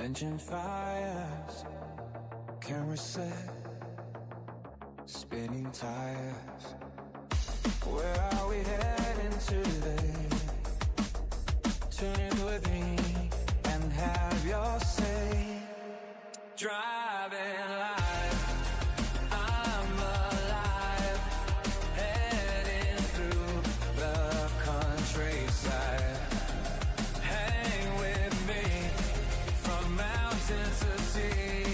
Engine fires, camera set, spinning tires. Where are we heading today? Tune in with me and have your say. Driving life, I'm alive, heading through the countryside. Hang with me from mountain to sea.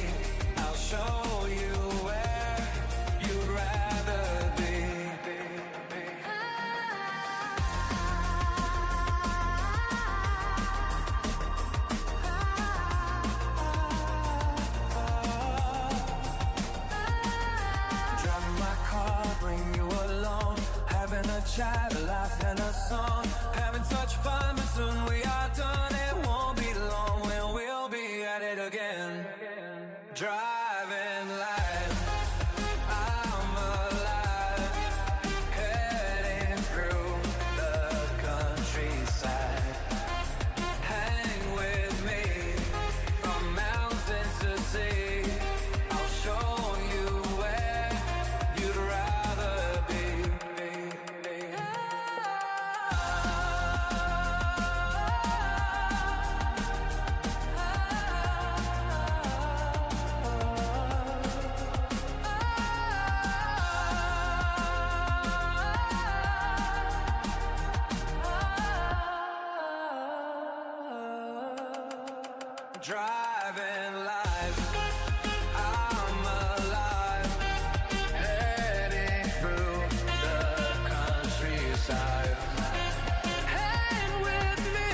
I'll show you where you'd rather be. Driving my car, bring you along, having a chat, a laugh and a song, having such fun, but soon we are done. It won't be long when we'll be at it again. Driving life, I'm alive, heading through the countryside. Hang with me from mountain to sea. I'll show you where you'd rather be. Driving life, I'm alive, heading through the countryside. Hang with me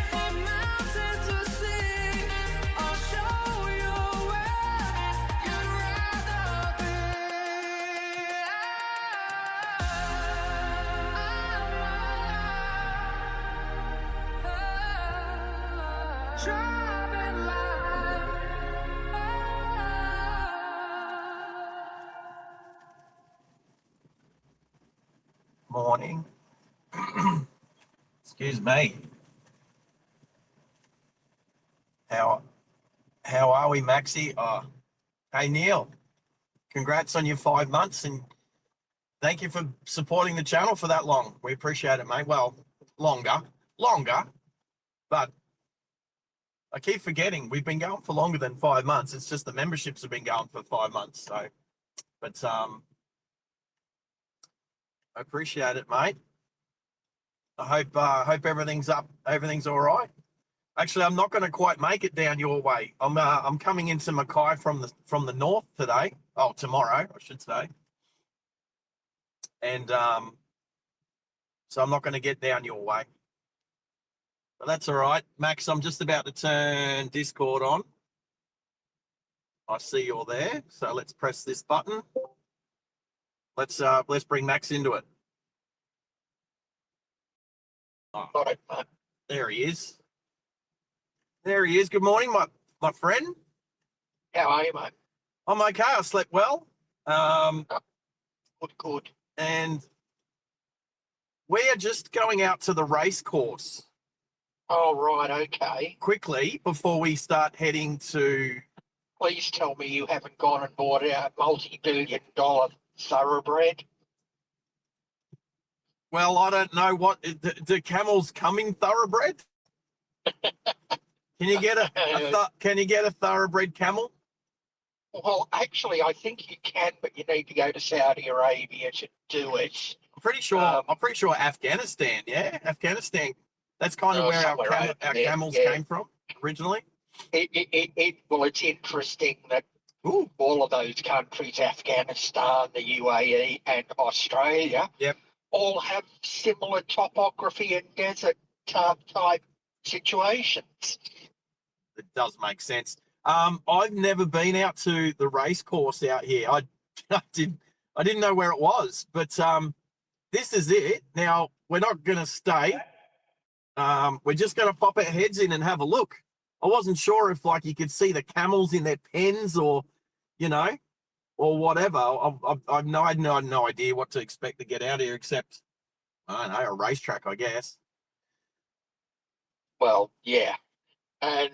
from mountain to sea. I'll show you where you'd rather be. Driving life. Morning. Excuse me. How are we, Maxie? Hey Neil, congrats on your 5 months and thank you for supporting the channel for that long. We appreciate it, mate. Well, longer, but I keep forgetting we've been going for longer than 5 months. It's just the memberships have been going for 5 months. So, but I appreciate it, mate. I hope everything's all right. Actually, I'm not going to quite make it down your way. I'm coming into Mackay from the north today. Oh, tomorrow, I should say. And so I'm not going to get down your way. But that's all right, Max. I'm just about to turn Discord on. I see you're there, so let's press this button. Let's bring Max into it. Oh, there he is. There he is. Good morning, my friend. How are you, mate? I'm okay. I slept well. Good. And we are just going out to the race course Oh, right, okay. quickly before we start heading to. Please tell me you haven't gone and bought a multi-billion-dollar thoroughbred. Well, I don't know what do camels come in thoroughbred? Can you get a thoroughbred camel? Well, actually, I think you can, but you need to go to Saudi Arabia to do it. I'm pretty sure Afghanistan. Yeah, Afghanistan. That's kind of where our camels came from originally. Well, it's interesting that Ooh. all of those countries, Afghanistan, the UAE, and Australia, Yep. all have similar topography and desert type situations. It does make sense. I've never been out to the race course out here. I didn't know where it was, but this is it. Now we're not going to stay. We're just going to pop our heads in and have a look. I wasn't sure if like you could see the camels in their pens or, or whatever. I've no idea what to expect to get out here except, I don't know, a racetrack, I guess. Well, yeah. And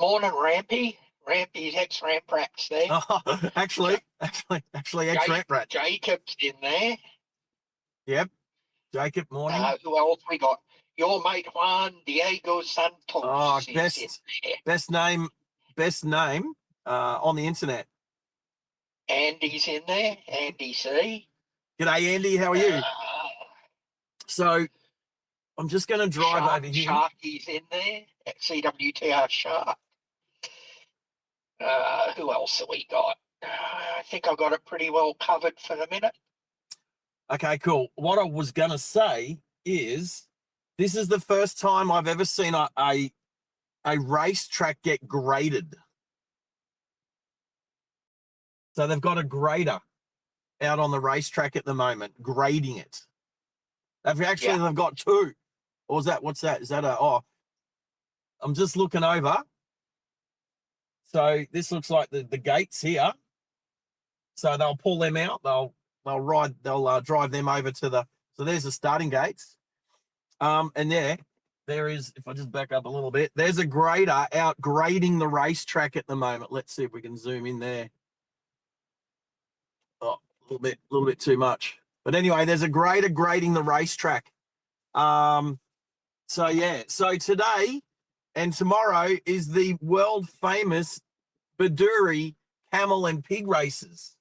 Morning, Rampy. Rampy's ex-Ramp Rat's there. Oh, actually, ex-Ramp Rat. Jacob's in there. Yep. Jacob, morning. Who else we got? Your mate Juan Diego Santos Oh, is in there. best name on the internet. Andy's in there. Andy C. G'day, Andy. How are you? So I'm just going to drive over here. Sharky's in there. At CWTR Shark. Who else have we got? I think I've got it pretty well covered for the minute. Okay, cool. What I was going to say is this is the first time I've ever seen a racetrack get graded. So they've got a grader out on the racetrack at the moment, grading it. They've got two. Or is that, what's that? Is that I'm just looking over. So this looks like the gates here. So they'll pull them out. They'll drive them over to so there's the starting gates. And there is, if I just back up a little bit, there's a grader out grading the racetrack at the moment. Let's see if we can zoom in there. Oh, a little bit too much. But anyway, there's a grader grading the racetrack. So today and tomorrow is the world famous Bedourie camel and pig races,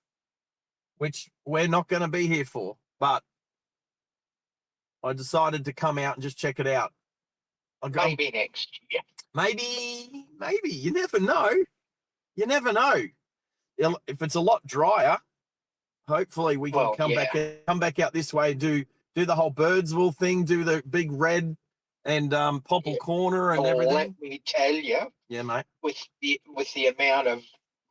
which we're not going to be here for, but I decided to come out and just check it out. Maybe next year. Maybe. You never know. If it's a lot drier, hopefully we can come back out this way, do the whole Birdsville thing, do the big red and Popple Corner and everything. Let me tell you. Yeah, mate. With the amount of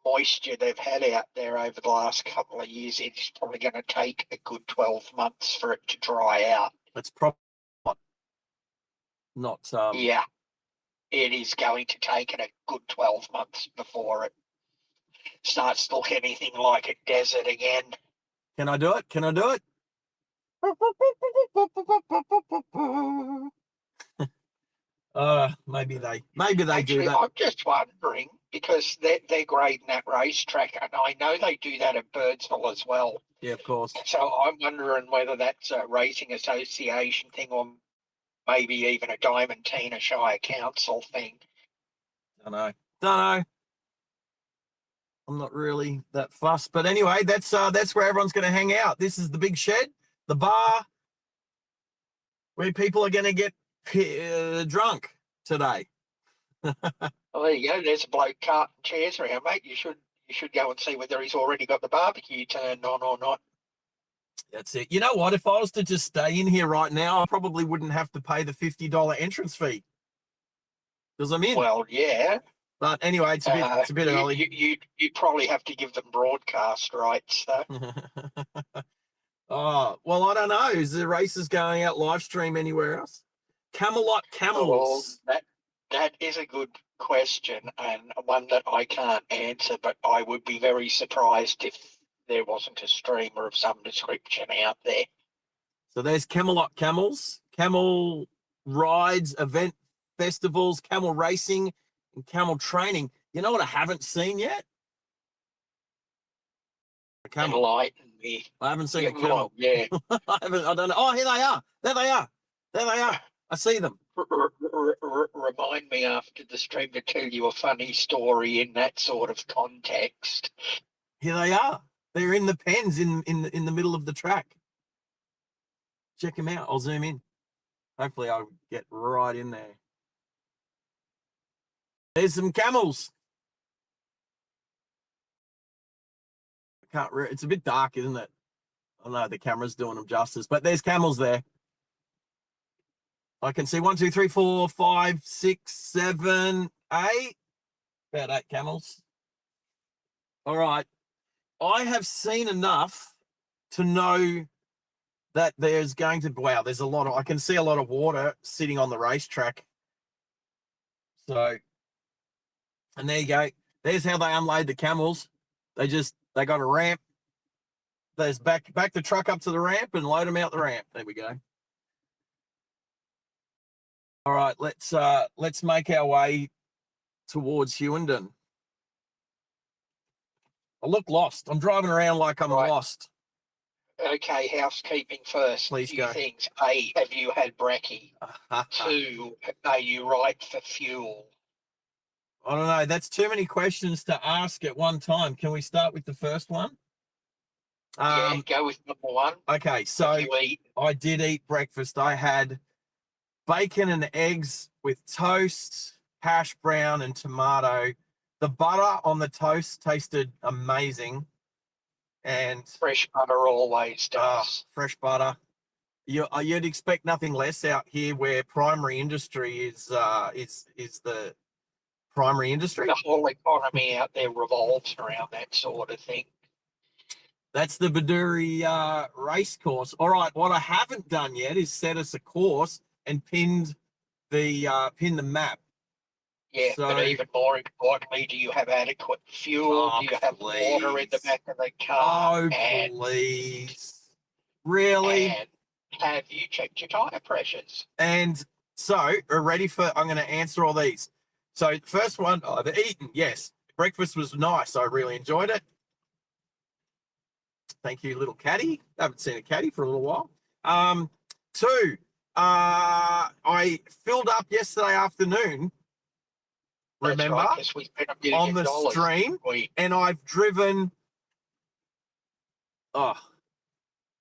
moisture they've had out there over the last couple of years, it's probably going to take a good 12 months for it to dry out. It's probably not. Yeah, it is going to take it a good 12 months before it starts to look anything like a desert again. Can I do it? Maybe they Actually, do that. I'm just wondering, because they're grading that racetrack, and I know they do that at Birdsville as well. Yeah, of course. So I'm wondering whether that's a racing association thing or maybe even a Diamantina Shire Council thing. Don't know. I'm not really that fussed, but anyway, that's where everyone's going to hang out. This is the big shed, the bar, where people are going to get drunk today. Well, there you go. There's a bloke carting chairs around, mate. You should go and see whether he's already got the barbecue turned on or not. That's it. You know what? If I was to just stay in here right now, I probably wouldn't have to pay the $50 entrance fee because I'm in. Well, yeah. But anyway, it's a bit early. You'd probably have to give them broadcast rights, though. Oh, well, I don't know. Is the races going out live stream anywhere else? Camelot Camels. Well, that is a good question and one that I can't answer, but I would be very surprised if there wasn't a streamer of some description out there. So there's Camelot Camels, camel rides, event festivals, camel racing, and camel training. You know what I haven't seen yet? A camel. Enlighten me. I haven't seen a camel. Yeah. I don't know. Oh, here they are. There they are. I see them. Remind me after the stream to tell you a funny story in that sort of context. Here they are. They're in the pens in the middle of the track. Check them out. I'll zoom in. Hopefully I'll get right in there. There's some camels. It's a bit dark, isn't it? I know the camera's doing them justice, but there's camels there. I can see 1, 2, 3, 4, 5, 6, 7, 8. About 8 camels. All right. I have seen enough to know that there's going to there's a lot of, I can see a lot of water sitting on the racetrack. So, and there you go. There's how they unload the camels. They got a ramp. There's back the truck up to the ramp and load them out the ramp. There we go. All right, let's make our way towards Hughenden. I look lost. I'm driving around like I'm Right. lost. Okay, housekeeping first. Please Few go. things. A, have you had brekkie? 2, are you right for fuel? I don't know. That's too many questions to ask at one time. Can we start with the first one? Yeah, go with number 1. Okay, so Have you eat? I did eat breakfast. I had bacon and eggs with toast, hash brown, and tomato. The butter on the toast tasted amazing. And Fresh butter always does. fresh butter. You'd expect nothing less out here, where primary industry is the primary industry. The whole economy out there revolves around that sort of thing. That's the Bedourie race course. All right, what I haven't done yet is set us a course and pinned the map. Yeah, So, but even more importantly, do you have adequate fuel? Do you have water in the back of the car? Oh, please. Really? And have you checked your tyre pressures? And so, we're ready for, I'm going to answer all these. So, first one, I've eaten, yes. Breakfast was nice. I really enjoyed it. Thank you, little caddy. Haven't seen a caddy for a little while. 2, I filled up yesterday afternoon. Remember, right, we spent $1 million on the stream, and I've driven. Oh,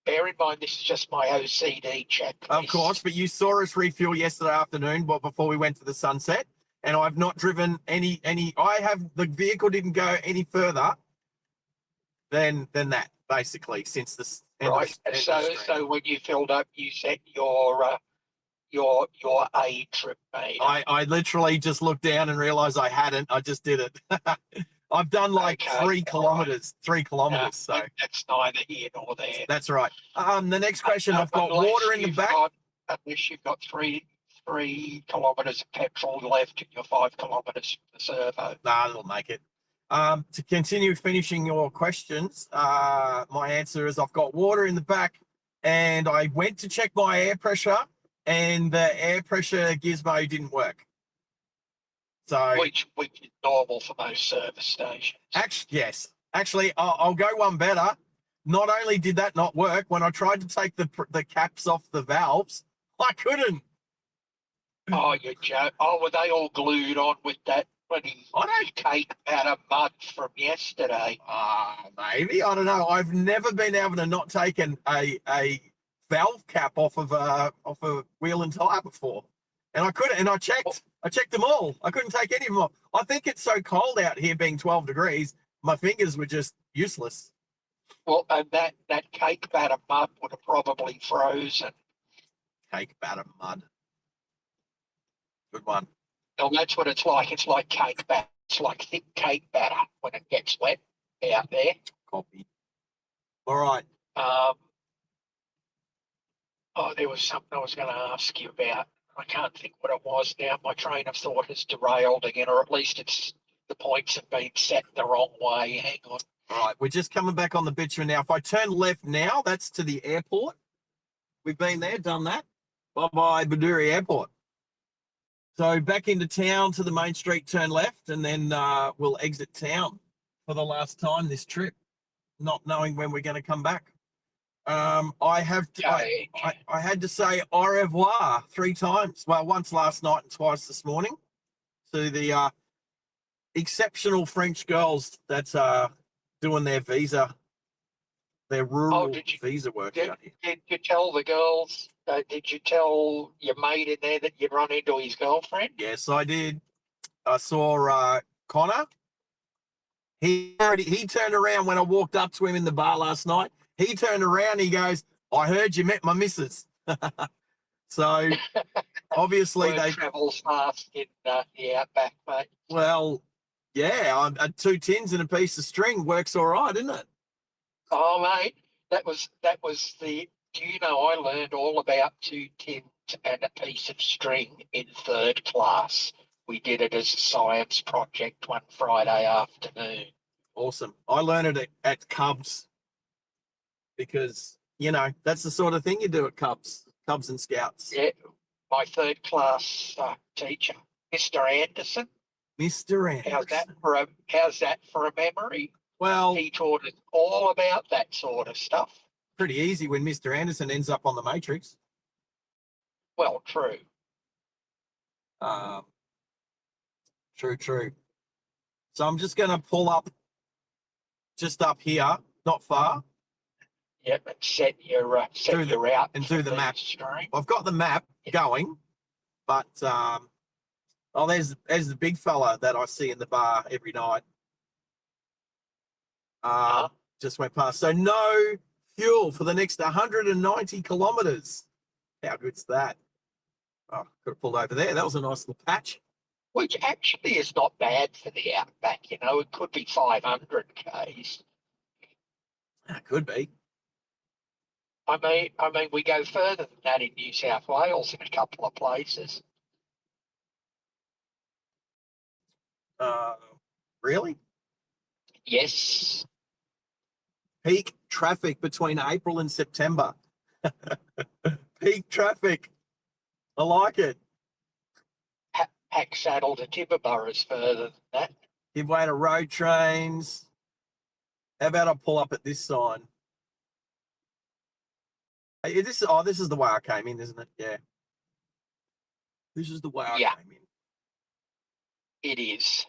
bear in mind, this is just my OCD checklist. Of course, but you saw us refuel yesterday afternoon, before we went to the sunset, and I've not driven any. The vehicle didn't go any further than that, basically, since this. Right. So when you filled up, you set your A trip meter. I literally just looked down and realized I hadn't. I just did it. I've done like 3 kilometers. Right. 3 kilometers. So that's neither here nor there. That's right. The next question. I've got water in the back. Unless you've got 3 kilometers of petrol left in your 5 kilometers for the servo. Nah, it'll make it. To continue finishing your questions, my answer is I've got water in the back, and I went to check my air pressure, and the air pressure gizmo didn't work. So which is normal for most service stations. Actually, yes. Actually, I'll go one better. Not only did that not work, when I tried to take the caps off the valves, I couldn't. Oh, you joke! Oh, were they all glued on with that bloody cake batter mud from yesterday? Maybe, I don't know. I've never been able to not take a valve cap off of a wheel and tire before, and I couldn't. And I checked them all. I couldn't take any of them off. I think it's so cold out here, being 12 degrees. My fingers were just useless. Well, and that cake batter mud would have probably frozen. Cake batter mud. Good one. Well, that's what it's like. It's like cake batter. It's like thick cake batter when it gets wet out there. Copy. All right. There was something I was going to ask you about. I can't think what it was now. My train of thought has derailed again, or at least the points have been set the wrong way. Hang on. All right, we're just coming back on the bitumen now. If I turn left now, that's to the airport. We've been there, done that. Bye-bye, Bedourie Airport. So back into town to the main street, turn left, and then we'll exit town for the last time this trip, not knowing when we're going to come back. I had to say au revoir 3 times. Well, once last night and twice this morning to the exceptional French girls that are doing their rural visa work out here. Did you tell the girls? Did you tell your mate in there that you'd run into his girlfriend? Yes, I did. I saw Connor. He turned around when I walked up to him in the bar last night. He turned around and he goes, "I heard you met my missus." So obviously they travel fast in the Outback, mate. Well, yeah, 2 tins and a piece of string works all right, isn't it? Oh, mate, that was the. Do you know I learned all about 2 tins and a piece of string in 3rd class? We did it as a science project one Friday afternoon. Awesome. I learned it at Cubs because, that's the sort of thing you do at Cubs and Scouts. Yeah, my 3rd class teacher, Mr. Anderson, Mr. Anderson. How's that for a memory? Well, He taught us all about that sort of stuff. pretty easy when Mr. Anderson ends up on the Matrix. Well, true. True. So I'm just going to pull up just up here, not far. Yep, and set your route and do the map. Stream. I've got the map going, but there's the big fella that I see in the bar every night. Just went past. So no fuel for the next 190 kilometres. How good's that? Oh, could have pulled over there. That was a nice little patch. Which actually is not bad for the Outback. You know, it could be 500 k's. That could be. I mean, we go further than that in New South Wales in a couple of places. Really? Yes. Peak traffic between April and September. Peak traffic. I like it. Pack Saddle to Tibooburra is further than that. Give way to road trains. How about I pull up at this sign? Hey, this is the way I came in, isn't it? Yeah. This is the way I came in. It is.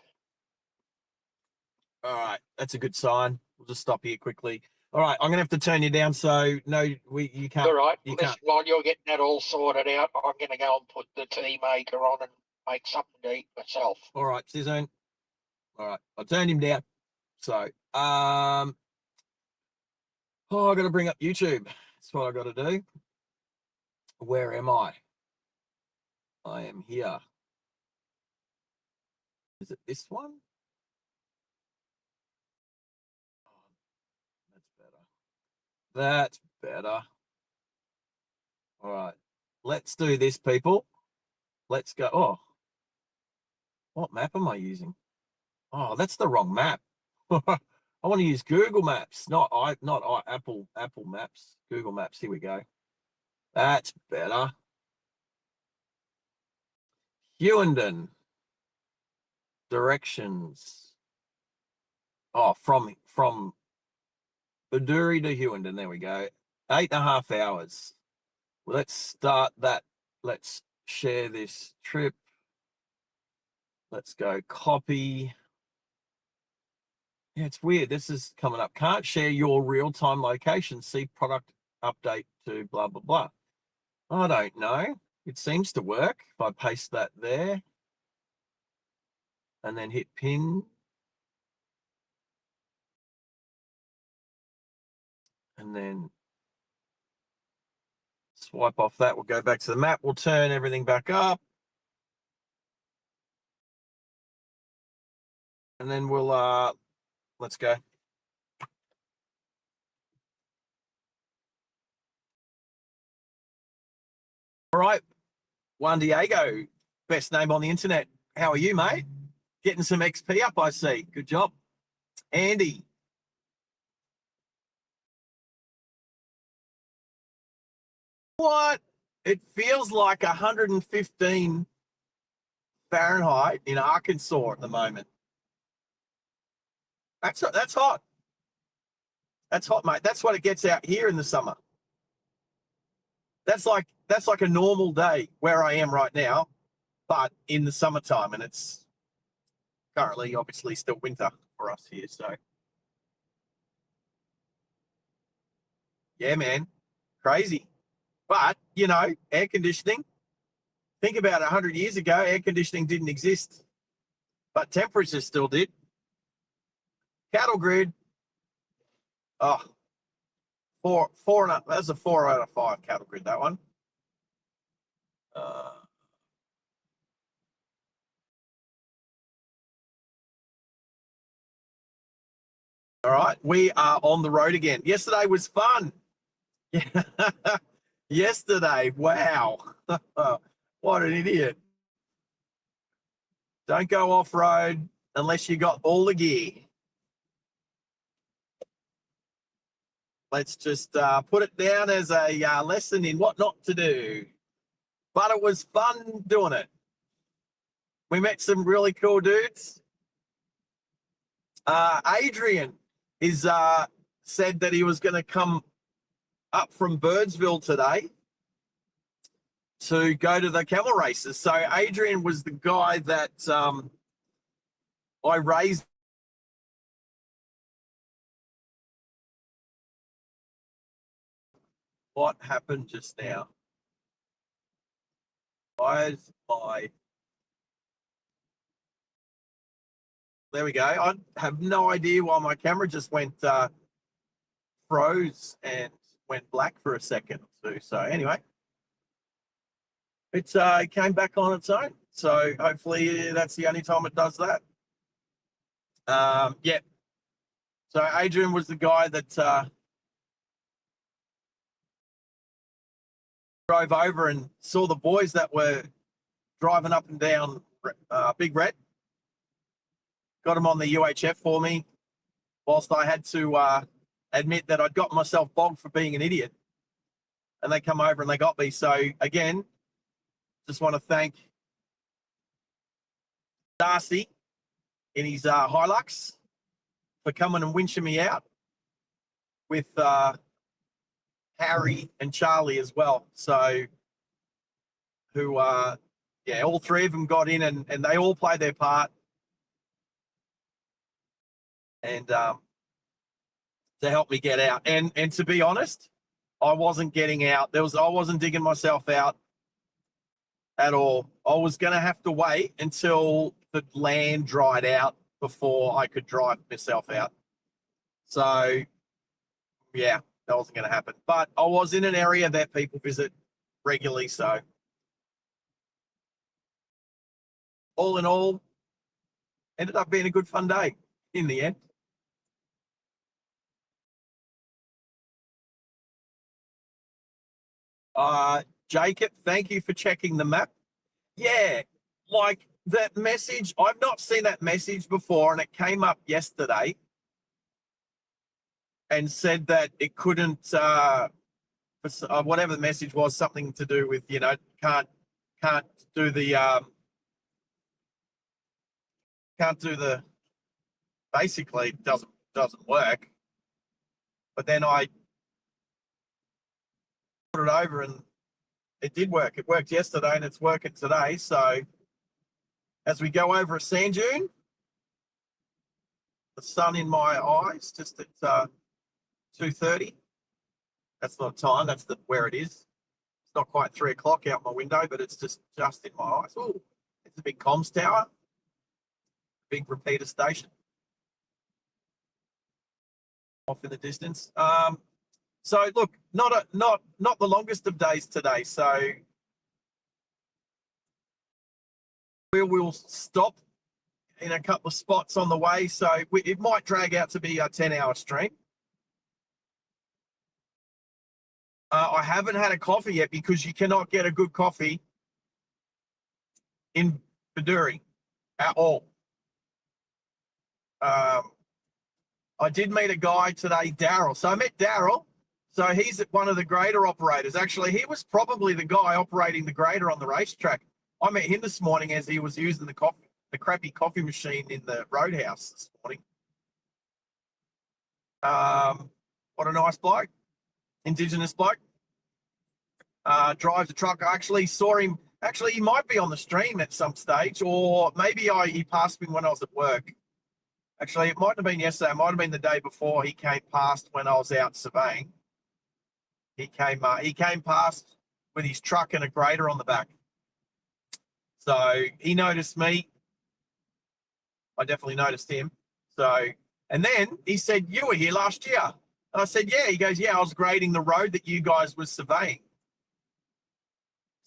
All right, that's a good sign. We'll just stop here quickly. All right, I'm gonna have to turn you down. So no, you can't. All right. You Listen, can't. while you're getting that all sorted out, I'm going to go and put the tea maker on and make something to eat myself. All right, see you soon. All right, I turned him down. So I got to bring up YouTube. That's what I got to do. Where am I? I am here. Is it this one? Oh, that's better. All right. Let's do this, people. Let's go. Oh, what map am I using? Oh, that's the wrong map. I want to use Google Maps, not Apple Maps. Google Maps. Here we go. That's better. Hughenden. Directions. Oh, from Bedourie to Hughenden. There we go. 8.5 hours. Well, let's start that. Let's share this trip. Let's go copy. Yeah, it's weird. This is coming up. Can't share your real-time location. See product update to blah, blah, blah. I don't know. It seems to work. If I paste that there and then hit pin. And then swipe off that. We'll go back to the map. We'll turn everything back up. And then we'll, let's go. All right. Juan Diego, best name on the internet. How are you, mate? Getting some XP up, I see. Good job. Andy. What? It feels like 115 Fahrenheit in Arkansas at the moment. That's hot. That's hot, mate. That's what it gets out here in the summer. That's like a normal day where I am right now, but in the summertime, and it's currently obviously still winter for us here. So yeah, man, crazy. But you know, air conditioning. Think about 100 years ago, air conditioning didn't exist, but temperatures still did. Cattle grid. Oh, four and a, that's a 4 out of 5 cattle grid, that one. All right, we are on the road again. Yesterday was fun. Yesterday, wow. What an idiot. Don't go off-road unless you got all the gear. Let's just put it down as a lesson in what not to do. But it was fun doing it. We met some really cool dudes. Adrian is said that he was going to come up from Birdsville today to go to the camel races. So Adrian was the guy that I raised. What happened just now? Why is my... There we go. I have no idea why my camera just went froze and went black for a second or two. So anyway, it came back on its own. So hopefully that's the only time it does that. Yeah. So Adrian was the guy that drove over and saw the boys that were driving up and down Big Red. Got them on the UHF for me, whilst I had to admit that I'd got myself bogged for being an idiot. And they come over and they got me. So again, just want to thank Darcy in his Hilux for coming and winching me out with Harry and Charlie as well. So who, yeah, all three of them got in and they all played their part. And to help me get out. And to be honest, I wasn't getting out. I wasn't digging myself out at all. I was going to have to wait until the land dried out before I could drive myself out. So, yeah, that wasn't going to happen. But I was in an area that people visit regularly. So, all in all, ended up being a good fun day in the end. Jacob, thank you for checking the map. Yeah, like that message, I've not seen that message before, and it came up yesterday and said that it couldn't, whatever the message was, something to do with, can't do the, basically doesn't work. But then I put it over and it did work. It worked yesterday and it's working today. So as we go over a sand dune, the sun in my eyes just at 2:30. That's not time. That's where it is. It's not quite 3 o'clock out my window, but it's just in my eyes. Oh, it's a big comms tower, big repeater station off in the distance. So look, not the longest of days today. So we will stop in a couple of spots on the way. So it might drag out to be a 10-hour stream. I haven't had a coffee yet because you cannot get a good coffee in Bedourie at all. I did meet a guy today, Daryl. So I met Daryl. So he's one of the grader operators. Actually, he was probably the guy operating the grader on the racetrack. I met him this morning as he was using the crappy coffee machine in the roadhouse this morning. What a nice bloke. Indigenous bloke. Drives a truck. I actually saw him. Actually, he might be on the stream at some stage, or maybe he passed me when I was at work. Actually, it mightn't have been yesterday. It might have been the day before. He came past when I was out surveying. He came past with his truck and a grader on the back. So he noticed me. I definitely noticed him. So, and then he said, "You were here last year." And I said, "Yeah." He goes, "Yeah, I was grading the road that you guys were surveying."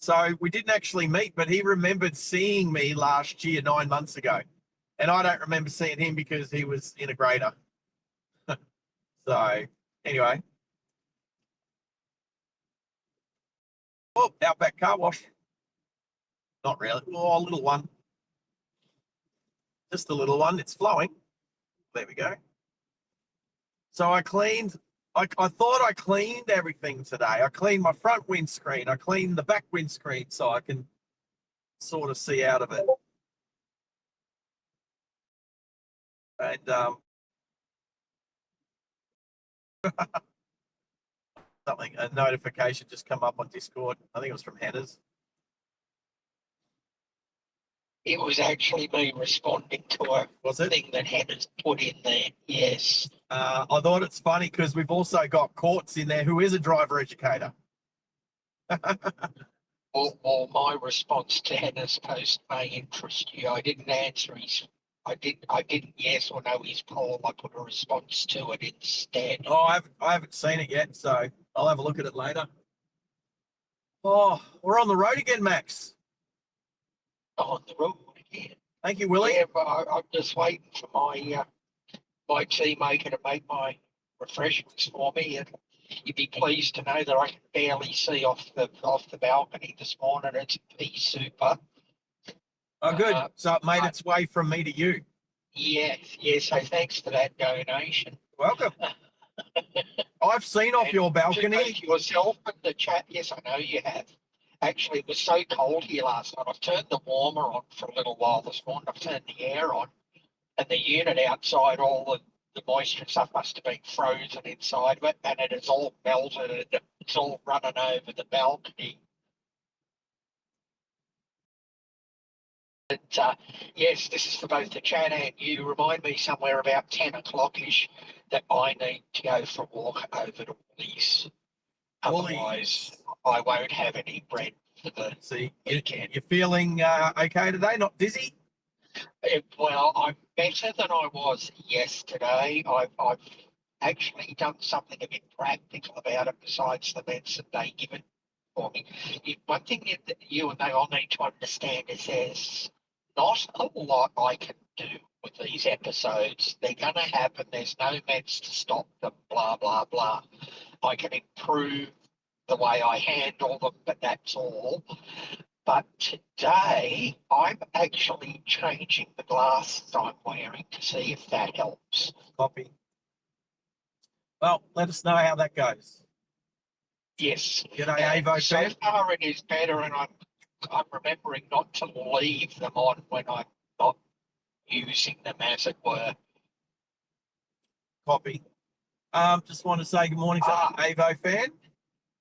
So we didn't actually meet, but he remembered seeing me last year, 9 months ago. And I don't remember seeing him because he was in a grader. So anyway. Oh, Outback car wash. Not really. Oh, a little one. Just a little one. It's flowing. There we go. So I cleaned. I thought I cleaned everything today. I cleaned my front windscreen. I cleaned the back windscreen so I can sort of see out of it. And a notification just come up on Discord. I think it was from Hannah's. It was actually me responding to a thing that Hannah's put in there. Yes. I thought it's funny because we've also got Courts in there who is a driver educator. Well, my response to Hannah's post may interest you. I didn't answer his. I didn't yes or no his poll. I put a response to it instead. Oh, I haven't seen it yet, so I'll have a look at it later. Oh, we're on the road again, Max. On the road again. Thank you, Willie. Yeah, but I'm just waiting for my tea maker to make my refreshments for me, and you'd be pleased to know that I can barely see off the balcony this morning. It's pea super. Oh, good. So it made its way from me to you. Yes. So thanks for that donation. Welcome. I've seen off your balcony. Yourself in the chat. Yes, I know you have. Actually, it was so cold here last night. I've turned the warmer on for a little while this morning. I've turned the air on, and the unit outside, all the moisture and stuff must have been frozen inside of it, and it is all melted and it's all running over the balcony. But yes, this is for both the chat and you. Remind me somewhere about 10 o'clock-ish that I need to go for a walk over to Woolies. Otherwise, I won't have any bread for the weekend. You're feeling okay today? Not dizzy? Well, I'm better than I was yesterday. I've actually done something a bit practical about it besides the medicine they give it for me. One thing that you and they all need to understand is there's not a lot I can do with these episodes. They're going to happen. There's no meds to stop them, blah, blah, blah. I can improve the way I handle them, but that's all. But today, I'm actually changing the glasses I'm wearing to see if that helps. Copy. Well, let us know how that goes. Yes. G'day, Avo. So far, it is better, and I'm remembering not to leave them on when I'm not using them, as it were. Copy. Just want to say good morning to Avo fan.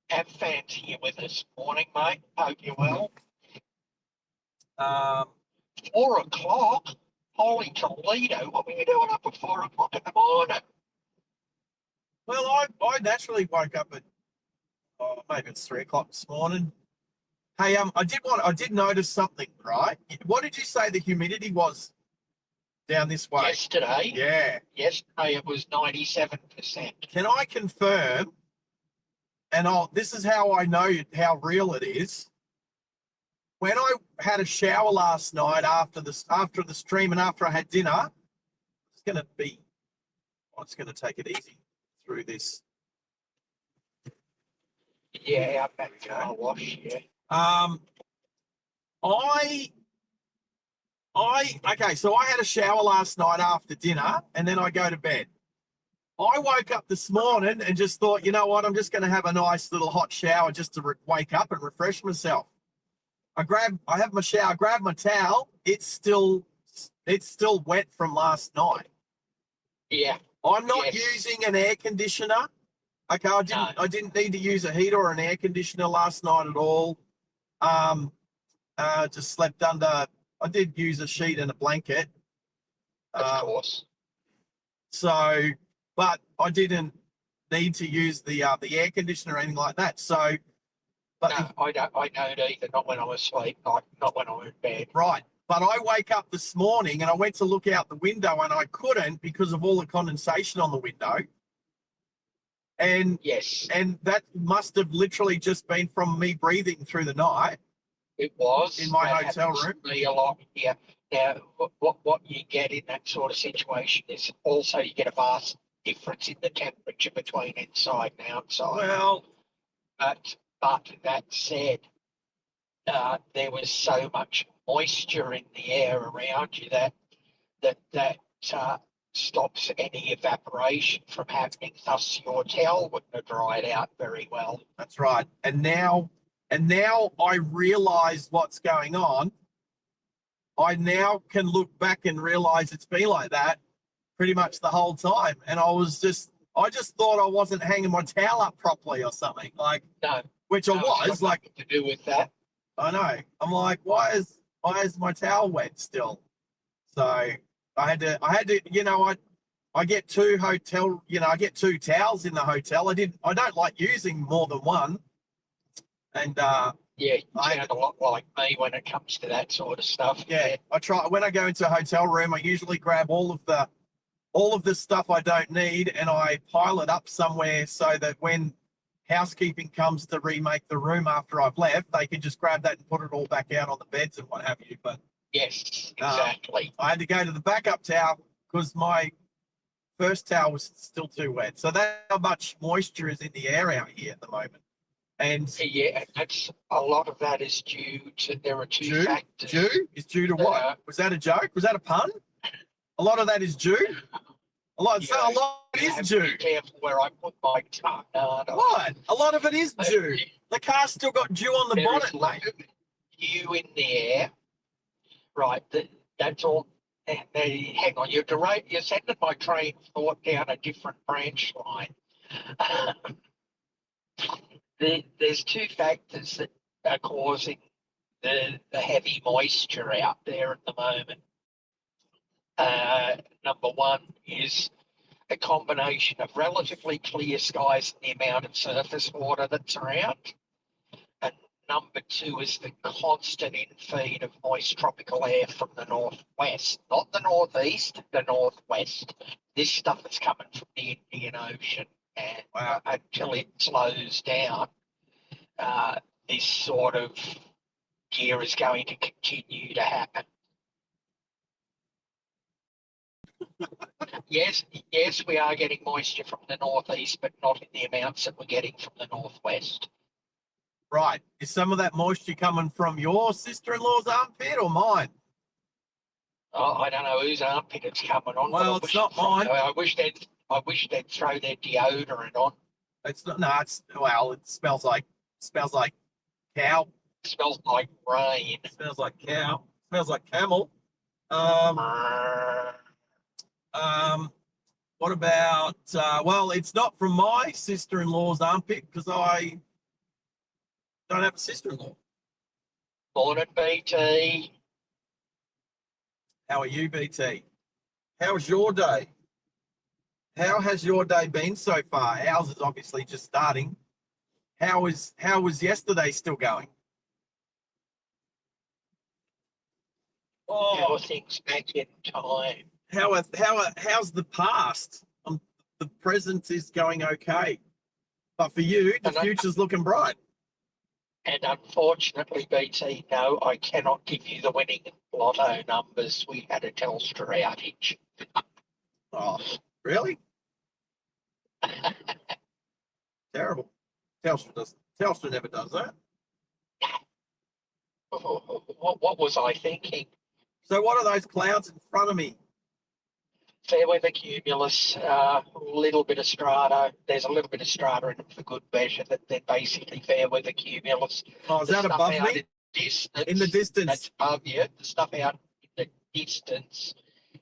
Have fans here with us. Morning, mate. Hope you're well. 4 o'clock? Holy Toledo. What were you doing up at 4 o'clock in the morning? Well, I naturally woke up at maybe it's 3 o'clock this morning. Hey, I did notice something, right? What did you say the humidity was down this way? Yesterday? Yeah. Yesterday it was 97%. Can I confirm, and this is how I know how real it is. When I had a shower last night after the stream and after I had dinner, it's going to take it easy through this. Yeah, Outback car wash, yeah. Okay, so I had a shower last night after dinner and then I go to bed. I woke up this morning and just thought, you know what, I'm just going to have a nice little hot shower just to wake up and refresh myself. I have my shower, grab my towel. It's still wet from last night. Yeah. I'm not using an air conditioner. Okay, I didn't need to use a heater or an air conditioner last night at all. Just slept under. I did use a sheet and a blanket. Of course. So, but I didn't need to use the air conditioner or anything like that. So, but no, I don't either. Not when I'm asleep. Not when I'm in bed. Right. But I wake up this morning and I went to look out the window and I couldn't because of all the condensation on the window. And yes, and that must have literally just been from me breathing through the night. It was in my hotel room. Me a lot. Yeah. Now, what you get in that sort of situation is also you get a vast difference in the temperature between inside and outside. Well, but that said, there was so much moisture in the air around you that stops any evaporation from happening. Thus, your towel wouldn't have dried out very well. That's right. And now I realise what's going on. I now can look back and realise it's been like that pretty much the whole time. And I just thought I wasn't hanging my towel up properly or something, like, No, which I no, it's was got like, nothing to do with that. I know. I'm like, why is my towel wet still? So I had to, I get I get two towels in the hotel. I don't like using more than one. And Yeah, you sound a lot like me when it comes to that sort of stuff. yeah, I try when I go into a hotel room, I usually grab all of the stuff I don't need and I pile it up somewhere so that when housekeeping comes to remake the room after I've left, they can just grab that and put it all back out on the beds and what have you. But yes, exactly. I had to go to the backup towel because my first towel was still too wet. So that's how much moisture is in the air out here at the moment. And Yeah, that's a lot of that is due to there are two factors. Due to what? Was that a joke? Was that a pun? A lot of that is due. A lot is due. Be careful where I put my tongue. No. What? A lot of it is due. The car's still got dew on the bonnet, mate. You in there, right? That's all. Hang on, you're sending my train of thought down a different branch line. There's two factors that are causing the heavy moisture out there at the moment. Number one is a combination of relatively clear skies and the amount of surface water that's around. And number two is the constant infeed of moist tropical air from the northwest, not the northeast, the northwest. This stuff is coming from the Indian Ocean. And until it slows down, this sort of gear is going to continue to happen. Yes, we are getting moisture from the northeast, but not in the amounts that we're getting from the northwest. Right. Is some of that moisture coming from your sister-in-law's armpit or mine? Oh, I don't know whose armpit it's coming on. Well, it's not mine. I wish they'd throw their deodorant on. It's not. No, it smells like cow. It smells like rain. It smells like cow. It smells like camel. What about? Well, it's not from my sister-in-law's armpit because I don't have a sister-in-law. Morning, BT. How are you, BT? How was your day? How has your day been so far? Ours is obviously just starting. How was yesterday still going? Oh, how are things back in time? How's the past? The present is going okay, but for you, the future's looking bright. And unfortunately, BT, no, I cannot give you the winning lotto numbers. We had a Telstra outage. Oh, really? Terrible. Telstra never does that. What was I thinking? So what are those clouds in front of me? Fair weather cumulus, a little bit of strata. There's a little bit of strata in it for good measure. That they're basically fair weather cumulus. Oh, is that above me? In the distance. That's above you. The stuff out in the distance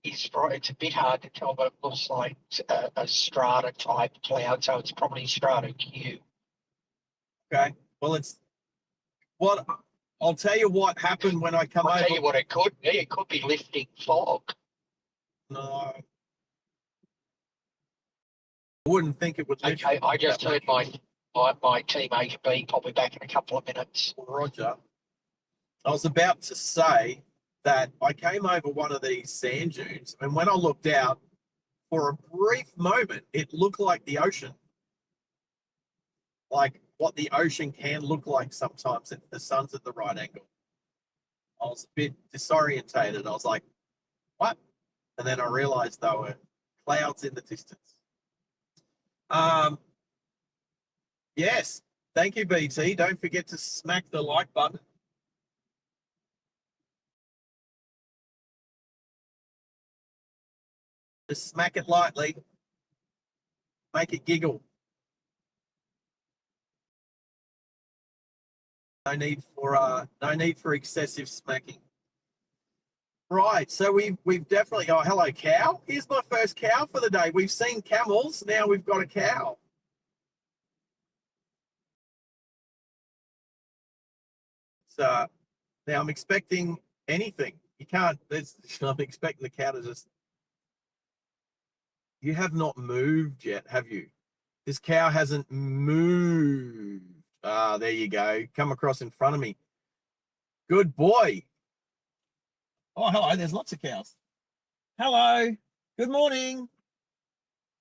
is it's a bit hard to tell, but it looks like a strata type cloud. So it's probably strata Q. Okay. Well, I'll tell you what happened when I come over. I'll tell you what it could be. It could be lifting fog. No. I wouldn't think it would lift. Okay, I just heard my teammate B probably back in a couple of minutes. Roger. I was about to say that I came over one of these sand dunes, and when I looked out, for a brief moment, it looked like the ocean. Like what the ocean can look like sometimes if the sun's at the right angle. I was a bit disorientated. I was like, what? And then I realized there were clouds in the distance. Yes. Thank you, BT. Don't forget to smack the like button. Just smack it lightly. Make it giggle. No need for excessive smacking. Right, so we've definitely. Oh, hello, cow. Here's my first cow for the day. We've seen camels. Now we've got a cow. So now I'm expecting anything. You can't. I'm expecting the cow to just. You have not moved yet, have you? This cow hasn't moved. Ah, there you go. Come across in front of me. Good boy. Oh, hello. There's lots of cows. Hello. Good morning.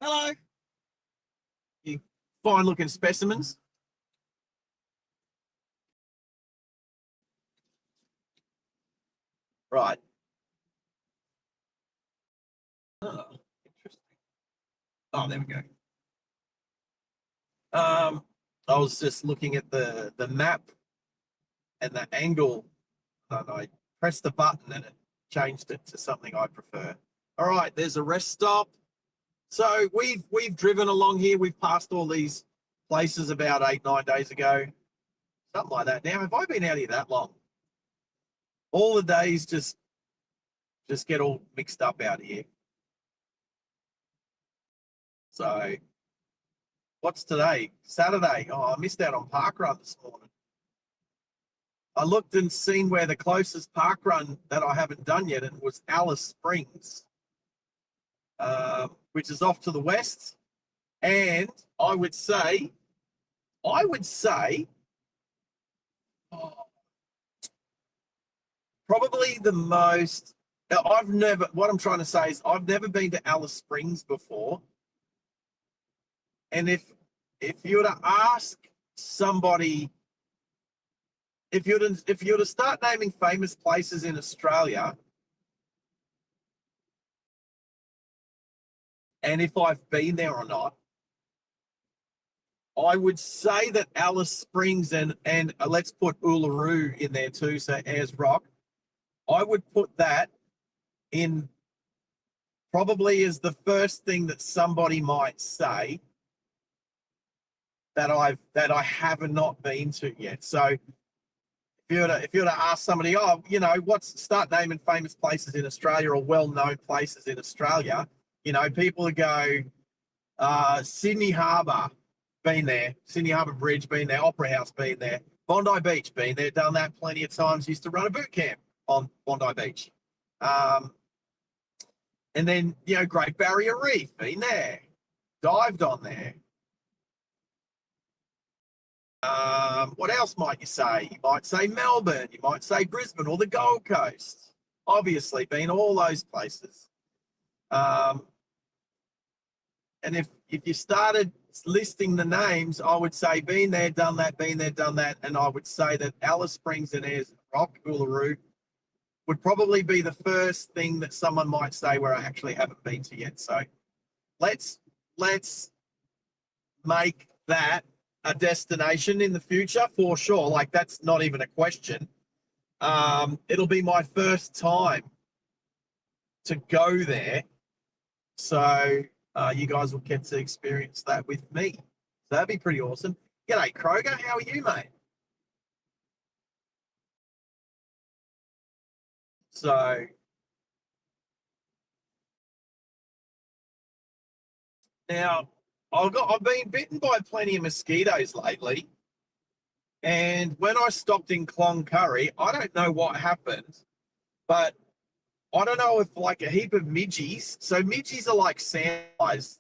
Hello. You fine looking specimens. Right. Oh, interesting. Oh, there we go. I was just looking at the map and the angle, and I pressed the button and it changed it to something I prefer. All right, there's a rest stop. So we've driven along here. We've passed all these places about 8-9 days ago, something like that. Now, have I been out here that long? All the days just get all mixed up out here. So, what's today? Saturday. Oh, I missed out on parkrun this morning. I looked and seen where the closest parkrun that I haven't done yet, and it was Alice Springs, which is off to the west. And I would say, oh, probably the most. What I'm trying to say is I've never been to Alice Springs before. And if you were to ask somebody, if you were to start naming famous places in Australia, and if I've been there or not, I would say that Alice Springs and let's put Uluru in there too, so Ayers Rock. I would put that in probably as the first thing that somebody might say that I have not been to yet. So if you were to ask somebody, oh, start naming famous places in Australia or well-known places in Australia, people would go, Sydney Harbour, been there. Sydney Harbour Bridge, been there. Opera House, been there. Bondi Beach, been there. Done that plenty of times. Used to run a boot camp on Bondi Beach. And then, Great Barrier Reef, been there. Dived on there. What else might you say? You might say Melbourne. You might say Brisbane or the Gold Coast. Obviously, been all those places. And if you started listing the names, I would say been there, done that, and I would say that Alice Springs and Ayers Rock, Uluru, would probably be the first thing that someone might say where I actually haven't been to yet. So let's make that a destination in the future for sure. Like, that's not even a question. It'll be my first time to go there. So you guys will get to experience that with me. So that'd be pretty awesome. G'day, Kroger. How are you, mate? So now I've been bitten by plenty of mosquitoes lately. And when I stopped in Cloncurry, I don't know what happened, but I don't know if like a heap of midgies. So midgies are like sandflies.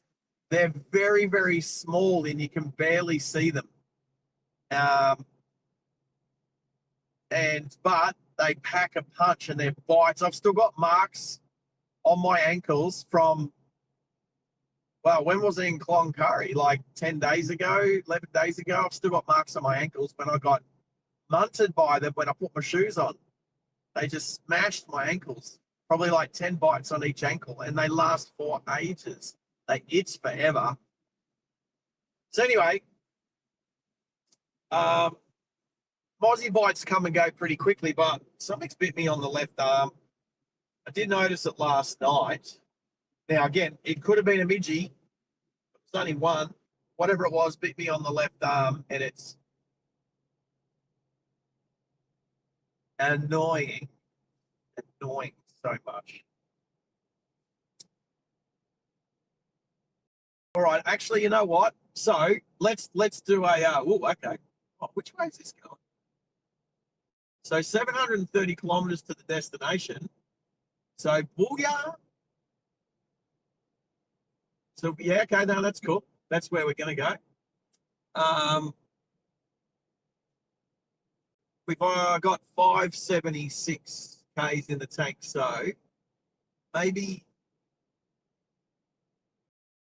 They're very, very small and you can barely see them. But they pack a punch and their bites. I've still got marks on my ankles from, well, when was I in Cloncurry? Like 10 days ago, 11 days ago. I've still got marks on my ankles when I got munted by them when I put my shoes on. They just smashed my ankles. Probably like 10 bites on each ankle, and they last for ages. They itch forever. So anyway, Mozzie bites come and go pretty quickly, but something's bit me on the left arm. I did notice it last night. Now, again, it could have been a midgie. It's only one. Whatever it was, bit me on the left arm, and it's annoying. so much. All right, actually, you know what? So let's do a. Okay. Oh, which way is this going? So 730 kilometers to the destination. So booyah. So yeah, okay, no, that's cool. That's where we're going to go. We've got 576 Ks in the tank, so maybe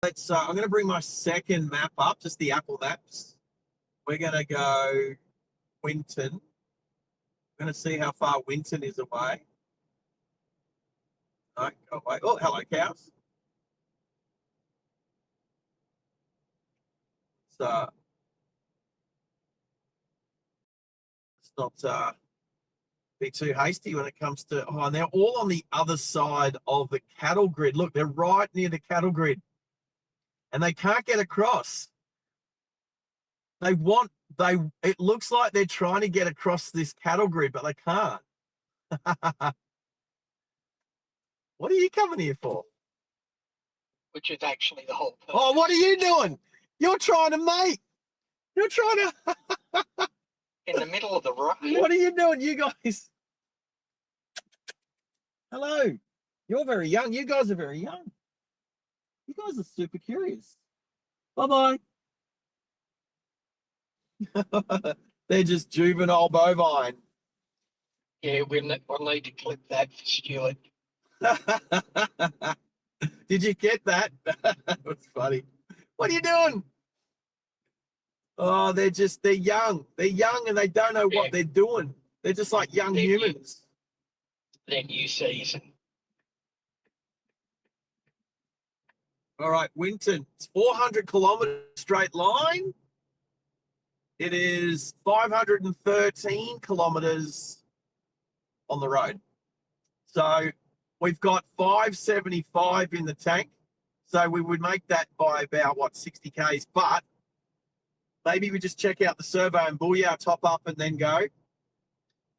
let's. I'm going to bring my second map up, just the Apple Maps. We're going to go Winton. We're going to see how far Winton is away. No, go away. Oh, hello, cows. Let's not be too hasty when it comes to. Oh, and they're all on the other side of the cattle grid. Look, they're right near the cattle grid, and they can't get across. It looks like they're trying to get across this cattle grid, but they can't. What are you coming here for? Which is actually the whole purpose. Oh, what are you doing? You're trying to mate. You're trying to. In the middle of the road. What are you doing, you guys? Hello. You're very young. You guys are very young. You guys are super curious. Bye-bye. They're just juvenile bovine. Yeah, we'll need to clip that for Stuart. Did you get that? That was funny. What are you doing? Oh, they're young. They're young and they don't know what they're doing. They're just like young humans. Their new season. All right, Winton. It's 400 kilometres straight line. It is 513 kilometres on the road. So we've got 575 in the tank. So we would make that by about, 60 Ks. But maybe we just check out the servo and booyah, top up and then go.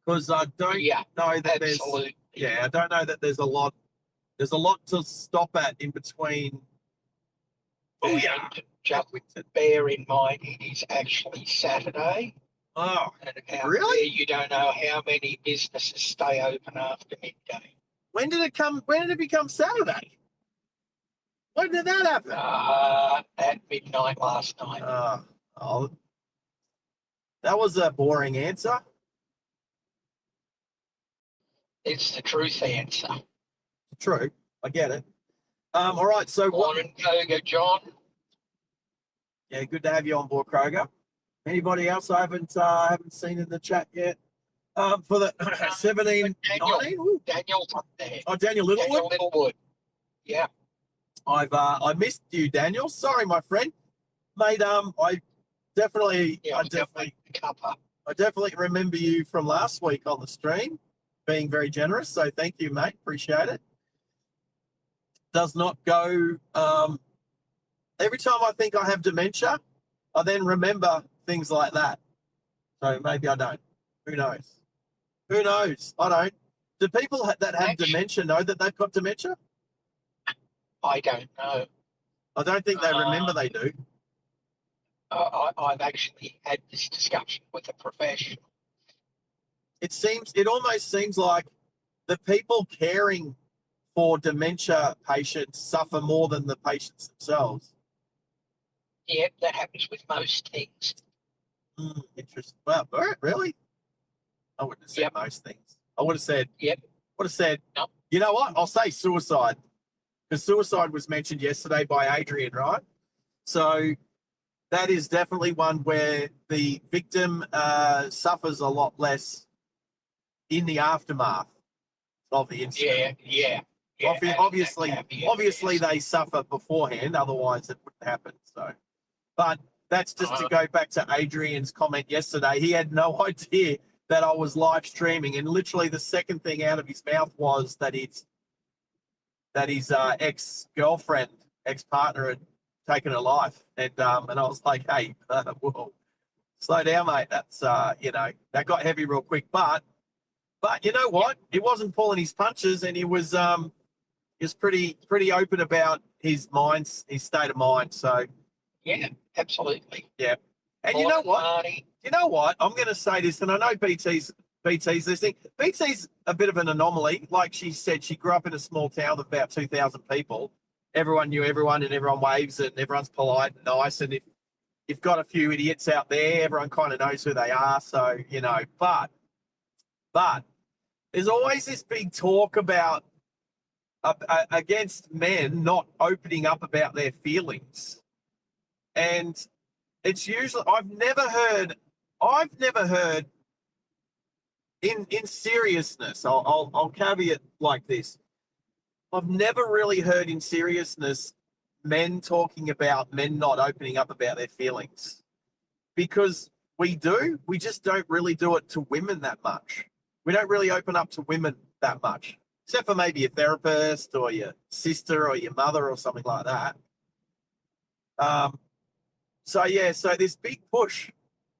Because I don't know that absolutely. I don't know that there's a lot to stop at in between. Booyah. Just bear in mind it is actually Saturday. Oh, and out really? There you don't know how many businesses stay open after midday. When did it become Saturday? When did that happen? At midnight last night. That was a boring answer. It's the truth answer. True, I get it. All right, so Morning, Koga, John. Yeah, good to have you on board, Kroger. Anybody else I haven't seen in the chat yet? For the 17, Daniel, 19? Daniel's up there. Oh, Daniel Littlewood. Daniel Littlewood. Yeah. I missed you, Daniel. Sorry, my friend. Mate, I definitely remember you from last week on the stream, being very generous. So thank you, mate. Appreciate it. Does not go. Every time I think I have dementia, I then remember things like that. So maybe I don't. Who knows? Who knows? I don't. Do people that have dementia know that they've got dementia? I don't know. I don't think they remember they do. I've actually had this discussion with a professional. It almost seems like the people caring for dementia patients suffer more than the patients themselves. Yeah, that happens with most things. Interesting. Well, really? I wouldn't have said most things. I would have said, no. You know what? I'll say suicide. Because suicide was mentioned yesterday by Adrian, right? So that is definitely one where the victim suffers a lot less in the aftermath of the incident. Yeah. Obviously, they suffer beforehand, otherwise it wouldn't happen. So, but that's just to go back to Adrian's comment yesterday. He had no idea that I was live streaming, and literally the second thing out of his mouth was that his ex-girlfriend, ex-partner had taken her life, and I was like, hey, whoa, slow down, mate. That's that got heavy real quick, but But you know what? He wasn't pulling his punches, and he was pretty open about his state of mind. So Yeah, absolutely. yeah. And you know what? Marty. You know what? I'm going to say this, and I know BT's listening. BT's a bit of an anomaly. Like she said, she grew up in a small town of about 2,000 people. Everyone knew everyone, and everyone waves, and everyone's polite and nice. And if you've got a few idiots out there, everyone kind of knows who they are. So, you know, but there's always this big talk about against men not opening up about their feelings. And it's usually, I've never heard in seriousness, I'll caveat like this. I've never really heard in seriousness men talking about men not opening up about their feelings, because we just don't really do it to women that much. We don't really open up to women that much, except for maybe a therapist or your sister or your mother or something like that. So this big push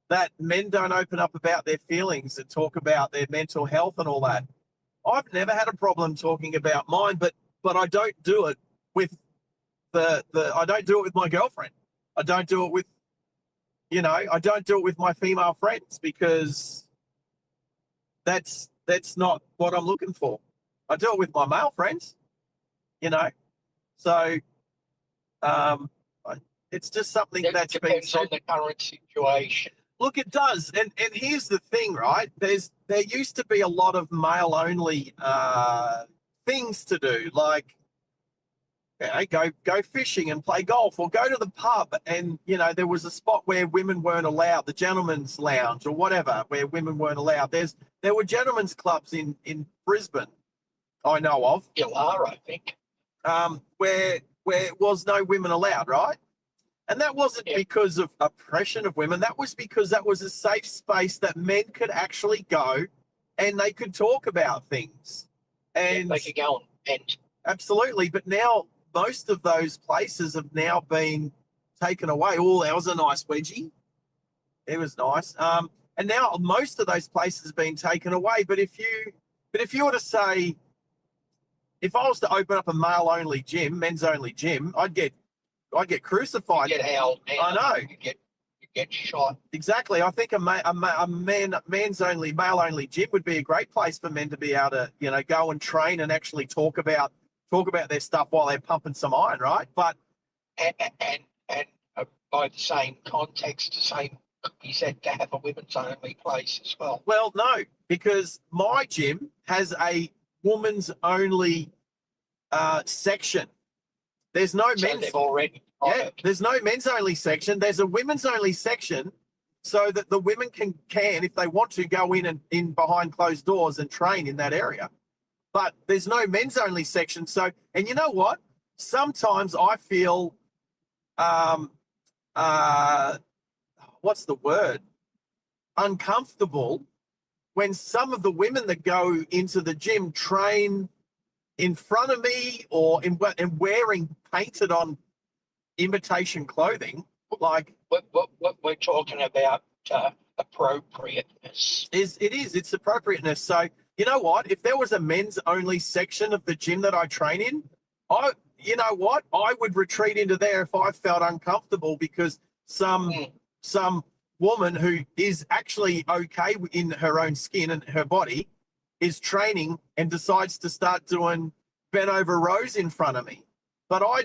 that men don't open up about their feelings and talk about their mental health and all that. I've never had a problem talking about mine, but I don't do it with I don't do it with my girlfriend. I don't do it with, I don't do it with my female friends, because that's not what I'm looking for. I do it with my male friends, So it's just something that's depends on the current situation. Look, it does, and here's the thing, right? There used to be a lot of male only things to do, like go fishing and play golf, or go to the pub, and there was a spot where women weren't allowed, the gentleman's lounge or whatever, where women weren't allowed. There were gentlemen's clubs in Brisbane, I know of. Illawarra, I think. Where it was no women allowed, right? And that wasn't because of oppression of women. That was because that was a safe space that men could actually go and they could talk about things. And they could go and absolutely. But now most of those places have now been taken away. Oh, that was a nice wedgie. It was nice. And now most of those places have been taken away. But if you were to say, if I was to open up a male only gym, men's only gym, I'd get crucified. You get held. I know. You get shot. Exactly. I think men's only, male only gym would be a great place for men to be able to, go and train and actually talk about their stuff while they're pumping some iron, right? But and by the same context, the same could be said to have a women's only place as well. Well, no, because my gym has a women's only section. There's no men's. Already. There's no men's only section. There's a women's only section, so that the women can, if they want to, go in behind closed doors and train in that area. But there's no men's only section. So, and you know what? Sometimes I feel, what's the word? Uncomfortable when some of the women that go into the gym train in front of me, or and wearing painted on imitation clothing. Like what we're talking about, appropriateness. It's appropriateness. So you know what? If there was a men's only section of the gym that I train in, I would retreat into there if I felt uncomfortable, because some woman who is actually okay in her own skin and her body is training and decides to start doing bent over rows in front of me. But I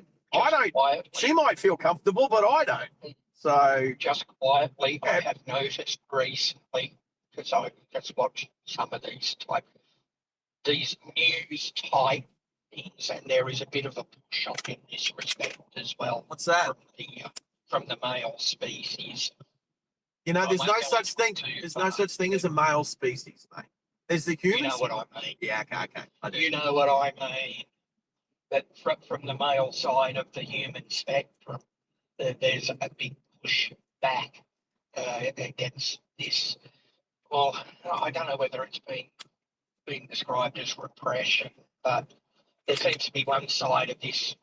don't. Quietly. She might feel comfortable, but I don't. So just quietly, I have noticed recently, because I just watched some of these news type things, and there is a bit of a push up in this respect as well. What's that? From the male species. There's no such thing. There's no such thing as a male species, mate. There's the humans. You know what I mean? Yeah, okay. You know what I mean? That from the male side of the human spectrum, there's a big push back against this. Well, I don't know whether it's being described as repression, but there seems to be one side of this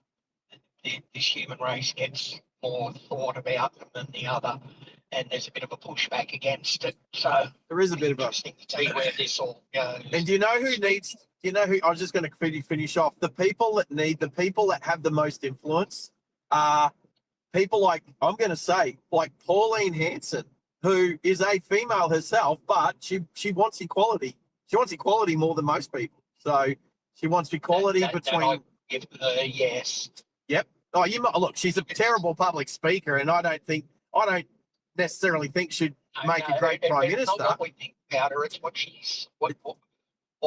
human race gets more thought about than the other. and there's a bit of a pushback against it. So There is a bit of a. interesting to see where this all goes. And do you know who needs? Do you know who? I was just going to finish off. The people that have the most influence are people like, I'm going to say, like Pauline Hanson, who is a female herself, but she wants equality. She wants equality more than most people. So she wants equality between. I give her yes. Yep. Oh, look. She's a terrible public speaker, and I don't necessarily think she'd make a great prime minister. Not what we think about her. It's what she's what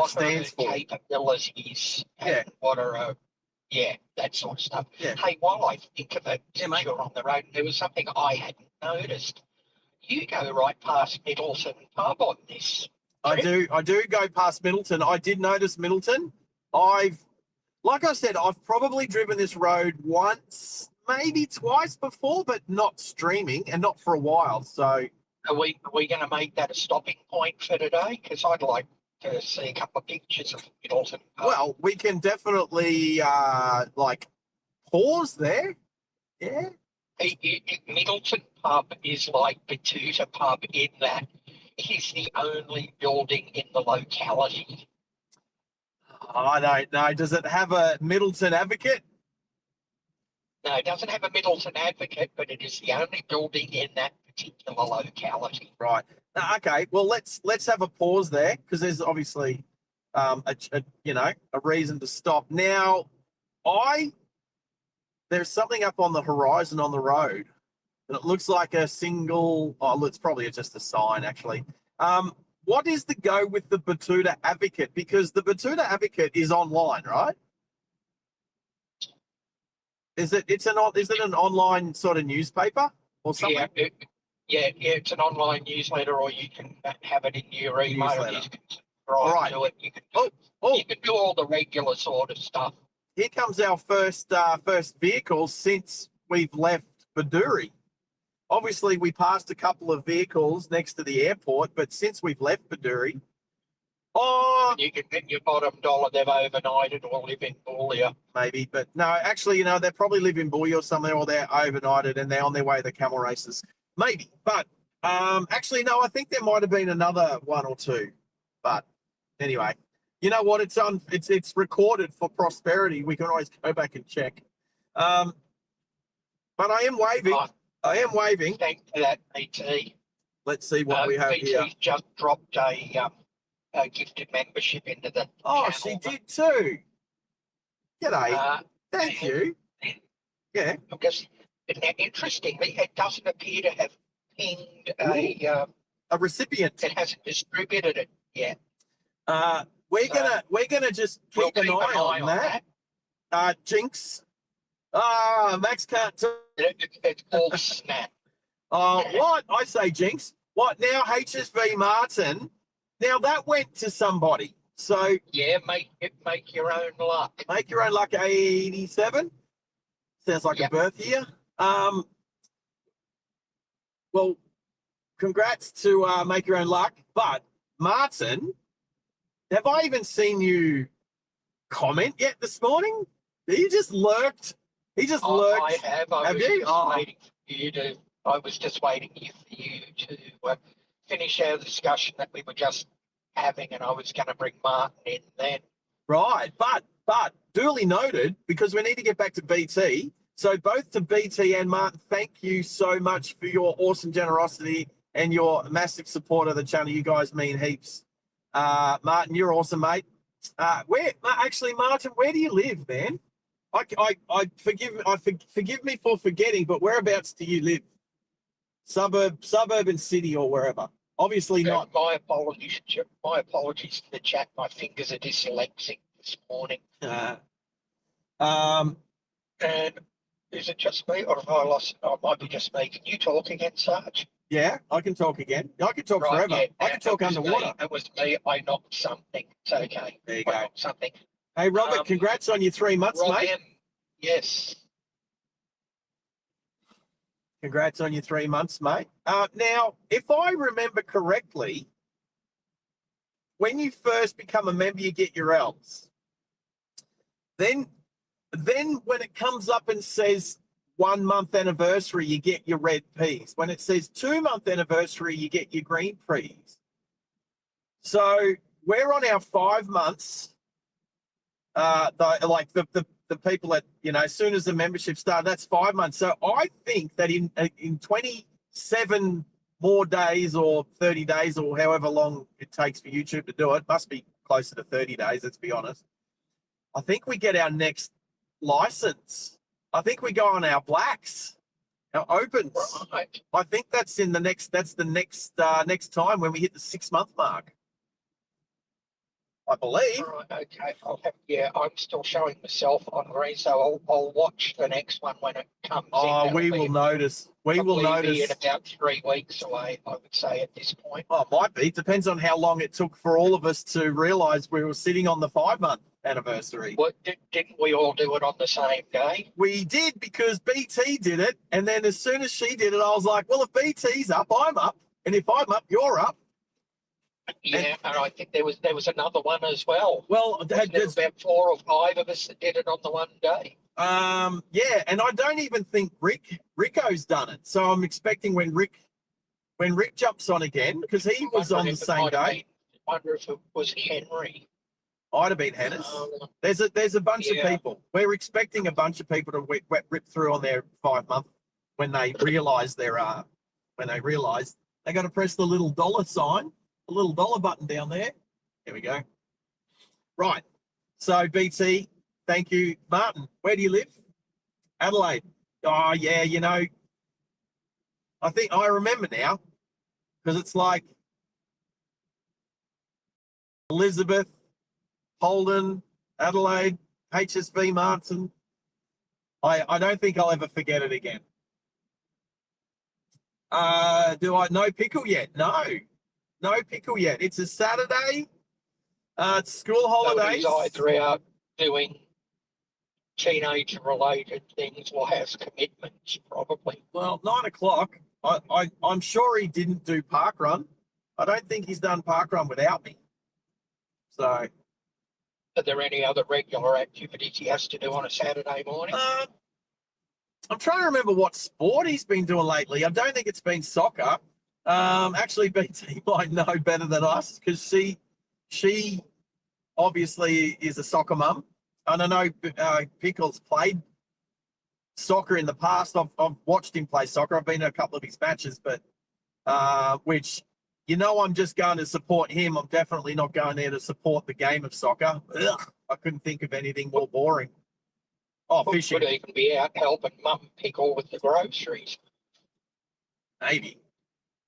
stands her for. Capabilities and Yeah. what are that sort of stuff. Yeah. Hey, while I think of it, Yeah, since mate. you're on the road, there was something I hadn't noticed. You go right past Middleton Pub on this. I do go past Middleton. I did notice Middleton. Like I said, I've probably driven this road once, maybe twice before, but not streaming and not for a while. So Are we going to make that a stopping point for today? Because I'd like to see a couple of pictures of Middleton Pub. well, we can definitely pause there. Yeah. Middleton Pub is like Batuta Pub in that it is the only building in the locality. I don't know. Does it have a Middleton Advocate? No, it doesn't have a Middleton Advocate, but it is the only building in that particular locality. Right. Okay. Well, let's have a pause there because there's obviously a reason to stop. Now, there's something up on the horizon on the road, and it looks like a single. Oh, it's probably just a sign actually. What is the go with the Batuta Advocate? Because the Batuta Advocate is online, right? Is it an online sort of newspaper or something? It's an online newsletter, or you can have it in your email. Newsletter. You can subscribe Right. to it. You can do all the regular sort of stuff. Here comes our first vehicle since we've left Bedourie. Obviously, we passed a couple of vehicles next to the airport, but since we've left Bedourie, You can get your bottom dollar they've overnighted or live in Boulia. maybe, but no, actually, they probably live in Boulia or somewhere, or they're overnighted and they're on their way to the camel races. Maybe, but actually, no, I think there might have been another one or two. But anyway, you know what? It's recorded for prosperity. We can always go back and check. But I am waving. I am waving. Thanks for that, BT. Let's see what we have BT's here. just dropped a gifted membership into the Oh, channel. she did too. G'day. Thank you. Yeah. Because interestingly, it doesn't appear to have pinged a recipient. It hasn't distributed it yet. We're gonna just keep an eye on that. Jinx. Max can't. It's called Snap. What? I say Jinx. What now? HSV Martin. Now that went to somebody. So yeah, make your own luck. Make your own luck. 87. Sounds like a birth year. Well, congrats to Make Your Own Luck. But Martin, have I even seen you comment yet this morning? You just lurked. He just lurked. I have. I was just waiting for you to finish our discussion that we were just having, and I was going to bring Martin in then. Right, but duly noted, because we need to get back to BT. So both to BT and Martin, thank you so much for your awesome generosity and your massive support of the channel. You guys mean heaps. Martin, you're awesome, mate. Martin, where do you live, man? Forgive me for forgetting, but whereabouts do you live? Suburban city or wherever? Obviously not. My apologies to the chat. My fingers are dyslexic this morning. And is it just me, or have I lost? I might be just me. Can you talk again, Sarge? Yeah, I can talk again. I can talk forever. Yeah, I can talk underwater. It was me. I knocked something. It's okay. There you go. I knocked something. Hey, Robert, congrats on your 3 months, mate. Yes. Congrats on your 3 months, mate. Now, if I remember correctly, when you first become a member, you get your L's. Then when it comes up and says 1 month anniversary, you get your red peas. When it says 2 month anniversary, you get your green peas. So we're on our 5 months. The people that, as soon as the membership started, that's 5 months. So I think that in 27 more days or 30 days or however long it takes for YouTube to do it, must be closer to 30 days, let's be honest. I think we get our next license. I think we go on our blacks, our opens. Right. I think that's the next time when we hit the 6 month mark. I believe. Right, okay. I'm still showing myself on green, so I'll watch the next one when it comes in. Oh, we will notice. We will notice. Be in about 3 weeks away, I would say, at this point. Oh, it might be. Depends on how long it took for all of us to realise we were sitting on the 5 month anniversary. Well, didn't we all do it on the same day? We did, because BT did it, and then as soon as she did it, I was like, well, if BT's up, I'm up, and if I'm up, you're up. Yeah, and I think there was another one as well. Well, there was about 4 or 5 of us that did it on the one day. Yeah, and I don't even think Ricko's done it. So I'm expecting when Rick jumps on again, because he was on the same day. I wonder if it was Henry. I'd have been Hennis. There's a bunch of people. We're expecting a bunch of people to rip through on their 5 month when they realise they got to press the little dollar sign. A little dollar button down there. There we go. Right. So BT, thank you. Martin, where do you live? Adelaide. Oh yeah, I think I remember now, because it's like Elizabeth, Holden, Adelaide, HSV Martin. I don't think I'll ever forget it again. Do I know pickle yet? No pickle yet. It's a Saturday. It's school holidays. Nobody's either out doing teenage-related things or has commitments, probably. Well, 9 o'clock. I'm sure he didn't do parkrun. I don't think he's done parkrun without me. So, are there any other regular activities he has to do on a Saturday morning? I'm trying to remember what sport he's been doing lately. I don't think it's been soccer. Actually, BT might know better than us, because she obviously is a soccer mum. And I know Pickles played soccer in the past. I've watched him play soccer. I've been to a couple of his matches, but which, I'm just going to support him. I'm definitely not going there to support the game of soccer. Ugh, I couldn't think of anything more boring. Oh, fishing. Could even be out helping Mum Pickle with the groceries. Maybe.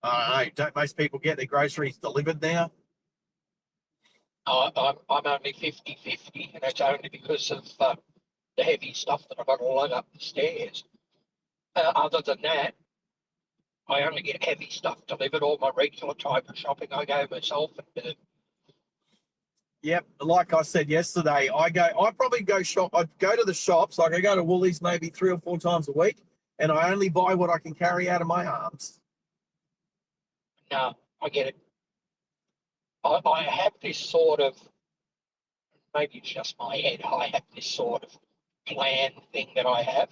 I don't know. Don't most people get their groceries delivered now? I'm only 50-50, and it's only because of the heavy stuff that I've got to lug up the stairs. Other than that, I only get heavy stuff delivered. All my regular type of shopping I go myself and do. Yep, like I said yesterday, I probably go shop. I go to the shops, like I go to Woolies maybe 3 or 4 times a week, and I only buy what I can carry out of my arms. No, I get it. I have this sort of, maybe it's just my head, I have this sort of plan thing that I have,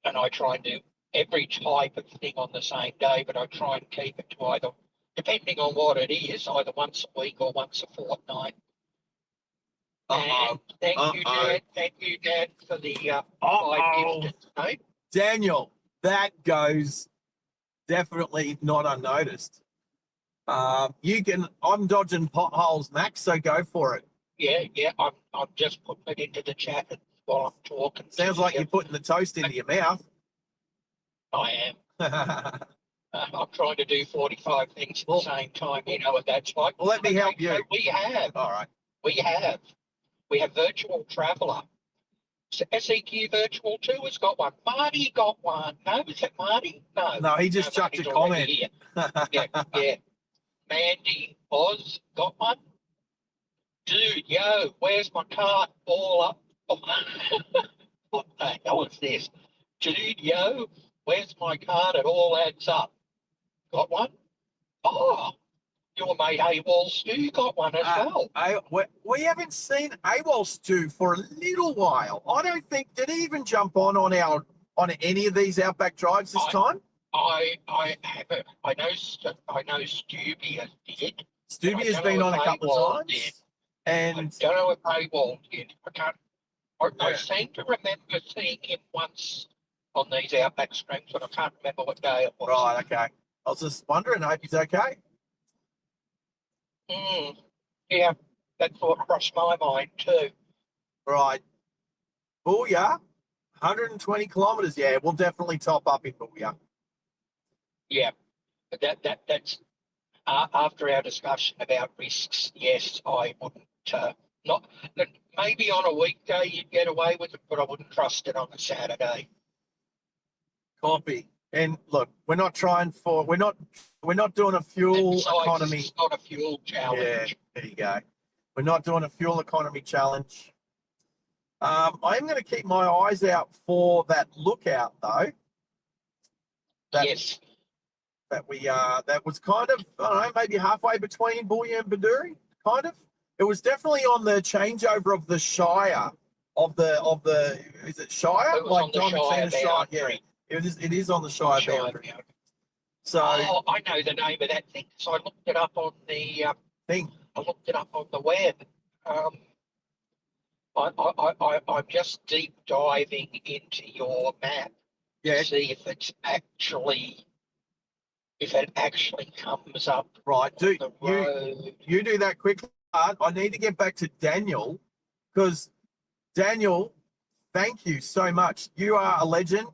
and I try and do every type of thing on the same day, but I try and keep it to either, depending on what it is, either once a week or once a fortnight. And thank you, Dad, for the 5 gifts tonight. Daniel, that goes definitely not unnoticed. I'm dodging potholes, Max, so go for it. Yeah, I'm just putting it into the chat while I'm talking. Sounds like you're putting the toast into your mouth. I am. I'm trying to do 45 things at the same time. You know what that's like. Well, let me help you. So we have. All right. We have Virtual Traveller. SEQ Virtual 2 has got one. Marty got one. No, is it Marty? No, he just chucked a comment. Yeah. Mandy Oz got one. Dude, yo, where's my cart? All up. What the hell is this? Dude, yo, where's my card? It all adds up. Got one? Oh, your mate AWOL Stu got one as well. We haven't seen AWOL Stu for a little while. I don't think, did he even jump on on any of these Outback drives this time? I haven't. I know Stubia did. Stubia's been on a couple of times. And I don't know if AWOL did. I can't. I Yeah. seem to remember seeing him once on these Outback streams, but I can't remember what day it was. right, okay. I was just wondering, I hope he's okay. Yeah, that thought crossed my mind too. Right. Booyah. 120 kilometres. Yeah, we'll definitely top up in Booyah. Yeah, but that's after our discussion about risks. Yes, I wouldn't. Not maybe on a weekday you'd get away with it, but I wouldn't trust it on a Saturday. Copy. And look, we're not doing a fuel Besides, economy. it's not a fuel challenge. Yeah, there you go. We're not doing a fuel economy challenge. I am going to keep my eyes out for that lookout though. Yes. That was kind of, I don't know, maybe halfway between Booyah and Bedourie, kind of. It was definitely on the changeover of the Shire of the is it Shire? It was on the Shire boundary. Yeah, it is on the Shire boundary. So I know the name of that thing. So I looked it up on the thing. I looked it up on the web. I'm just deep diving into your map Yeah. to see if it actually comes up. Right. On the road. You do that quickly. I need to get back to Daniel because Daniel, thank you so much. You are a legend.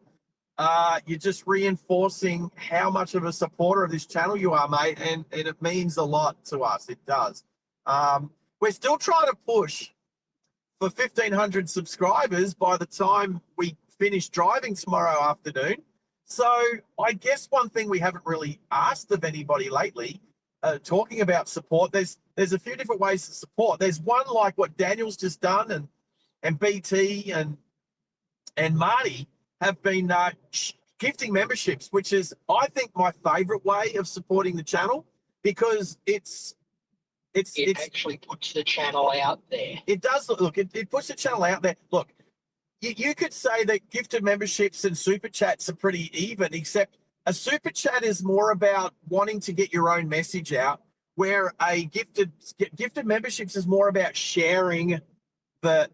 You're just reinforcing how much of a supporter of this channel you are, mate, and it means a lot to us. It does. We're still trying to push for 1,500 subscribers by the time we finish driving tomorrow afternoon. So I guess one thing we haven't really asked of anybody lately, talking about support, there's a few different ways to support. There's one like what Daniel's just done, and BT and Marty have been gifting memberships, which is, I think, my favorite way of supporting the channel because it actually puts the channel out there. It does. Look, it puts the channel out there. Look, you could say that gifted memberships and super chats are pretty even, except a super chat is more about wanting to get your own message out, where a gifted memberships is more about sharing the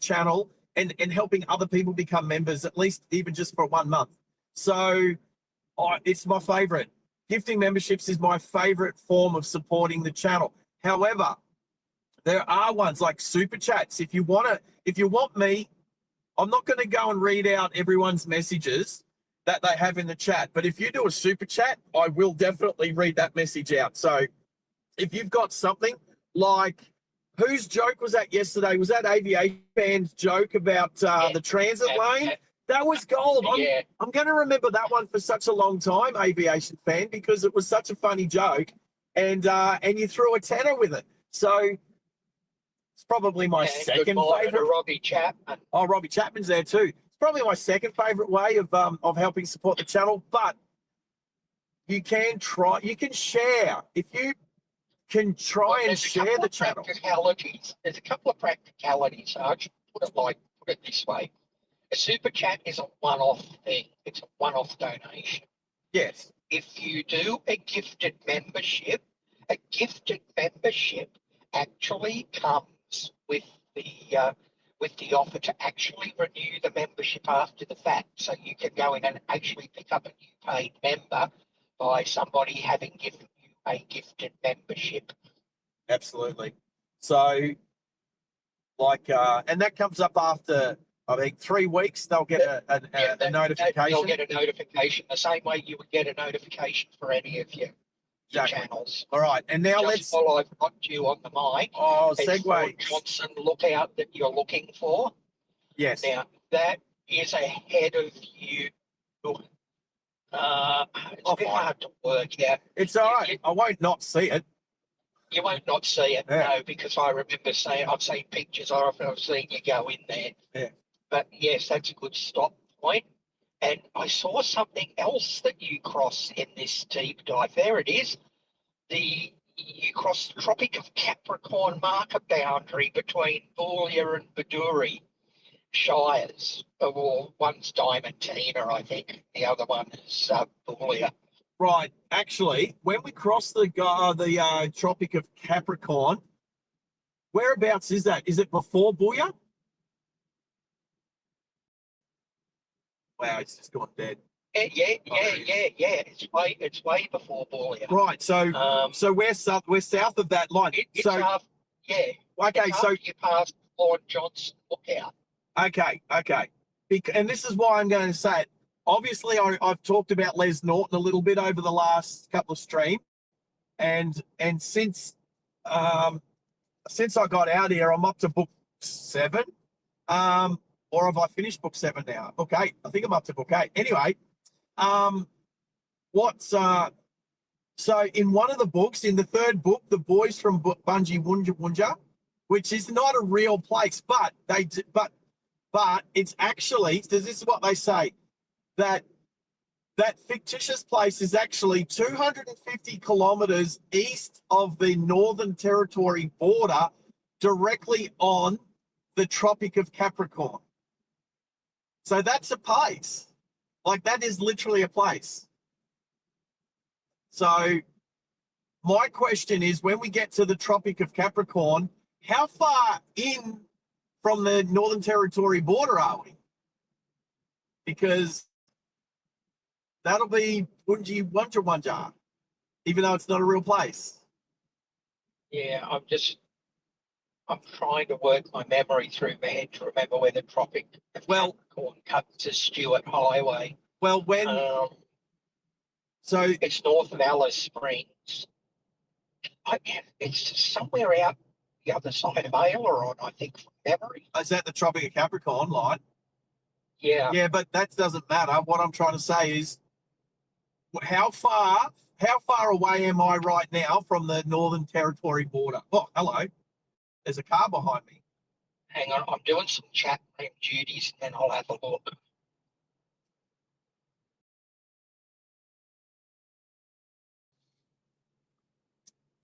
channel and helping other people become members, at least even just for 1 month. So it's my favorite. Gifting memberships is my favorite form of supporting the channel. However, there are ones like super chats. If you want me, I'm not going to go and read out everyone's messages that they have in the chat. But if you do a super chat, I will definitely read that message out. So if you've got something like, whose joke was that yesterday? Was that Aviation Fan's joke about the transit lane? That was gold. I'm going to remember that one for such a long time, Aviation Fan, because it was such a funny joke, and you threw a tenner with it. So it's probably my second favorite. Robbie Chapman. Oh, Robbie Chapman's there too. It's probably my second favorite way of helping support the channel. But you can share if you can try and share the channel. There's a couple of practicalities, Sarge. Put it this way. A super chat is a one-off thing. It's a one-off donation. Yes. If you do a gifted membership actually comes with the offer to actually renew the membership after the fact. So you can go in and actually pick up a new paid member by somebody having given you a gifted membership. Absolutely. So, and that comes up after, I think, 3 weeks. They'll get a notification. They'll get a notification the same way you would get a notification for any of your channels. All right, and now while I've got you on the mic. Oh, segue. Johnson lookout that you're looking for. Yes. Now that is ahead of you. It's a bit hard to work out. It's all right. I won't not see it. You won't not see it, no, because I remember I've seen pictures of it. I've seen you go in there. Yeah. But yes, that's a good stop point. And I saw something else that you cross in this deep dive. There it is. You cross the Tropic of Capricorn marker boundary between Booyah and Bedourie. shires. Well, one's Diamantina, I think. The other one is Boulia. Right. Actually, when we cross the Tropic of Capricorn, whereabouts is that? Is it before Boulia? Wow, it's just gone dead. Yeah. It's way before Boulia. Right. So we're south of that line. It's so after, okay. it's So after you pass Lord Johnson Lookout. okay. And this is why I'm going to say it. Obviously, I've talked about Les Norton a little bit over the last couple of streams, and since I got out here, I'm up to book 7. Or have I finished book 7 now? Book 8. I think I'm up to book 8. Anyway, so in one of the books, in the 3rd book, the boys from Bunji Wunja, which is not a real place, but it's actually, this is what they say, that fictitious place is actually 250 kilometers east of the Northern Territory border, directly on the Tropic of Capricorn. So that's a place. Like, that is literally a place. So my question is, when we get to the Tropic of Capricorn, how far in from the Northern Territory border are we? Because that'll be Bunji Wunja, even though it's not a real place. Yeah, I'm trying to work my memory through my head to remember where the Tropic of Capricorn cuts to Stewart Highway. Well, so it's north of Alice Springs. It's somewhere out the other side of Aileron, I think, from memory. Is that the Tropic of Capricorn line? Yeah. Yeah, but that doesn't matter. What I'm trying to say is, how far away am I right now from the Northern Territory border? Oh, hello. There's a car behind me. Hang on, I'm doing some chat room duties, and then I'll have a look.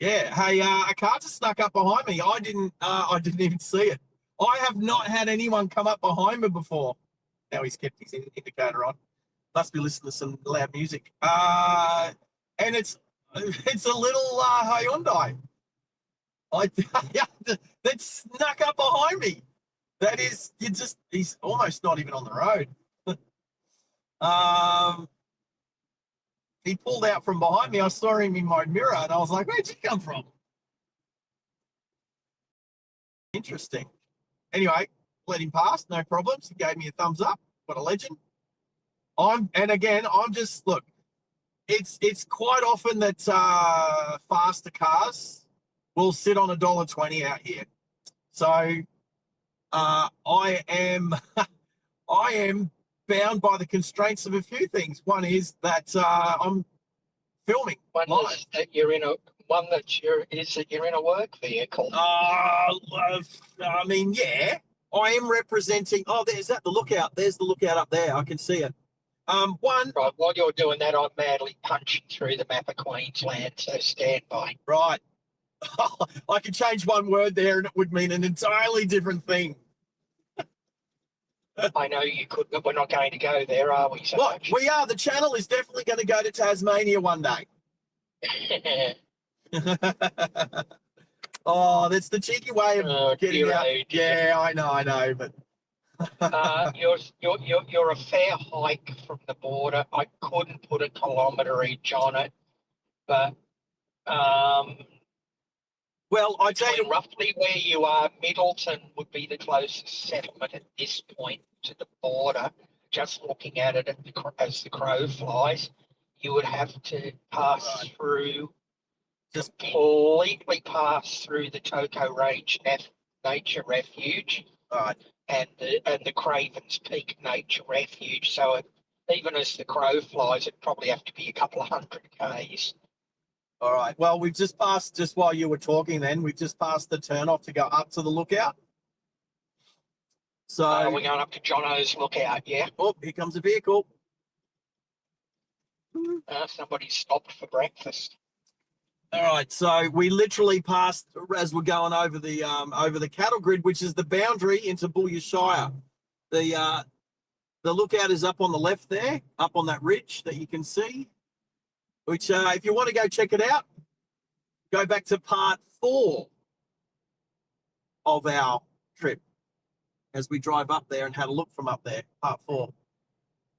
Yeah. Hey, a car just snuck up behind me. I didn't even see it. I have not had anyone come up behind me before. Now he's kept his indicator on. Must be listening to some loud music. And it's a little Hyundai. That snuck up behind me. That is, he's almost not even on the road. He pulled out from behind me. I saw him in my mirror, and I was like, "Where'd you come from?" Interesting. Anyway, let him pass, no problems. He gave me a thumbs up. What a legend. Look, it's quite often that faster cars will sit on $1.20 out here. So I am bound by the constraints of a few things. One is that I'm filming live. Is that you're in a work vehicle. I mean, yeah, I am representing. Oh, there's the lookout. There's the lookout up there. I can see it. Right, while you're doing that, I'm madly punching through the map of Queensland, so stand by. Right. I could change one word there and it would mean an entirely different thing. I know you could, but we're not going to go there, are we? Well, we are. The channel is definitely going to go to Tasmania one day. Oh, that's the cheeky way of getting out. Yeah, I know, but you're a fair hike from the border. I couldn't put a kilometerage on it, but well, I tell you, roughly where you are, Middleton would be the closest settlement at this point to the border. Just looking at it as the crow flies, you would have to pass through, completely pass through the Toko Range Nature Refuge, and the Cravens Peak Nature Refuge. So even as the crow flies, it'd probably have to be a couple of 100 k's. All right. Well, we've just passed, just while you were talking then, we've just passed the turnoff to go up to the lookout. So we're going up to Jono's Lookout, yeah? Oh, here comes a vehicle. Somebody stopped for breakfast. All right. So we literally passed, as we're going over the cattle grid, which is the boundary into Boulia Shire. The lookout is up on the left there, up on that ridge that you can see, which if you want to go check it out, go back to part 4 of our trip as we drive up there and had a look from up there, part 4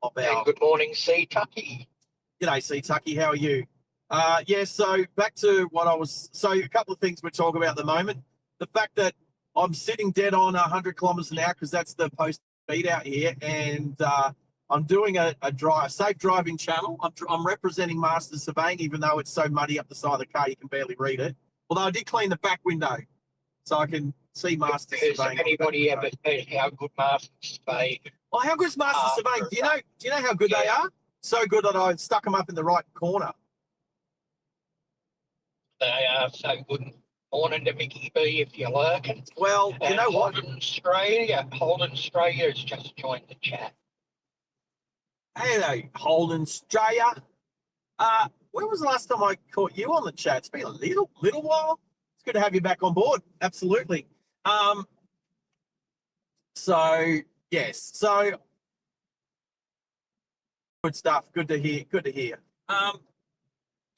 of our... And good morning, C. Tucky. G'day, C. Tucky, how are you? So back to what I was... So a couple of things we're talking about at the moment. The fact that I'm sitting dead on 100 kilometres an hour because that's the post speed out here, and I'm doing a safe driving channel. I'm representing Master Surveying, even though it's so muddy up the side of the car you can barely read it. Although I did clean the back window so I can see Master Surveying. Has anybody ever said how good Master Surveying? Oh, how good is Master Surveying? Do you know how good they are? So good that I stuck them up in the right corner. They are so good. Morning to Mickey B, if you're lurking. Well, you know what? Holden Australia has just joined the chat. Hello, Holden Australia. When was the last time I caught you on the chat? It's been a little while. It's good to have you back on board. Absolutely. So yes, so good stuff. Good to hear. Good to hear.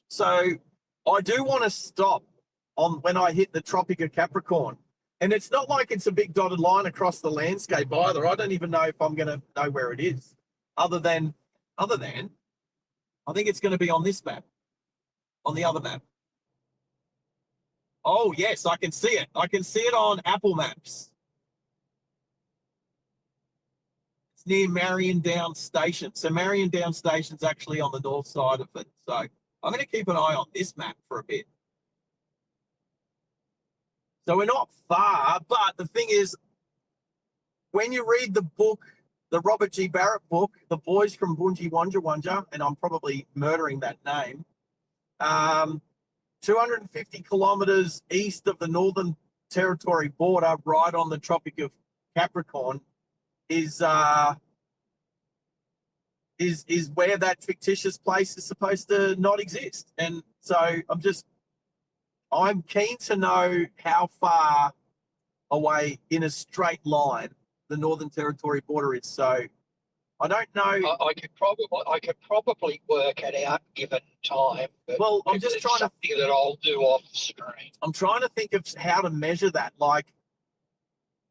So I do want to stop on when I hit the Tropic of Capricorn, and it's not like it's a big dotted line across the landscape either. I don't even know if I'm going to know where it is, other than I think it's going to be on this map, on the other map. Oh yes, I can see it. I can see it on Apple Maps. It's near Marion Down Station. So Marion Down Station's actually on the north side of it. So I'm going to keep an eye on this map for a bit. So we're not far, but the thing is, when you read the book, the Robert G. Barrett book, The Boys from Bunji Wanja Wanja, and I'm probably murdering that name, 250 kilometres east of the Northern Territory border, right on the Tropic of Capricorn, is where that fictitious place is supposed to not exist. And so I'm keen to know how far away in a straight line the Northern Territory border is. So I don't know. I could probably work it out given time. But well, I'm just trying to something that I'll do off screen. I'm trying to think of how to measure that. Like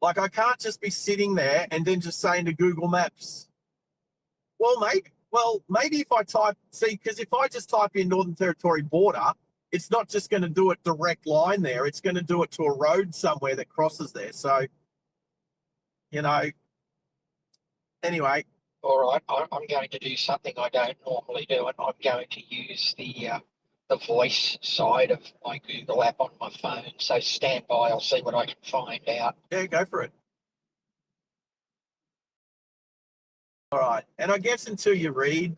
I can't just be sitting there and then just saying to Google Maps, maybe if I because if I just type in Northern Territory border, it's not just going to do it direct line there. It's going to do it to a road somewhere that crosses there. So, anyway. All right, I'm going to do something I don't normally do, and I'm going to use the voice side of my Google app on my phone. So stand by, I'll see what I can find out. Yeah, go for it. All right, and I guess until you read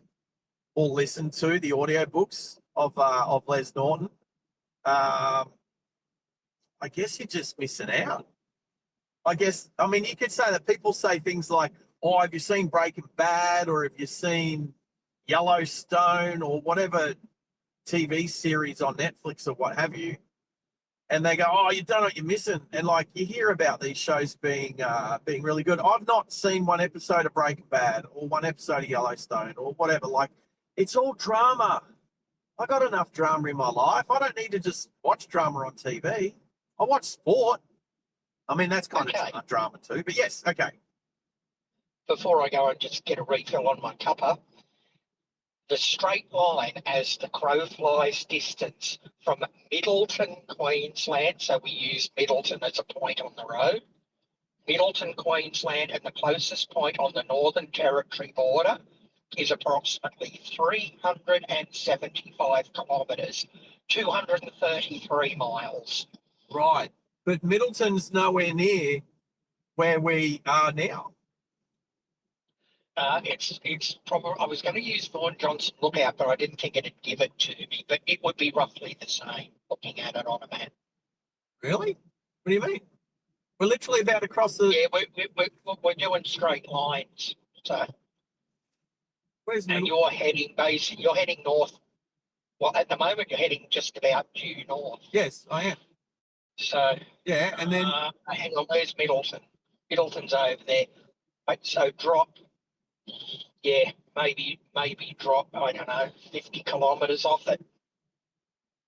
or listen to the audiobooks of Les Norton, I guess you're just missing out. I mean, you could say that people say things like, oh, have you seen Breaking Bad, or have you seen Yellowstone, or whatever TV series on Netflix or what have you, and they go, oh, you don't know what you're missing. And like, you hear about these shows being really good. I've not seen one episode of Breaking Bad or one episode of Yellowstone or whatever. Like, it's all drama. I got enough drama in my life. I don't need to just watch drama on TV. I watch sport. I mean, that's kind of drama too, but yes, okay. Before I go and just get a refill on my cuppa, the straight line as the crow flies distance from Middleton, Queensland, so we use Middleton as a point on the road, Middleton, Queensland, and the closest point on the Northern Territory border is approximately 375 kilometres, 233 miles. Right, but Middleton's nowhere near where we are now. It's probably, I was going to use Vaughan Johnson Lookout, but I didn't think it'd give it to me. But it would be roughly the same looking at it on a map. Really? What do you mean? We're literally about to cross the... Yeah, we're doing straight lines. So, where's and you're heading north. Well, at the moment you're heading just about due north. Yes, I am. So yeah, and then hang on, where's Middleton? Middleton's over there. So drop, yeah, maybe drop, I don't know, 50 kilometres off it.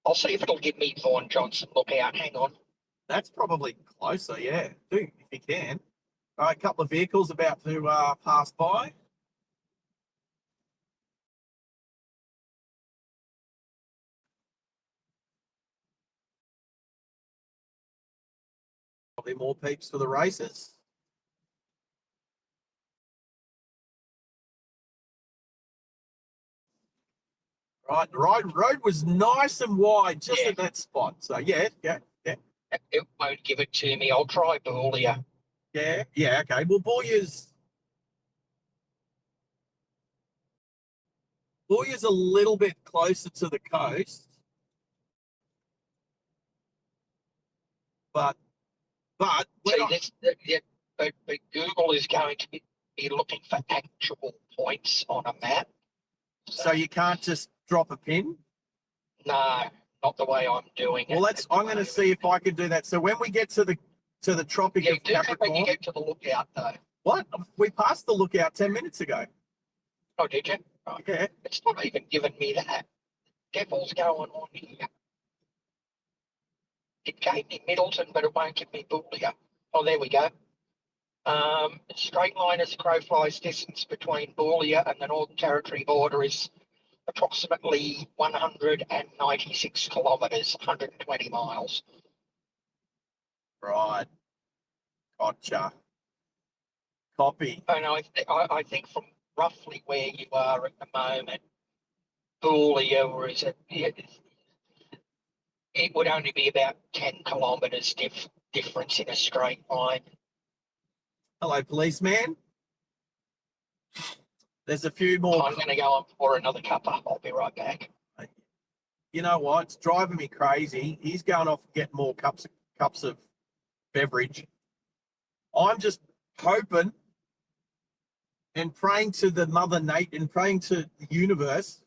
I'll see if it'll give me Vaughan Johnson lookout. Hang on. That's probably closer, yeah. Do if you can. All right, a couple of vehicles about to pass by. Probably more peeps for the races. Right, the road was nice and wide just at that spot. So yeah. It won't give it to me. I'll try Boulia. Yeah, okay. Well, Boulia's a little bit closer to the coast, but Google is going to be looking for actual points on a map. So you can't just drop a pin? No, not the way I'm doing it. Well, I'm going to see if I can do that. So when we get to the Tropic of Capricorn, when you get to the lookout though. What? We passed the lookout 10 minutes ago. Oh, did you? Oh, yeah. It's not even giving me that. Devil's going on here. It gave me Middleton, but it won't give me Boulia. Oh, there we go. Straight line as the crow flies, distance between Boulia and the Northern Territory border is approximately 196 kilometres, 120 miles. Right. Gotcha. Copy. And I think from roughly where you are at the moment, Boulia is it would only be about 10 kilometres difference in a straight line. Hello, policeman. There's a few more. I'm going to go and pour another cuppa. I'll be right back. You know what? It's driving me crazy. He's going off to get more cups of beverage. I'm just hoping and praying to the Mother Nature and praying to the universe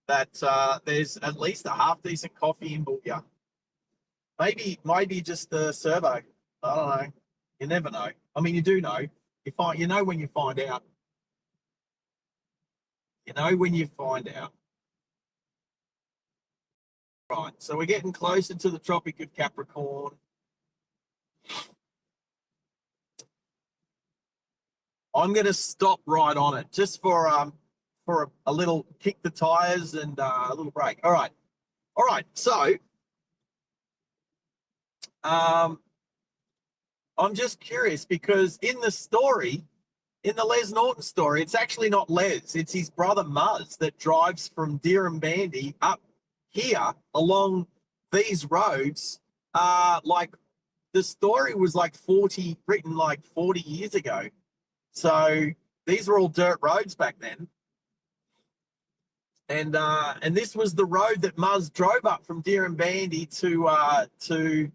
that there's at least a half decent coffee in Boulia. Maybe just the servo. I don't know. You never know. I mean, you do know. You know when you find out. You know when you find out. Right. So we're getting closer to the Tropic of Capricorn. I'm going to stop right on it just for a little kick the tires and a little break. All right. So I'm just curious because in the story, in the Les Norton story, it's actually not Les. It's his brother Muzz that drives from Dirranbandy up here along these roads. Like the story was written like 40 years ago. So these were all dirt roads back then. And this was the road that Muzz drove up from Dirranbandy to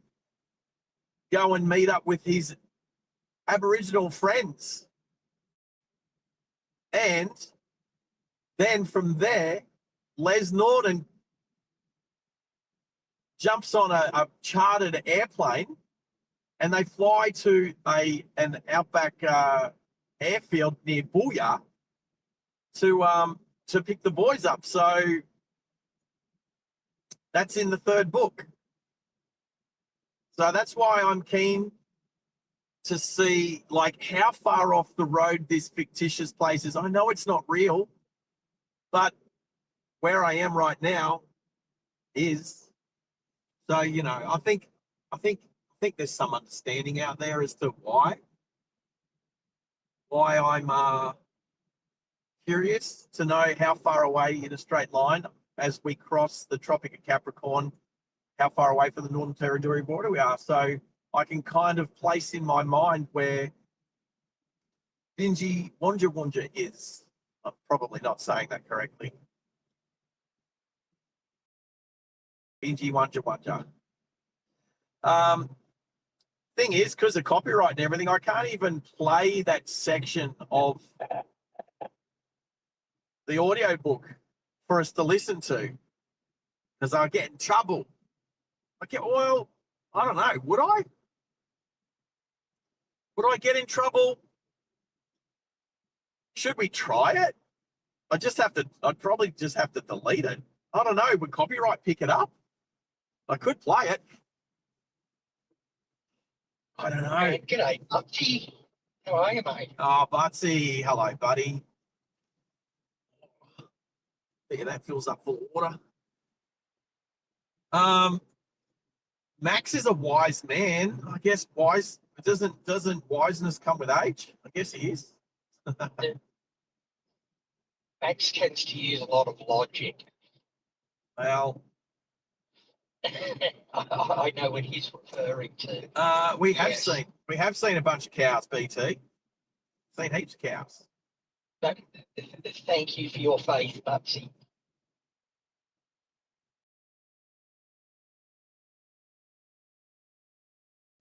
go and meet up with his Aboriginal friends. And then from there, Les Norton jumps on a chartered airplane and they fly to an Outback airfield near Boulia to pick the boys up. So that's in the third book. So that's why I'm keen to see like how far off the road this fictitious place is. I know it's not real, but where I am right now is. So, you know, I think there's some understanding out there as to why I'm curious to know how far away in a straight line as we cross the Tropic of Capricorn, how far away from the Northern Territory border we are. So I can kind of place in my mind where Binji Wanja is. I'm probably not saying that correctly. Binji Wanja. Thing is, because of copyright and everything, I can't even play that section of the audio book for us to listen to because I'll get in trouble. Well, I don't know. Would I get in trouble Should we try it? I'd probably just have to delete it. I don't know. Would copyright pick it up? I could play it. I don't know. G'day, Bugsy. How are you, mate? Oh, Butsy. Hello, buddy. Yeah, that fills up full of water. Max is a wise man. I guess doesn't wiseness come with age? I guess he is. Max tends to use a lot of logic. Well, I know what he's referring to. we have seen a bunch of cows, BT. Seen heaps of cows. But thank you for your faith, Bugsy.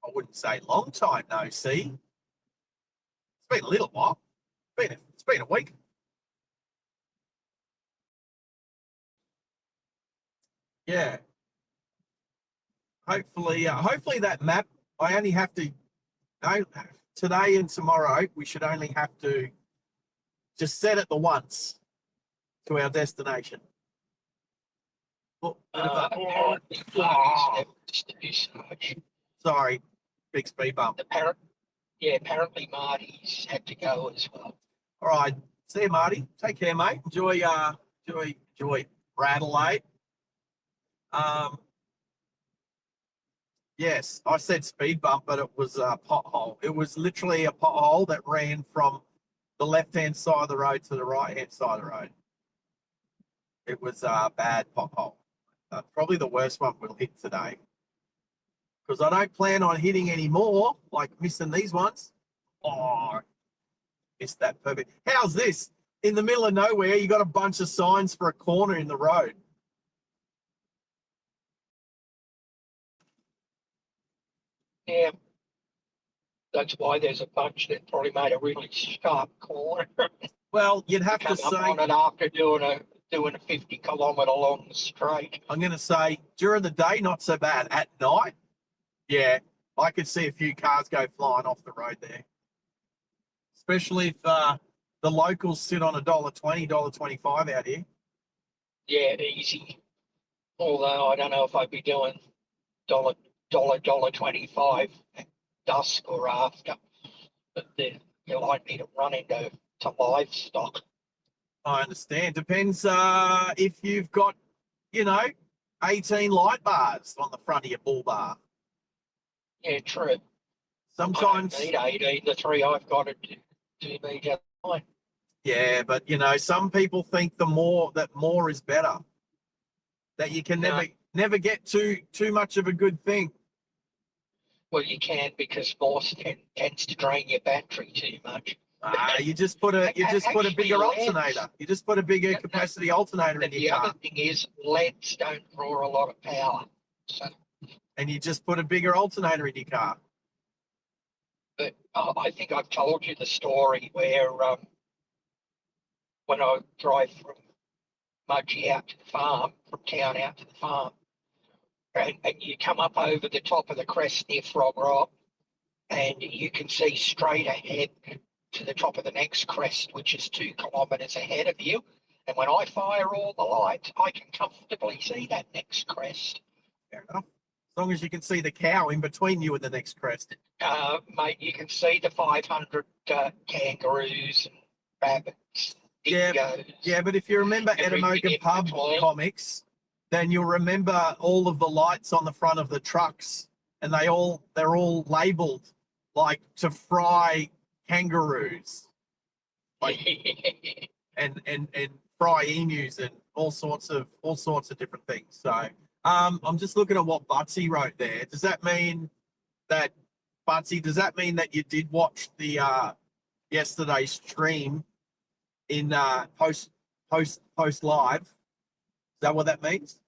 I wouldn't say long time no see. It's been a little while. It's been a week. Yeah. Hopefully that map. I only have to. No, today and tomorrow we should only have to just set it the once to our destination. Apparently, Marty's never too much. Sorry, big speed bump. Apparently Marty's had to go as well. All right, see you, Marty. Take care, mate. Enjoy Radelaide. Yes, I said speed bump, but it was a pothole. It was literally a pothole that ran from the left-hand side of the road to the right-hand side of the road. It was a bad pothole. Probably the worst one we'll hit today. Because I don't plan on hitting any more, like missing these ones. Oh, missed that perfect. How's this? In the middle of nowhere, you got a bunch of signs for a corner in the road. Yeah, that's why there's a bunch that probably made a really sharp corner. Well, you'd have to Come say. up on it after doing a 50-kilometre long straight. I'm going to say during the day, not so bad. At night, yeah, I could see a few cars go flying off the road there. Especially if the locals sit on $1.20, $1.25 out here. Yeah, easy. Although I don't know if I'd be doing $1.25 at dusk or after. But then you might need to run into livestock. I understand. Depends if you've got, 18 light bars on the front of your bull bar. Yeah, true. Sometimes. I don't need 18. The three I've got to do me just fine. Yeah, but some people think that more is better. That you can never get too much of a good thing. Well, you can because more tends to drain your battery too much. You just put a bigger alternator. You just put a bigger capacity alternator in your car. The other thing is LEDs don't draw a lot of power. So. And you just put a bigger alternator in your car. But I think I've told you the story where when I drive from Mudgee out to the farm, from town out to the farm, and you come up over the top of the crest near Frog Rock, and you can see straight ahead to the top of the next crest, which is 2 kilometres ahead of you. And when I fire all the lights, I can comfortably see that next crest. Fair enough. As long as you can see the cow in between you and the next crest. Mate, you can see the 500 kangaroos and rabbits. Yeah, but if you remember Etamogan Pub comics, then you'll remember all of the lights on the front of the trucks, and they're all labelled like to fry kangaroos, like and fry emus and all sorts of different things. So I'm just looking at what Butsy wrote there. Does that mean that you did watch the yesterday's stream in post live? Is that what that means?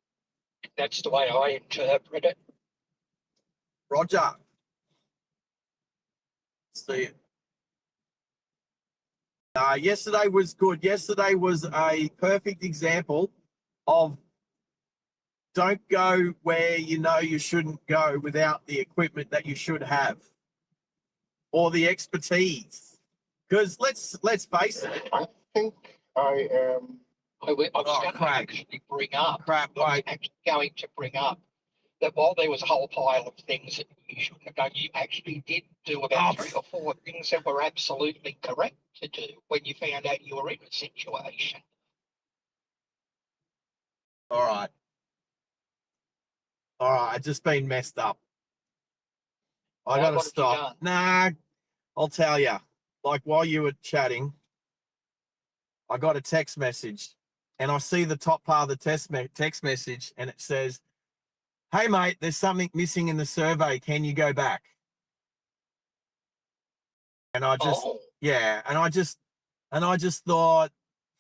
That's the way I interpret it. Roger. See it. Yesterday was good. Yesterday was a perfect example of don't go where you shouldn't go without the equipment that you should have or the expertise. Because let's face it. I think I am. I was Oh, going to crap. actually bring up. Crap, I was wait. actually going to bring up that while there was a whole pile of things that you shouldn't have done, you actually did do about 3 or 4 things that were absolutely correct to do when you found out you were in a situation. All right. I just been messed up. I Why, got to what have you stop. done? Nah, I'll tell you. Like while you were chatting, I got a text message, and I see the top part of the text message, and it says, "Hey mate, there's something missing in the survey. Can you go back?" And I just, yeah, and I just thought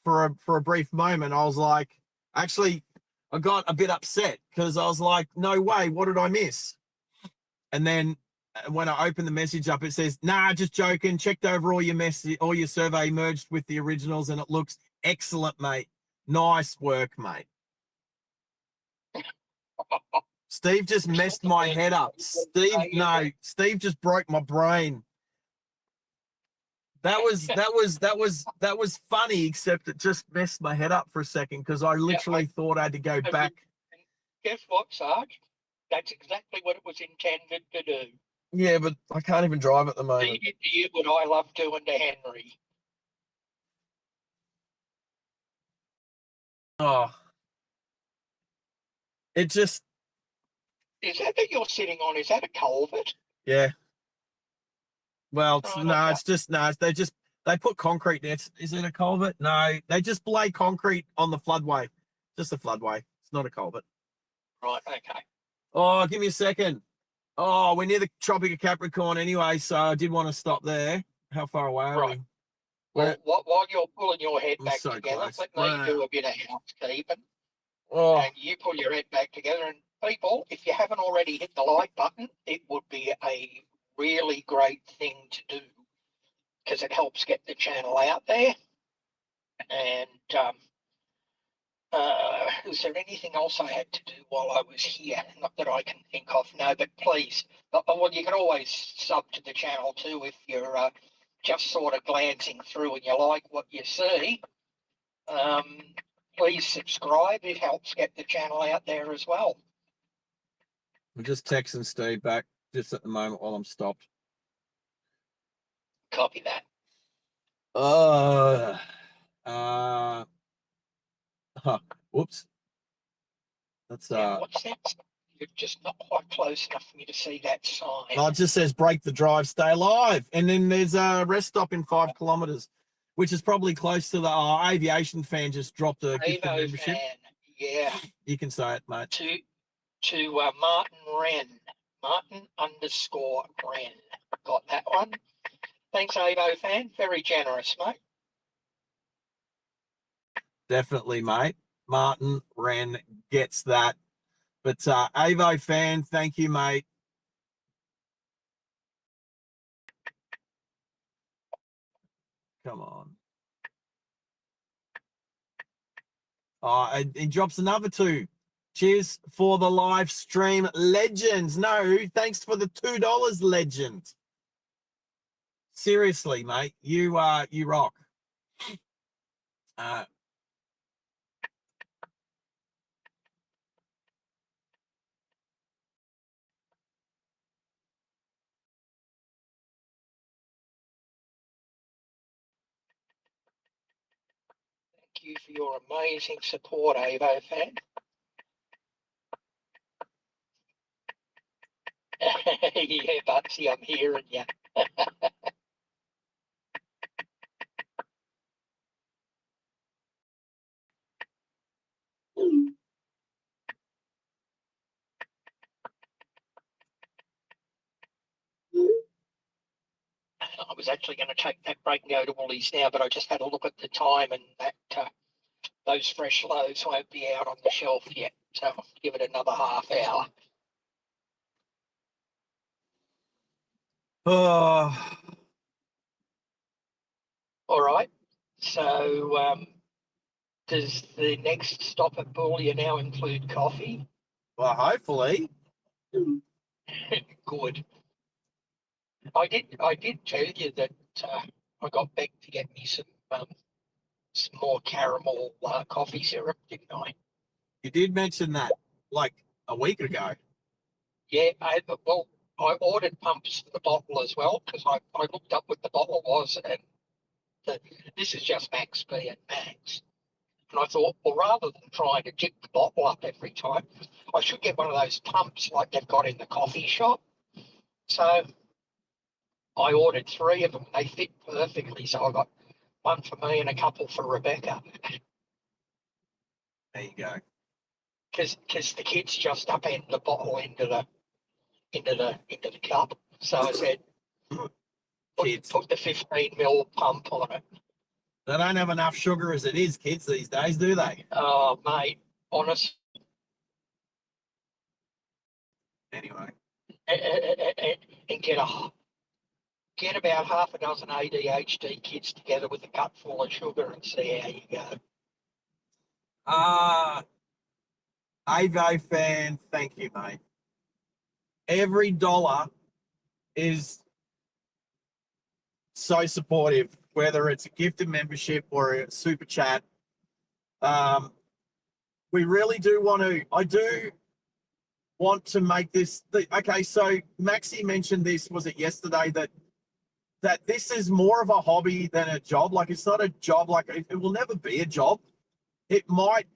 for a brief moment, I was like, actually, I got a bit upset because I was like, no way, what did I miss? And then when I opened the message up, it says, nah, just joking. Checked over all your survey, merged with the originals, and it looks excellent, mate. Nice work, mate. Steve just messed my head up. Steve just broke my brain. That was funny, except it just messed my head up for a second because I literally thought I had to go back. Guess what, Sarge? That's exactly what it was intended to do. Yeah, but I can't even drive at the moment. He did to you what I love doing to Henry. Oh, it just. Is that you're sitting on? Is that a culvert? Yeah. Well, Right, it's just they put concrete there. Is it a culvert? No, they just lay concrete on the floodway. Just a floodway. It's not a culvert. Right, okay. Oh, give me a second. Oh, we're near the Tropic of Capricorn anyway, so I did want to stop there. How far away are we? Well, while you're pulling your head back so together, close. let me do a bit of housekeeping. Oh, And you pull your head back together. And people, if you haven't already hit the like button, it would be a really great thing to do because it helps get the channel out there. And is there anything else I had to do while I was here? Not that I can think of. No, but please. Well, you can always sub to the channel too if you're just sort of glancing through and you like what you see. Please subscribe. It helps get the channel out there as well. I'm just texting Steve back just at the moment while I'm stopped. Copy that. Whoops. That's what's that? You're just not quite close enough for me to see that sign. Oh, it just says break the drive, stay alive. And then there's a rest stop in 5 kilometers, which is probably close to the aviation fan just dropped a gift of membership. Fan. Yeah. You can say it, mate. To Martin Wren. Martin _ Wren. Got that one. Thanks, Avo fan. Very generous, mate. Definitely, mate. Martin Wren gets that. But Avo fan, thank you, mate. Come on. Oh, and he drops another 2. Cheers for the live stream, legends. No, thanks for the $2, legend. Seriously, mate, you rock. Thank you for your amazing support, Avo fan. Yeah, Bugsy, I'm hearing you. I was actually going to take that break and go to Woolies now, but I just had a look at the time and that those fresh loaves won't be out on the shelf yet. So I'll give it another half hour. Oh. All right. So does the next stop at Boulia now include coffee? Well, hopefully. Good. I did tell you that I got Beck to get me some more caramel coffee syrup, didn't I? You did mention that like a week ago. Yeah, I ordered pumps for the bottle as well because I looked up what the bottle was, and this is just Max B and Max. And I thought, well, rather than trying to jig the bottle up every time, I should get one of those pumps like they've got in the coffee shop. So I ordered 3 of them. They fit perfectly. So I got one for me and a couple for Rebecca. There you go. Because the kids just upend the bottle into the cup. So I said, put the 15 ml pump on it. They don't have enough sugar as it is, kids, these days, do they? Oh, mate, honest. Anyway. And get about half a dozen ADHD kids together with a cup full of sugar and see how you go. Avo fan, thank you, mate. Every dollar is so supportive, whether it's a gifted membership or a super chat. We really do want to, I do want to make this, okay, so Maxie mentioned this, was it yesterday, that this is more of a hobby than a job. Like, it's not a job, like it will never be a job. It might,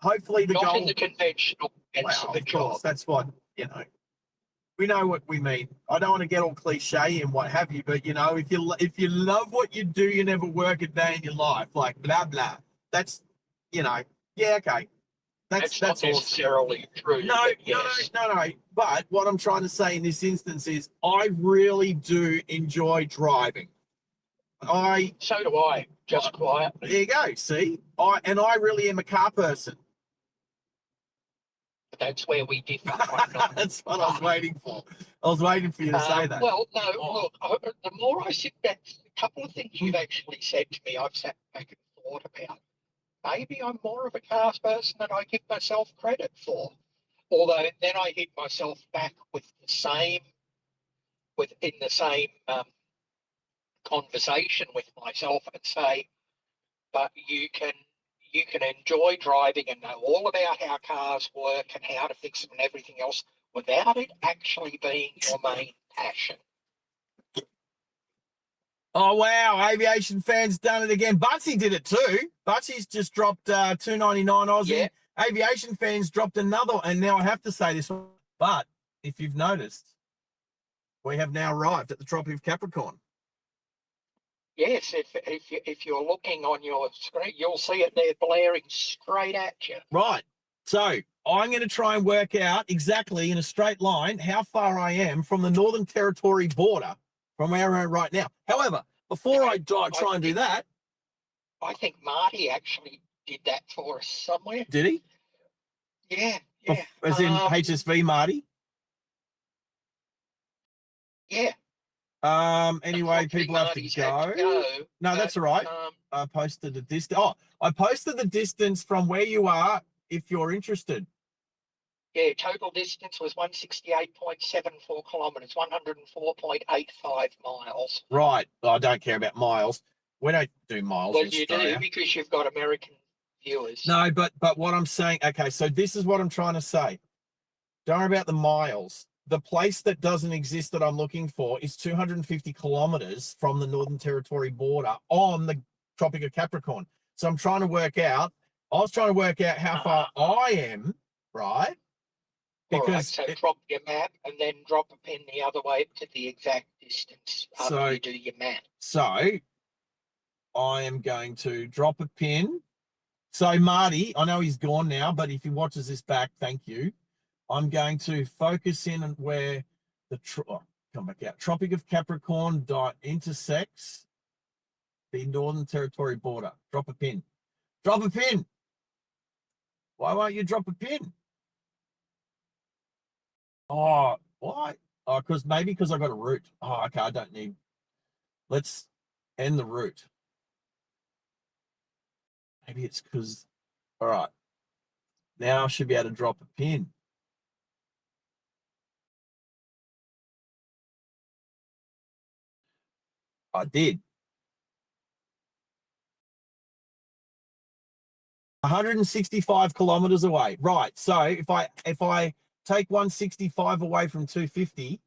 hopefully the Not goal. in the conventional sense of a job. That's what, we know what we mean. I don't want to get all cliche and what have you, but if you love what you do, you never work a day in your life, like blah blah. That's yeah, okay. That's not necessarily awesome. true. No. But what I'm trying to say in this instance is I really do enjoy driving. So do I, just quietly. There you go, see? I really am a car person. That's where we differ. That's what I was waiting for. I was waiting for you to say that. Well, no, look, the more I sit back, a couple of things you've actually said to me, I've sat back and thought about. Maybe I'm more of a cars person than I give myself credit for. Although then I hit myself back within the same conversation with myself and say, but you can enjoy driving and know all about how cars work and how to fix them and everything else without it actually being your main passion. Oh wow, aviation fans done it again. Butsy did it too. Butsy's just dropped $2.99 Aussie. Yeah. Aviation fans dropped another, and now I have to say this one. But if you've noticed, we have now arrived at the Tropic of Capricorn. Yes, if you're looking on your screen, you'll see it there blaring straight at you. Right. So I'm going to try and work out exactly in a straight line how far I am from the Northern Territory border from where I am right now. However, before I try and do that, I think Marty actually did that for us somewhere. Did he? Yeah. As in HSV Marty? Yeah. Anyway, people have to go. No, that's all right. I posted the distance. Oh, I posted the distance from where you are if you're interested. Yeah, total distance was 168.74 kilometres, 104.85 miles. Right. I don't care about miles. We don't do miles. Well, you do because you've got American viewers. No, but what I'm saying, okay, so this is what I'm trying to say. Don't worry about the miles. The place that doesn't exist that I'm looking for is 250 kilometers from the Northern Territory border on the Tropic of Capricorn. So I was trying to work out how far I am, right? Because so drop your map and then drop a pin the other way to the exact distance after you do your map. So I am going to drop a pin. So Marty, I know he's gone now, but if he watches this back, thank you. I'm going to focus in on where the Tropic of Capricorn intersects the Northern Territory border. Drop a pin. Drop a pin. Why won't you drop a pin? Oh, why? Oh, because I got a route. Oh, okay, I don't need. Let's end the route. Maybe it's because. All right. Now I should be able to drop a pin. I did. 165 kilometers away. Right. So if I take 165 away from 250,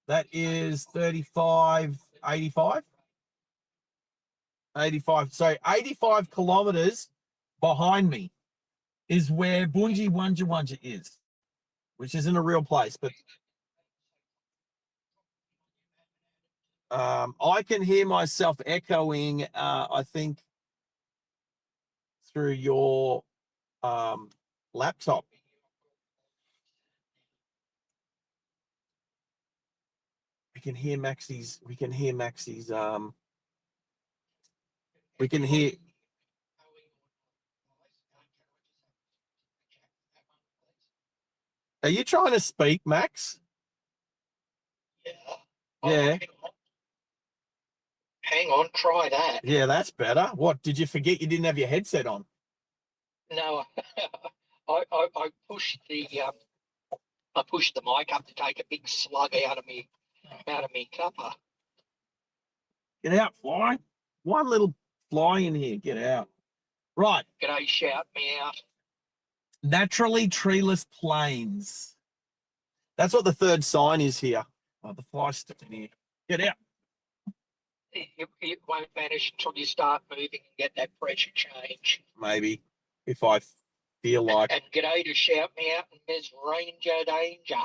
that is 35, 85. 85. So 85 kilometers behind me is where Bunji Wanja Wanja is, which isn't a real place, but I can hear myself echoing, I think, through your laptop. We can hear Maxie's, we can hear, are you trying to speak, Max? Yeah. Yeah. Hang on, try that. Yeah, that's better. What, did you forget you didn't have your headset on? No, I pushed the mic up to take a big slug out of me cuppa. Get out, fly. One little fly in here. Get out. Right. G'day, shout me out. Naturally treeless plains. That's what the third sign is here. Oh, the fly's stuck in here. Get out. It won't vanish until you start moving and get that pressure change. Maybe, if I feel like. And g'day to shout me out, Ms. Ranger Danger.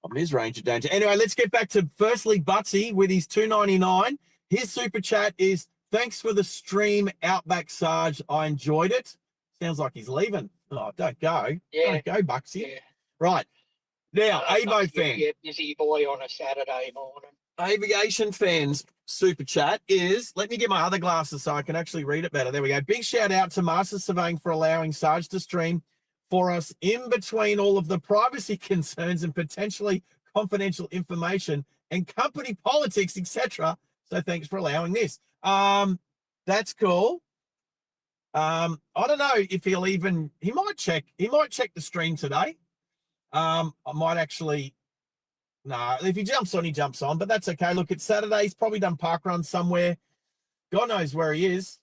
Oh, Ms. Ranger Danger. Anyway, let's get back to firstly Butsy with his $2.99. His super chat is, thanks for the stream, Outback Sarge. I enjoyed it. Sounds like he's leaving. Oh, don't go. Yeah. Don't go, Buxy. Yeah. Right. Now, Avo fan. Yeah, busy boy on a Saturday morning. Aviation fans super chat is, let me get my other glasses so I can actually read it better. There we go. Big shout out to Master Surveying for allowing Sarge to stream for us in between all of the privacy concerns and potentially confidential information and company politics, etc. So thanks for allowing this. That's cool. I don't know if he might check the stream today. I might actually, no, if he jumps on, he jumps on, but that's okay. Look, it's Saturday. He's probably done park runs somewhere. God knows where he is.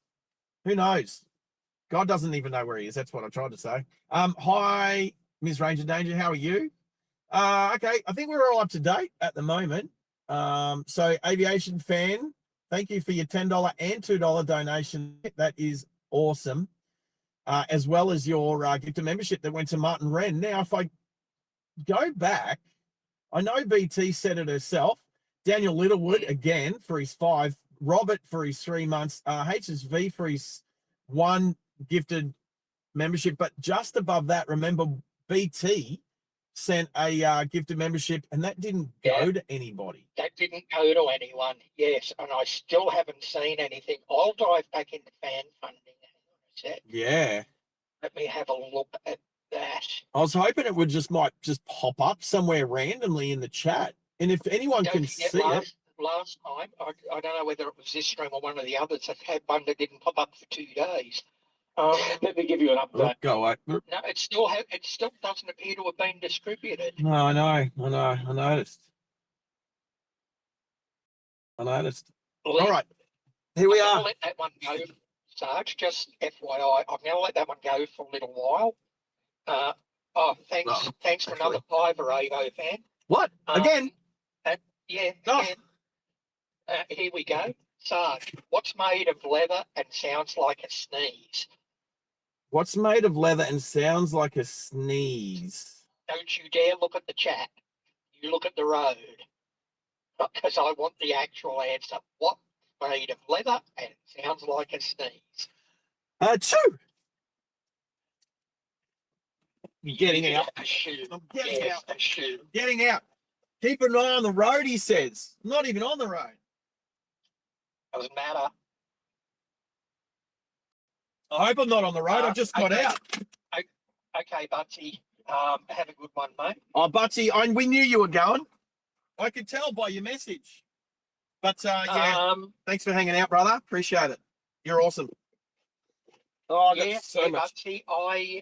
Who knows? God doesn't even know where he is. That's what I tried to say. Hi, Ms. Ranger Danger. How are you? Okay, I think we're all up to date at the moment. So aviation fan, thank you for your $10 and $2 donation. That is awesome. As well as your gift of membership that went to Martin Wren. Now, if I go back, I know BT said it herself. Daniel Littlewood again for his 5, Robert for his 3 months, HSV for his 1 gifted membership. But just above that, remember BT sent a gifted membership, and that didn't go to anybody. That didn't go to anyone. Yes, and I still haven't seen anything. I'll dive back into fan funding. Yeah. Let me have a look at that. I was hoping it would might just pop up somewhere randomly in the chat. And if anyone can see it. Last time, I don't know whether it was this stream or one of the others that had one that didn't pop up for 2 days. Let me give you an update. Go away. No, it still doesn't appear to have been distributed. No, I know. I noticed. Well, all right. Here we are. Let that one go, Sarge. Just FYI, I'm going to let that one go for a little while. Thanks for another $5, Avo fan. What? Again? Yeah. Oh. Again. Here we go. Sarge, what's made of leather and sounds like a sneeze? What's made of leather and sounds like a sneeze? Don't you dare look at the chat. You look at the road. Because I want the actual answer. What's made of leather and sounds like a sneeze? 2. You're getting out. A shoe. I'm getting out. A shoe. Getting out. Keep an eye on the road, he says. I'm not even on the road. Doesn't matter. I hope I'm not on the road. I've just got out. Okay, Butsy. Have a good one, mate. Oh, Butsy, we knew you were going. I could tell by your message. But, yeah, thanks for hanging out, brother. Appreciate it. You're awesome. Oh, I got so much. Butsy, I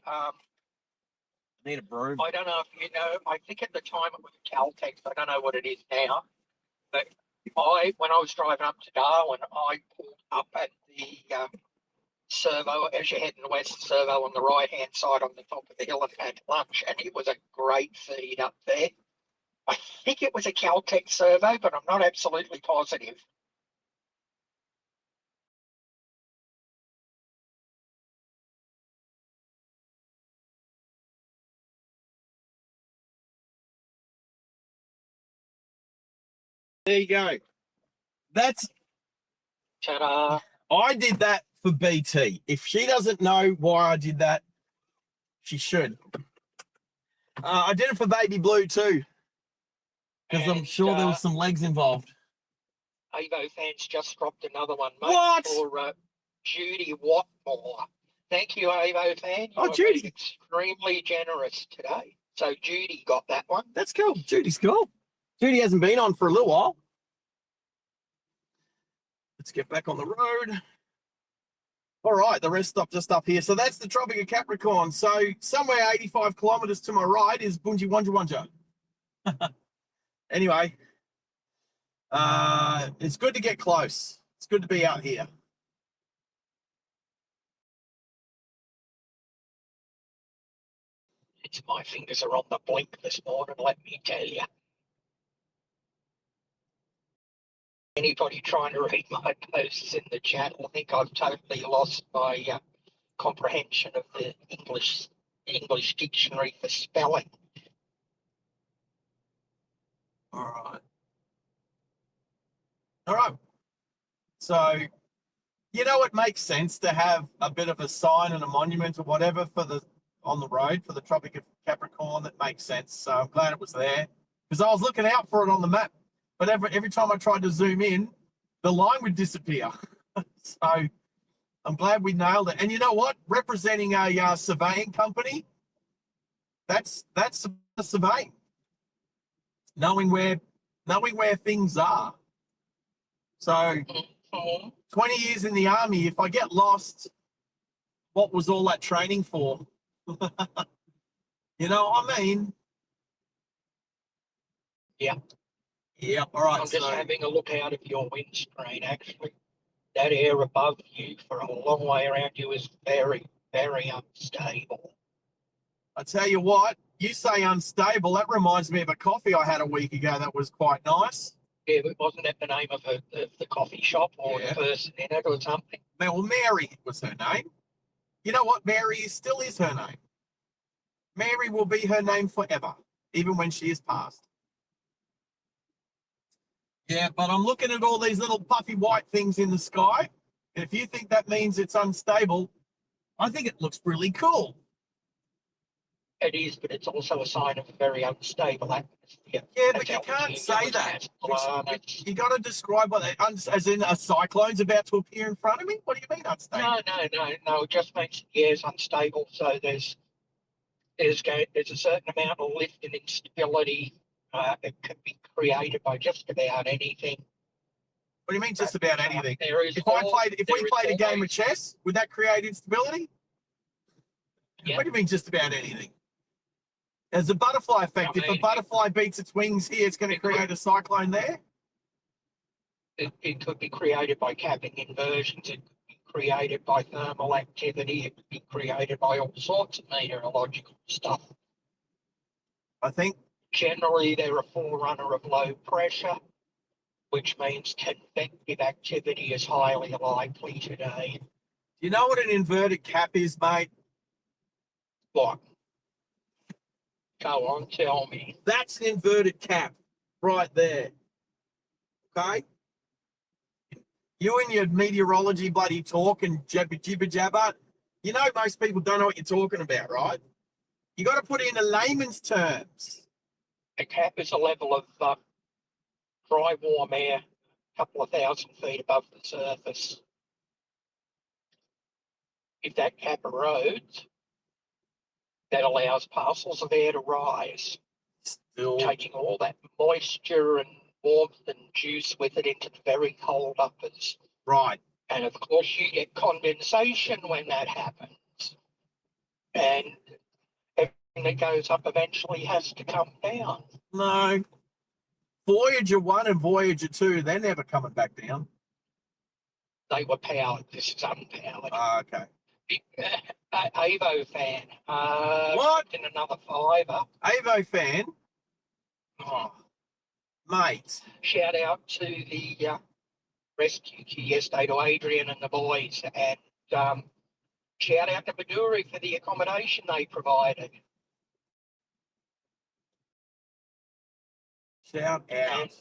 need a broom. I don't know if you know. I think at the time it was Caltex. I don't know what it is now. But when I was driving up to Darwin, I pulled up at the servo as you're heading west, servo on the right-hand side on the top of the hill, and had lunch, and it was a great feed up there. I think it was a Caltech servo, but I'm not absolutely positive. There you go. That's Ta-da. I did that for BT. If she doesn't know why I did that, she should. I did it for Baby Blue too, because I'm sure there was some legs involved. Avo fans just dropped another one, mate. What? For Judy Watmore. Thank you, Avo fan. You Oh, Judy. extremely generous today. So Judy got that one. That's cool. Judy's cool. Judy hasn't been on for a little while. Let's get back on the road. All right, the rest stop just up here. So that's the Tropic of Capricorn. So somewhere 85 kilometres to my right is Bunji Wanja Wanja. Anyway, it's good to get close. It's good to be out here. My fingers are on the blink this morning, let me tell you. Anybody trying to read my posts in the chat will think I've totally lost my comprehension of the English dictionary for spelling. All right. So, you know, it makes sense to have a bit of a sign and a monument or whatever on the road for the Tropic of Capricorn. That makes sense. So I'm glad it was there, because I was looking out for it on the map. But every time I tried to zoom in, the line would disappear. So I'm glad we nailed it. And you know what? Representing a surveying company, that's surveying. Knowing where things are. So 20 years in the army, if I get lost, what was all that training for? You know what I mean? Yeah. Yeah, all right. I'm just having a look out of your windscreen, actually. That air above you for a long way around you is very, very unstable. I tell you what, you say unstable, that reminds me of a coffee I had a week ago that was quite nice. Yeah, but wasn't that the name of the coffee shop or the person in it or something? Well, Mary was her name. You know what? Mary still is her name. Mary will be her name forever, even when she is passed. Yeah, but I'm looking at all these little puffy white things in the sky. And if you think that means it's unstable, I think it looks really cool. It is, but it's also a sign of a very unstable atmosphere. Yeah, but you can't say that. You got to describe what as in a cyclone's about to appear in front of me? What do you mean unstable? No. It just makes the air's unstable. So there's a certain amount of lift and instability. It can be created by just about anything. What do you mean just about anything? If we played a game of chess, would that create instability? Yeah. What do you mean just about anything? There's a butterfly effect. If a butterfly beats its wings here, it's going to create a cyclone there? It could be created by capping inversions. It could be created by thermal activity. It could be created by all sorts of meteorological stuff. I think generally they're a forerunner of low pressure, which means convective activity is highly likely today. Do you know what an inverted cap is, mate? What? Go on, tell me. That's an inverted cap right there. Okay? You and your meteorology bloody talk and jibber jabber, you know most people don't know what you're talking about, right? You got to put it in layman's terms. A cap is a level of dry, warm air, a couple of 1,000 feet above the surface. If that cap erodes, that allows parcels of air to rise, taking all that moisture and warmth and juice with it into the very cold uppers. Right. And of course, you get condensation when that happens. And everything that goes up eventually has to come down. No. Voyager 1 and Voyager 2, they're never coming back down. They were powered. This is unpowered. Okay. Avo fan. What? In another fiver. Avo fan. Oh, mate. Shout out to the rescue queue yesterday to Adrian and the boys, and shout out to Bedourie for the accommodation they provided. Shout out.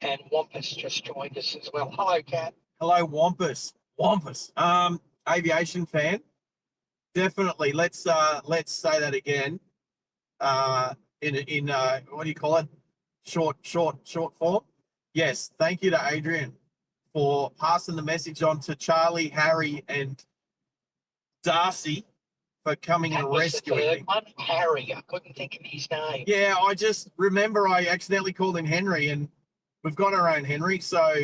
And Wampus just joined us as well. Hello, Kat. Hello, Wampus. Wampus. Aviation fan. Definitely. Let's say that again. In what do you call it? Short form. Yes. Thank you to Adrian for passing the message on to Charlie, Harry, and Darcy for coming and rescuing me. One, Harry. I couldn't think of his name. Yeah, I just remember I accidentally called him Henry, and we've got our own Henry, so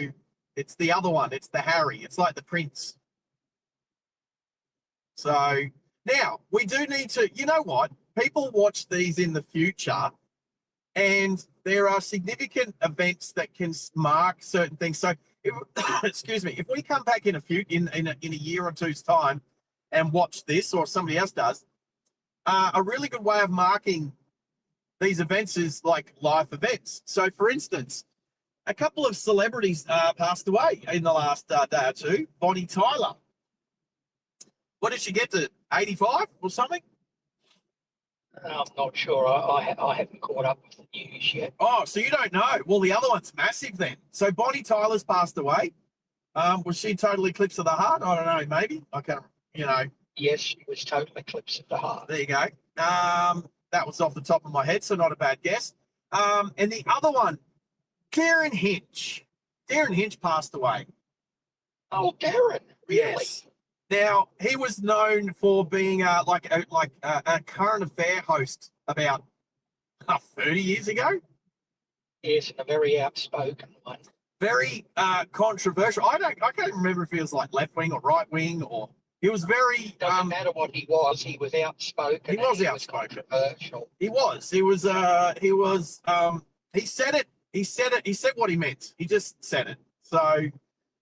it's the other one. It's the Harry. It's like the Prince. So now we do need to, you know what? People watch these in the future, and there are significant events that can mark certain things. So, excuse me, if we come back in a year or two's time and watch this, or somebody else does, a really good way of marking these events is like life events. So, for instance, a couple of celebrities passed away in the last day or two. Bonnie Tyler. What did she get to? 85 or something? I'm not sure. I haven't caught up with the news yet. Oh, so you don't know? Well, the other one's massive then. So Bonnie Tyler's passed away. Was she total eclipse of the heart? I don't know. Maybe I can't. Yes, she was total eclipse of the heart. There you go. That was off the top of my head, so not a bad guess. And the other one, Darren Hinch. Darren Hinch passed away. Oh, Darren, really? Yes. Now, he was known for being a current affair host about 30 years ago. Yes, and a very outspoken one. Very controversial. I can't remember if he was like left wing or right wing, or he was very. Doesn't matter what he was outspoken. He was outspoken. Controversial. He said it. He said what he meant. He just said it. So.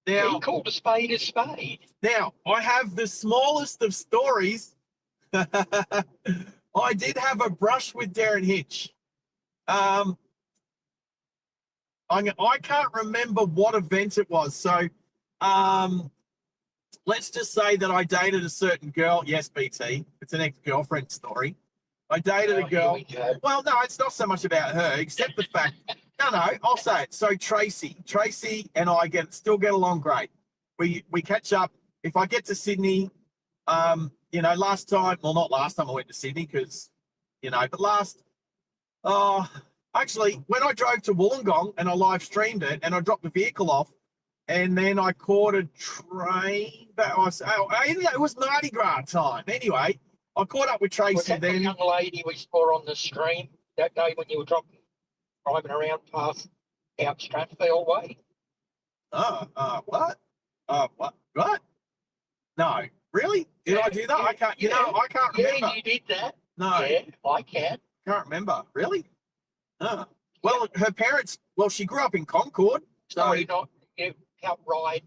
Now, he called a spade a spade. Now, I have the smallest of stories. I did have a brush with Darren Hitch. I can't remember what event it was. So let's just say that I dated a certain girl. Yes, BT. It's an ex-girlfriend story. I dated a girl. Well, no, it's not so much about her, except the fact. No, I'll say it. So Tracy and I still get along great. We catch up. If I get to Sydney, last time, well, not last time I went to Sydney because, but actually, when I drove to Wollongong and I live streamed it and I dropped the vehicle off, and then I caught a train. It was Mardi Gras time. Anyway, I caught up with Tracy was that then. The young lady we saw on the screen that day when you were driving around past out Stratfield Way. What? What? No, really? Did I do that? I can't. I can't remember. Yeah, you did that. No, yeah, I can. Can't remember. Really? Well, her parents. Well, she grew up in Concord. So you help ride.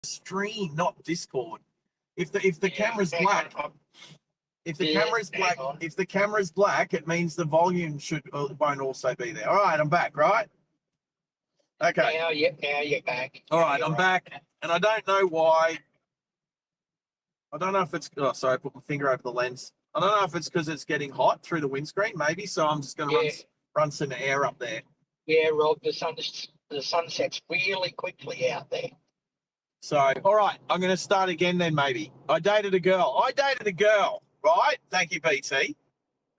stream, not Discord. If the camera's black, if the camera's black, it means the volume won't also be there. All right, I'm back, right? Okay. Now you're back. All right, I'm back, and I don't know why. I don't know if it's. Oh, sorry, I put my finger over the lens. I don't know if it's because it's getting hot through the windscreen, maybe. So I'm just going to run some air up there. Yeah, Rob, the sunsets really quickly out there. So, all right, I'm going to start again then, maybe. I dated a girl, right? Thank you, BT.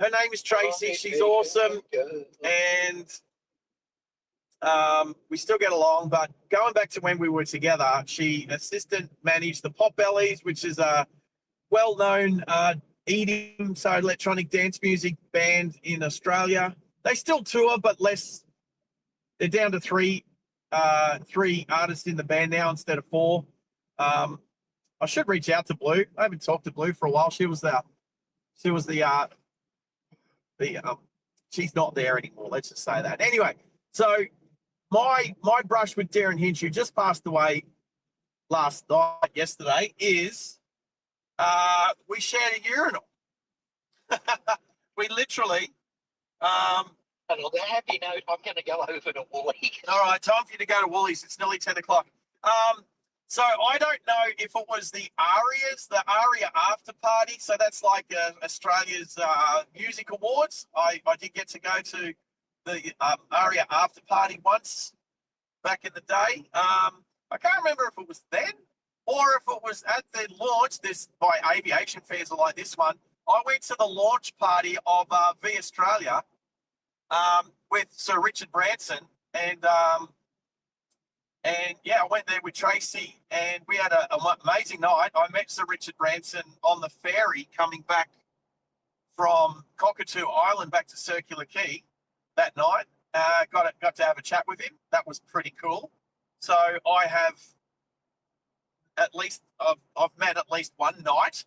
Her name is Tracy. She's awesome. And we still get along. But going back to when we were together, she assistant managed the Potbellies, which is a well-known EDM, so electronic dance music band in Australia. They still tour, but less. They're down to three artists in the band now instead of four. I should reach out to Blue. I haven't talked to Blue for a while. She's not there anymore. Let's just say that. Anyway, so my brush with Darren Hinch, who just passed away yesterday, is we shared a urinal. We literally. And on that happy note, I'm going to go over to Woolies. All right, time for you to go to Woolies. It's nearly 10 o'clock. So I don't know if it was the ARIA after party. So that's like Australia's music awards. I did get to go to the ARIA after party once back in the day. I can't remember if it was then or if it was at the launch. This by aviation fairs are like this one. I went to the launch party of V Australia with Sir Richard Branson, and yeah, I went there with Tracy, and we had an amazing night. I met Sir Richard Branson on the ferry coming back from Cockatoo Island back to Circular Quay that night. Got to have a chat with him. That was pretty cool. So I have I've met at least one knight.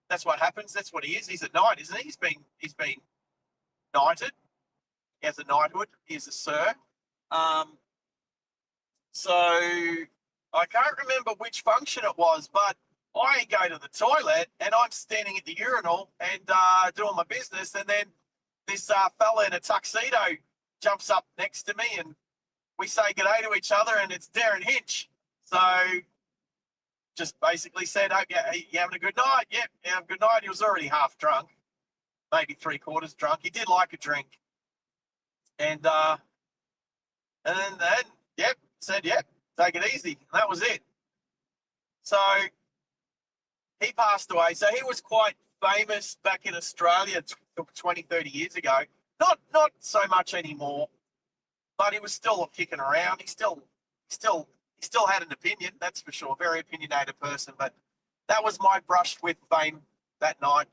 That's what happens. That's what he is. He's a knight, isn't he? He's been knighted. He has a knighthood. He's a sir. So I can't remember which function it was, but I go to the toilet and I'm standing at the urinal and doing my business, and then this fella in a tuxedo jumps up next to me and we say g'day to each other, and it's Darren Hinch. So just basically said, "Oh, yeah, you having a good night?" "Yep, yeah, have a good night." He was already half drunk, maybe 3/4 drunk. He did like a drink. And then yep, said, "Yep, take it easy." And that was it. So he passed away. So he was quite famous back in Australia 20, 30 years ago. Not so much anymore, but he was still kicking around. He still had an opinion, that's for sure. Very opinionated person. But that was my brush with fame that night.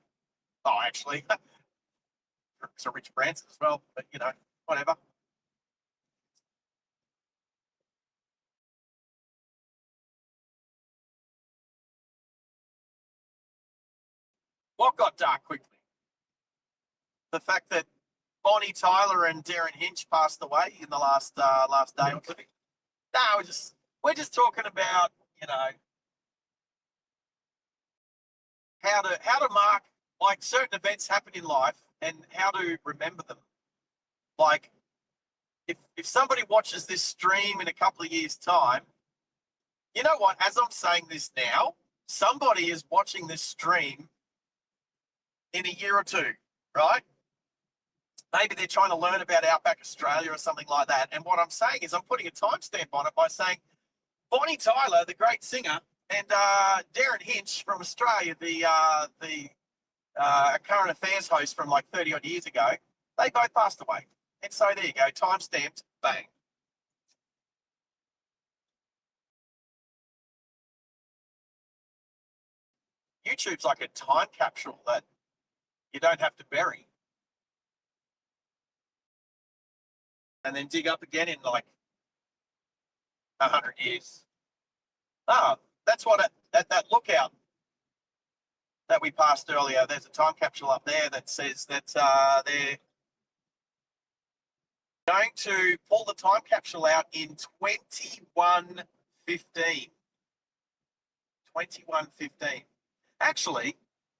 Oh, actually, Sir Richard Branson as well. But whatever. What got dark quickly? The fact that Bonnie Tyler and Darren Hinch passed away in the last day or two. No, we're just talking about how to mark, like, certain events happen in life and how to remember them. Like, if somebody watches this stream in a couple of years' time, you know what? As I'm saying this now, somebody is watching this stream in a year or two, right? Maybe they're trying to learn about Outback Australia or something like that. And what I'm saying is I'm putting a timestamp on it by saying Bonnie Tyler, the great singer, and Darren Hinch from Australia, the current affairs host from like 30 odd years ago, they both passed away. And so there you go, timestamped, bang. YouTube's like a time capsule that you don't have to bury. And then dig up again in like 100 years. That's what that lookout that we passed earlier. There's a time capsule up there that says that they're going to pull the time capsule out in 2115. 21:15. Actually,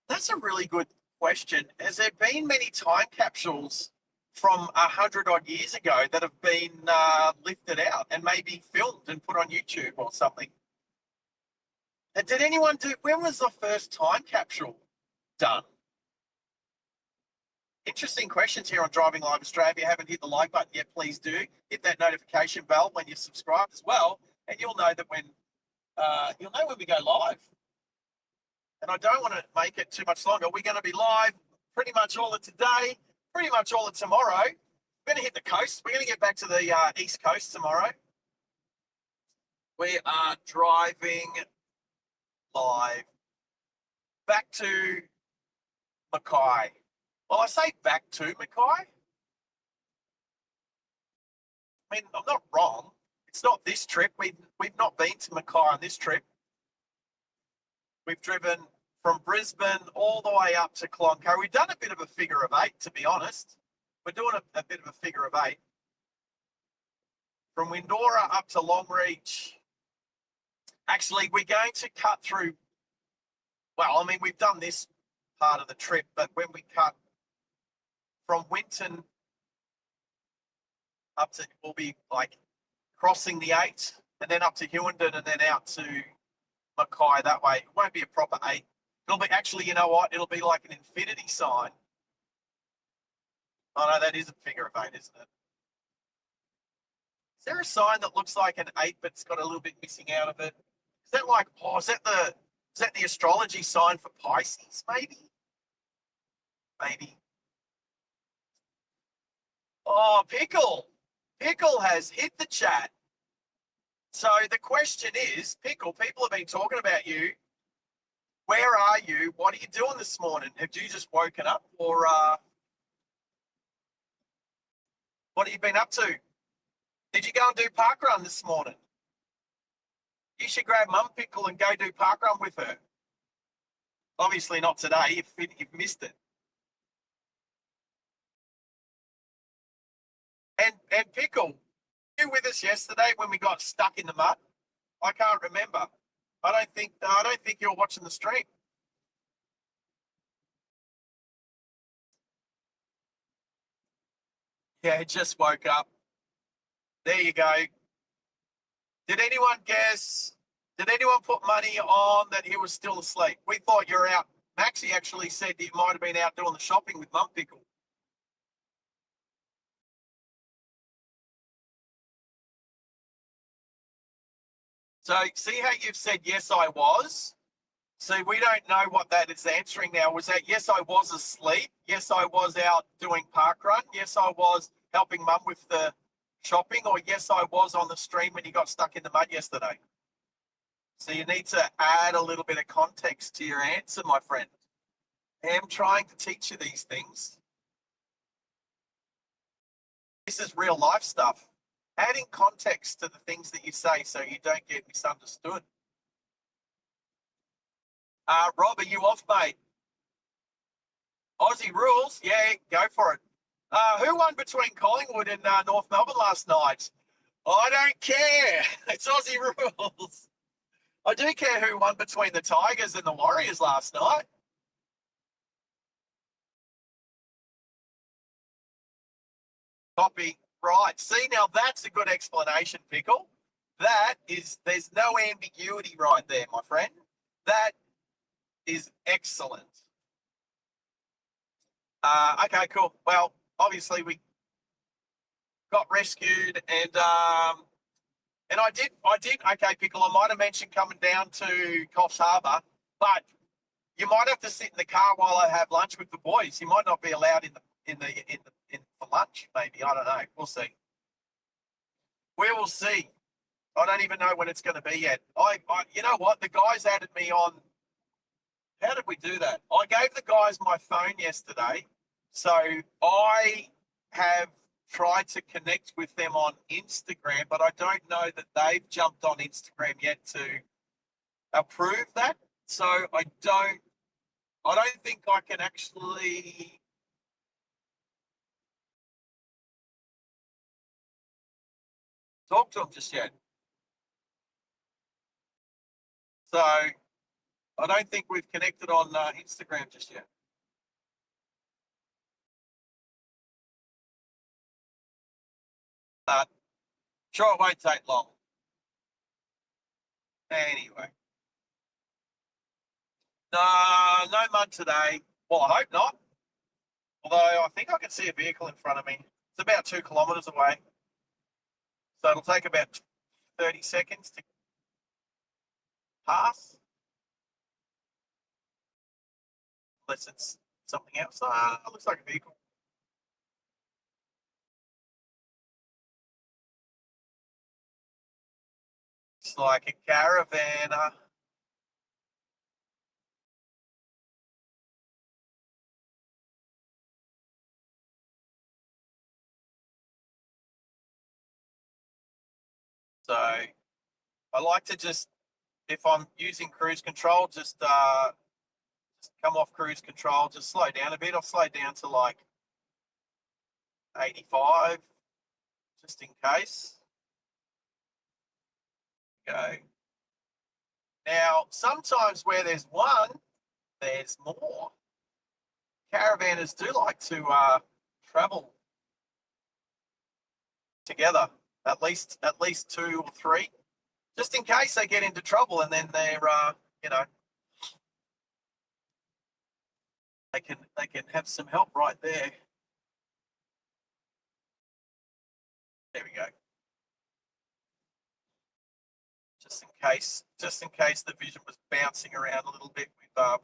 that's a really good question. Has there been many time capsules from 100 odd years ago that have been lifted out and maybe filmed and put on YouTube or something? And did anyone when was the first time capsule done? Interesting questions here on Driving Live Australia. If you haven't hit the like button yet, please do. Hit that notification bell when you're subscribed as well, and you'll know that when we go live. And I don't want to make it too much longer. We're going to be live pretty much all of today, pretty much all of tomorrow. We're going to hit the coast. We're going to get back to the East Coast tomorrow. We are driving live back to Mackay. Well, I say back to Mackay. I mean, I'm not wrong. It's not this trip. We've not been to Mackay on this trip. We've driven from Brisbane all the way up to Cloncurry. We've done a bit of a figure of eight, to be honest. We're doing a bit of a figure of eight. From Windora up to Longreach. Actually, we're going to cut through, well, I mean, we've done this part of the trip, but when we cut from Winton up to, we'll be like crossing the 8 and then up to Hughenden and then out to Mackay that way. It won't be a proper 8. It'll be, actually, you know what? It'll be like an infinity sign. Oh, no, that is a figure of 8, isn't it? Is there a sign that looks like an 8 but it's got a little bit missing out of it? Is that like, oh, is that the astrology sign for Pisces, maybe? Maybe. Oh, Pickle. Pickle has hit the chat. So the question is, Pickle, people have been talking about you. Where are you? What are you doing this morning? Have you just woken up, or what have you been up to? Did you go and do parkrun this morning? You should grab Mum Pickle and go do parkrun with her. Obviously not today, you've missed it. And Pickle, you with us yesterday when we got stuck in the mud? I can't remember. I don't think you're watching the stream. Yeah, just woke up. There you go. Did anyone guess? Did anyone put money on that he was still asleep? We thought you were out. Maxie actually said you might have been out doing the shopping with Mum Pickle. So see how you've said, yes, I was? See, we don't know what that is answering now. Was that, yes, I was asleep? Yes, I was out doing parkrun? Yes, I was helping Mum with the shopping? Or yes, I was on the stream when you got stuck in the mud yesterday? So you need to add a little bit of context to your answer, my friend. I am trying to teach you these things. This is real life stuff. Adding context to the things that you say so you don't get misunderstood. Rob, are you off, mate? Aussie rules? Yeah, go for it. Who won between Collingwood and North Melbourne last night? I don't care. It's Aussie rules. I do care who won between the Tigers and the Warriors last night. Copy. Right. See, now that's a good explanation, Pickle. That is, there's no ambiguity right there, my friend. That is excellent. Okay, cool. Well, obviously we got rescued, and I did. Okay, Pickle. I might have mentioned coming down to Coffs Harbour, but you might have to sit in the car while I have lunch with the boys. You might not be allowed in for lunch. Maybe, I don't know. We'll see. We will see. I don't even know when it's going to be yet. You know what? The guys added me on. How did we do that? I gave the guys my phone yesterday, so I have tried to connect with them on Instagram, but I don't know that they've jumped on Instagram yet to approve that. So I don't think I can actually talk to them just yet. So I don't think we've connected on Instagram just yet. But sure, it won't take long. Anyway. No mud today. Well, I hope not. Although I think I can see a vehicle in front of me. It's about 2 kilometres away. So it'll take about 30 seconds to pass. Unless it's something else. It looks like a vehicle. It's like a caravan. So I like to just, if I'm using cruise control, just come off cruise control, just slow down a bit. I'll slow down to like 85, just in case. Go. Now, sometimes where there's one, there's more. Caravanners do like to travel together, at least 2 or 3, just in case they get into trouble, and then they're they can have some help right there. There we go. Just in case the vision was bouncing around a little bit,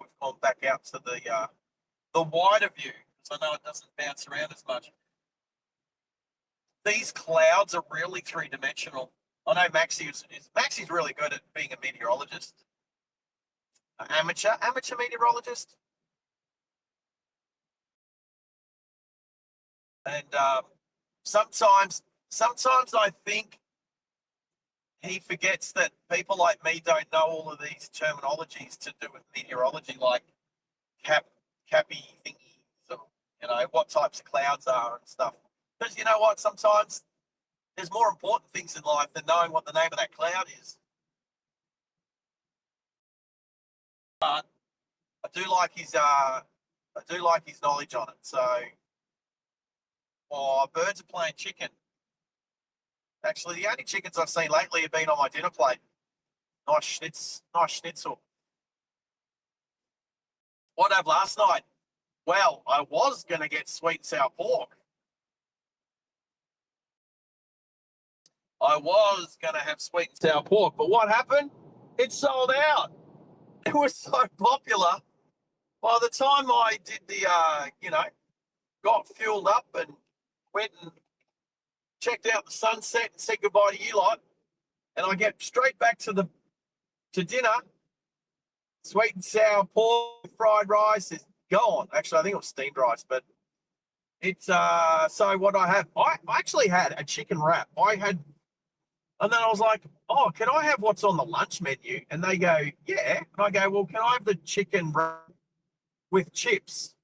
we've gone back out to the wider view, because I know it doesn't bounce around as much. These clouds are really 3-dimensional. I know Maxie's really good at being a meteorologist. Amateur meteorologist. And sometimes I think he forgets that people like me don't know all of these terminologies to do with meteorology, like cappy thingies, or what types of clouds are and stuff. Because you know what, sometimes there's more important things in life than knowing what the name of that cloud is. But I do like his knowledge on it. So, birds are playing chicken. Actually, the only chickens I've seen lately have been on my dinner plate. Nice schnitzel. What I have last night? Well, I was going to get sweet and sour pork. I was going to have sweet and sour pork, but what happened? It sold out. It was so popular. By the time I did the, got fueled up and went and checked out the sunset and said goodbye to you lot, and I get straight back to dinner, sweet and sour pork, fried rice is gone. Actually, I think it was steamed rice, but it's so what I have, I actually had a chicken wrap. And then I was like, oh, can I have what's on the lunch menu? And they go, yeah. And I go, well, can I have the chicken wrap with chips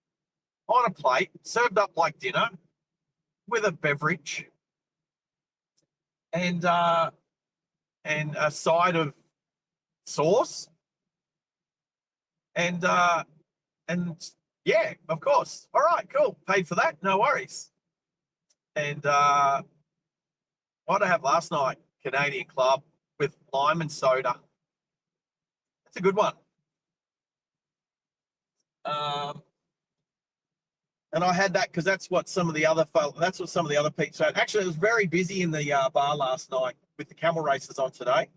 on a plate, served up like dinner, with a beverage, and a side of sauce, and yeah, of course. All right, cool. Paid for that, no worries. And what did I have last night? Canadian Club with lime and soda. That's a good one. And I had that because that's what some of the other people had. Actually, it was very busy in the bar last night with the camel races on today.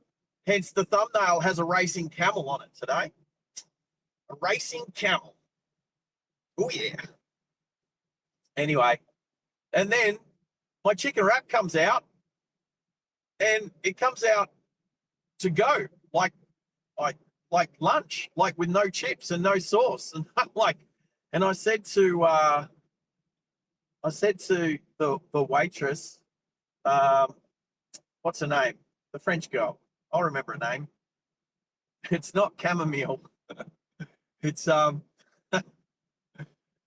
Hence, the thumbnail has a racing camel on it today. A racing camel. Oh, yeah. Anyway, and then my chicken wrap comes out, and it comes out to go like lunch, like with no chips and no sauce. And I'm like, and I said to the waitress, what's her name? The French girl. I'll remember her name. It's not chamomile. It's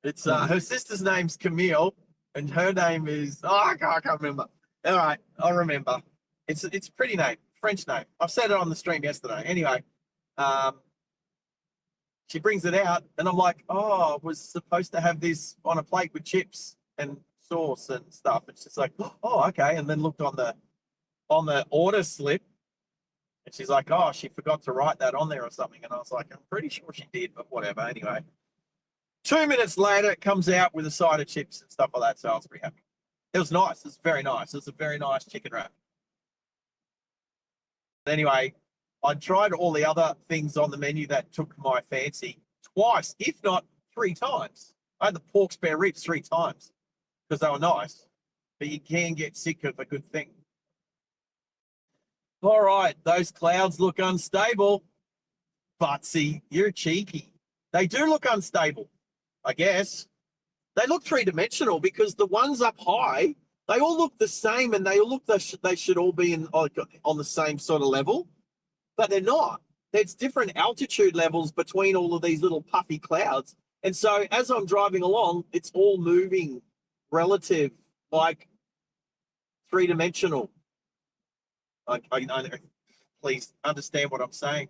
it's her sister's name's Camille, and her name is I can't remember. All right, I'll remember. It's a pretty name, French name. I've said it on the stream yesterday. Anyway, she brings it out, and I'm like, oh, I was supposed to have this on a plate with chips and sauce and stuff. It's just like, oh, okay. And then looked on the order slip, and she's like, oh, she forgot to write that on there or something. And I was like, I'm pretty sure she did, but whatever. Anyway, 2 minutes later, it comes out with a side of chips and stuff like that. So I was pretty happy. It was nice. It was very nice. It was a very nice chicken wrap. Anyway, I tried all the other things on the menu that took my fancy twice, if not 3 times. I had the pork spare ribs 3 times because they were nice, but you can get sick of a good thing. All right, those clouds look unstable. Butsy, you're cheeky. They do look unstable, I guess. They look 3-dimensional because the ones up high, they all look the same, and they all look they should all be on the same sort of level, but they're not. There's different altitude levels between all of these little puffy clouds. And so as I'm driving along, it's all moving relative, like 3-dimensional. I please understand what I'm saying.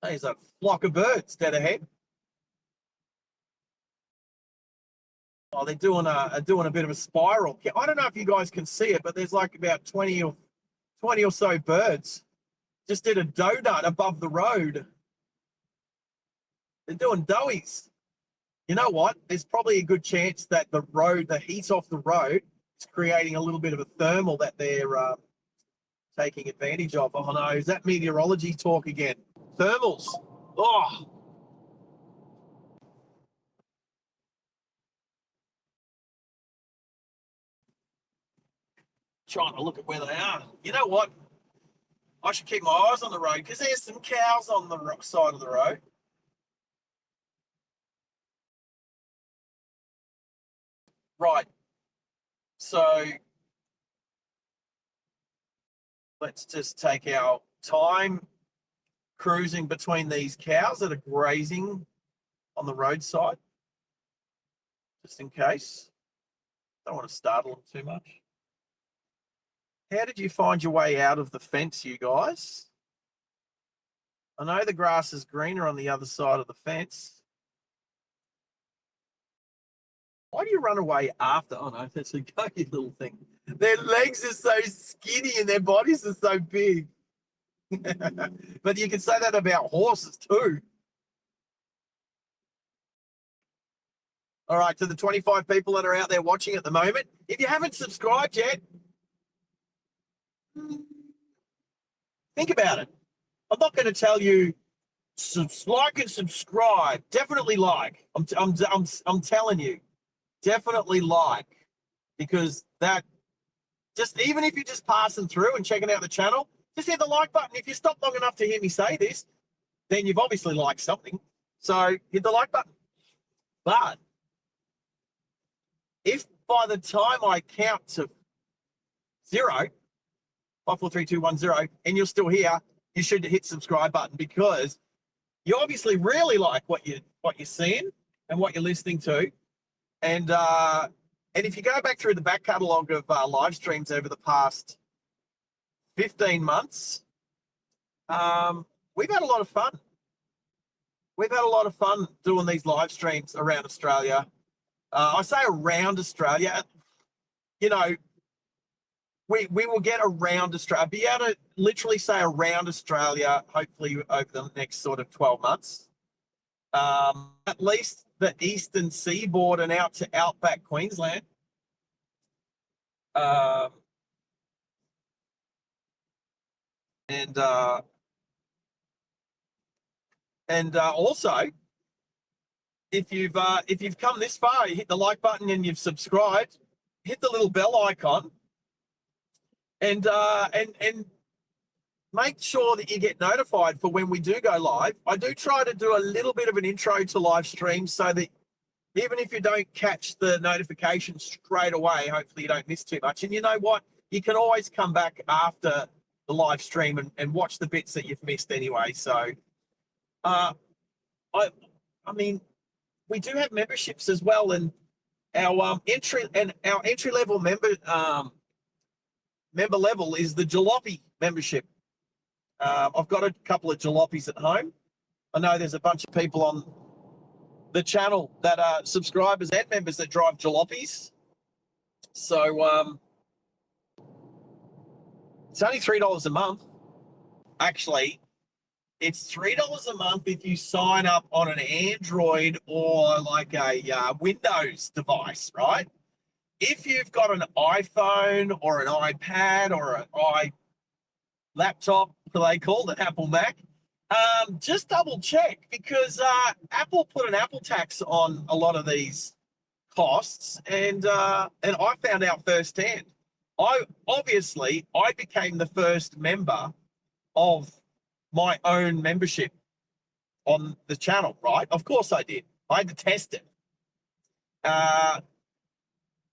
There's a flock of birds dead ahead. Oh, they're doing a bit of a spiral. I don't know if you guys can see it, but there's like about 20 or so birds just did a donut above the road. They're doing doughies. You know what? There's probably a good chance that the heat off the road is creating a little bit of a thermal that they're taking advantage of. Oh no, is that meteorology talk again? Thermals. Oh. Trying to look at where they are. You know what? I should keep my eyes on the road because there's some cows on the side of the road. Right. So let's just take our time cruising between these cows that are grazing on the roadside, just in case. Don't want to startle them too much. How did you find your way out of the fence, you guys? I know the grass is greener on the other side of the fence. Why do you run away after? Oh no, that's a goaty little thing. Their legs are so skinny and their bodies are so big. But you can say that about horses too. All right, to the 25 people that are out there watching at the moment, if you haven't subscribed yet, think about it. I'm not going to tell you like and subscribe. Definitely like. I'm telling you, definitely like, because that just, even if you're just passing through and checking out the channel, just hit the like button. If you stop long enough to hear me say this, then you've obviously liked something. So hit the like button. But if by the time I count to 0, 5, 4, 3, 2, 1, 0, and you're still here, you should hit subscribe button, because you obviously really like what you're seeing and what you're listening to. And if you go back through the back catalogue of live streams over the past 15 months, we've had a lot of fun. We've had a lot of fun doing these live streams around Australia. I say around Australia, you know, we will get around Australia, be able to literally say around Australia, hopefully over the next sort of 12 months. At least the eastern seaboard and out to Outback, Queensland. And also, if you've come this far, you hit the like button and you've subscribed, hit the little bell icon, and make sure that you get notified for when we do go live. I do try to do a little bit of an intro to live streams so that even if you don't catch the notification straight away, hopefully you don't miss too much. And you know what? You can always come back after the live stream and watch the bits that you've missed anyway. So, I mean, we do have memberships as well, and our entry level member level is the Jalopy membership. I've got a couple of jalopies at home. I know there's a bunch of people on the channel that are subscribers and members that drive jalopies. So it's only $3 a month. Actually, it's $3 a month if you sign up on an Android or like a Windows device, right? If you've got an iPhone or an iPad or an laptop, they call it Apple Mac, just double check, because Apple put an Apple tax on a lot of these costs, and I found out firsthand. I became the first member of my own membership on the channel, right? Of course I did. I had to test it.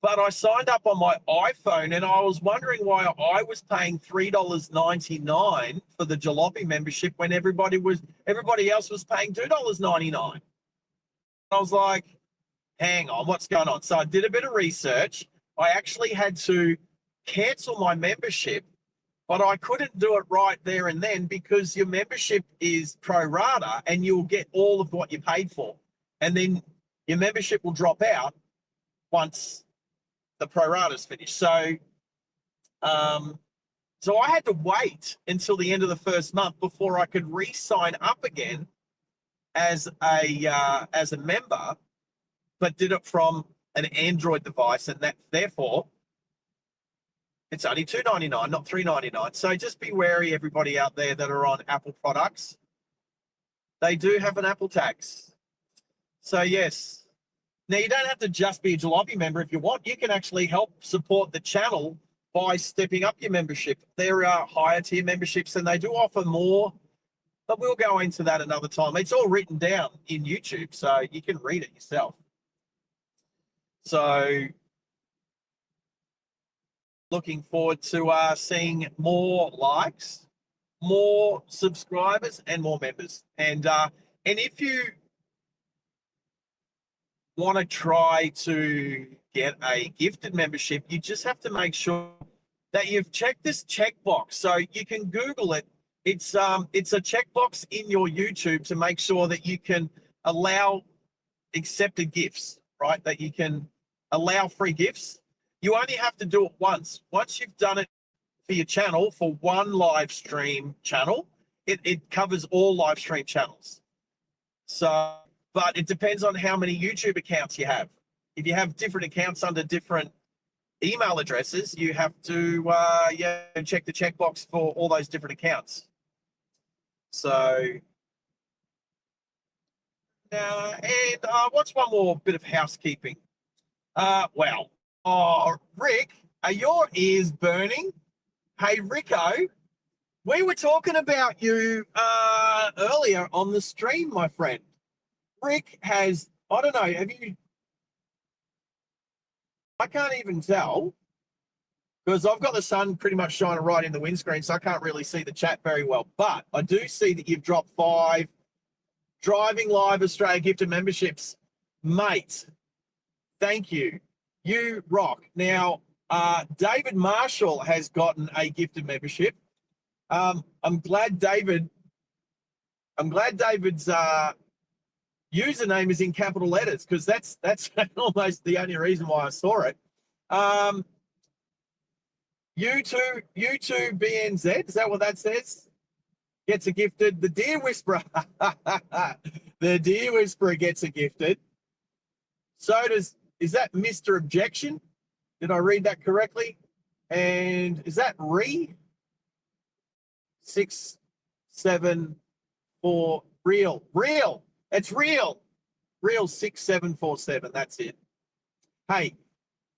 But I signed up on my iPhone, and I was wondering why I was paying $3.99 for the jalopy membership when everybody else was paying $2.99. I was like, hang on, what's going on? So I did a bit of research. I actually had to cancel my membership, but I couldn't do it right there and then, because your membership is pro rata and you'll get all of what you paid for. And then your membership will drop out once the pro rata's finished. So I had to wait until the end of the first month before I could re-sign up again as a member, but did it from an Android device, and that therefore it's only $2.99, not $3.99. So just be wary, everybody out there that are on Apple products. They do have an Apple tax. So yes. Now, you don't have to just be a jalopy member if you want. You can actually help support the channel by stepping up your membership. There are higher tier memberships, and they do offer more, but we'll go into that another time. It's all written down in YouTube, so you can read it yourself. So looking forward to seeing more likes, more subscribers, and more members. And if you want to try to get a gifted membership, you just have to make sure that you've checked this checkbox. So you can Google it. It's a checkbox in your YouTube to make sure that you can allow accepted gifts, right? That you can allow free gifts. You only have to do it once. Once you've done it for your channel, for one live stream channel, it covers all live stream channels. So, but it depends on how many YouTube accounts you have. If you have different accounts under different email addresses, you have to check the checkbox for all those different accounts. So, what's one more bit of housekeeping? Rick, are your ears burning? Hey, Rico, we were talking about you earlier on the stream, my friend. Rick has, I don't know, I can't even tell, because I've got the sun pretty much shining right in the windscreen, so I can't really see the chat very well. But I do see that you've dropped 5 Driving Live Australia gifted memberships. Mate, thank you. You rock. Now, David Marshall has gotten a gifted membership. I'm glad David's username is in capital letters, because that's almost the only reason why I saw it. YouTube BNZ, is that what that says? Gets a gifted. The Deer Whisperer. The Deer Whisperer gets a gifted. So is that Mr. Objection? Did I read that correctly? And is that 674 real? It's real 6747. That's it. Hey,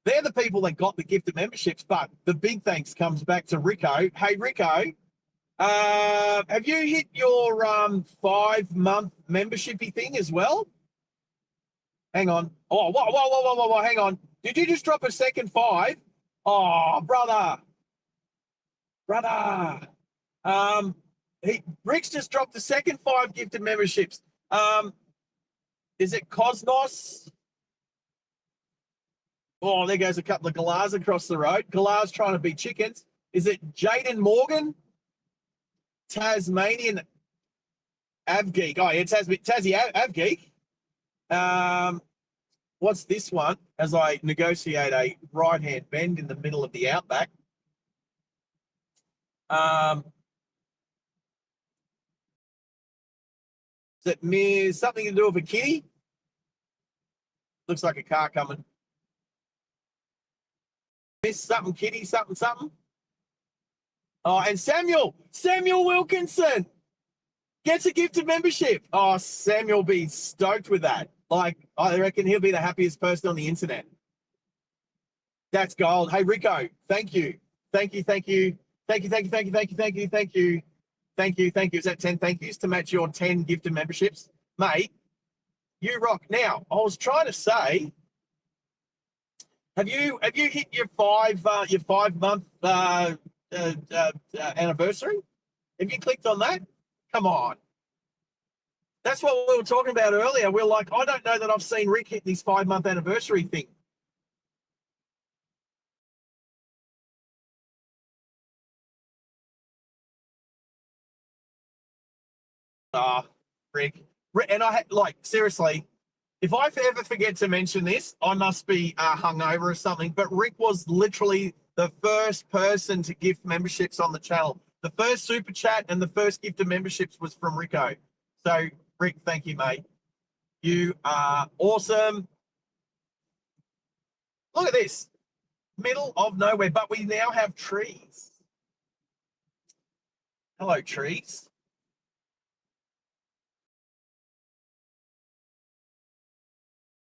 they're the people that got the gifted memberships, but the big thanks comes back to Rico. Hey, Rico, have you hit your 5-month membershipy thing as well? Hang on. Oh, whoa, hang on. Did you just drop a second 5? Oh, brother. Rick's just dropped the second 5 gifted memberships. Is it Cosmos? Oh, there goes a couple of galahs across the road. Galahs trying to beat chickens. Is it Jaden Morgan? Tasmanian Avgeek. Oh, yeah, Tassie Avgeek. What's this one? As I negotiate a right-hand bend in the middle of the Outback. Is it something to do with a kitty? Looks like a car coming. Miss something kitty, something. Oh, and Samuel Wilkinson gets a gifted membership. Oh, Samuel will be stoked with that. Like, I reckon he'll be the happiest person on the internet. That's gold. Hey, Rico, thank you. Thank you. Is that 10 thank yous to match your 10 gifted memberships? Mate, you rock. Now, I was trying to say, have you hit your 5 month anniversary? Have you clicked on that? Come on. That's what we were talking about earlier. We're like, I don't know that I've seen Rick hit this 5 month anniversary thing. Rick. And I had, like, seriously, if I ever forget to mention this, I must be hungover or something. But Rick was literally the first person to gift memberships on the channel. The first super chat and the first gift of memberships was from Rico. So, Rick, thank you, mate. You are awesome. Look at this. Middle of nowhere, but we now have trees. Hello, trees.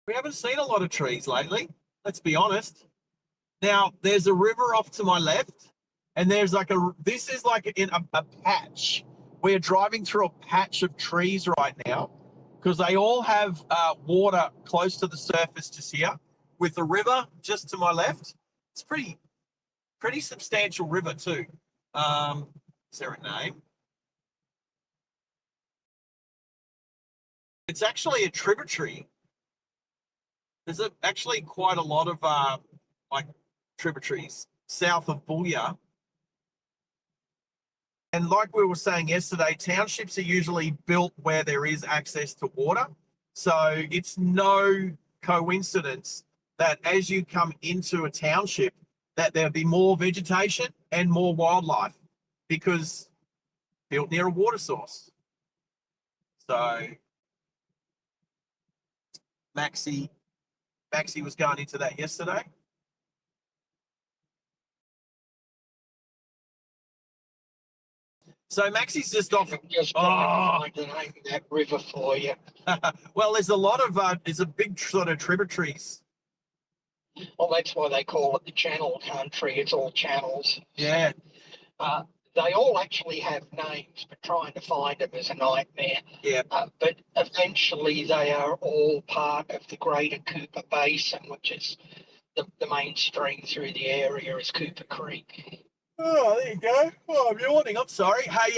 We haven't seen a lot of trees lately, let's be honest. Now, there's a river off to my left, and there's like this is like in a patch. We're driving through a patch of trees right now because they all have water close to the surface just here, with the river just to my left. It's pretty substantial river too. Is there a name? It's actually a tributary. There's actually quite a lot of like tributaries south of Booyah. And like we were saying yesterday, townships are usually built where there is access to water. So it's no coincidence that as you come into a township, that there'll be more vegetation and more wildlife because built near a water source. So Maxie was going into that yesterday. So Maxie's just off. Just find the name of that river for you. Well, there's a lot of there's a big sort of tributaries. Well, that's why they call it the Channel Country. It's all channels. Yeah. They all actually have names, but trying to find them is a nightmare. Yeah. But eventually they are all part of the Greater Cooper Basin, which is the main stream through the area is Cooper Creek. Oh, there you go. Oh, I'm yawning. I'm sorry. Hey,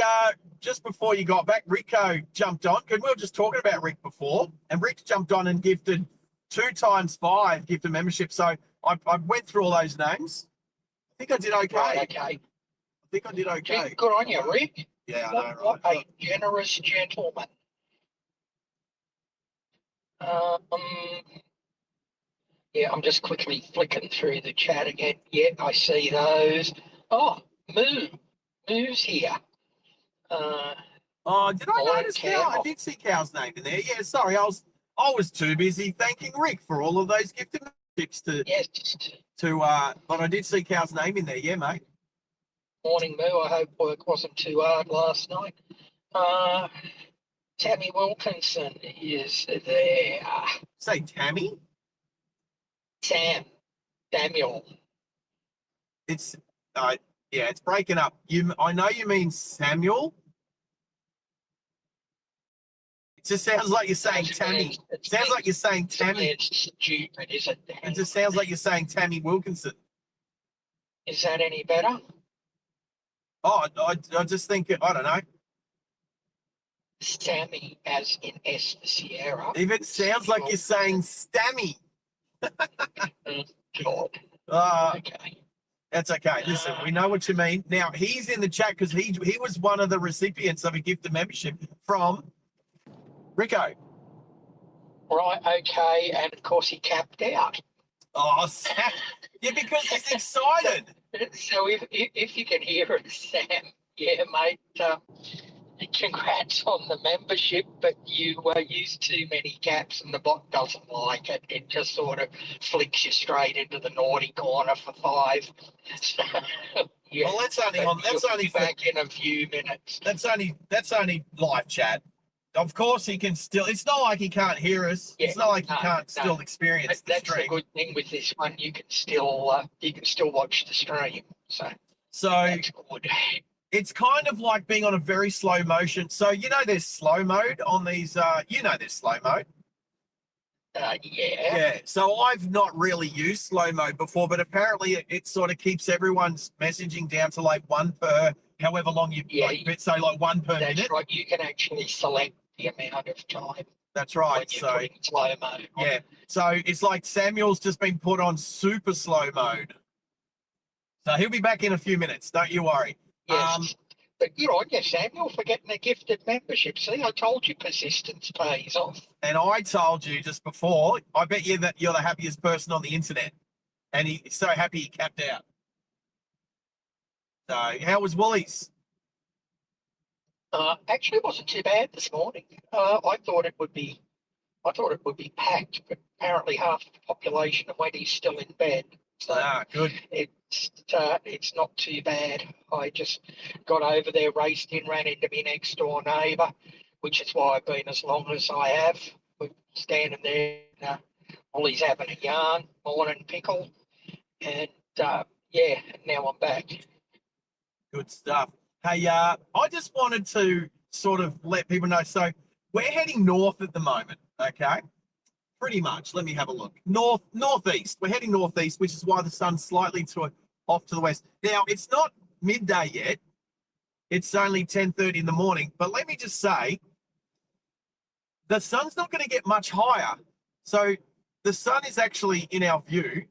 just before you got back, Rico jumped on. Because we were just talking about Rick before, and Rick jumped on and gifted 2 times 5 gifted membership. So I went through all those names. I think I did okay. Right, okay. I think I did okay. Good on you, Rick. Yeah, I know, right? What a generous gentleman. Yeah, I'm just quickly flicking through the chat again. Yeah, I see those. Oh, Moo's here. Oh, did I notice Cow? I did see Cow's name in there. Yeah, sorry, I was too busy thanking Rick for all of those gifted tips but I did see Cow's name in there. Yeah, mate. Morning, Moo. I hope work wasn't too hard last night. Tammy Wilkinson is there. Say Tammy? Samuel. It's yeah, it's breaking up. I know you mean Samuel. It just sounds like you're saying Tammy. It sounds like you're saying Tammy. It's stupid, is it? It just sounds like you're saying Tammy Wilkinson. Is that any better? Oh, I just think, I don't know. Sammy, as in S for Sierra. If it sounds like you're saying Stammy. God. Okay. That's okay. Listen, we know what you mean. Now, he's in the chat because he was one of the recipients of a gift of membership from Rico. Right, okay, and of course he capped out. Oh, Sam. Yeah, because he's excited. So if you can hear it, Sam, yeah, mate, congrats on the membership, but you use too many caps and the bot doesn't like it. It just sort of flicks you straight into the naughty corner for 5. So, yeah, Well, that's only back in a few minutes. That's only live chat. Of course, he can still. It's not like he can't hear us. Yeah, it's not like he can't still experience the That's stream. the good thing with this one. You can still watch the stream. So that's good. It's kind of like being on a very slow motion. So there's slow mode on these. There's slow mode. Yeah. Yeah. So I've not really used slow mode before, but apparently it sort of keeps everyone's messaging down to like 1 per however long you say like 1 per minute. That's right. You can actually select the amount of time. That's right. When you're putting slow mode on. Yeah. So it's like Samuel's just been put on super slow mode. So he'll be back in a few minutes. Don't you worry. Yes. But you're on, Samuel, for getting a gifted membership. See, I told you persistence pays off. And I told you just before, I bet you that you're the happiest person on the internet. And he's so happy he capped out. So how was Woolies? Actually, it wasn't too bad this morning. I thought it would be packed, but apparently half the population of Wendy's still in bed. So good. It's not too bad. I just got over there, raced in, ran into my next door neighbour, which is why I've been as long as I have. We're standing there, Ollie's having a yarn, morning pickle, and now I'm back. Good stuff. Hey, I just wanted to sort of let people know. So we're heading north at the moment, okay? Pretty much. Let me have a look. Northeast. We're heading northeast, which is why the sun's slightly off to the west. Now, it's not midday yet. It's only 10:30 in the morning. But let me just say, the sun's not going to get much higher. So the sun is actually, in our view,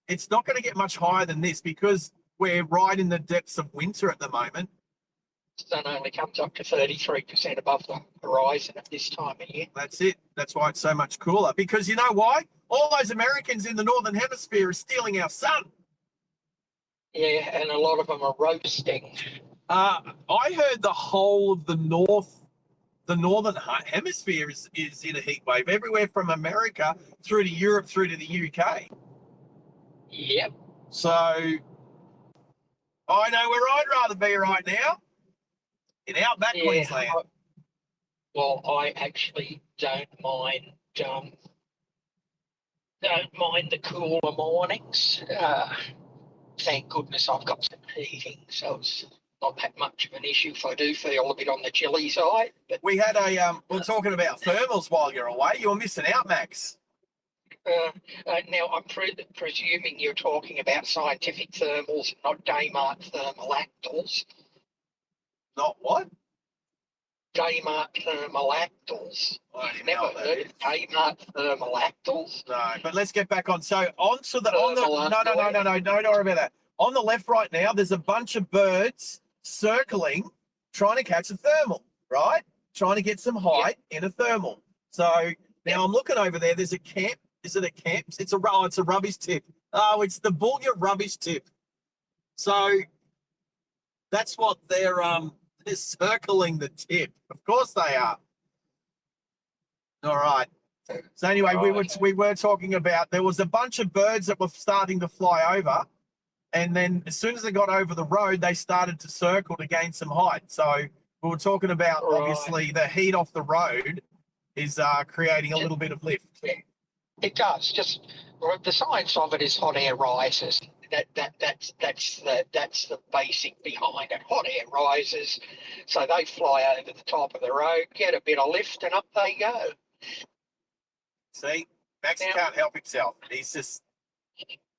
it's not going to get much higher than this because we're right in the depths of winter at the moment. Sun only comes up to 33% above the horizon at this time of year. That's it. That's why it's so much cooler. Because you know why? All those Americans in the Northern Hemisphere are stealing our sun. Yeah, and a lot of them are roasting. I heard the whole of the Northern Hemisphere is in a heat wave. Everywhere from America through to Europe, through to the UK. Yep. So I know where I'd rather be right now. In Outback, Queensland. Well, I actually don't mind the cooler mornings. Thank goodness I've got some heating, so it's not that much of an issue if I do feel a bit on the chilly side. But we had we're talking about thermals while you're away. You're missing out, Max. Now, I'm presuming you're talking about scientific thermals, not Daymart thermalactals. Not what? Daymart thermalactals. You've never heard of Daymart thermalactals? No, but let's get back on. So don't worry about that. On the left right now, there's a bunch of birds circling, trying to catch a thermal, right? Trying to get some height in a thermal. So now I'm looking over there. There's a camp. Is it a camp? It's a rubbish tip. Oh, it's the Bulga rubbish tip. So that's what they're circling the tip. Of course they are. All right. So anyway, we were talking about there was a bunch of birds that were starting to fly over, and then as soon as they got over the road, they started to circle to gain some height. So we were talking about obviously the heat off the road is creating a little bit of lift. Yeah, it does. Just the science of it is hot air rises. That's the basic behind it. Hot air rises, so they fly over the top of the road, get a bit of lift, and up they go. See, Max can't help himself. He's just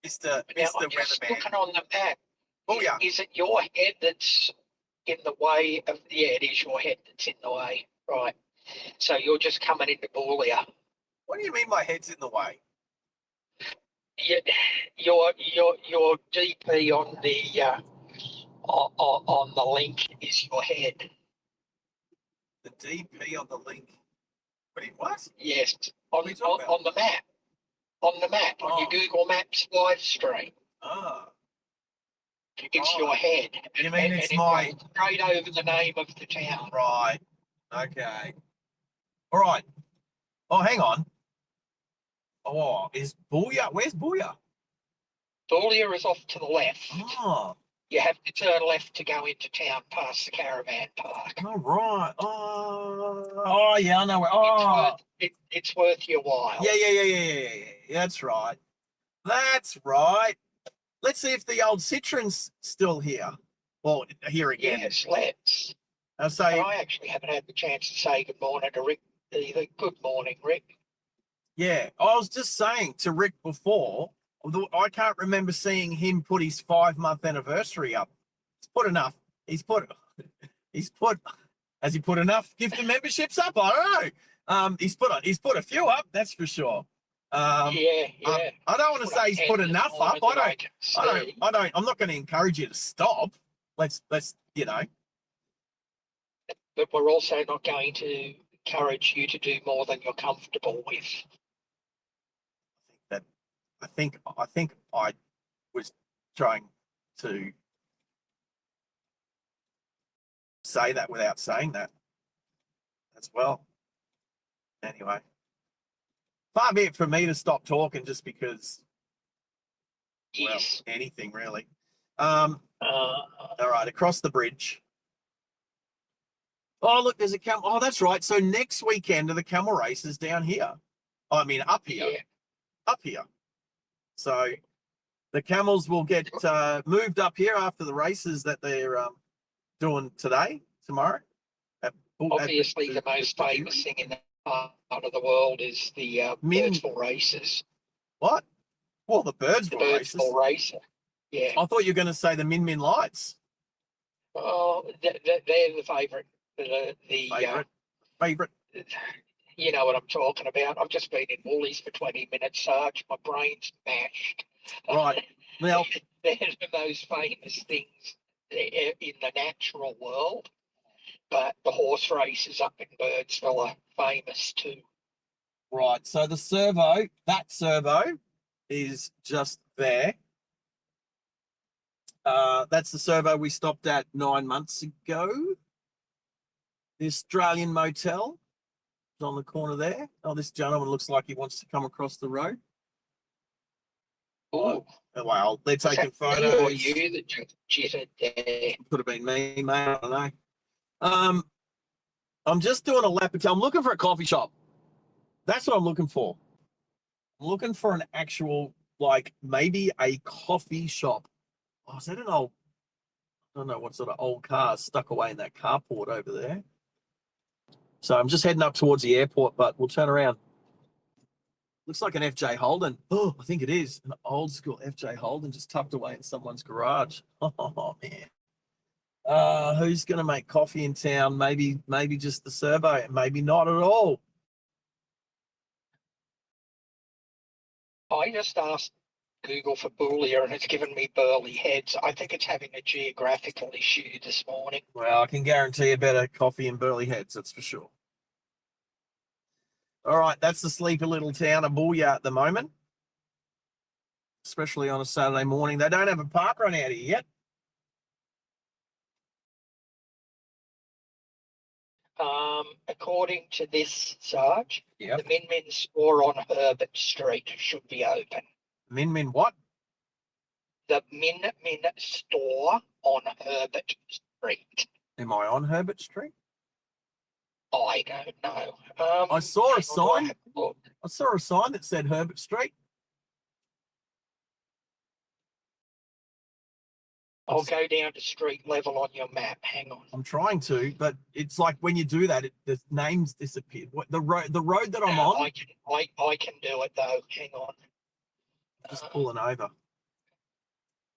Mr. Weatherman. Looking on the map. Oh yeah. Is it your head that's in the way of? Yeah, it is your head that's in the way. Right. So you're just coming into Boulia. What do you mean my head's in the way? Your DP on the link is your head. The DP on the link. What? Yes, What are we talking about? on the map. On the map, on your Google Maps live stream. Oh. It's your head. You mean and it's it my... goes straight over the name of the town. Right. Okay. All right. Oh, hang on. Oh, is Booyah? Where's Booyah? Boulia is off to the left. Oh. You have to turn left to go into town past the caravan park. All right. Oh, yeah, I know where. Oh. It's worth your while. Yeah. That's right. That's right. Let's see if the old Citron's still here. Well, here again. Yes, let's. I'll say. I actually haven't had the chance to say good morning to Rick either. Good morning, Rick. Yeah, I was just saying to Rick before, I can't remember seeing him put his 5-month anniversary up. He's put enough. Has he put enough gift and memberships up? I don't know. He's put a few up, that's for sure. Yeah. I don't want to say he's put enough up. I'm not going to encourage you to stop. Let's you know. But we're also not going to encourage you to do more than you're comfortable with. I think I was trying to say that without saying that as well. Anyway, far be it from me to stop talking just because, well, Yes. anything really. All right, across the bridge. Oh, look, there's a camel. Oh, that's right. So next weekend are the camel races down here. I mean, up here. Yeah. Up here. So the camels will get moved up here after the races that they're doing tomorrow. Obviously, the most famous thing in that part of the world is the Birdsville races. What? Well, the Birdsville races. Birdsville racer. Yeah. I thought you were going to say the Min Min Lights. Oh, they're the favourite. Favorite. You know what I'm talking about. I've just been in Woolies for 20 minutes, Sarge. My brain's mashed. Right. Well, they're the most famous things in the natural world, but the horse races up in Birdsville are famous too. Right. So the that servo is just there. That's the servo we stopped at 9 months ago. The Australian Motel is on the corner there. Oh, this gentleman looks like he wants to come across the road. Oh, well, they're taking photos. Or you that just jittered there? Could have been me, mate. I don't know. I'm just doing a lap. I'm looking for a coffee shop. That's what I'm looking for. I'm looking for an actual, like, maybe a coffee shop. Oh, is that an old? I don't know what sort of old car stuck away in that carport over there. So I'm just heading up towards the airport, but we'll turn around. Looks like an FJ Holden. Oh, I think it is an old school FJ Holden just tucked away in someone's garage. Oh man. Who's going to make coffee in town? Maybe just the servo. Maybe not at all. I just asked Google for Boulia and it's given me Burley Heads. I think it's having a geographical issue this morning. Well, I can guarantee you better coffee in Burley Heads, that's for sure. All right, that's the sleepy little town of Boulia at the moment, especially on a Saturday morning. They don't have a park run out here yet. According to this, Sarge, Yep. the Min Min store on Herbert Street should be open. Min Min what? The Min Min store on Herbert Street. Am I on Herbert Street? I don't know. I saw a hang on, sign. I saw a sign that said Herbert Street. I'll go down to street level on your map. Hang on. I'm trying to, but it's like when you do that, the names disappear. What the road that I'm on? I can do it though. Hang on. Just pulling over.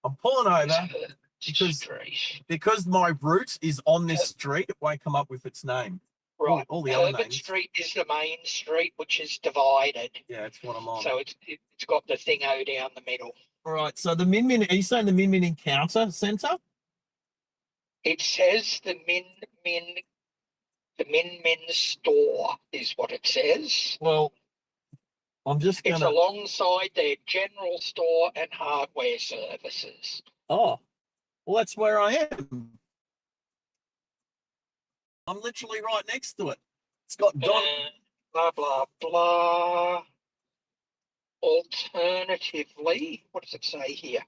I'm pulling over because my route is on this street. It won't come up with its name. Right. all the other Herbert names. Street is the main street, which is divided. Yeah, that's what I'm on. So it's got the thingo down the middle. All right. So the Min Min, are you saying the Min Min Encounter Centre? It says the Min Min store is what it says. Well, I'm just It's gonna. alongside their general store and hardware services. Oh, well, that's where I am. I'm literally right next to it. It's got Don. Blah blah blah. Alternatively, what does it say here?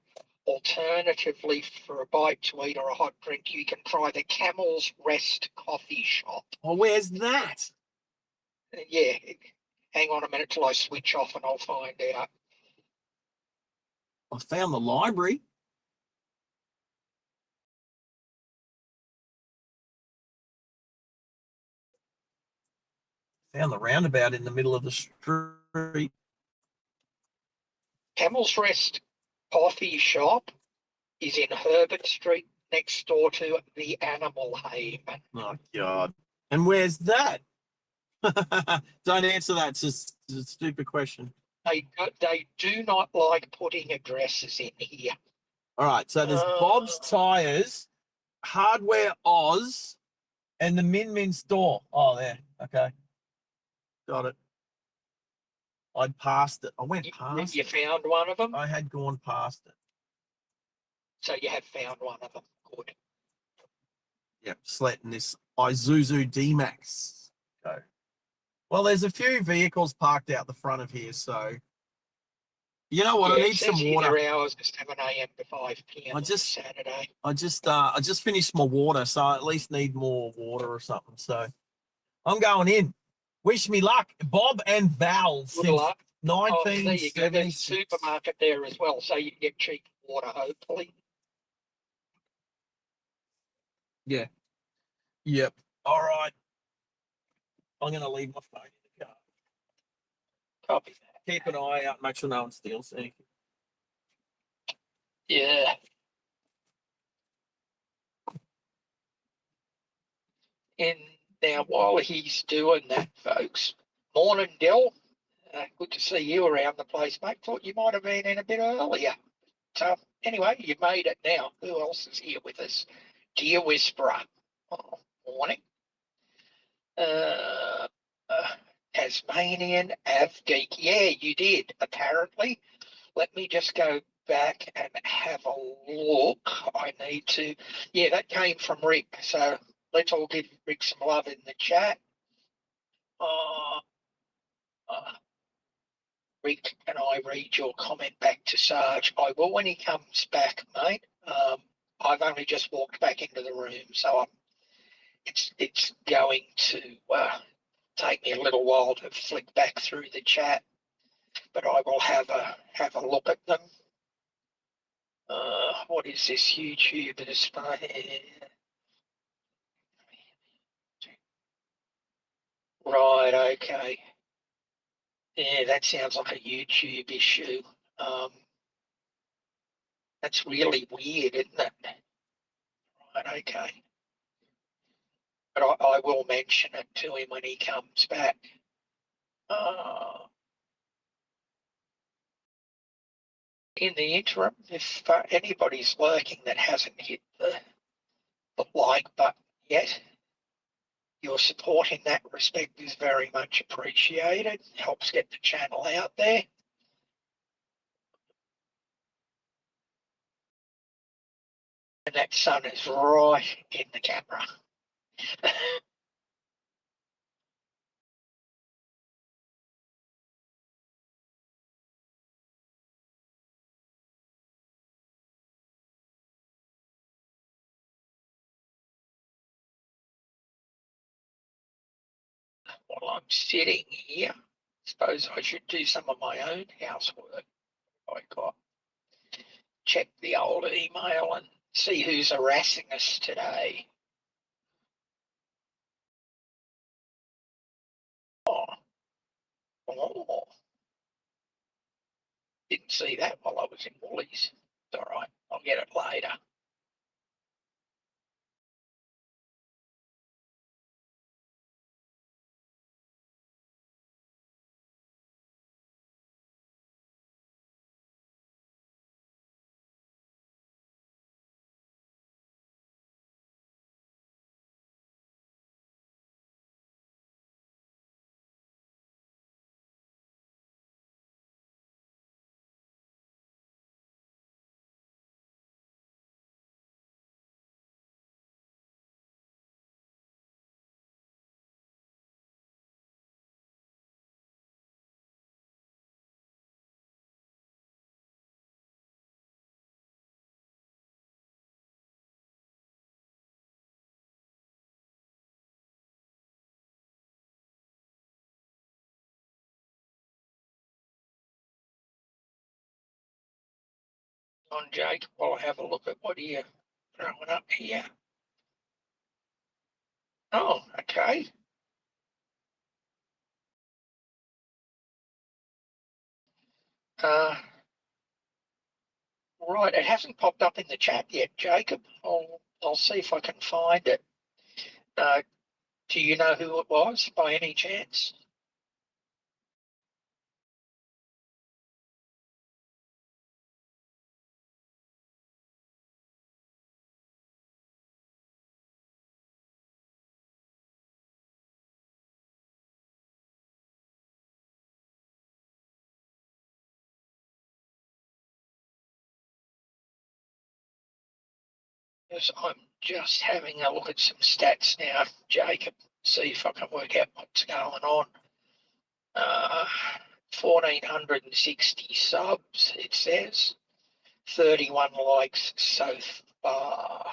Alternatively, for a bite to eat or a hot drink, you can try the Camel's Rest coffee shop. Oh, where's that? Yeah, hang on a minute till I switch off and I'll find out. I found the library. Found the roundabout in the middle of the street. Camel's Rest coffee shop is in Herbert Street next door to the Animal Haven. Oh, God. And where's that? Don't answer that. It's just a stupid question. They do not like putting addresses in here. All right. So there's Bob's Tires, Hardware Oz, and the Min Min store. Oh, there. Okay. Got it. I'd passed it. I went past You it. found one of them? I had gone past it. So you have found one of them. Good. Yep. Just letting this Isuzu D-Max go. Well, there's a few vehicles parked out the front of here, so you know what? Yeah, I need some water. Their hours is 7 a.m. to 5 p.m. on Saturday. I just finished my water, so I at least need more water or something. So I'm going in. Wish me luck, Bob and Val. Good Since luck. Oh, there you go. 1976. There's a supermarket there as well, so you can get cheap water, hopefully. Yeah. Yep. All right. I'm going to leave my phone in the car. Copy that. Keep an eye out. Make sure no one steals anything. Yeah. And now, while he's doing that, folks, morning, Dill. Good to see you around the place, mate. Thought you might have been in a bit earlier. So, anyway, you made it now. Who else is here with us? Dear Whisperer. Oh, morning. Tasmanian Avgeek. Yeah, you did, apparently. Let me just go back and have a look. I need to. Yeah, that came from Rick. So let's all give Rick some love in the chat. Rick, can I read your comment back to Sarge? I will when he comes back, mate. I've only just walked back into the room, so it's going to take me a little while to flick back through the chat, but I will have a look at them. What is this YouTube display? Right, okay. Yeah, that sounds like a YouTube issue. That's really weird, isn't it? Right, okay. But I will mention it to him when he comes back. In the interim, if anybody's lurking that hasn't hit the like button yet, your support in that respect is very much appreciated. Helps get the channel out there. And that sun is right in the camera. While I'm sitting here, I suppose I should do some of my own housework. I got check the old email and see who's harassing us today. Oh, didn't see that while I was in Woolies. It's all right, I'll get it later. On Jake, while I have a look at what you're throwing up here. Oh, okay. Right, it hasn't popped up in the chat yet, Jacob. I'll see if I can find it. Do you know who it was by any chance? Because I'm just having a look at some stats now, Jacob, see if I can work out what's going on. 1,460 subs, it says. 31 likes so far.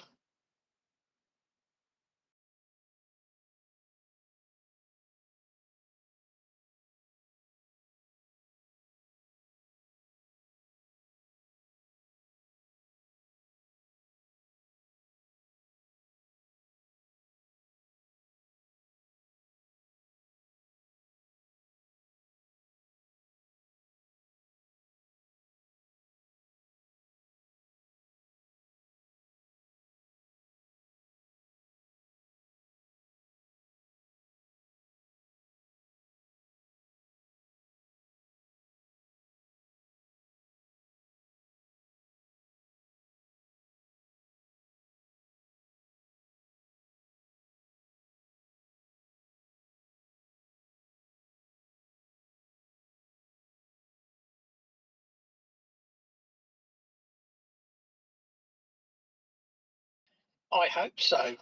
I hope so,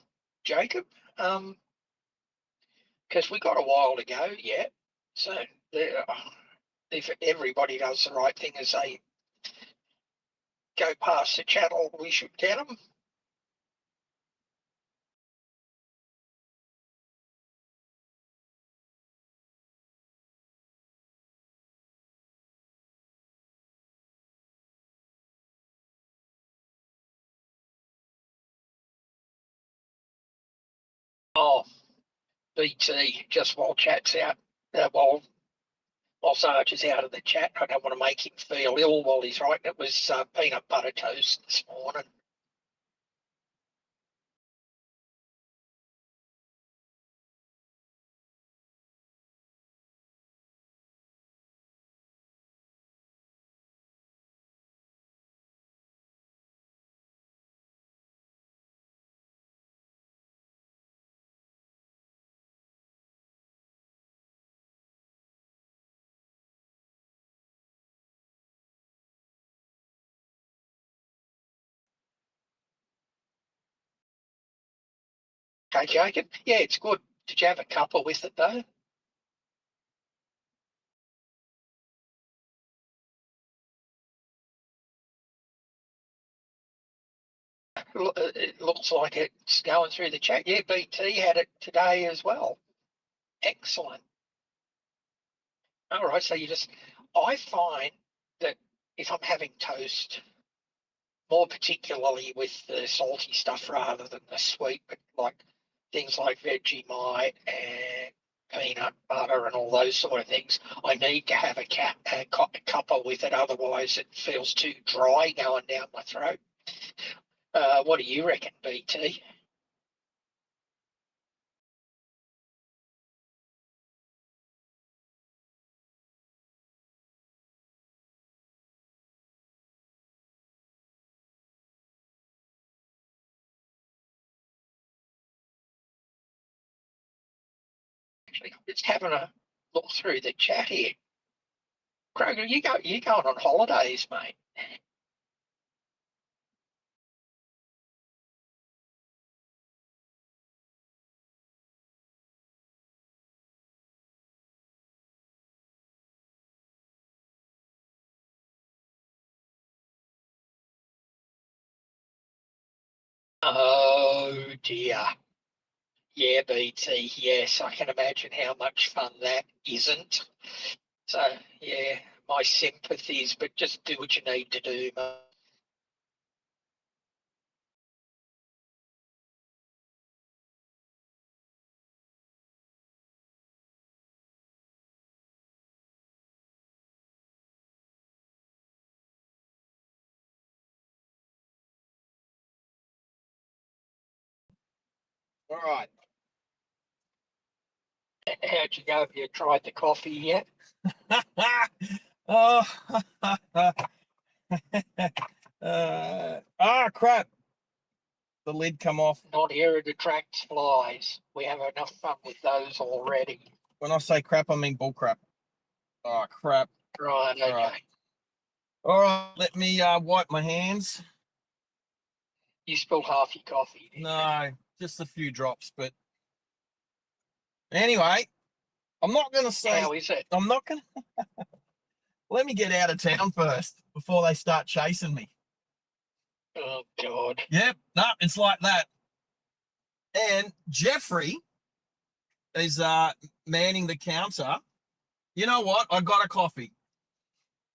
Jacob. Because we got a while to go yet. So if everybody does the right thing as they go past the channel, we should get them. Oh, BT, just while chat's out, while Sarge is out of the chat, I don't want to make him feel ill while he's writing. It was peanut butter toast this morning. Okay, Jacob. Yeah, it's good. Did you have a cuppa with it though? It looks like it's going through the chat. Yeah, BT had it today as well. Excellent. All right, so I find that if I'm having toast, more particularly with the salty stuff rather than the sweet, but like things like Vegemite and peanut butter and all those sort of things, I need to have a cuppa with it, otherwise it feels too dry going down my throat. What do you reckon, BT? Actually, I'm just having a look through the chat here. Kroger, you going on holidays, mate? Oh dear. Yeah, BT. Yes, I can imagine how much fun that isn't. So yeah, my sympathies, but just do what you need to do, mate. All right. How'd you go? Have you tried the coffee yet? Oh, crap. The lid come off. Not here it attracts flies. We have enough fun with those already. When I say crap, I mean bull crap. Oh, crap. Right, okay. All right. All right, let me wipe my hands. You spilled half your coffee. Didn't you? No, just a few drops. But anyway, I'm not going to say, How is it? I'm not going to, let me get out of town first before they start chasing me. Oh, God. Yep, no, it's like that. And Jeffrey is manning the counter. You know what? I got a coffee.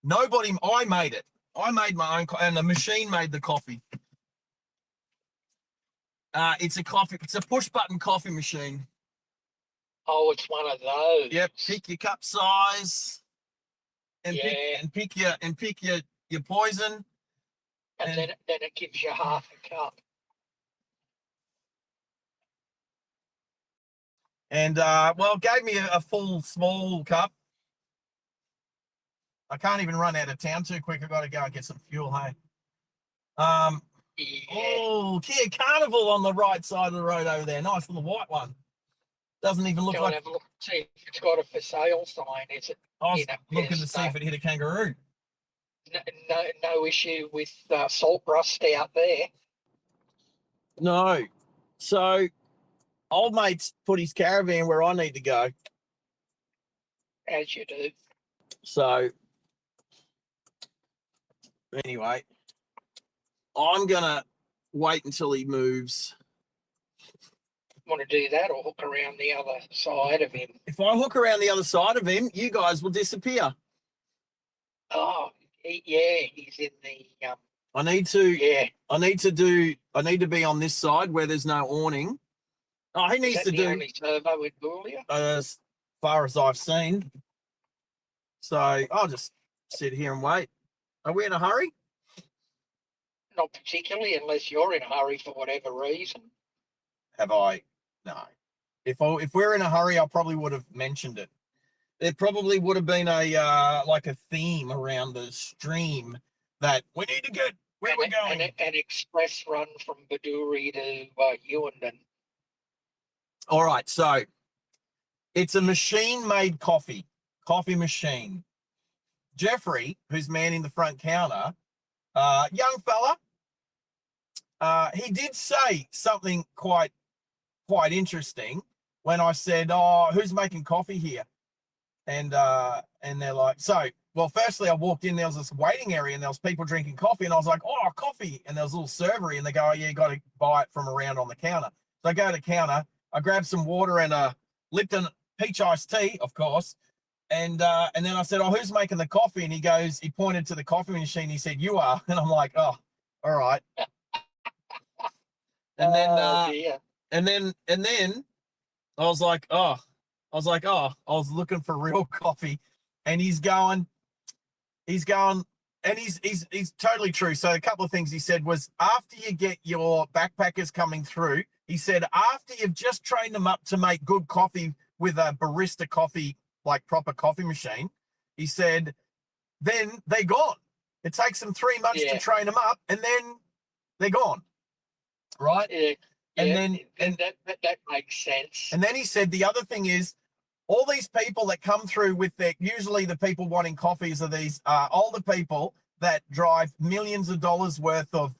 I made it. I made my own, and the machine made the coffee. It's a push button coffee machine. Oh, it's one of those. Yep, pick your cup size, and Yeah. pick your poison. And then it gives you half a cup. And it gave me a full small cup. I can't even run out of town too quick. I got to go and get some fuel. Hey. Yeah. Oh, Kia Carnival on the right side of the road over there. Nice little white one. Doesn't even look Go like. and have a look. See if it's got a for sale sign. Is it? I was You know, looking to yes, see if it hit a kangaroo. No issue with salt rust out there. No. So, old mate's put his caravan where I need to go. As you do. So, anyway, I'm going to wait until he moves. Want to do that or hook around the other side of him? If I hook around the other side of him, you guys will disappear. Oh, he's in the I need to yeah. I need to be on this side where there's no awning. Oh, he Is needs that to the do only turbo in Boulia? as far as I've seen. So I'll just sit here and wait. Are we in a hurry? Not particularly, unless you're in a hurry for whatever reason. Have I? No. If we're in a hurry, I probably would have mentioned it. There probably would have been a like a theme around the stream that we need to get where we're going. An express run from Bedourie to Hughenden. All right, so it's a machine-made coffee machine. Jeffrey, who's manning the front counter, young fella, he did say something quite interesting when I said, "Oh, who's making coffee here?" And they're like, well, firstly, I walked in, there was this waiting area and there was people drinking coffee, and I was like, "Oh, coffee." And there was a little servery, and they go, "Oh, yeah, you got to buy it from around on the counter." So I go to the counter, I grab some water and a Lipton peach iced tea, of course. And then I said, "Oh, who's making the coffee?" And he pointed to the coffee machine. He said, "You are." And I'm like, "Oh, all right." And then, and then I was like, I was looking for real coffee. And he's going, and he's totally true. So a couple of things he said was, after you get your backpackers coming through, he said, after you've just trained them up to make good coffee with a barista coffee, like proper coffee machine, he said, then they're gone. It takes them 3 months to train them up, and then they're gone. Right? Yeah. And that makes sense. And then he said the other thing is, all these people that come through with usually the people wanting coffees are these older people that drive millions of dollars worth of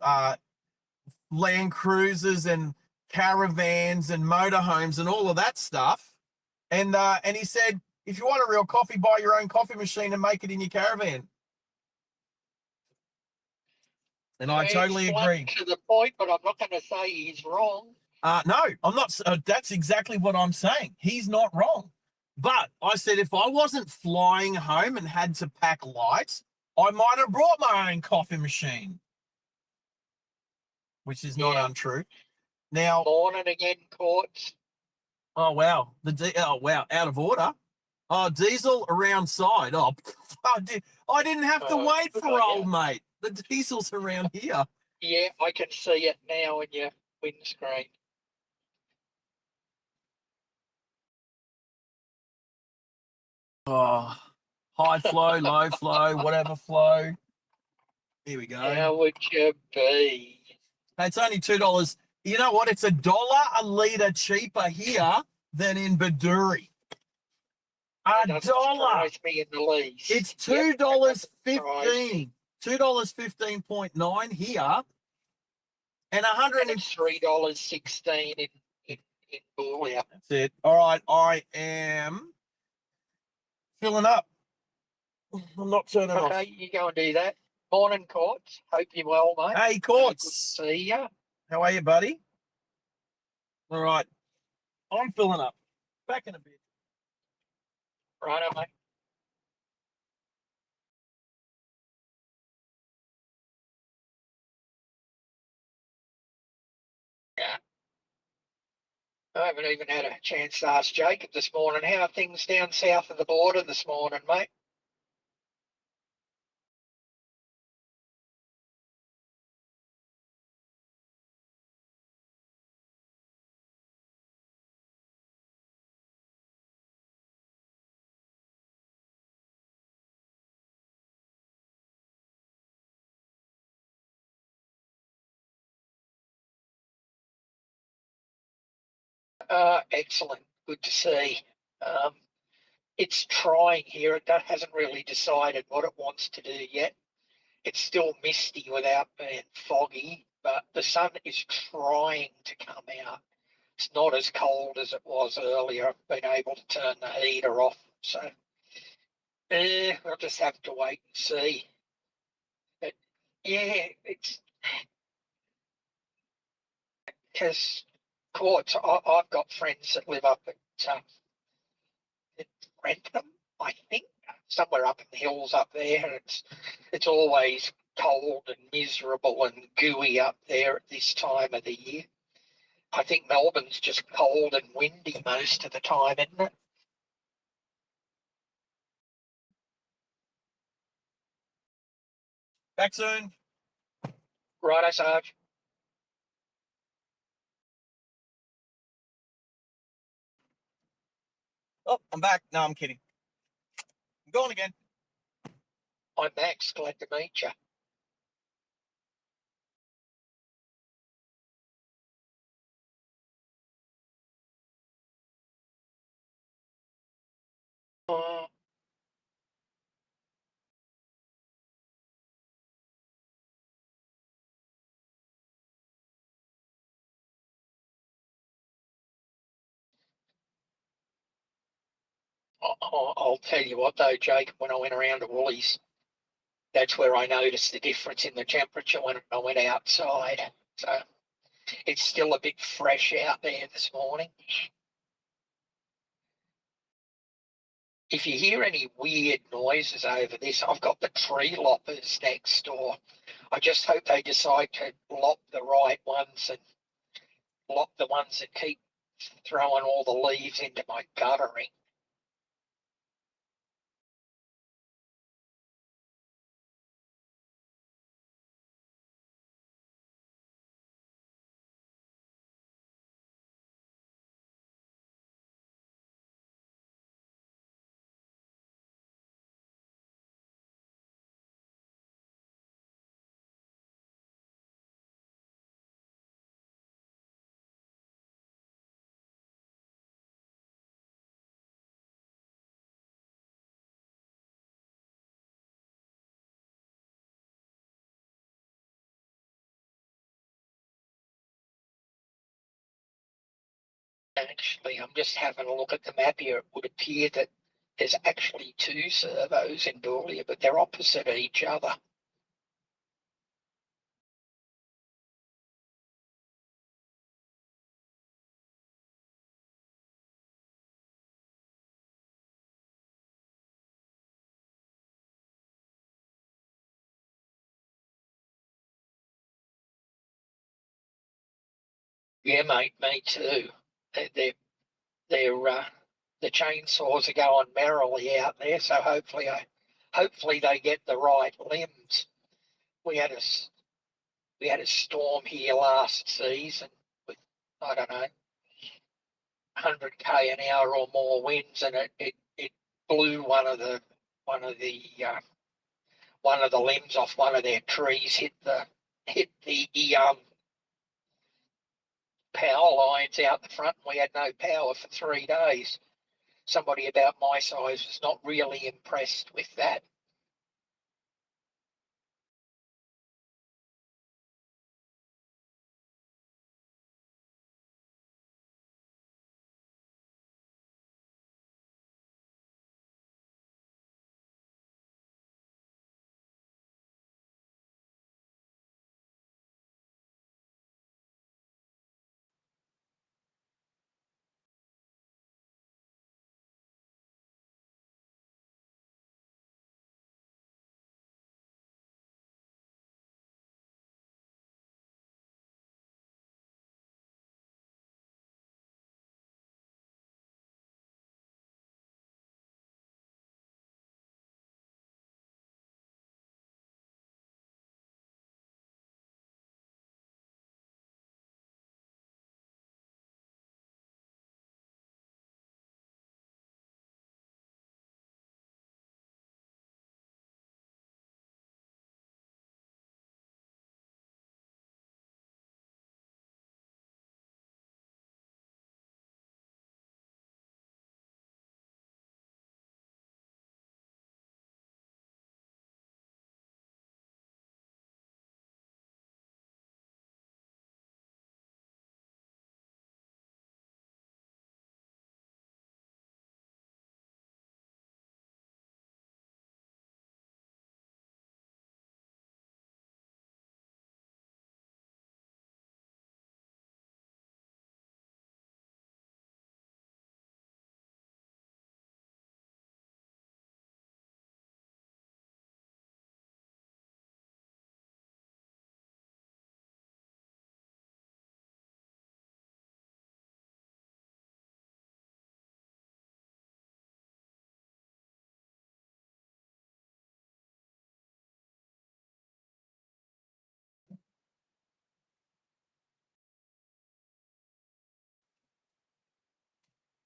Land Cruisers and caravans and motorhomes and all of that stuff. And he said, if you want a real coffee, buy your own coffee machine and make it in your caravan. And I totally agree. To the point, but I'm not going to say he's wrong. No, I'm not. That's exactly what I'm saying. He's not wrong. But I said, if I wasn't flying home and had to pack light, I might have brought my own coffee machine, which is not untrue. Now, morning again, Courts. Oh wow, out of order. Oh, diesel around side. Oh, I didn't have to wait for old mate. The diesel's around here. Yeah, I can see it now in your windscreen. Oh, high flow, low flow, whatever flow. Here we go. How would you be? It's only $2. You know what? It's $1 a litre cheaper here than in Bedourie. That $1. doesn't surprise me in the least. It's Yep, that doesn't surprise $2.15. me. $2.15.9 here. And And it's $3.16 in Boulia. That's it. All right, I am filling up. I'm not turning off. Okay, you go and do that. Morning, Courts. Hope you're well, mate. Hey, Good Courts. to see you. How are you, buddy? All right. I'm filling up. Back in a bit. Right, mate. Yeah. I haven't even had a chance to ask Jacob this morning. How are things down south of the border this morning, mate? Excellent. Good to see. Um, it's trying here. It hasn't really decided what it wants to do yet. It's still misty without being foggy, but the sun is trying to come out. It's not as cold as it was earlier. I've been able to turn the heater off, so we'll just have to wait and see. But yeah, it's because Courts. I've got friends that live up at Grantham, I think, somewhere up in the hills up there, and it's always cold and miserable and gooey up there at this time of the year. I think Melbourne's just cold and windy most of the time, isn't it? Back soon. Righto, Sarge. Oh, I'm back. No, I'm kidding. I'm going again. I'm Max. Glad to meet you. I'll tell you what, though, Jake, when I went around to Woolies, that's where I noticed the difference in the temperature when I went outside. So it's still a bit fresh out there this morning. If you hear any weird noises over this, I've got the tree loppers next door. I just hope they decide to lop the right ones and lop the ones that keep throwing all the leaves into my guttering. Actually, I'm just having a look at the map here. It would appear that there's actually two servos in Boulia, but they're opposite each other. Yeah, mate, me too. They're, the chainsaws are going merrily out there, so hopefully they get the right limbs. We had a storm here last season with, I don't know, 100k an hour or more winds, and it blew one of the limbs off one of their trees, hit the power lines out the front, and we had no power for 3 days. Somebody about my size was not really impressed with that.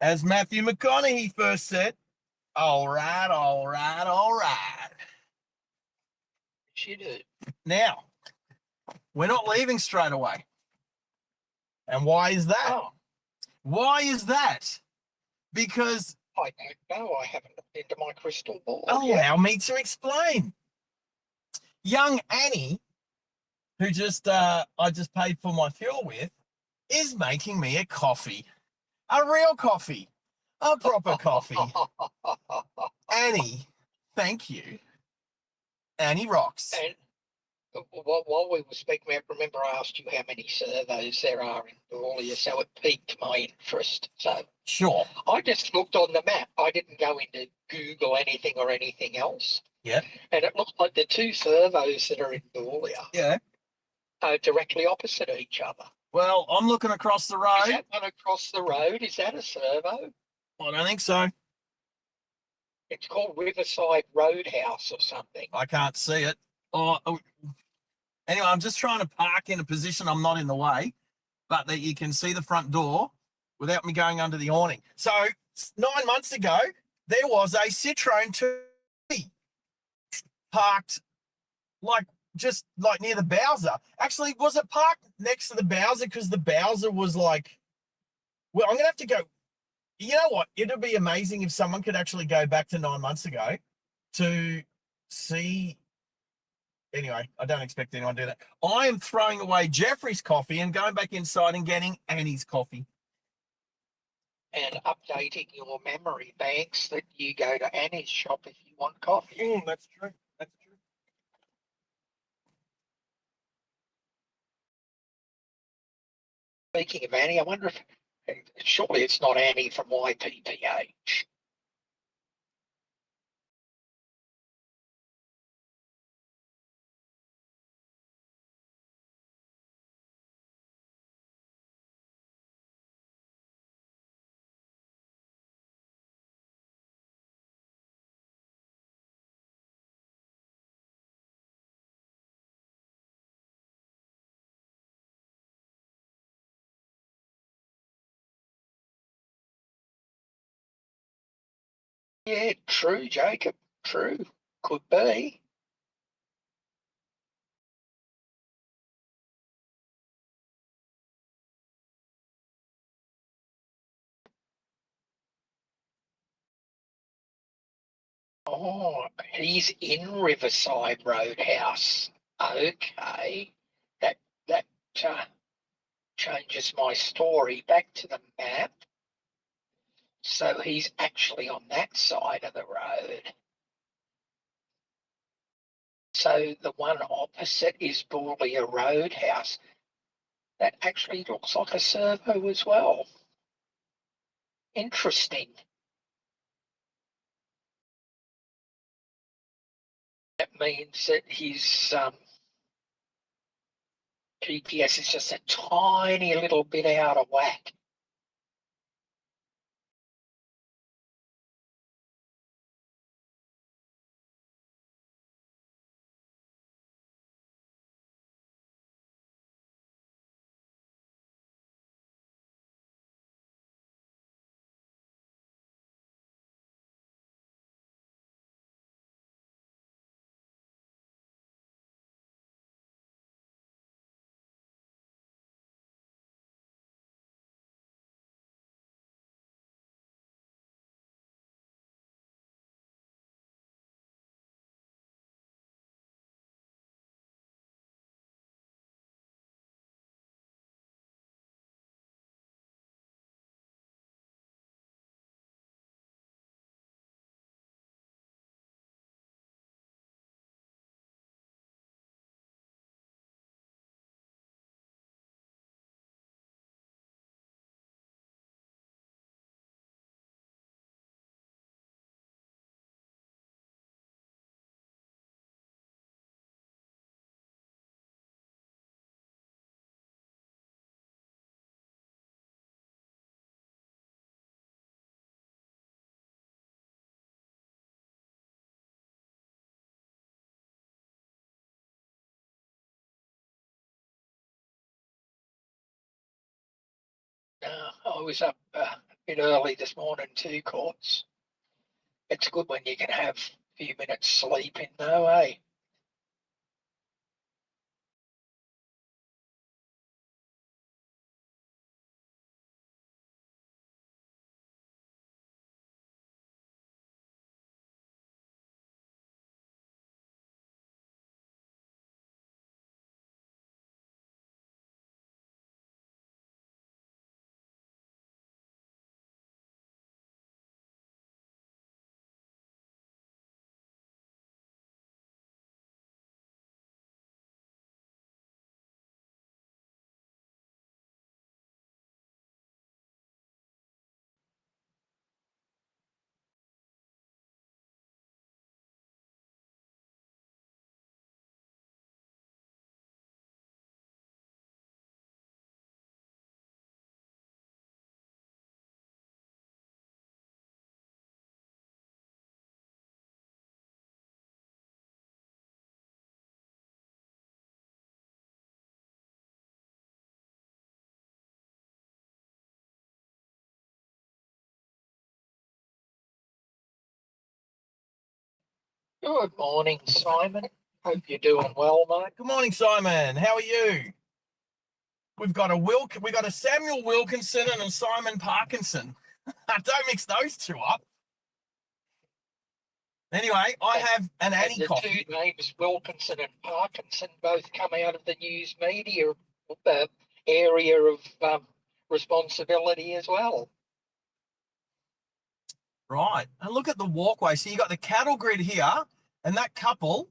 As Matthew McConaughey first said, all right, all right, all right. She did. Now, we're not leaving straight away. And why is that? Oh, Why is that? Because I don't know. I haven't looked into my crystal ball yet. allow me to explain. Young Annie, who I just paid for my fuel with, is making me a coffee. A real coffee. A proper coffee. Annie, thank you. Annie rocks. And while we were speaking, I remember I asked you how many servos there are in Dahlia, so it piqued my interest. So Sure. I just looked on the map. I didn't go into Google anything or anything else. Yeah. And it looked like the two servos that are in Dahlia Yeah. are directly opposite each other. Well, I'm looking across the road. Is that one across the road? Is that a servo? I don't think so. It's called Riverside Roadhouse or something. I can't see it. Anyway, I'm just trying to park in a position I'm not in the way, but that you can see the front door without me going under the awning. So 9 months ago, there was a Citroen 2 parked just near the Bowser. Actually, was it parked next to the Bowser? Because the Bowser was like, well, I'm going to have to go. You know what? It would be amazing if someone could actually go back to 9 months ago to see. Anyway, I don't expect anyone to do that. I am throwing away Jeffrey's coffee and going back inside and getting Annie's coffee. And updating your memory banks that you go to Annie's shop if you want coffee. That's true. That's true. Speaking of Annie, I wonder if surely it's not Annie from YPPH. Yeah, true, Jacob. True. Could be. Oh, he's in Riverside Roadhouse. Okay. That changes my story back to the map. So he's actually on that side of the road. So the one opposite is Boulia Roadhouse. That actually looks like a servo as well. Interesting. That means that his GPS is just a tiny little bit out of whack. I was up a bit early this morning too, Courts. It's good when you can have a few minutes sleep in though, eh? Good morning, Simon. Hope you're doing well, mate. Good morning, Simon. How are you? We've got a Samuel Wilkinson and a Simon Parkinson. Don't mix those two up. Anyway, I have an Annie the coffee. two names, Wilkinson and Parkinson, both come out of the news media area of responsibility as well. Right. And look at the walkway. So you got the cattle grid here, and that couple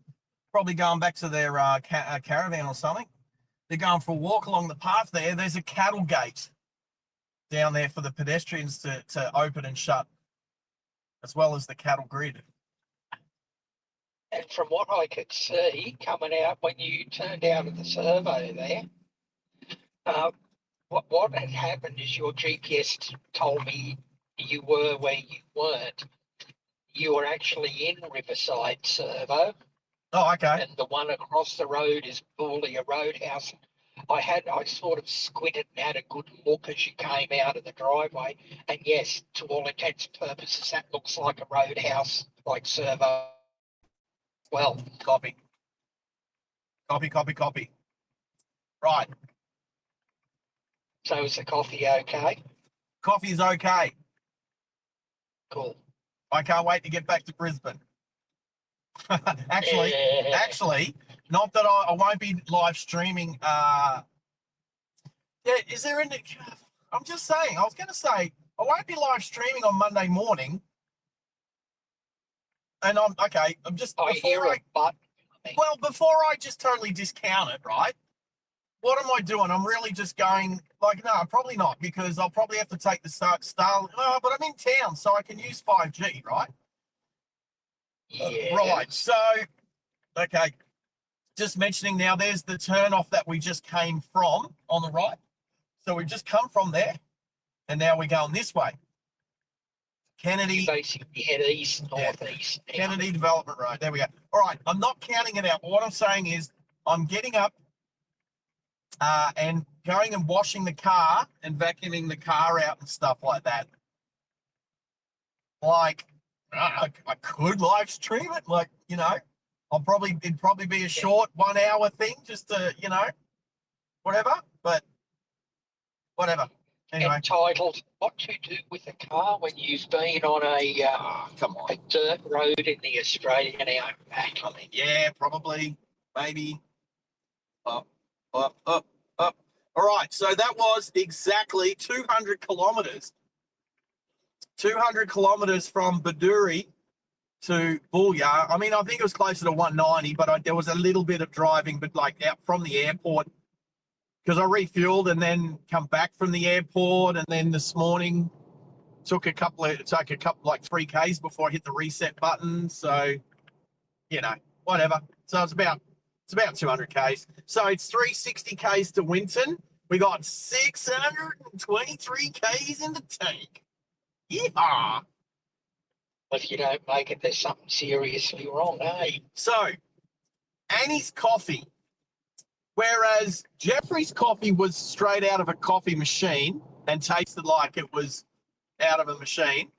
probably going back to their caravan or something. They're going for a walk along the path there. There's a cattle gate down there for the pedestrians to open and shut, as well as the cattle grid. And from what I could see coming out when you turned out of the servo there, what had happened is your GPS told me you were where you weren't. You were actually in Riverside Servo. Oh, okay. And the one across the road is Boulia Roadhouse. I sort of squinted and had a good look as you came out of the driveway. And yes, to all intents and purposes, that looks like a roadhouse, like servo. Well, Copy. Copy, copy, copy. Right. so is the coffee okay? Coffee's okay. Cool. I can't wait to get back to Brisbane. actually, not that I won't be live streaming. Yeah, is there any? I'm just saying. I was going to say I won't be live streaming on Monday morning. And I'm okay. I'm just I hear a butt. well, before I just totally discount it, right? What am I doing? I'm really just going like, no, probably not, because I'll probably have to take the Star. But I'm in town, so I can use 5G, right? Yeah. Right. So, okay. Just mentioning now, there's the turn off that we just came from on the right. So we've just come from there, and now we're going this way. Kennedy. You basically head east, northeast. Yeah. Kennedy Development Road. There we go. All right. I'm not counting it out. But what I'm saying is I'm getting up and going and washing the car and vacuuming the car out and stuff like that. Like, I could live stream it. Like, you know, it'd probably be a short 1 hour thing just to, you know, whatever. But whatever. Anyway. Entitled "What to Do with a Car When You've Been on Come on. a dirt road in the Australian Outback." I mean, yeah, probably, maybe. Up. All right, so that was exactly 200 kilometres. 200 kilometres from Bedourie to Booyah. I mean, I think it was closer to 190, but there was a little bit of driving, but like out from the airport, because I refueled and then come back from the airport, and then this morning took a couple like 3Ks before I hit the reset button. So, you know, whatever. So it's about 200 Ks. So it's 360 Ks to Winton. We got 623 Ks in the tank. Yeehaw. If you don't make it, there's something seriously wrong, eh? So, Annie's coffee, whereas Jeffrey's coffee was straight out of a coffee machine and tasted like it was out of a machine,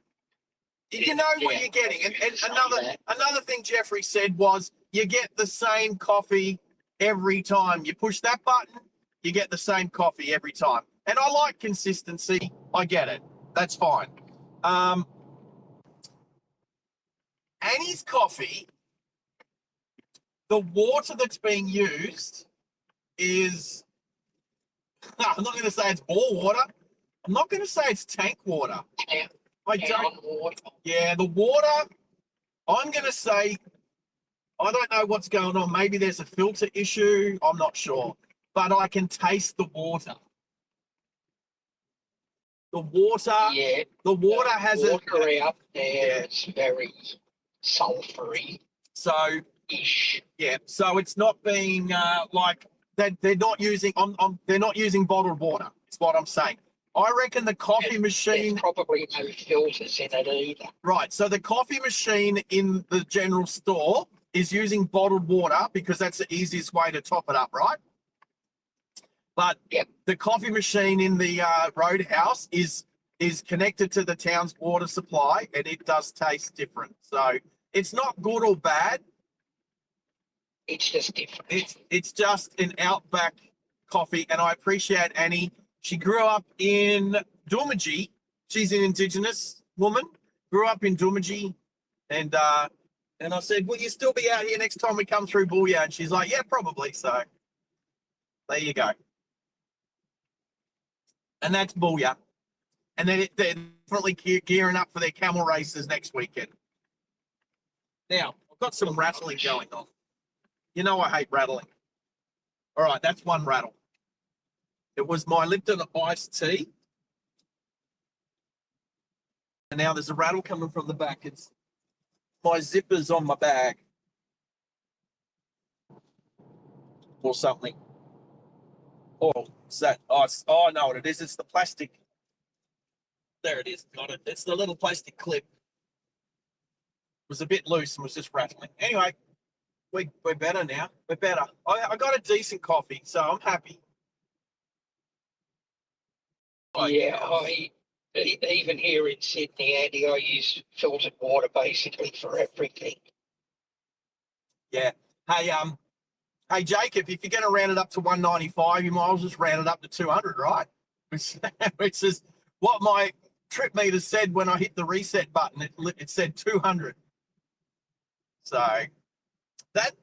you know what you're getting. And another thing Jeffrey said was you get the same coffee every time. You push that button, you get the same coffee every time. And I like consistency. I get it. That's fine. Annie's coffee, the water that's being used is, I'm not going to say it's bore water. I'm not going to say it's tank water. Yeah, the water, I'm going to say, I don't know what's going on. Maybe there's a filter issue. I'm not sure. But I can taste the water. The water has water out there. It's very sulfury. So ish. Yeah. So it's not being like they're not using they're not using bottled water. Is what I'm saying. I reckon the coffee machine. There's probably no filters in it either. Right. So the coffee machine in the general store is using bottled water because that's the easiest way to top it up, right? But the coffee machine in the roadhouse is connected to the town's water supply, and it does taste different. So it's not good or bad. It's just different. It's just an Outback coffee, and I appreciate Annie. She grew up in Doomadgee. She's an Indigenous woman. Grew up in Doomadgee, and I said, "Will you still be out here next time we come through Booyah?" And she's like, "Yeah, probably." So there you go. And that's Booyah. And then they're definitely gearing up for their camel races next weekend. Now, I've got some rattling going on. You know I hate rattling. All right, that's one rattle. It was my Lipton iced tea. And now there's a rattle coming from the back. It's my zippers on my bag. Or something. Oh, is that? Oh, I know what it is. It's the plastic. There it is. Got it. It's the little plastic clip. It was a bit loose and was just rattling. Anyway, we're better now. We're better. I got a decent coffee, so I'm happy. Yeah, even here in Sydney, Andy, I use filtered water basically for everything. Yeah. Hey, Jacob, if you're going to round it up to 195, you might as well just round it up to 200, right? Which is what my trip meter said when I hit the reset button. It said 200. So that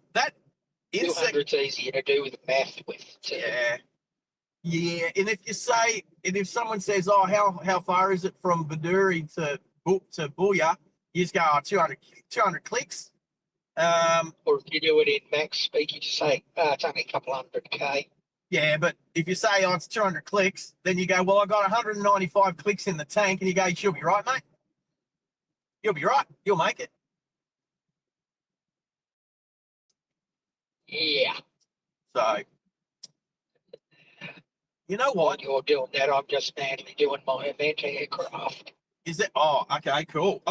insect, 200's easier to do with math with too. yeah. And if someone says, oh, how far is it from Bedourie to Booyah, you just go, oh, 200 clicks. Or if you do it in max speed, you just say, it's only a couple hundred K. Yeah, but if you say, oh, it's 200 clicks, then you go, well, I got 195 clicks in the tank, and you go, you'll be right, mate. You'll be right. You'll make it. Yeah. So, you know what? While you're doing that, I'm just madly doing my event aircraft. Is it? Oh, okay, cool.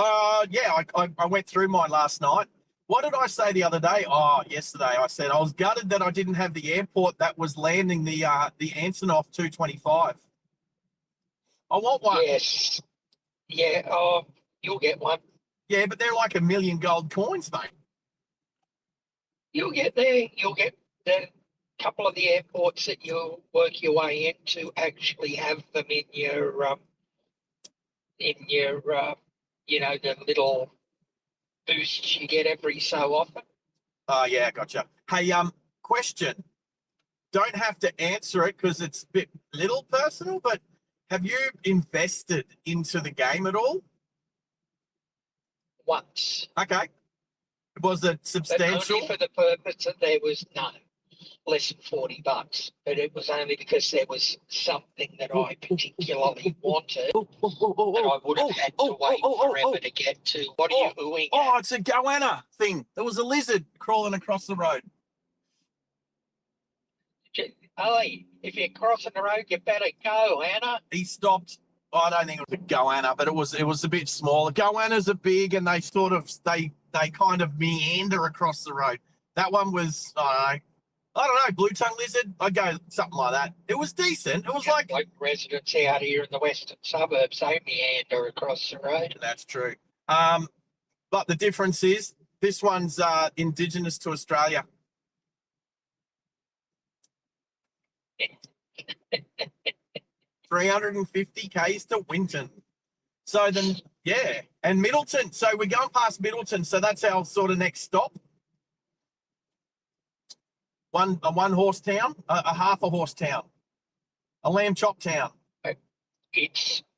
Yeah, I went through mine last night. What did I say the other day? Oh, yesterday I said I was gutted that I didn't have the airport that was landing the Antonov 225. I want one. Yes. Yeah, you'll get one. Yeah, but they're like $1 million gold coins, mate. You'll get there. You'll get the couple of the airports that you'll work your way into actually have them in your the little boosts you get every so often. Oh, yeah, gotcha. Hey, question. Don't have to answer it because it's a bit little personal, but have you invested into the game at all? Once. Okay. Was it But substantial? only for the purpose that there was none. Less than $40, but it was only because there was something that I particularly wanted that I would have had to wait forever to get to. What are you doing? Oh, it's a goanna thing. There was a lizard crawling across the road. Hey, if you're crossing the road, you better go, Anna. He stopped. I don't think it was a goanna, but it was a bit smaller. Goannas are big and they sort of they kind of meander across the road. That one was I don't know, blue tongue lizard. I'd go something like that. It was decent. It was like residents out here in the western suburbs, they meander across the road. That's true. But the difference is this one's indigenous to Australia. $350 to Winton. So then, yeah, and Middleton. So we're going past Middleton. So that's our sort of next stop. A one horse town, a half a horse town, a lamb chop town. I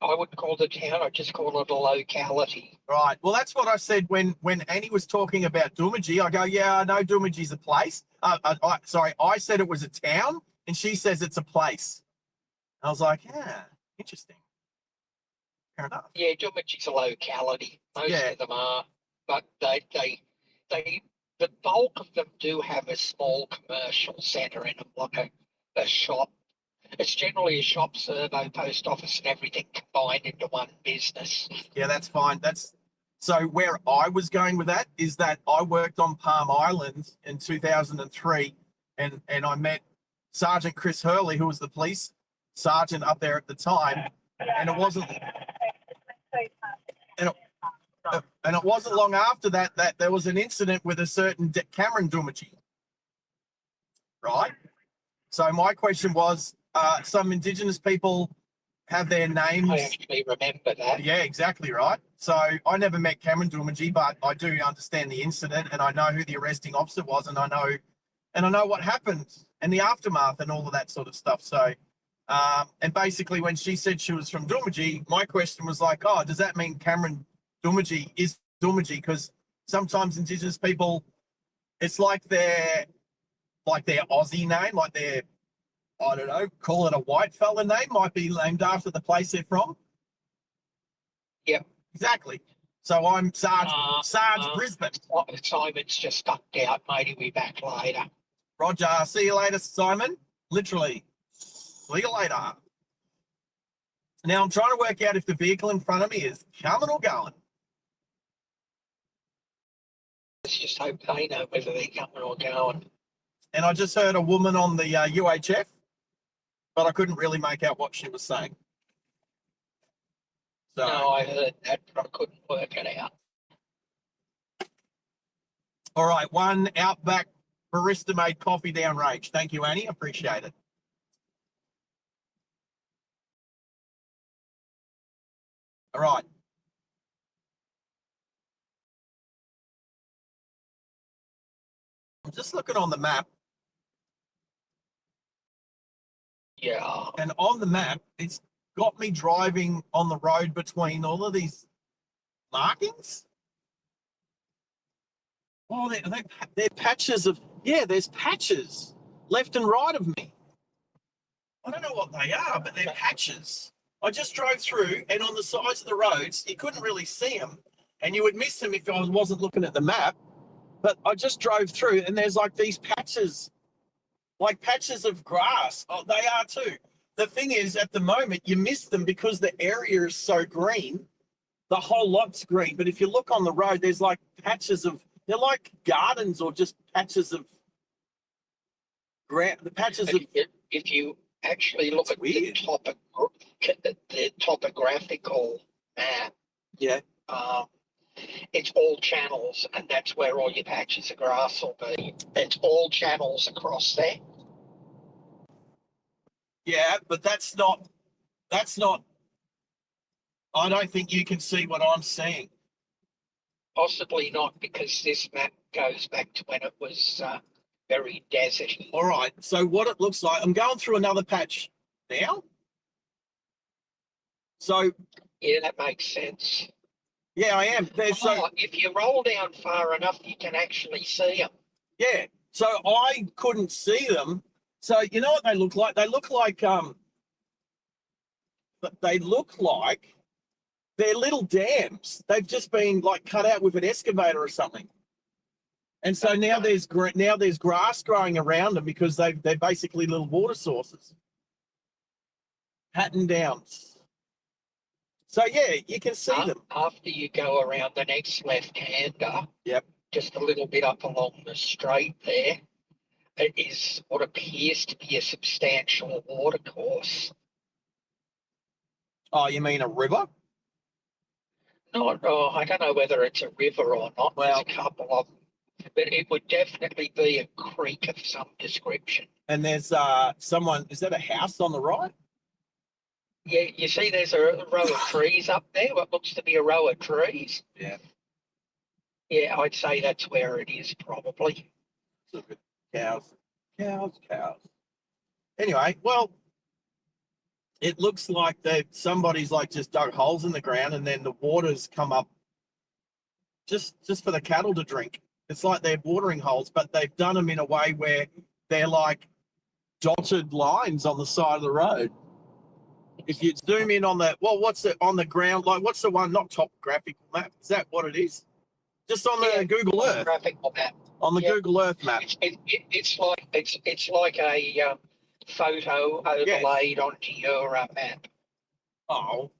wouldn't call it a town. I'd just call it a locality. Right. Well, that's what I said when Annie was talking about Doomadgee. I go, yeah, I know Doomadgee's a place. I said it was a town, and she says it's a place. I was like, yeah, interesting. Fair enough. Yeah, Doomadgee's a locality. Most of them are, but the bulk of them do have a small commercial centre in them, like a shop. It's generally a shop, servo, post office, and everything combined into one business. Yeah, that's fine. So where I was going with that is that I worked on Palm Island in 2003, and I met Sergeant Chris Hurley, who was the police sergeant up there at the time, and it wasn't long after that there was an incident with a certain Cameron Doomadgee, right? So my question was, some Indigenous people have their names. I actually remember that. Yeah, exactly right. So I never met Cameron Doomadgee, but I do understand the incident, and I know who the arresting officer was, and I know what happened and the aftermath and all of that sort of stuff. So, and basically when she said she was from Doomadgee, my question was like, oh, does that mean Cameron Doomadgee is Doomadgee? Because sometimes Indigenous people, it's like their Aussie name, like their, I don't know, call it a white fella name, might be named after the place they're from. Yep. Exactly. So I'm Sarge Brisbane. Simon's just ducked out, mate. He'll be back later. Roger. See you later, Simon. Literally. See you later. Now I'm trying to work out if the vehicle in front of me is coming or going. Let's just hope they know whether they're coming or going. And I just heard a woman on the UHF, but I couldn't really make out what she was saying. So, No, I heard that, but I couldn't work it out. all right, one Outback barista made coffee downrange. Thank you, Annie. Appreciate it. All right. I'm just looking on the map, Yeah. and on the map, it's got me driving on the road between all of these markings. Oh, they're patches of, yeah, there's patches left and right of me. I don't know what they are, but they're patches. I just drove through, and on the sides of the roads, you couldn't really see them, and you would miss them if I wasn't looking at the map. But I just drove through, and there's like these patches, like patches of grass. Oh, they are too. The thing is, at the moment, you miss them because the area is so green. The whole lot's green. But if you look on the road, there's like patches of, they're like gardens or just patches of ground. The patches of. If you actually look It's at weird. the topographical map, Yeah. it's all channels, and that's where all your patches of grass will be. It's all channels across there. Yeah, but that's not. I don't think you can see what I'm seeing. Possibly not, because this map goes back to when it was very deserty. All right. So what it looks like, I'm going through another patch now. So Yeah, that makes sense. yeah, I am. There's so If you roll down far enough, you can actually see them. yeah. So I couldn't see them. So you know what they look like? They look like they're little dams. They've just been like cut out with an excavator or something. And so now there's grass growing around them because they're basically little water sources. Hatton Downs. So yeah, you can see them. After you go around the next left-hander, Yep. just a little bit up along the straight there, it is what appears to be a substantial watercourse. Oh, you mean a river? I don't know whether it's a river or not. Well, there's a couple of them, but it would definitely be a creek of some description. and there's someone. Is that a house on the right? Yeah, you see there's a row of trees up there, what looks to be a row of trees. Yeah. Yeah, I'd say that's where it is, probably. Cows. Anyway, well, it looks like somebody's like just dug holes in the ground, and then the water's come up just for the cattle to drink. It's like they're watering holes, but they've done them in a way where they're like dotted lines on the side of the road. If you zoom in on what's it on the ground? Like, what's the one? Not topographical map. Is that what it is? Just on the Google Earth. Graphical map. On the Google Earth map. It's like a photo overlaid onto your map. Oh,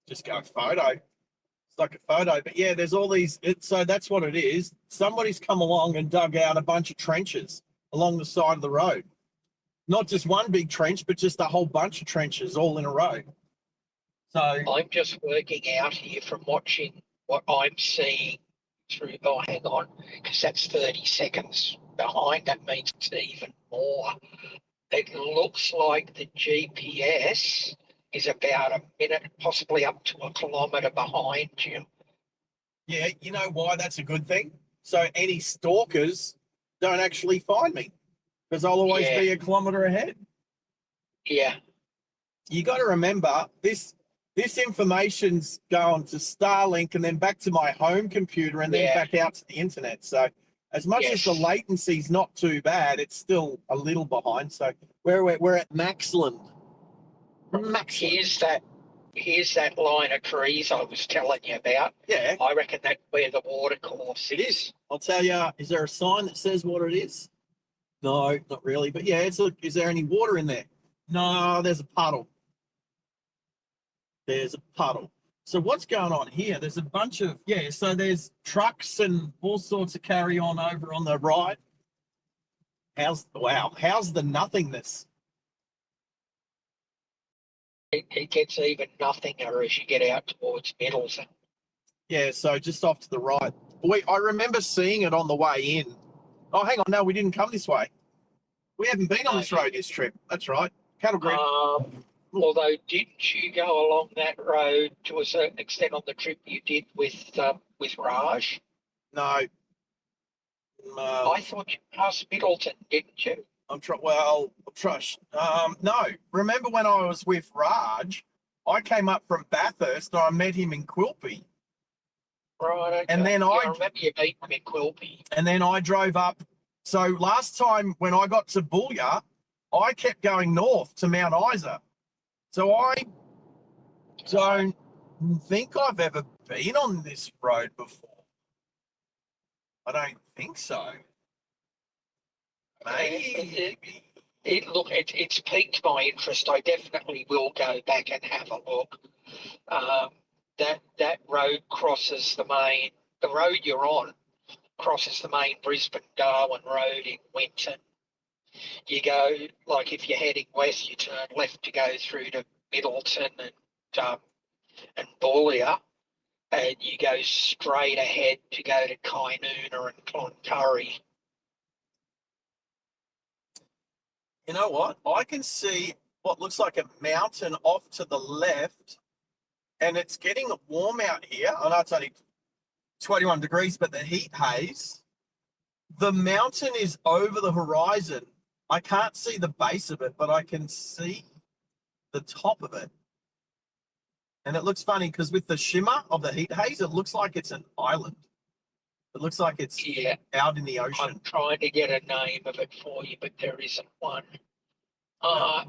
just go photo. It's like a photo, but yeah, there's all these. So that's what it is. Somebody's come along and dug out a bunch of trenches along the side of the road. Not just one big trench, but just a whole bunch of trenches all in a row. So I'm just working out here from watching what I'm seeing through. Oh, hang on, because that's 30 seconds behind. That means it's even more. It looks like the GPS is about a minute, possibly up to a kilometre behind you. yeah, you know why that's a good thing? So any stalkers don't actually find me, because I'll always be a kilometre ahead. Yeah. You got to remember this information's going to Starlink and then back to my home computer and then back out to the internet. So as much as the latency's not too bad, it's still a little behind. So we're at Maxland. Here's that line of trees I was telling you about. Yeah. I reckon that's where the water course It is. I'll tell you, is there a sign that says what it is? No, not really. But yeah, is there any water in there? No, there's a puddle. There's a puddle. So what's going on here? There's a bunch of, so there's trucks and all sorts of carry on over on the right. How's the nothingness? it gets even nothinger as you get out towards Middleton. Yeah, so just off to the right. I remember seeing it on the way in. Oh, hang on. No, we didn't come this way. We haven't been on this road this trip. That's right. Cattle grid. Although, didn't you go along that road to a certain extent on the trip you did with Raj? No. I thought you passed Middleton, didn't you? Trush. No. Remember when I was with Raj, I came up from Bathurst and I met him in Quilpie. Right, okay. And then I I remember you meeting him in Quilpie. And then I drove up. So last time when I got to Boolyah, I kept going north to Mount Isa. So I don't think I've ever been on this road before. I don't think so. Maybe. It's piqued my interest. I definitely will go back and have a look. That road crosses the road you're on crosses the main Brisbane-Darwin road in Winton. You go, like if you're heading west, you turn left to go through to Middleton and Boolyah, and you go straight ahead to go to Kynuna and Cloncurry. You know what? I can see what looks like a mountain off to the left, and it's getting warm out here. I know it's only 21 degrees, but the heat haze. The mountain is over the horizon. I can't see the base of it, but I can see the top of it. And it looks funny because with the shimmer of the heat haze, it looks like it's an island. It looks like it's out in the ocean. I'm trying to get a name of it for you, but there isn't one.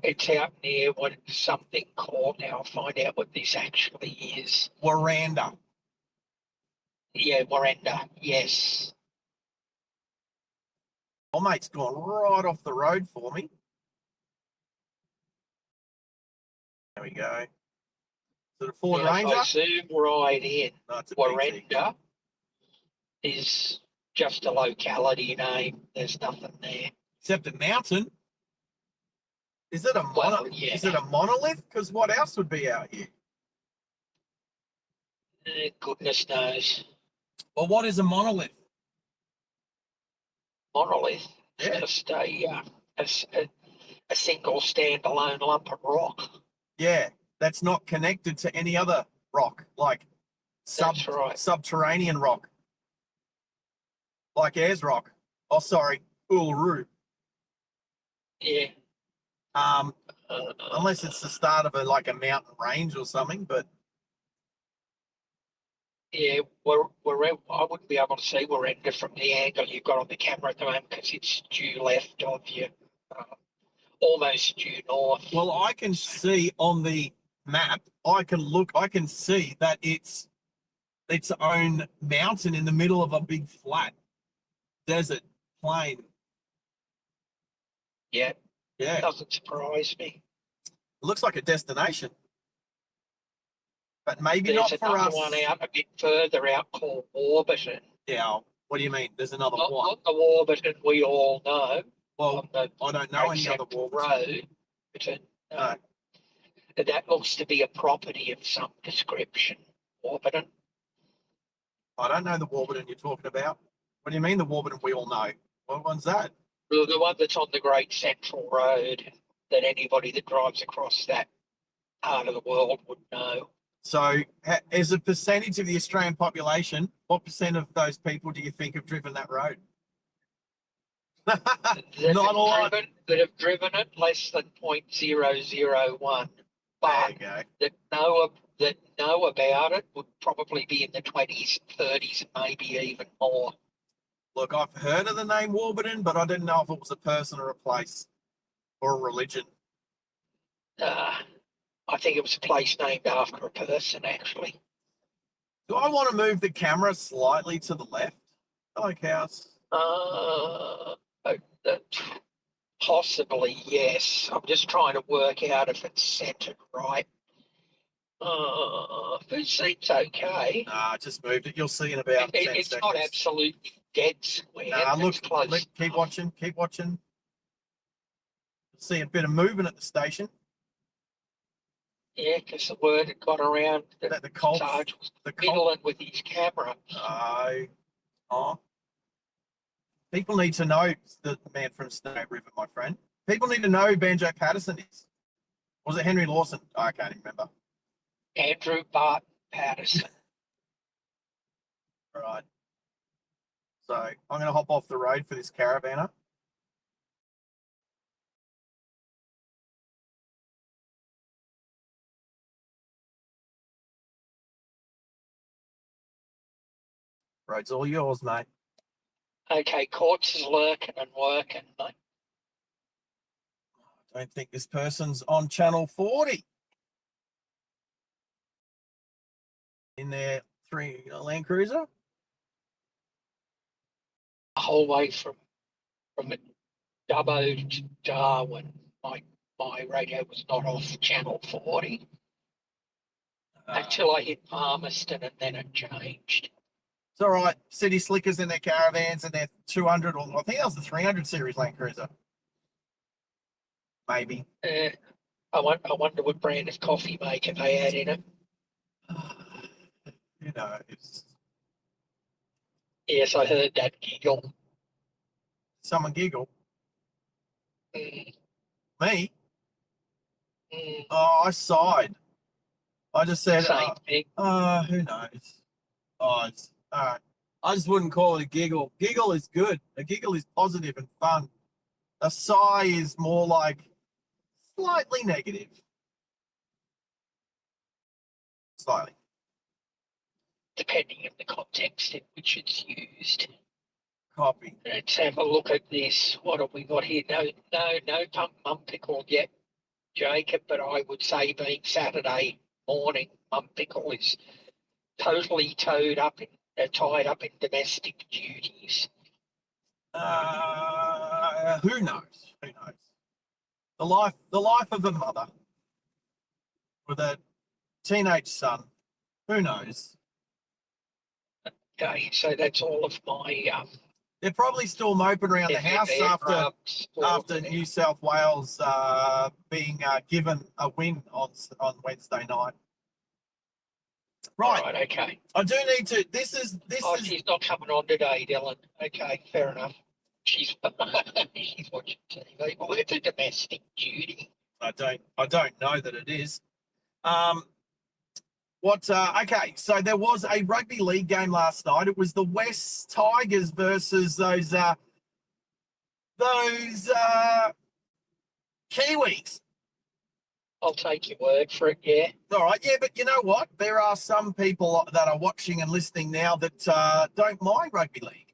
It's out near something called. Now I'll find out what this actually is. Warranda. Yeah, Warranda. Yes. Oh, mate's gone right off the road for me. There we go. Is it a Ford Ranger? If I zoom right in, No, it's a Warranda is just a locality name. There's nothing there. Except a mountain. Is it a Is it a monolith? Because what else would be out here? Goodness knows. Well, what is a monolith? Monolith. Yeah. Just a single standalone lump of rock. Yeah, that's not connected to any other rock, like That's right. subterranean rock, like Ayers Rock. Oh, sorry, Uluru. Yeah. Unless it's the start of a mountain range or something, but yeah, I wouldn't be able to see Warranda from the angle you've got on the camera at the moment because it's due left of you, almost due north. well, I can see on the map. I can see that it's its own mountain in the middle of a big flat desert plain. Yeah. Yeah, Doesn't surprise me. it looks like a destination, but maybe There's not for another us. one out a bit further out called Warburton. Yeah, what do you mean? There's another one. Not the Warburton we all know. Well, I don't know any other road. No. That looks to be a property of some description. Warburton. I don't know the Warburton you're talking about. What do you mean the Warburton we all know? What one's that? The one that's on the Great Central Road that anybody that drives across that part of the world would know. So, as a percentage of the Australian population, what percent of those people do you think have driven that road? Not a lot. That have driven it, less than 0.001. But There you go. that know about it would probably be in the 20s, 30s, and maybe even more. Look, I've heard of the name Warburton, but I didn't know if it was a person or a place or a religion. I think it was a place named after a person, actually. Do I want to move the camera slightly to the left? Like house? Possibly, yes. I'm just trying to work out if it's centered right. It seems okay. Nah, I just moved it. You'll see in about 10 It's seconds. not absolutely dead square. Nah, look, close. keep watching. See a bit of movement at the station. Yeah, because the word had got around That that the Colts, Sarge was the Colts. fiddling with his camera. Oh, people need to know the man from Snow River, my friend. People need to know who Banjo Patterson is. Was it Henry Lawson? I can't even remember. Andrew Barton Patterson. All right. So I'm going to hop off the road for this caravanner. Road's all yours, mate. Okay, Courts is lurking and working, mate. I don't think this person's on channel 40. In their Land Cruiser. The whole way from Dubbo to Darwin, my radio was not off channel 40 until I hit Palmerston, and then it changed. It's all right. City Slickers in their caravans and their 200, or I think that was the 300 series Land Cruiser. Maybe. I wonder what brand of coffee maker they had in it. You know, it's Yes, I heard that giggle. someone giggle. Mm, Me? mm, Oh, I sighed. I just said, same thing. who knows? Oh, it's all right. I just wouldn't call it a giggle. Giggle is good. A giggle is positive and fun. A sigh is more like slightly negative. Slightly. Depending on the context in which it's used. Copy. Let's have a look at this. What have we got here? No pump mum pickle yet, Jacob, but I would say being Saturday morning, mum pickle is totally tied up in domestic duties. Who knows? Who knows? The life of a mother with a teenage son. Who knows? Okay, so that's all of my They're probably still moping around the house after New South Wales being given a win on Wednesday night. Right. Okay. I do need to. This is. She's not coming on today, Dylan. Okay, fair enough. She's watching TV. Well, it's a domestic duty. I don't know that it is. Okay, so there was a rugby league game last night. It was the West Tigers versus those Kiwis. I'll take your word for it, yeah. All right, yeah, but you know what? There are some people that are watching and listening now that don't mind rugby league.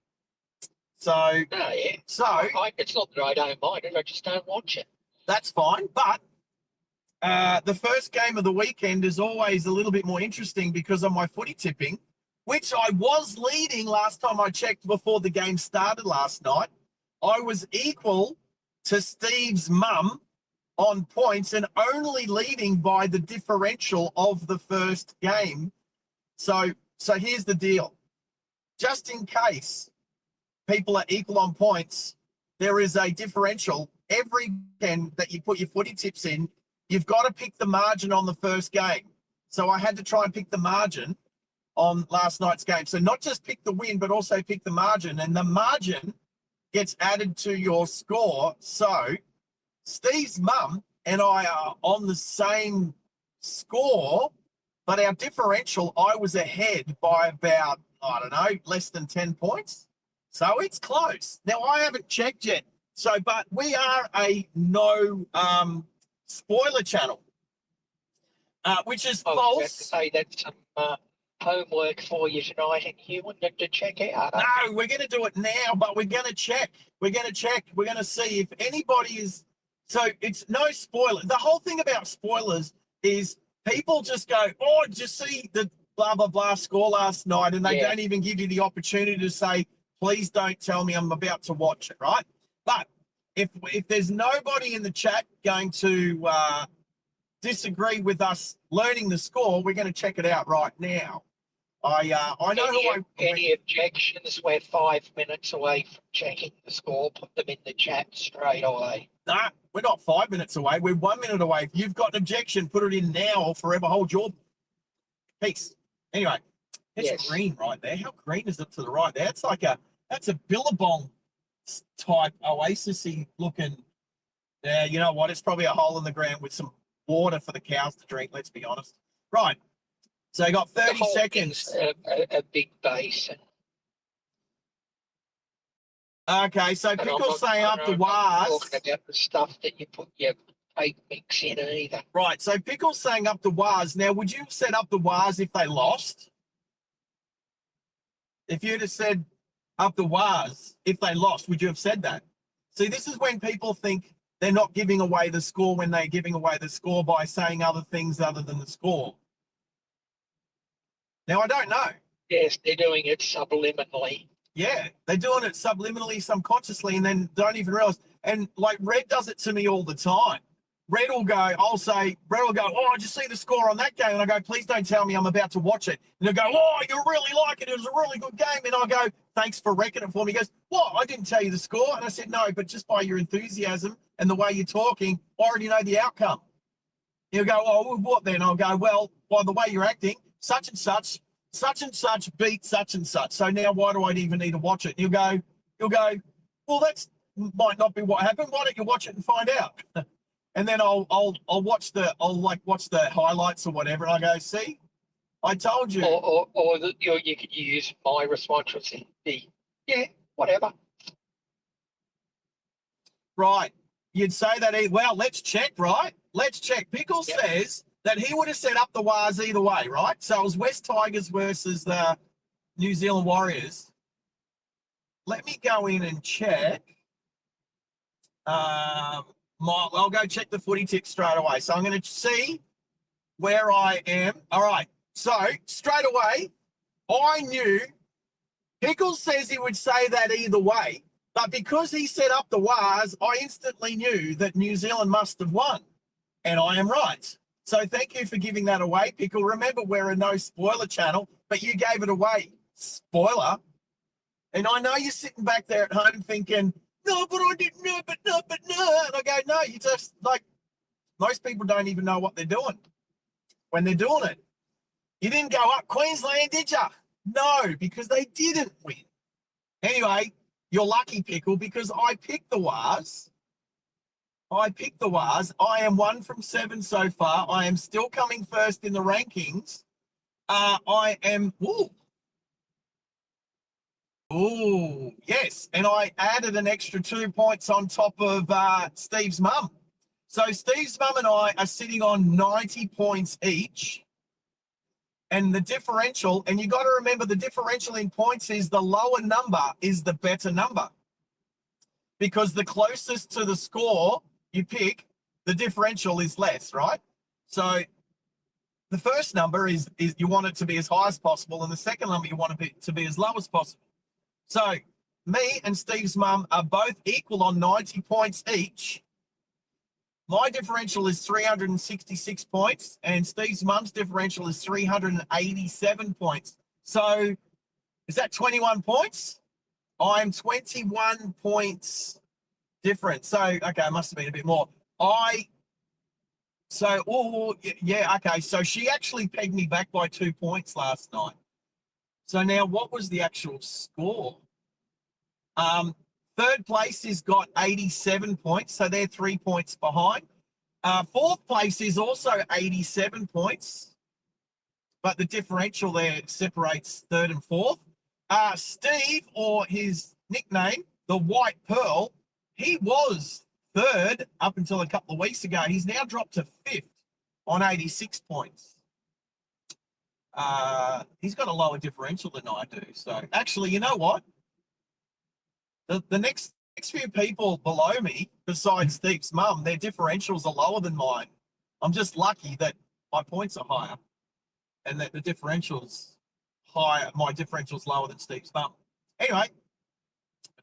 So, yeah. So it's not that I don't mind it, I just don't watch it. That's fine, but the first game of the weekend is always a little bit more interesting because of my footy tipping, which I was leading last time I checked before the game started last night. I was equal to Steve's mum on points and only leading by the differential of the first game. So here's the deal. Just in case people are equal on points, there is a differential. Every weekend that you put your footy tips in, you've got to pick the margin on the first game. So I had to try and pick the margin on last night's game. So not just pick the win, but also pick the margin. And the margin gets added to your score. So Steve's mum and I are on the same score, but our differential, I was ahead by about, I don't know, less than 10 points. So it's close. Now, I haven't checked yet. So, but we are a no spoiler channel, which is false. I have to say that's some homework for you tonight and Hughenden to check out. No, we're going to do it now, but we're going to check. We're going to check. We're going to see if anybody is. So it's no spoiler. The whole thing about spoilers is people just go, oh, did you see the blah, blah, blah score last night? And they don't even give you the opportunity to say, please don't tell me I'm about to watch it, right? But if there's nobody in the chat going to disagree with us learning the score, we're going to check it out right now. I know who I. Any objections? We're 5 minutes away from checking the score. Put them in the chat straight away. Nah, we're not 5 minutes away. We're 1 minute away. If you've got an objection, put it in now or forever hold your peace. Anyway, it's Yes. green right there. How green is it to the right there? It's like that's a Billabong type oasis-y looking. Yeah, you know what? It's probably a hole in the ground with some water for the cows to drink. Let's be honest. Right. So you got 30 The whole seconds. thing's a big basin. Okay, so And I'm Pickle's not- saying up the I'm not wires. talking about the stuff that you put your cake mix in either. Right, so Pickle's saying up the wires. Now, would you have set up the wires if they lost? If you'd have said up the wires if they lost, would you have said that? See, this is when people think they're not giving away the score when they're giving away the score by saying other things other than the score. Now, I don't know. Yes, they're doing it subliminally. Yeah, they're doing it subliminally, subconsciously, and then don't even realize. And like Red does it to me all the time. Red will go, Red will go, oh, did you see the score on that game? And I go, please don't tell me I'm about to watch it. And he'll go, oh, you really like it. It was a really good game. And I go, thanks for wrecking it for me. He goes, what? I didn't tell you the score. And I said, no, but just by your enthusiasm and the way you're talking, I already know the outcome. He'll go, oh, well, what then? I'll go, well, by the way you're acting, such and such beat such and such. So now why do I even need to watch it? He'll go, well, that's might not be what happened. Why don't you watch it and find out? And then I'll watch the highlights or whatever, and I go, see, I told you. Or you could use my response was yeah, whatever. Right. You'd say that, well, let's check, right? Let's check. Pickle says that he would have set up the wires either way, right? So it was West Tigers versus the New Zealand Warriors. Let me go in and check. I'll go check the footy tips straight away. So I'm going to see where I am. All right. So straight away, I knew Pickles says he would say that either way. But because he set up the wires, I instantly knew that New Zealand must have won. And I am right. So thank you for giving that away, Pickle. Remember, we're a no spoiler channel, but you gave it away. Spoiler. And I know you're sitting back there at home thinking, no, but I didn't know, but no. And I go, no, you just, like, most people don't even know what they're doing when they're doing it. You didn't go up Queensland, did you? No, because they didn't win. Anyway, you're lucky, Pickle, because I picked the wires. I am 1 from 7 so far. I am still coming first in the rankings. I am, Ooh, yes. And I added an extra 2 points on top of Steve's mum. So Steve's mum and I are sitting on 90 points each. And the differential, and you got to remember the differential in points is the lower number is the better number. Because the closest to the score you pick, the differential is less, right? So the first number is you want it to be as high as possible, and the second number you want it to be as low as possible. So me and Steve's mum are both equal on 90 points each. My differential is 366 points, and Steve's mum's differential is 387 points. So is that 21 points? I'm 21 points different. So, okay, it must have been a bit more. Okay. So she actually pegged me back by 2 points last night. So now what was the actual score? Third place has got 87 points, so they're 3 points behind. Fourth place is also 87 points, but the differential there separates third and fourth. Steve, or his nickname, the White Pearl, he was third up until a couple of weeks ago. He's now dropped to fifth on 86 points. He's got a lower differential than I do. So actually, you know what? The next few people below me, besides Steve's mum, their differentials are lower than mine. I'm just lucky that my points are higher and that the differential's higher. My differential's lower than Steve's mum. Anyway, I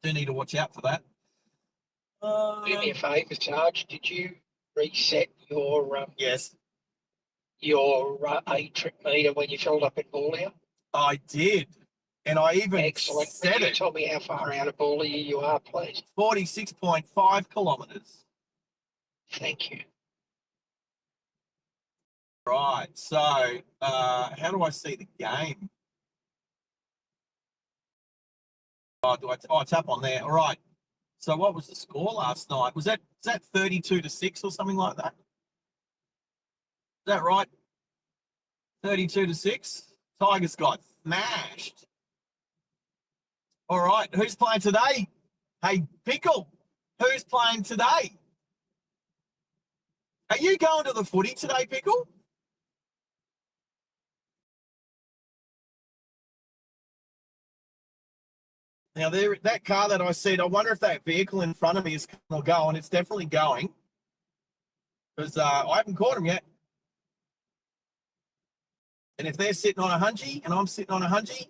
do need to watch out for that. Do me a favour, Sarge. Did you reset your yes. your A-trip meter when you filled up in Boolia? I did. And I even Excellent. said Can you it. tell me how far out of Boolie you are, please? 46.5 kilometres. Thank you. Right. So how do I see the game? Oh, tap on there? All right. So what was the score last night? Was that 32-6 or something like that? Is that right? 32-6. Tigers got smashed. All right. Who's playing today? Hey, Pickle. Who's playing today? Are you going to the footy today, Pickle? Now, that car that I said, I wonder if that vehicle in front of me is going to go, and it's definitely going because I haven't caught them yet. And if they're sitting on a hungy and I'm sitting on a hungy,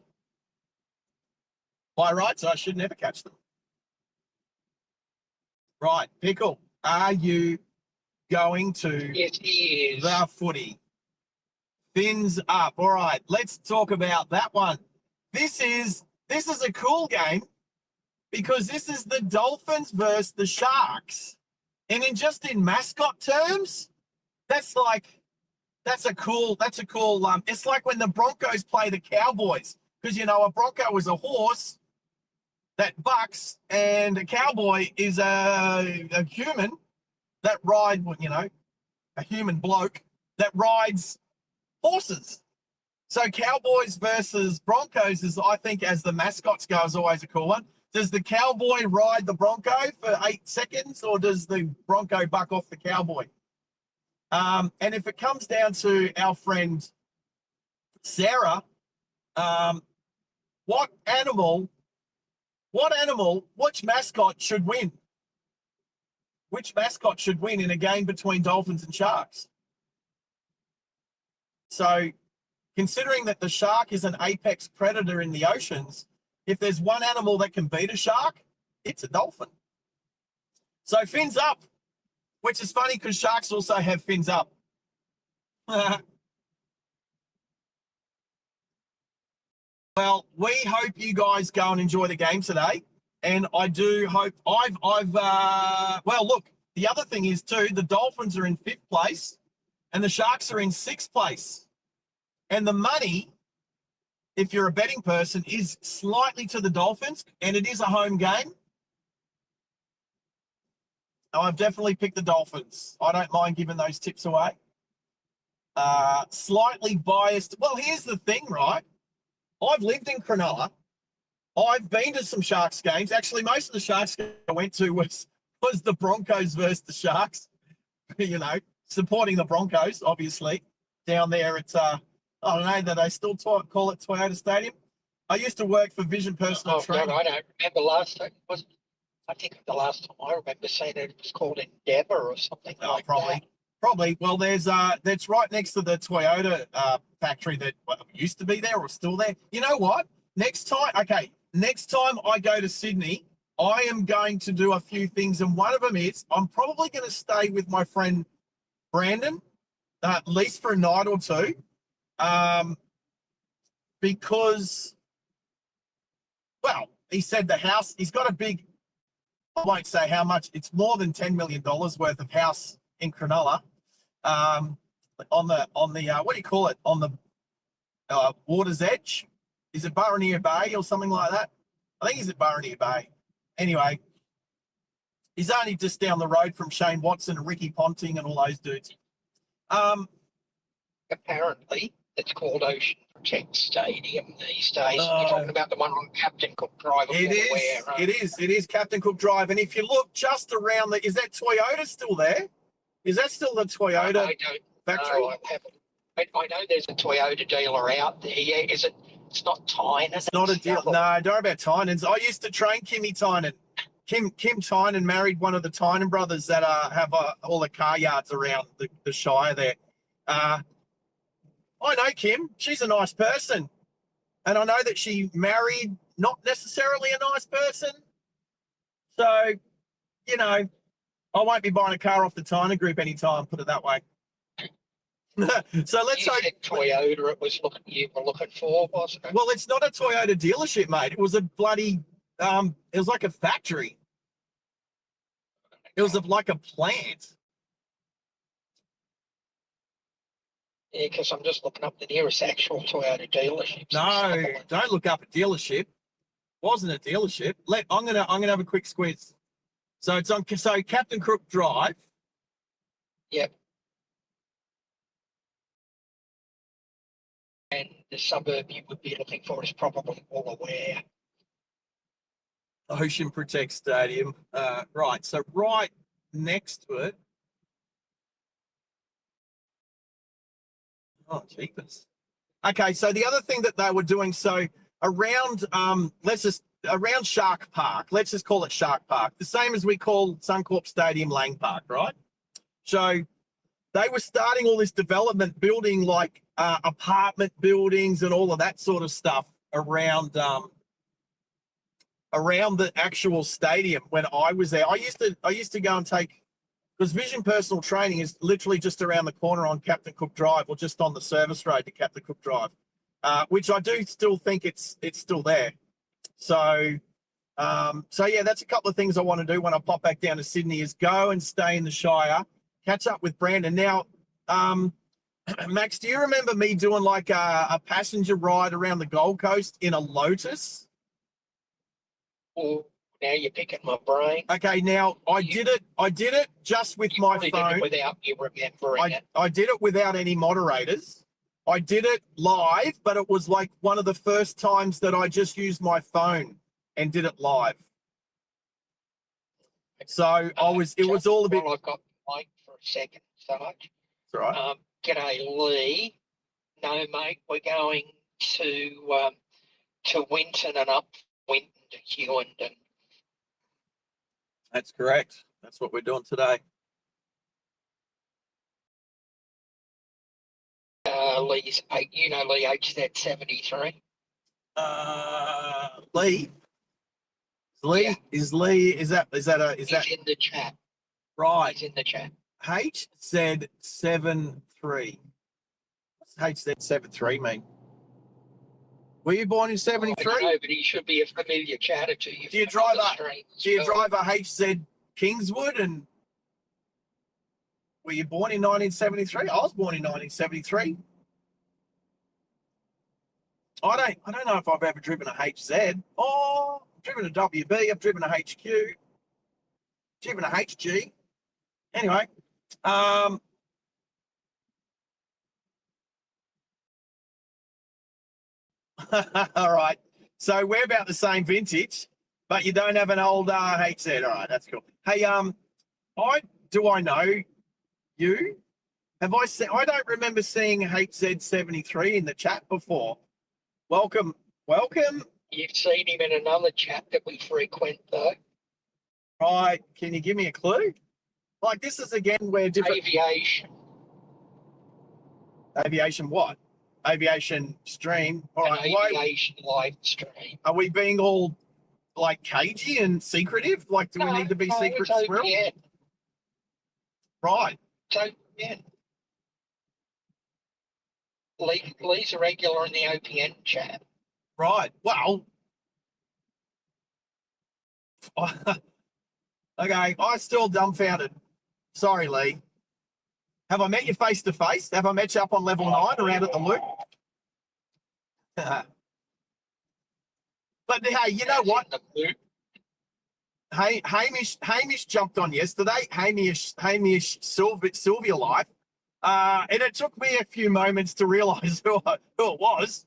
by rights, I should never catch them. Right, Pickle, are you going to Yes, he is. the footy? Fins up. All right, let's talk about that one. This is a cool game because this is the Dolphins versus the Sharks. And in mascot terms, that's a cool, it's like when the Broncos play the Cowboys, because a Bronco is a horse that bucks and a cowboy is a human that a human bloke that rides horses. So Cowboys versus Broncos is, I think, as the mascots go, is always a cool one. Does the cowboy ride the Bronco for 8 seconds, or does the Bronco buck off the cowboy? And if it comes down to our friend Sarah, which mascot should win? Which mascot should win in a game between Dolphins and Sharks? So, considering that the shark is an apex predator in the oceans, if there's one animal that can beat a shark, it's a dolphin. So, fins up, which is funny because sharks also have fins up. Well, we hope you guys go and enjoy the game today. And I do hope well, look, the other thing is too, the Dolphins are in 5th place and the Sharks are in 6th place. And the money, if you're a betting person, is slightly to the Dolphins, and it is a home game. I've definitely picked the Dolphins. I don't mind giving those tips away. Slightly biased. Well, here's the thing, right? I've lived in Cronulla. I've been to some Sharks games. Actually, most of the Sharks I went to was the Broncos versus the Sharks. Supporting the Broncos, obviously, down there at, I don't know, that they still call it Toyota Stadium. I used to work for Vision Personal Training. No, I don't remember last time. I think the last time I remember seeing it was called Endeavour or something like that. Probably. Well, that's right next to the Toyota factory that used to be there or still there. You know what? Next time I go to Sydney, I am going to do a few things, and one of them is I'm probably going to stay with my friend Brandon, at least for a night or two, because, well, he said the house, he's got a big, I won't say how much, it's more than $10 million worth of house in Cronulla, on the what do you call it, on the water's edge. Is it Burraneer Bay or something like that? I think he's at Burraneer Bay. Anyway, he's only just down the road from Shane Watson and Ricky Ponting and all those dudes. Apparently, it's called Ocean Protect Stadium these days. You're talking about the one on Captain Cook Drive. It is Captain Cook Drive. And if you look just around is that Toyota still there? Is that still the Toyota factory? No, I haven't. I know there's a Toyota dealer out there. Yeah, is it? It's not Tynan. It's not a deal. No, don't worry about Tynans. I used to train Kimmy Tynan. Kim Tynan married one of the Tynan brothers that have all the car yards around the Shire there. I know Kim. She's a nice person. And I know that she married not necessarily a nice person. So, I won't be buying a car off the Tynan group anytime, put it that way. So let's You hope. said Toyota. It was you were looking for, wasn't it? Well, it's not a Toyota dealership, mate. It was a bloody. It was like a factory. It was like a plant. Yeah, because I'm just looking up the nearest actual Toyota dealerships. No, don't look up a dealership. Wasn't a dealership. I'm gonna have a quick squeeze. So it's on. So Captain Crook Drive. Yep. And the suburb you would be looking for is probably Wollaware. Ocean Protect Stadium. Right. So right next to it. Oh, jeepers. Okay. So the other thing that they were doing, so around, around Shark Park, let's just call it Shark Park, the same as we call Suncorp Stadium Lang Park, right? So they were starting all this development, building like apartment buildings and all of that sort of stuff around the actual stadium. When I was there, I used to go and take, because Vision Personal Training is literally just around the corner on Captain Cook Drive, or just on the service road to Captain Cook Drive, which I do still think it's still there. So yeah, that's a couple of things I want to do when I pop back down to Sydney, is go and stay in the Shire, catch up with Brandon. Now, Max, do you remember me doing like a passenger ride around the Gold Coast in a Lotus? Well, now you're picking my brain. Okay, now I did it just with my Probably phone. did it without you remembering it. I did it without any moderators. I did it live, but it was like one of the first times that I just used my phone and did it live. So it was all a bit. Well, I've got the mic for a second, Sarge. It's all right. G'day, Lee. No, mate, we're going to Winton and up Winton to Hughenden. That's correct. That's what we're doing today. Lee's, you know, Lee HZ 73. Lee. Yeah. Is that He's in the chat. right? He's in the chat. HZ73. What's HZ73 mean? Were you born in I 73? don't know, but he should be a familiar chatter to you. Do you from drive other a streams as Do you well. drive a HZ Kingswood? And were you born in 1973? I was born in 1973. I don't know if I've ever driven a HZ. Oh, I've driven a WB. I've driven a HQ. Driven a HG. Anyway, all right. So we're about the same vintage, but you don't have an old HZ. All right, that's cool. Hey, I know you? Have I seen? I don't remember seeing HZ73 in the chat before. Welcome. You've seen him in another chat that we frequent, though. Right. Can you give me a clue? Like, this is again where different aviation what? Aviation stream. All right. Aviation live stream. Are we being all like cagey and secretive? Like, do we need to be secret it's squirrel? OPN. Right. So, yeah. Lee's a regular in the OPN chat. Right. Well. Okay. I'm still dumbfounded. Sorry, Lee. Have I met you face to face? Have I met you up on level 9 around at the loop? But hey, you know what? Hey, Hamish jumped on yesterday. Hamish Sylvia Life. And it took me a few moments to realise who it was.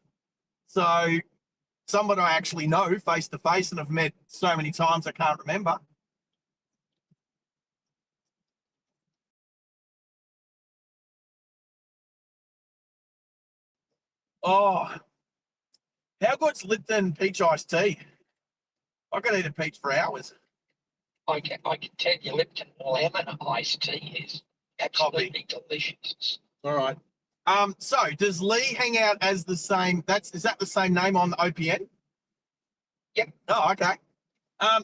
So someone I actually know face to face and have met so many times I can't remember. Oh, how good's Lipton peach iced tea? I could eat a peach for hours. I can tell you Lipton lemon iced tea is absolutely delicious. All right. So does Lee hang out as the same? Is that the same name on OPN? Yep. Oh, okay.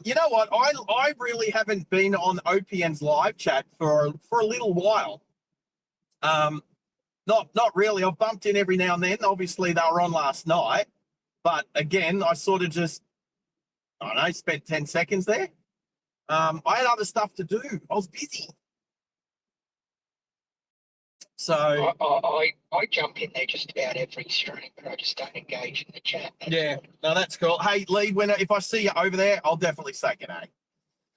You know what? I really haven't been on OPN's live chat for a little while. Not really. I've bumped in every now and then. Obviously, they were on last night, but again, I sort of just, I don't know, spent 10 seconds there. I had other stuff to do. I was busy. So I jump in there just about every stream, but I just don't engage in the chat. yeah, no, that's cool. Hey, Lee, if I see you over there, I'll definitely say g'day.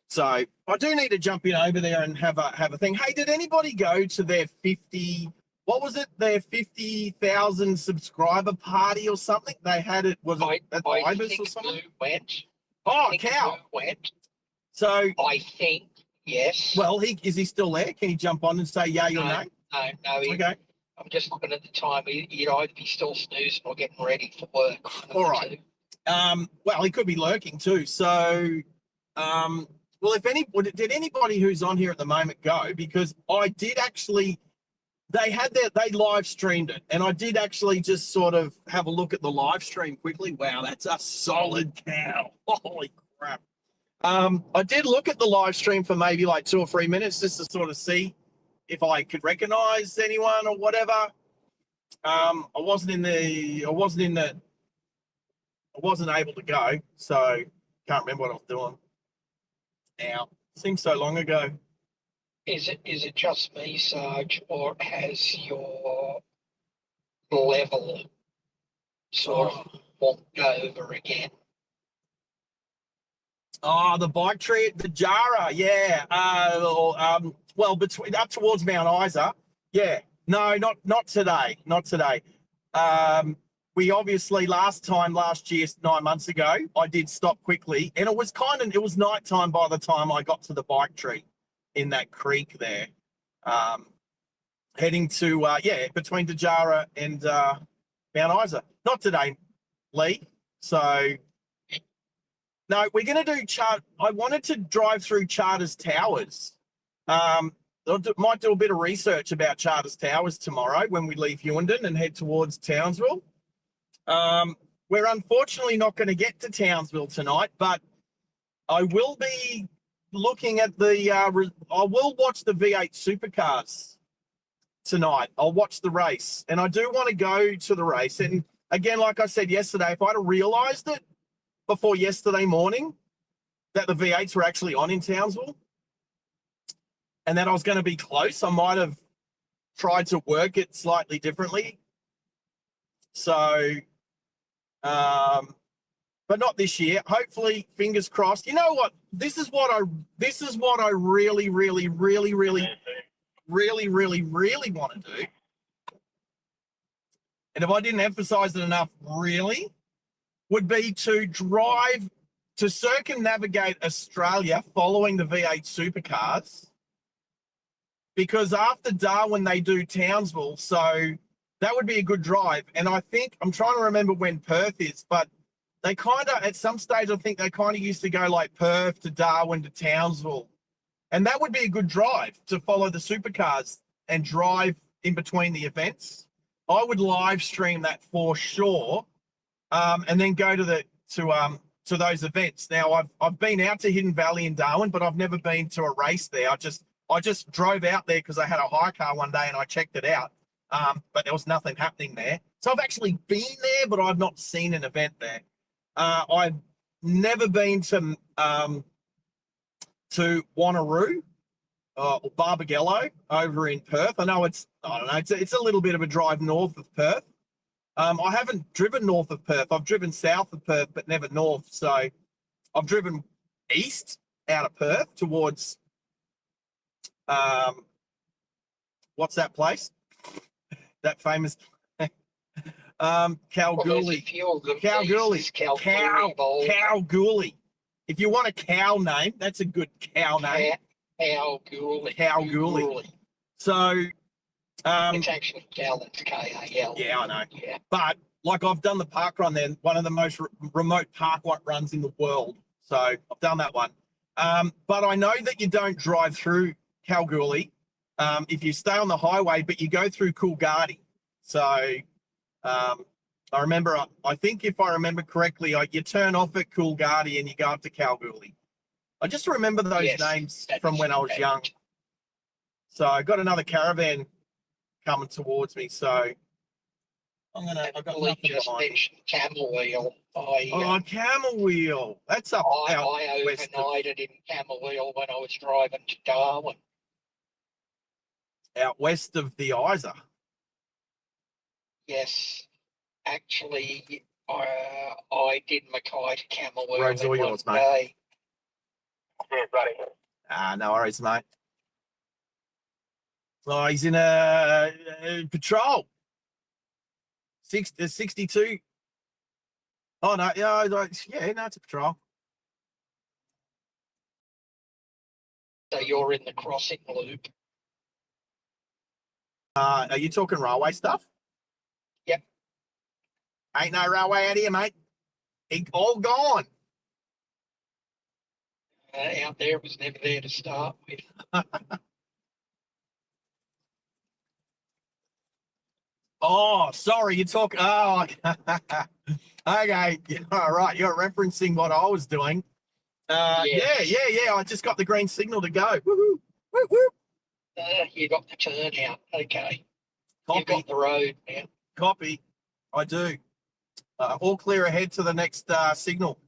So I do need to jump in over there and have a thing. Hey, did anybody go to their 50,000 subscriber party or something? They had it, was it at Ibis or something? Blue went. Oh, cow. Blue went. So I think, yes. well, is he still there? Can he jump on and say yay or nay? No. Okay. I'm just looking at the time. He'd either be still snoozing or getting ready for work. All right. Well, he could be lurking too. So, well, did anybody who's on here at the moment go? Because I did actually, they live streamed it, and I did actually just sort of have a look at the live stream quickly. Wow, that's a solid cow. Holy crap. I did look at the live stream for maybe like 2 or 3 minutes just to sort of see if I could recognize anyone or whatever. I wasn't able to go, so can't remember what I was doing. Now, seems so long ago. Is it just me, Sarge, or has your level sort of walked over again? Oh, the bike tree at the Jara, yeah. Well, between up towards Mount Isa, yeah. No, not today, not today. We obviously last year, 9 months ago, I did stop quickly, and it was nighttime by the time I got to the bike tree in that creek there, heading to between Dajara and Mount Isa. Not today, Lee. So no, we're going to do I wanted to drive through Charters Towers. Might do a bit of research about Charters Towers tomorrow when we leave Hughenden and head towards Townsville. We're unfortunately not going to get to Townsville tonight, but I will be looking at I will watch the V8 supercars tonight. I'll watch the race, and I do want to go to the race. And again, like I said yesterday, if I'd have realised it before yesterday morning that the V8s were actually on in Townsville and that I was going to be close, I might have tried to work it slightly differently. So, but not this year. Hopefully, fingers crossed. You know what? This is what I really want to do. And if I didn't emphasize it enough, really, would be to drive to circumnavigate Australia following the V8 supercars. Because after Darwin, they do Townsville. So that would be a good drive. And I think, I'm trying to remember when Perth is, but they kind of, at some stage, I think they kind of used to go like Perth to Darwin to Townsville. And that would be a good drive to follow the supercars and drive in between the events. I would live stream that for sure, and then go to those events. Now, I've been out to Hidden Valley in Darwin, but I've never been to a race there. I just drove out there because I had a hire car one day and I checked it out, but there was nothing happening there. So I've actually been there, but I've not seen an event there. I've never been to Wanneroo or Barbagallo over in Perth. I know it's a little bit of a drive north of Perth. I haven't driven north of Perth. I've driven south of Perth, but never north. So I've driven east out of Perth towards what's that place? That famous Kalgoorlie. Kalgoorlie. If you want a cow name, that's a good cow name. Kalgoorlie. So it's actually Cal, it's K-A-L. Yeah, I know. Yeah. But like I've done the park run then, one of the most remote park runs in the world. So I've done that one. But I know that you don't drive through Kalgoorlie if you stay on the highway, but you go through Coolgardie. So I think if I remember correctly, you turn off at Coolgardie and you go up to Kalgoorlie. I just remember those names from when I was young. So I got another caravan coming towards me. So I've got Billy nothing just behind me. mentioned Camel Wheel. Oh, Camel Wheel. That's up out I west of, overnighted in Camel Wheel when I was driving to Darwin. out west of the Isa. Yes, actually, I did Mackay to Camel Wheel Road's all in one yours, mate. day. Yeah, buddy. No worries, mate. Oh, he's in a patrol. 62. Oh, no. Yeah, no, it's a patrol. So you're in the crossing loop. Are you talking railway stuff? Yep. Ain't no railway out here, mate. It all gone. Out there, it was never there to start with. Oh, sorry. You talk. Oh, okay. All right. You're referencing what I was doing. Yes. Yeah. I just got the green signal to go. Woo-hoo. Woo-hoo. You got the turnout. Okay. You've Copy. got the road now. Copy. I do. All clear ahead to the next signal.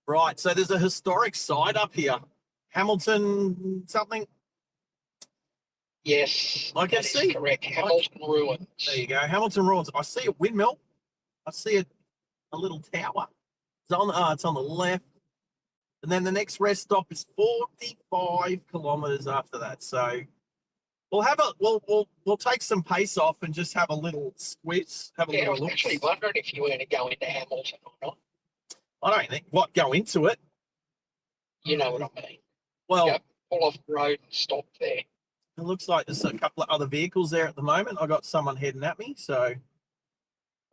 Right. So there's a historic site up here. Hamilton something. Yes, I can that is see. correct. Hamilton Ruins. There you go. Hamilton Ruins. I see a windmill. I see a little tower. It's on the left. And then the next rest stop is 45 kilometers after that. So we'll take some pace off and just have a little squeeze. Have a Yeah, I little was look. actually wondering if you were going to go into Hamilton or not. I don't think go into it. You know what I mean. Well, Go pull off the road and stop there. it looks like there's a couple of other vehicles there at the moment. I got someone heading at me. So,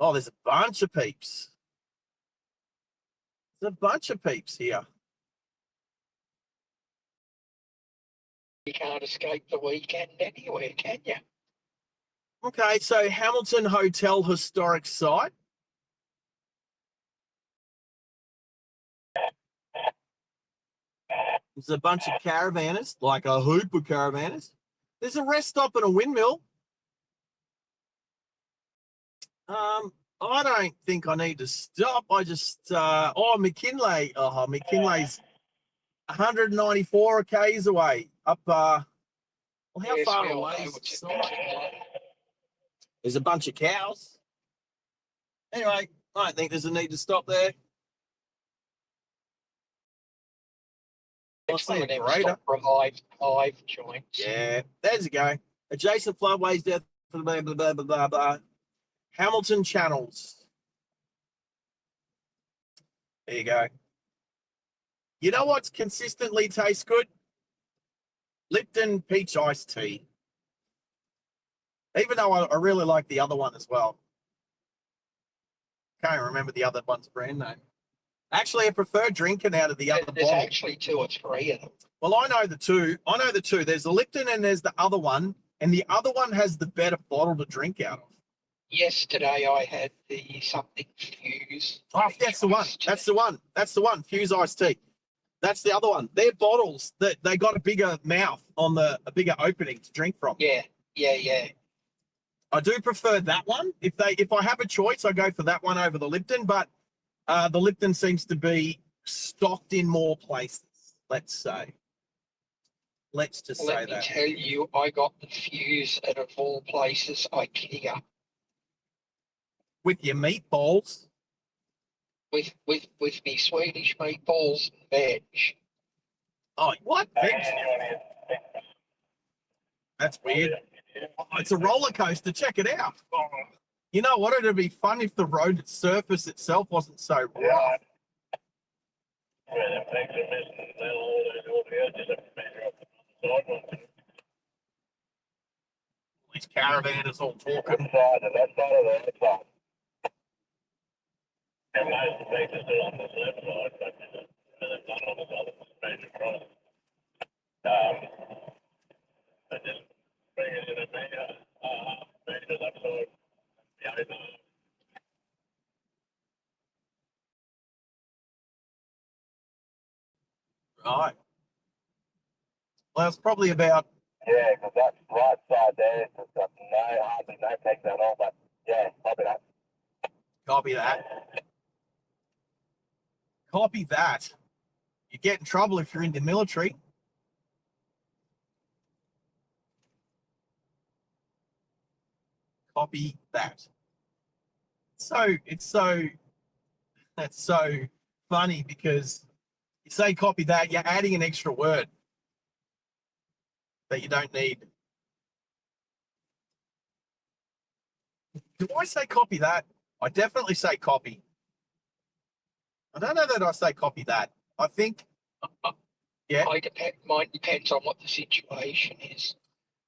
there's a bunch of peeps. There's a bunch of peeps here. You can't escape the weekend anywhere, can you? Okay, so Hamilton Hotel Historic Site. There's a bunch of caravanners, like a hoop of caravanners. There's a rest stop and a windmill. I don't think I need to stop. I just McKinley. Oh, McKinley's 194 k's away. Up how Yes, far we all away know is what's the in site? McKinley. There's a bunch of cows. Anyway, I don't think there's a need to stop there. It's one of them Greater. stop revive joints. Yeah, there's a go. Adjacent floodways, death, blah, blah, blah, blah, blah, blah. Hamilton channels. There you go. You know what's consistently tastes good? Lipton peach iced tea. Even though I really like the other one as well. Can't remember the other one's brand name. Actually, I prefer drinking out of the other There's bottle. actually 2 or 3 of them. Well, I know the two. There's the Lipton and there's the other one. And the other one has the better bottle to drink out of. Yesterday I had the something Fuse. Oh, that's the one. That's the one. That's the one. Fuse iced tea. That's the other one. Their bottles, they got a bigger mouth on a bigger opening to drink from. Yeah. I do prefer that one. If I have a choice, I go for that one over the Lipton. But the Lipton seems to be stocked in more places. Let's say. Let's just say Let me that. tell you, I got the Fuse at, of all places, IKEA. With your meatballs. With me Swedish meatballs and veg. Oh, what? Veg? That's weird. Oh, it's a roller coaster. Check it out. You know what? It'd be fun if the road surface itself wasn't so rough. These caravanners all talking. Right. Well, it's probably about Yeah, because that right side there is just got hardly no pegs at all. But yeah, copy that. Copy that. Copy that. You get in trouble if you're in the military. Copy that. That's so funny because you say copy that, you're adding an extra word that you don't need. Do I say copy that? I definitely say copy. I don't know that I say copy that. I think, yeah. Mine depends on what the situation is.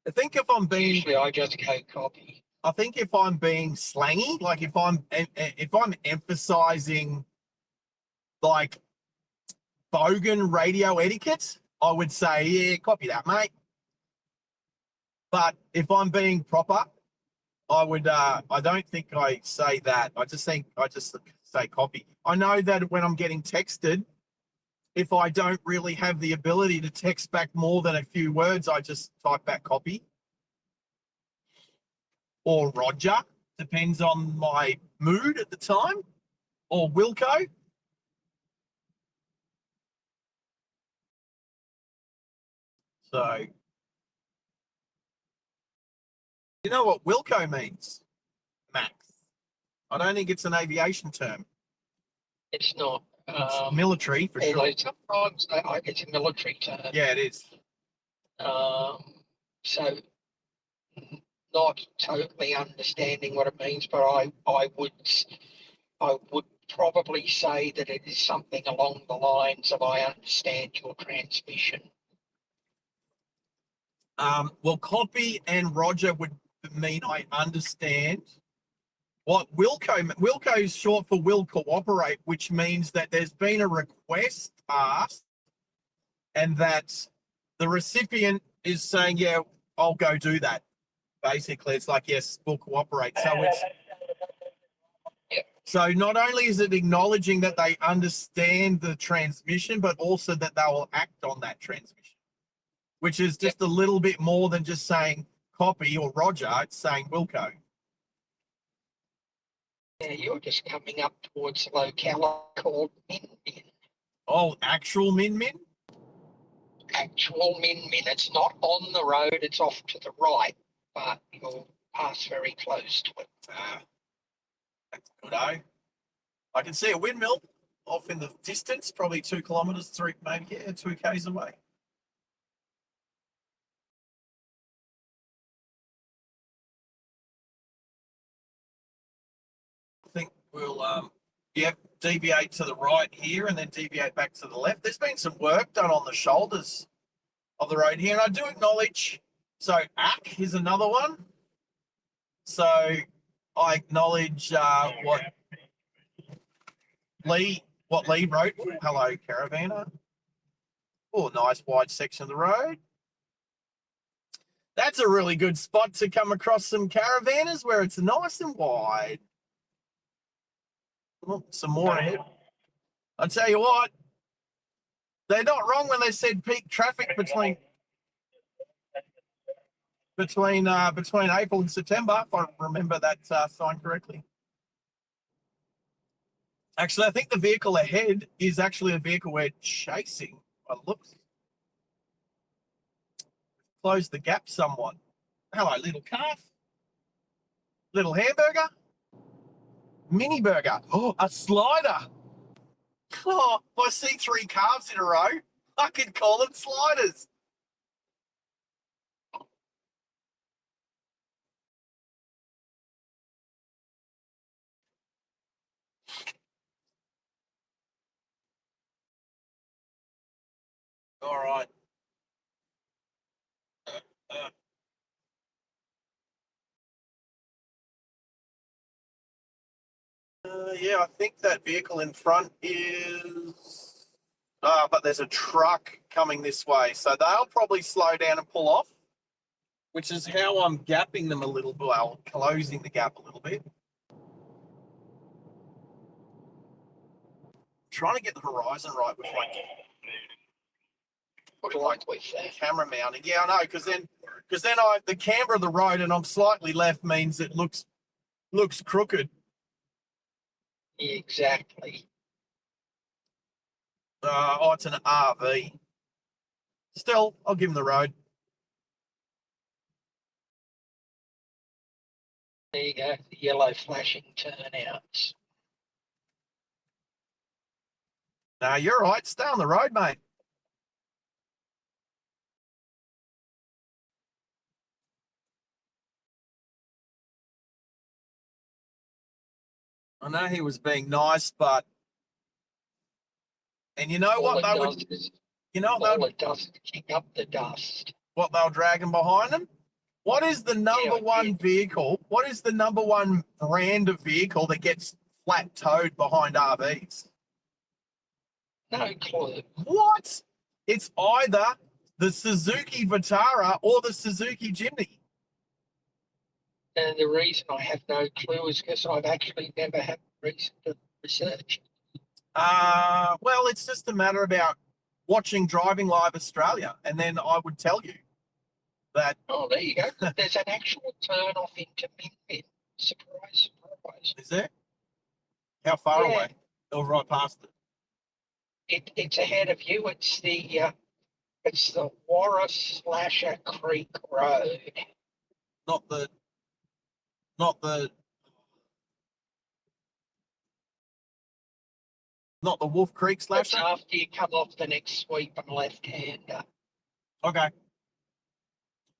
I think if I'm being, Usually I just go copy. I think if I'm being slangy, like if I'm emphasizing like bogan radio etiquette, I would say, yeah, copy that, mate. But if I'm being proper, I would, I don't think I say that. I just say copy. I know that when I'm getting texted, if I don't really have the ability to text back more than a few words, I just type back copy. Or Roger, depends on my mood at the time. Or Wilco. So, you know what Wilco means, Max? I don't think it's an aviation term. It's not. It's military for sure. Although sometimes it's a military term. Yeah, it is. So not totally understanding what it means, but I would probably say that it is something along the lines of I understand your transmission. Well, copy and Roger would mean I understand. What Wilco is short for will cooperate, which means that there's been a request asked and that the recipient is saying, yeah, I'll go do that. Basically, it's like, yes, we'll cooperate. So not only is it acknowledging that they understand the transmission, but also that they will act on that transmission, which is just a little bit more than just saying copy or Roger. It's saying Wilco. Yeah, you're just coming up towards a locality called Min Min. Oh, actual Min Min? Actual Min Min. It's not on the road, it's off to the right, but you'll pass very close to it. That's good, eh? I can see a windmill off in the distance, probably 2 kilometres, 2 k's away. I think we'll, deviate to the right here and then deviate back to the left. There's been some work done on the shoulders of the road here, and I do acknowledge, so ACK is another one. So I acknowledge what Lee wrote. Hello, Caravaner. Oh, nice wide section of the road. That's a really good spot to come across some caravanners where it's nice and wide. Oh, some more ahead. I'll tell you what, they're not wrong when they said peak traffic between April and September, if I remember that sign correctly. Actually, I think the vehicle ahead is actually a vehicle we're chasing. By the looks. Close the gap somewhat. Hello, little calf. Little hamburger. Mini burger. Oh, a slider. Oh, if I see 3 calves in a row, I could call them sliders. All right. Yeah, I think that vehicle in front is... but there's a truck coming this way. So they'll probably slow down and pull off, which is how I'm gapping them a little bit, well, closing the gap a little bit. Trying to get the horizon right with my... Good luck with that. camera mounting. Yeah, I know, because then the camber of the road and I'm slightly left means it looks crooked. Exactly. Oh, it's an RV. Still, I'll give him the road. There you go. The yellow flashing turnouts. No, you're right. Stay on the road, mate. I know he was being nice, but and you know All what it they does would, is you know all it does is kick up the dust. what they'll dragging behind them. What is the number one vehicle? What is the number one brand of vehicle that gets flat towed behind RVs? No clue. What? It's either the Suzuki Vitara or the Suzuki Jimny. And the reason I have no clue is because I've actually never had reason to research. Well, it's just a matter about watching Driving Live Australia, and then I would tell you that. Oh, there you go. There's an actual turn off into Min. Surprise, surprise. Is there? How far Yeah. away? Or right past it? It's ahead of you. It's the Warra Slasher Creek Road. Not the. Not the Wolf Creek It's Slasher? after you come off the next sweep and left-hander. Okay.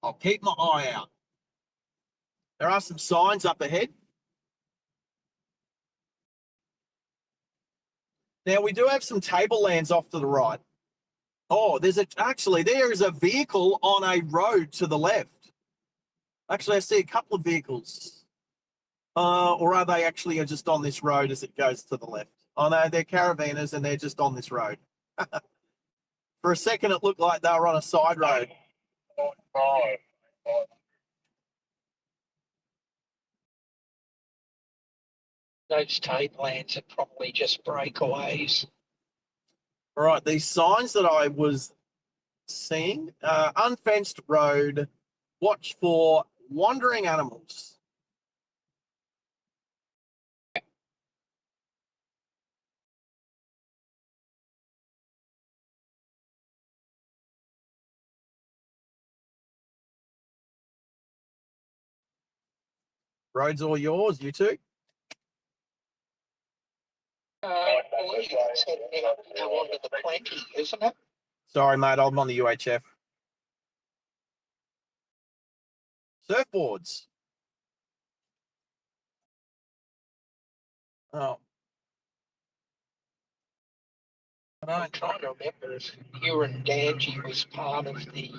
I'll keep my eye out. There are some signs up ahead. Now, we do have some tablelands off to the right. Oh, there is a vehicle on a road to the left. Actually, I see a couple of vehicles. Or are they actually just on this road as it goes to the left? Oh, no, they're caravanners and they're just on this road. For a second, it looked like they were on a side road. Those tablelands are probably just breakaways. All right, these signs that I was seeing, unfenced road, watch for wandering animals. Road's all yours, you two. I believe it's heading out now onto the Plenty, isn't it? Sorry, mate, I'm on the UHF. Surfboards. Oh. I'm trying to remember if Hughenden was part of the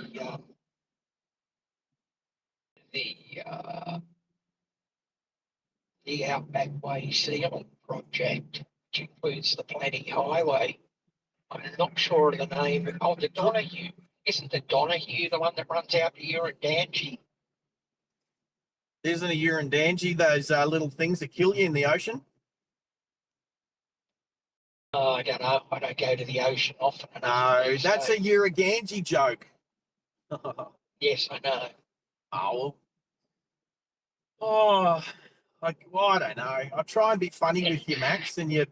Outback Way sealing project, which includes the Plenty Highway. I'm not sure of the name. Oh, the Donahue. Isn't the Donahue the one that runs out to Hughenden? Isn't a Urandangi those little things that kill you in the ocean? Oh, I don't know. I don't go to the ocean often. No, that's a Urandangi joke. Yes, I know. Oh, well. I don't know. I try and be funny with you, Max, and you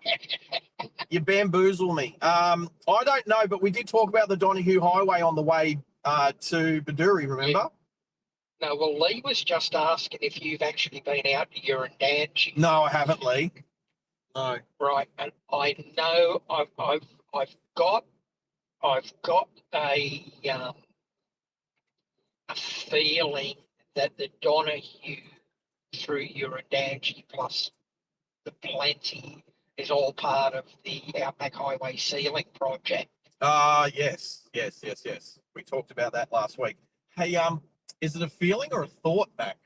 bamboozle me. I don't know, but we did talk about the Donahue Highway on the way to Bedourie, remember? No, well, Lee was just asking if you've actually been out to Urandangi. No, I haven't, Lee. No. Right, and I know I've got a feeling that the Donahue through Urandangi plus the Plenty is all part of the Outback Highway sealing project. Yes. We talked about that last week. Hey, is it a feeling or a thought, Max?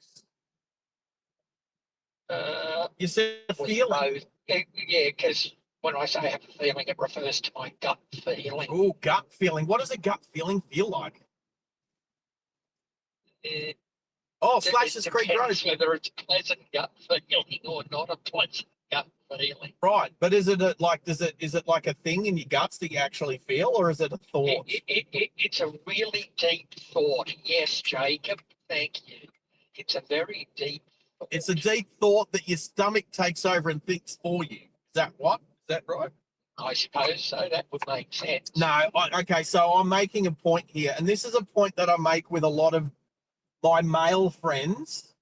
You said a feeling. Both. Yeah, because when I say I have a feeling, it refers to my gut feeling. Oh, gut feeling. What does a gut feeling feel like? Slashers Creek Road. Whether it's a pleasant gut feeling or not a pleasant gut feeling. Right, but is it is it like a thing in your guts that you actually feel, or is it a thought? It's a really deep thought. Yes, Jacob, thank you. It's a very deep thought. It's a deep thought that your stomach takes over and thinks for you. Is that what? Is that right? I suppose so. That would make sense. No, okay, so I'm making a point here, and this is a point that I make with a lot of my male friends,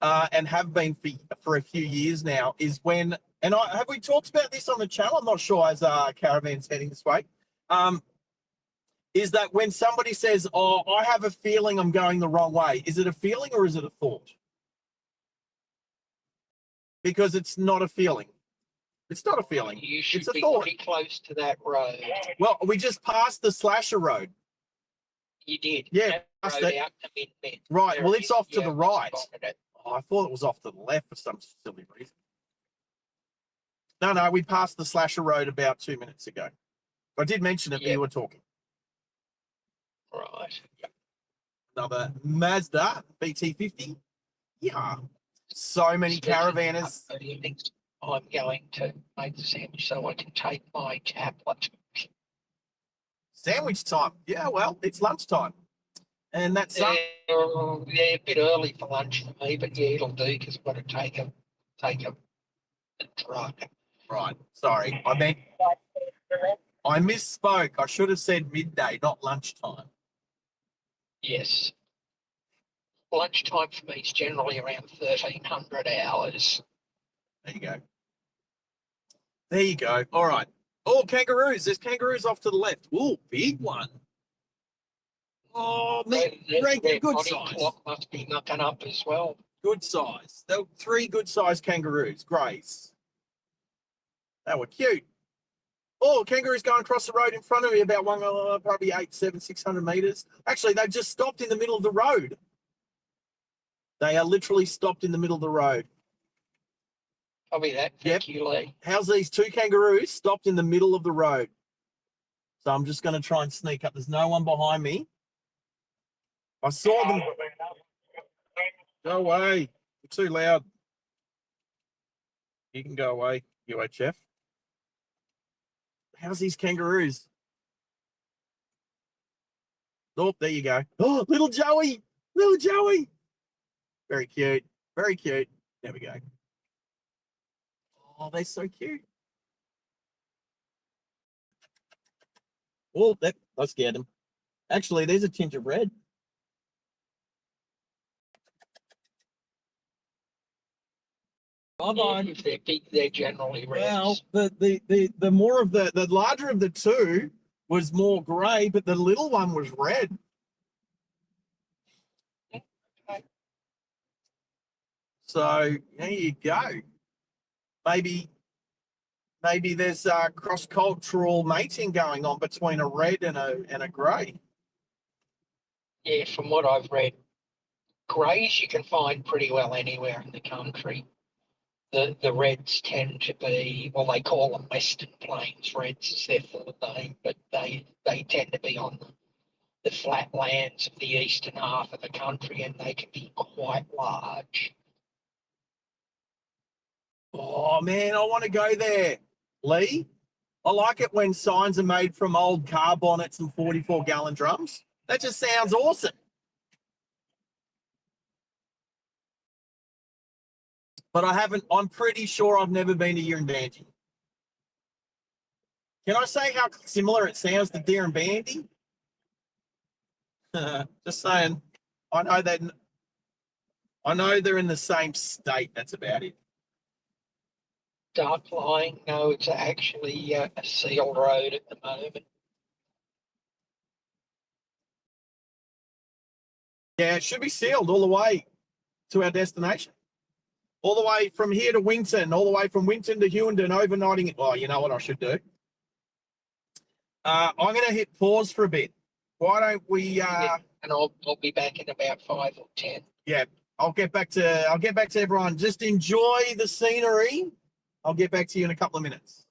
and have been for a few years now, is when, and have we talked about this on the channel? I'm not sure, as Caravan's heading this way. Is that when somebody says, oh, I have a feeling I'm going the wrong way, is it a feeling or is it a thought? Because it's not a feeling. It's not a feeling. You should It's a be thought. pretty close to that road. Well, we just passed the Slasher Road. You did. Yeah, That past road it. out to Mid-Mid. Right, well, it's off to the I right. spotted it. Oh, I thought it was off to the left for some silly reason. No, we passed the Slasher Road about 2 minutes ago. I did mention it, but you were talking. Right. Another Mazda BT50. Yeah. So many Speaking caravanners. of evenings, I'm going to make the sandwich so I can take my tablet. Sandwich time. Yeah, well, it's lunchtime. And that's Yeah, a bit early for lunch for me, but yeah, it'll do because I've got to take a drug. right. Sorry. I misspoke. I should have said midday, not lunchtime. Yes. Lunchtime for me is generally around 1300 hours. There you go. There you go. All right. Oh, kangaroos. There's kangaroos off to the left. Oh, big one. Oh, Their good body size. clock must be knocking up as well. Good size. There were 3 good sized kangaroos, greys. They were cute. Oh, kangaroos going across the road in front of me about probably 600 meters. Actually, they've just stopped in the middle of the road. They are literally stopped in the middle of the road. Probably that. Thank you, Lee. How's these 2 kangaroos stopped in the middle of the road? So I'm just going to try and sneak up. There's no one behind me. I saw them. Go away. You're too loud. You can go away, UHF. How's these kangaroos? Oh, there you go. Oh, little Joey. Little Joey. Very cute. Very cute. There we go. Oh, they're so cute. Oh, I scared them. Actually, there's a tinge of red. Bye-bye. If they're big, they're generally red. Well, the more of the larger of the 2 was more grey, but the little one was red. So there you go. Maybe there's cross-cultural mating going on between a red and a grey. Yeah, from what I've read, greys you can find pretty well anywhere in the country. The reds tend to be, well, they call them Western Plains reds is their full name, but they tend to be on the flat lands of the eastern half of the country, and they can be quite large. Oh man, I want to go there, Lee. I like it when signs are made from old car bonnets and 44-gallon drums. That just sounds awesome. But I'm pretty sure I've never been to Hughenden. Can I say how similar it sounds to Deer and Bandy? Just saying. I know they're in the same state. That's about it. Dark Line, no, it's actually a sealed road at the moment. Yeah, it should be sealed all the way to our destination. All the way from here to Winton, all the way from Winton to Hughenden, overnighting it. Well, you know what I should do? I'm going to hit pause for a bit. Why don't we? Yeah, and I'll be back in about 5 or 10. Yeah, I'll get back to everyone. Just enjoy the scenery. I'll get back to you in a couple of minutes.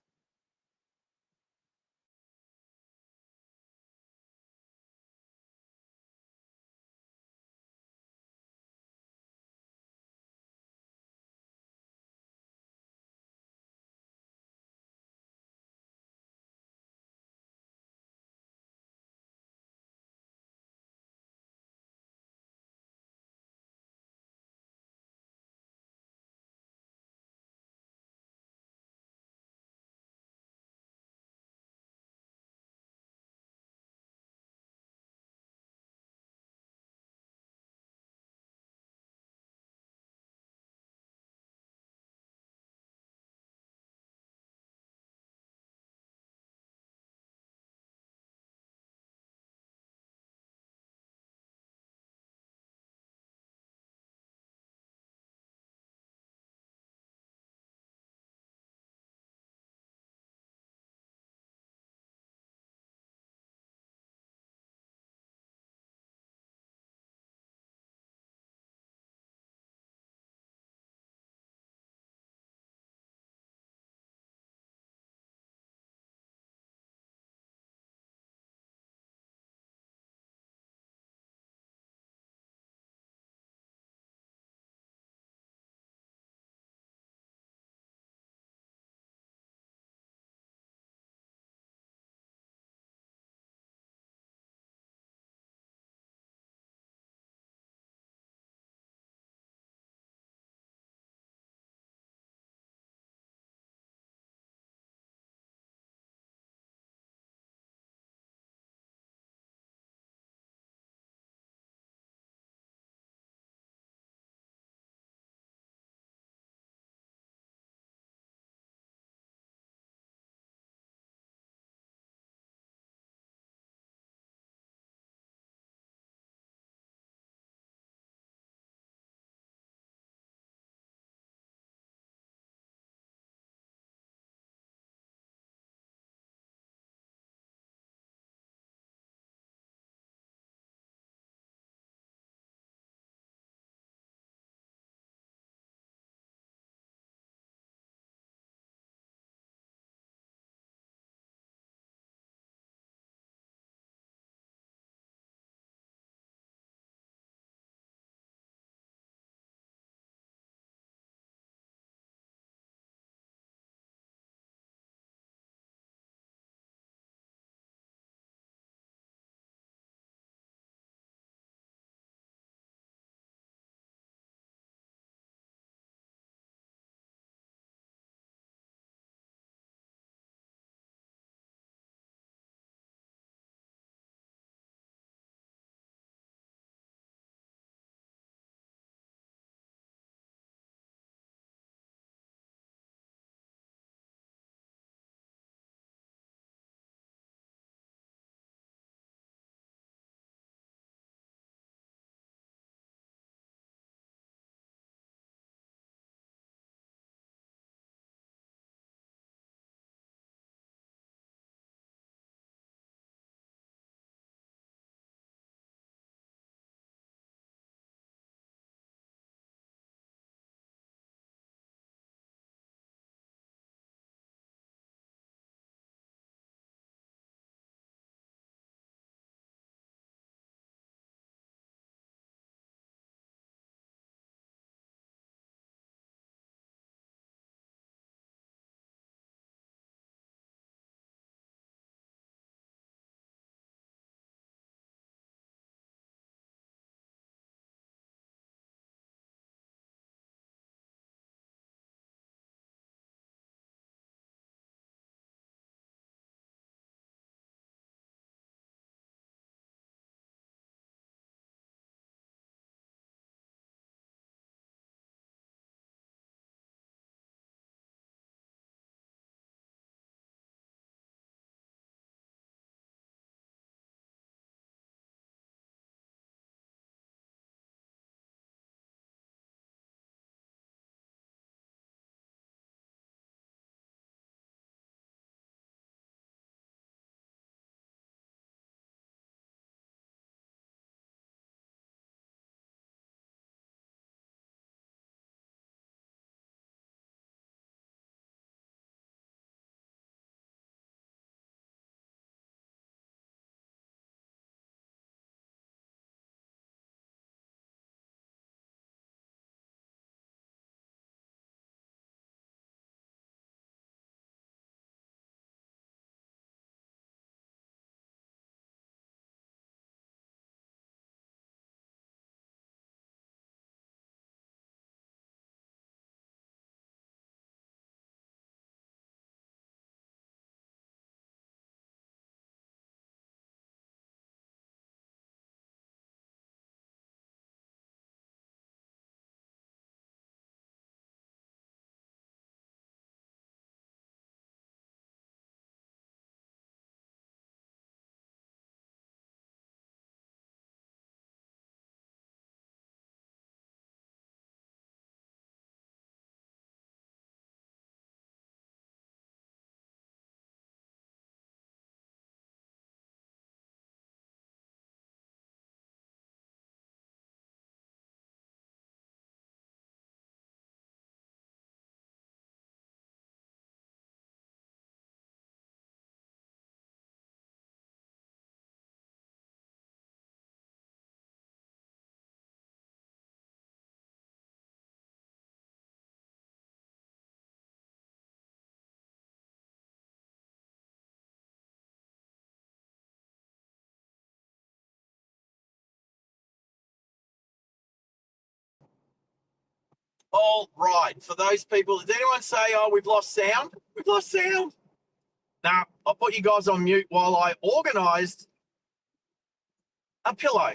All right. For those people, did anyone say, oh, we've lost sound? We've lost sound. Now, I'll put you guys on mute while I organised a pillow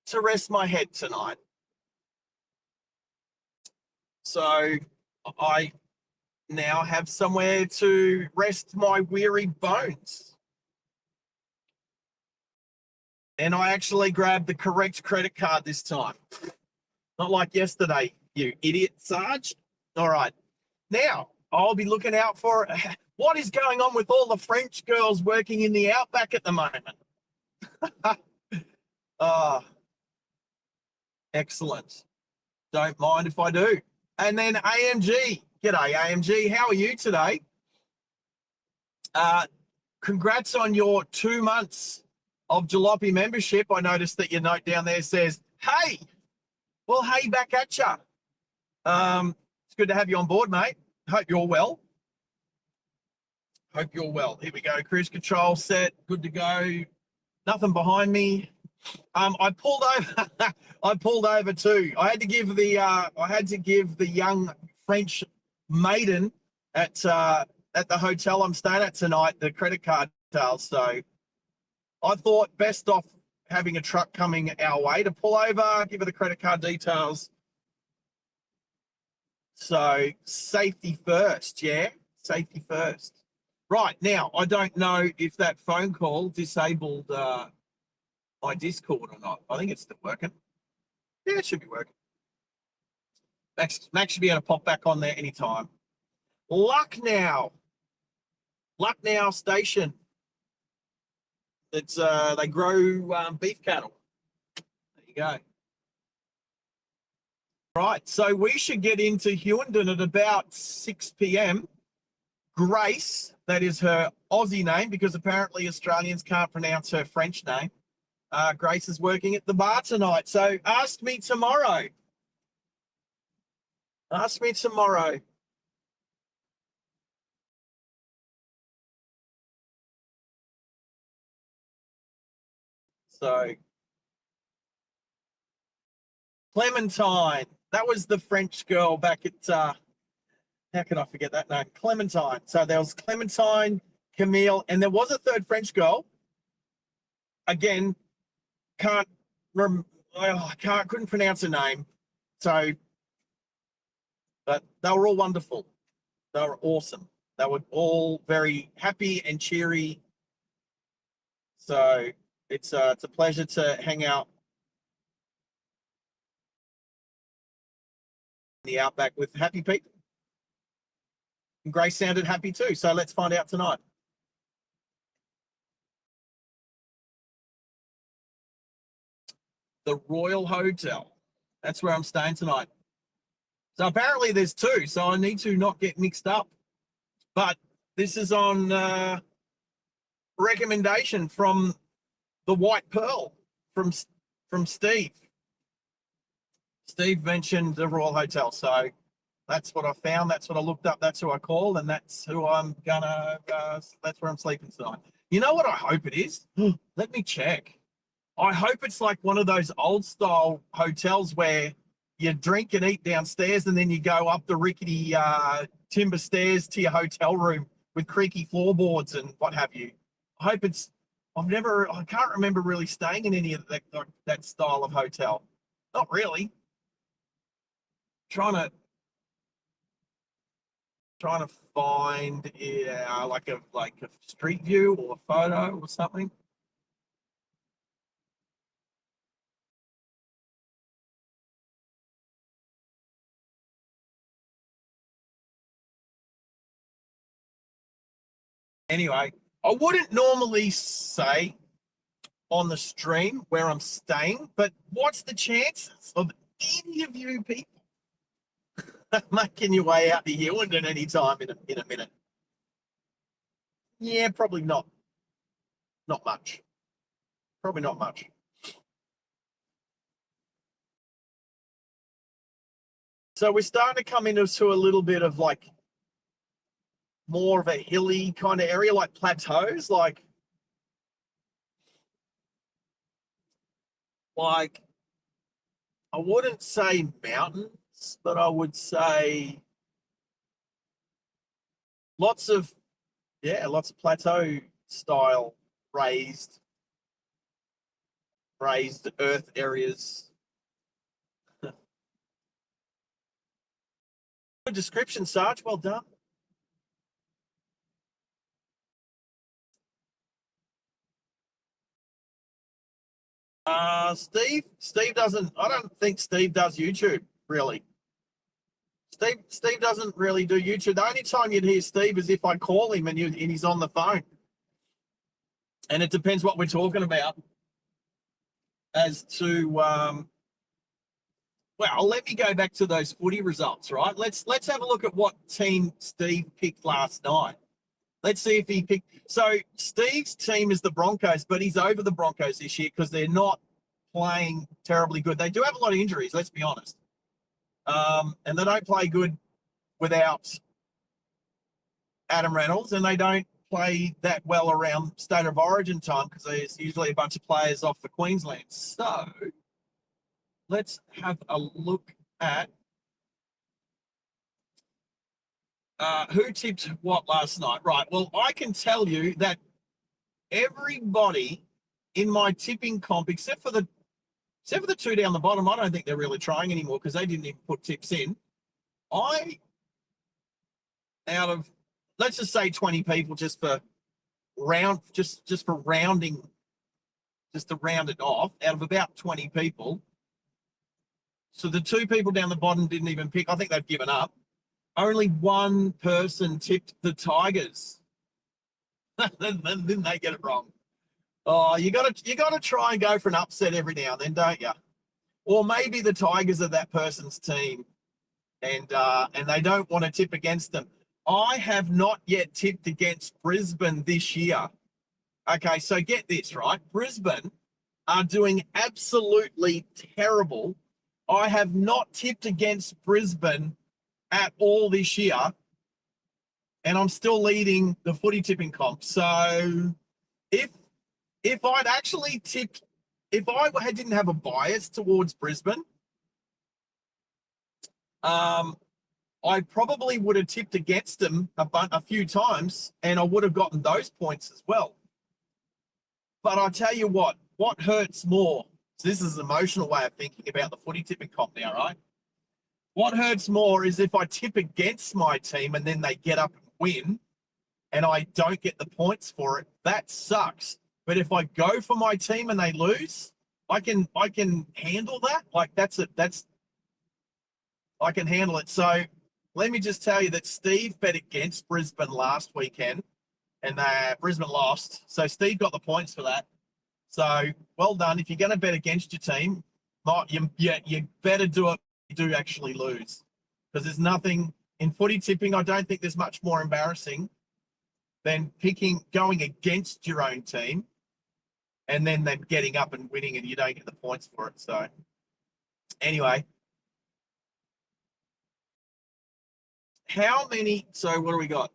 to rest my head tonight. So I now have somewhere to rest my weary bones. And I actually grabbed the correct credit card this time. Not like yesterday, you idiot, Sarge. All right. Now, I'll be looking out for what is going on with all the French girls working in the Outback at the moment. Excellent. Don't mind if I do. And then AMG. G'day, AMG. How are you today? Congrats on your 2 months of Jalopy membership. I noticed that your note down there says, hey. Well, hey, back at ya. It's good to have you on board, mate. Hope you're well. Hope you're well. Here we go. Cruise control set. Good to go. Nothing behind me. I pulled over. I pulled over too. I had to give the young French maiden at the hotel I'm staying at tonight the credit card details. So I thought best off having a truck coming our way to pull over, give her the credit card details. So safety first, yeah, safety first. Right, now, I don't know if that phone call disabled my Discord or not. I think it's still working. Yeah, it should be working. Max should be able to pop back on there anytime. Lucknow Station. It's they grow beef cattle. There you go. Right, so we should get into Hughenden at about 6 p.m. Grace, that is her Aussie name, because apparently Australians can't pronounce her French name. Grace is working at the bar tonight, so ask me tomorrow. Ask me tomorrow. So, Clementine, that was the French girl back at, how can I forget that name? Clementine. So there was Clementine, Camille, and there was a third French girl. Again, couldn't pronounce her name. So, but they were all wonderful. They were awesome. They were all very happy and cheery. So it's a pleasure to hang out in the Outback with happy people. And Grace sounded happy too. So let's find out tonight. The Royal Hotel. That's where I'm staying tonight. So apparently there's two, so I need to not get mixed up. But this is on recommendation from the White Pearl, from Steve. Steve mentioned the Royal Hotel, so that's what I found. That's what I looked up. That's who I called, and that's who I'm gonna. That's where I'm sleeping tonight. You know what I hope it is? Let me check. I hope it's like one of those old style hotels where you drink and eat downstairs and then you go up the rickety timber stairs to your hotel room with creaky floorboards and what have you. I hope it's, I can't remember really staying in any of that style of hotel. Not really. Trying to find like a street view or a photo or something. Anyway, I wouldn't normally say on the stream where I'm staying, but what's the chances of any of you people making your way out to Hughenden any time in a minute? Yeah, probably not. Not much. Probably not much. So we're starting to come into a little bit of like more of a hilly kind of area, like plateaus, like I wouldn't say mountains, but I would say lots of plateau style raised earth areas. Good description, Sarge. Well done. Steve doesn't. I don't think Steve does YouTube really. Steve doesn't really do YouTube. The only time you'd hear Steve is if I call him and he's on the phone. And it depends what we're talking about as to well, let me go back to those footy results, right? Let's have a look at what team Steve picked last night. Let's see if he picked. So Steve's team is the Broncos, but he's over the Broncos this year because they're not playing terribly good. They do have a lot of injuries, let's be honest. And they don't play good without Adam Reynolds, and they don't play that well around State of Origin time because there's usually a bunch of players off for Queensland. So let's have a look at who tipped what last night. Right. Well, I can tell you that everybody in my tipping comp, except for the two down the bottom, I don't think they're really trying anymore because they didn't even put tips in. Out of, let's just say 20 people, just for rounding, just to round it off, out of about 20 people. So the two people down the bottom didn't even pick. I think they've given up. Only one person tipped the Tigers. Didn't they get it wrong? Oh, you gotta try and go for an upset every now and then, don't you? Or maybe the Tigers are that person's team, and they don't want to tip against them. I have not yet tipped against Brisbane this year. Okay, so get this, right? Brisbane are doing absolutely terrible. I have not tipped against Brisbane at all this year, and I'm still leading the footy tipping comp. So if I'd actually tipped, if I didn't have a bias towards Brisbane, I probably would have tipped against them a few times, and I would have gotten those points as well. But I tell you what hurts more? So this is an emotional way of thinking about the footy tipping comp now, right? What hurts more is if I tip against my team and then they get up and win, and I don't get the points for it. That sucks. But if I go for my team and they lose, I can handle that. Like I can handle it. So let me just tell you that Steve bet against Brisbane last weekend, and Brisbane lost. So Steve got the points for that. So well done. If you're going to bet against your team, you better do it. You do actually lose, because there's nothing in footy tipping. I don't think there's much more embarrassing than going against your own team and then them getting up and winning and you don't get the points for it. So anyway, so what do we got?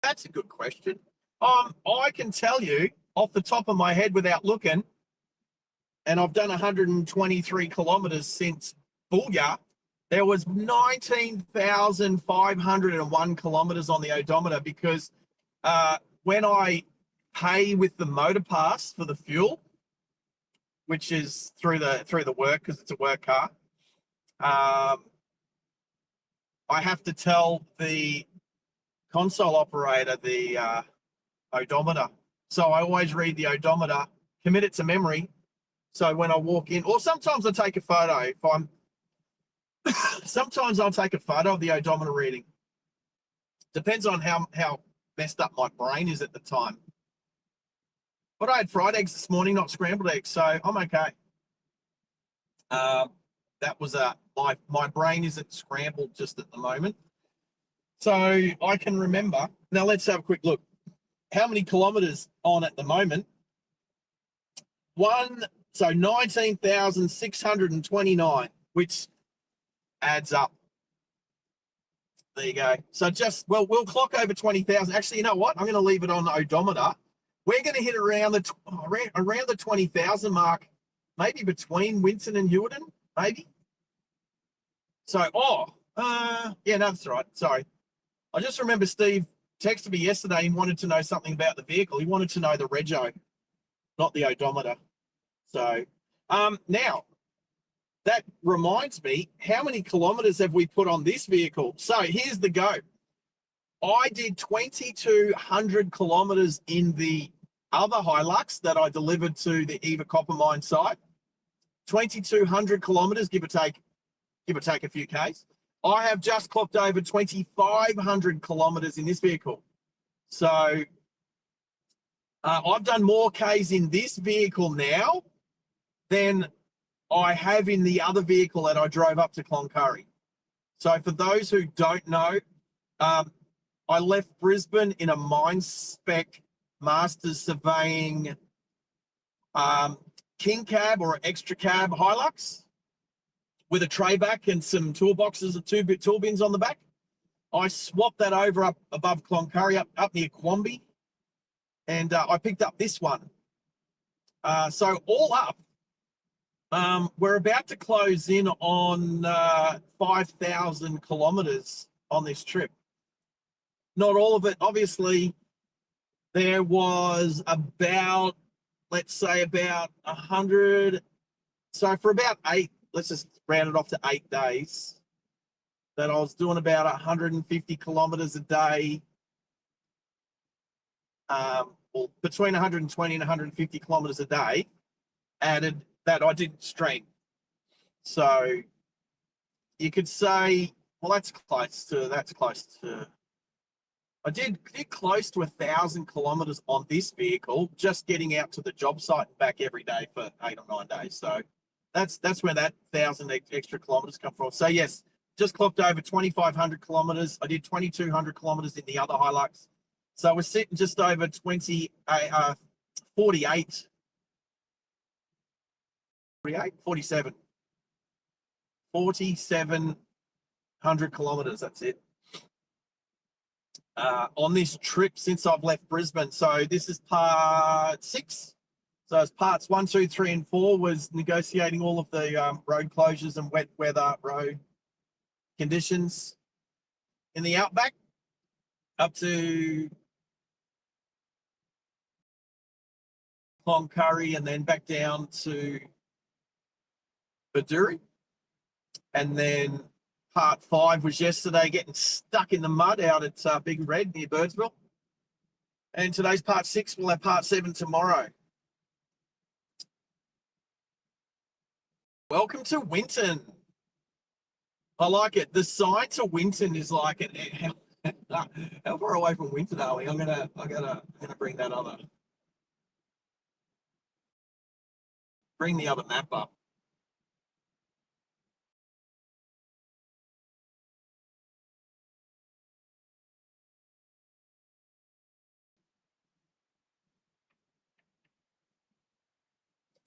That's a good question. I can tell you off the top of my head without looking, and I've done 123 kilometers since Booyah, there was 19,501 kilometers on the odometer, because when I pay with the motor pass for the fuel, which is through the work, because it's a work car, I have to tell the console operator the odometer. So I always read the odometer, commit it to memory. So when I walk in, or sometimes I take a photo. Sometimes I'll take a photo of the odometer reading. Depends on how messed up my brain is at the time. But I had fried eggs this morning, not scrambled eggs, so I'm okay. That was my brain isn't scrambled just at the moment. So I can remember. Now let's have a quick look. How many kilometers on at the moment? 19,629, which adds up. There you go. So we'll clock over 20,000. Actually, you know what? I'm going to leave it on the odometer we're going to hit around the 20,000 mark, maybe between Winton and Hughenden, maybe. So, yeah, no, that's right. Sorry. I just remember Steve texted me yesterday and wanted to know something about the vehicle. He wanted to know the rego, not the odometer. So, now, that reminds me, how many kilometres have we put on this vehicle? So, here's the go. I did 2,200 kilometres in the other Hilux that I delivered to the Eva Copper Mine site. 2,200 kilometres, give or take a few Ks. I have just clocked over 2,500 kilometres in this vehicle. So I've done more Ks in this vehicle now than I have in the other vehicle that I drove up to Cloncurry. So for those who don't know, I left Brisbane in a mine spec Masters Surveying King Cab or extra cab Hilux with a tray back and some toolboxes and two tool bins on the back. I swapped that over up above Cloncurry, up near Quamby, and I picked up this one. So all up, we're about to close in on 5,000 kilometres on this trip. Not all of it, obviously. There was about, let's say, about 100. So for about 8, let's just round it off to 8 days, that I was doing about 150 kilometres a day, or between 120 and 150 kilometres a day, added that I didn't stream. So you could say, well, that's close to. I did close to 1,000 kilometres on this vehicle, just getting out to the job site and back every day for 8 or 9 days. So that's where that 1,000 extra kilometres come from. So yes, just clocked over 2,500 kilometres. I did 2,200 kilometres in the other Hilux. So we're sitting just over 48, 47. 4,700 kilometres, that's it. On this trip since I've left Brisbane. So this is part 6. So as parts 1, 2, 3, and 4 was negotiating all of the road closures and wet weather road conditions in the Outback up to Cloncurry and then back down to Bedourie. And then part 5 was yesterday, getting stuck in the mud out at Big Red near Birdsville. And today's part 6. We'll have part 7 tomorrow. Welcome to Winton. I like it. The sign to Winton is like it. How far away from Winton are we? I'm gonna bring that other. Bring the other map up.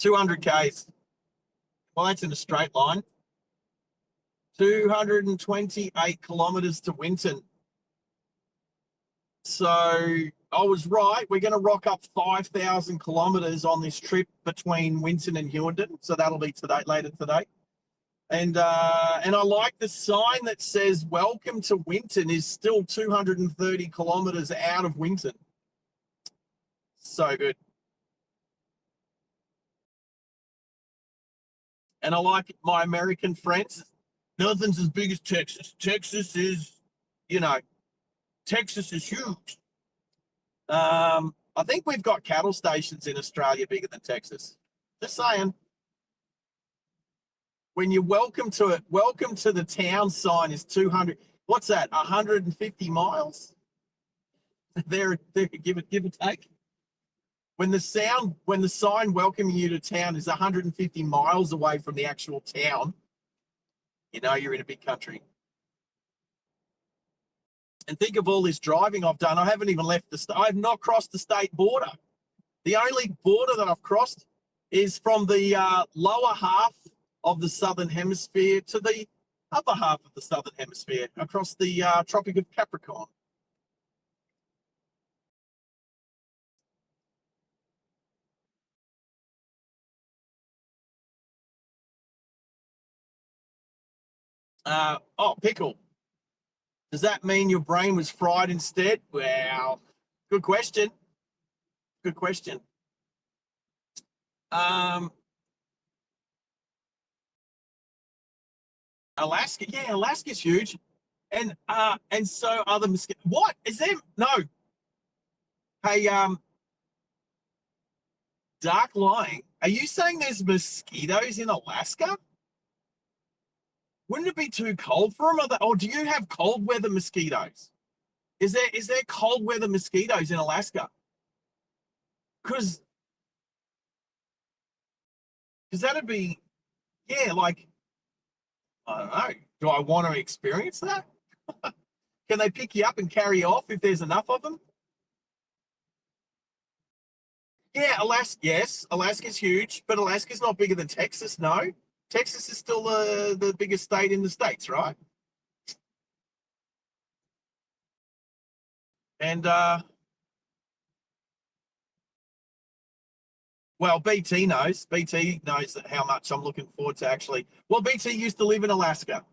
$200 Ks. Well, that's in a straight line. 228 kilometres to Winton. So I was right. We're going to rock up 5,000 kilometres on this trip between Winton and Hughenden. So that'll be later today. And I like the sign that says "Welcome to Winton" is still 230 kilometres out of Winton. So good. And I like my American friends. Nothing's as big as Texas. Texas is huge. I think we've got cattle stations in Australia bigger than Texas. Just saying. When you welcome to the town sign is 200. What's that? 150 miles? There, give it take. When the sign welcoming you to town is 150 miles away from the actual town, you know you're in a big country. And think of all this driving I've done. I haven't even left I have not crossed the state border. The only border that I've crossed is from the lower half of the Southern Hemisphere to the upper half of the Southern Hemisphere, across the Tropic of Capricorn. Pickle. Does that mean your brain was fried instead? Wow. Good question. Good question. Alaska, yeah, Alaska's huge. And so are the mosquitoes. What? Is there no? Hey, Dark Lying. Are you saying there's mosquitoes in Alaska? Wouldn't it be too cold for them? Or do you have cold weather mosquitoes? Is there cold weather mosquitoes in Alaska? Because that'd be, yeah, like, I don't know. Do I want to experience that? Can they pick you up and carry you off if there's enough of them? Yeah, Alaska. Yes, Alaska's huge, but Alaska's not bigger than Texas. No, Texas is still the biggest state in the states, right? And well, BT knows. BT knows how much I'm looking forward to actually. Well, BT used to live in Alaska,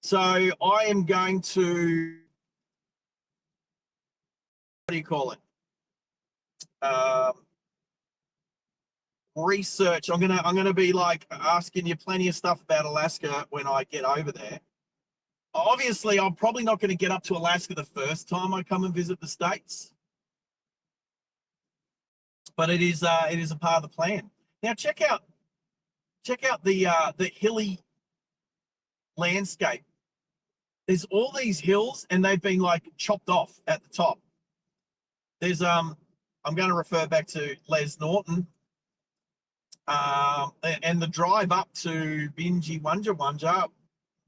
so I am going to. What do you call it? Research. I'm gonna be like asking you plenty of stuff about Alaska when I get over there. Obviously, I'm probably not going to get up to Alaska the first time I come and visit the States, but it is a part of the plan. Now check out the hilly landscape. There's all these hills and they've been like chopped off at the top. There's I'm going to refer back to Les Norton and the drive up to Binji Wunja,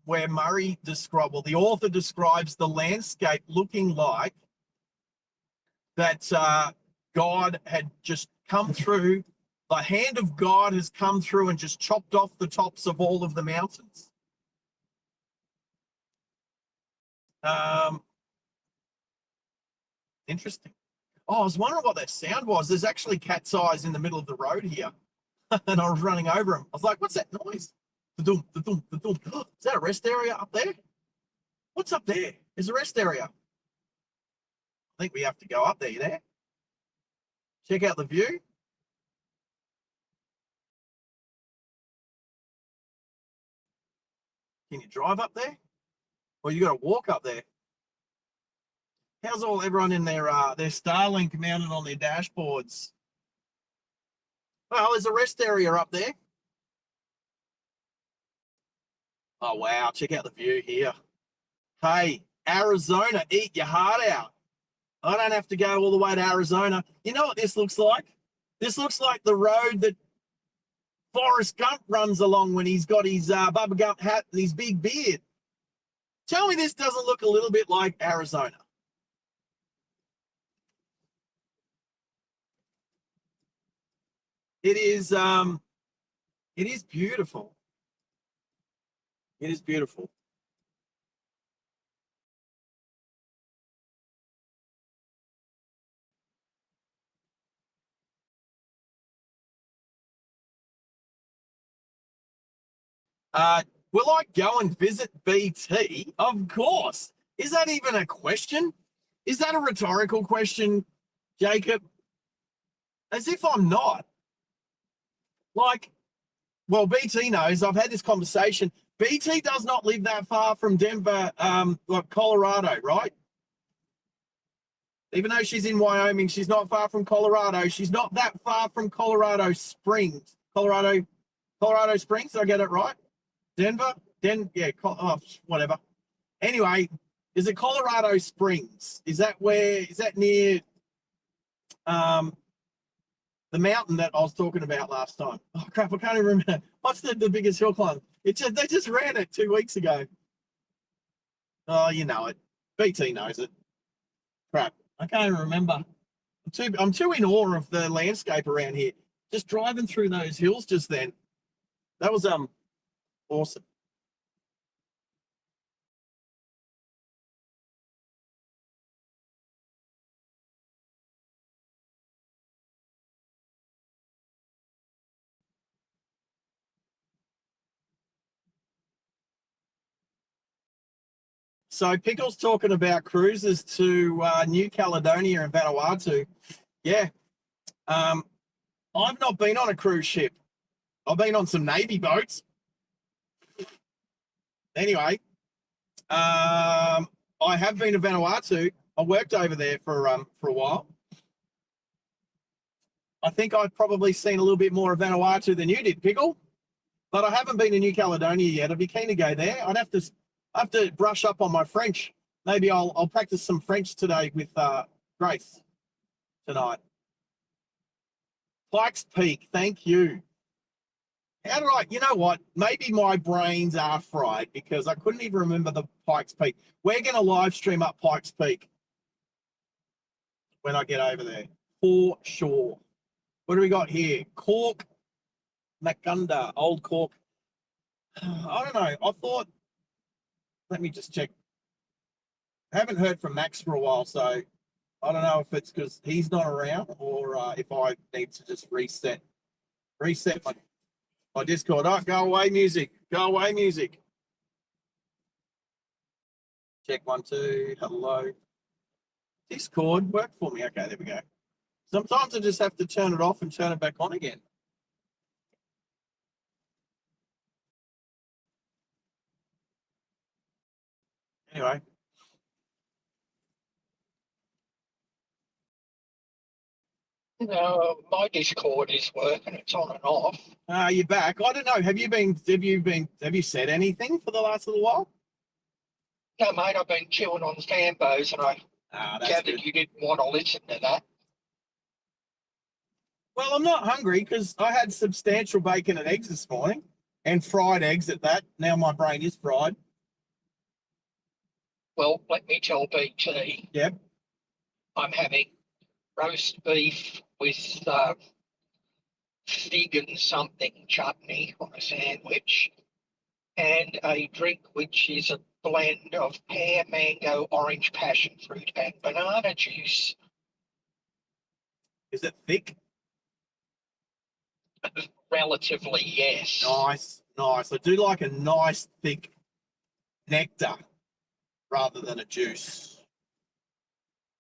where Murray the author describes the landscape looking like that God had just come through, the hand of God has come through and just chopped off the tops of all of the mountains. Interesting. Oh, I was wondering what that sound was. There's actually cat's eyes in the middle of the road here. And I was running over him. I was like, what's that noise? Da-dum, da-dum, da-dum. Is that a rest area up there? What's up there? There's a rest area. I think we have to go up there. You there? Check out the view. Can you drive up there? Or you got to walk up there? How's everyone in their Starlink mounted on their dashboards? Well, there's a rest area up there. Oh, wow. Check out the view here. Hey, Arizona, eat your heart out. I don't have to go all the way to Arizona. You know what this looks like? This looks like the road that Forrest Gump runs along when he's got his Bubba Gump hat and his big beard. Tell me this doesn't look a little bit like Arizona. It is beautiful. It is beautiful. Will I go and visit BT? Of course. Is that even a question? Is that a rhetorical question, Jacob? As if I'm not. Like, well, BT knows. I've had this conversation. BT does not live that far from Denver, like Colorado, right? Even though she's in Wyoming, she's not far from Colorado. She's not that far from Colorado Springs. Colorado Springs, did I get it right? Denver? Whatever. Anyway, is it Colorado Springs? Is that near the mountain that I was talking about last time? Oh crap, I can't even remember. What's the biggest hill climb? They just ran it 2 weeks ago. Oh, you know it. BT knows it. Crap, I can't even remember. I'm too in awe of the landscape around here. Just driving through those hills just then. That was awesome. So Pickle's talking about cruises to New Caledonia and Vanuatu. Yeah. I've not been on a cruise ship. I've been on some Navy boats. Anyway, I have been to Vanuatu. I worked over there for a while. I think I've probably seen a little bit more of Vanuatu than you did, Pickle. But I haven't been to New Caledonia yet. I'd be keen to go there. I have to brush up on my French. Maybe I'll practice some French today with Grace tonight. Pikes Peak, thank you. How did you know what? Maybe my brains are fried because I couldn't even remember the Pikes Peak. We're going to live stream up Pikes Peak when I get over there, for sure. What do we got here? Cork, Macunda, Old Cork. I don't know. I thought, let me just check. I haven't heard from Max for a while, so I don't know if it's because he's not around or if I need to just reset my Discord. Oh, go away music. Go away music. Check 1, 2. Hello. Discord, work for me. Okay, there we go. Sometimes I just have to turn it off and turn it back on again. Anyway. No, my Discord is working. It's on and off. You're back. I don't know. Have you said anything for the last little while? No, mate, I've been chewing on Sambos and I gathered good. you didn't want to listen to that. Well, I'm not hungry because I had substantial bacon and eggs this morning and fried eggs at that. Now my brain is fried. Well, let me tell BT. Yep. I'm having roast beef with fig and something chutney on a sandwich and a drink which is a blend of pear, mango, orange, passion fruit and banana juice. Is it thick? Relatively, yes. Nice. I do like a nice thick nectar rather than a juice.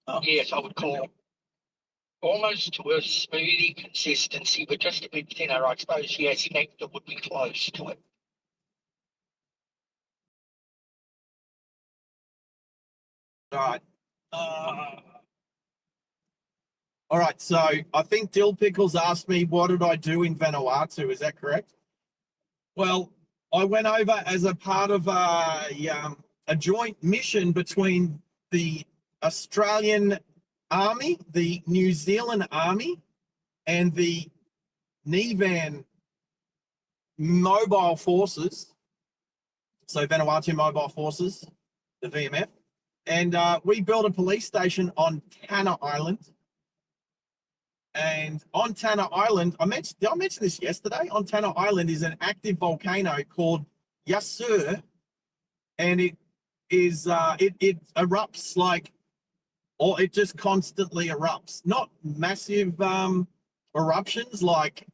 Oh. Yes, I would call it almost to a smoothie consistency, but just a bit thinner. I suppose, yes, nectar would be close to it. All right. So I think Dill Pickles asked me, what did I do in Vanuatu? Is that correct? Well, I went over as a part of a joint mission between the Australian Army, the New Zealand Army, and the Nevan Mobile Forces. So Vanuatu Mobile Forces, the VMF. And we built a police station on Tanna Island. And on Tanna Island, did I mention this yesterday? On Tanna Island is an active volcano called Yasur, and it erupts it just constantly erupts. Not massive eruptions like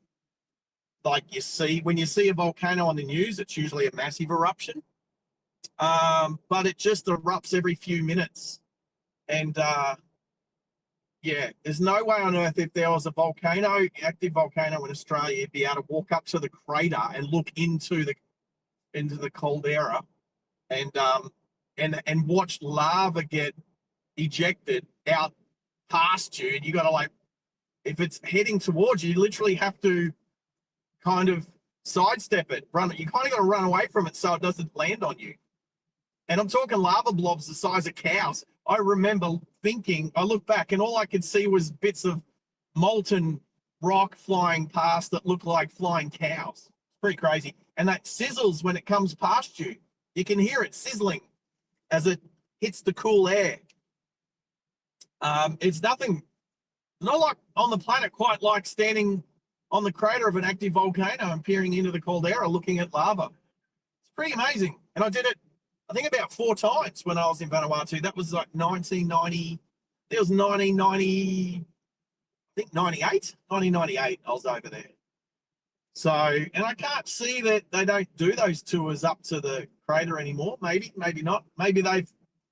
you see when you see a volcano on the news. It's usually a massive eruption, but it just erupts every few minutes, and there's no way on earth if there was a active volcano in Australia, you'd be able to walk up to the crater and look into the caldera and watch lava get ejected out past you. And you got to if it's heading towards you, you literally have to kind of sidestep it, run it. You kind of got to run away from it so it doesn't land on you. And I'm talking lava blobs the size of cows. I remember thinking, I looked back and all I could see was bits of molten rock flying past that looked like flying cows. It's pretty crazy. And that sizzles when it comes past you. You can hear it sizzling as it hits the cool air. It's not like on the planet quite like standing on the crater of an active volcano and peering into the caldera looking at lava. It's pretty amazing. And I did it, I think, about 4 times when I was in Vanuatu. That was like 1990. It was 1990. I think 1998. I was over there. So, and I can't see that they don't do those tours up to the crater anymore. Maybe not. Maybe they've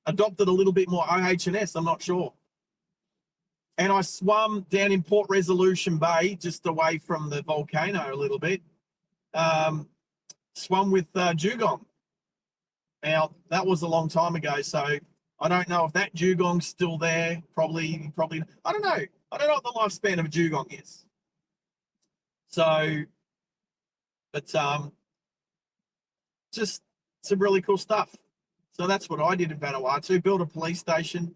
adopted a little bit more OH&S, I'm not sure. And I swum down in Port Resolution Bay, just away from the volcano a little bit. Swum with dugong. Now, that was a long time ago, so I don't know if that dugong's still there. Probably, I don't know. I don't know what the lifespan of a dugong is. So, but just some really cool stuff. So that's what I did in Vanuatu, built a police station.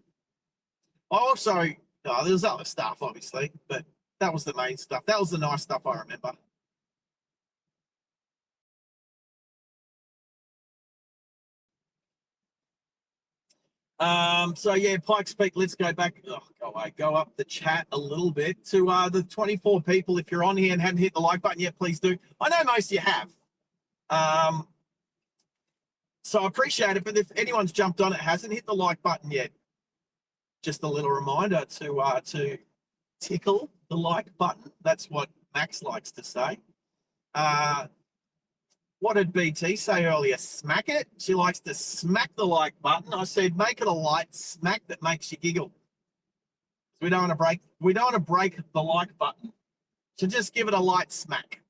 I also, there's other stuff, obviously, but that was the main stuff. That was the nice stuff I remember. So yeah, Pikes Peak, let's go back. Go up the chat a little bit to the 24 people. If you're on here and haven't hit the like button yet, please do. I know most of you have. So I appreciate it, but if anyone's jumped on it, hasn't hit the like button yet, just a little reminder to tickle the like button. That's what Max likes to say. What did BT say earlier? Smack it. She likes to smack the like button. I said, make it a light smack that makes you giggle. We don't want to break. We don't want to break the like button. So just give it a light smack.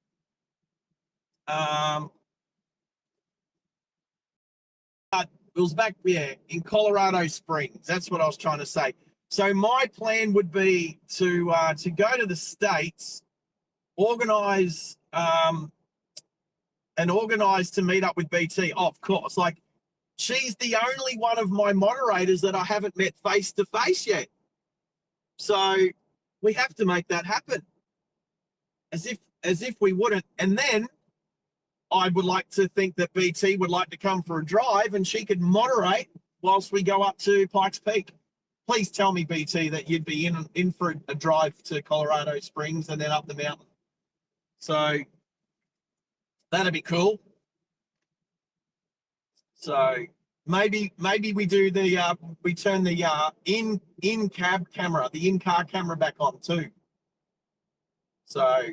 It was back, in Colorado Springs. That's what I was trying to say. So my plan would be to go to the States, organize to meet up with BT. Oh, of course, like she's the only one of my moderators that I haven't met face to face yet. So we have to make that happen. As if we wouldn't. And then I would like to think that BT would like to come for a drive and she could moderate whilst we go up to Pikes Peak. Please tell me, BT, that you'd be in for a drive to Colorado Springs and then up the mountain. So that'd be cool. So maybe we do we turn the in-cab camera, the in-car camera back on too. So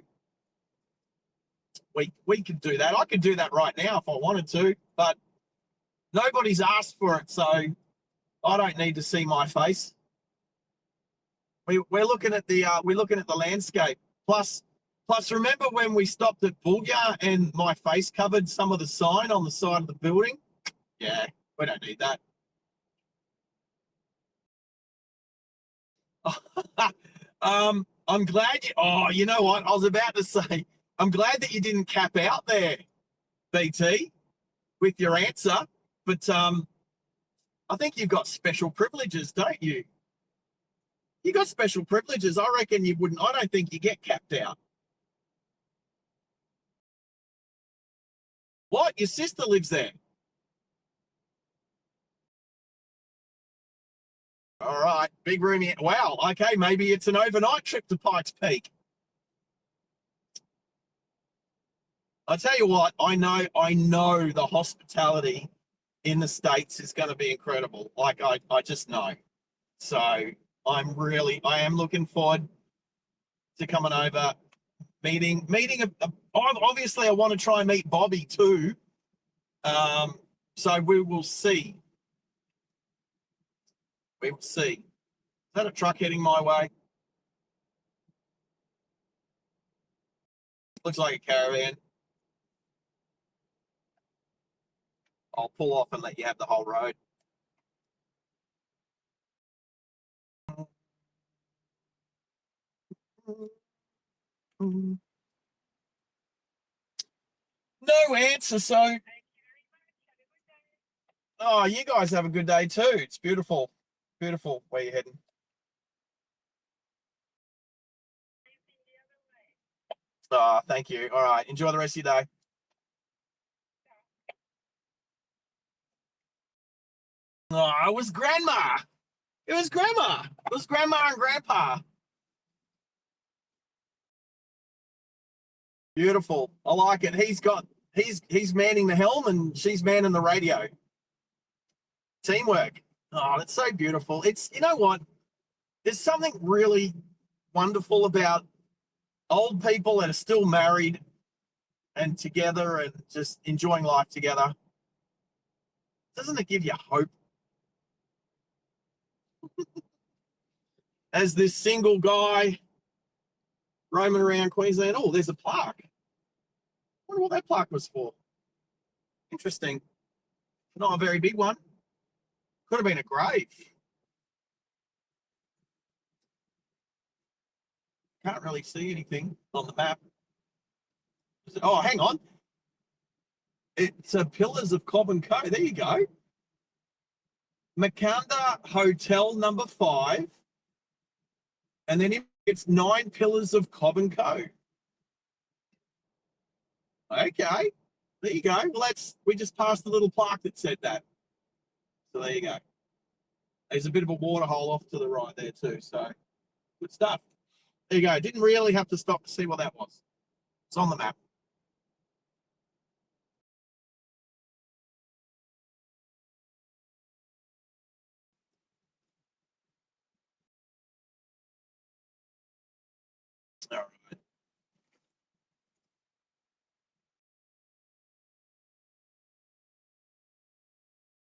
we could do that. I could do that right now if I wanted to, but nobody's asked for it, so I don't need to see my face. We're looking at the landscape. Plus, remember when we stopped at Bulga and my face covered some of the sign on the side of the building? Yeah, we don't need that. I'm glad you know what? I was about to say, I'm glad that you didn't cap out there, BT, with your answer. But I think you've got special privileges, don't you? You got special privileges. I reckon you wouldn't. I don't think you get capped out. What? Your sister lives there? All right, big room here. Wow. Okay, maybe it's an overnight trip to Pikes Peak. I tell you what, I know the hospitality in the States is going to be incredible. Like I just know. So I am looking forward to coming over, meeting obviously I want to try and meet Bobby too. So we will see. We will see. Is that a truck heading my way? Looks like a caravan. I'll pull off and let you have the whole road. No answer, so. Oh, you guys have a good day too. It's beautiful. Beautiful where you're heading. Oh, thank you. All right. Enjoy the rest of your day. Oh, it was grandma. It was grandma. It was grandma and grandpa. Beautiful. I like it. He's manning the helm and she's manning the radio. Teamwork. Oh, that's so beautiful. It's, you know what? There's something really wonderful about old people that are still married and together and just enjoying life together. Doesn't it give you hope? as this single guy roaming around Queensland. Oh, there's a plaque. I wonder what that plaque was for. Interesting. Not a very big one. Could have been a grave. Can't really see anything on the map. Oh, hang on. It's Pillars of Cobb and Co. There you go. Makanda Hotel number 5. And then it's 9 Pillars of Cobb and Co. Okay. There you go. Well, we just passed the little plaque that said that. So there you go. There's a bit of a water hole off to the right there too. So good stuff. There you go. Didn't really have to stop to see what that was. It's on the map. All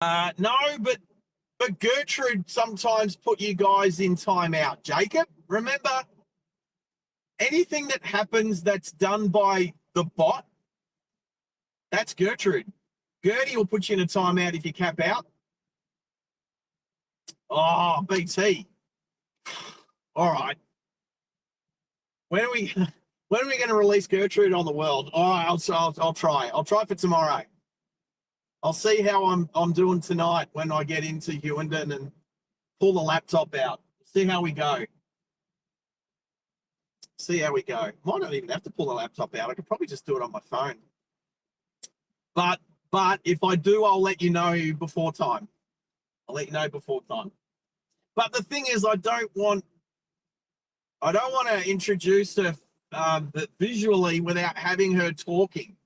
right. No, but Gertrude sometimes put you guys in timeout. Jacob, remember, anything that happens that's done by the bot, that's Gertrude. Gertie will put you in a timeout if you cap out. Oh, BT. All right. When are we going to release Gertrude on the world? All right, I'll try. I'll try for tomorrow. I'll see how I'm doing tonight when I get into Hughenden and pull the laptop out. See how we go. See how we go. Might not even have to pull the laptop out. I could probably just do it on my phone. But if I do, I'll let you know before time. I'll let you know before time. But the thing is, I don't want to introduce her visually without having her talking.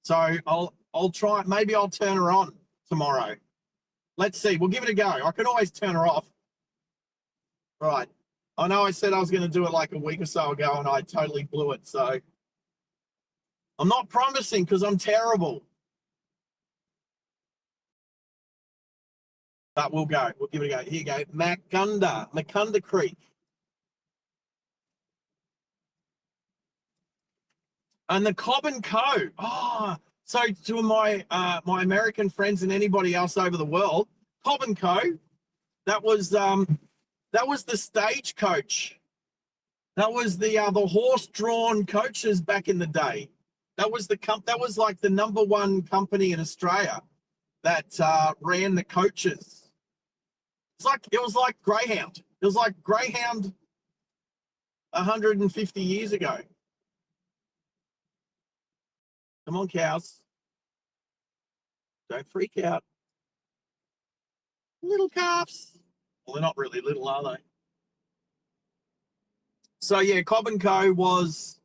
So I'll try. Maybe I'll turn her on tomorrow. Let's see. We'll give it a go. I can always turn her off. Right. I know I said I was going to do it like a week or so ago, and I totally blew it. So I'm not promising because I'm terrible. But we'll go. We'll give it a go. Here you go. Makunda Creek. And the Cobb and Co. Oh, so to my my American friends and anybody else over the world, Cobb and Co. That was the stagecoach. That was the horse-drawn coaches back in the day. That was like the #1 company in Australia that ran the coaches. It was like Greyhound. It was like Greyhound 150 years ago. Come on, cows. Don't freak out. Little calves. Well, they're not really little, are they? So, yeah, Cobb & Co. was,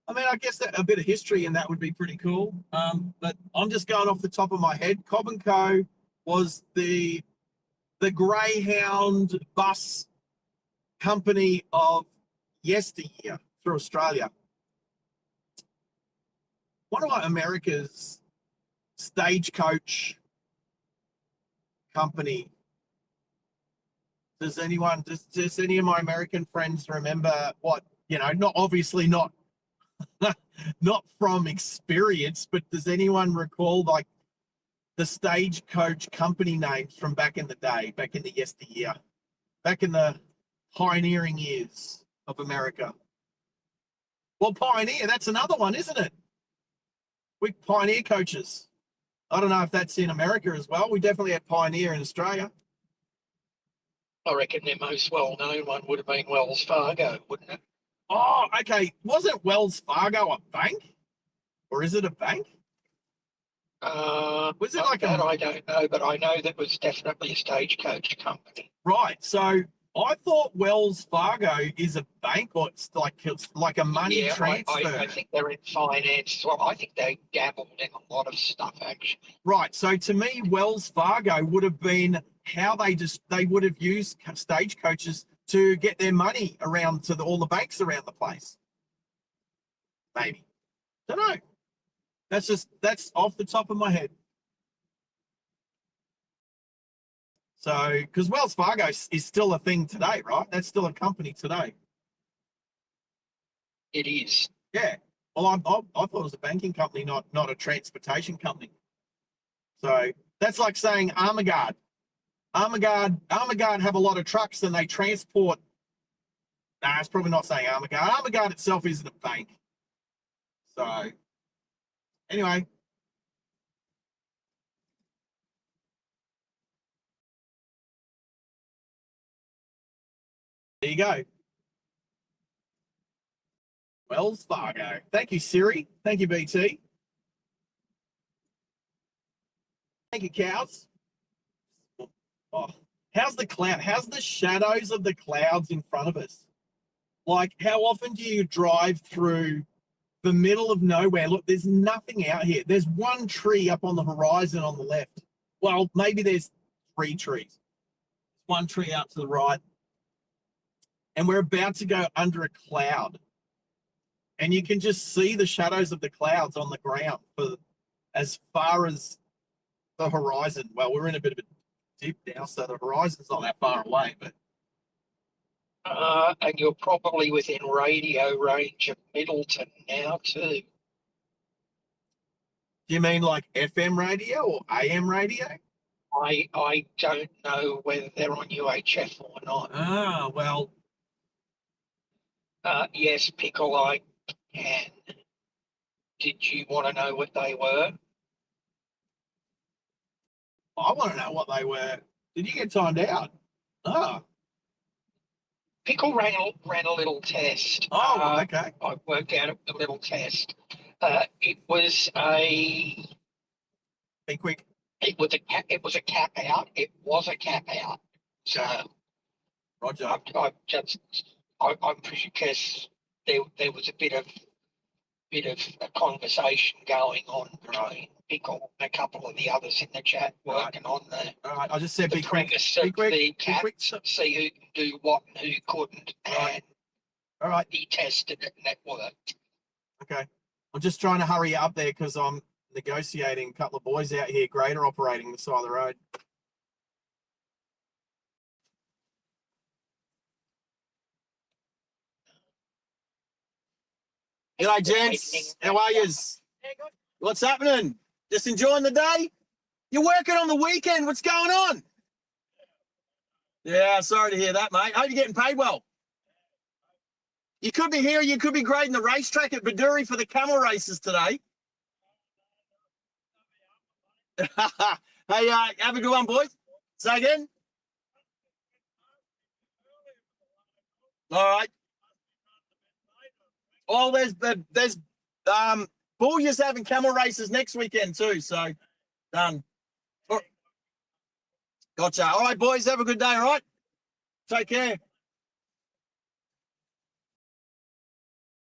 I mean, I guess that a bit of history and that would be pretty cool. But I'm just going off the top of my head. Cobb & Co. was the Greyhound bus company of yesteryear through Australia. One of America's stagecoach company. Does any of my American friends remember what, not not from experience, but does anyone recall like the stagecoach company names from back in the day, back in the yesteryear, back in the pioneering years of America? Well, Pioneer, that's another one, isn't it? We Pioneer coaches. I don't know if that's in America as well. We definitely had Pioneer in Australia. I reckon their most well-known one would have been Wells Fargo, wouldn't it? Oh, okay. Wasn't Wells Fargo a bank? Or is it a bank? Was it like that? I don't know, but I know that was definitely a stagecoach company. Right. So I thought Wells Fargo is a bank, or it's like a money transfer. I think they're in finance as well. I think they dabbled in a lot of stuff, actually. Right. So to me, Wells Fargo would have been how they would have used stagecoaches to get their money around to all the banks around the place. Maybe. Don't know. That's off the top of my head. So, because Wells Fargo is still a thing today, right? That's still a company today. It is. Yeah. Well, I thought it was a banking company, not a transportation company. So that's like saying Armaguard. Armaguard have a lot of trucks and they transport. Nah, it's probably not saying Armaguard. Armaguard itself isn't a bank. So anyway. There you go. Wells Fargo. Thank you, Siri. Thank you, BT. Thank you, cows. Oh, how's the cloud? How's the shadows of the clouds in front of us? Like, how often do you drive through the middle of nowhere? Look, there's nothing out here. There's one tree up on the horizon on the left. Well, maybe there's 3 trees. One tree out to the right. And we're about to go under a cloud. And you can just see the shadows of the clouds on the ground for as far as the horizon. Well, we're in a bit of a dip now, so the horizon's not that far away, but And you're probably within radio range of Middleton now too. do you mean like FM radio or AM radio? I don't know whether they're on UHF or not. Ah, well, Yes, Pickle, I can. Did you want to know what they were? I want to know what they were. Did you get timed out? Ah, Pickle ran a little test. oh, okay. I worked out a little test. It was a Be quick. it was a cap out. It was a cap out. So Roger. I'm pretty because there was a bit of a conversation going on between Pickle and a couple of the others in the chat working on All right, I just said the be quick. premise Be of quick. the Be cap, quick. see who can do what and who couldn't, and All right. he tested it and it worked. Okay. I'm just trying to hurry up there because I'm negotiating a couple of boys out here, grader operating the side of the road. G'day, gents. How are yous? What's happening? Just enjoying the day? You're working on the weekend. What's going on? Yeah, sorry to hear that, mate. Hope you're getting paid well. You could be here. You could be grading the racetrack at Bedourie for the camel races today. Hey, have a good one, boys. Say again. All right. Oh, there's Bullies having camel races next weekend too. So done. Gotcha. All right, boys. Have a good day. All right. Take care.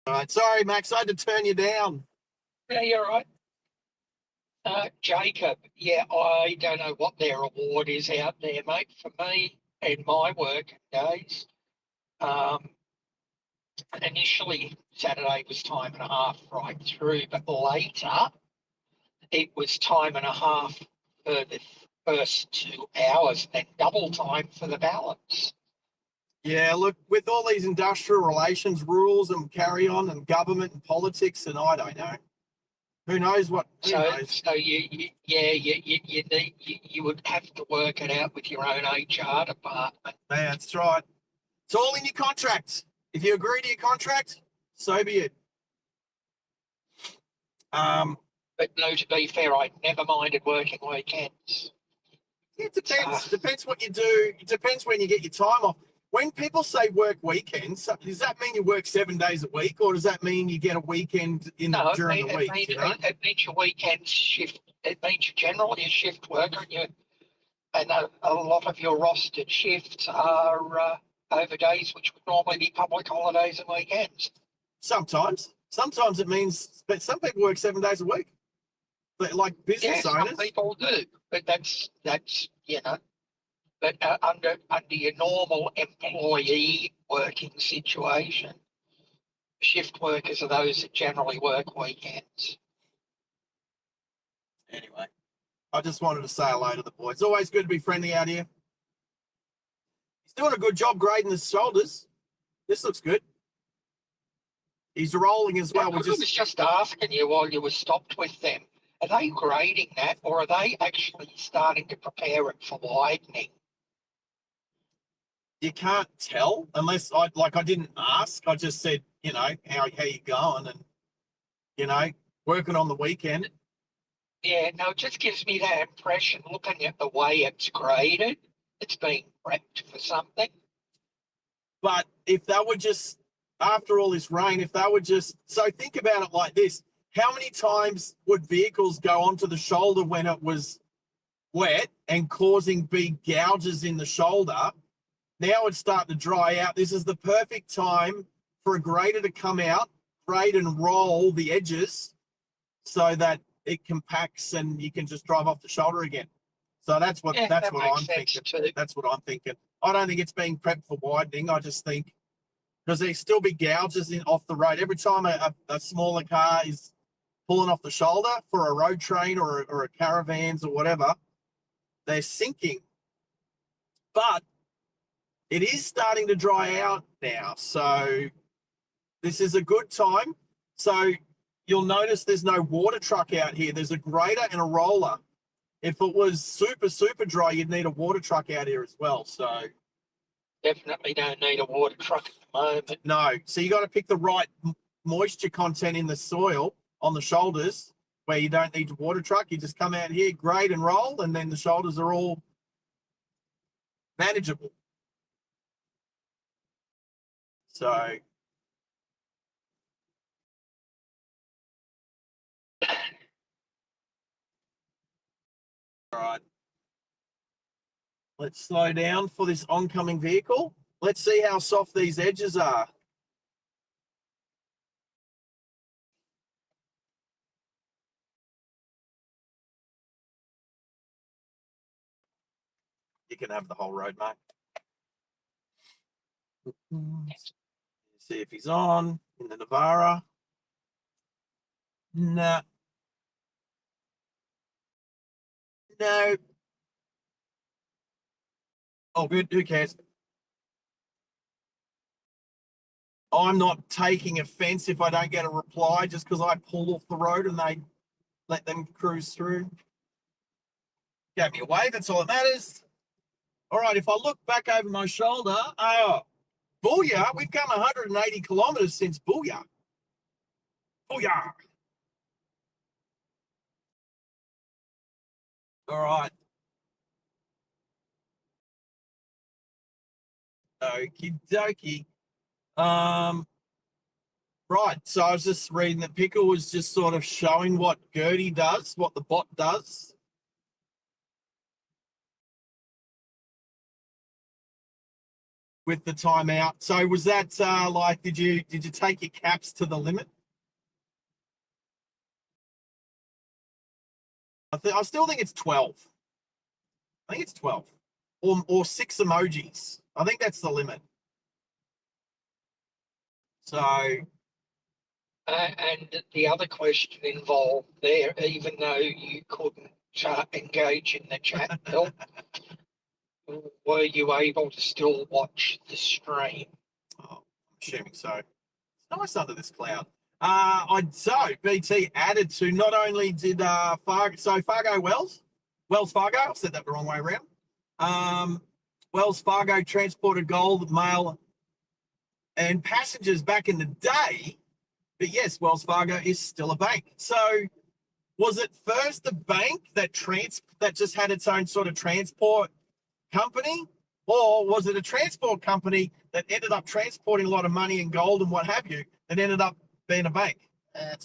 All right. Sorry, Max. I had to turn you down. Yeah, you're right. Jacob, yeah, I don't know what their award is out there, mate. For me, in my working days, initially Saturday was time and a half right through, but later it was time and a half for the first 2 hours, then double time for the balance. Yeah, look, with all these industrial relations rules and carry on and government and politics, and I don't know. Who knows what? Who knows? So you would have to work it out with your own HR department. Man, that's right. It's all in your contract. If you agree to your contract, so be it. But no, to be fair, I never minded working weekends. It depends. Depends what you do. It depends when you get your time off. When people say work weekends, does that mean you work 7 days a week, or does that mean you get a weekend during the week? It means your weekends shift. It means you're generally a shift worker, and a lot of your rostered shifts are over days which would normally be public holidays and weekends. Sometimes it means, but some people work 7 days a week. But like business owners, some people do, but that's But under your normal employee working situation, shift workers are those that generally work weekends. Anyway, I just wanted to say hello to the boys. It's always good to be friendly out here. He's doing a good job grading the shoulders. This looks good. He's rolling as well. I was just asking you while you were stopped with them, are they grading that or are they actually starting to prepare it for widening? You can't tell unless I didn't ask. I just said, how you going, and working on the weekend. Yeah, no, it just gives me that impression looking at the way it's graded. It's being prepped for something. But if they were just, after all this rain, so think about it like this. How many times would vehicles go onto the shoulder when it was wet and causing big gouges in the shoulder? Now it's starting to dry out. This is the perfect time for a grader to come out, grade and roll the edges so that it compacts and you can just drive off the shoulder again. So that's what I'm thinking. Too. That's what I'm thinking. I don't think it's being prepped for widening. I just think because there's still big gouges off the road. Every time a smaller car is pulling off the shoulder for a road train or a caravans or whatever, they're sinking. But it is starting to dry out now. So this is a good time. So you'll notice there's no water truck out here. There's a grader and a roller. If it was super, super dry, you'd need a water truck out here as well. So definitely don't need a water truck at the moment. No. So you got to pick the right moisture content in the soil on the shoulders where you don't need a water truck. You just come out here, grade and roll, and then the shoulders are all manageable. So all right. Let's slow down for this oncoming vehicle. Let's see how soft these edges are. You can have the whole road, mate. See if he's on in the Navara. Nah. No. Oh, good. Who cares? I'm not taking offense if I don't get a reply just because I pull off the road and they let them cruise through. Gave me a wave. That's all that matters. All right. If I look back over my shoulder, Booyah, we've come 180 kilometers since Booyah. Booyah. All right. Okie dokie. Right. So I was just reading that Pickle was just sort of showing what Gertie does, what the bot does. With the timeout. So was that did you take your caps to the limit? I still think it's 12. I think it's 12. Or 6 emojis. I think that's the limit. So and the other question involved there, even though you couldn't engage in the chat, Bill, were you able to still watch the stream? I'm assuming so. It's nice under this cloud. So BT added to not only did Fargo Wells Fargo, I said that the wrong way around. Wells Fargo transported gold, mail, and passengers back in the day. But yes, Wells Fargo is still a bank. So was it first a bank that just had its own sort of transport company? Or was it a transport company that ended up transporting a lot of money and gold and what have you, that ended up being a bank? There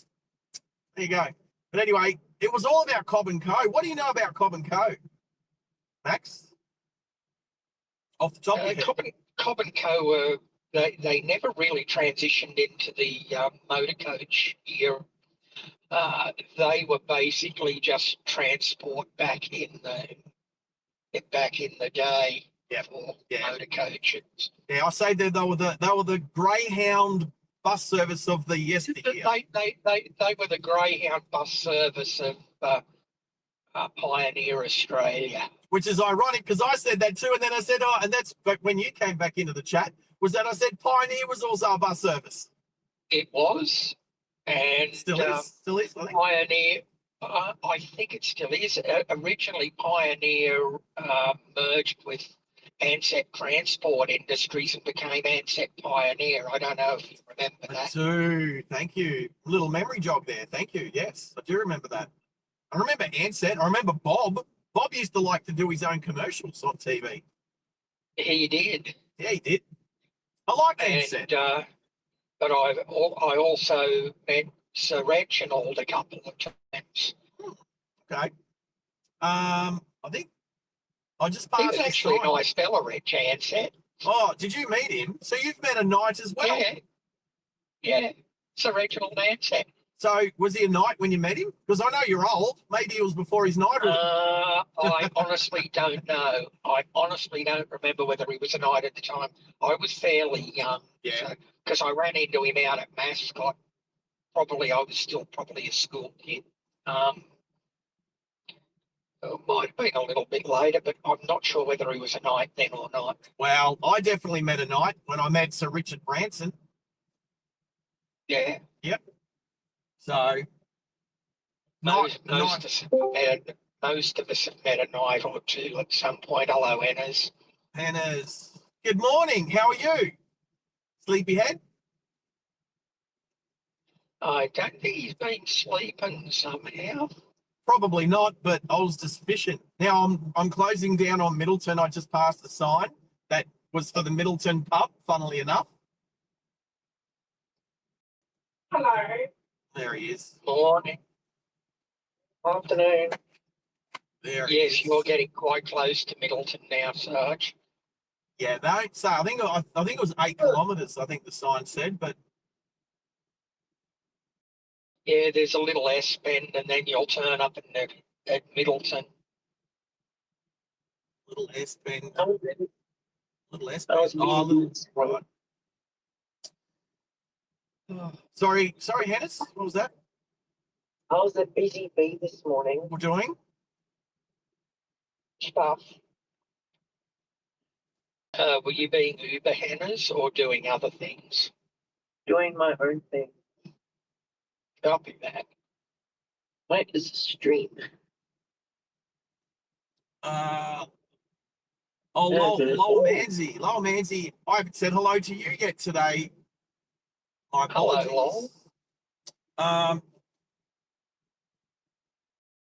you go. But anyway, it was all about Cobb & Co. What do you know about Cobb & Co., Max? Off the top of your head. Cobb & Co. They never really transitioned into the motor coach era. They were basically just transport back in the day for motor coaches. Yeah, I say they were the Greyhound bus service of the yesteryear. They were the Greyhound bus service of Pioneer Australia. which is ironic because I said that too. And then I said, oh, and that's but when you came back into the chat, was that I said Pioneer was also a bus service. It was. And Still is, I think. Pioneer, I think it still is. Originally, Pioneer merged with Ansett Transport Industries and became Ansett Pioneer. I don't know if you remember I that. do. Thank you. Little memory jog there. Thank you. Yes, I do remember that. I remember Ansett. I remember Bob. Bob used to like to do his own commercials on TV. He did. Yeah, he did. I like Ansett. And, but I also met Sir Reginald a couple of times. Okay. I think I just He passed was his actually sign. a nice fella, Reg Ansett. Oh, did you meet him? So you've met a knight as well. Yeah. Sir Reginald Ansett. So was he a knight when you met him? Because I know you're old. Maybe it was before his knighthood. I honestly don't know. I honestly don't remember whether he was a knight at the time. I was fairly young. Yeah. Because I ran into him out at Mascot. I was still probably a school kid. It might have been a little bit later, but I'm not sure whether he was a knight then or not. Well, I definitely met a knight when I met Sir Richard Branson. Yeah. Yep. So Most of us have met a knight or two at some point. Hello, Ennas. Hannah's. Good morning. How are you? Sleepyhead? I don't think he's been sleeping somehow. Probably not, but I was suspicious. Now I'm closing down on Middleton. I just passed the sign that was for the Middleton pub, funnily enough. Hello. There he is. Morning. Afternoon. There he Yes, is. you're getting quite close to Middleton now, Sarge. Yeah, don't say. I think it was 8 kilometres. I think the sign said, but Yeah, there's a little S bend, and then you'll turn up at Middleton. little S bend. I Little S was bend. Oh, little. right. Right. Oh, sorry, Hannes. What was that? I was a busy bee this morning. We're doing? Stuff. Were you being Uber Hannahs or doing other things? Doing my own thing. Copy that. Where is the stream? Oh, Yeah, Lowell Manzi. Lowell Manzi, I haven't said hello to you yet today. My apologies. Hello,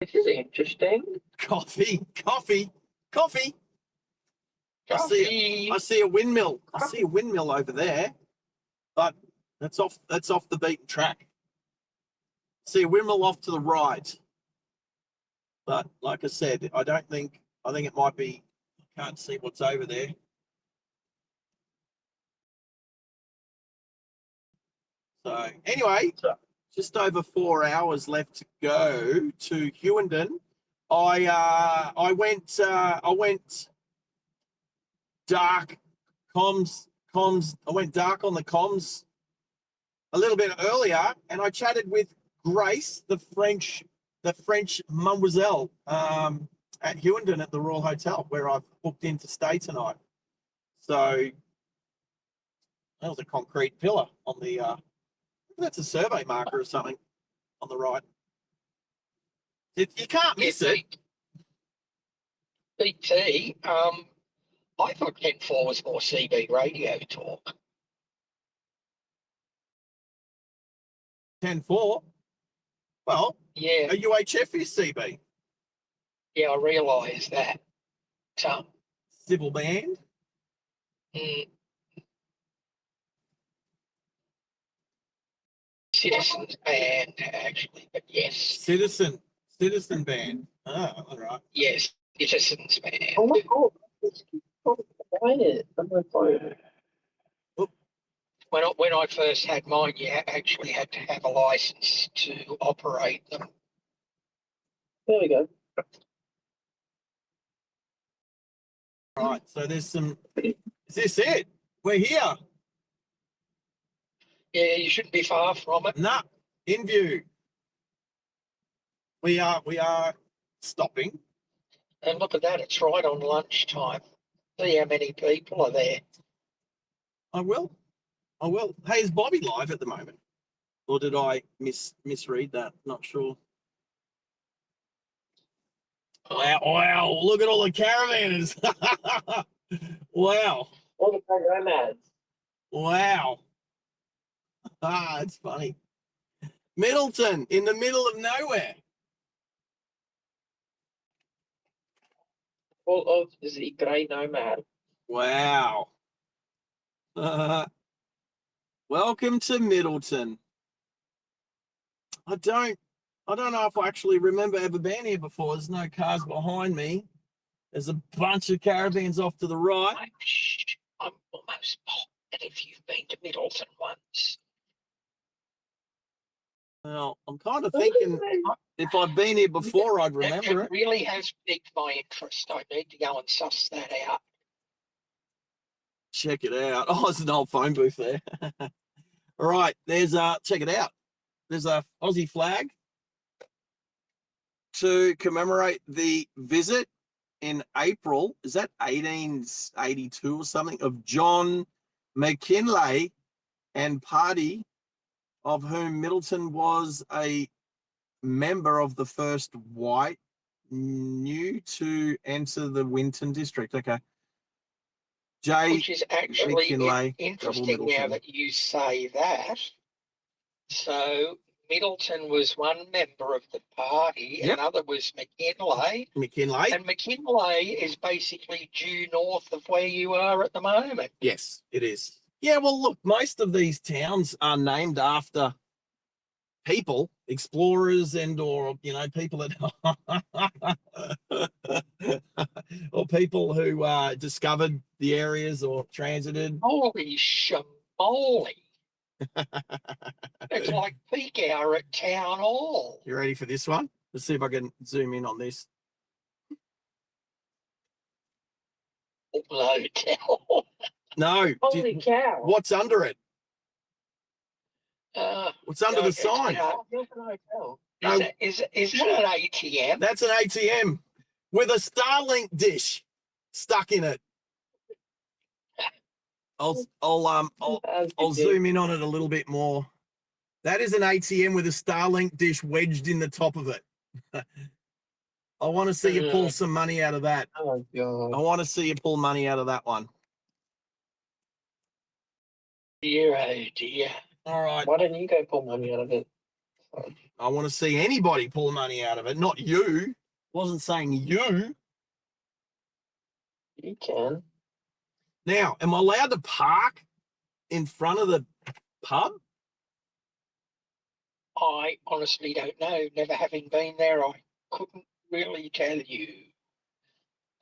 This is interesting. Coffee. Coffee. I see a windmill. I see a windmill over there, but that's off the beaten track. See a windmill off to the right. But like I said, I think it might be, I can't see what's over there. So anyway, just over 4 hours left to go to Hughenden. I went dark comms. I went dark on the comms a little bit earlier, and I chatted with Grace, the French mademoiselle, at Hughenden at the Royal Hotel, where I've booked in to stay tonight. So that was a concrete pillar on the. That's a survey marker or something on the right. You can't miss it. BT. I thought 10-4 was more CB radio talk. 10-4. Well, Yeah, a UHF is CB. yeah, I realise that. Civil band. Citizens band, actually, but yes. Citizen band. Oh, all right. Yes, citizens band. Oh my god. It's quiet on my phone. When I first had mine, you actually had to have a license to operate them. There we go. Right. So there's some. Is this it? We're here. Yeah, you shouldn't be far from it. Nah, in view. We are stopping. And look at that, it's right on lunchtime. See how many people are there. I will. Hey, is Bobby live at the moment? Or did I misread that? Not sure. Wow, look at all the caravanners. Wow. All the nomads. Wow. It's funny. Middleton, in the middle of nowhere. Full of the grey nomad. Wow. Welcome to Middleton. I don't know if I actually remember ever being here before. There's no cars behind me. There's a bunch of caravans off to the right. I'm almost positive if you've been to Middleton once. Well, I'm kind of thinking if I've been here before, I'd remember it. Really has piqued my interest. I need to go and suss that out. Check it out. Oh, there's an old phone booth there. All right, there's check it out. There's a Aussie flag to commemorate the visit in April. Is that 1882 or something, of John McKinley and party, of whom Middleton was a member of the first white new to enter the Winton district. Okay. Which is actually McKinley, interesting now that you say that. So Middleton was one member of the party, Yep. another was McKinley. And McKinley is basically due north of where you are at the moment. Yes, it is. Yeah, well, look, most of these towns are named after people, explorers, and or people that or people who discovered the areas or transited. Holy shamoly. It's like peak hour at town hall. You ready for this one? Let's see if I can zoom in on this. Hotel. No. Holy cow. What's under it? What's under the sign? There's an hotel. Is that an ATM? That's an ATM with a Starlink dish stuck in it. I'll zoom in on it a little bit more. That is an ATM with a Starlink dish wedged in the top of it. I want to see you pull some money out of that. Oh, God. I want to see you pull money out of that one. Dear, oh dear. All right. Why don't you go pull money out of it? I want to see anybody pull money out of it, not you. Wasn't saying you. You can. Now, am I allowed to park in front of the pub? I honestly don't know. Never having been there, I couldn't really tell you.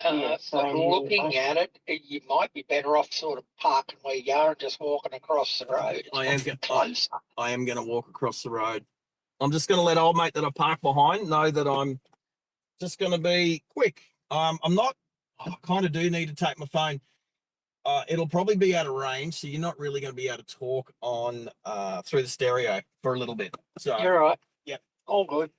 But looking at it, you might be better off sort of parking where you are and just walking across the road. I am going to walk across the road. I'm just going to let old mate that I park behind know that I'm just going to be quick. I'm not. I kind of do need to take my phone. It'll probably be out of range, so you're not really going to be able to talk on through the stereo for a little bit. So you're right. Yep. All good.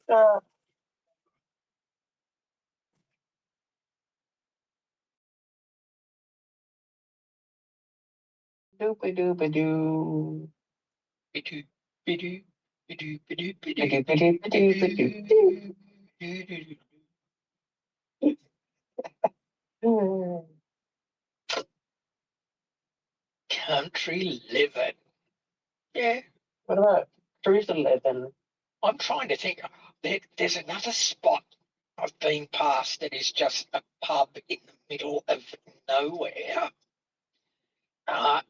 Doopy doopy doo. Bidoo, bidoo, bidoo, bidoo, Bidoo, bidoo, bidoo, bidoo, bidoo. Country living. Yeah. What about cruise living? I'm trying to think. There's another spot I've been past that is just a pub in the middle of nowhere.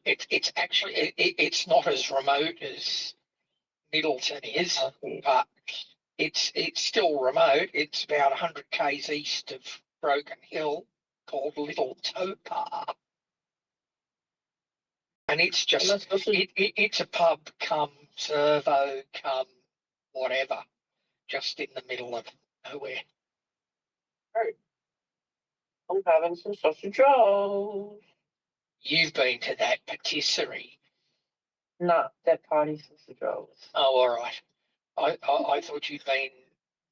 It's actually it's not as remote as Middleton is, but it's still remote. It's about 100 k's east of Broken Hill, called Little Topar, and it's just it's a pub come servo come whatever, just in the middle of nowhere. Right. I'm having some sausage rolls. You've been to that patisserie. No, that party sausage rolls. Oh, all right. I thought you'd been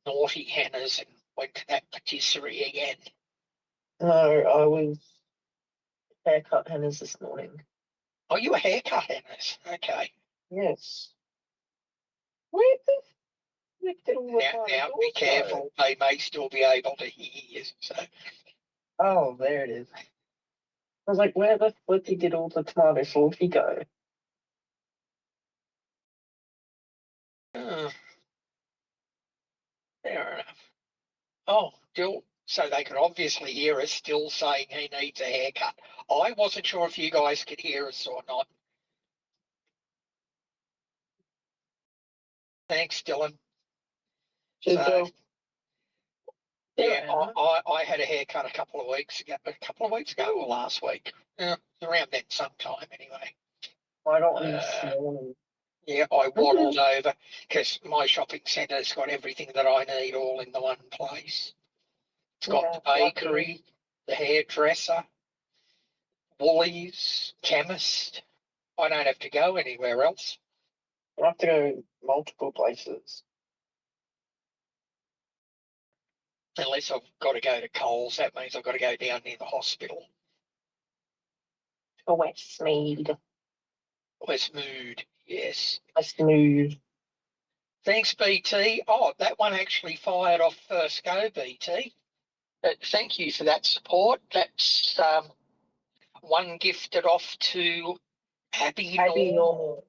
naughty Hannah's and went to that patisserie again. No, I was haircut Hannah's this morning. Oh, you a haircut, Hennis? Okay. Yes. Where the frick did all the Now, tiny now doors be go? careful. They may still be able to hear you. So, Oh, there it is. I was like, where the flippy did all the tomato saucey go? uh, fair enough. Oh, still, so they could obviously hear us still saying he needs a haircut. I wasn't sure if you guys could hear us or not. Thanks, Dylan. Should So, go. yeah, Hannah. I had a haircut a couple of weeks ago or last week. Around then sometime anyway. Why don't we Uh, small? Yeah, I waddled over because my shopping centre's got everything that I need all in the one place. It's got the bakery, the hairdresser, Woolies, chemist. I don't have to go anywhere else. I have to go multiple places. Unless I've got to go to Coles, that means I've got to go down near the hospital. A Westmead. Westmood, yes. Westmead. Thanks, BT. Oh, that one actually fired off first go, BT. Thank you for that support. That's one gifted off to Abby Normal.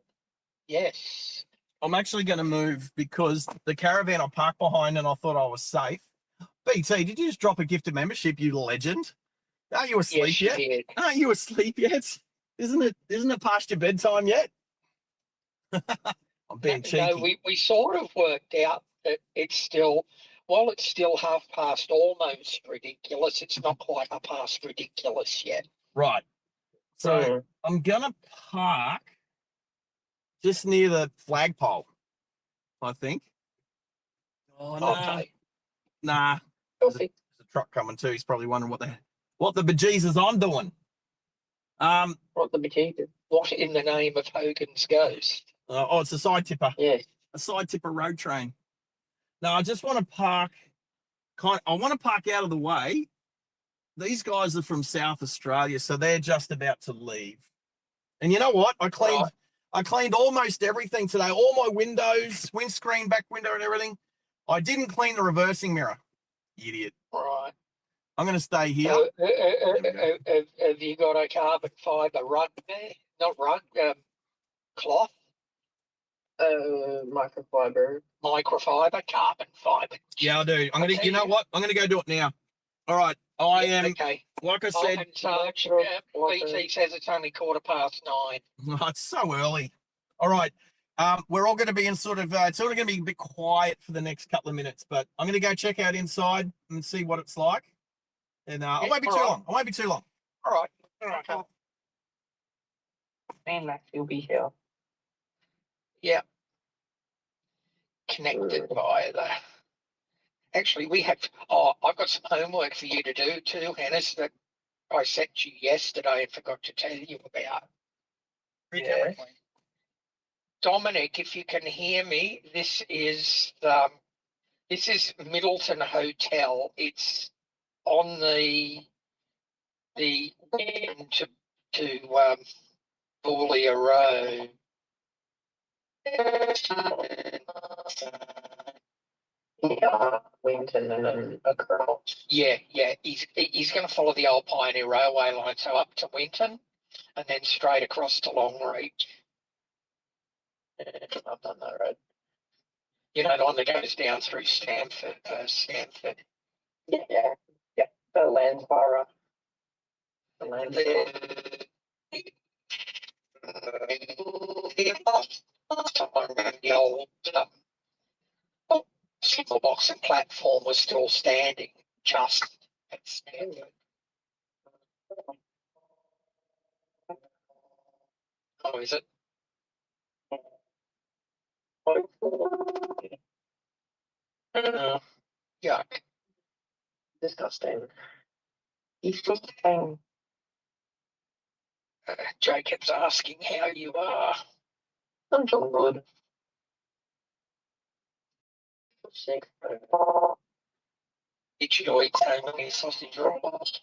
Yes. I'm actually going to move because the caravan I parked behind and I thought I was safe. BT, did you just drop a gifted membership, you legend? Are you asleep Yes, yet? you did. Aren't you asleep yet? Isn't it past your bedtime yet? I'm being cheeky. No, we sort of worked out that it's still, while it's still half past almost ridiculous, it's not quite past ridiculous yet. Right. So I'm going to park just near the flagpole, I think. Oh, no. Okay. Nah. There's a truck coming too. He's probably wondering what the bejesus I'm doing. What the bejesus? What in the name of Hogan's Ghost? It's a side tipper. Yes. A side tipper road train. No, I just want to park. I want to park out of the way. These guys are from South Australia, so they're just about to leave. And you know what? I cleaned almost everything today. All my windows, windscreen, back window, and everything. I didn't clean the reversing mirror. Idiot. Right. I'm going to stay here. Have you got a carbon fibre rug there? Not rug, cloth? Microfiber. Microfiber, carbon fibre. Yeah, I do. You know what? I'm going to go do it now. All right. I am, okay. like I said. And Sarge, BT says it's only 9:15. Oh, it's so early. All right. We're all going to be in it's sort of going to be a bit quiet for the next couple of minutes, but I'm going to go check out inside and see what it's like. And I won't be too long. I won't be too long. All right. Okay. And Max will be here. Yeah. Connected via the. Actually, we have. I've got some homework for you to do too, Hannes, that I sent you yesterday and forgot to tell you about. Yeah. Dominic, if you can hear me, this is Middleton Hotel. It's on the to Boulia Road. Yeah, Winton and then across. Yeah. He's going to follow the old Pioneer Railway line, so up to Winton, and then straight across to Longreach. I've done that road. You know, the one that goes down through Stanford. Yeah. The Landsborough. The Landsborough. The old signal box and platform was still standing just at Stanford. Oh, is it? Yuck. Disgusting. Disgusting. Jacob's asking how you are. I'm doing good. Did you eat so many sausage rolls?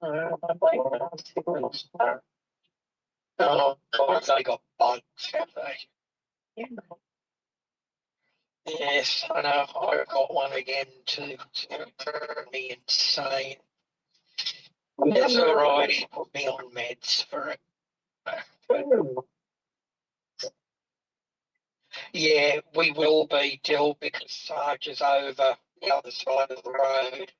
I blame it on signals. Oh, God, they got bugs, have they? Yeah. Yes, I know. I've got one again too. It's going to turn me insane. It's all right. He put me on meds for it. Yeah, we will be, Dill, because Sarge is over the other side of the road.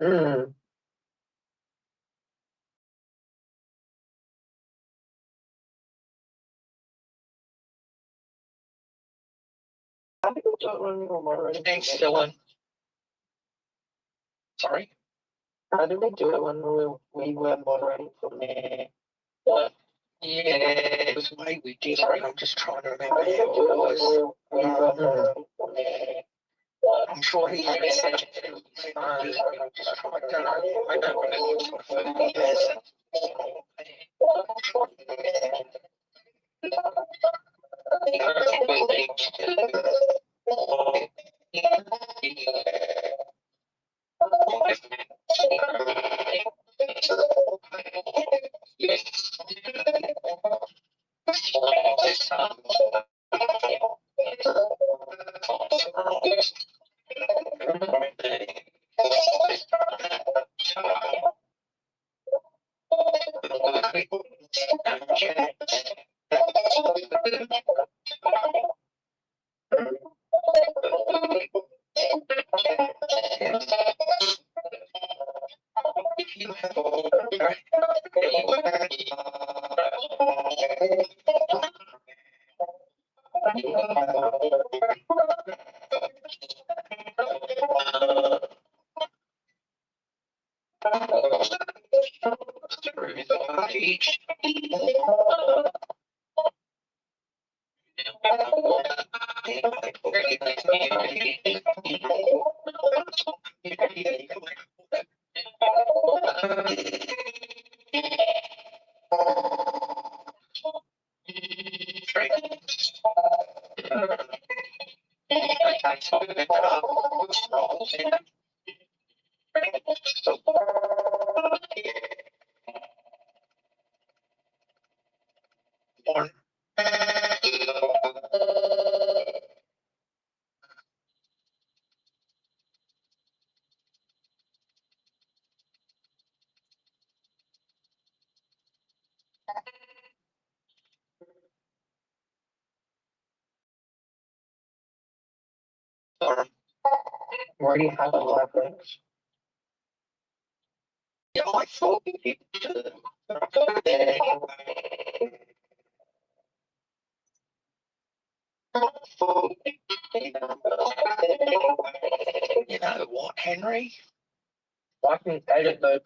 Mm. How do you do it when you're moderating? Thanks, Dylan. Sorry? How did we do it when we were moderating from there? Yeah, it was the way we did it. I'm just trying to remember how How did we it do it was. when we were moderating from there? I'm sure he had it set to I'm just trying to know. I know what it looks like for the person. Where do you have a lot of things? Yeah, I thought we did too. You know what, Henry? I can edit those.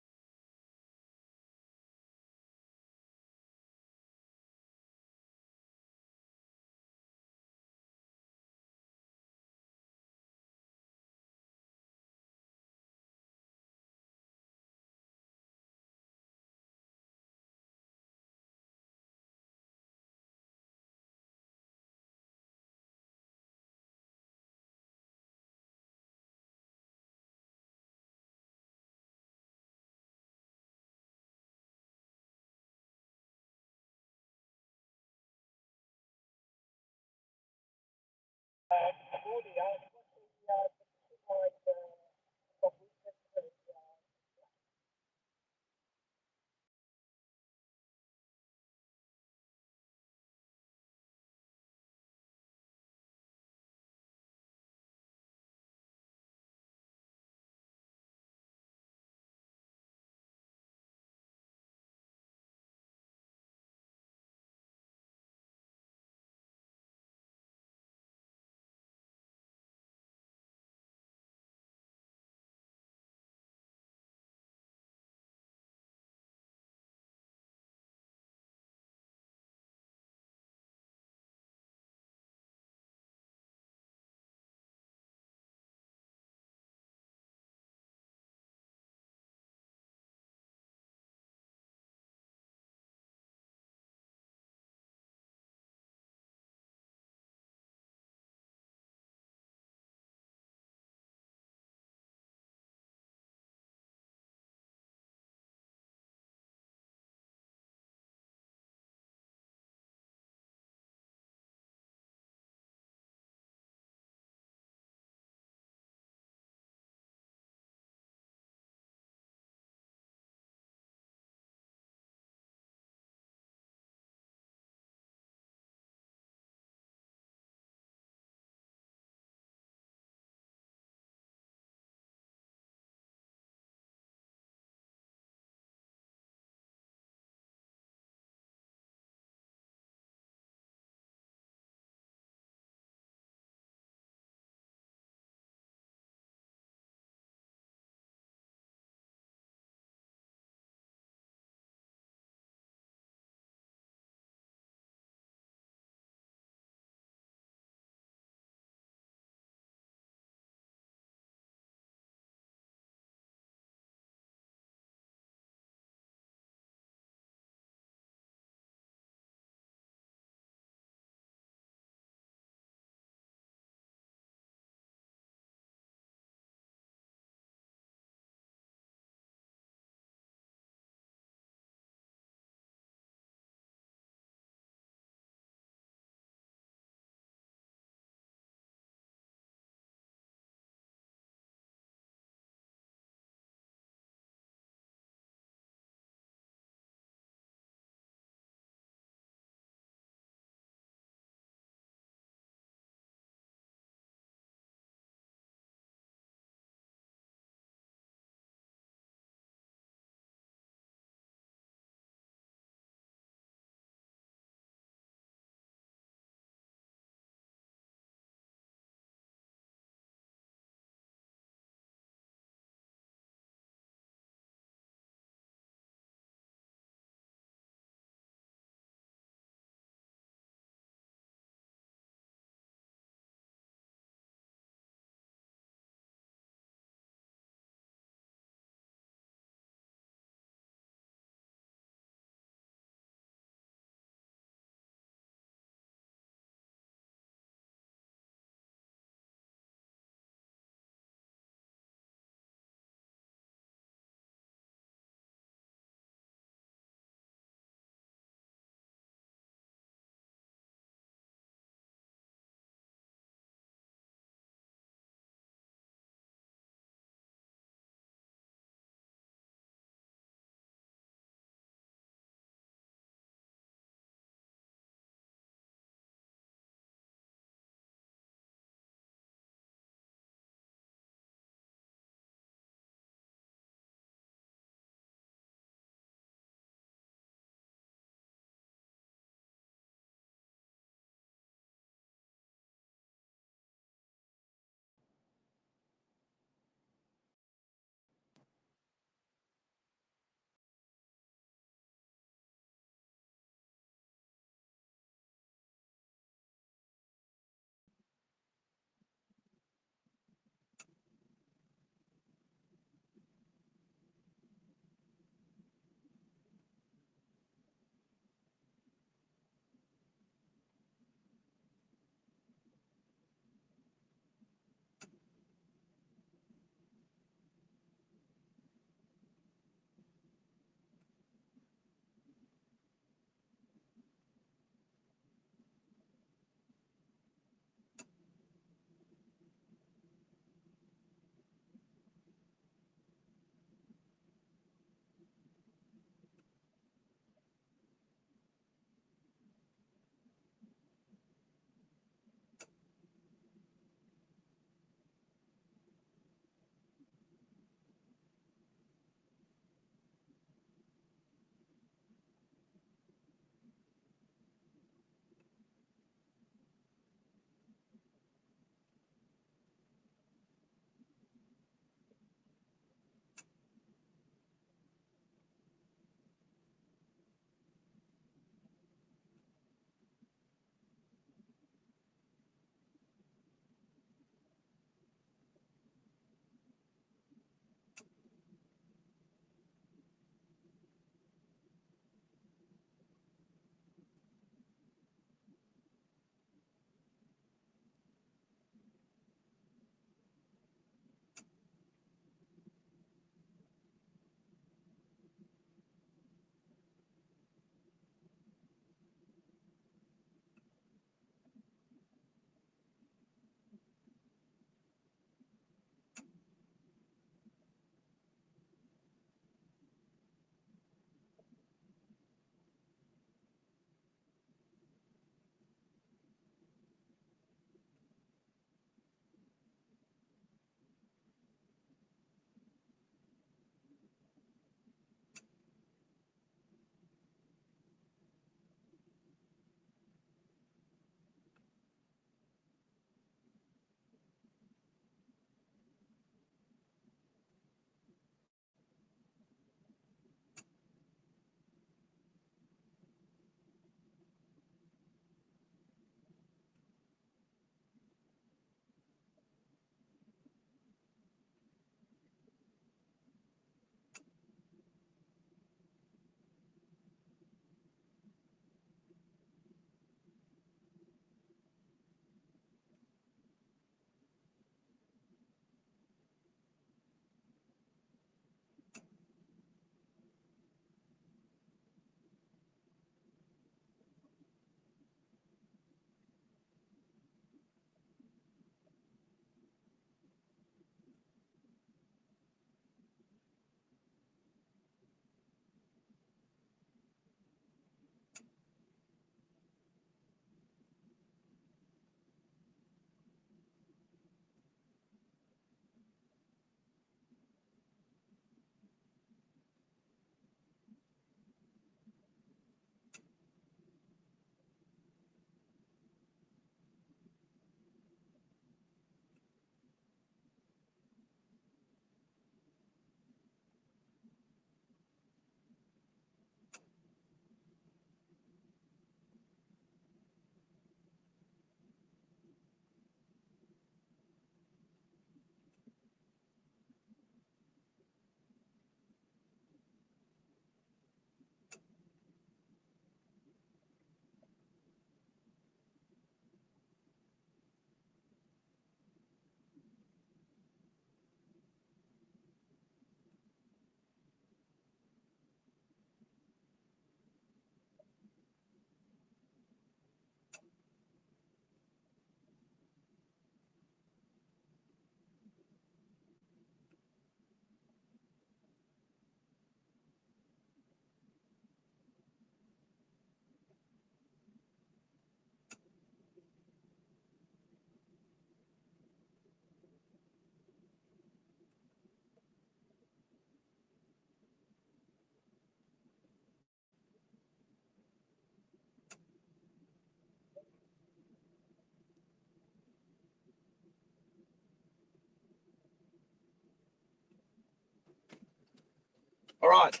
All right.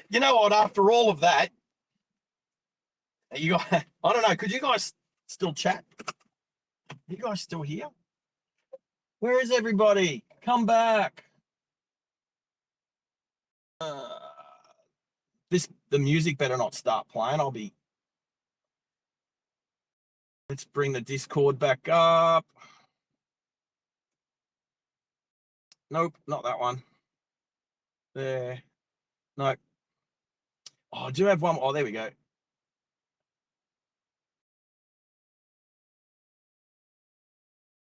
You know what? After all of that, you guys, I don't know. Could you guys still chat? You guys still here? Where is everybody? Come back. The music better not start playing. Let's bring the Discord back up. Nope, not that one. There. Nope. Oh, I do have one. Oh, there we go.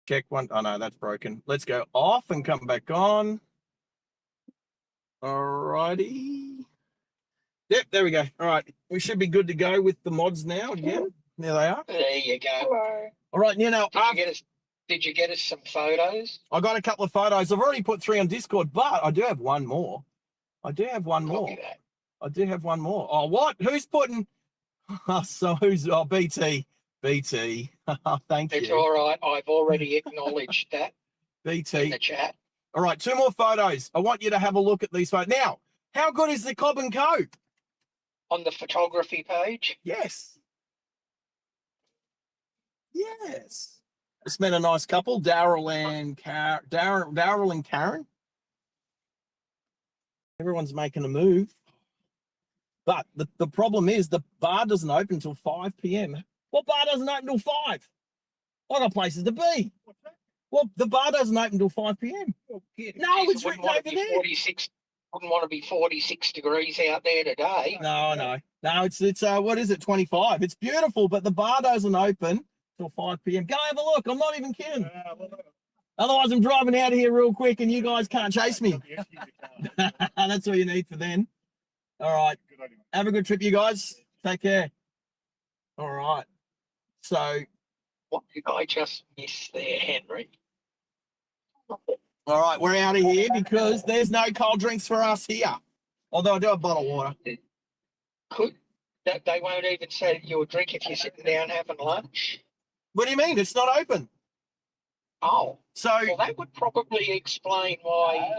Check one. Oh, no, that's broken. Let's go off and come back on. All righty. Yep, there we go. All right. We should be good to go with the mods now again. There they are. There you go. Hello. All right. You know, Did you get us some photos? I got a couple of photos. I've already put 3 on Discord, but I do have one more. Copy that. I do have one more. Oh, what? Who's putting? BT. BT. Thank you. It's all right. I've already acknowledged that BT. in the chat. All right, 2 more photos. I want you to have a look at these photos. Now, how good is the Cobb and Co? On the photography page? Yes. Yes. Just met a nice couple, Daryl and Karen. Everyone's making a move. But the problem is the bar doesn't open until 5 p.m. What bar doesn't open until 5? I got places to be. Well, the bar doesn't open until 5 p.m. No, it's written over there. 46, wouldn't want to be 46 degrees out there today. No. It's what is it, 25? It's beautiful, but the bar doesn't open till 5 p.m. Go have a look. I'm not even kidding. Otherwise, I'm driving out of here real quick and you guys can't chase me. That's all you need for then. All right. Have a good trip, you guys. Take care. All right. So, What did I just miss there, Henry? all right, we're out of here because there's no cold drinks for us here. Although I do have a bottle of water. They won't even say you'll drink if you're sitting down having lunch. What do you mean? It's not open. Oh, So, well, that would probably explain why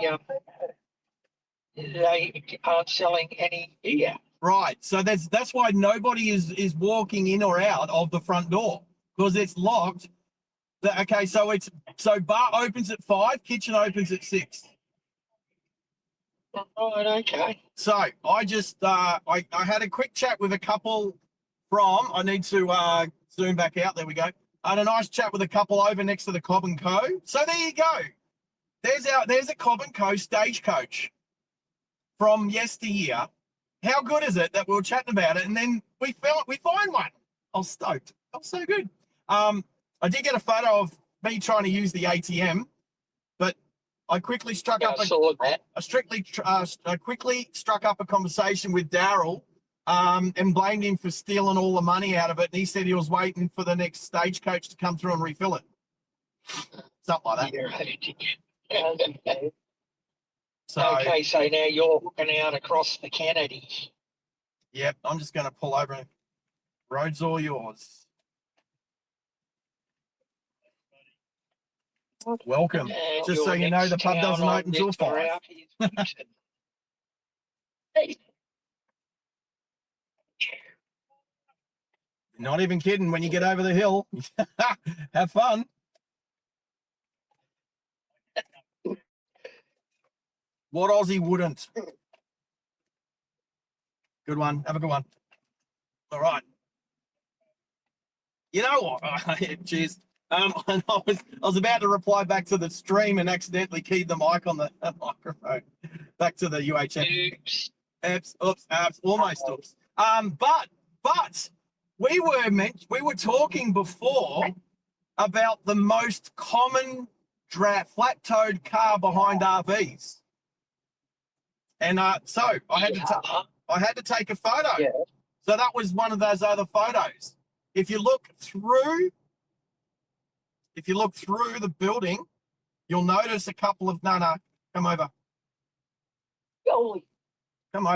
they aren't selling any beer. right. So that's why nobody is walking in or out of the front door because it's locked. Okay, so bar opens at 5, kitchen opens at 6. Right, okay. So I just I had a quick chat with a couple from. I need to zoom back out. There we go. I had a nice chat with a couple over next to the Cobb and Co. So there you go. There's a Cobb and Co. stagecoach from yesteryear. How good is it that we were chatting about it and then we find one? I was stoked. That was so good. I did get a photo of me trying to use the ATM, but I quickly struck up I quickly struck up a conversation with Daryl and blamed him for stealing all the money out of it. And he said he was waiting for the next stagecoach to come through and refill it. Something like that. Yeah. So, okay, so now you're walking out across the Kennedy. Yep, I'm just going to pull over. Road's all yours. Welcome. Just so you know, the pub doesn't open until 5. Not even kidding. When you get over the hill, have fun. What Aussie wouldn't? Good one. Have a good one. All right. You know what? Cheers. I was about to reply back to the stream and accidentally keyed the mic on the microphone. Back to the UHF. Oops. Almost oops. But we were talking before about the most common flat-toed car behind RVs, and so I had to take a photo. Yeah. So that was one of those other photos. If you look through the building, you'll notice a couple of come over. Come over. Oh. Come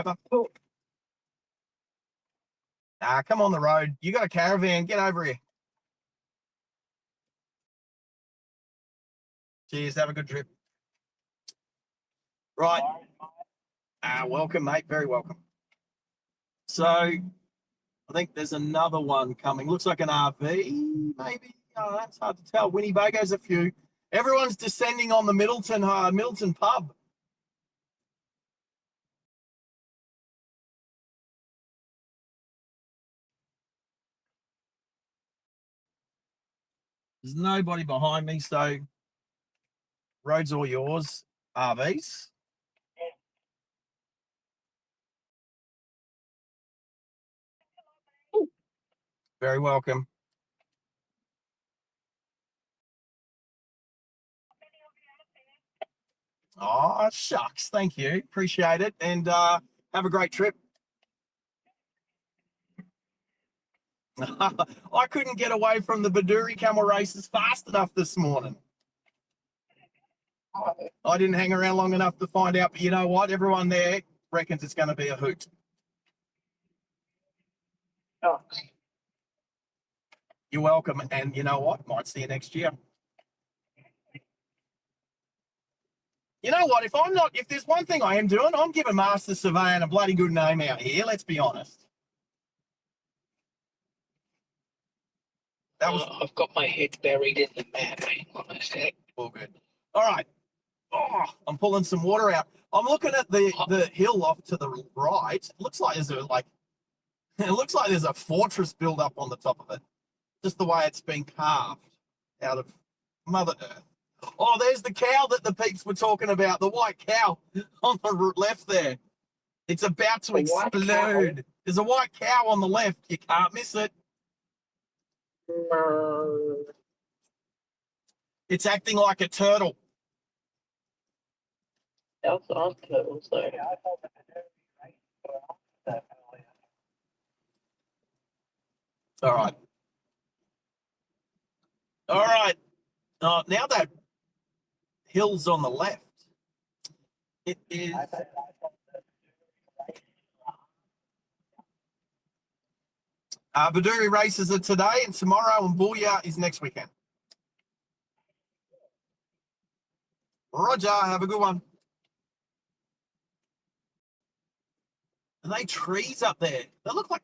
on the road. You got a caravan. Get over here. Cheers. Have a good trip. Right. Welcome, mate. Very welcome. So I think there's another one coming. Looks like an RV, maybe. Oh, that's hard to tell. Winnebago's a few. Everyone's descending on the Middleton pub. There's nobody behind me, so road's all yours. RVs. Very welcome. Oh, shucks. Thank you. Appreciate it. And have a great trip. I couldn't get away from the Bedourie camel races fast enough this morning. I didn't hang around long enough to find out, but you know what? Everyone there reckons it's going to be a hoot. Oh, You're welcome. And you know what? Might see you next year. You know what? If there's one thing I am doing, I'm giving Master Surveyor a bloody good name out here. Let's be honest. That was I've got my head buried in the mat. Hang on a sec. all good. All right. Oh, I'm pulling some water out. I'm looking at the hill off to the right. It looks like there's a fortress built up on the top of it. Just the way it's been carved out of Mother Earth. Oh, there's the cow that the peeps were talking about, the white cow on the left there. It's about to explode. There's a white cow on the left. You can't miss it. It's acting like a turtle. that's on turtles though. All right. All right. Now that hill's on the left, it is. Bedourie races are today and tomorrow, and Booyah is next weekend. Roger, have a good one. Are they trees up there? They look like,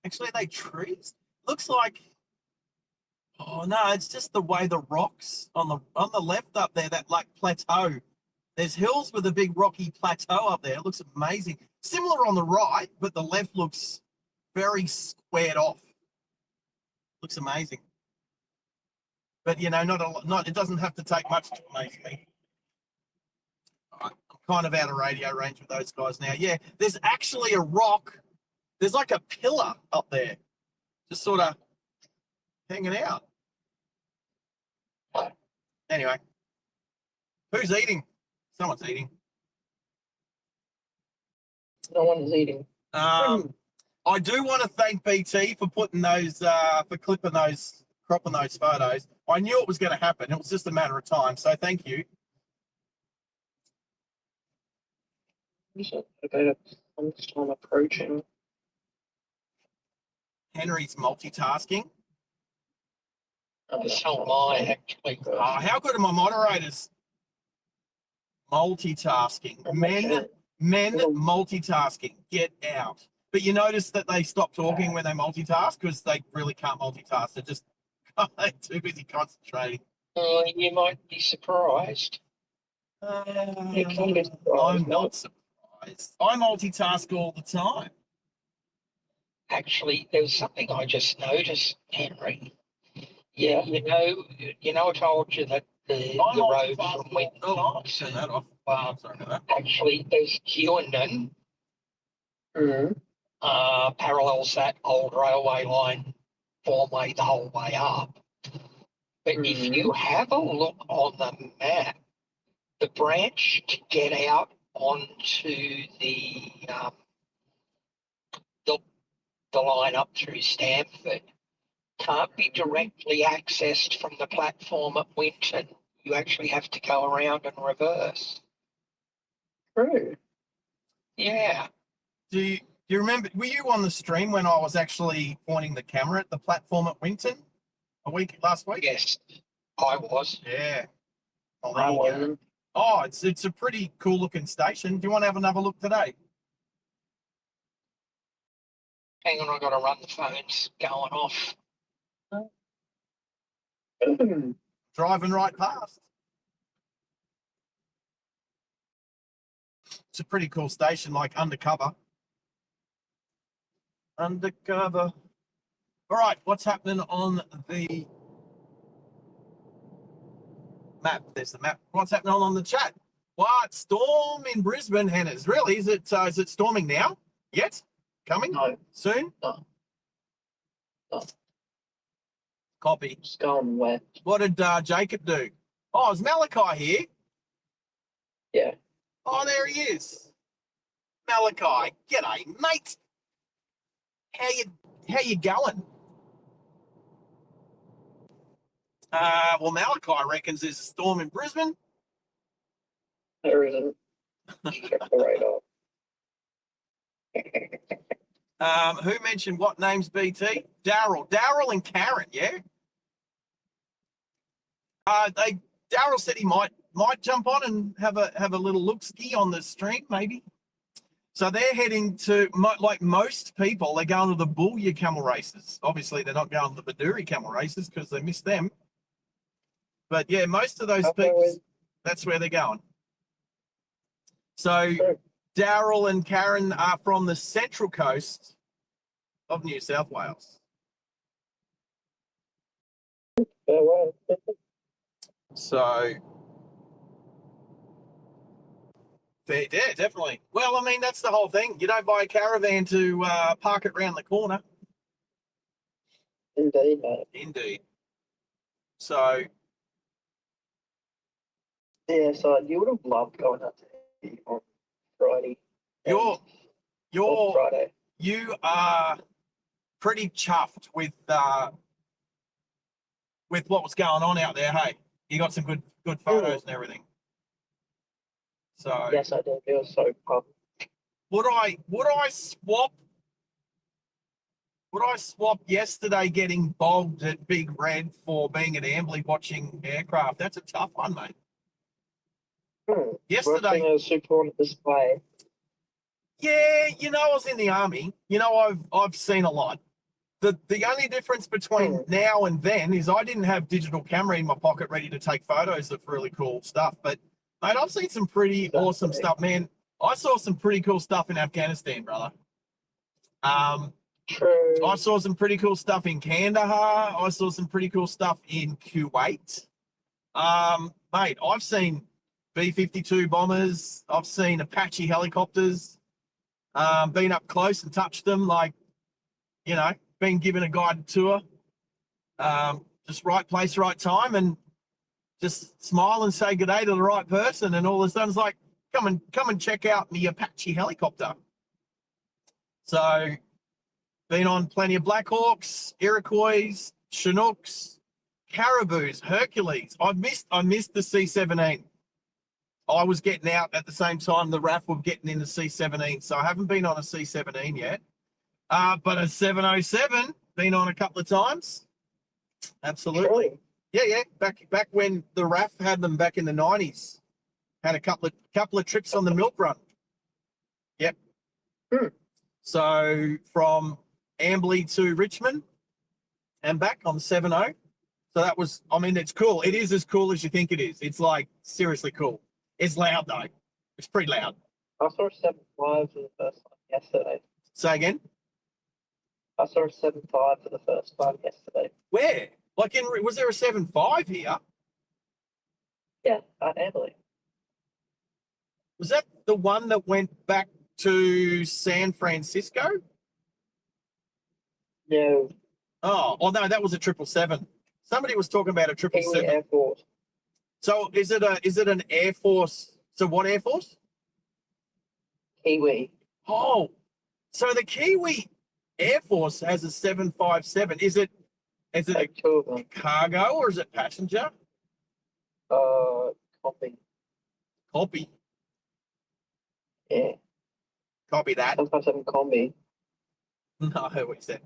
actually, are they trees? Looks like, oh no, it's just the way the rocks on the left up there, that like plateau. There's hills with a big rocky plateau up there. It looks amazing. Similar on the right, but the left looks very squared off. Looks amazing. But you know, not it doesn't have to take much to amaze me. All right, I'm kind of out of radio range with those guys now. Yeah, there's actually a rock. There's like a pillar up there, just sort of hanging out. Anyway, who's eating? Someone's eating. No one's eating. I do want to thank BT for putting those, for cropping those photos. I knew it was going to happen. It was just a matter of time. So thank you. Okay, I'm approaching. Henry's multitasking. So am I, actually. Oh, how good are my moderators? Multitasking. Men multitasking. Get out. But you notice that they stop talking when they multitask because they really can't multitask. They're just too busy concentrating. You might be surprised. You can be surprised. I'm not surprised. I multitask all the time. Actually, there was something I just noticed, Henry. Yeah. You know, I told you that the road from Winton Turn that off. Sorry about that. actually there's Hughenden Mm. parallels that old railway line four-way the whole way up. But if you have a look on the map, the branch to get out onto the line up through Stamford can't be directly accessed from the platform at Winton. You actually have to go around and reverse. True. Yeah. Do you remember, were you on the stream when I was actually pointing the camera at the platform at Winton last week? Yes, I was. Yeah. Oh, I wasn't. Oh, it's a pretty cool looking station. Do you want to have another look today? Hang on, I got to run the phones going off. Driving right past. It's a pretty cool station, like undercover. Undercover. All right, what's happening on the map? There's the map. What's happening on the chat? What? Storm in Brisbane, Hannah's. Really? Is it storming now? Yet? Coming? No. Soon? No. No. Copy. It's going wet. What did Jacob do? Oh, is Malachi here? Yeah. Oh, there he is. Malachi. G'day, mate. How you going? Well, Malachi reckons there's a storm in Brisbane. There isn't. Check the radar. Who mentioned what names BT? Daryl and Karen, yeah? Daryl said he might jump on and have a little look ski on the stream, maybe. So they're heading to, like most people, they're going to the Boulia camel races. Obviously, they're not going to the Bedourie camel races because they missed them. But yeah, most of those peeps, that's where they're going. So Daryl and Karen are from the central coast of New South Wales. So, yeah, definitely. Well, I mean, that's the whole thing. You don't buy a caravan to park it around the corner. Indeed, mate. Indeed. So, Yeah, so you would have loved going out to eat on Friday. You're Friday. you are pretty chuffed with what was going on out there. Hey, you got some good photos and everything. So Yes, I did. It was so pumped. would I swap yesterday getting bogged at Big Red for being at Ambley watching aircraft? That's a tough one, mate. Yesterday, Watching a super on display. yeah, I was in the army. I've seen a lot. The only difference between now and then is I didn't have digital camera in my pocket ready to take photos of really cool stuff. But mate, I've seen some pretty awesome stuff, man. I saw some pretty cool stuff in Afghanistan, brother. True. I saw some pretty cool stuff in Kandahar. I saw some pretty cool stuff in Kuwait. Mate, I've seen B-52 bombers. I've seen Apache helicopters. Been up close and touched them, been given a guided tour. Just right place, right time, and just smile and say good day to the right person, and all of a sudden it's like, come and check out the Apache helicopter. So, been on plenty of Black Hawks, Iroquois, Chinooks, Caribous, Hercules. I missed the C-17. I was getting out at the same time the RAF were getting in the C-17, so I haven't been on a C-17 yet. But a 707, been on a couple of times. Absolutely. Yeah. Back when the RAF had them back in the 90s. Had a couple of trips on the milk run. Yep. So from Ambley to Richmond and back on the 70. So that was, it's cool. It is as cool as you think it is. It's like seriously cool. It's loud though. It's pretty loud. I saw a 7.5 for the first time yesterday. Say again? I saw a 7.5 for the first time yesterday. Where? Was there a 7.5 here? Yeah, at Amberley. Was that the one that went back to San Francisco? No. Oh no, that was a 777. Somebody was talking about a 777. Kiwi Air Force. So is it an Air Force? So what Air Force? Kiwi. Oh, so the Kiwi Air Force has a 757. Is it Like two of a them. cargo or is it passenger? Copy. Copy. Yeah. Copy that. 757 combi. No, I heard what you said.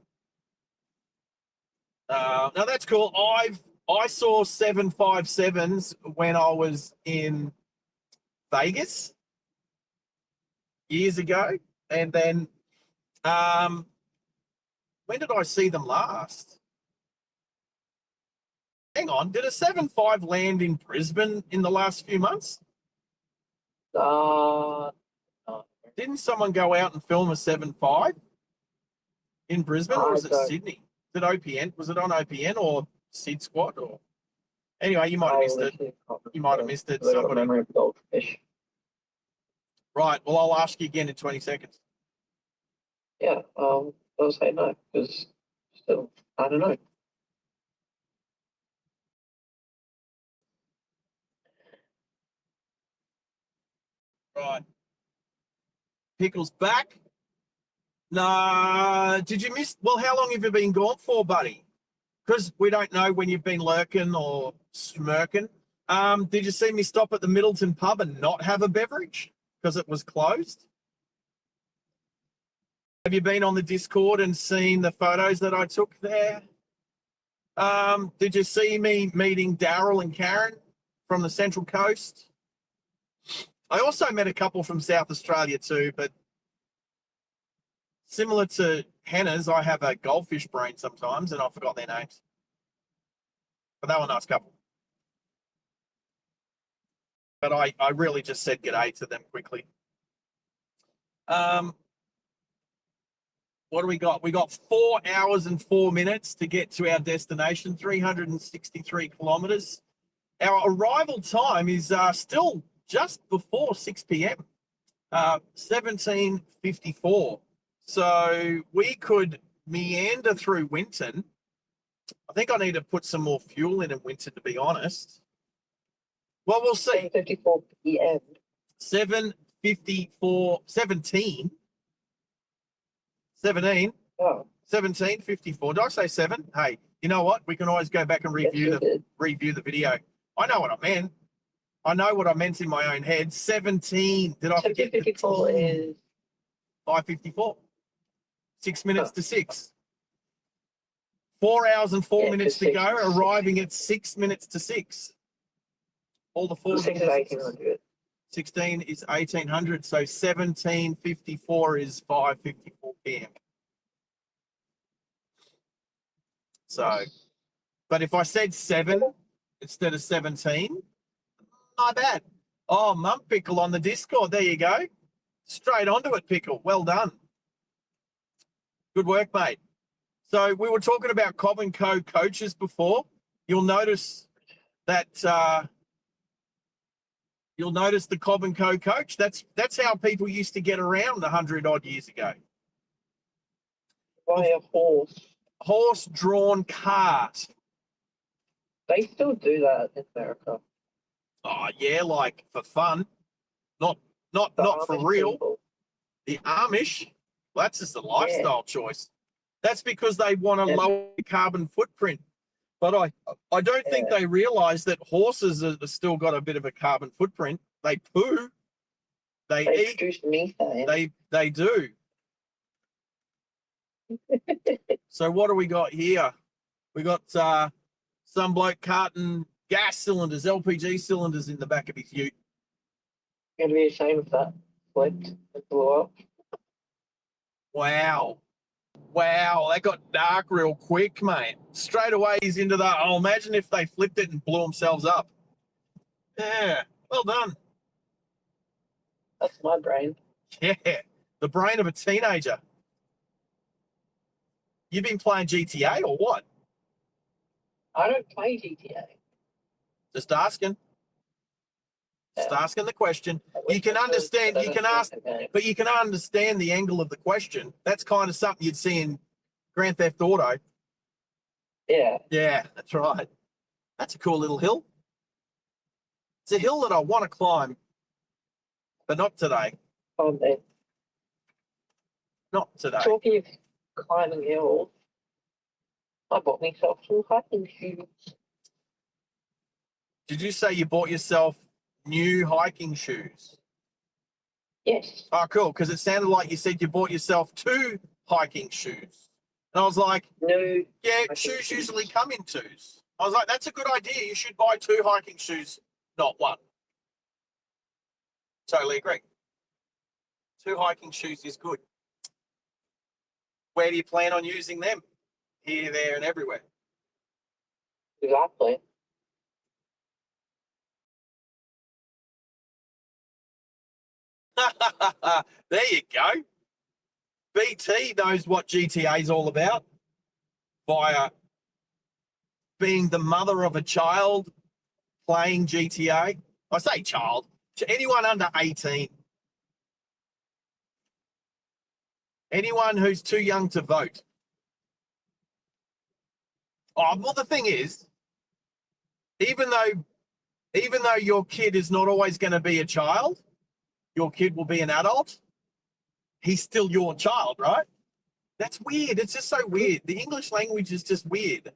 No, that's cool. I saw 757s when I was in Vegas years ago, and then When did I see them last? Hang on, did a 7.5 land in Brisbane in the last few months? No. Didn't someone go out and film a 7.5 in Brisbane, or was it Sydney? Was it OPN? Was it on OPN or Sid Squad? Or anyway, you might have missed it. You might have missed it. Somebody. Memory of goldfish. Right. Well, I'll ask you again in 20 seconds. Yeah. I'll say no because still I don't know. Right. Pickle's back. No. Did you miss? Well, how long have you been gone for, buddy? Because we don't know when you've been lurking or smirking. Did you see me stop at the Middleton pub and not have a beverage because it was closed? Have you been on the Discord and seen the photos that I took there? Did you see me meeting Daryl and Karen from the Central Coast? I also met a couple from South Australia too, but similar to Hannah's, I have a goldfish brain sometimes and I forgot their names. But they were a nice couple. But I really just said g'day to them quickly. What do we got? We got 4 hours and 4 minutes to get to our destination, 363 kilometres. Our arrival time is still just before 6 p.m, 17:54. So we could meander through Winton. I think I need to put some more fuel in Winton, to be honest. Well, we'll see. 7:54 p.m. 7:54, 17. 17. Oh. 17:54. Did I say 7? Hey, you know what? We can always go back and review the video. I know what I meant. I know what I meant in my own head. 17. Did I forget? 7:54 is 5:54. 6 minutes to 6. 4 hours and 4 minutes to go. Arriving at 6 minutes to 6. All the 4 6 is 1800. 16 is 1800. So 17:54 is 5:54 p.m. So, but if I said 7 instead of 17, my bad. Oh, Mum Pickle on the Discord. There you go. Straight onto it, Pickle. Well done. Good work, mate. So we were talking about Cobb & Co coaches before. You'll notice that you'll notice the Cobb & Co coach. That's how people used to get around 100 odd years ago. By a horse. Horse-drawn cart. They still do that in America. Oh yeah, like for fun, not for Amish real. people. The Amish, well, that's just a lifestyle choice. That's because they want to lower the carbon footprint. But I don't think they realise that horses are still got a bit of a carbon footprint. They poo. They eat. Produce methane. They do. So what do we got here? We got some bloke carting gas cylinders, LPG cylinders in the back of his ute. Going to be ashamed of that. Flipped and blew up. Wow, that got dark real quick, mate. Straight away he's into that. Oh, imagine if they flipped it and blew themselves up. Yeah, well done. That's my brain. Yeah, the brain of a teenager. You've been playing GTA or what? I don't play GTA. Just asking. Just asking the question. You can understand, you can ask, but you can understand the angle of the question. That's kind of something you'd see in Grand Theft Auto. Yeah. Yeah, that's right. That's a cool little hill. It's a hill that I want to climb, but not today. Not today. Talking of climbing hills, I bought myself some hiking shoes. Did you say you bought yourself new hiking shoes? Yes. Oh, cool, because it sounded like you said you bought yourself 2 hiking shoes. And I was like, No. yeah, shoes usually come in 2s. I was like, that's a good idea. You should buy 2 hiking shoes, not 1. Totally agree. 2 hiking shoes is good. where do you plan on using them? Here, there, and everywhere. Exactly. There you go. BT knows what GTA is all about via being the mother of a child playing GTA. I say child, anyone under 18. Anyone who's too young to vote. Oh, well, the thing is, even though your kid is not always going to be a child, your kid will be an adult, he's still your child, right? That's weird. It's just so weird. The English language is just weird.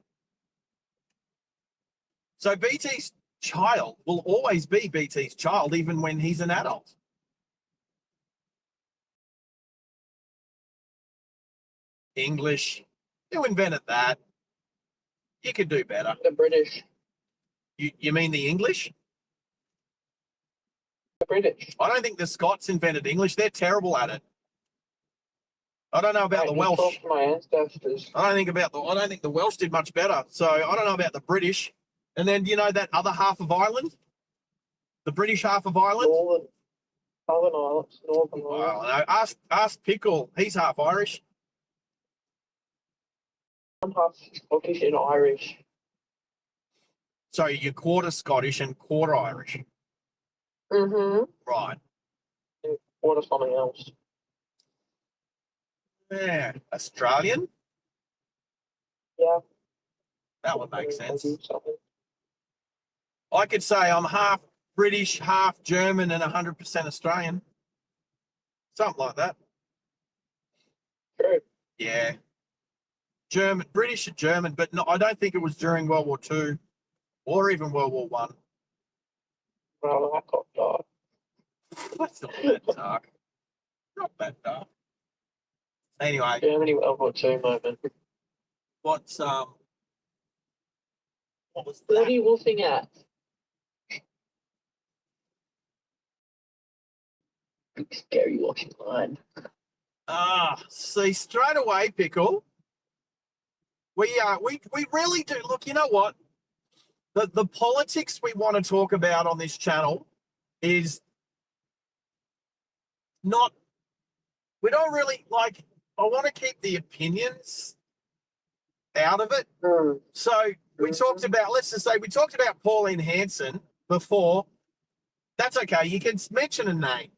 So BT's child will always be BT's child, even when he's an adult. English, you invented that. You could do better. The British. You mean the English? The British. I don't think the Scots invented English. They're terrible at it. I don't know about the Welsh. Talk to my ancestors. I don't think the Welsh did much better. So I don't know about the British. And then that other half of Ireland, the British half of Ireland. Northern Ireland. Well, no, ask Pickle. He's half Irish. I'm half Scottish and Irish. So you're quarter Scottish and quarter Irish. Mm-hmm. Right. And quarter something else. Yeah. Australian? Yeah. That would make sense. Something. I could say I'm half British, half German, and 100% Australian. Something like that. True. Yeah. British and German, but no, I don't think it was during World War II or even World War One. Well, I got dark. That's not that dark. Not that dark. Anyway, Germany World War II moment. what was What are that? you looking at? Big scary watching line. See, straight away, Pickle. We really do. Look, you know what? The politics we want to talk about on this channel is not. We don't really like. I want to keep the opinions out of it. So we talked about. Let's just say we talked about Pauline Hanson before. That's okay. You can mention a name.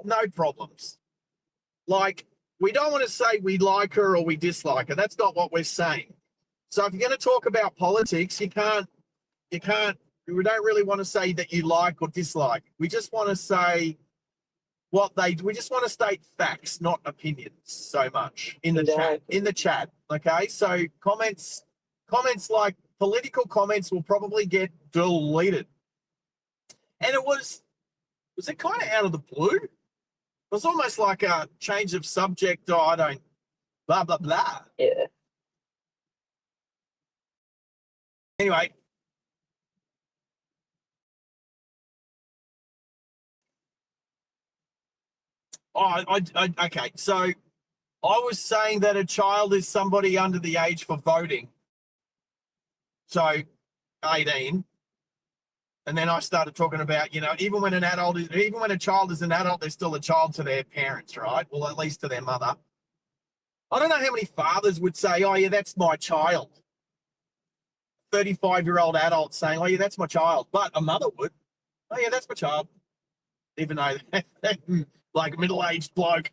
No problems. Like, we don't want to say we like her or we dislike her. That's not what we're saying. So if you're going to talk about politics, we don't really want to say that you like or dislike. We just want to say we just want to state facts, not opinions so much in the chat. Okay. So comments like political comments will probably get deleted. And was it kind of out of the blue? It was almost like a change of subject. Oh, I don't, blah, blah, blah. Yeah. Anyway. Okay. So I was saying that a child is somebody under the age for voting. So 18. And then I started talking about, even when a child is an adult, they're still a child to their parents, right? Well, at least to their mother. I don't know how many fathers would say, oh, yeah, that's my child. 35-year-old adult saying, oh, yeah, that's my child. But a mother would. Oh, yeah, that's my child. Even though like a middle-aged bloke.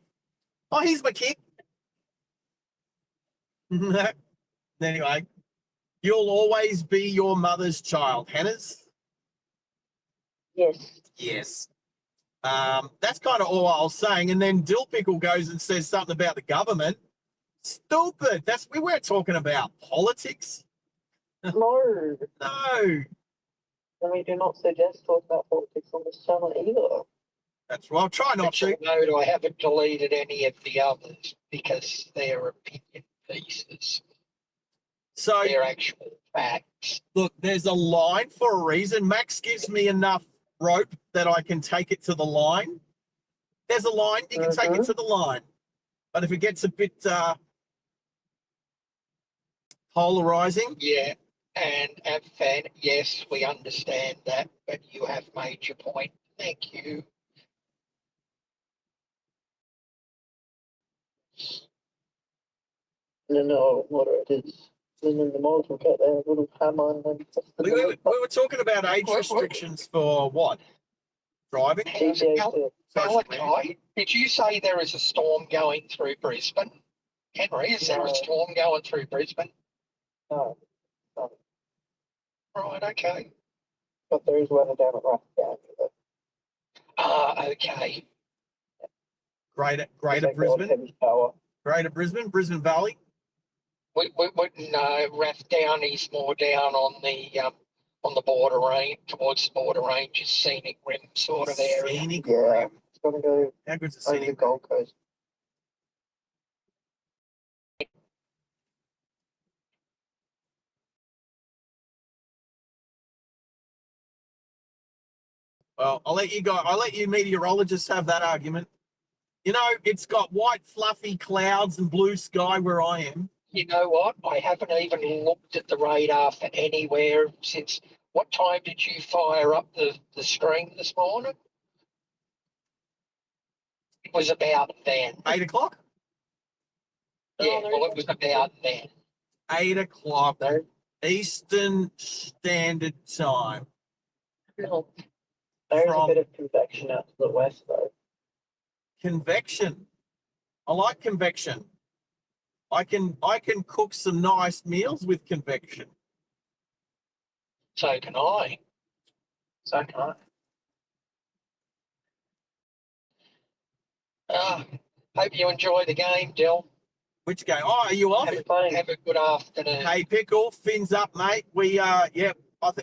Oh, here's my kid. Anyway, you'll always be your mother's child. Hannah's? Yes. Yes. That's kind of all I was saying. And then Dill Pickle goes and says something about the government. Stupid. We weren't talking about politics. No. No. And we do not suggest talk about politics on this channel either. That's right. I'll try not to. Note, I haven't deleted any of the others because they're opinion pieces. So They're actual facts. look, there's a line for a reason. Max gives me enough rope that I can take it to the line. There's a line, you can take it to the line. But if it gets a bit Polarizing. Yeah, and fan, yes, we understand that, but you have made your point. Thank you. I don't know what it is. And then the moles will get their little hammer and then press the We delete button. were talking about age What- restrictions for what? Driving? PJ Mal- Social media? Malachi, did you say there is a storm going through Brisbane? Henry, is there a No. storm going through Brisbane? No, Right, okay. but there is weather down at Rathdown. Okay. Greater Like Brisbane? heavy power. Greater Brisbane? Brisbane Valley? No, Rathdown is more down on the border range, towards the border ranges, scenic rim sort of area. Scenic Yeah. rim. It's got to go How good's a over the scenic rim? Gold Coast. Well, I'll let you meteorologists have that argument. You know, it's got white fluffy clouds and blue sky where I am. You know what? I haven't even looked at the radar for anywhere since. What time did you fire up the stream this morning? It was about then. 8 o'clock? Yeah, well, it was about then. 8 o'clock There, Eastern Standard Time. there is a From bit of convection out to the west, though. convection. I like convection. I can cook some nice meals with convection. So can I. So can I. Hope you enjoy the game, Dill. Which game? Oh, are you off? Have fun. Have a good afternoon. Hey, Pickle, fins up, mate. We yeah.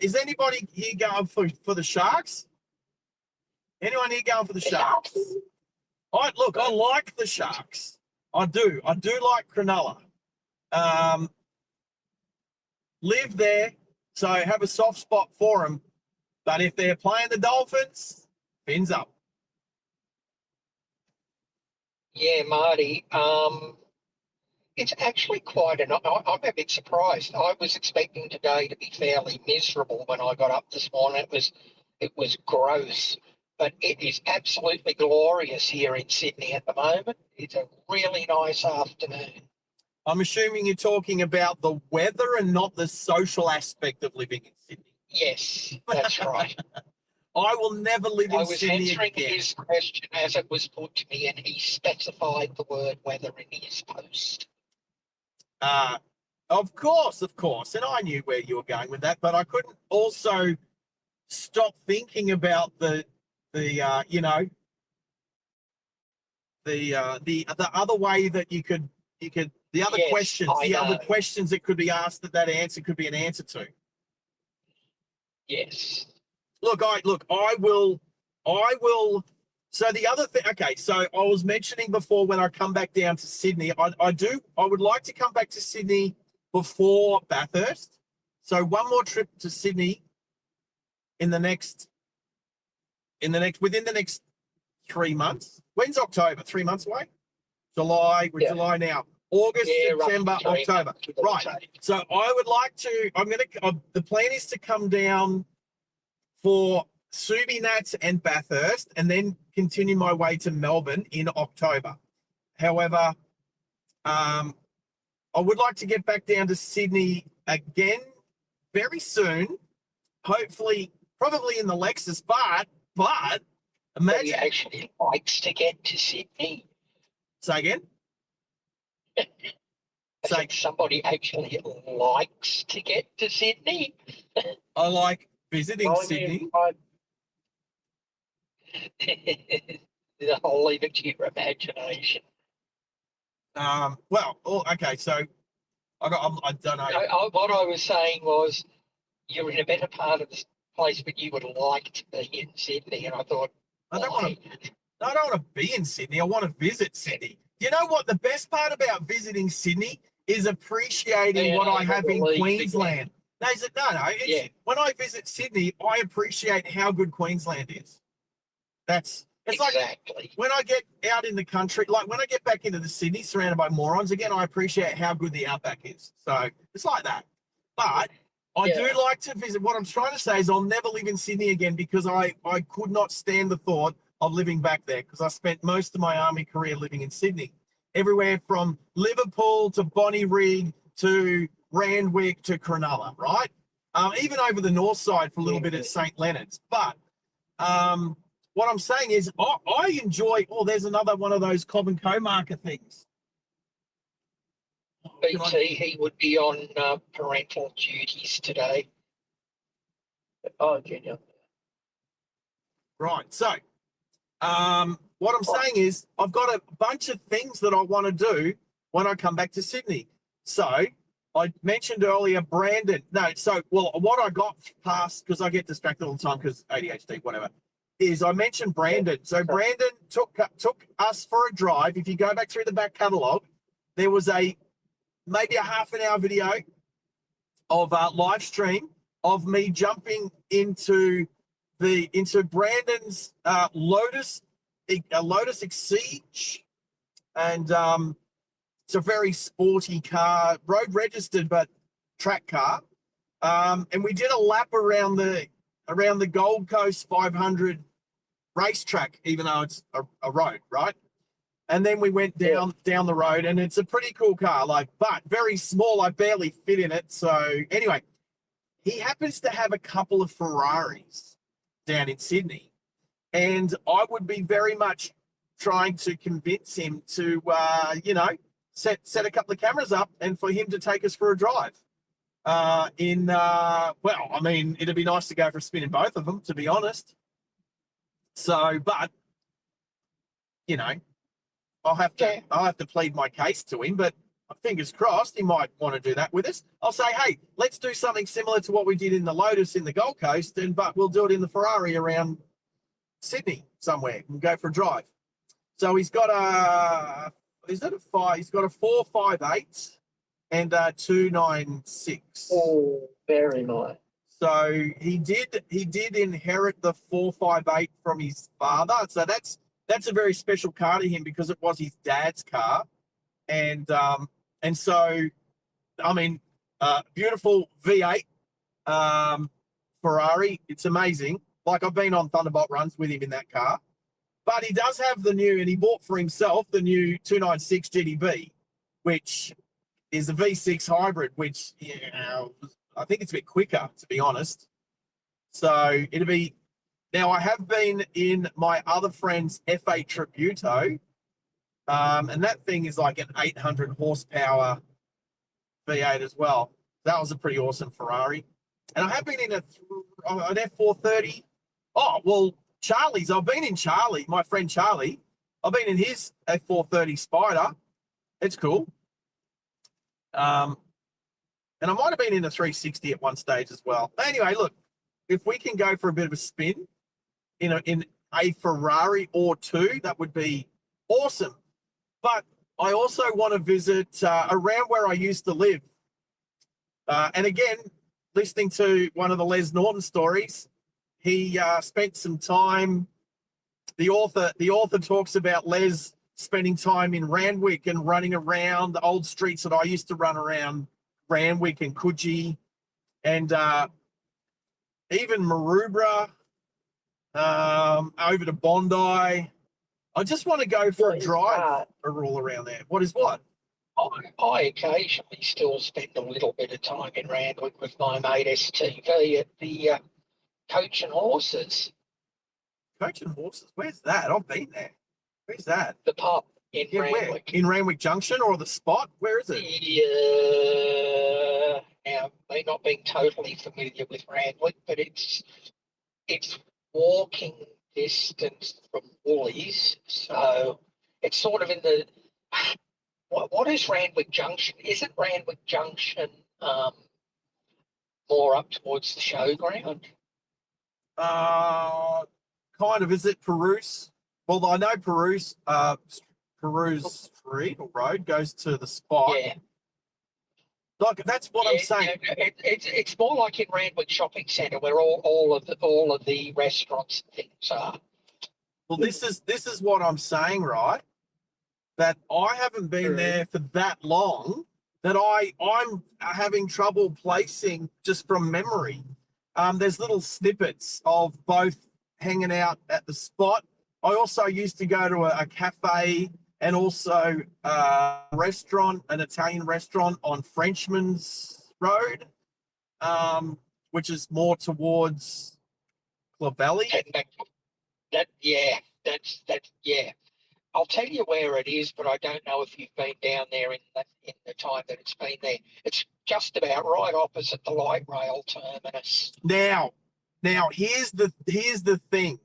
Is anybody here going for the Sharks? Anyone here going for the Sharks? Look, I like the Sharks. I do like Cronulla. Live there, so have a soft spot for them. But if they're playing the Dolphins, fins up. Yeah, Marty. It's actually quite I'm a bit surprised. I was expecting today to be fairly miserable when I got up this morning. It was gross, but it is absolutely glorious here in Sydney at the moment. It's a really nice afternoon. I'm assuming you're talking about the weather and not the social aspect of living in Sydney. Yes, that's right. I will never live I in was Sydney answering again. his question as it was put to me, and he specified the word weather in his post. Of course, and I knew where you were going with that, but I couldn't also stop thinking about the other way that you could the other Yes, questions, I the other know. questions that could be asked that answer could be an answer to. Yes. I will. So the other thing, okay, so I was mentioning before when I come back down to Sydney, I would like to come back to Sydney before Bathurst. So one more trip to Sydney within the next 3 months. When's October? 3 months away? July, we're Yeah. July now. August, Yeah, September, roughly 3 October. months, give or Right. take. So I would like to, the plan is to come down for Subi Nats and Bathurst and then continue my way to Melbourne in October. However, I would like to get back down to Sydney again very soon. Hopefully, probably in the Lexus, but Somebody imagine. actually likes to get to Sydney. Say again? I Say, think somebody actually likes to get to Sydney. I like visiting Well, I Sydney. mean, I'll leave it to your imagination. Okay, so I don't know. What I was saying was, you're in a better part of the place, but you would like to be in Sydney. And I thought, I don't want to be in Sydney. I want to visit Sydney. You know what? The best part about visiting Sydney is appreciating what I have in Queensland. No, Yeah. when I visit Sydney, I appreciate how good Queensland is. That's It's like exactly. when I get out in the country, like when I get back into the Sydney surrounded by morons, again, I appreciate how good the Outback is. So it's like that. But I do like to visit. What I'm trying to say is I'll never live in Sydney again because I could not stand the thought of living back there because I spent most of my army career living in Sydney. Everywhere from Liverpool to Bonnyrigg to Randwick to Cronulla, right? Even over the north side for a little bit at St. Leonard's. But what I'm saying is I enjoy, there's another one of those Cobb and Co marker things. BT, he would be on parental duties today. Oh, Junior. Right. So what I'm saying is I've got a bunch of things that I want to do when I come back to Sydney. So I mentioned earlier Brandon. No, so, what I got past, because I get distracted all the time because ADHD, whatever, is I mentioned Brandon. So Brandon took us for a drive. If you go back through the back catalogue, there was maybe a half an hour video of live stream of me jumping into Brandon's Lotus Exige, and it's a very sporty car, road registered but track car, and we did a lap around the Gold Coast 500 racetrack, even though it's a road, right? And then we went down the road, and it's a pretty cool car, but very small. I barely fit in it. So anyway, he happens to have a couple of Ferraris down in Sydney, and I would be very much trying to convince him to, set a couple of cameras up and for him to take us for a drive. It'd be nice to go for a spin in both of them, to be honest. So, but I'll have to plead my case to him, but fingers crossed he might want to do that with us. I'll say, hey, let's do something similar to what we did in the Lotus in the Gold Coast, but we'll do it in the Ferrari around Sydney somewhere and go for a drive. So he's got he's got a 458 and a 296. Oh, very nice. So he did inherit the 458 from his father. So that's a very special car to him because it was his dad's car. And so, I mean, beautiful V8 Ferrari. It's amazing. Like, I've been on Thunderbolt runs with him in that car. But he does have the new, and he bought for himself the new 296 GTB, which is a V6 hybrid, which I think it's a bit quicker, to be honest. So it'll be. Now, I have been in my other friend's F8 Tributo, and that thing is like an 800 horsepower V8 as well. That was a pretty awesome Ferrari. And I have been in an F430. Oh, well, Charlie's. I've been in Charlie, my friend Charlie. I've been in his F430 Spider. It's cool. And I might have been in a 360 at one stage as well. But anyway, look, if we can go for a bit of a spin in a Ferrari or two, that would be awesome. But I also want to visit around where I used to live. And again, listening to one of the Les Norton stories, he spent some time. The author talks about Les spending time in Randwick and running around the old streets that I used to run around, Randwick and Coogee, and even Maroubra, over to Bondi. I just want to go for a drive all around there. What? I occasionally still spend a little bit of time in Randwick with my mate STV at the Coach and Horses. Coach and Horses? Where's that? I've been there. Where's that? The pub in Randwick. Where? In Randwick Junction or the spot? Where is it? Yeah. Now, me not being totally familiar with Randwick, but it's walking distance from Woolies, so it's sort of in the what is Randwick Junction? Isn't Randwick Junction more up towards the showground? Kind of. Is it Perouse? Well, I know Perouse Street or Road goes to the spot. Yeah. Like, that's what I'm saying. It's more like in Randwick Shopping Centre where all of the restaurants and things are. Well, this is what I'm saying, right? That I haven't been there for that long that I'm having trouble placing just from memory. There's little snippets of both hanging out at the spot. I also used to go to a cafe and also a restaurant, an Italian restaurant on Frenchman's Road, which is more towards Clovelly. Yeah. I'll tell you where it is, but I don't know if you've been down there in the time that it's been there. It's just about right opposite the light rail terminus. Now, here's the thing.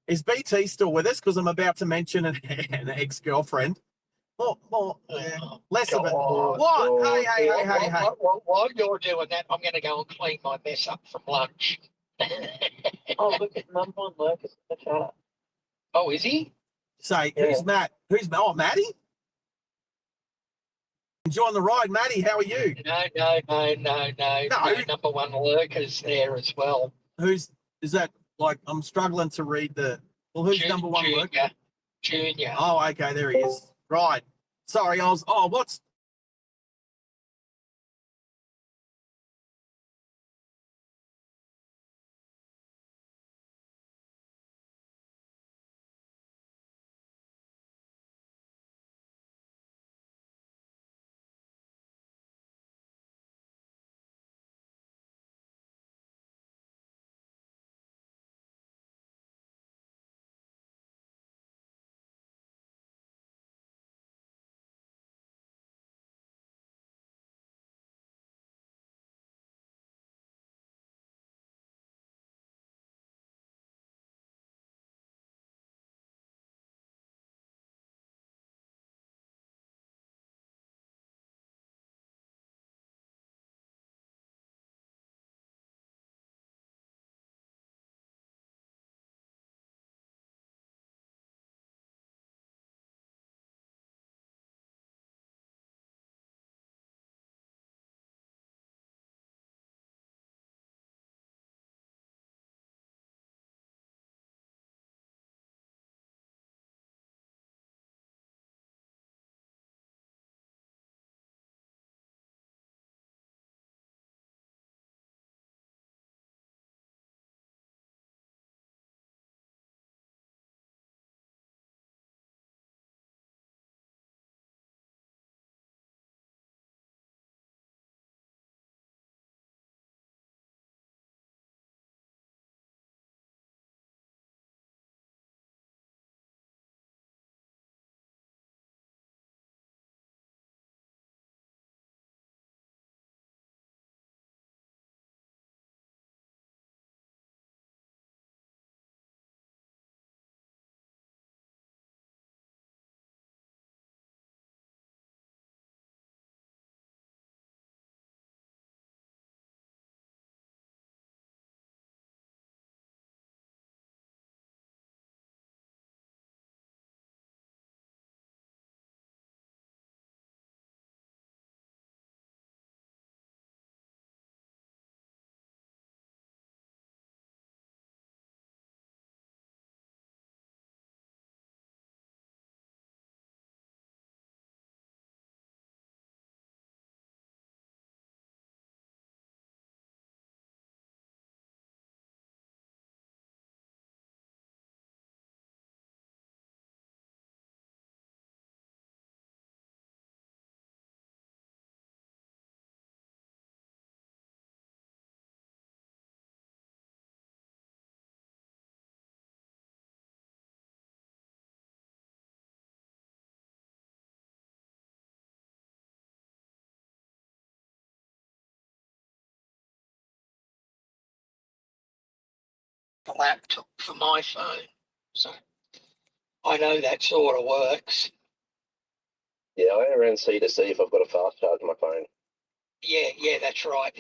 Is BT still with us? Because I'm about to mention an ex-girlfriend. Less of it. What? Hey. While you're doing that, I'm going to go and clean my mess up from lunch. Oh, look at number one Lucas in the chat. Oh, is he? Say, who's Matt? Oh, Matty? Enjoying the ride, Matty. How are you? No. Number one lurkers there as well. Is that like, I'm struggling to read who's number one lurker? Junior. Oh, okay, there he is. Right. Sorry, what's The laptop for my phone. So I know that sort of works. Yeah, I went around see to see if I've got a fast charge on my phone. Yeah, that's right.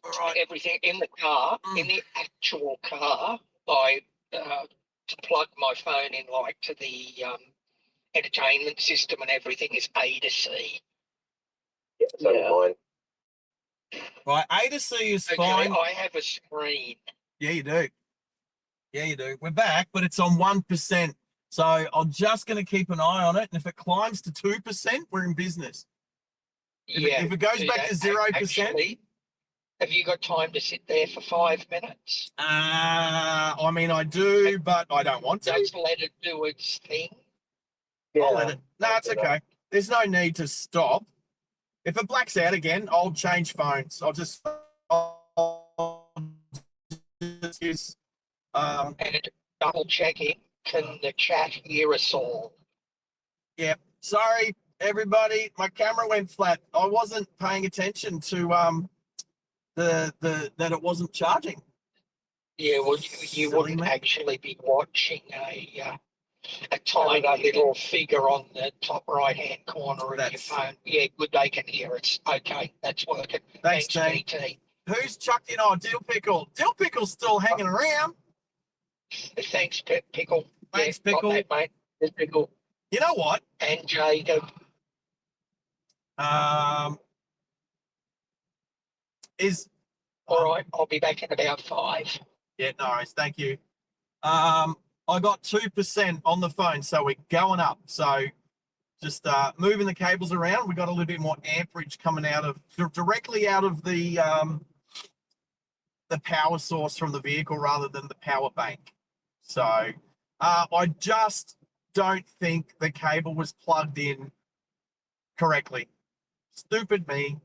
all right? Everything in the car, in the actual car, I to plug my phone in like to the entertainment system and everything is A to C. Yeah, so mine. Right, A to C is Okay, fine. I have a screen. Yeah, you do. Yeah, you do. We're back, but it's on 1%. So I'm just going to keep an eye on it. And if it climbs to 2%, we're in business. If it goes do back that. to 0%, Actually, have you got time to sit there for 5 minutes? I mean, I do, but I don't want to. Just let it do its thing. I'll let it. No, it's okay. There's no need to stop. If it blacks out again, I'll change phones. I'll just use. And double checking, can the chat hear us all? Yeah. Sorry, everybody. My camera went flat. I wasn't paying attention to the that it wasn't charging. Yeah, well, you wouldn't actually be watching a tiny little figure on the top right-hand corner of your phone. Yeah, good, they can hear us. Okay, that's working. Thanks, BT. Who's chucked in? Oh, Dill Pickle. Dill Pickle's still hanging around. Thanks, Pickle. Thanks, yeah, Pickle. That, mate. There's Pickle. You know what? And Jacob. All right, I'll be back in about 5. Yeah, no worries. Thank you. I got 2% on the phone, so we're going up. So just moving the cables around. We got a little bit more amperage coming out of directly out of the power source from the vehicle rather than the power bank. So I just don't think the cable was plugged in correctly. Stupid me.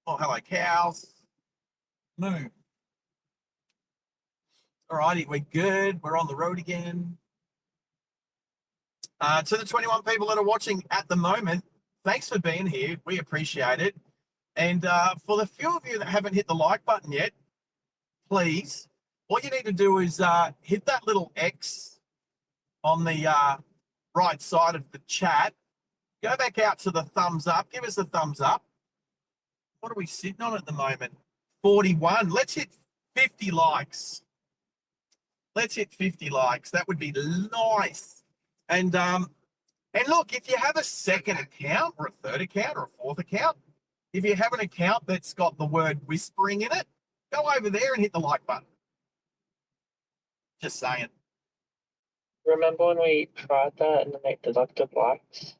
Oh, hello, cows. Move. All righty, we're good. We're on the road again. To the 21 people that are watching at the moment, thanks for being here. We appreciate it. And for the few of you that haven't hit the like button yet, please, what you need to do is hit that little X on the right side of the chat. Go back out to the thumbs up. Give us a thumbs up. What are we sitting on at the moment? 41. Let's hit 50 likes. Let's hit 50 likes. That would be nice. And look, if you have a second account or a third account or a fourth account, if you have an account that's got the word whispering in it, go over there and hit the like button. Just saying. Remember when we tried that and then they deducted likes?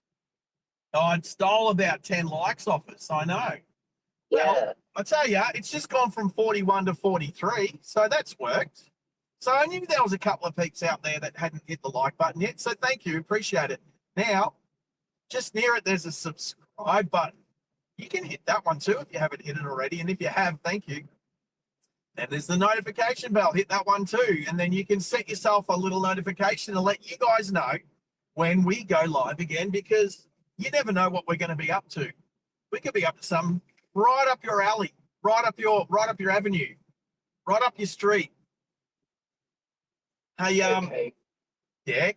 I stole about 10 likes off us, I know. Yeah. Well, I tell you, it's just gone from 41 to 43, so that's worked. So I knew there was a couple of peeps out there that hadn't hit the like button yet, so thank you, appreciate it. Now, just near it, there's a subscribe button. You can hit that one too if you haven't hit it already, and if you have, thank you. Then there's the notification bell, hit that one too, and then you can set yourself a little notification to let you guys know when we go live again, because you never know what we're going to be up to. We could be up to something right up your alley, right up your avenue, right up your street. Hey, Okay. yeah,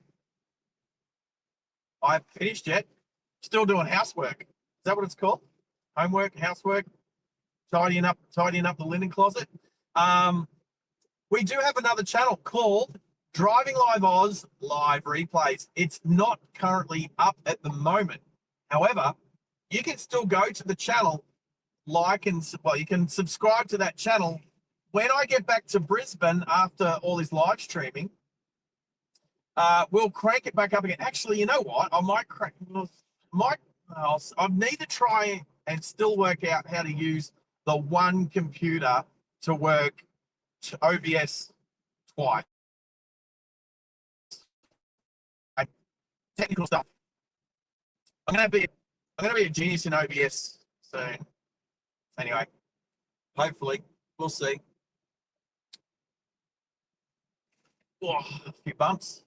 I haven't finished yet. Still doing housework. Is that what it's called? Homework, housework, tidying up the linen closet. We do have another channel called Driving Live Oz Live Replays. It's not currently up at the moment. However, you can still go to the channel, you can subscribe to that channel. When I get back to Brisbane after all this live streaming, we'll crank it back up again. Actually, you know what? I need to try and still work out how to use the one computer to work to OBS twice. Technical stuff. I'm gonna be a genius in OBS soon. Anyway, hopefully, we'll see. Oh, a few bumps.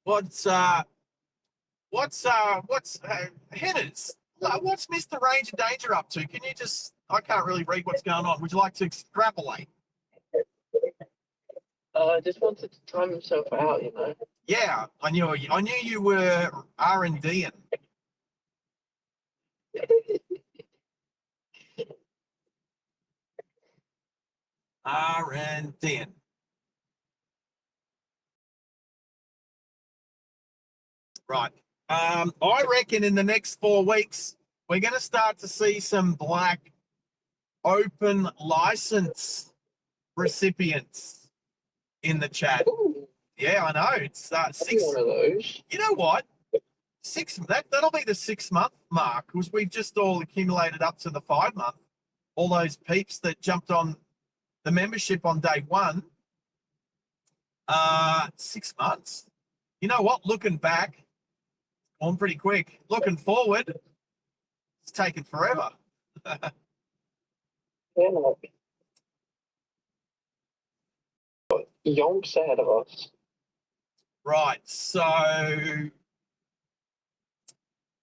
What's Headers? What's Mr. Ranger Danger up to? Can you I can't really read what's going on. Would you like to extrapolate? I just wanted to time himself out, you know. Yeah, I knew you were R&D-ing. R&D-ing. Right. I reckon in the next 4 weeks, we're going to start to see some black open license recipients in the chat. Ooh, Yeah, I know. It's I'll be six. one of those. You know what? That'll be the 6 month mark because we've just all accumulated up to the 5 month. All those peeps that jumped on the membership on day one. 6 months. You know what? Looking back, on pretty quick. Looking forward, it's taken forever. Yeah, like, yonks ahead of us. Right. So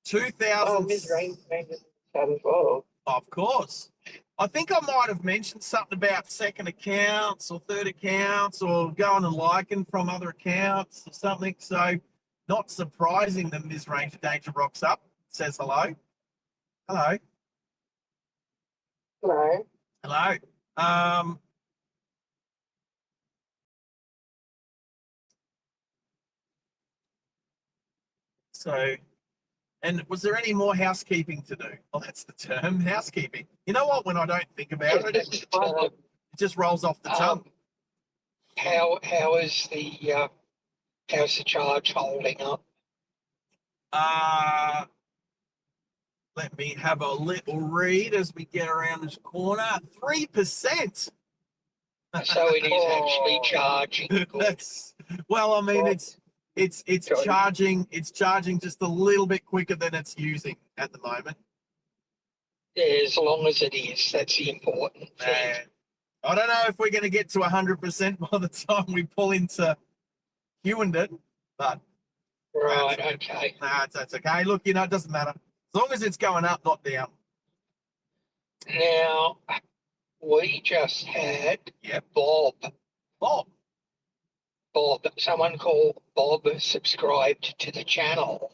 2000. Oh, Ms. Rain made this chat as well. Of course. I think I might have mentioned something about second accounts or third accounts or going and liking from other accounts or something. So not surprising that Ms. Ranger Danger rocks up, says hello. Hello. No. Hello. So, and was there any more housekeeping to do? Well, that's the term, housekeeping. You know what? When I don't think about it, it just rolls off the tongue. How's the charge holding up? Let me have a little read as we get around this corner. 3%. So it is actually charging. Good. That's, well, I mean, it's charging. It's charging just a little bit quicker than it's using at the moment. As long as it is, that's the important thing. And I don't know if we're going to get to 100% by the time we pull into Hughenden, but Right, okay. that's okay. Look, you know, it doesn't matter. As long as it's going up, not down. Now, we just had Yep. Bob. Bob. Someone called Bob subscribed to the channel.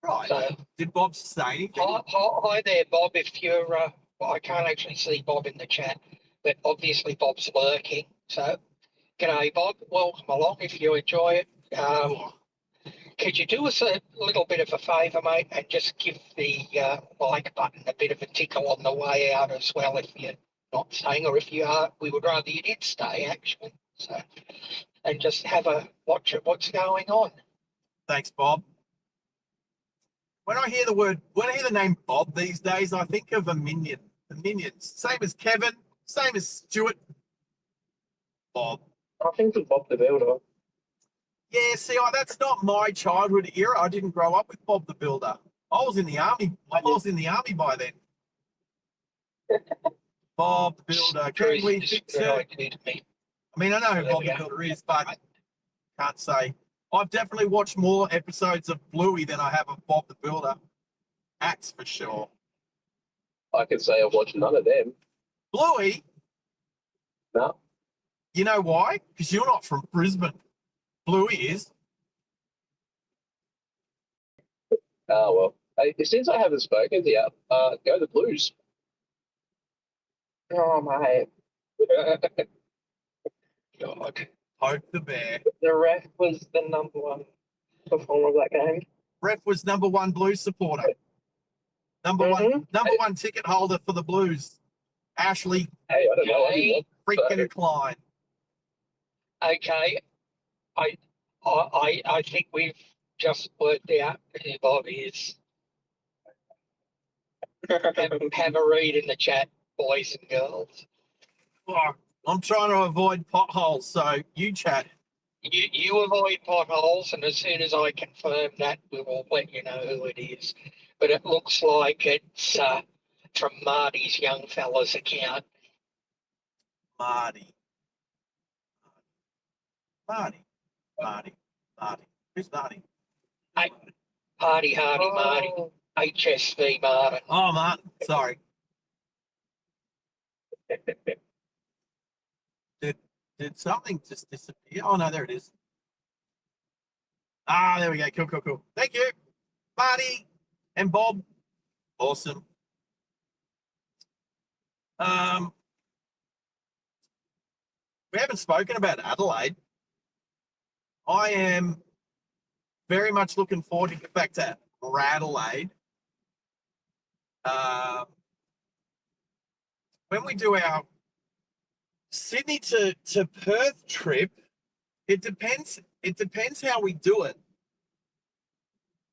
Right. So, Did Bob say anything? hi there, Bob. If you're, well, I can't actually see Bob in the chat, but obviously Bob's lurking. So, g'day, Bob. Welcome along if you enjoy it. Could you do us a little bit of a favour, mate, and just give the like button a bit of a tickle on the way out as well if you're not staying, or if you are, we would rather you did stay, actually. So, and just have a watch at what's going on. Thanks, Bob. When I hear the name Bob these days, I think of a minion. The minions. Same as Kevin, same as Stuart. Bob. I think it's Bob the Builder. Yeah, see, that's not my childhood era. I didn't grow up with Bob the Builder. I was in the army. I was in the army by then. Bob the Builder. Can we fix it? I mean, I know who Bob the Builder is, but can't say. I've definitely watched more episodes of Bluey than I have of Bob the Builder. That's for sure. I could say I've watched none of them. Bluey? No. You know why? Because you're not from Brisbane. Bluey is. Oh, well. Hey, since I haven't spoken to you, go the Blues. Oh, mate. God. Hope the Bear. The ref was the number one performer of that game. Ref was number one Blues supporter. Number one ticket holder for the Blues. Ashley Hey, I don't know what he was. freaking Klein. Okay. I think we've just worked out who Bob is. Have a read in the chat, boys and girls. Oh, I'm trying to avoid potholes, so you chat. You avoid potholes, and as soon as I confirm that, we will let you know who it is. But it looks like it's from Marty's young fella's account. Marty. Who's Marty? Hardy Marty. HSV Martin. Oh, Martin. Sorry. Did something just disappear? Oh, no, there it is. Ah, there we go. Cool. Thank you, Marty and Bob. Awesome. We haven't spoken about Adelaide. I am very much looking forward to get back to Radelaide. when we do our Sydney to Perth trip, it depends how we do it.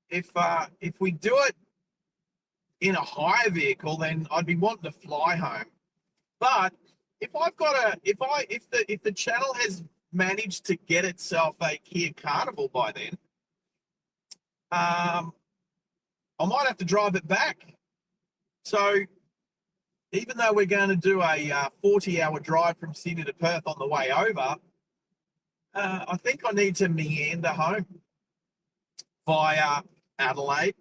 If we do it in a hire vehicle, then I'd be wanting to fly home. But if the channel has managed to get itself a Kia Carnival by then, I might have to drive it back. So even though we're going to do a 40-hour drive from Sydney to Perth on the way over, I think I need to meander home via Adelaide.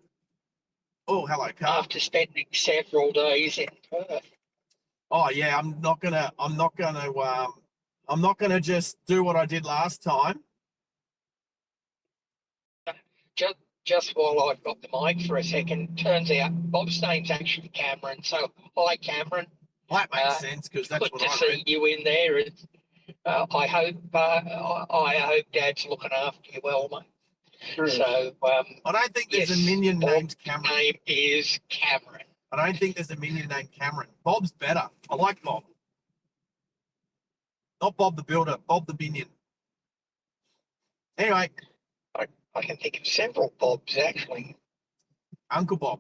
Oh, hello, Carl. After spending several days in Perth. Oh yeah, I'm not gonna just do what I did last time. Just while I've got the mic for a second, turns out Bob's name's actually Cameron. So hi, Cameron. Well, that makes sense because that's Good what to I see read. you in there. I hope Dad's looking after you well, mate. So I don't think there's yes, a minion Bob's named Cameron. name is Cameron. I don't think there's a minion named Cameron. Bob's better. I like Bob. Not Bob the Builder, Bob the Minion. Anyway, I can think of several Bobs actually. Uncle Bob.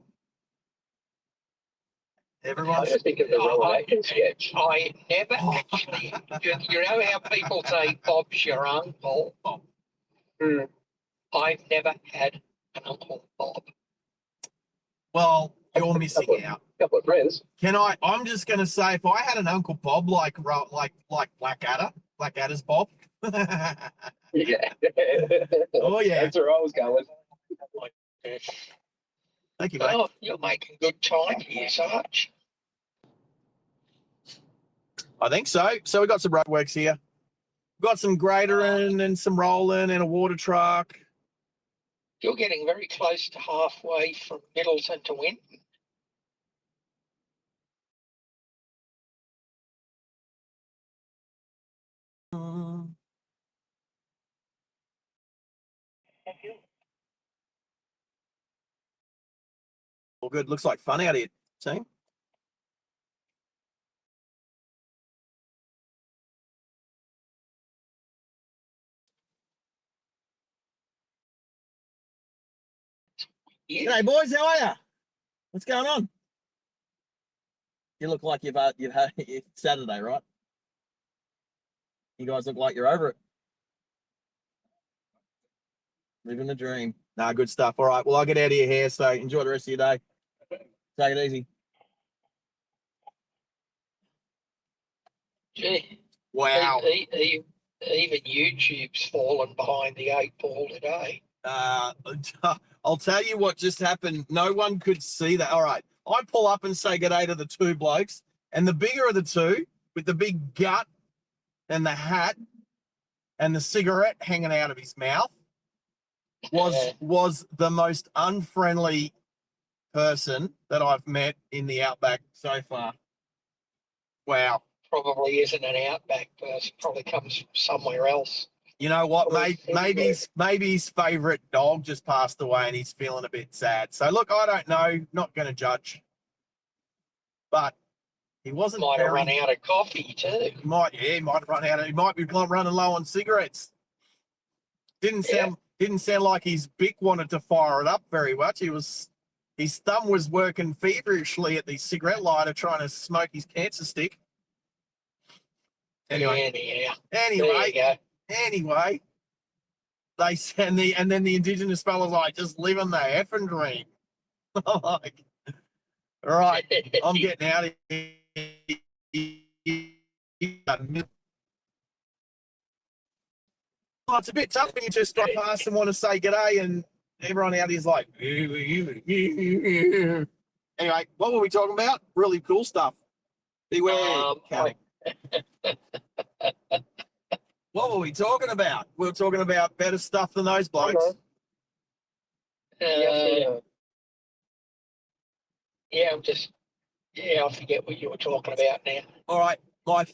I Everyone's just think of the Revelation sketch. I never actually. You know how people say Bob's your uncle? Bob. I've never had an Uncle Bob. Well, you're missing out. Couple of friends. I'm just gonna say, if I had an Uncle Bob like Blackadder's Bob. Yeah. Oh yeah. That's where I was going. Thank you, mate. Oh, you're making good time here, Sarge. I think so. So we got some roadworks here. We've got some gradering and some rolling and a water truck. You're getting very close to halfway from Middleton to Winton. All good. Looks like fun out here, team. Yeah. G'day, boys. How are you? What's going on? You look like you've had it's Saturday, right? You guys look like you're over it. Living the dream. Nah, good stuff. All right. Well, I'll get out of your hair, so enjoy the rest of your day. Take it easy. Gee, Wow. even YouTube's fallen behind the 8 ball today. I'll tell you what just happened. No one could see that. All right. I pull up and say g'day to the two blokes, and the bigger of the two, with the big gut and the hat and the cigarette hanging out of his mouth, was the most unfriendly person that I've met in the Outback so far. Wow. Probably isn't an Outback person. Probably comes from somewhere else. You know what, mate? Maybe his favourite dog just passed away and he's feeling a bit sad. So look, I don't know. Not going to judge. But he wasn't. Might have run out of coffee too. He might have run out. He might be running low on cigarettes. Didn't sound like his Bic wanted to fire it up very much. His thumb was working feverishly at the cigarette lighter trying to smoke his cancer stick. Anyway, there you go. Anyway, they and then the Indigenous fellas like just living the effing dream. Like, all right, I'm getting out of here. Oh, it's a bit tough when you just drive past and want to say g'day, and everyone out here's like. Anyway, what were we talking about? Really cool stuff. Beware. What were we talking about? We were talking about better stuff than those blokes. I forget what you were talking about now. All right, my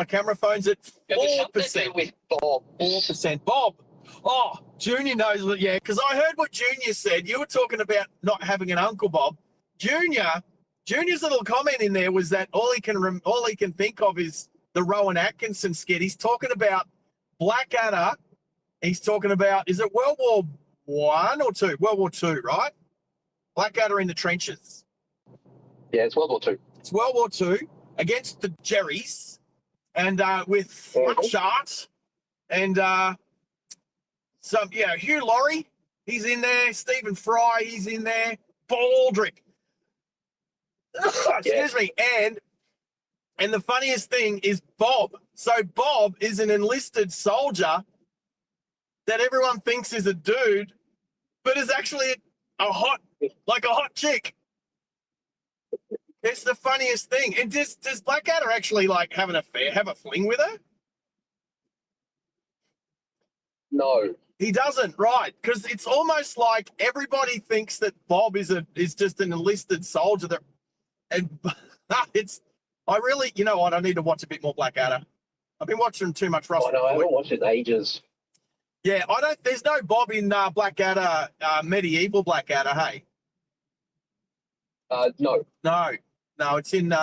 camera phone's at 4%. With Bob. 4%. Bob. Oh, Junior knows what, yeah, because I heard what Junior said. You were talking about not having an Uncle Bob. Junior Junior's little comment in there was that all he can think of is the Rowan Atkinson skit. He's talking about Blackadder. He's talking about, is it World War One or Two? World War Two, right? Blackadder in the trenches. Yeah, it's World War Two. It's World War Two against the Jerrys, and with Flutchart and Hugh Laurie, he's in there. Stephen Fry, he's in there. Baldrick. Excuse me. And the funniest thing is Bob. So Bob is an enlisted soldier that everyone thinks is a dude, but is actually a hot chick. It's the funniest thing. And does Blackadder actually like have a fling with her? No. He doesn't, right? Because it's almost like everybody thinks that Bob is just an enlisted soldier I really, you know what? I need to watch a bit more Blackadder. I've been watching too much Russell. I haven't watched it in ages. Yeah, there's no Bob in Blackadder, medieval Blackadder, hey? No. No, it's in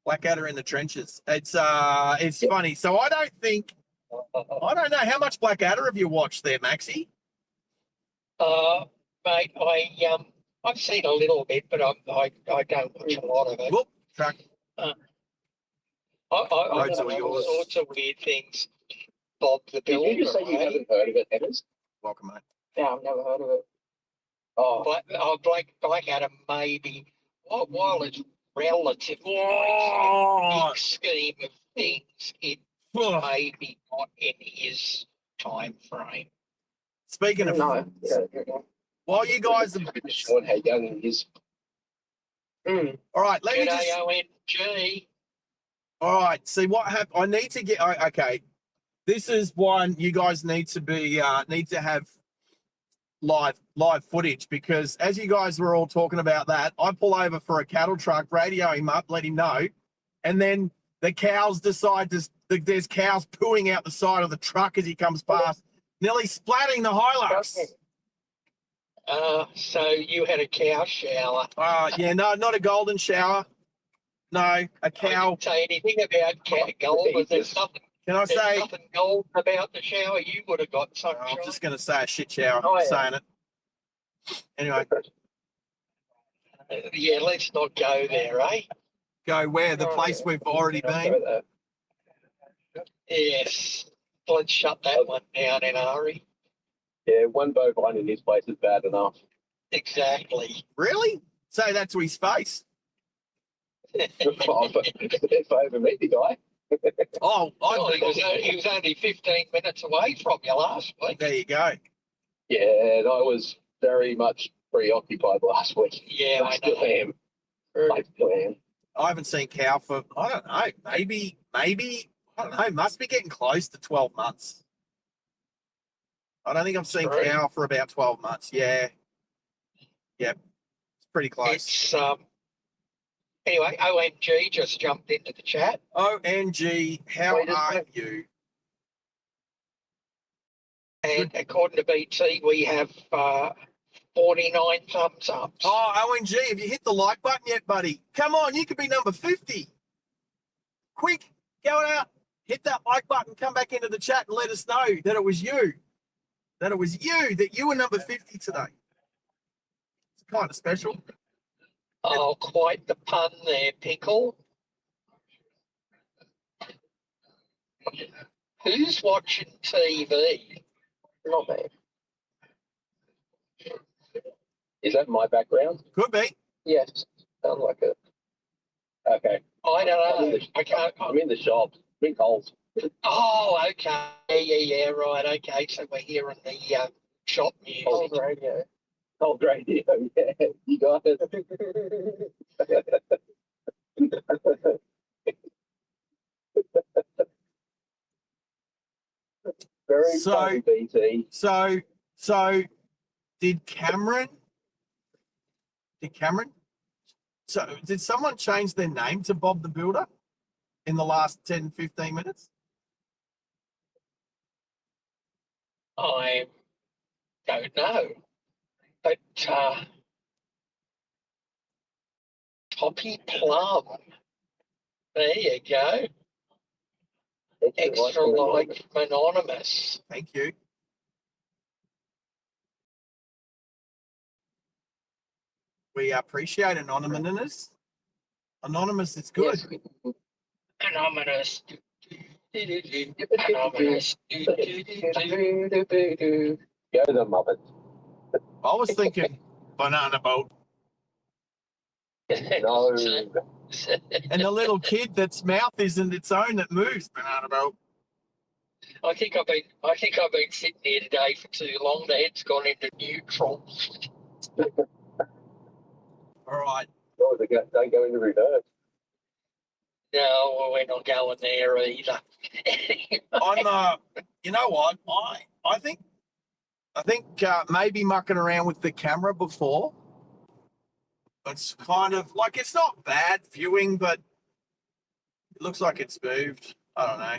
Blackadder in the trenches. It's funny. So I don't know how much Blackadder have you watched there, Maxie? Mate, I've seen a little bit, but I don't watch a lot of it. Whoop, truck. I've Roads are all yours. sorts of weird things. Bob the Did Builder. you just say you haven't heard of it, Evans? Welcome, mate. Yeah, I've never heard of it. Oh, Blackadder maybe, while it's relatively Oh. big scheme of things, it Ugh. maybe not in his time frame. Speaking of, No. Yeah. while you guys are, Sean, how young he is. all right, let me G'day, just, ONG. all right, see what happened. I need to get, okay, this is one you guys need to have live footage, because as you guys were all talking about that, I pull over for a cattle truck, radio him up, let him know, and then the cows decide there's cows pooing out the side of the truck as he comes past, nearly splatting the Hilux. So you had a cow shower. Yeah, no, not a golden shower. No, a I cow. didn't say anything about gold, but there's nothing gold about the shower. You would have got sunshine. I'm just going to say a shit shower. Oh, I'm yeah. saying it. Anyway, Yeah, let's not go there, eh? go where? The place we've already been. Yes. Let's shut that one down in a hurry. Yeah, one bovine in his place is bad enough. Exactly. Really? Say that to his face. If I ever meet the guy. Oh, Well, he was only 15 minutes away from you last week. there you go. Yeah, and I was very much preoccupied last week. Yeah, I I still know. am. I still am. I haven't seen cow for, I don't know, maybe, I don't know, must be getting close to 12 months. I don't think I've seen True. cow for about 12 months. Yeah. Yep. It's pretty close. It's anyway, OMG just jumped into the chat. ONG, how Wait, are you? And according to BT, we have 49 thumbs up. Oh, ONG, have you hit the like button yet, buddy? Come on, you could be number 50. Quick, go out, hit that like button, come back into the chat and let us know that it was you. That you were number 50 today. It's kind of special. Oh, quite the pun there, Pickle. Who's watching TV? Not bad. Is that my background? Could be. Yes. Sounds like it. Okay. I don't know. I can't. I'm in the shop. Big holes. Oh, okay. Yeah, right. Okay, so we're hearing the shop music. Old radio. Old radio. Yeah, you got it. Very So- funny, BT. So did Cameron? So did someone change their name to Bob the Builder in the last 10, 15 minutes? I don't know, but Poppy Plum. There you go. Extra like from Anonymous. Thank you. We appreciate anonymous. Anonymous is good. Yes. Anonymous. Anonymous. Go the Muppets. I was thinking banana boat. No. And the little kid that's mouth isn't its own that moves. Banana boat. I think I've been sitting here today for too long. The head's gone into neutral. All right. Oh, don't go into reverse. No, we're not going there either. I'm you know what? I think maybe mucking around with the camera before. It's kind of like, it's not bad viewing, but it looks like it's moved. I don't know.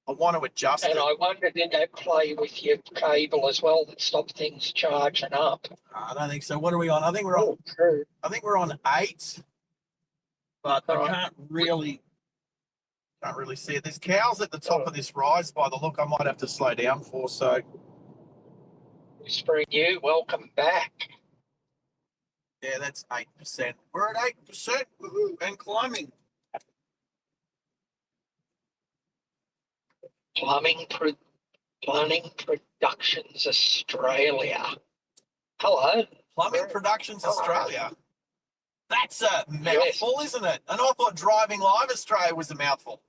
I want to adjust And it. I wonder, did that play with your cable as well that stopped things charging up? I don't think so. What are we on? I think we're on. True. I think we're on 8, but I can't really see it. There's cows at the top of this rise. By the look, I might have to slow down for. So Whispering you, welcome back. yeah, that's 8%. We're at 8%. Woohoo, and climbing. Plumbing Productions Australia. Hello. Plumbing Productions Australia. That's a mouthful, isn't it? And I thought Driving Live Australia was a mouthful.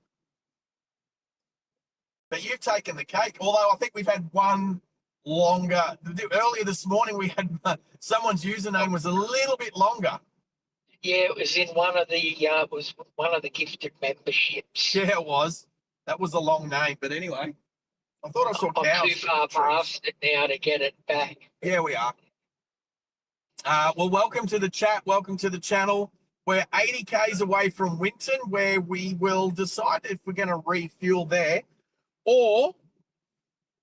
But you've taken the cake. Although I think we've had one longer. Earlier this morning, we had someone's username was a little bit longer. Yeah, it was in one of the gifted memberships. Yeah, it was. That was a long name. But anyway, I thought I saw cows. I'm too far past it now to get it back. Yeah, we are. Well, welcome to the chat. Welcome to the channel. We're 80 Ks away from Winton, where we will decide if we're going to refuel there or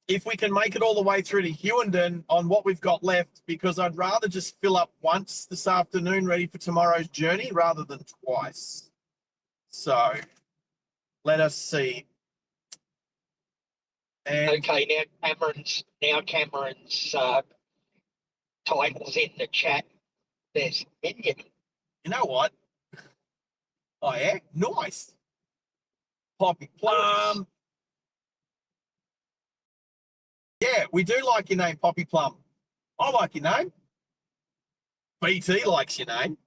if we can make it all the way through to Hughenden on what we've got left, because I'd rather just fill up once this afternoon ready for tomorrow's journey rather than twice. So let us see. And Okay, now Cameron's title's in the chat. There's Minion. you know what? Oh, yeah? Nice. Poppy Plum. Yeah, we do like your name, Poppy Plum. I like your name. BT likes your name.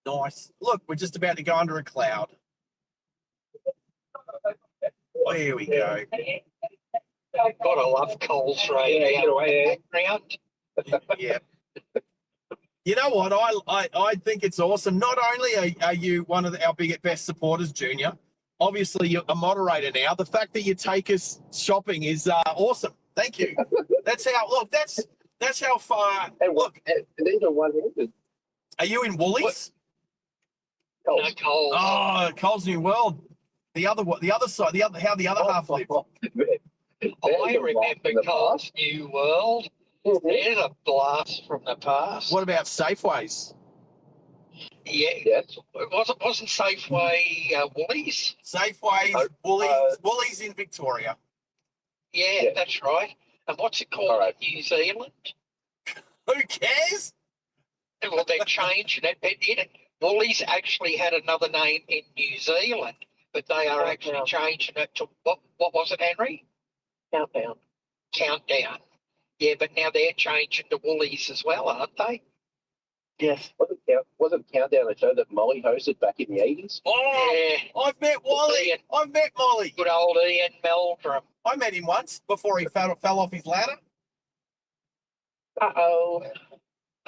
Nice. Look, we're just about to go under a cloud. Oh, here we go. Gotta love Cole's radio background. Yeah. You know what? I think it's awesome. Not only are you one of our best supporters, Junior, obviously you're a moderator now. The fact that you take us shopping is awesome. Thank you. That's how far. And Look, and these are one-handed. are you in Woolies? No, Cole's. Oh, Coles New World. The other side, how the other half live. I remember Cole's New World. There's a blast from the past. What about Safeways? Yeah, Yes. wasn't Safeway Woolies? Safeways, Woolies in Victoria. Yeah, that's right. And what's it called in New Zealand? Who cares? Well, they're changing it. Woolies actually had another name in New Zealand, but they are actually changing it to what was it, Henry? Countdown. Yeah, but now they're changing to Woolies as well, aren't they? Yes. Wasn't Countdown a show that Molly hosted back in the 80s? Oh, Yeah. I've met Wally. I've met Molly. Good old Ian Meldrum. I met him once before he fell off his ladder. Uh-oh.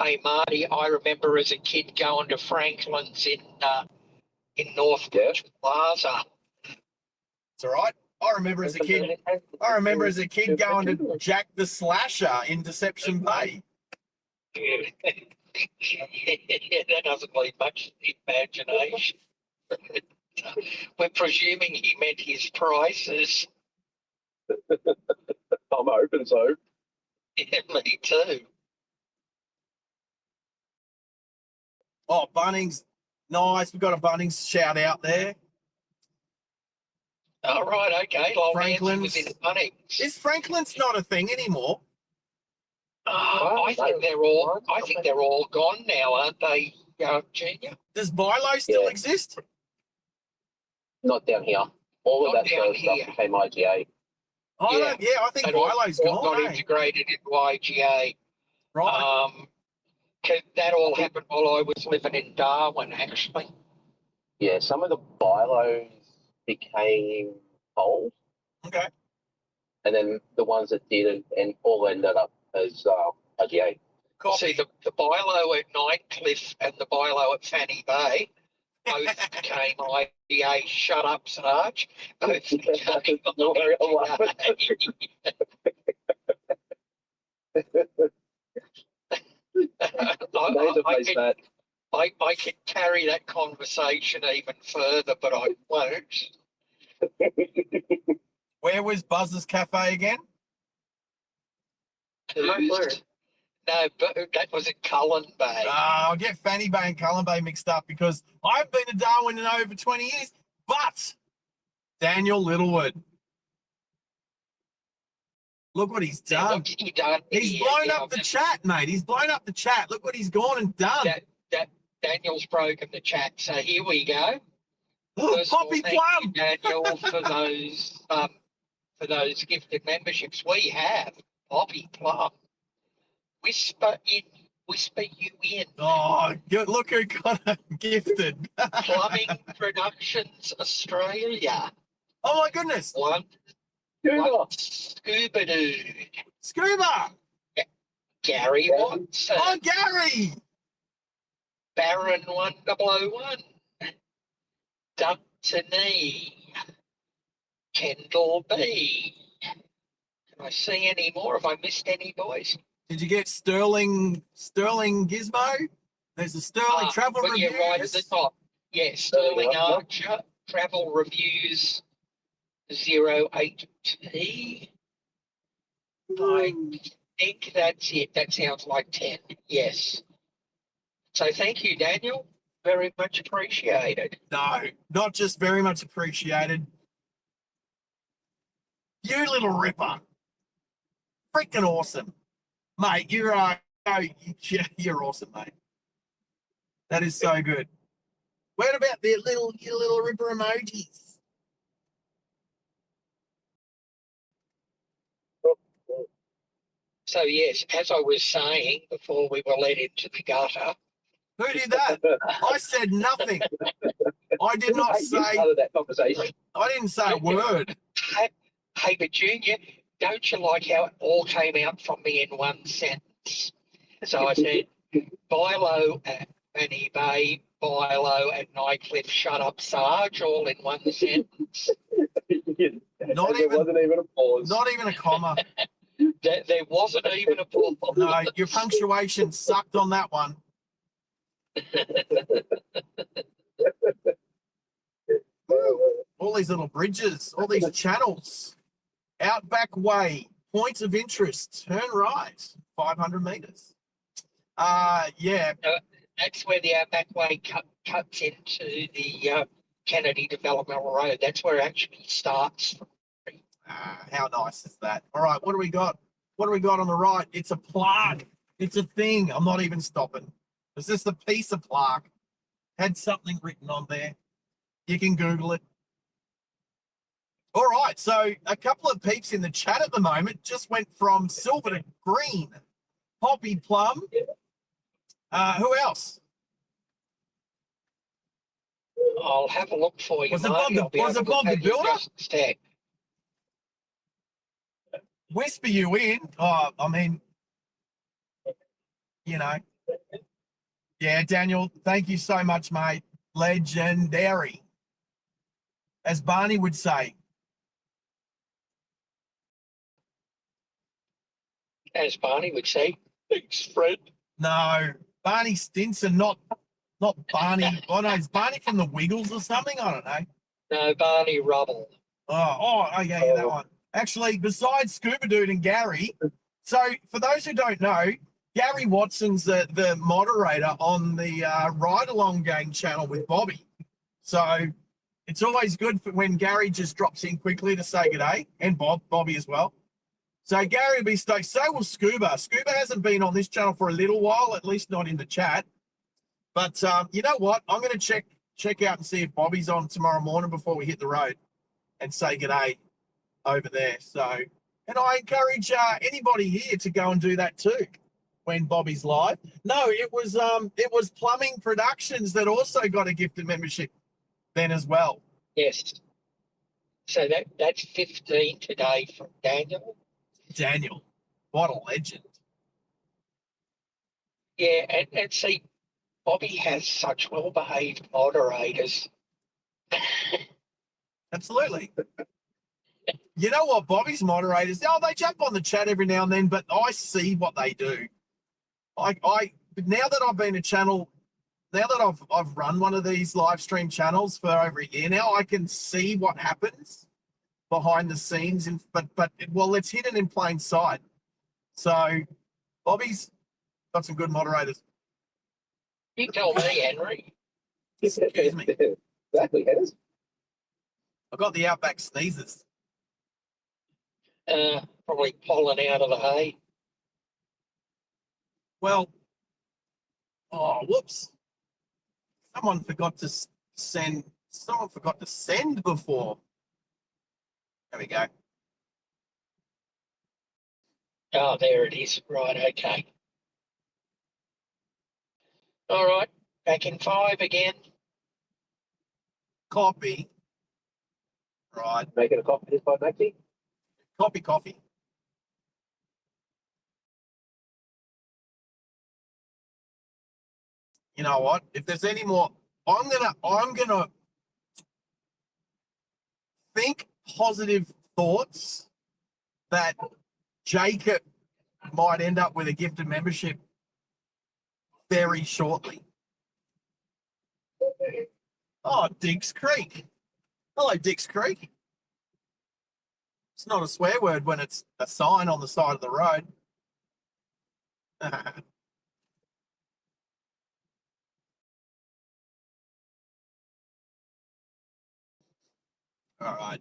Hey, Marty, I remember as a kid going to Franklin's in Northbridge Plaza. It's all right. I remember as a kid going to Jack the Slasher in Deception Bay. That doesn't leave much to the imagination. We're presuming he meant his prices. I'm hoping so. Yeah, me too. Oh, Bunnings. Nice. We've got a Bunnings shout out there. All right, okay. Well, Nancy was in Franklin's. Bunnings. Is Franklin's not a thing anymore? I think they're all gone now, aren't they, Junior? Does Bilo still Yeah. exist? Not down here. All of Not that down sort of here. stuff became IGA. I think They all Bilo's got gone. Eh? integrated into IGA. Right. 'Cause that all happened while I was living in Darwin, actually. Yeah, some of the Bilos became old, Okay. and then the ones that didn't, and all ended up as IGA. Copy. See, the Bilo at Ninecliff and the Bilo at Fanny Bay both became IGA. Shut up, Sarge. Both became Don't worry, I'm Names I replace that. could carry that conversation even further, but I won't. Where was Buzz's Cafe again? Who's- No, but that was at Cullen Bay. I'll get Fanny Bay and Cullen Bay mixed up because I've been to Darwin in over 20 years. But Daniel Littlewood, look what he's Now, done. what's he done He's here? blown Yeah, up the chat, mate. He's blown up the chat. Look what he's gone and done. that Daniel's broken the chat. So here we go. Oh, First of all, Poppy thank Plum. you, Daniel, for those gifted memberships. We have Poppy Plum. Whisper you in. Oh, good. Look who got it gifted. Plumbing Productions Australia. Oh, my goodness. One Scuba Dude. Scuba. Gary Watson. Oh, Gary. Baron 1001. Dr. Nee. Kendall B. Can I see any more? Have I missed any, boys? Did you get Sterling Gizmo? There's a Sterling Travel but Reviews. you're right at the top. Yeah, Sterling Archer, Travel Reviews 08T. I think that's it. That sounds like 10. Yes. So thank you, Daniel. Very much appreciated. No, not just very much appreciated. You little ripper. Freaking awesome. Mate, you're awesome, mate. That is so good. What about your little ripper emojis? So yes, as I was saying before we were led into the gutter, Who did that? I said nothing. I did not say. Out of that conversation. I didn't say a word. hey, but Junior, don't you like how it all came out from me in one sentence? So I said, Bilo at Fanny Bay, Bilo at Nycliffe, shut up, Sarge, all in one sentence. Not There even- wasn't even a pause. Not even a comma. There wasn't even a pause. No, your punctuation sucked on that one. All these little bridges, all these channels. Outback Way, points of interest, turn right, 500 meters. Yeah. That's where the Outback Way cuts into the Kennedy Development Road. That's where it actually starts. How nice is that? All right, what do we got? What do we got on the right? It's a plaque. It's a thing. I'm not even stopping. It's just a piece of plaque. Had something written on there. You can Google it. All right, so a couple of peeps in the chat at the moment just went from silver to green. Poppy Plum. Who else? I'll have a look for you. Was it Marty. Bob the- I'll be was able it to Bob the tell you Builder? just a sec. Whisper you in. Oh, I mean, you know. Yeah, Daniel, thank you so much, mate. Legendary. As Barney would say. As Barney would say, thanks, Fred. No, Barney Stinson, not Barney. Oh no, is Barney from the Wiggles or something? I don't know. No, Barney Rubble. Oh, yeah, that one. Actually, besides Scuba Dude and Gary, So for those who don't know, Gary Watson's the moderator on the Ride Along Gang channel with Bobby. So it's always good for when Gary just drops in quickly to say good day, and Bobby as well. So Gary will be stoked. So will Scuba. Scuba hasn't been on this channel for a little while, at least not in the chat. But you know what? I'm going to check out and see if Bobby's on tomorrow morning before we hit the road and say good day over there. So, and I encourage anybody here to go and do that too when Bobby's live. No, it was Plumbing Productions that also got a gifted membership then as well. Yes. So that's 15 today from Daniel. Daniel, what a legend. Yeah, and see, Bobby has such well-behaved moderators. Absolutely. You know what, Bobby's moderators, they jump on the chat every now and then, but I see what they do. I now that I've been a channel, now that I've run one of these live stream channels for over a year now, I can see what happens behind the scenes. But it's hidden in plain sight. So Bobby's got some good moderators. You tell me, Henry. Excuse me. Exactly, Headers. I got the Outback sneezes. Probably pollen out of the hay. Well, whoops. Someone forgot to send before. There we go. Oh, there it is. Right, okay. All right, back in 5 again. Copy. Right. Making a coffee just by Maxie. Coffee. You know what? If there's any more, I'm gonna think positive thoughts that Jacob might end up with a gifted membership very shortly. Oh, Dix Creek. Hello, Dix Creek. It's not a swear word when it's a sign on the side of the road. All right.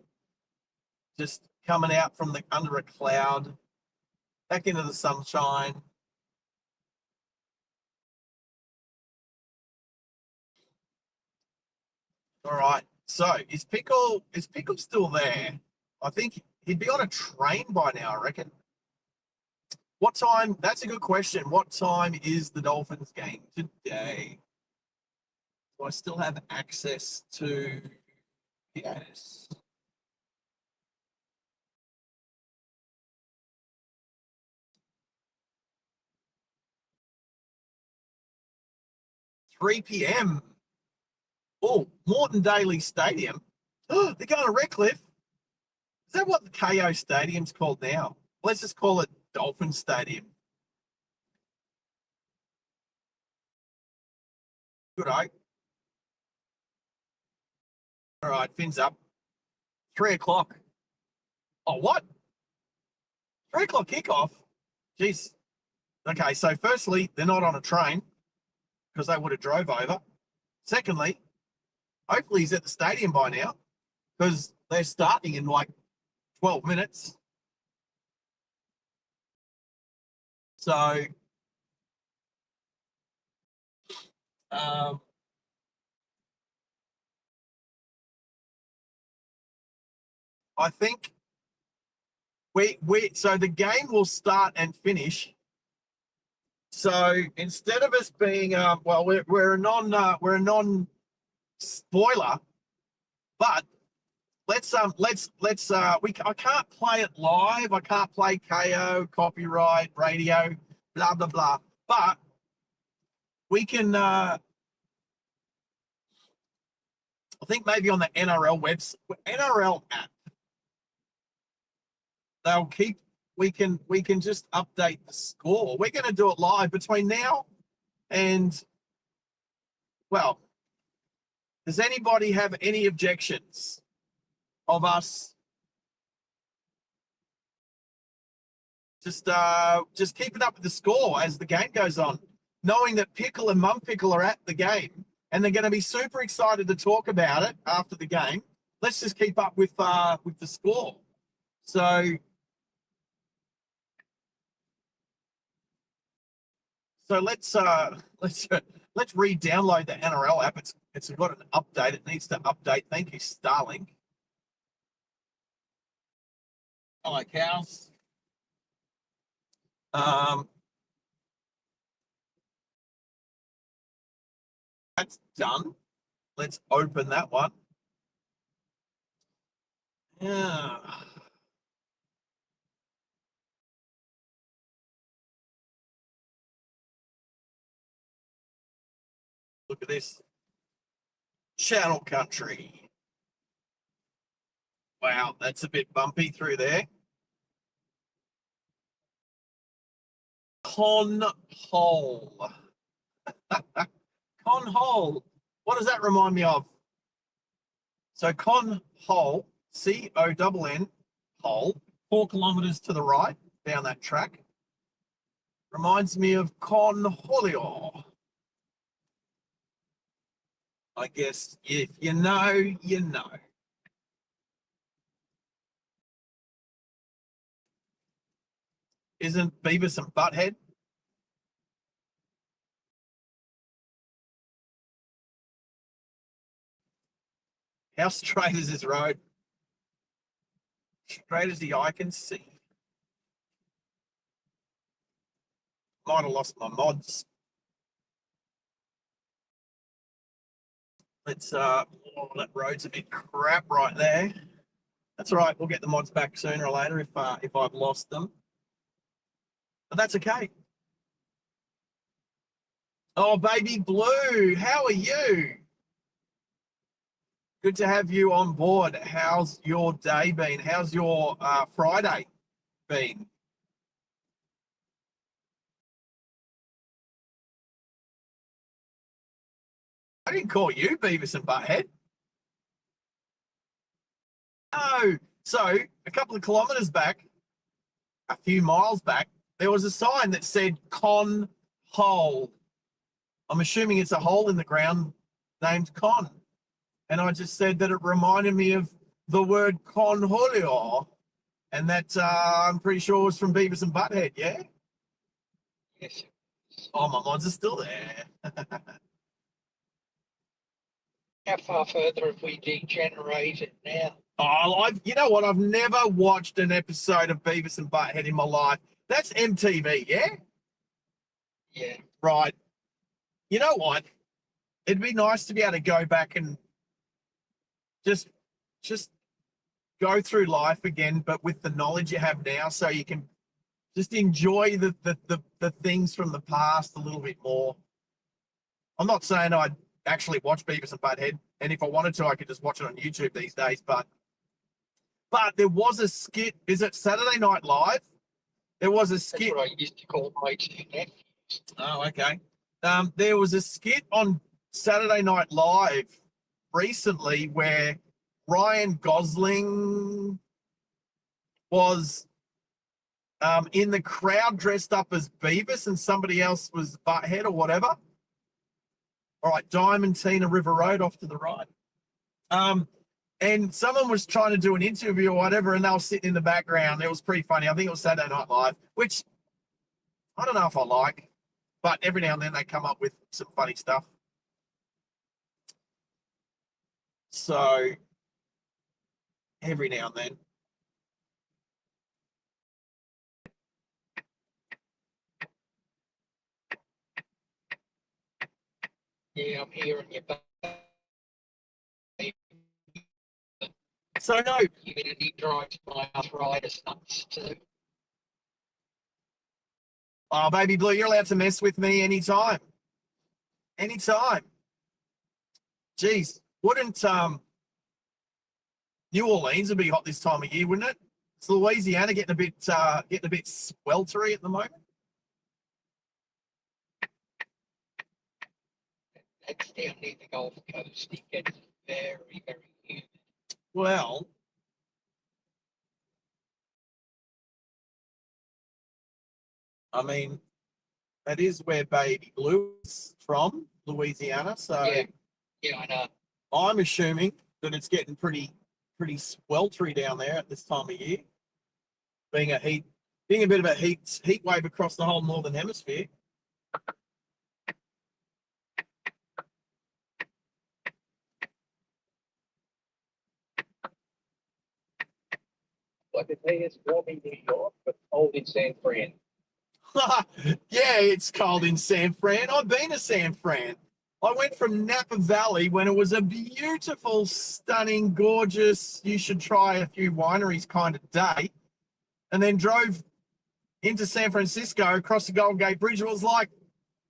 Just coming out from under a cloud, back into the sunshine. All right. So is Pickle still there? I think he'd be on a train by now, I reckon. What time? That's a good question. What time is the Dolphins game today? Do I still have access to? Yes. $3 p.m. Oh, Moreton Daly Stadium. Oh, they're going to Redcliffe. Is that what the KO Stadium's called now? Let's just call it Dolphin Stadium. Good, eh? All right, fins up. 3 o'clock. Oh, what? 3 o'clock kickoff? Jeez. Okay, so firstly, they're not on a train because they would have drove over. Secondly, hopefully he's at the stadium by now because they're starting in like 12 minutes. So, I think so the game will start and finish. So instead of us being we're a non spoiler, but I can't play it live. I can't play KO, copyright, radio, blah blah blah. But we can I think maybe on the NRL website, NRL app, they'll keep. We can just update the score. We're going to do it live between now and, well, does anybody have any objections of us Just keeping up with the score as the game goes on, knowing that Pickle and Mum Pickle are at the game and they're going to be super excited to talk about it after the game. Let's just keep up with the score. So let's re-download the NRL app. It's got an update. It needs to update. Thank you, Starlink. Hello, cows. That's done. Let's open that one. Yeah. Look at this. Channel country. Wow, that's a bit bumpy through there. Con-hole. Con-hole. What does that remind me of? So Con-hole, C-O-N-N, hole, 4 kilometres to the right down that track. Reminds me of Con-holio. I guess if you know, you know. Isn't Beavis and Butthead? How straight is this road? Straight as the eye can see. Might have lost my mods. Let's oh, that road's a bit crap right there. That's all right. We'll get the mods back sooner or later if I've lost them. But that's okay. Oh, baby blue, how are you? Good to have you on board. How's your day been? How's your Friday been? I didn't call you Beavis and Butthead. No. So a couple of kilometres back, a few miles back, there was a sign that said Con Hole. I'm assuming it's a hole in the ground named Con. And I just said that it reminded me of the word conholio, and that I'm pretty sure was from Beavis and Butthead, yeah? Yes. Oh, my mods are still there. How far further have we degenerated now? Oh, you know what? I've never watched an episode of Beavis and Butthead in my life. That's MTV, yeah? Yeah. Right. You know what? It'd be nice to be able to go back and just go through life again, but with the knowledge you have now, so you can just enjoy the things from the past a little bit more. I'm not saying I'd actually watch Beavis and Butthead, and if I wanted to, I could just watch it on YouTube these days. But there was a skit. Is it Saturday Night Live? There was a skit. That's what I used to call my two nephews. Oh, okay. There was a skit on Saturday Night Live recently where Ryan Gosling was in the crowd dressed up as Beavis and somebody else was Butthead or whatever. All right, Diamantina River Road off to the right. And someone was trying to do an interview or whatever, and they were sitting in the background. It was pretty funny. I think it was Saturday Night Live, which I don't know if I like, but every now and then they come up with some funny stuff. So every now and then. Yeah, I'm hearing you back. So no, Humidity drives my arthritis nuts too. oh, baby blue, you're allowed to mess with me anytime. Anytime. Geez, wouldn't New Orleans would be hot this time of year, wouldn't it? It's Louisiana getting a bit sweltery at the moment. That's down near the Gulf Coast. It gets very, very humid. Well, I mean, that is where Baby Blue is from, Louisiana. So Yeah, I know. I'm assuming that it's getting pretty sweltery down there at this time of year, being a bit of a heat wave across the whole northern hemisphere. Like it is warm in New York, but cold in San Fran. Yeah, it's cold in San Fran. I've been to San Fran. I went from Napa Valley when it was a beautiful, stunning, gorgeous, you should try a few wineries kind of day, and then drove into San Francisco across the Golden Gate Bridge. It was like,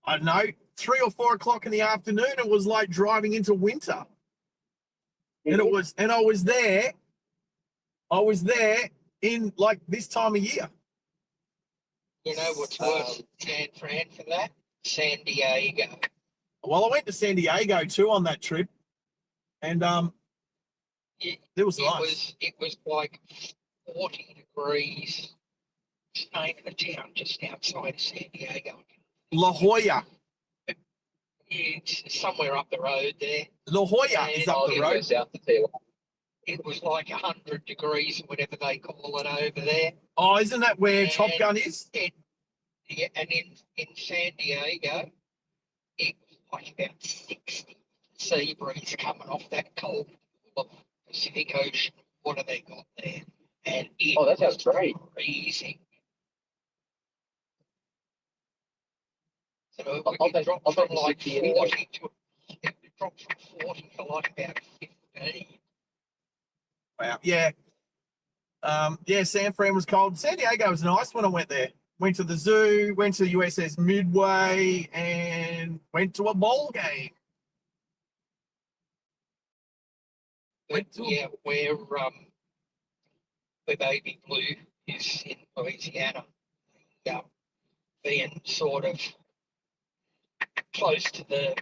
I don't know, 3 or 4 o'clock in the afternoon. It was like driving into winter. And I was there in like this time of year. You know what's worse than San Fran for that? San Diego. Well, I went to San Diego too on that trip, and it was nice. It was like 40 degrees. Staying in a town just outside of San Diego. La Jolla. It's somewhere up the road there. La Jolla is up the road. South to Tijuana. It was like 100 degrees or whatever they call it over there. Oh, isn't that where Top Gun is? Yeah, and in San Diego, it was like about 60 sea breeze coming off that cold Pacific Ocean. What have they got there? And it that sounds great. freezing. So I'll dropped take from the like 60 anyway. 40 to like about 15. Wow. Yeah. Yeah, San Fran was cold. San Diego was nice when I went there. Went to the zoo, went to the USS Midway, and went to a bowl game. But yeah, where Baby Blue is in Louisiana, being sort of close to the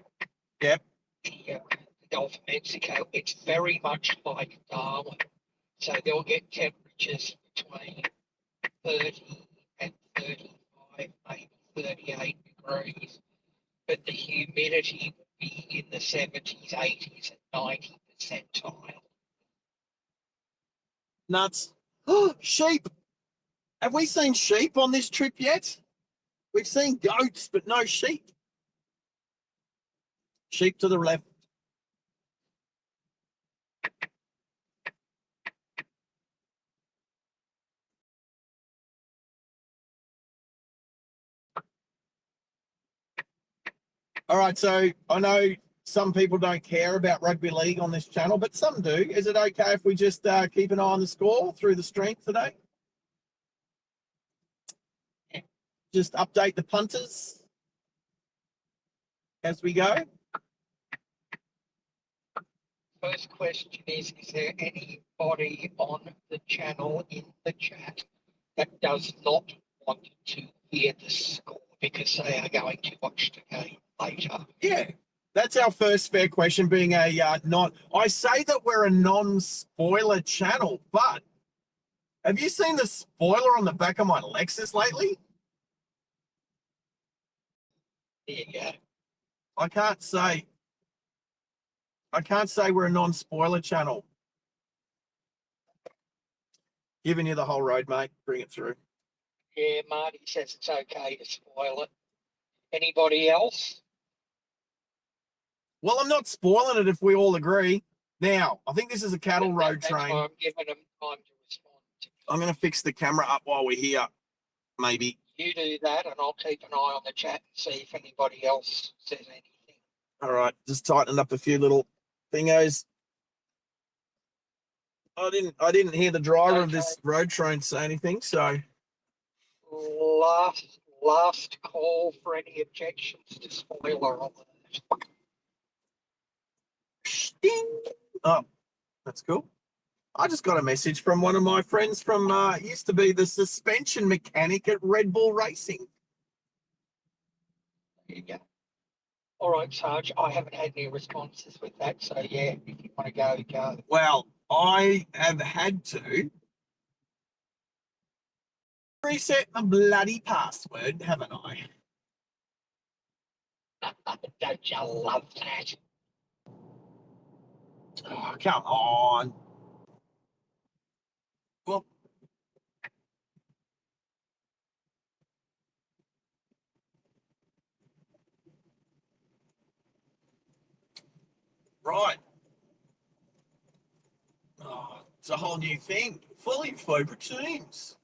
Gulf of Mexico, it's very much like Darwin. So they'll get temperatures between 30 and 35, maybe 38 degrees, but the humidity will be in the 70s, 80s, and 90 percentile. Nuts. Oh, sheep. Have we seen sheep on this trip yet? We've seen goats, but no sheep. Sheep to the left. All right, so I know some people don't care about rugby league on this channel, but some do. Is it okay if we just keep an eye on the score through the stream today? Just update the punters as we go. First question is there anybody on the channel in the chat that does not want to hear the score because they are going to watch the game later? Yeah, that's our first fair question, being a I say that we're a non-spoiler channel, but have you seen the spoiler on the back of my Lexus lately? Yeah. I can't say we're a non-spoiler channel. Giving you the whole road, mate. Bring it through. Yeah, Marty says it's okay to spoil it. Anybody else? Well, I'm not spoiling it if we all agree. Now, I think this is a cattle road That's train. why I'm giving them time to respond. I'm going to fix the camera up while we're here, maybe. You do that, and I'll keep an eye on the chat and see if anybody else says anything. All right, just tighten up a few little thingos. I didn't hear the driver of this road train say anything, so Last call for any objections to spoiler alert. ding. Oh, that's cool. I just got a message from one of my friends from used to be the suspension mechanic at Red Bull Racing. There you go. All right, Sarge, I haven't had any responses with that, so yeah, if you want to go, go. Well, I have had to Reset the bloody password, haven't I? Don't you love that? Oh, come on. Well, right. Oh, it's a whole new thing. Fully favourite teams.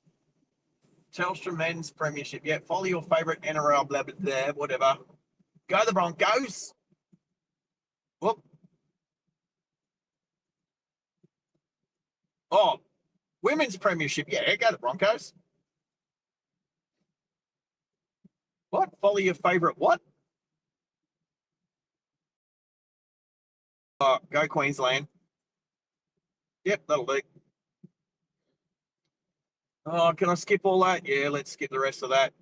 Telstra Men's Premiership. Yeah, follow your favourite NRL, blah, blah, blah, whatever. Go the Broncos. Whoop. Oh, Women's Premiership. Yeah, go the Broncos. What? Follow your favourite what? Oh, go Queensland. Yep, that'll do. Oh, can I skip all that? Yeah, let's skip the rest of that.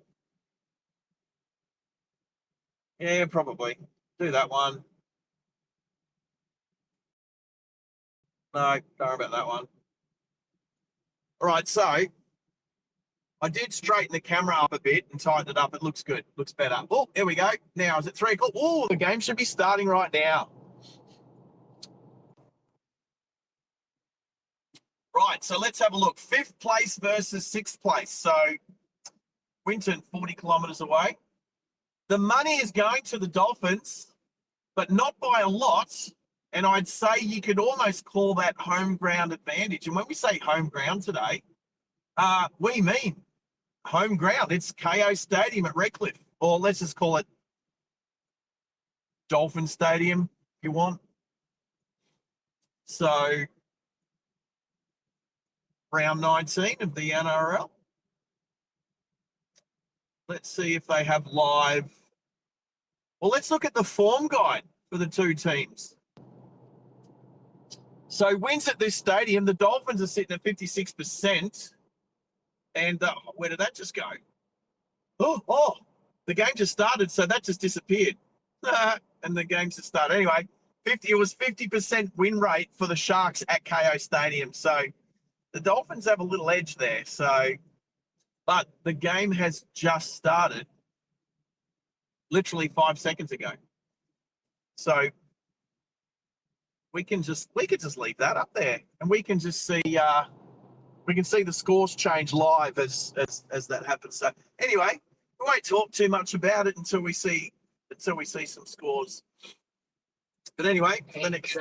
Yeah, probably. Do that one. No, don't worry about that one. All right, so I did straighten the camera up a bit and tighten it up. It looks good. Looks better. Oh, here we go. Now, is it 3 o'clock? Oh, the game should be starting right now. Right, so let's have a look. 5th place versus 6th place. So Winton, 40 kilometres away. The money is going to the Dolphins, but not by a lot. And I'd say you could almost call that home ground advantage. And when we say home ground today, we mean home ground. It's KO Stadium at Redcliffe, or let's just call it Dolphin Stadium if you want. So round 19 of the NRL. Let's see if they have live. Well, let's look at the form guide for the two teams. So wins at this stadium, the Dolphins are sitting at 56%. And where did that just go? Oh, the game just started, so that just disappeared. And the game just started. Anyway, it was 50% win rate for the Sharks at KO Stadium. So the Dolphins have a little edge there. So, but the game has just started literally 5 seconds ago. So we can just leave that up there, and we can just see the scores change live as that happens. So anyway, we won't talk too much about it until we see some scores. But anyway, the next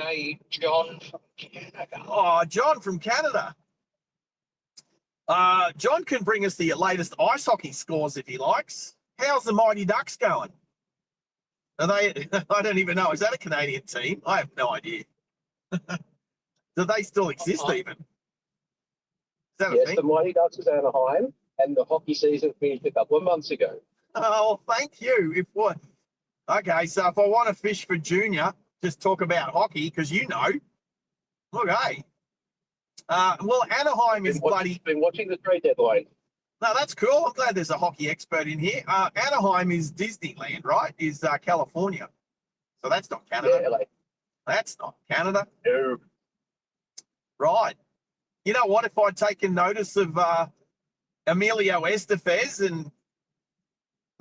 John from Canada. Oh, John from Canada. John can bring us the latest ice hockey scores if he likes. How's the Mighty Ducks going? Are they? I don't even know. Is that a Canadian team? I have no idea. Do they still exist even? Is that a Yes, thing? the Mighty Ducks is Anaheim, and the hockey season finished a couple of months ago. Oh, thank you. Okay, so if I want to fish for junior, just talk about hockey because you know. Look, hey. Well, Anaheim is Been watching the trade deadline. No, that's cool. I'm glad there's a hockey expert in here. Anaheim is Disneyland, right? Is California. So that's not Canada. Yeah, That's not Canada. no. Right. You know what? If I'd taken notice of Emilio Estevez and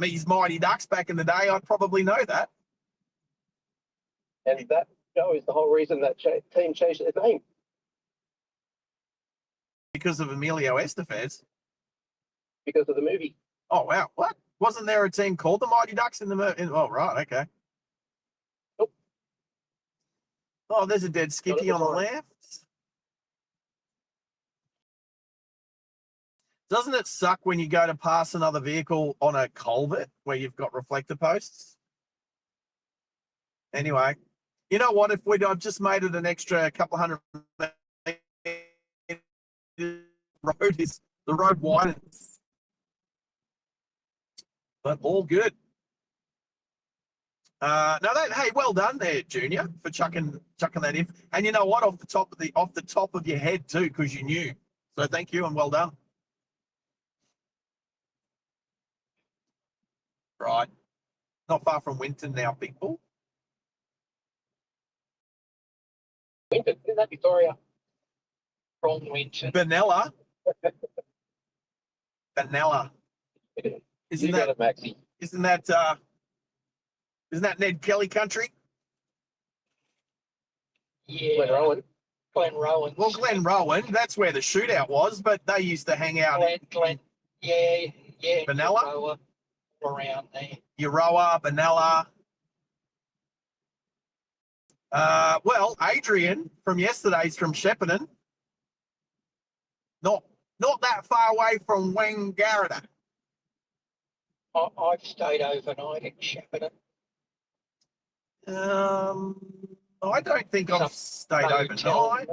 his Mighty Ducks back in the day, I'd probably know that. And that show is the whole reason that team changed its name. Because of Emilio Estevez. Because of the movie. Oh, wow. What? Wasn't there a team called the Mighty Ducks in the movie? Oh, right. Okay. Nope. Oh, there's a dead Skippy on the left. Doesn't it suck when you go to pass another vehicle on a culvert where you've got reflector posts? Anyway, you know what? I've just made it an extra couple of hundred meters, the road widens. But all good. Hey, well done there, Junior, for chucking that in. And you know what? Off the top of your head too, because you knew. So thank you and well done. Right. Not far from Winton now, people. Winton, isn't that Victoria? From Winton. Benella. Benalla. You Isn't got that it, Maxie. isn't that Ned Kelly country? Yeah. Glen Rowan. Well, Glen Rowan, that's where the shootout was, but they used to hang out in Glen. Yeah. Benalla? Euroa, all around there. Euroa, Benalla. Well, Adrian from yesterday's from Shepparton. Not that far away from Wangaratta. I've stayed overnight in Shepparton. I don't think I've stayed overnight.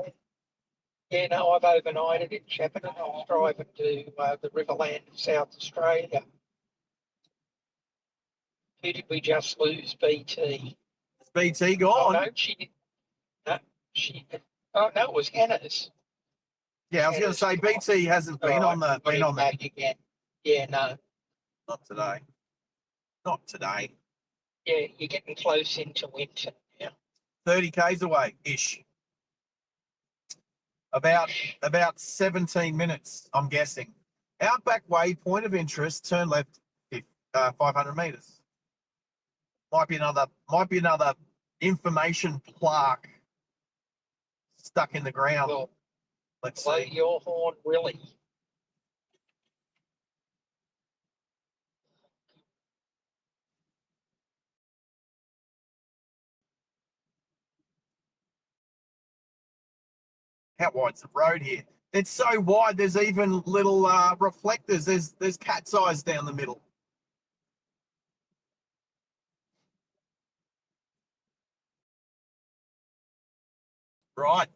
Yeah, no, I've overnighted in Shepparton. I was driving to the Riverland of South Australia. Who did we just lose? BT. Is BT Oh, gone? no, she didn't. No, she. Oh no, it was Hannah's. Yeah, I was going to say BT hasn't been on the back again. Yeah, no. Not today. Not today. Yeah, you're getting close into winter now. 30 k's away ish. About 17 minutes, I'm guessing. Outback Way, point of interest, turn left, 500 meters. Might be another information plaque stuck in the ground. Well, Let's blow see. your horn, really. How wide's the road here? It's so wide. There's even little reflectors. There's cat's eyes down the middle. Right.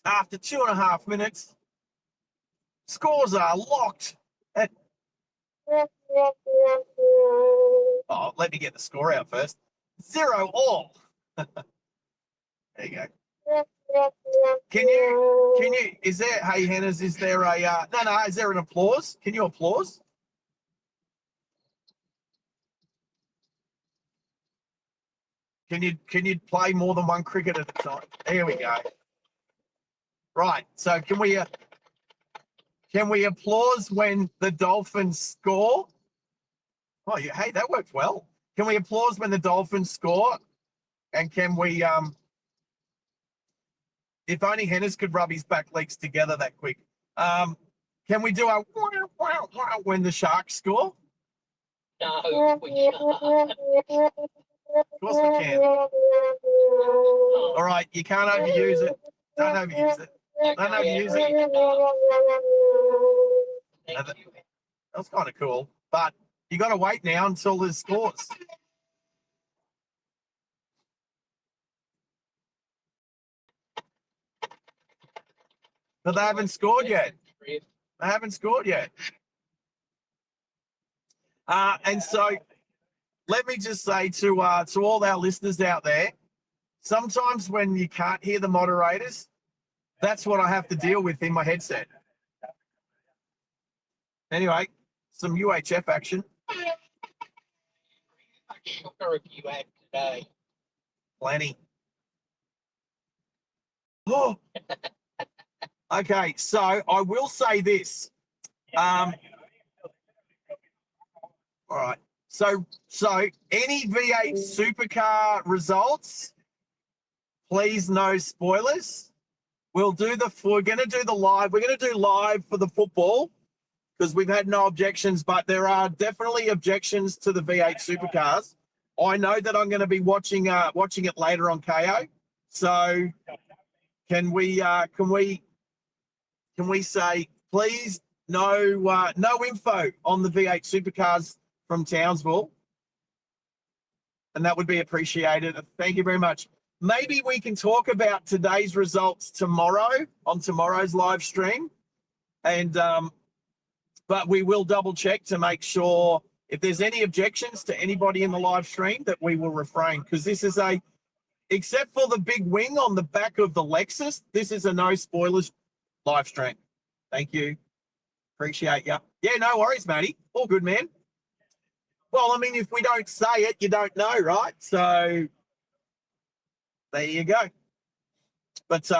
After 2.5 minutes, scores are locked at. Oh, let me get the score out first. 0-all. There you go. Can you, is there, hey, Hannahs, is there a, no, is there an applause? Can you applause? Can you play more than one cricket at a time? There we go. Right, so can we applause when the Dolphins score? Oh, yeah, hey, that worked well. Can we applause when the Dolphins score? And can we, if only Hennis could rub his back legs together that quick. Can we do a when the Sharks score? No, we can't. Of course we can. All right, you can't overuse it. Don't overuse it. Don't overuse it. Thank you. That's kind of cool. But you got to wait now until there's scores. But they haven't scored yet. They haven't scored yet. And so let me just say to all our listeners out there, sometimes when you can't hear the moderators, that's what I have to deal with in my headset. Anyway, some UHF action. How much sugar have you had today? Plenty. Oh. Okay, so I will say this. All right. So any V8 supercar results, please no spoilers. We're going to do the live. We're going to do live for the football because we've had no objections, but there are definitely objections to the V8 supercars. I know that I'm going to be watching it later on KO. So can we say, please, no info on the V8 supercars from Townsville? And that would be appreciated. Thank you very much. Maybe we can talk about today's results tomorrow on tomorrow's live stream. And but we will double check to make sure if there's any objections to anybody in the live stream that we will refrain, because this is except for the big wing on the back of the Lexus, this is a no spoilers live stream. Thank you. Appreciate you. Yeah, no worries, Matty. All good, man. Well, I mean, if we don't say it, you don't know, right? So there you go. But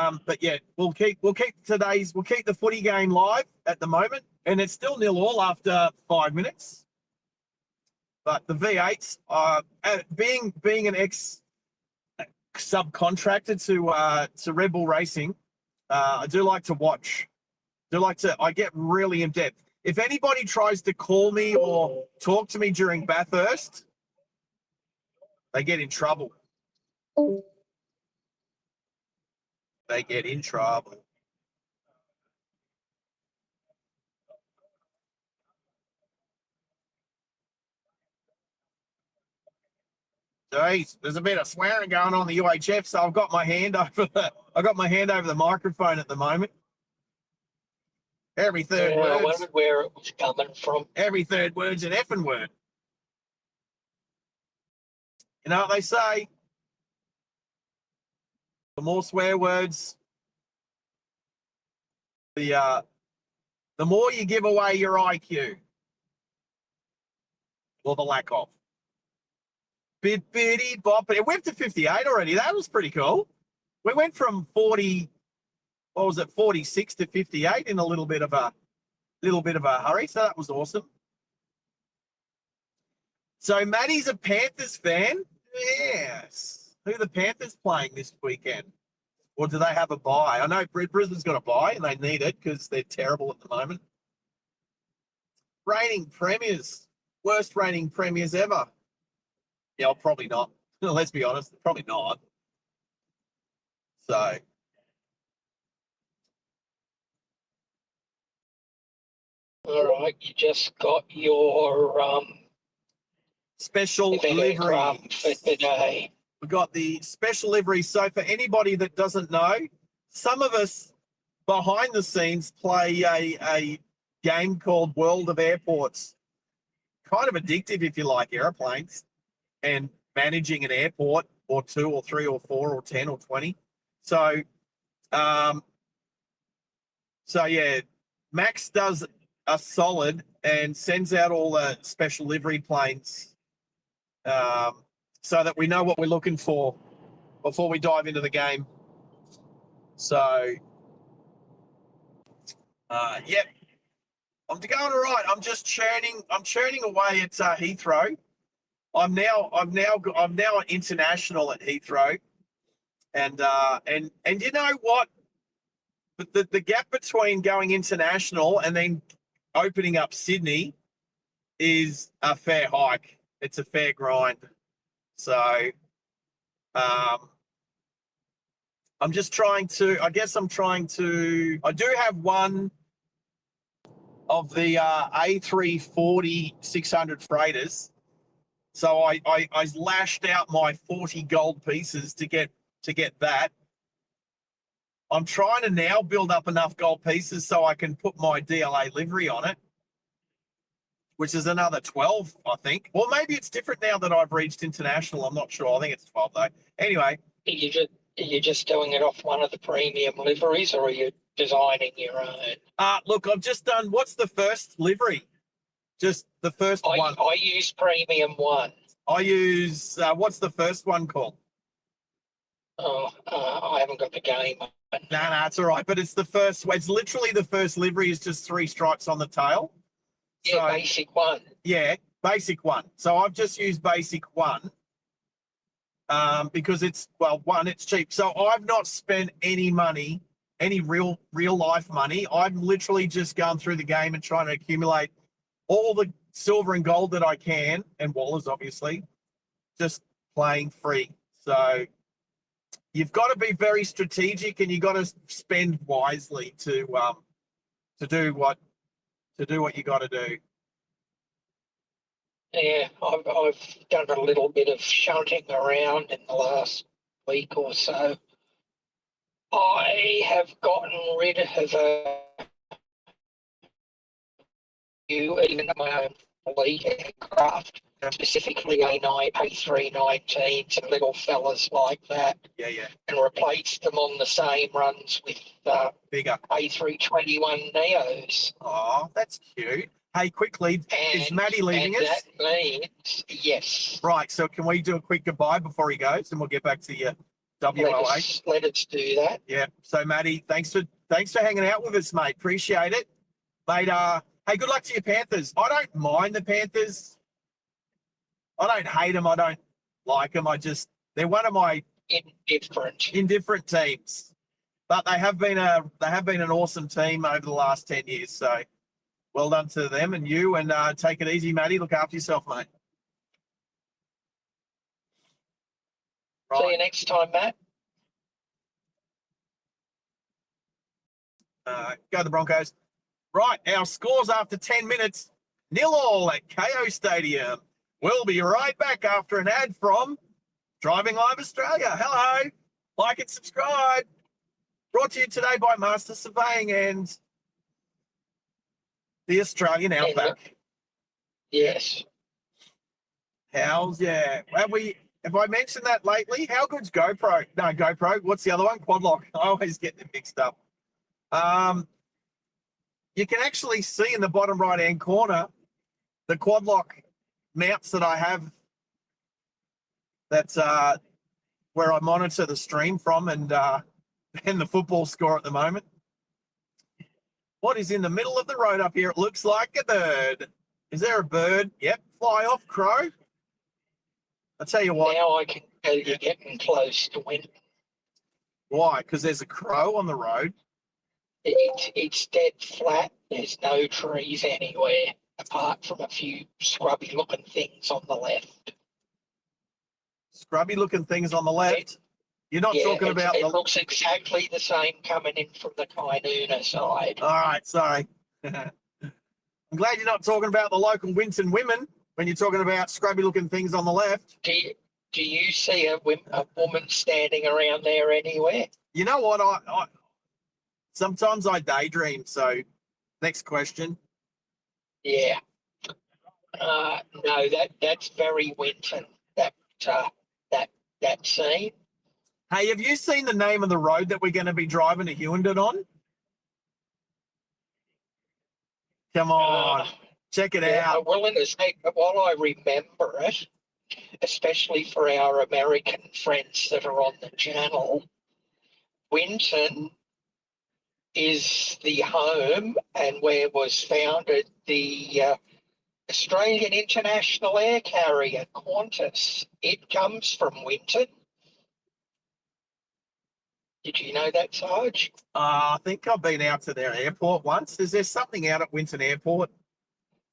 yeah, we'll keep the footy game live at the moment, and it's still 0-0 after 5 minutes. But the V8s, being an ex subcontractor to Red Bull Racing, I do like to watch. I get really in depth. If anybody tries to call me or talk to me during Bathurst, they get in trouble. They get in trouble. Jeez, there's a bit of swearing going on in the UHF, so I've got my hand over the microphone at the moment. Every third I word. wondered where it was coming from. Every third word's an effing word. You know what they say? The more swear words, the more you give away your IQ. Or the lack of. Bitty bop. It went to 58 already. That was pretty cool. We went from 46 to 58 in a little bit of a hurry. So that was awesome. So Maddie's a Panthers fan. Yes. Who are the Panthers playing this weekend? Or do they have a bye? I know Brisbane's got a bye and they need it because they're terrible at the moment. Reigning premiers. Worst reigning premiers ever. Yeah, probably not. Let's be honest, probably not. So. All right, you just got your Special livery for today. We've got the special livery. So for anybody that doesn't know, some of us behind the scenes play a game called World of Airports. Kind of addictive if you like airplanes and managing an airport or 2 or 3 or 4 or 10 or 20. So yeah, Max does a solid and sends out all the special livery planes so that we know what we're looking for before we dive into the game. So, yep, I'm going all right. I'm just churning away at Heathrow. I'm now international at Heathrow, and you know what? The gap between going international and then opening up Sydney is a fair hike. It's a fair grind. So, I'm just trying to. I do have one of the A340 600 freighters. So I lashed out my 40 gold pieces to get that. I'm trying to now build up enough gold pieces so I can put my DLA livery on it, which is another 12, I think. Well, maybe it's different now that I've reached international. I'm not sure. I think it's 12 though. Anyway. Are you just doing it off one of the premium liveries, or are you designing your own? Look, I've just done. What's the first livery? Just the first one. I use premium one. I use. What's the first one called? Oh, I haven't got the game. No, it's all right. But it's the first. It's literally the first livery is just 3 stripes on the tail. Yeah, so, basic one. Yeah, basic one. So I've just used basic one. Because it's cheap. So I've not spent any money, any real life money. I'm literally just going through the game and trying to accumulate all the silver and gold that I can, and wallers obviously, just playing free. So you've got to be very strategic and you've got to spend wisely to do what you got to do. Yeah, I've done a little bit of shunting around in the last week or so. I have gotten rid of a few, even my own fleet aircraft, specifically A319s and little fellas like that. Yeah. And replaced them on the same runs with bigger A321 Neos. Oh, that's cute. Hey, quickly, is Matty leaving us? That means, yes. Right, so can we do a quick goodbye before he goes, and we'll get back to you WOA. Let us do that. Yeah. So, Matty, thanks for hanging out with us, mate. Appreciate it, mate. Hey, good luck to your Panthers. I don't mind the Panthers. I don't hate them. I don't like them. They're one of my indifferent teams, but they have been an awesome team over the last 10 years. So, well done to them and you. And take it easy, Matty. Look after yourself, mate. Right. See you next time, Matt. Go the Broncos. Right, our scores after 10 minutes, 0-0 at KO Stadium. We'll be right back after an ad from Driving Live Australia. Hello, like and subscribe. Brought to you today by Master Surveying and the Australian Outback. Yes. Have I mentioned that lately? How good's GoPro? No, GoPro. What's the other one? Quadlock. I always get them mixed up. You can actually see in the bottom right-hand corner the Quadlock mounts that I have. That's where I monitor the stream from and the football score at the moment. What is in the middle of the road up here? It looks like a bird. Is there a bird? Yep. Fly off, crow. I'll tell you what. Now I can tell you're getting close to winning. Why? Because there's a crow on the road. It's dead flat. There's no trees anywhere apart from a few scrubby looking things on the left. Scrubby looking things on the left. You're not talking about it looks exactly the same coming in from the Kainoona side. All right, sorry. I'm glad you're not talking about the local Winton women when you're talking about scrubby looking things on the left. Do you see a woman standing around there anywhere? You know what? I sometimes I daydream. So, next question. Yeah. No, that's very Winton. That scene. Hey, have you seen the name of the road that we're going to be driving to Hughenden on? Come on, check it out. I'm willing to say, while I remember it, especially for our American friends that are on the channel, Winton is the home and where was founded the Australian International Air Carrier, Qantas. It comes from Winton. Did you know that, Sarge? I think I've been out to their airport once. Is there something out at Winton Airport?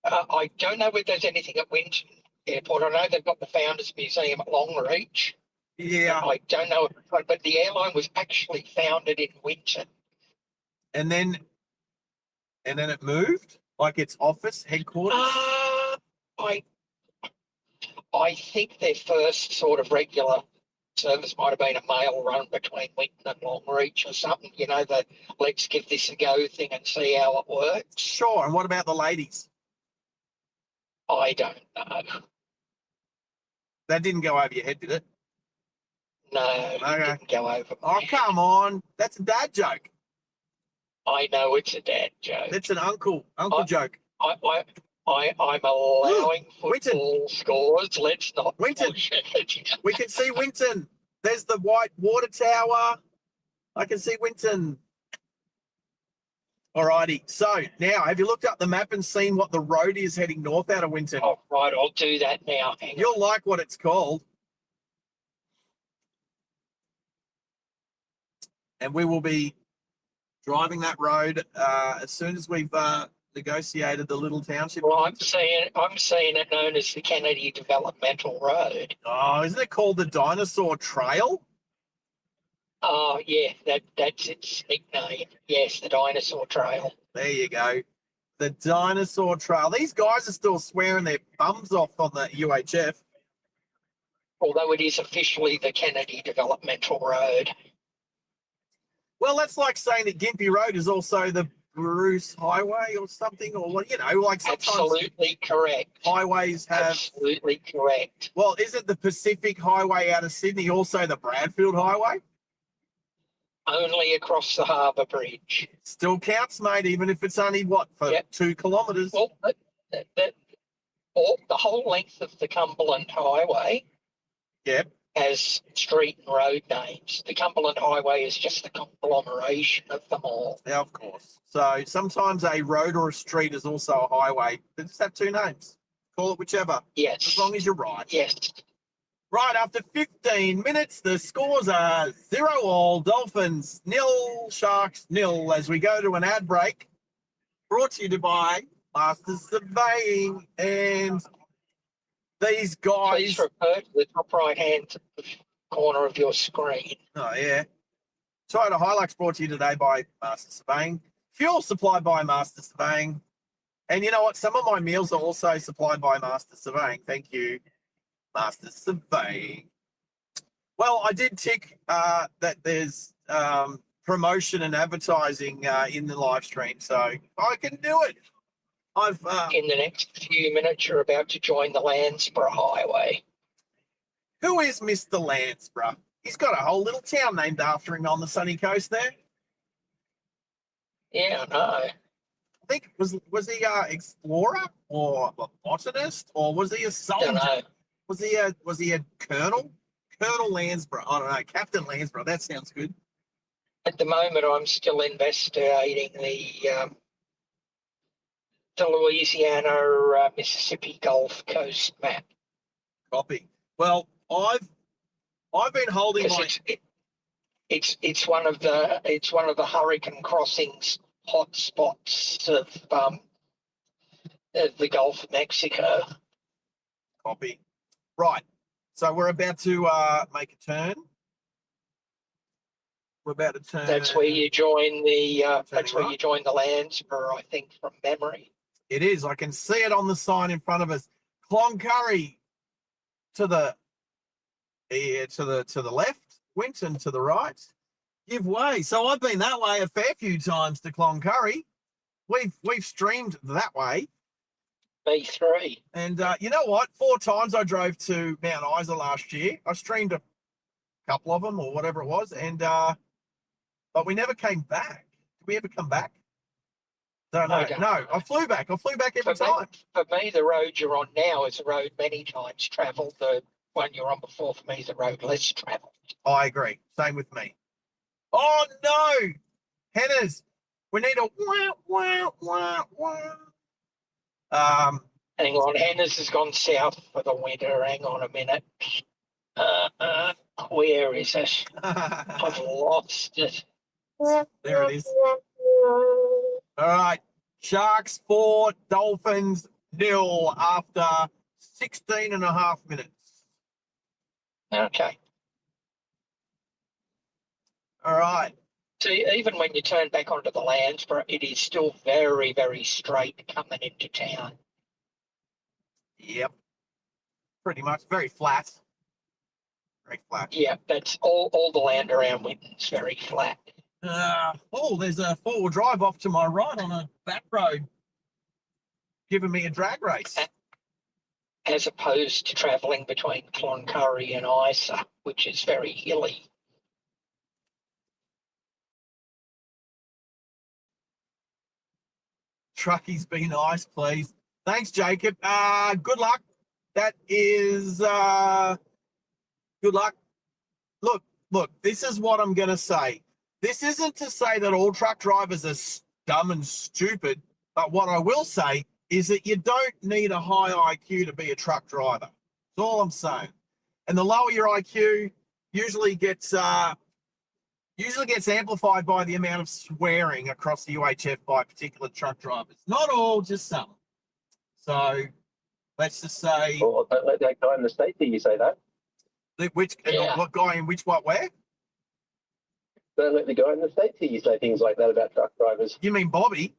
I don't know whether there's anything at Winton Airport. I know they've got the Founders Museum at Longreach. Yeah. I don't know, but the airline was actually founded in Winton. And then it moved, like its office headquarters. I think their first sort of regular service might have been a mail run between Winton and Longreach or something. You know, the let's give this a go thing and see how it works. Sure. And what about the ladies? I don't know. That didn't go over your head, did it? No, it didn't go over. Oh, come on. That's a dad joke. I know it's a dad joke. That's an uncle joke. I'm allowing football scores. Let's not. Winton. We can see Winton. There's the white water tower. I can see Winton. All righty. So now, have you looked up the map and seen what the road is heading north out of Winton? Oh, right. I'll do that now. You'll like what it's called. And we will be driving that road as soon as we've negotiated the little township. Well, I'm seeing it known as the Kennedy Developmental Road. Oh, isn't it called the Dinosaur Trail? Oh, yeah, that's its nickname. Yes, the Dinosaur Trail. There you go. The Dinosaur Trail. These guys are still swearing their bums off on the UHF. Although it is officially the Kennedy Developmental Road. Well, that's like saying that Gympie Road is also the Bruce Highway or something, or what, you know, like sometimes absolutely correct. Highways have absolutely correct. Well, isn't the Pacific Highway out of Sydney also the Bradfield Highway? Only across the harbour bridge. Still counts, mate, even if it's only for 2 kilometres. Well, the whole length of the Cumberland Highway. Yep. has street and road names. The Cumberland Highway is just a conglomeration of them all. Yeah, of course. So sometimes a road or a street is also a highway. They just have two names. Call it whichever, Yes. as long as you're right. Yes. Right, after 15 minutes, the scores are 0-all. Dolphins 0, Sharks 0. As we go to an ad break, brought to you by Masters Surveying. And these Please guys... refer to the top right-hand corner of your screen. Oh, yeah. Toyota Hilux brought to you today by Masters Surveying. Fuel supplied by Masters Surveying. And you know what? Some of my meals are also supplied by Masters Surveying. Thank you, Masters Surveying. Well, I did tick that there's promotion and advertising in the live stream, so I can do it. I've In the next few minutes, you're about to join the Landsborough Highway. Who is Mr. Landsborough? He's got a whole little town named after him on the sunny coast there. Yeah, I know. I think was he a explorer or a botanist, or was he a soldier? Don't know. Was he a colonel? Colonel Landsborough. I don't know. Captain Landsborough. That sounds good. At the moment, I'm still investigating the Louisiana Mississippi Gulf Coast map. Copy. Well, I've been holding Because my. it's one of the hurricane crossings hotspots of the Gulf of Mexico. Copy. Right. So we're about to make a turn. We're about to turn. That's where you join the Turning right. Landsborough, I think, from memory. It is. I can see it on the sign in front of us. Cloncurry to the left. Winton to the right. Give way. So I've been that way a fair few times to Cloncurry. We've streamed that way. B3. And you know what? 4 times I drove to Mount Isa last year. I streamed a couple of them or whatever it was, and but we never came back. Did we ever come back? Don't know. No, I flew back. I flew back every time. For me, the road you're on now is a road many times travelled. The one you're on before, for me, is a road less travelled. I agree. Same with me. Oh no, Henners, we need a Hang on, Hannah's has gone south for the winter. Hang on a minute. Where is it? I've lost it. There it is. All right. Sharks 4, Dolphins 0 after 16 and a half minutes. Okay. All right. See, even when you turn back onto the Landsborough, it is still very, very straight coming into town. Yep. Pretty much. Very flat. Very flat. Yeah, that's all the land around Winton's very flat. There's a 4-wheel drive off to my right on a back road, giving me a drag race. As opposed to travelling between Cloncurry and Isa, which is very hilly. Truckies, be nice, please. Thanks, Jacob. Good luck. That is good luck. Look, this is what I'm going to say. This isn't to say that all truck drivers are dumb and stupid, but what I will say is that you don't need a high IQ to be a truck driver. That's all I'm saying. And the lower your IQ usually gets amplified by the amount of swearing across the UHF by particular truck drivers. Not all, just some. So let's just say. Well, don't let that guy in the state hear you say that. What guy in what where? Don't let the guy in the state hear you say things like that about truck drivers. You mean Bobby?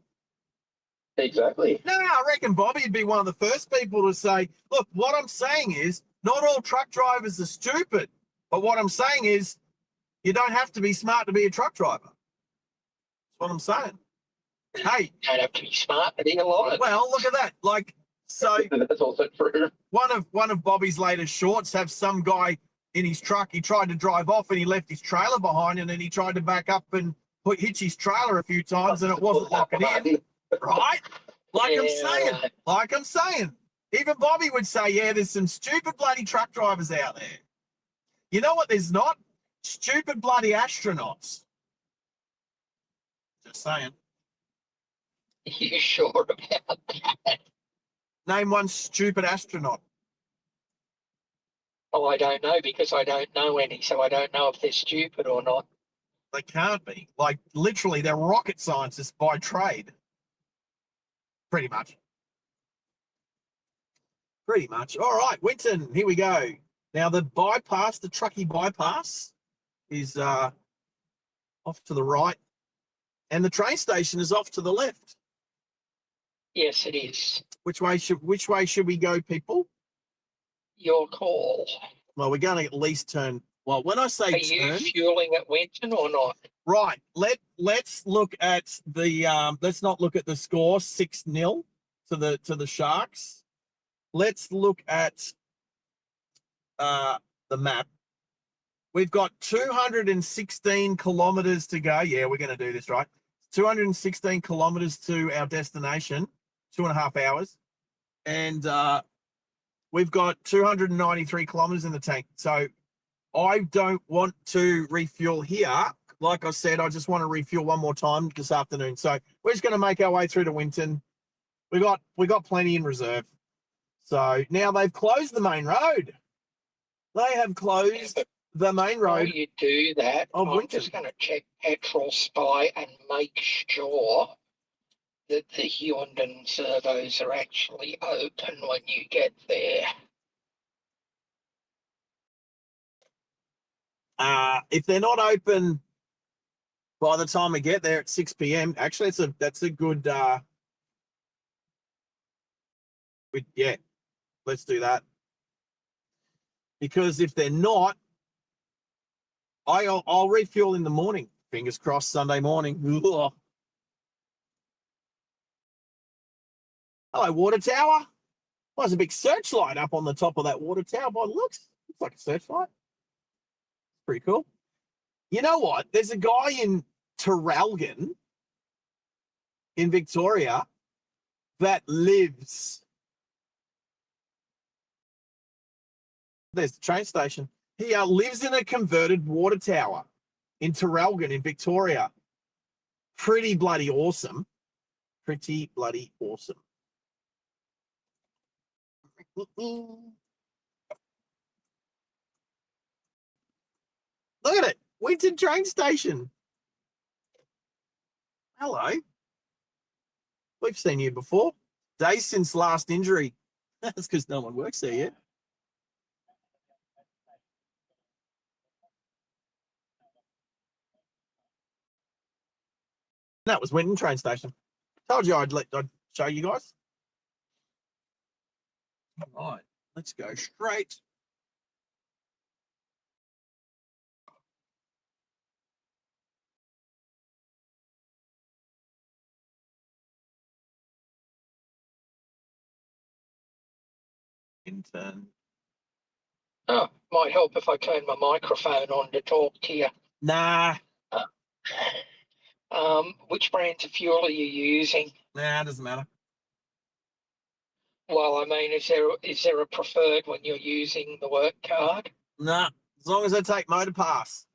Exactly. No, I reckon Bobby'd be one of the first people to say, look, what I'm saying is not all truck drivers are stupid. But what I'm saying is you don't have to be smart to be a truck driver. That's what I'm saying. Hey. You don't have to be smart to be alive. Well, look at that. Like, so that's also true. One of Bobby's latest shorts have some guy in his truck. He tried to drive off and he left his trailer behind, and then he tried to back up and hitch his trailer a few times, and it wasn't locking in. Right? Like I'm saying. Even Bobby would say, yeah, there's some stupid bloody truck drivers out there. You know what there's not? Stupid bloody astronauts. Just saying. You sure about that? Name one stupid astronaut. Oh, I don't know because I don't know any, so I don't know if they're stupid or not. They can't be. Like, literally, they're rocket scientists by trade. Pretty much. Pretty much. All right, Winton, here we go. Now, the bypass, the Truckee bypass, is off to the right, and the train station is off to the left. Yes, it is. Which way should we go, people? Your call. Well, we're going to at least turn. Well, when I say Are you turn, fueling at Winton or not? right? Let's look at the let's not look at the score 6-0 to the Sharks. Let's look at the map. We've got 216 kilometers to go. Yeah, we're going to do this, right? 216 kilometers to our destination, 2.5 hours. And we've got 293 kilometers in the tank. So I don't want to refuel here. Like I said, I just want to refuel one more time this afternoon. So we're just going to make our way through to Winton. We got plenty in reserve. So now they've closed the main road. They have closed the main road. While you do that, of I'm Winton. just going to check Petrol Spy and make sure that the Hughenden servos are actually open when you get there. If they're not open by the time we get there at 6 p.m., actually, that's a good. Yeah, let's do that. Because if they're not, I'll refuel in the morning. Fingers crossed, Sunday morning. Ugh. Hello, water tower. Well, there's a big searchlight up on the top of that water tower by the looks. Looks like a searchlight. Pretty cool. You know what? There's a guy in Traralgon in Victoria that lives. There's the train station. He lives in a converted water tower in Traralgon in Victoria. Pretty bloody awesome. Pretty bloody awesome. Look at it. Winton train station. Hello. We've seen you before. Days since last injury. That's because no one works there yet. That was Winton train station. Told you I'd show you guys. All right, let's go straight. Intern. Oh, might help if I turn my microphone on to talk to you. Nah, Which brands of fuel are you using? it doesn't matter. Well, I mean, is there a preferred when you're using the work card? Nah, as long as I take motor pass.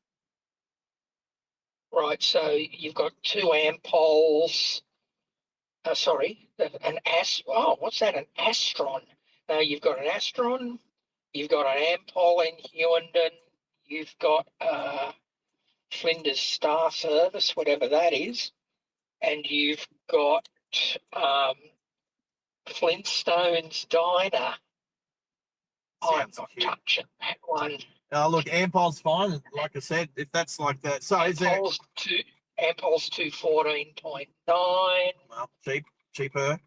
Right, so you've got 2 ampoles. Sorry, what's that? An Astron. Now you've got an Astron, you've got an ampole in Hughenden, you've got Flinders Star Service, whatever that is, and you've got Flintstones Diner. I'm Sounds not cute. touching that one. Oh, look, ampole's fine. Like I said, if that's like that. So is there? Ampole's 214.9. Well, cheaper.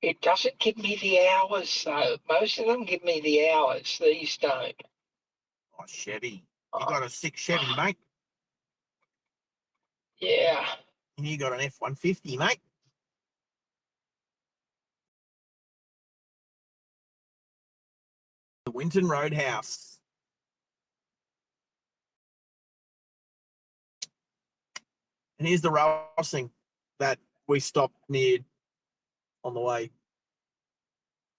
It doesn't give me the hours though. Most of them give me the hours. These don't. Oh, Chevy. You got a 6 Chevy, mate. Yeah. And you got an F-150, mate. The Winton Roadhouse. And here's the crossing that we stopped near on the way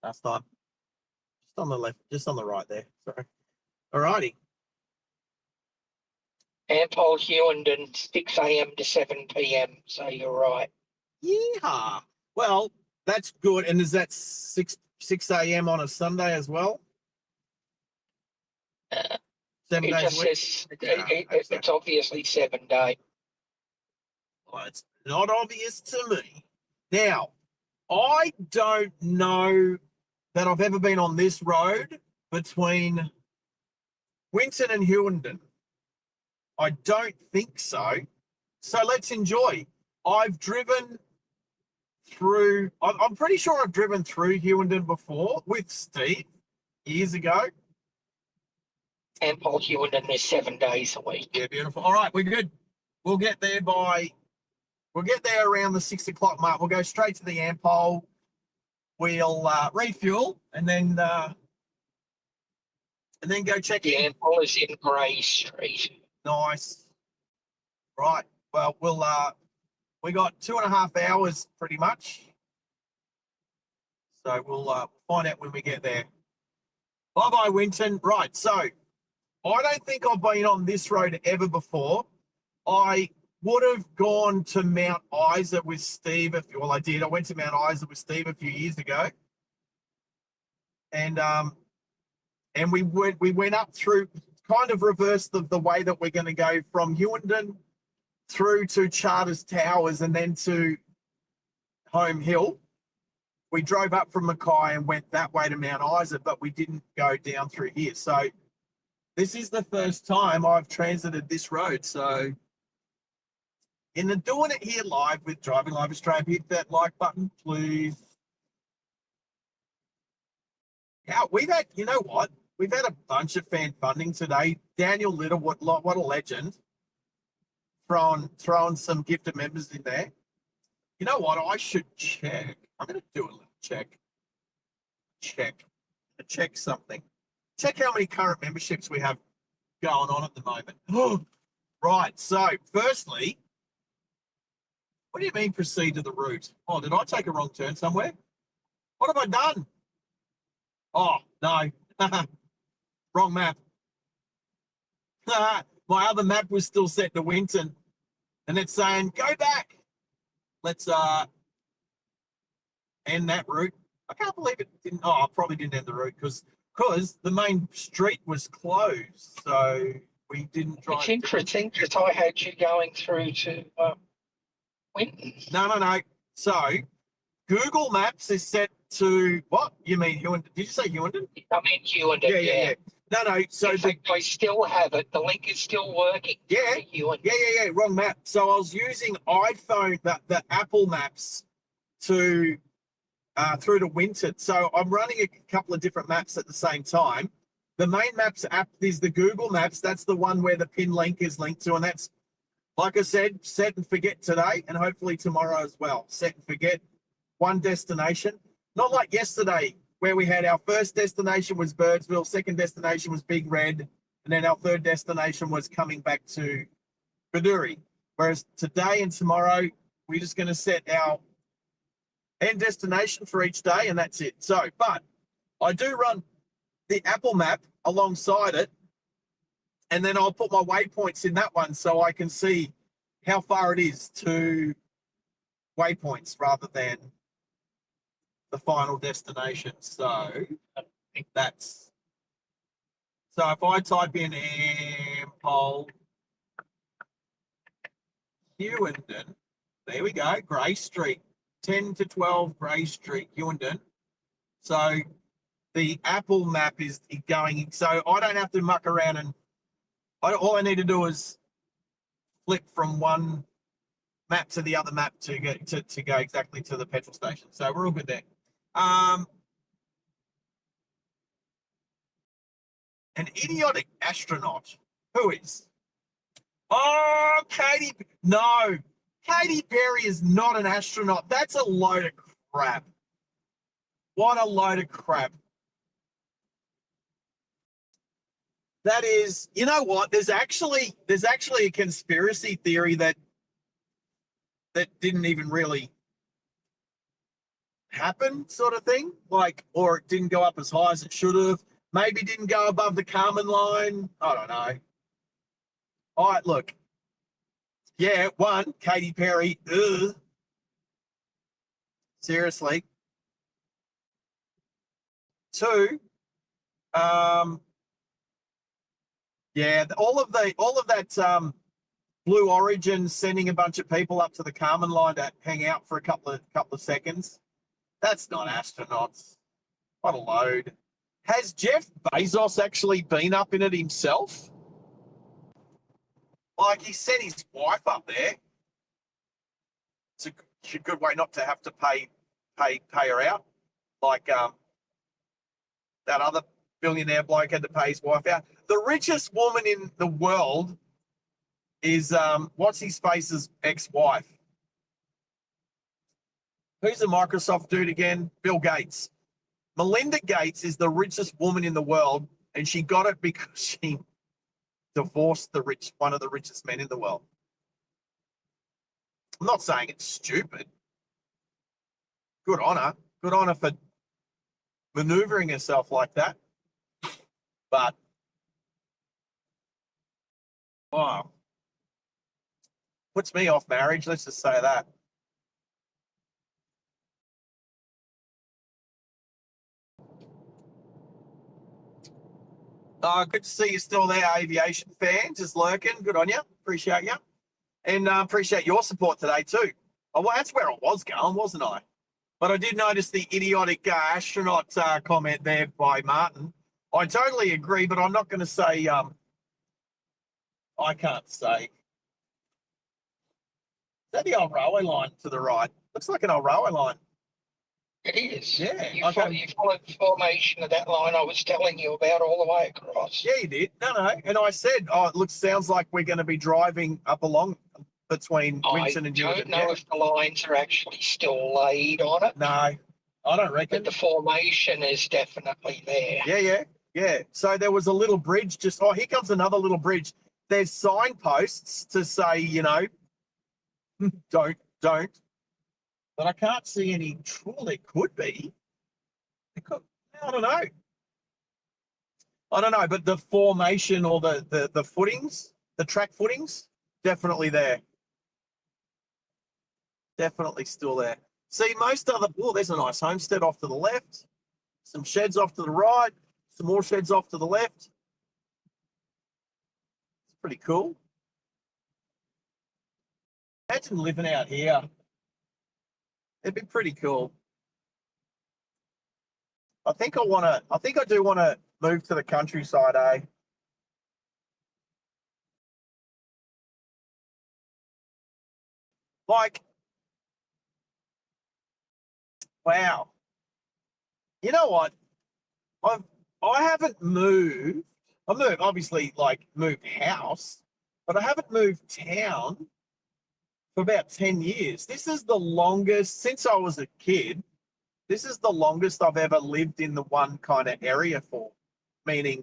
last time. Just on the left, just on the right there. Sorry. Alrighty. Ampol Hughenden, 6 a.m. to 7 p.m. So you're right. Yeehaw. Well, that's good. And is that 6 a.m. on a Sunday as well? Uh, 7 It days just a week? says Okay, it's obviously 7 day. Well, it's not obvious to me. Now, I don't know that I've ever been on this road between Winton and Hughenden. I don't think so. So let's enjoy. I've driven through, I'm pretty sure I've driven through Hughenden before with Steve years ago. Ampol Hughenden is 7 days a week. Yeah, beautiful. All right, we're good. We'll get there around the 6 o'clock mark. We'll go straight to the Ampol. We'll refuel and then go check The in. Ampol is in Grey Street. Nice. Right. Well, we got 2.5 hours pretty much. So we'll find out when we get there. Bye-bye, Winton. Right. So I don't think I've been on this road ever before. I would have gone to Mount Isa with Steve. I did. I went to Mount Isa with Steve a few years ago. And we went up through, kind of reversed the way that we're going to go from Hughenden through to Charters Towers and then to Home Hill. We drove up from Mackay and went that way to Mount Isa, but we didn't go down through here. So this is the first time I've transited this road. So in the doing it here live with Driving Live Australia, hit that like button, please. Yeah, we've had, you know what? We've had a bunch of fan funding today. Daniel Little, what a legend, throwing some gifted members in there. You know what? I should check. I'm going to do a little check. Check something. Check how many current memberships we have going on at the moment. Right. So, firstly, what do you mean proceed to the route? Oh, did I take a wrong turn somewhere? What have I done? Oh, no. Wrong map. My other map was still set to Winton. And it's saying, go back. Let's end that route. I can't believe it didn't. Oh, I probably didn't end the route because the main street was closed. So we didn't drive. It's interesting because I had you going through to Winton. No. So Google Maps is set to what? You mean Hughenden? Did you say Hughenden? I mean Hughenden. Yeah. No. So in fact, I still have it. The link is still working. Yeah. Hughenden. Yeah. Wrong map. So I was using iPhone, the Apple Maps to through to Winton. So I'm running a couple of different maps at the same time. The main maps app is the Google Maps. That's the one where the pin link is linked to, and that's, like I said, set and forget today, and hopefully tomorrow as well. Set and forget, one destination. Not like yesterday, where we had our first destination was Birdsville, second destination was Big Red, and then our third destination was coming back to Bedourie. Whereas today and tomorrow, we're just going to set our end destination for each day, and that's it. So, but I do run the Apple map alongside it, and then I'll put my waypoints in that one so I can see how far it is to waypoints rather than the final destination. So I think that's, so if I type in Ampol Hughenden, there we go, Grey Street, 10 to 12 Grey Street, Hughenden. So the Apple map is going, so I don't have to muck around, and all I need to do is flip from one map to the other map to get to go exactly to the petrol station. So we're all good there. An idiotic astronaut. Who is? Oh, Katy. No, Katy Perry is not an astronaut. That's a load of crap. What a load of crap. That is, you know what? There's actually a conspiracy theory that didn't even really happen, sort of thing. Like, or it didn't go up as high as it should have. Maybe didn't go above the Carmen line. I don't know. All right, look. Yeah, one, Katy Perry. Ugh. Seriously. Two, yeah, all of that Blue Origin sending a bunch of people up to the Carmen line to hang out for a couple of seconds. That's not astronauts. What a load. Has Jeff Bezos actually been up in it himself? Like, he sent his wife up there. It's a good way not to have to pay her out. Like that other billionaire bloke had to pay his wife out. The richest woman in the world is what's his face's ex-wife. Who's the Microsoft dude again? Bill Gates. Melinda Gates is the richest woman in the world, and she got it because she divorced one of the richest men in the world. I'm not saying it's stupid. Good on her. Good on her for maneuvering herself like that. But, wow. Puts me off marriage, let's just say that. Good to see you still there, aviation fan, just lurking. Good on you. Appreciate you. And appreciate your support today too. Oh, well, that's where I was going, wasn't I? But I did notice the idiotic astronaut comment there by Martin. I totally agree, but I'm not going to say, I can't say. Is that the old railway line to the right? Looks like an old railway line. It is. Yeah, You, okay. you followed the formation of that line I was telling you about all the way across. Yeah, you did. No. And I said, it sounds like we're going to be driving up along between Winton and Hughenden. I don't know if the lines are actually still laid on it. No, I don't reckon. But the formation is definitely there. Yeah. So there was a little bridge here comes another little bridge. There's signposts to say, don't. But I can't see any. Well, there could be. I don't know. But the formation or the footings, the track footings, definitely there. Definitely still there. See, there's a nice homestead off to the left, some sheds off to the right, some more sheds off to the left. It's pretty cool. Imagine living out here. It'd be pretty cool. I think I do want to move to the countryside, eh? Like, wow. You know what? I haven't moved. I've moved, obviously, moved house, but I haven't moved town for about 10 years. This is the longest, since I was a kid, this is the longest I've ever lived in the one kind of area for, meaning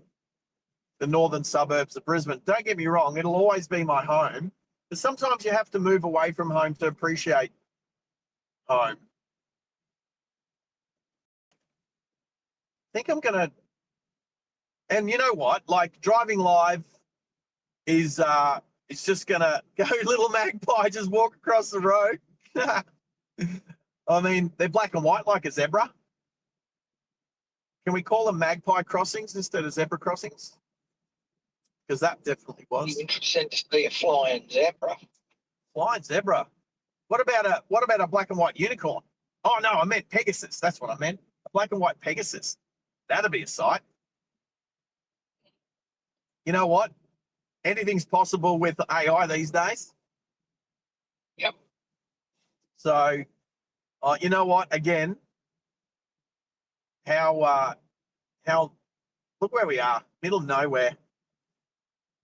the northern suburbs of Brisbane. Don't get me wrong, it'll always be my home, but sometimes you have to move away from home to appreciate home. I think I'm going to, and you know what, driving live is it's just going to go little magpie, just walk across the road. I mean, they're black and white like a zebra. Can we call them magpie crossings instead of zebra crossings? Because that definitely was. Be interesting to see a flying zebra. Flying zebra. What about a black and white unicorn? Oh no, I meant Pegasus. That's what I meant. A black and white Pegasus. That'd be a sight. You know what? Anything's possible with AI these days. Yep. So, you know what? Again, how look where we are, middle of nowhere.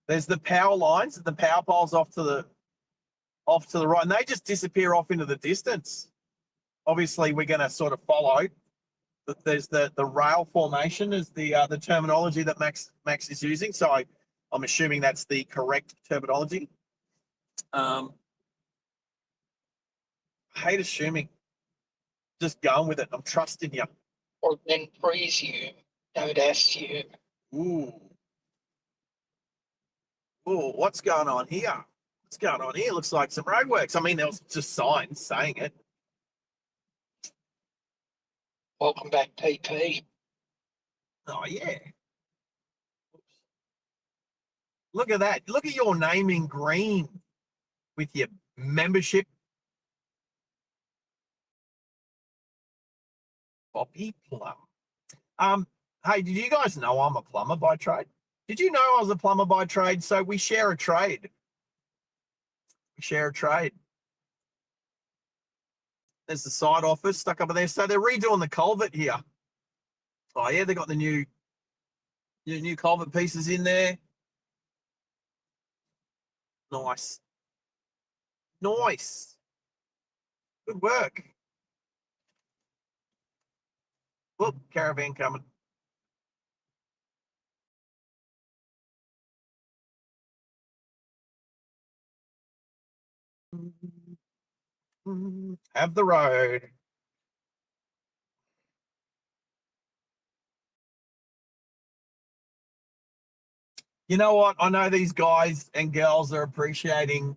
There's the power lines and the power poles off to the right, and they just disappear off into the distance. Obviously, we're going to sort of follow. There's the rail formation is the terminology that Max is using. So I'm assuming that's the correct terminology. I hate assuming. Just going with it. I'm trusting you. Or then presume. Don't assume. Ooh. Ooh, what's going on here? What's going on here? Looks like some roadworks. I mean, there was just signs saying it. Welcome back, PP. Oh, yeah. Oops. Look at that. Look at your name in green with your membership. Poppy Plum. Hey, did you guys know I'm a plumber by trade? Did you know I was a plumber by trade? So we share a trade. We share a trade. There's the side office stuck up there. So they're redoing the culvert here. Oh yeah, they got the new culvert pieces in there. Nice. Nice. Good work. Look, caravan coming. Have the road. You know what? I know these guys and girls are appreciating,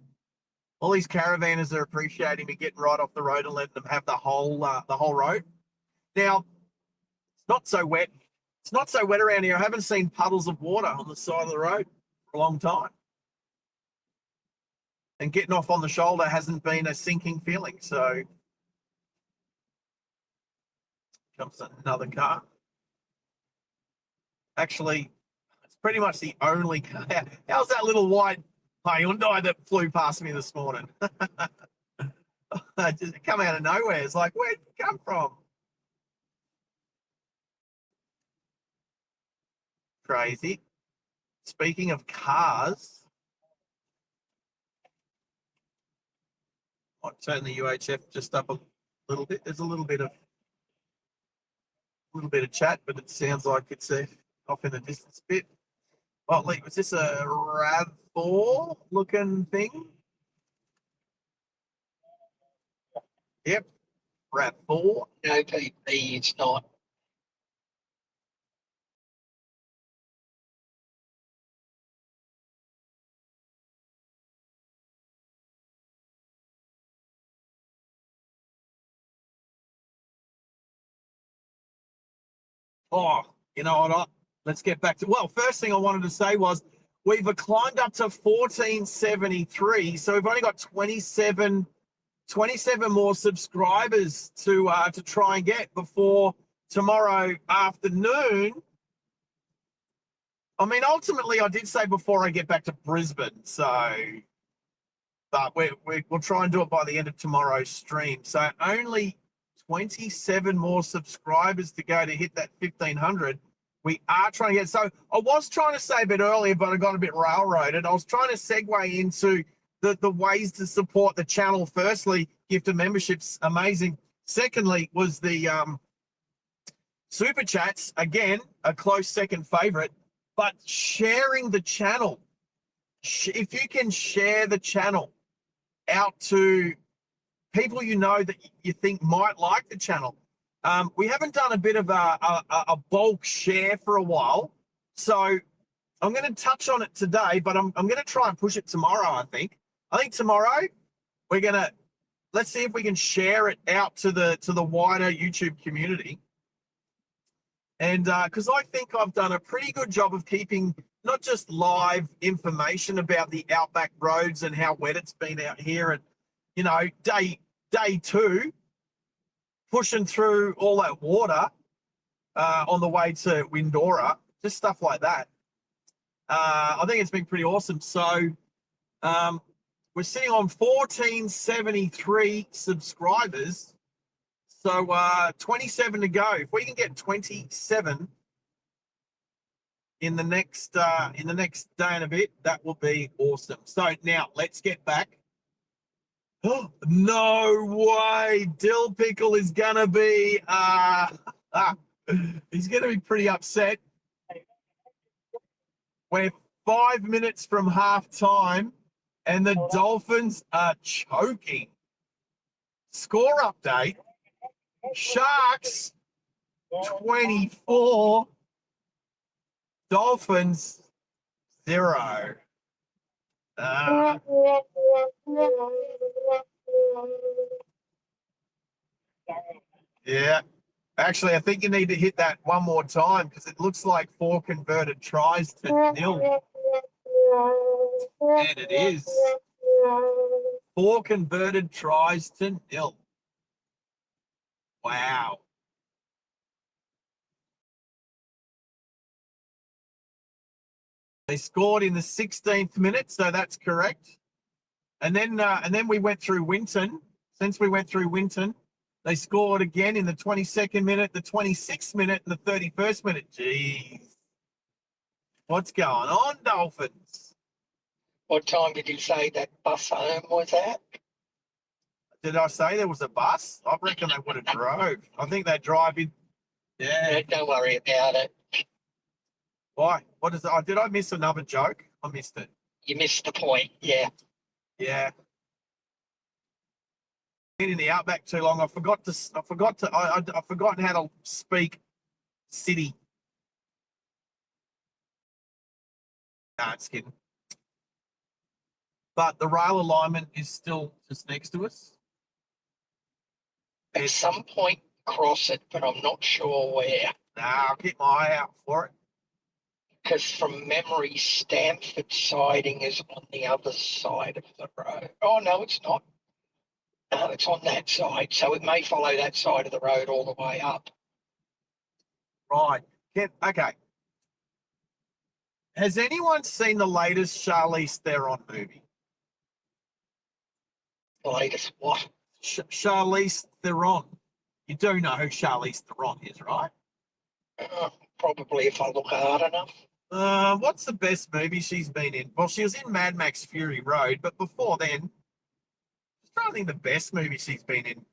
all these caravanners are appreciating me getting right off the road and letting them have the whole road. Now, it's not so wet. It's not so wet around here. I haven't seen puddles of water on the side of the road for a long time. And getting off on the shoulder hasn't been a sinking feeling. So comes another car. Actually, it's pretty much the only car. How's that little white Hyundai that flew past me this morning? Just come out of nowhere. It's like, where'd it come from? Crazy. Speaking of cars, I'll turn the UHF just up a little bit. There's a little bit of chat, but it sounds like it's off in the distance a bit. Oh, Lee, was this a RAV4 looking thing? Yep, RAV4. No, PP, it's not. Oh, you know what? Let's get back to, well, first thing I wanted to say was we've climbed up to 1473. So we've only got 27 more subscribers to try and get before tomorrow afternoon. I mean, ultimately, I did say before I get back to Brisbane. So, but we'll try and do it by the end of tomorrow's stream. So only 27 more subscribers to go to hit that 1,500. We are trying to get, so I was trying to say a bit earlier, but I got a bit railroaded. I was trying to segue into the ways to support the channel. Firstly, gift of memberships, amazing. Secondly, was the super chats, again, a close second favorite, but sharing the channel. If you can share the channel out to people you know that you think might like the channel. We haven't done a bit of a bulk share for a while, so I'm going to touch on it today, but I'm going to try and push it tomorrow. I think tomorrow we're going to, let's see if we can share it out to the wider YouTube community, and because I think I've done a pretty good job of keeping not just live information about the Outback roads and how wet it's been out here, and you know, day 2, pushing through all that water on the way to Windora, just stuff like that. I think it's been pretty awesome. So we're sitting on 1473 subscribers. So 27 to go. If we can get 27 in the next day and a bit, that will be awesome. So now let's get back. Oh, no way. Dill Pickle is going to be, he's going to be pretty upset. We're 5 minutes from half time and the Dolphins are choking. Score update. Sharks 24, Dolphins 0. Yeah. Actually, I think you need to hit that one more time because it looks like 4 converted tries to 0. And it is. 4 converted tries to 0. Wow. They scored in the 16th minute, so that's correct. And then we went through Winton. Since we went through Winton, they scored again in the 22nd minute, the 26th minute, and the 31st minute. Jeez. What's going on, Dolphins? What time did you say that bus home was at? Did I say there was a bus? I reckon they would have drove. I think they drive in. Yeah. Yeah, don't worry about it. Why? What is that? Did I miss another joke? I missed it. You missed the point. Yeah. Yeah. Been in the Outback too long. I've forgotten how to speak city. Nah, it's kidding. But the rail alignment is still just next to us. At some point, cross it, but I'm not sure where. Nah, I'll keep my eye out for it. Because from memory, Stamford siding is on the other side of the road. Oh, no, it's not. No, it's on that side. So it may follow that side of the road all the way up. Right. Okay. Has anyone seen the latest Charlize Theron movie? The latest what? Charlize Theron. You do know who Charlize Theron is, right? Probably if I look hard enough. What's the best movie she's been in? Well, she was in Mad Max Fury Road, but before then, I'm trying to think the best movie she's been in.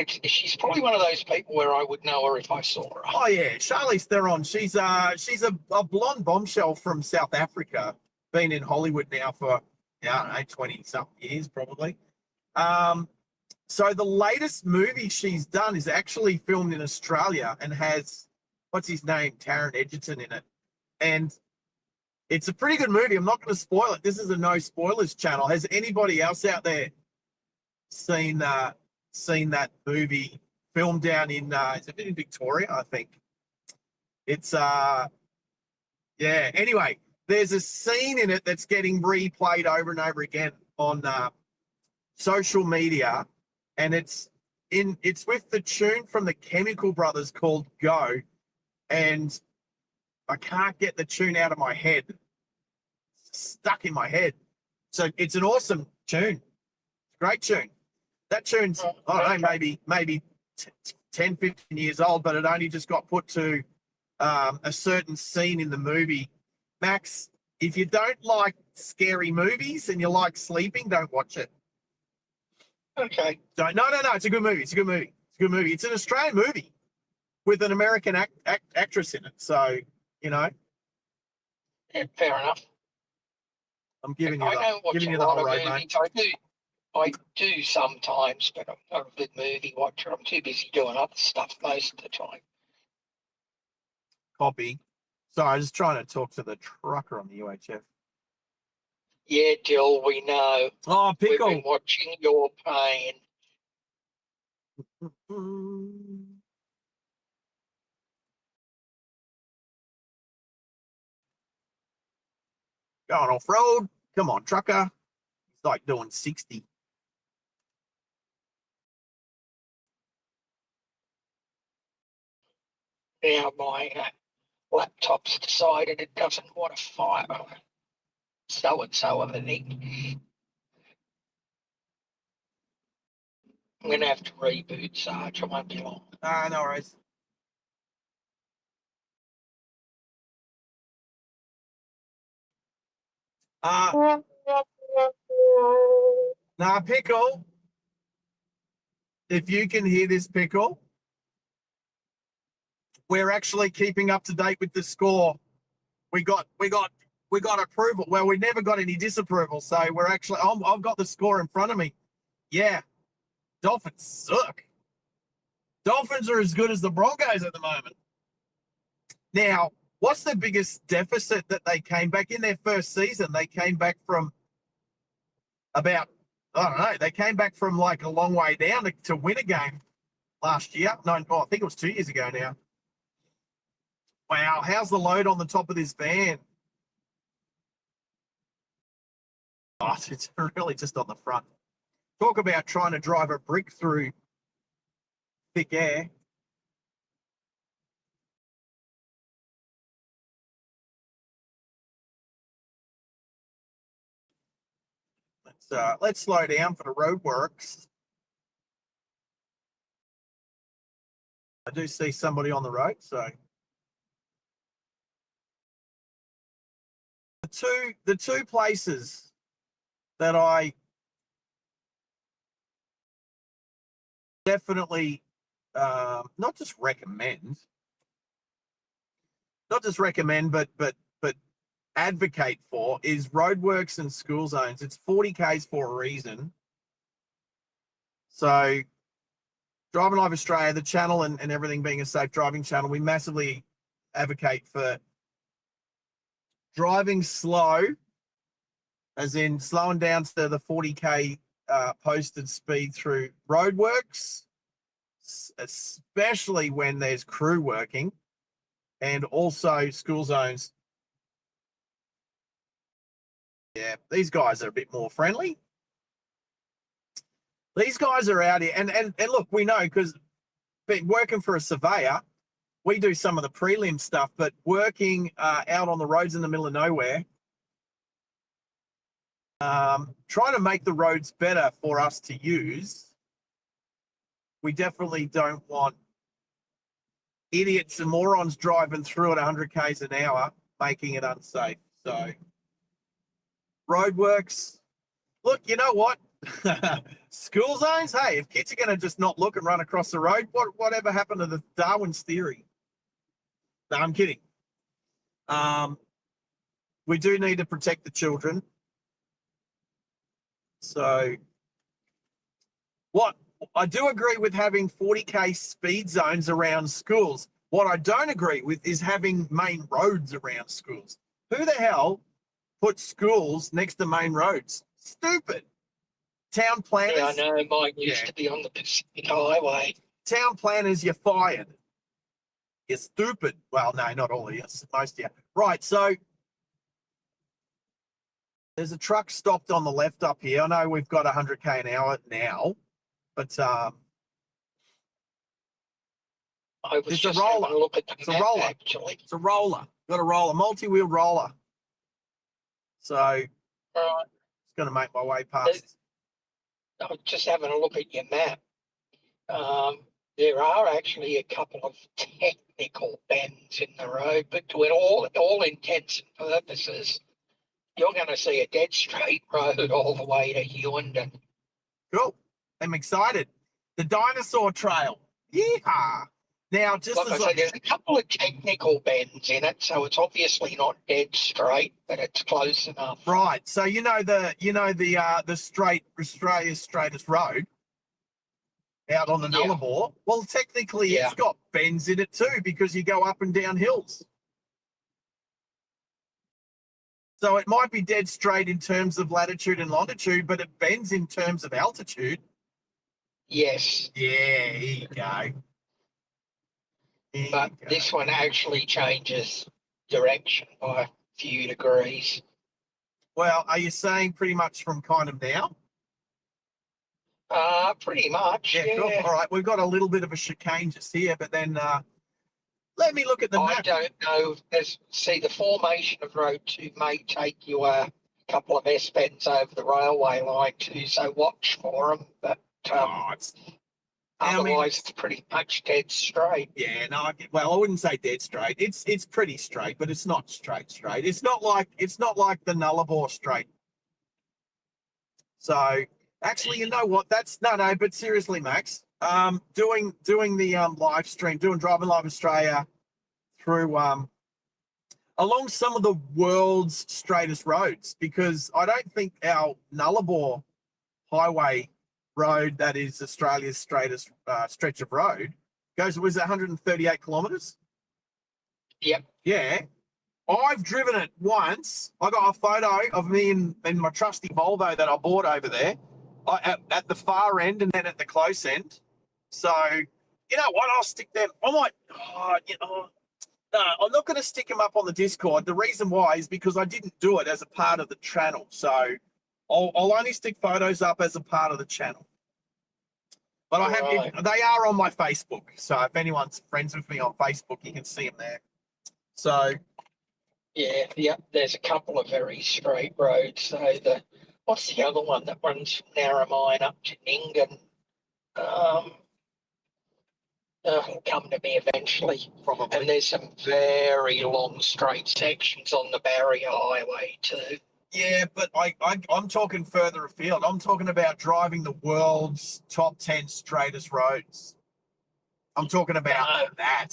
She's probably one of those people where I would know her if I saw her. Oh yeah, Charlize Theron. She's a blonde bombshell from South Africa. Been in Hollywood now for I don't know 20-something years probably. So the latest movie she's done is actually filmed in Australia and has what's his name, Taron Egerton in it, and it's a pretty good movie. I'm not going to spoil it. This is a no spoilers channel. Has anybody else out there seen that movie filmed down in is it in Victoria? I think it's yeah. Anyway, there's a scene in it that's getting replayed over and over again on social media, and it's with the tune from the Chemical Brothers called Go, and I can't get the tune out of my head. It's stuck in my head. So it's an awesome tune. Great tune. That tune's, I don't know, maybe 10, 15 years old, but it only just got put to a certain scene in the movie. Max, if you don't like scary movies and you like sleeping, don't watch it. Okay. No, it's a good movie. It's a good movie. It's an Australian movie with an American actress in it. So, you know. Yeah, fair enough. I'm giving you I don't watch the a lot whole of road, movies. mate. I do sometimes, but I'm not a good movie watcher. I'm too busy doing other stuff most of the time. Copy. Sorry, I was just trying to talk to the trucker on the UHF. Yeah, Jill, we know. Oh, We've Pickle. been watching your pain. Going off road. Come on, trucker. It's like doing 60. Now my laptop's decided it doesn't want to fire so-and-so of a thing. I'm going to have to reboot, Sarge. It won't be long. No worries. Pickle. If you can hear this, Pickle, we're actually keeping up to date with the score. We got approval. Well, we never got any disapproval, so we're actually. I've got the score in front of me. Yeah, Dolphins suck. Dolphins are as good as the Broncos at the moment. Now, What's the biggest deficit that they came back in their first season? They came back from about, I don't know, they came back from like a long way down to win a game last year. No, I think it was 2 years ago now. Wow, how's the load on the top of this van? Oh, it's really just on the front. Talk about trying to drive a brick through thick air. Let's slow down for the roadworks. I do see somebody on the road, so the two places that I definitely not just recommend, but advocate for is roadworks and school zones. It's 40 Ks for a reason. So Driving Live Australia, the channel and everything being a safe driving channel, we massively advocate for driving slow, as in slowing down to the 40K posted speed through roadworks, especially when there's crew working, and also school zones. Yeah, these guys are a bit more friendly. These guys are out here, and look, we know because working for a surveyor, we do some of the prelim stuff, but working out on the roads in the middle of nowhere, trying to make the roads better for us to use, we definitely don't want idiots and morons driving through at 100 Ks an hour, making it unsafe. So roadworks, look, you know what? School zones, hey, if kids are going to just not look and run across the road, whatever happened to the Darwin's theory? No, I'm kidding. We do need to protect the children. So what I do agree with having 40K speed zones around schools. What I don't agree with is having main roads around schools. Who the hell puts schools next to main roads? Stupid. Town planners. Yeah, I know. Mine used to be on the Pacific Highway. Town planners, you're fired. You're stupid. Well, no, not all of you. Most of you. Right, so there's a truck stopped on the left up here. I know we've got 100K an hour now, but I was it's just a roller. having a look at the It's map, a roller. actually. It's a roller. Got a roller, multi-wheel roller. So Right. it's going to make my way past. I was just having a look at your map. There are actually a couple of technical bends in the road, but to all intents and purposes, you're going to see a dead straight road all the way to Hughenden. Cool. I'm excited. The dinosaur trail. Yeehaw. Now, just Like I as say, there's a couple of technical bends in it, so it's obviously not dead straight, but it's close enough. right. So the straight Australia's straightest road out on the Yeah. Nullarbor. Well, technically, Yeah. it's got bends in it too because you go up and down hills. So it might be dead straight in terms of latitude and longitude, but it bends in terms of altitude. Yes, Yeah, here you go. Here but you go. this one actually changes direction by a few degrees. Well, are you saying pretty much from kind of now? Pretty much. Yeah, cool. All right, we've got a little bit of a chicane just here, but then let me look at the I map. don't know. See, the formation of Road 2 may take you a couple of S-bends over the railway line too, so watch for them. But Oh, otherwise, it's pretty much dead straight. yeah, no, well, I wouldn't say dead straight. It's pretty straight, but it's not straight. It's not like the Nullarbor straight. So actually, you know what? That's no, but seriously, Max, doing the live stream, doing Driving Live Australia through along some of the world's straightest roads, because I don't think our Nullarbor highway road, that is Australia's straightest stretch of road, was 138 kilometres. Yep. Yeah. I've driven it once. I got a photo of me in my trusty Volvo that I bought over there at the far end and then at the close end. So, you know what? I'll stick them. I might, no, I'm not going to stick them up on the Discord. The reason why is because I didn't do it as a part of the channel. So I'll only stick photos up as a part of the channel. But I have, they are on my Facebook. So if anyone's friends with me on Facebook, you can see them there. So, yeah, there's a couple of very straight roads. So what's the other one that runs from Narromine up to Ningen? It'll come to me eventually. probably. And there's some very long straight sections on the Barrier Highway too. Yeah, but I'm talking further afield. I'm talking about driving the world's top 10 straightest roads. I'm talking about that.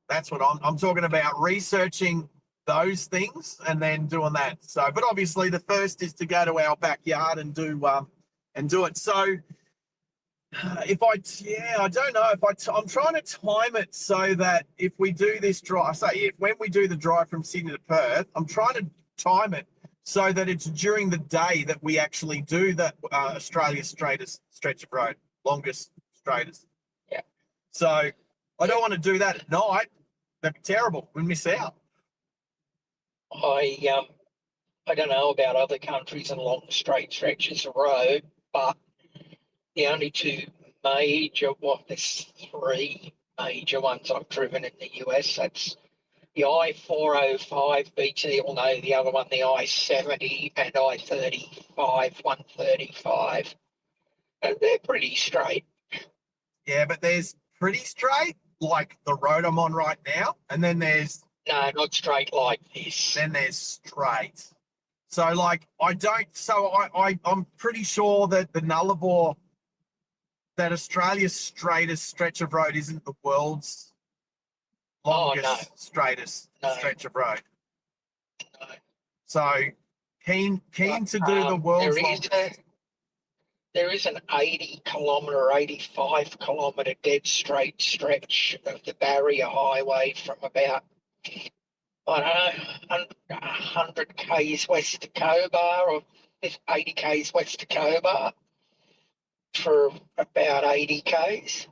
That's what I'm talking about, researching those things and then doing that. So, but obviously the first is to go to our backyard and do it. So I don't know if I'm trying to time it so that if we do this drive, when we do the drive from Sydney to Perth, I'm trying to time it so that it's during the day that we actually do the Australia's straightest stretch of road, longest, straightest. Yeah. So I don't want to do that at night. That'd be terrible. We miss out. I don't know about other countries and long straight stretches of road, but the only there's three major ones I've driven in the US. That's the I-405 BT, will know the other one, the I-70 and I-35, 135. And they're pretty straight. Yeah, but there's pretty straight, like the road I'm on right now, and then there's No, not straight like this. then there's straight. So like I'm pretty sure that the Nullarbor, that Australia's straightest stretch of road isn't the world's longest straightest stretch of road. No. So keen to do the world's longest. There is an 85 kilometre dead straight stretch of the Barrier Highway from about, I don't know, 100 k's west of Cobar or 80 k's west of Cobar for about 80 k's.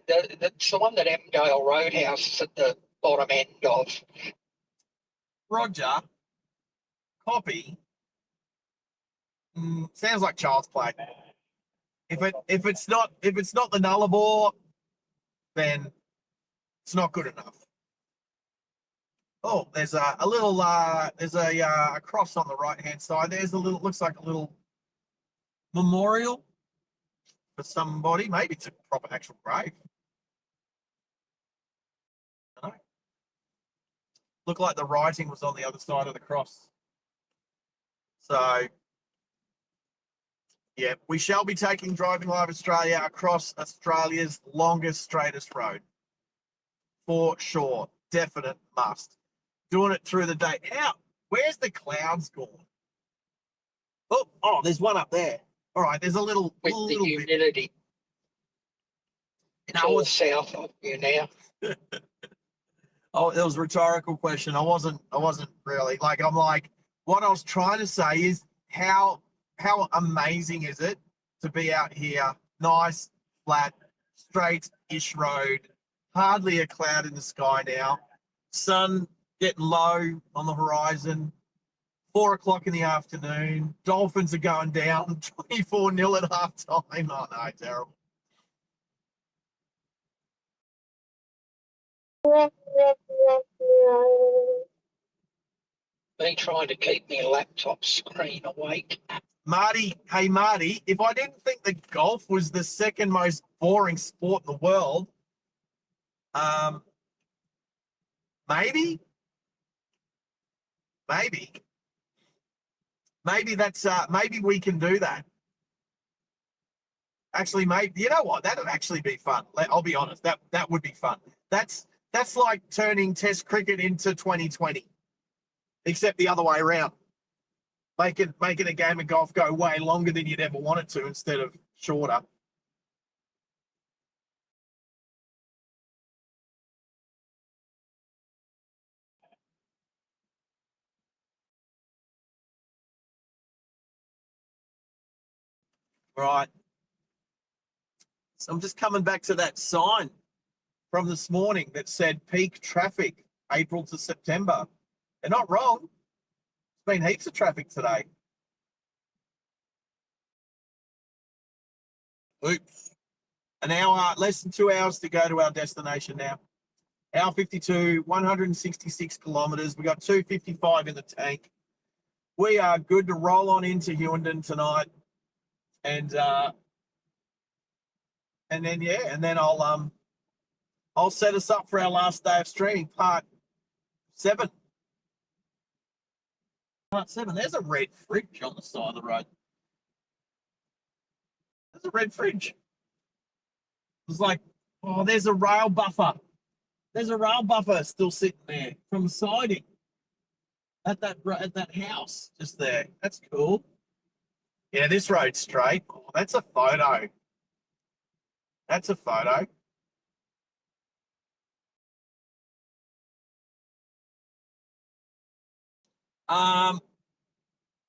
That's the one that Emdale Roadhouse is at the bottom end of. Roger, copy. Sounds like child's play. If it's not the Nullarbor, then it's not good enough. Oh, there's a cross on the right hand side. There's looks like a little memorial for somebody. Maybe it's a proper actual grave. I don't know. Looked like the writing was on the other side of the cross. So yeah, we shall be taking Driving Live Australia across Australia's longest, straightest road. For sure. Definite must. Doing it through the day. Where's the clouds gone? Oh, there's one up there. All right, there's a little With little the bit. humidity. It's all south of you now. Oh, it was a rhetorical question. I wasn't really I'm like, what I was trying to say is how amazing is it to be out here, nice, flat, straight-ish road, hardly a cloud in the sky now, sun getting low on the horizon, 4 o'clock in the afternoon, Dolphins are going down 24-0 at half time. Oh no, terrible. Me trying to keep my laptop screen awake. Marty, hey Marty, if I didn't think that golf was the second most boring sport in the world, maybe that's maybe we can do that. Actually, maybe, you know what? That'd actually be fun. I'll be honest. That would be fun. That's like turning Test cricket into 2020, except the other way around. Making a game of golf go way longer than you'd ever want it to instead of shorter. Right. So I'm just coming back to that sign from this morning that said peak traffic, April to September. They're not wrong. There's been heaps of traffic today. Oops. An hour, less than 2 hours to go to our destination now. Hour 52, 166 kilometres. We got 255 in the tank. We are good to roll on into Hughenden tonight. And then I'll set us up for our last day of streaming, part 7. Part 7. There's a red fridge on the side of the road. There's a red fridge. It's like, oh, there's a rail buffer. There's a rail buffer still sitting there from siding at that house just there. That's cool. Yeah, this road's straight. Oh, that's a photo. That's a photo.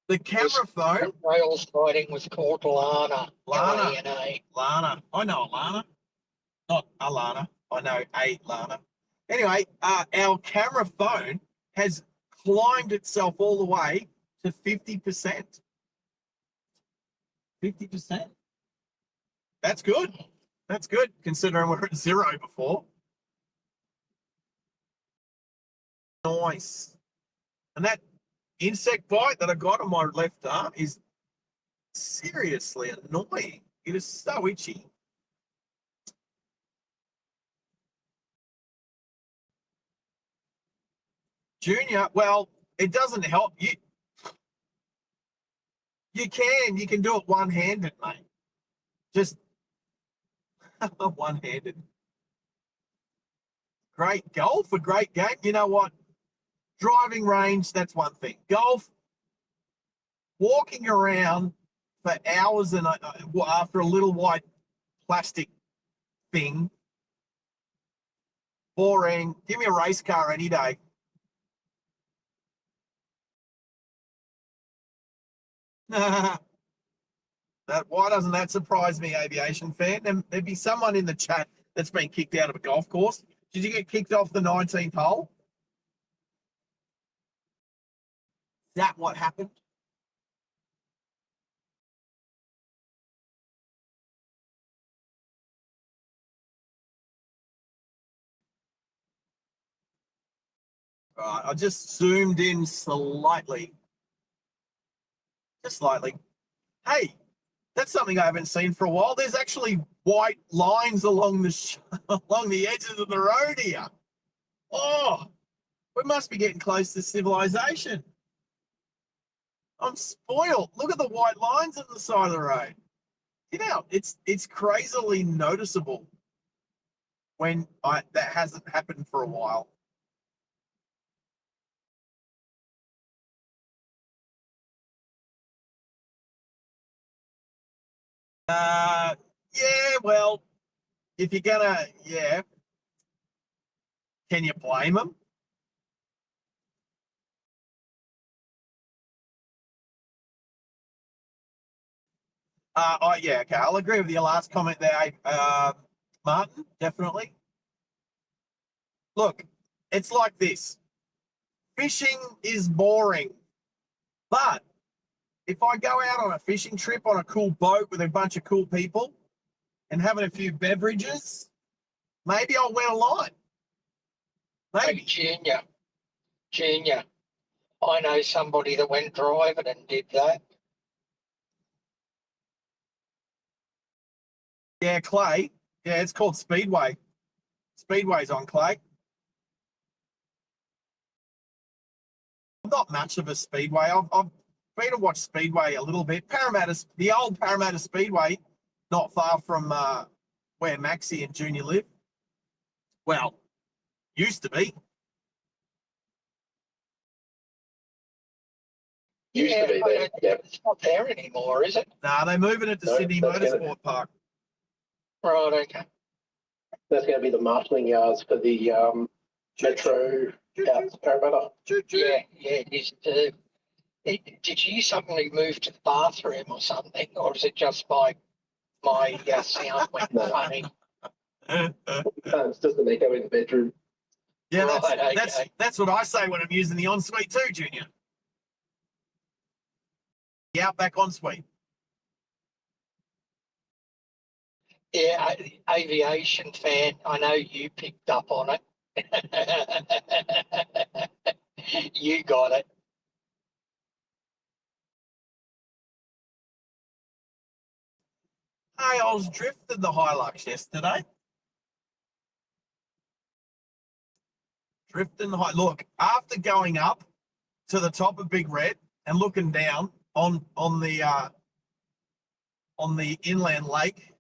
The camera phone. Rail siding was called Lana. Lana. L-A-N-A. Lana. I know Alana. Not Alana. I know a Lana. Anyway, our camera phone has climbed itself all the way to 50%. 50%. That's good. That's good, considering we're at 0 before. Nice. And that insect bite that I got on my left arm is seriously annoying. It is so itchy. Junior, well, it doesn't help you. You can do it one-handed, mate. Just one-handed. Great golf, a great game. You know what? Driving range, that's one thing. Golf, walking around for hours and after a little white plastic thing, boring. Give me a race car any day. Why doesn't that surprise me, aviation fan? There'd be someone in the chat that's been kicked out of a golf course. Did you get kicked off the 19th hole? Is that what happened? All right, I just zoomed in slightly. Just slightly. Hey, that's something I haven't seen for a while. There's actually white lines along the edges of the road here. Oh, we must be getting close to civilization. I'm spoiled. Look at the white lines on the side of the road. You know, it's crazily noticeable when that hasn't happened for a while. Yeah, well, if you're gonna, yeah, can you blame them? Yeah, okay, I'll agree with your last comment there, Martin, definitely. Look, it's like this. Fishing is boring, but if I go out on a fishing trip on a cool boat with a bunch of cool people and having a few beverages, maybe I'll win a line. Maybe. Hey, Junior, I know somebody that went driving and did that. Yeah, Clay. Yeah, it's called Speedway. Speedway's on Clay. I'm not much of a Speedway. I've been to watch Speedway a little bit. The old Parramatta Speedway, not far from where Maxie and Junior live. Well, used to be. Used to be there. Yep. It's not there anymore, is it? Nah, they're moving it to Sydney Motorsport Park. Right, okay. That's going to be the marshalling yards for the Metro out to Parramatta. Yeah, it is too. Did you suddenly move to the bathroom or something, or is it just my sound went funny? It's just an echo in the bedroom. Yeah, Right, that's what I say when I'm using the ensuite too, Junior. The Outback ensuite. Yeah, aviation fan. I know you picked up on it. You got it. Hey, I was drifting the Hilux yesterday. Look, after going up to the top of Big Red and looking down on the inland lake,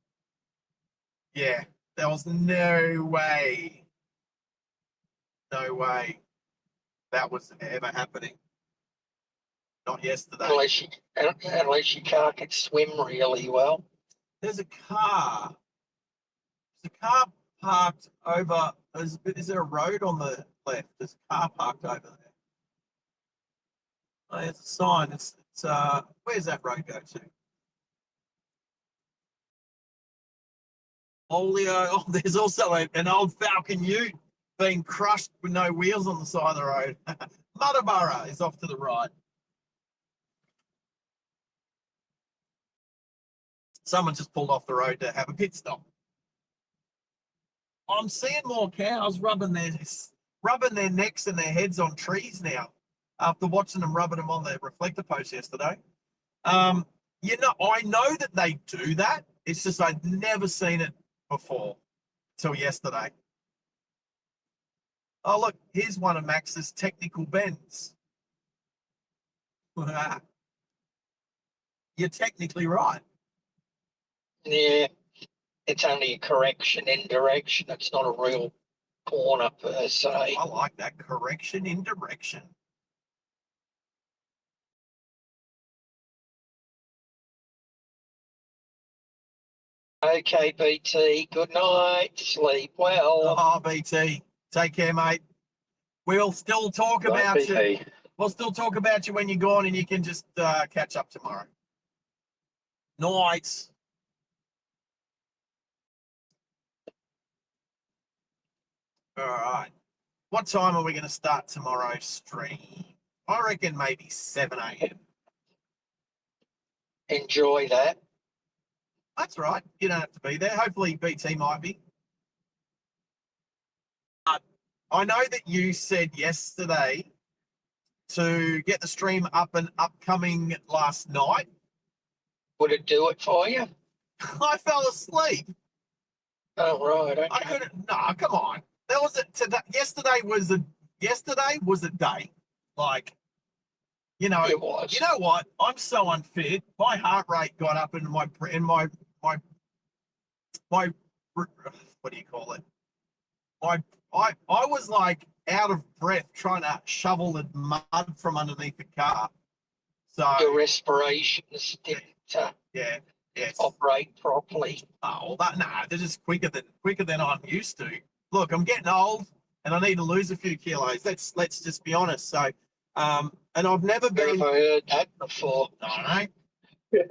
yeah, there was no way that was ever happening. Not yesterday. Unless your car could swim really well. There's a car. There's a car parked over. Is there a road on the left? There's a car parked over there. Oh, there's a sign. It's where's that road go to? Olio. Oh, there's also an old Falcon Ute being crushed with no wheels on the side of the road. Muddaborough is off to the right. Someone just pulled off the road to have a pit stop. I'm seeing more cows rubbing their necks and their heads on trees now after watching them rubbing them on their reflector post yesterday. I know that they do that. It's just I'd never seen it before till yesterday. Oh, look, here's one of Max's technical bends. You're technically right. Yeah, it's only a correction in direction. It's not a real corner per se. I like that. Correction in direction. Okay, BT. Good night. Sleep well. Oh, BT. Take care, mate. We'll still talk about you. We'll still talk about you when you're gone, and you can just catch up tomorrow. Night. All right. What time are we going to start tomorrow's stream? I reckon maybe 7 a.m. Enjoy that. That's right. You don't have to be there. Hopefully BT might be. I know that you said yesterday to get the stream up and upcoming last night. Would it do it for you? I fell asleep. Oh, right. Okay. I couldn't. No, come on. That was it. Today. Yesterday was a day. Like, you know. It was. You know what? I'm so unfit. My heart rate got up in my what do you call it? I was like out of breath trying to shovel the mud from underneath the car. So Your respirations didn't yes. operate properly. Oh, they're just quicker than I'm used to. Look, I'm getting old and I need to lose a few kilos. Let's just be honest. So, and I've never been. Never heard that before. I know.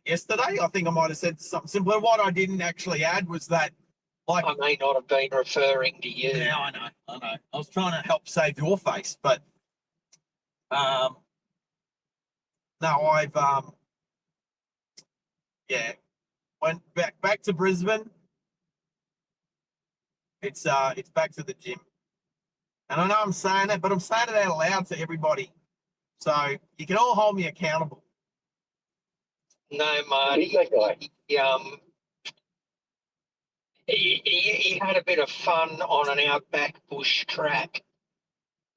Yesterday, I think I might have said something similar. What I didn't actually add was that, like, I may not have been referring to you. yeah, I know. I was trying to help save your face, but no, I've went back to Brisbane. It's back to the gym, and I know I'm saying it, but I'm saying it out loud to everybody, so you can all hold me accountable. No, Marty. Who's that guy? He had a bit of fun on an outback bush track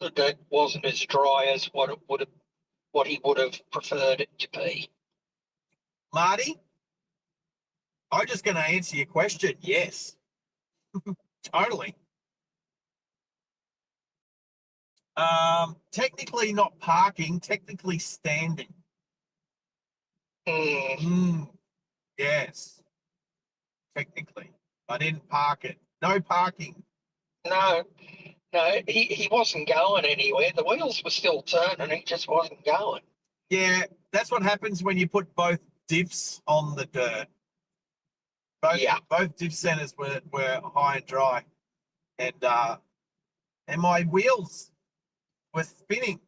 that wasn't as dry as what he would have preferred it to be. Marty, I'm just going to answer your question. Yes, totally. Technically not parking, technically standing. Yes, technically. I didn't park it. No parking. No, No, he wasn't going anywhere. The wheels were still turning. He just wasn't going. Yeah, that's what happens when you put both diffs on the dirt. Both diff centers were high and dry, and my wheels were spinning,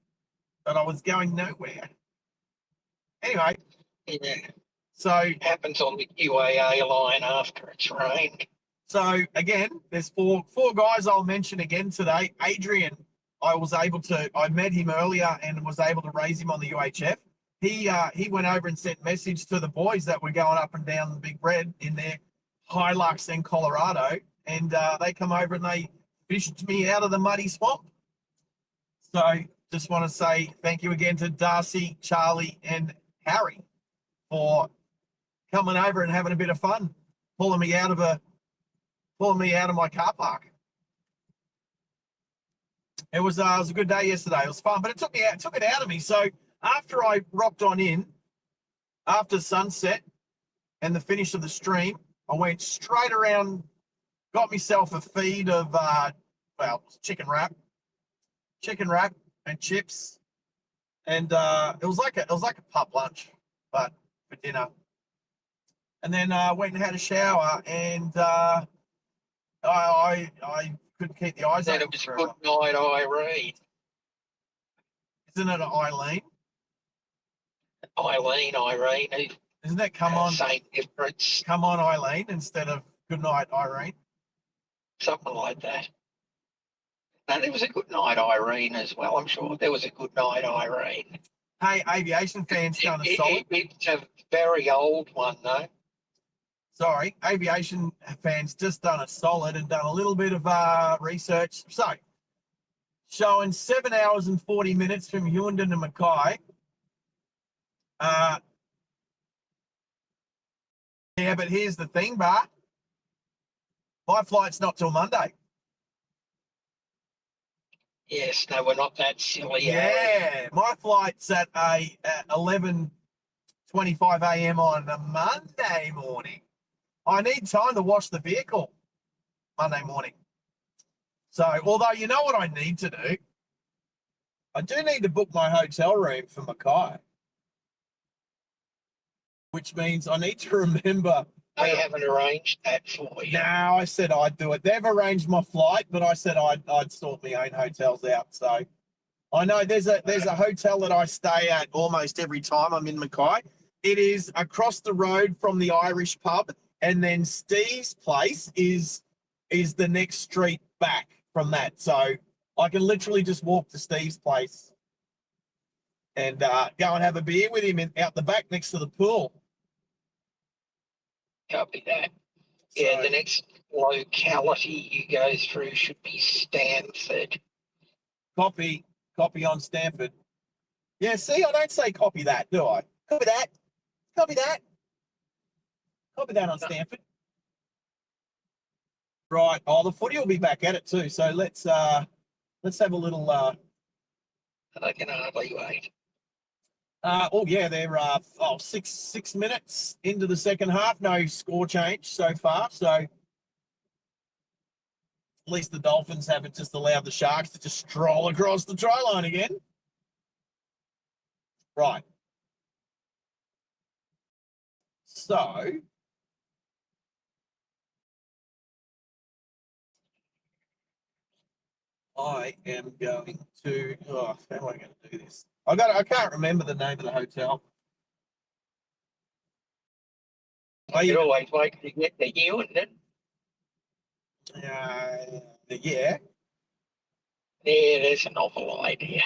but I was going nowhere. Anyway, Yeah, so happens on the QAA line after it's rained. So again, there's four guys I'll mention again today. Adrian, I met him earlier and was able to raise him on the UHF. He went over and sent message to the boys that were going up and down the Big Red in their Hilux in Colorado, and they come over and they fished me out of the muddy swamp. So just want to say thank you again to Darcy, Charlie, and Harry for coming over and having a bit of fun, pulling me out of my car park. It was a good day yesterday. It was fun, but it took it out of me. So after I rocked on in, after sunset and the finish of the stream, I went straight around, got myself a feed of chicken wrap and chips, and it was like a pub lunch, but for dinner. And then went and had a shower, and I couldn't keep the eyes Then open. it was good night, Irene. Isn't it Eileen? Irene. Isn't it come on? Same difference. Come on, Eileen, instead of good night, Irene. Something like that. No, there was a good night, Irene, as well. I'm sure there was a good night, Irene. Hey, aviation fans done a solid. It's a very old one, though. Sorry, aviation fans just done a solid and done a little bit of research. So, showing 7 hours and 40 minutes from Hughenden to Mackay. Yeah, but here's the thing, Bart. My flight's not till Monday. Yes, no, we're not that silly. Yeah, my flight's at 11:25 a.m. on a Monday morning. I need time to wash the vehicle Monday morning. So, although you know what I need to do? I do need to book my hotel room for Mackay, which means I need to remember. They haven't arranged that for you. No, I said I'd do it. They've arranged my flight, but I said I'd sort my own hotels out. So I know there's a hotel that I stay at almost every time I'm in Mackay. It is across the road from the Irish pub, and then Steve's place is the next street back from that. So I can literally just walk to Steve's place and go and have a beer with him out the back next to the pool. Copy that. So, Yeah, the next locality you go through should be Stanford. Copy on Stanford. Yeah, see, I don't say copy that, do I? Copy that. Copy that on Stanford. Right. Oh, the footy will be back at it too. So let's have a little. I can hardly wait. They're 6 minutes into the second half. No score change so far. So at least the Dolphins haven't just allowed the Sharks to just stroll across the try line again. Right. So I am going to. Oh, how am I going to do this? I can't remember the name of the hotel. You can always wait to get the Hughenden. Yeah. Yeah, there's an awful idea.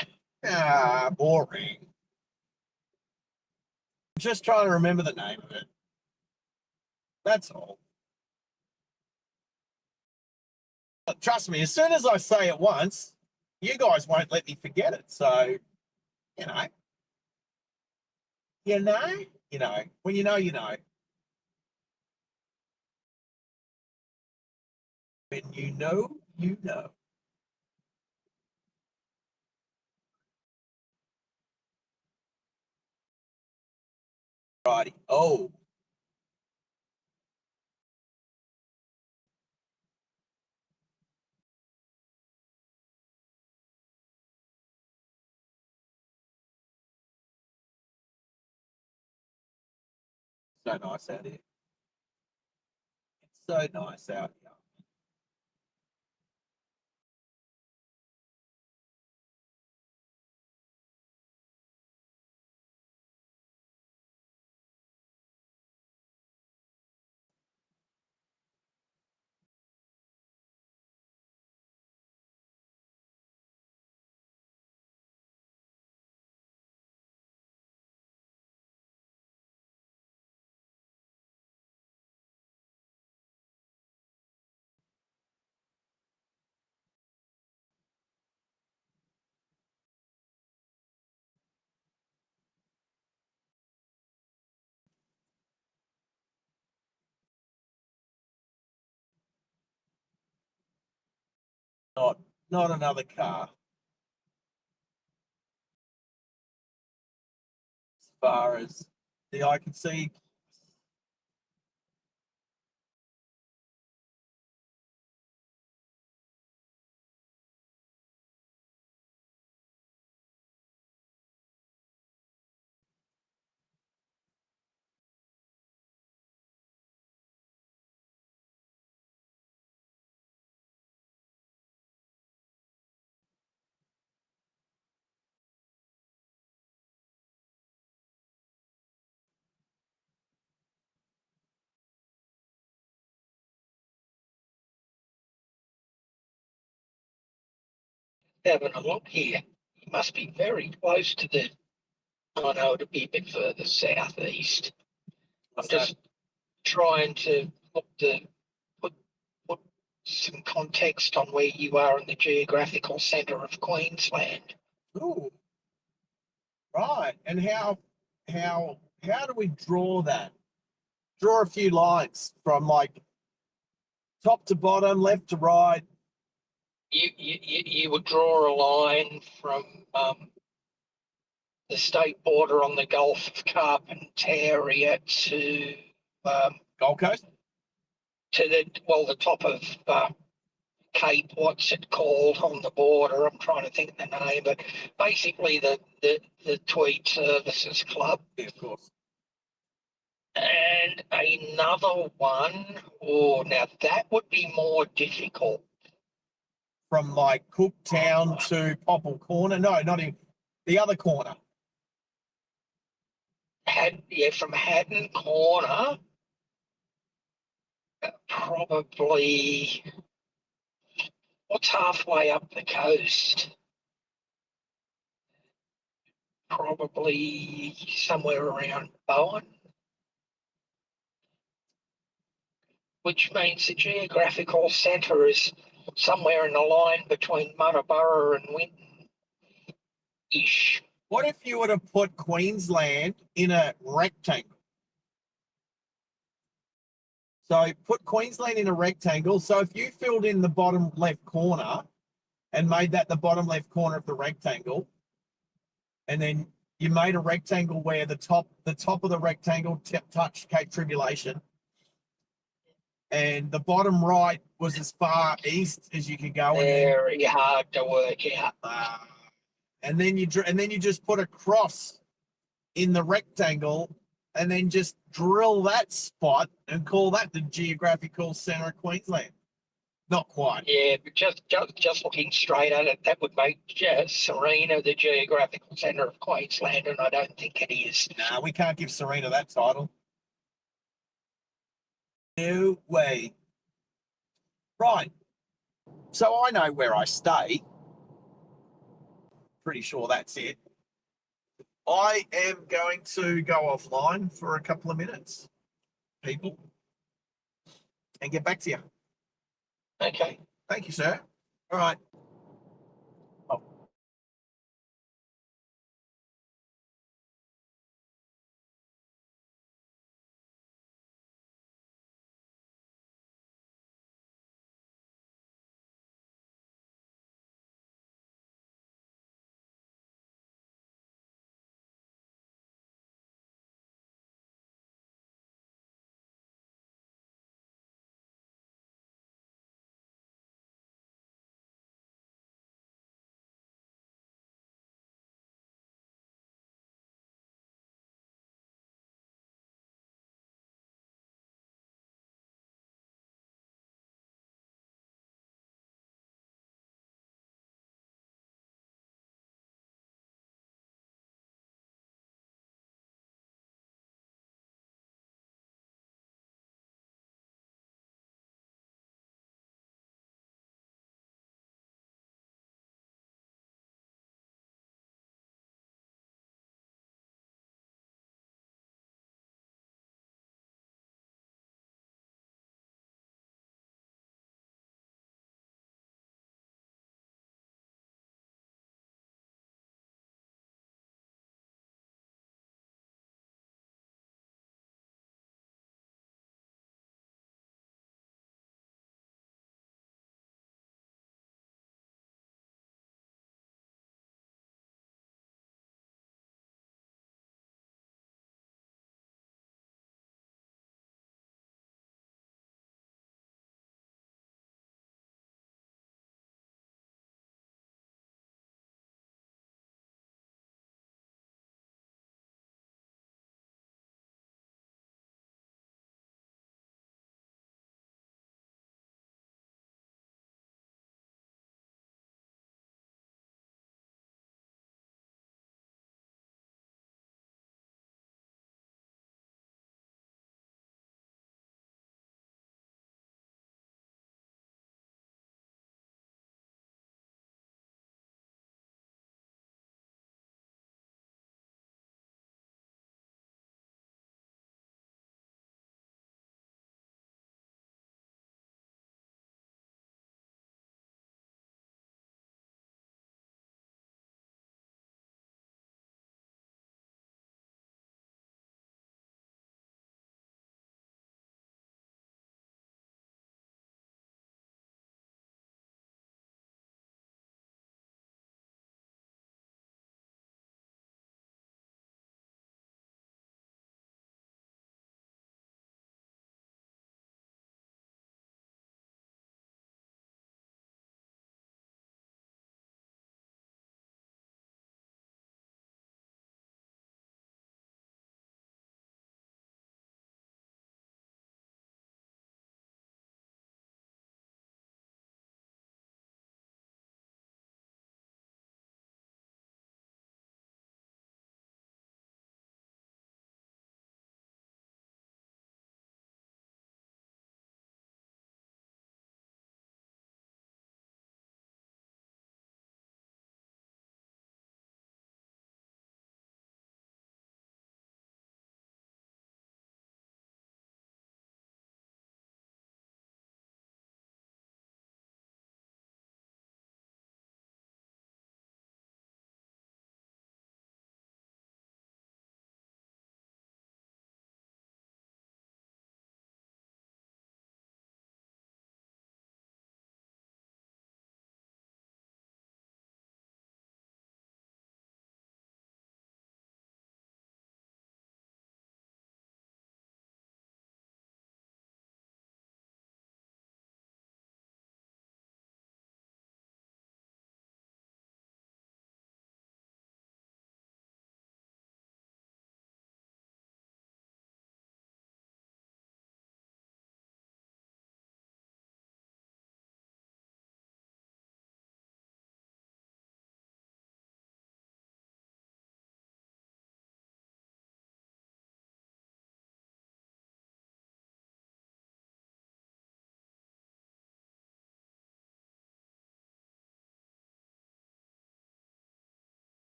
Boring. I'm just trying to remember the name of it. That's all. But trust me, as soon as I say it once, you guys won't let me forget it. So, you know. When you know, you know. When you know, you know. Righty. Oh. So nice out here. It's so nice out here. Not another car. As far as the eye can see. Having a look here. You must be very close to the. I know it'll be a bit further southeast. I'm just trying to look to put some context on where you are in the geographical centre of Queensland. Ooh. Right. And how do we draw that? Draw a few lines from like top to bottom, left to right. You would draw a line from the state border on the Gulf of Carpentaria to Gold Coast. the top of Cape, what's it called on the border? I'm trying to think of the name, but basically the Tweed Services Club. Yeah, of course. And another one, oh, now that would be more difficult. From like Cooktown to Popple Corner. No, not even the other corner. From Haddon Corner, probably what's halfway up the coast? Probably somewhere around Bowen, which means the geographical centre is somewhere in the line between Muttaburra and Winton-ish. What if you were to put Queensland in a rectangle? So put Queensland in a rectangle. So if you filled in the bottom left corner and made that the bottom left corner of the rectangle, and then you made a rectangle where the top of the rectangle touched Cape Tribulation, and the bottom right was as far east as you could go. Very hard to work out. And then you just put a cross in the rectangle, and then just drill that spot and call that the geographical centre of Queensland. Not quite. Yeah, but just looking straight at it, that would make Serena the geographical centre of Queensland, and I don't think it is. Nah, we can't give Serena that title. No way. Right. So I know where I stay. Pretty sure that's it. I am going to go offline for a couple of minutes, people, and get back to you. Okay. Thank you, sir. All right.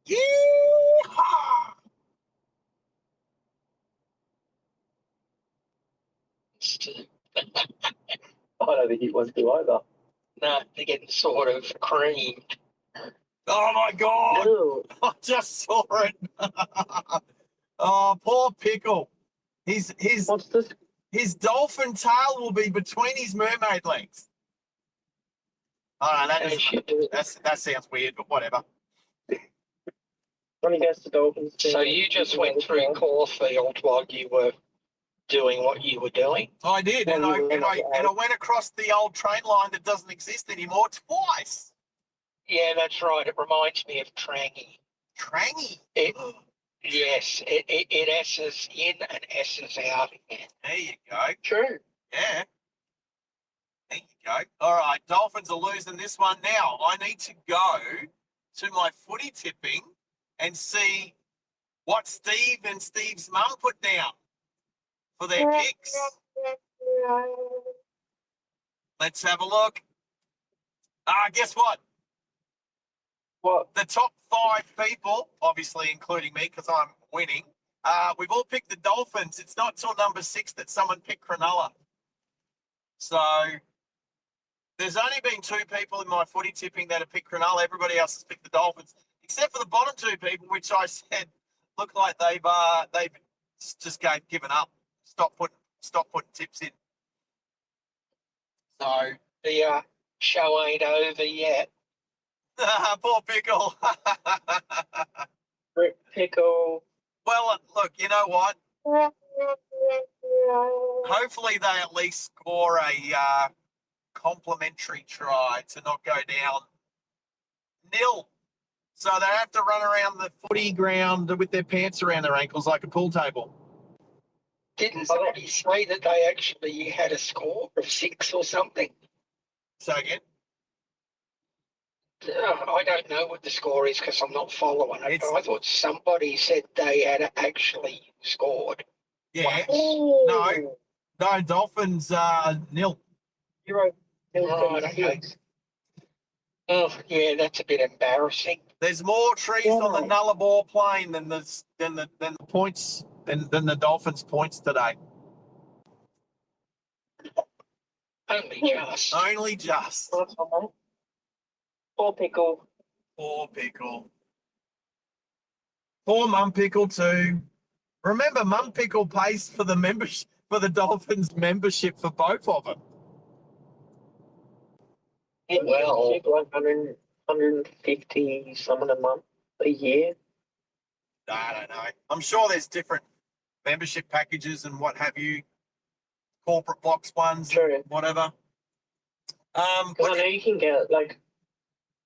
Yeehaw! It's too, I don't think it was too either. no, they're getting sort of creamed. Oh my God! Ew. I just saw it. Oh, poor Pickle. What's this? His dolphin tail will be between his mermaid legs. Oh, no, As you do. that sounds weird, but whatever. When he goes to Dolphins. So you just went through Caulfield while you were doing what you were doing? I did, and I went across the old train line that doesn't exist anymore twice. Yeah, that's right. It reminds me of Trangy. Trangy. Yes, it S's in and S's out again. There you go. True. Yeah. There you go. All right, Dolphins are losing this one now. I need to go to my footy tipping and see what Steve and Steve's mum put down for their picks. Let's have a look. Guess what? What? The top 5 people, obviously including me because I'm winning, we've all picked the Dolphins. It's not till number 6 that someone picked Cronulla. So there's only been 2 people in my footy tipping that have picked Cronulla. Everybody else has picked the Dolphins, except for the bottom 2 people, which I said look like they've just given up. Stop putting tips in. So The show ain't over yet. poor Pickle. Rip Pickle. Well, look, you know what? Hopefully they at least score a complimentary try to not go down 0. So they have to run around the footy ground with their pants around their ankles like a pool table. Didn't somebody say that they actually had a score of 6 or something? So again, I don't know what the score is because I'm not following it. It's- But I thought somebody said they had actually scored. yeah. Oh. No, Dolphins 0. You're right. Right, okay. Oh, yeah, that's a bit embarrassing. There's more trees on the Nullarbor plain than the points than the Dolphins points today. Only just. Only just. That's all right. Poor Pickle. Poor Pickle. Poor Mum Pickle too. Remember, Mum Pickle pays for the membership for the Dolphins membership for both of them. Well- Like 150 something a month a year. I don't know. I'm sure there's different membership packages and what have you, corporate box ones, True. whatever. Because I know you can get like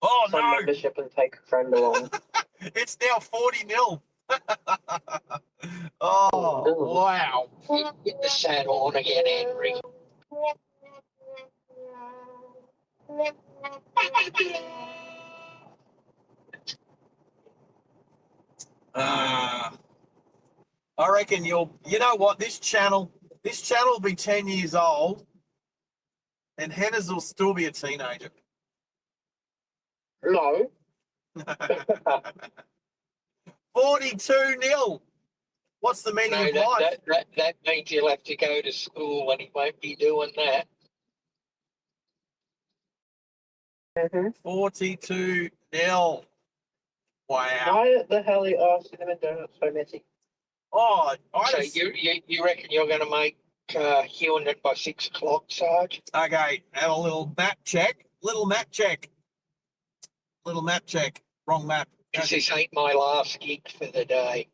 Oh some no, membership and take a friend along. it's now 40-0. Oh wow. Get the sad on again, Henry. I reckon you know what, this channel will be 10 years old and Hennes will still be a teenager. No. 42-0. What's the meaning No, of life? that means he'll have to go to school and he won't be doing that. 42-0. Wow. Why the hell are you cinnamon donuts so messy? Oh, So you reckon you're going to make Hughenden by 6 o'clock, Sarge? okay, have a little map check. Wrong map. Because this ain't my last gig for the day.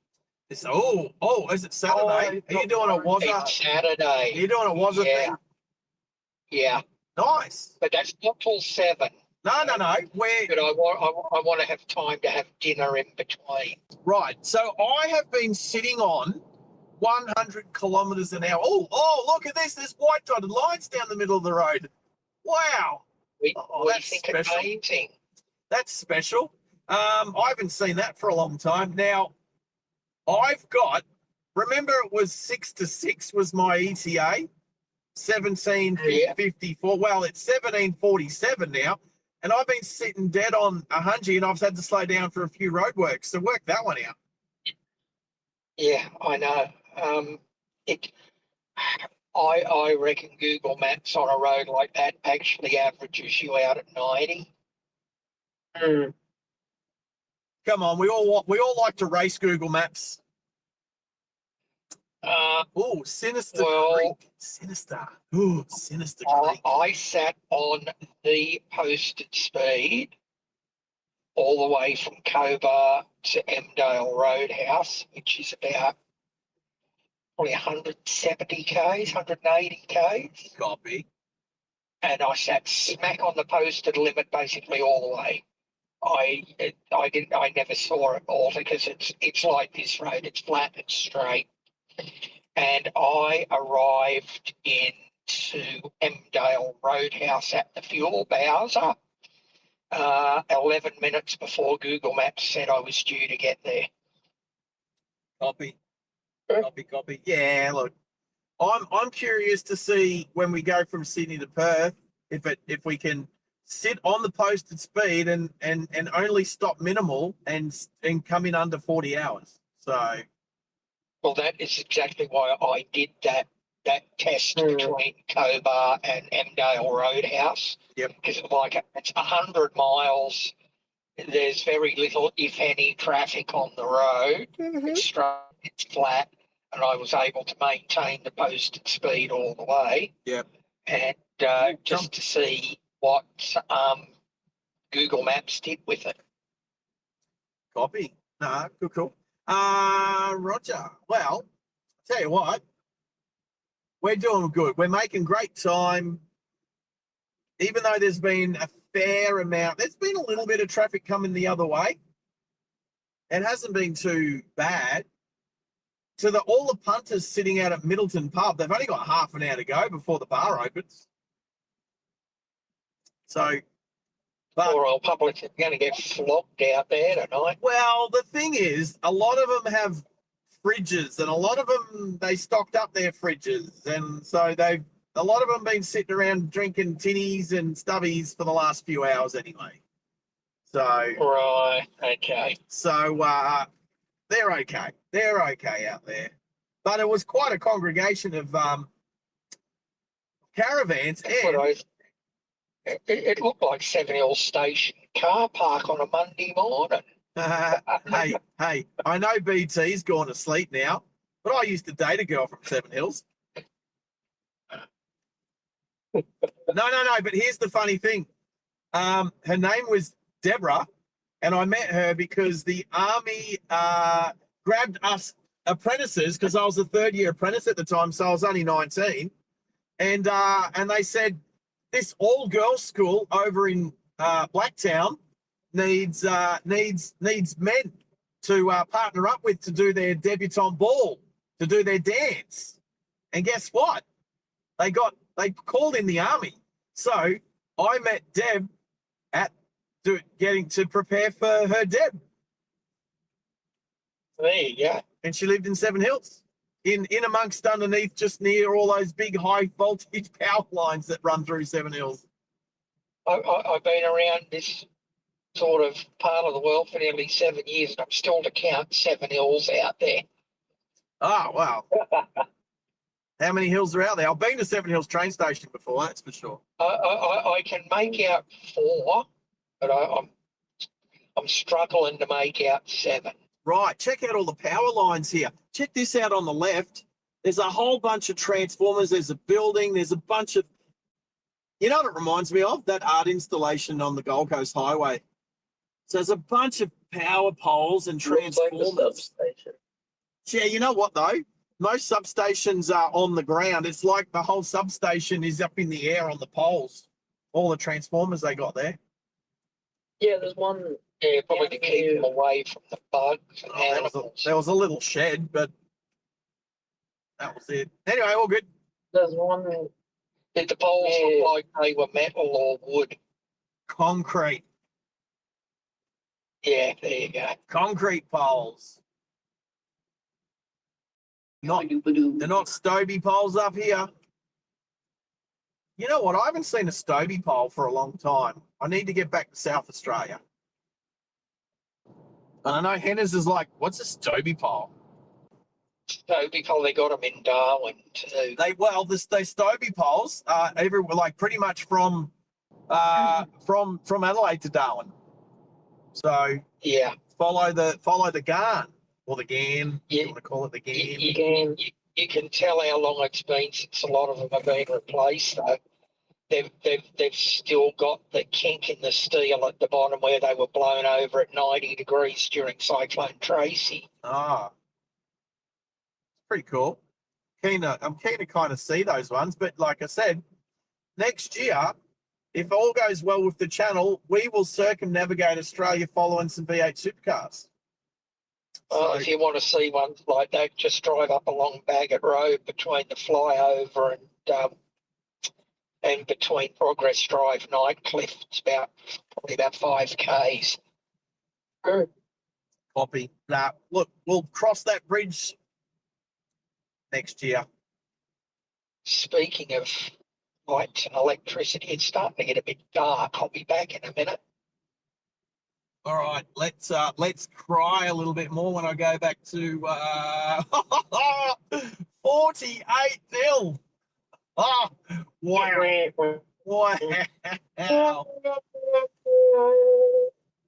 Is it Saturday? Are you doing a It's Wazza? Are Saturday. you doing a Wazza Yeah. thing? Yeah, Nice. but that's not till 7. No. Where? But I want to have time to have dinner in between. Right. So I have been sitting on 100 kilometres an hour. Oh, look at this. There's white dotted lines down the middle of the road. Wow. We That's think special. amazing. That's special. I haven't seen that for a long time. Now, remember it was 6 to 6 was my ETA? 1754. Well, it's 1747 now. And I've been sitting dead on 100, and I've had to slow down for a few roadworks. So work that one out. Yeah, I know. I reckon Google Maps on a road like that actually averages you out at 90. Mm. Come on, we all like to race Google Maps. Oh, Sinister Creek. Sinister. Oh, Sinister Creek. I sat on the posted speed all the way from Cobar to Emdale Roadhouse, which is about probably 170 k's, 180 k's. Copy. And I sat smack on the posted limit basically all the way. I never saw it all because it's like this road, it's flat and straight. And I arrived into Emdale Roadhouse at the fuel Bowser 11 minutes before Google Maps said I was due to get there. Copy. Yeah, look, I'm curious to see when we go from Sydney to Perth if we can sit on the posted speed and only stop minimal and come in under 40 hours. So. Well, that is exactly why I did that test between Cobar and Emdale Roadhouse. Yep. Because it's 100 miles. There's very little, if any, traffic on the road. Mm-hmm. It's straight, it's flat, and I was able to maintain the posted speed all the way. Yep. And just to see what Google Maps did with it. Copy. No, cool. Roger. Well, tell you what, we're doing good. We're making great time. Even though there's been a fair amount, there's been a little bit of traffic coming the other way. It hasn't been too bad. So all the punters sitting out at Middleton Pub, they've only got half an hour to go before the bar opens. So, but Poor old public is going to get flogged out there tonight. well, the thing is, a lot of them have fridges, and a lot of them, they stocked up their fridges, and so a lot of them been sitting around drinking tinnies and stubbies for the last few hours anyway. So Right, okay. So they're okay. They're okay out there. But it was quite a congregation of caravans. That's what it looked like Seven Hills Station car park on a Monday morning. Hey, I know BT's gone to sleep now, but I used to date a girl from Seven Hills. No, but here's the funny thing. Her name was Deborah, and I met her because the army grabbed us apprentices, because I was a third-year apprentice at the time, so I was only 19, and they said, this all-girls school over in Blacktown needs men to partner up with to do their debutante ball, to do their dance. And guess what? They called in the army. So I met Deb getting to prepare for her Deb. There you go. And she lived in Seven Hills, in amongst underneath, just near all those big high voltage power lines that run through Seven Hills. I've been around this sort of part of the world for nearly 7 years, and I'm still to count Seven Hills out there. Oh, wow. How many hills are out there? I've been to Seven Hills train station before, that's for sure. I can make out 4, but I'm struggling to make out 7. Right, check out all the power lines here. Check this out on the left. There's a whole bunch of transformers. There's a building. There's a bunch of... You know what it reminds me of? That art installation on the Gold Coast Highway. So there's a bunch of power poles and transformers. Like the substation. Yeah, you know what, though? Most substations are on the ground. It's like the whole substation is up in the air on the poles. All the transformers they got there. Yeah, there's one. Yeah, probably to keep them away from the bugs and animals. There was a little shed, but that was it. Anyway, all good. There's one. Did the poles look like they were metal or wood? Concrete. Yeah, there you go. Concrete poles. They're not Stobie poles up here. You know what? I haven't seen a Stobie pole for a long time. I need to get back to South Australia. And I know Hennes is like, what's a Stobie pole? So because they got them in Darwin too. They Stobie poles are everywhere, like pretty much from Adelaide to Darwin. So Yeah. follow the Garn or the Gan. Yeah. You want to call it the Gan? You can tell how long it's been since a lot of them have been replaced though. They've still got the kink in the steel at the bottom where they were blown over at 90 degrees during Cyclone Tracy. Ah, pretty cool. I'm keen to kind of see those ones, but like I said, next year, if all goes well with the channel, we will circumnavigate Australia following some V8 supercars. So, If you want to see ones like that, just drive up along Bagot Road between the flyover and between Progress Drive, Nightcliff. It's probably about 5 k's. copy. Look, we'll cross that bridge next year. Speaking of lights and electricity, it's starting to get a bit dark. I'll be back in a minute. All right, let's cry a little bit more when I go back to 48-0. Oh, wow. Wow.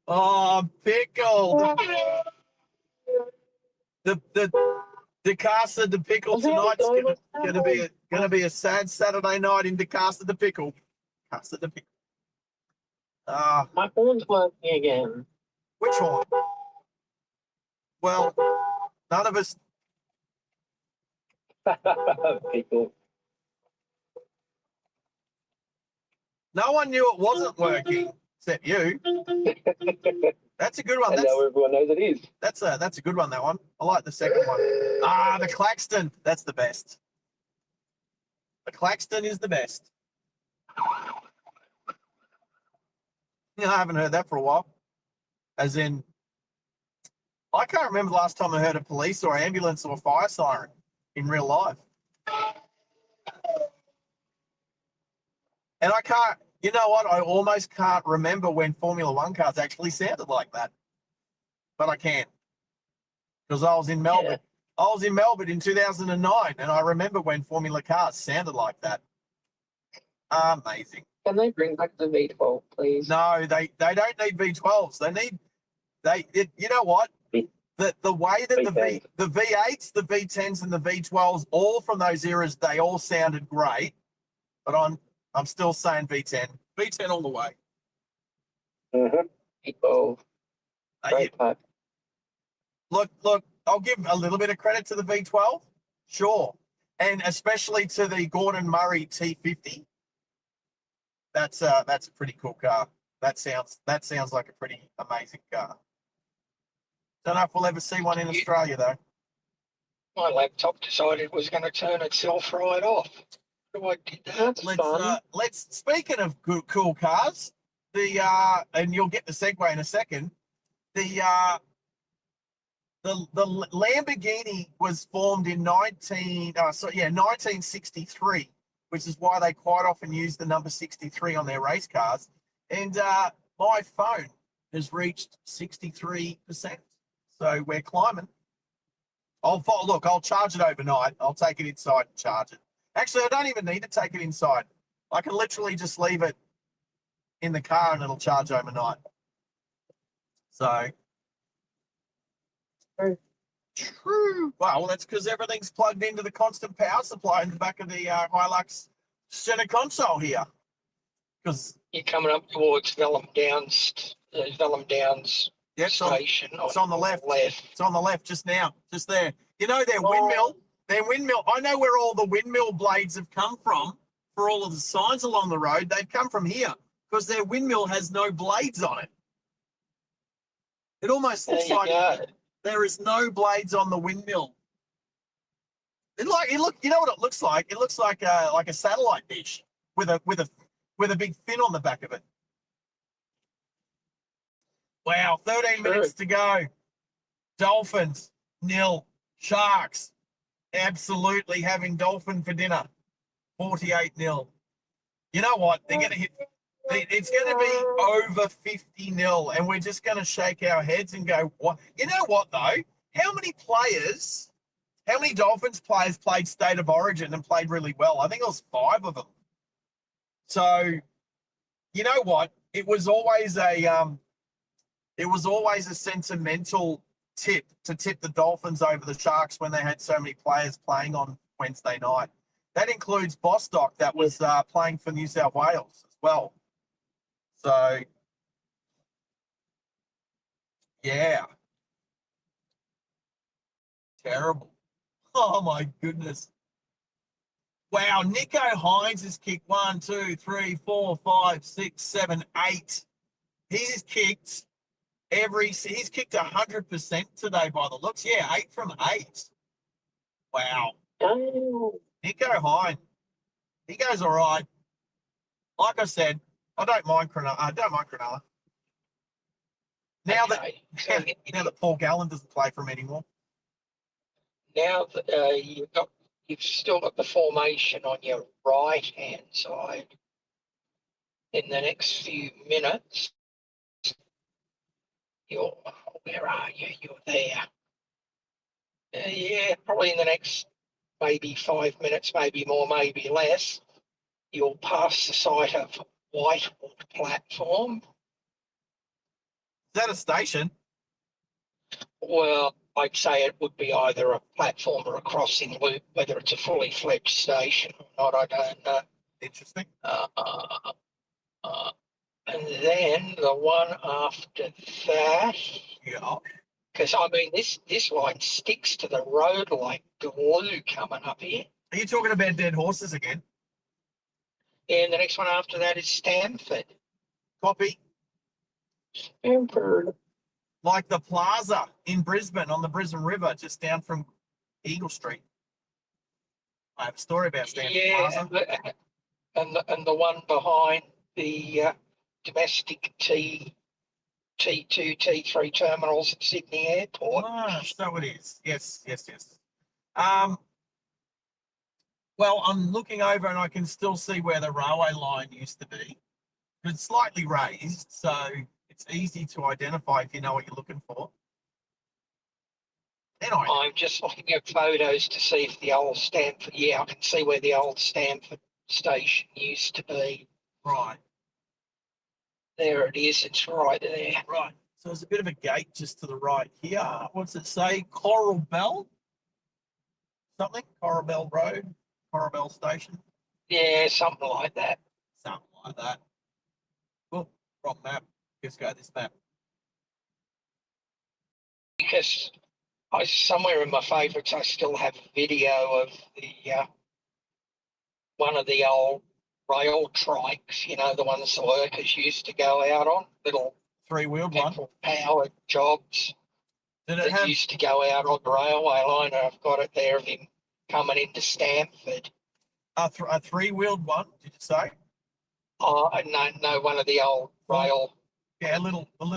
Oh, pickle. The Casa de Pickle tonight's gonna be a sad Saturday night in the Casa de Pickle. Casa de Pickle. My phone's working again. Which one? Well, none of us. People. No one knew it wasn't working except you. That's a good one. And now everyone knows it is. That's a good one. That one. I like the second one. The Claxton. That's the best. The Claxton is the best. I haven't heard that for a while. As in, I can't remember the last time I heard a police or ambulance or fire siren in real life. And I can't, you know what? I almost can't remember when Formula One cars actually sounded like that. But I can. Because I was in Melbourne. Yeah. I was in Melbourne in 2009, and I remember when Formula cars sounded like that. Amazing. Can they bring back the V12, please? No, they don't need V12s. You know what? The way that the V8s, the V10s, and the V12s, all from those eras, they all sounded great. But I'm still saying V10. V10 all the way. V12. Great pipe. Look, I'll give a little bit of credit to the V12. Sure. And especially to the Gordon Murray T50. That's a pretty cool car. That sounds like a pretty amazing car. Don't know if we'll ever see one in Australia though. My laptop decided it was going to turn itself right off. So I did that. Let's speaking of cool cars, and you'll get the segue in a second. The Lamborghini was formed in 1963, which is why they quite often use the number 63 on their race cars. And my phone has reached 63%. So we're climbing. I'll charge it overnight. I'll take it inside and charge it. Actually, I don't even need to take it inside. I can literally just leave it in the car and it'll charge overnight. So true. Well, that's because everything's plugged into the constant power supply in the back of the Hilux center console here. Because you're coming up towards Vellum Downs station. It's on the left. It's on the left just now, just there. You know their windmill. I know where all the windmill blades have come from for all of the signs along the road. They've come from here because their windmill has no blades on it. It almost looks like there is no blades on the windmill. You know what it looks like? It looks like a satellite dish with a big fin on the back of it. Wow, 13 minutes to go. Dolphins, 0. Sharks, absolutely having dolphin for dinner. 48-0. You know what? They're going to hit. It's going to be over 50-0, and we're just going to shake our heads and go, "What?" You know what though? How many Dolphins players played State of Origin and played really well? I think it was 5 of them. So, you know what? It was always a sentimental tip to tip the Dolphins over the Sharks when they had so many players playing on Wednesday night. That includes Bostock, that was playing for New South Wales as well. So, yeah. Terrible. Oh, my goodness. Wow, Nico Hines has kicked 1, 2, 3, 4, 5, 6, 7, 8. He's kicked 100% today by the looks. Yeah, 8 from 8. Wow. Oh, Nico Hines, he goes all right. Like I said, I don't mind Cronulla. Now Okay. So that Paul Gallen doesn't play for him anymore. now that you've still got the formation on your right hand side. In the next few minutes, where are you? You're there. Yeah, probably in the next maybe 5 minutes, maybe more, maybe less, you'll pass the site of Whitewood platform. Is that a station? Well, I'd say it would be either a platform or a crossing loop. Whether it's a fully fledged station or not, I don't know. Interesting. And then the one after that, Yeah. because I mean this line sticks to the road like glue coming up here. Are you talking about dead horses again? And the next one after that is Stamford. Copy. Stamford. Like the plaza in Brisbane on the Brisbane River, just down from Eagle Street. I have a story about Stamford Plaza. And the one behind the domestic T2, T3 terminals at Sydney Airport. Ah, so it is. Yes. Well, I'm looking over and I can still see where the railway line used to be. It's slightly raised, so it's easy to identify if you know what you're looking for. Anyway, I'm just looking at photos to see if the old Stamford, I can see where the old Stamford station used to be. right. There it is, it's right there. Right. So there's a bit of a gate just to the right here. What's it say? Coral Bell? Something? Coral Bell Road? Coral Bell Station? Yeah, something like that. Something like that. Oh, wrong map. Let's go this map. Because somewhere in my favourites, I still have a video of the one of the old rail trikes, the ones the workers used to go out on, little 3-wheeled one. petrol-powered jobs Did it that have used to go out on the railway line. And I've got it there of him coming into Stamford. a 3-wheeled one? Did you say? Oh, no, one of the old rail. Yeah, a little. I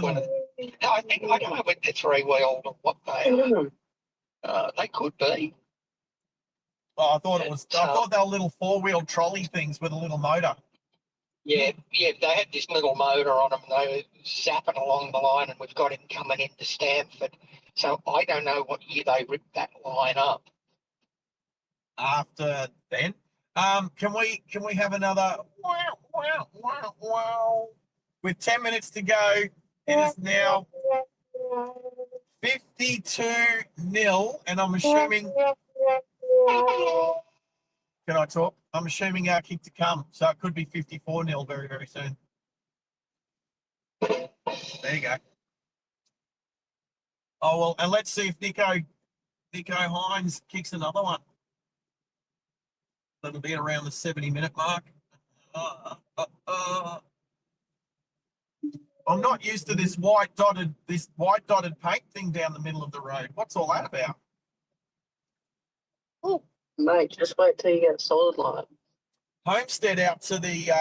think I don't know if they're 3-wheeled or what they are. They could be. Oh, I thought they were little 4-wheeled trolley things with a little motor. Yeah, they had this little motor on them. They were zapping along the line, and we've got him coming into Stamford. So I don't know what year they ripped that line up. After then, can we have another wow? With 10 minutes to go, it is now 52-0, and I'm assuming. Can I talk? I'm assuming our kick to come, so it could be 54-0 very, very soon. There you go. Oh well, and let's see if Nico Hines kicks another one. That'll be around the 70-minute mark. I'm not used to this white dotted paint thing down the middle of the road. What's all that about? Oh, mate, just wait till you get solid line. Homestead out to the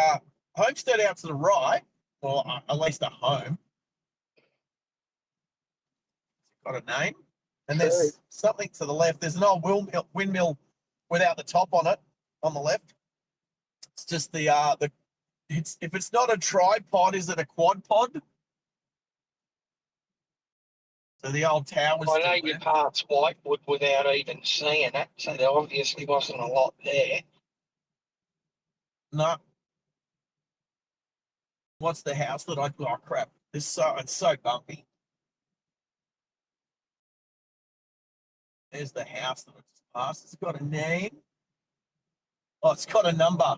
right, or at least a home. Got a name, and there's something to the left. There's an old windmill without the top on it on the left. It's just the if it's not a tripod, is it a quad pod? So the old tower's I know still you there. parts Whitewood without even seeing it, so there obviously wasn't a lot there. No. What's the house that I? Oh crap! It's so bumpy. There's the house that I just passed. It's got a name. Oh, it's got a number.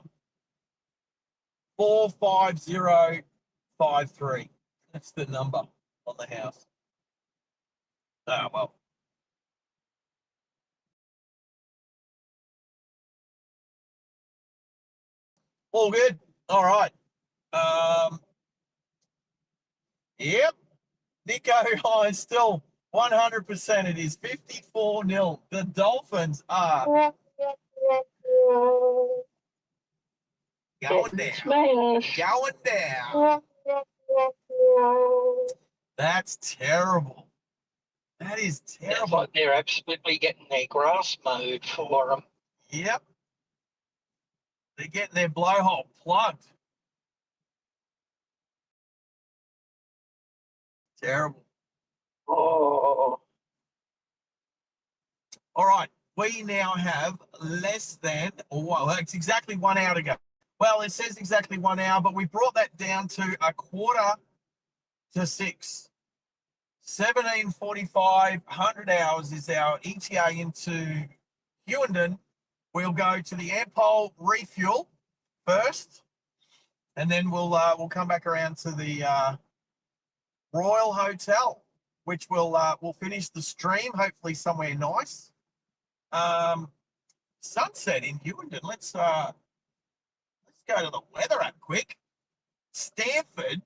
45053. That's the number on the house. Oh well. All good. All right. Yep. Nico Hines still 100%. It is 54-0. The Dolphins are going down. Smash. Going down. That's terrible. That is Sounds terrible. like they're absolutely getting their grass mowed for them. Yep. They're getting their blowhole plugged. Terrible. Oh, All right. We now have less than, well, it's exactly 1 hour to go. Well, it says exactly 1 hour, but we brought that down to 5:45. 17:45, 100 hours is our ETA into Hughenden. We'll go to the Ampol refuel first, and then we'll come back around to the Royal Hotel, which we'll finish the stream hopefully somewhere nice. Sunset in Hughenden. Let's go to the weather app quick. Stanford.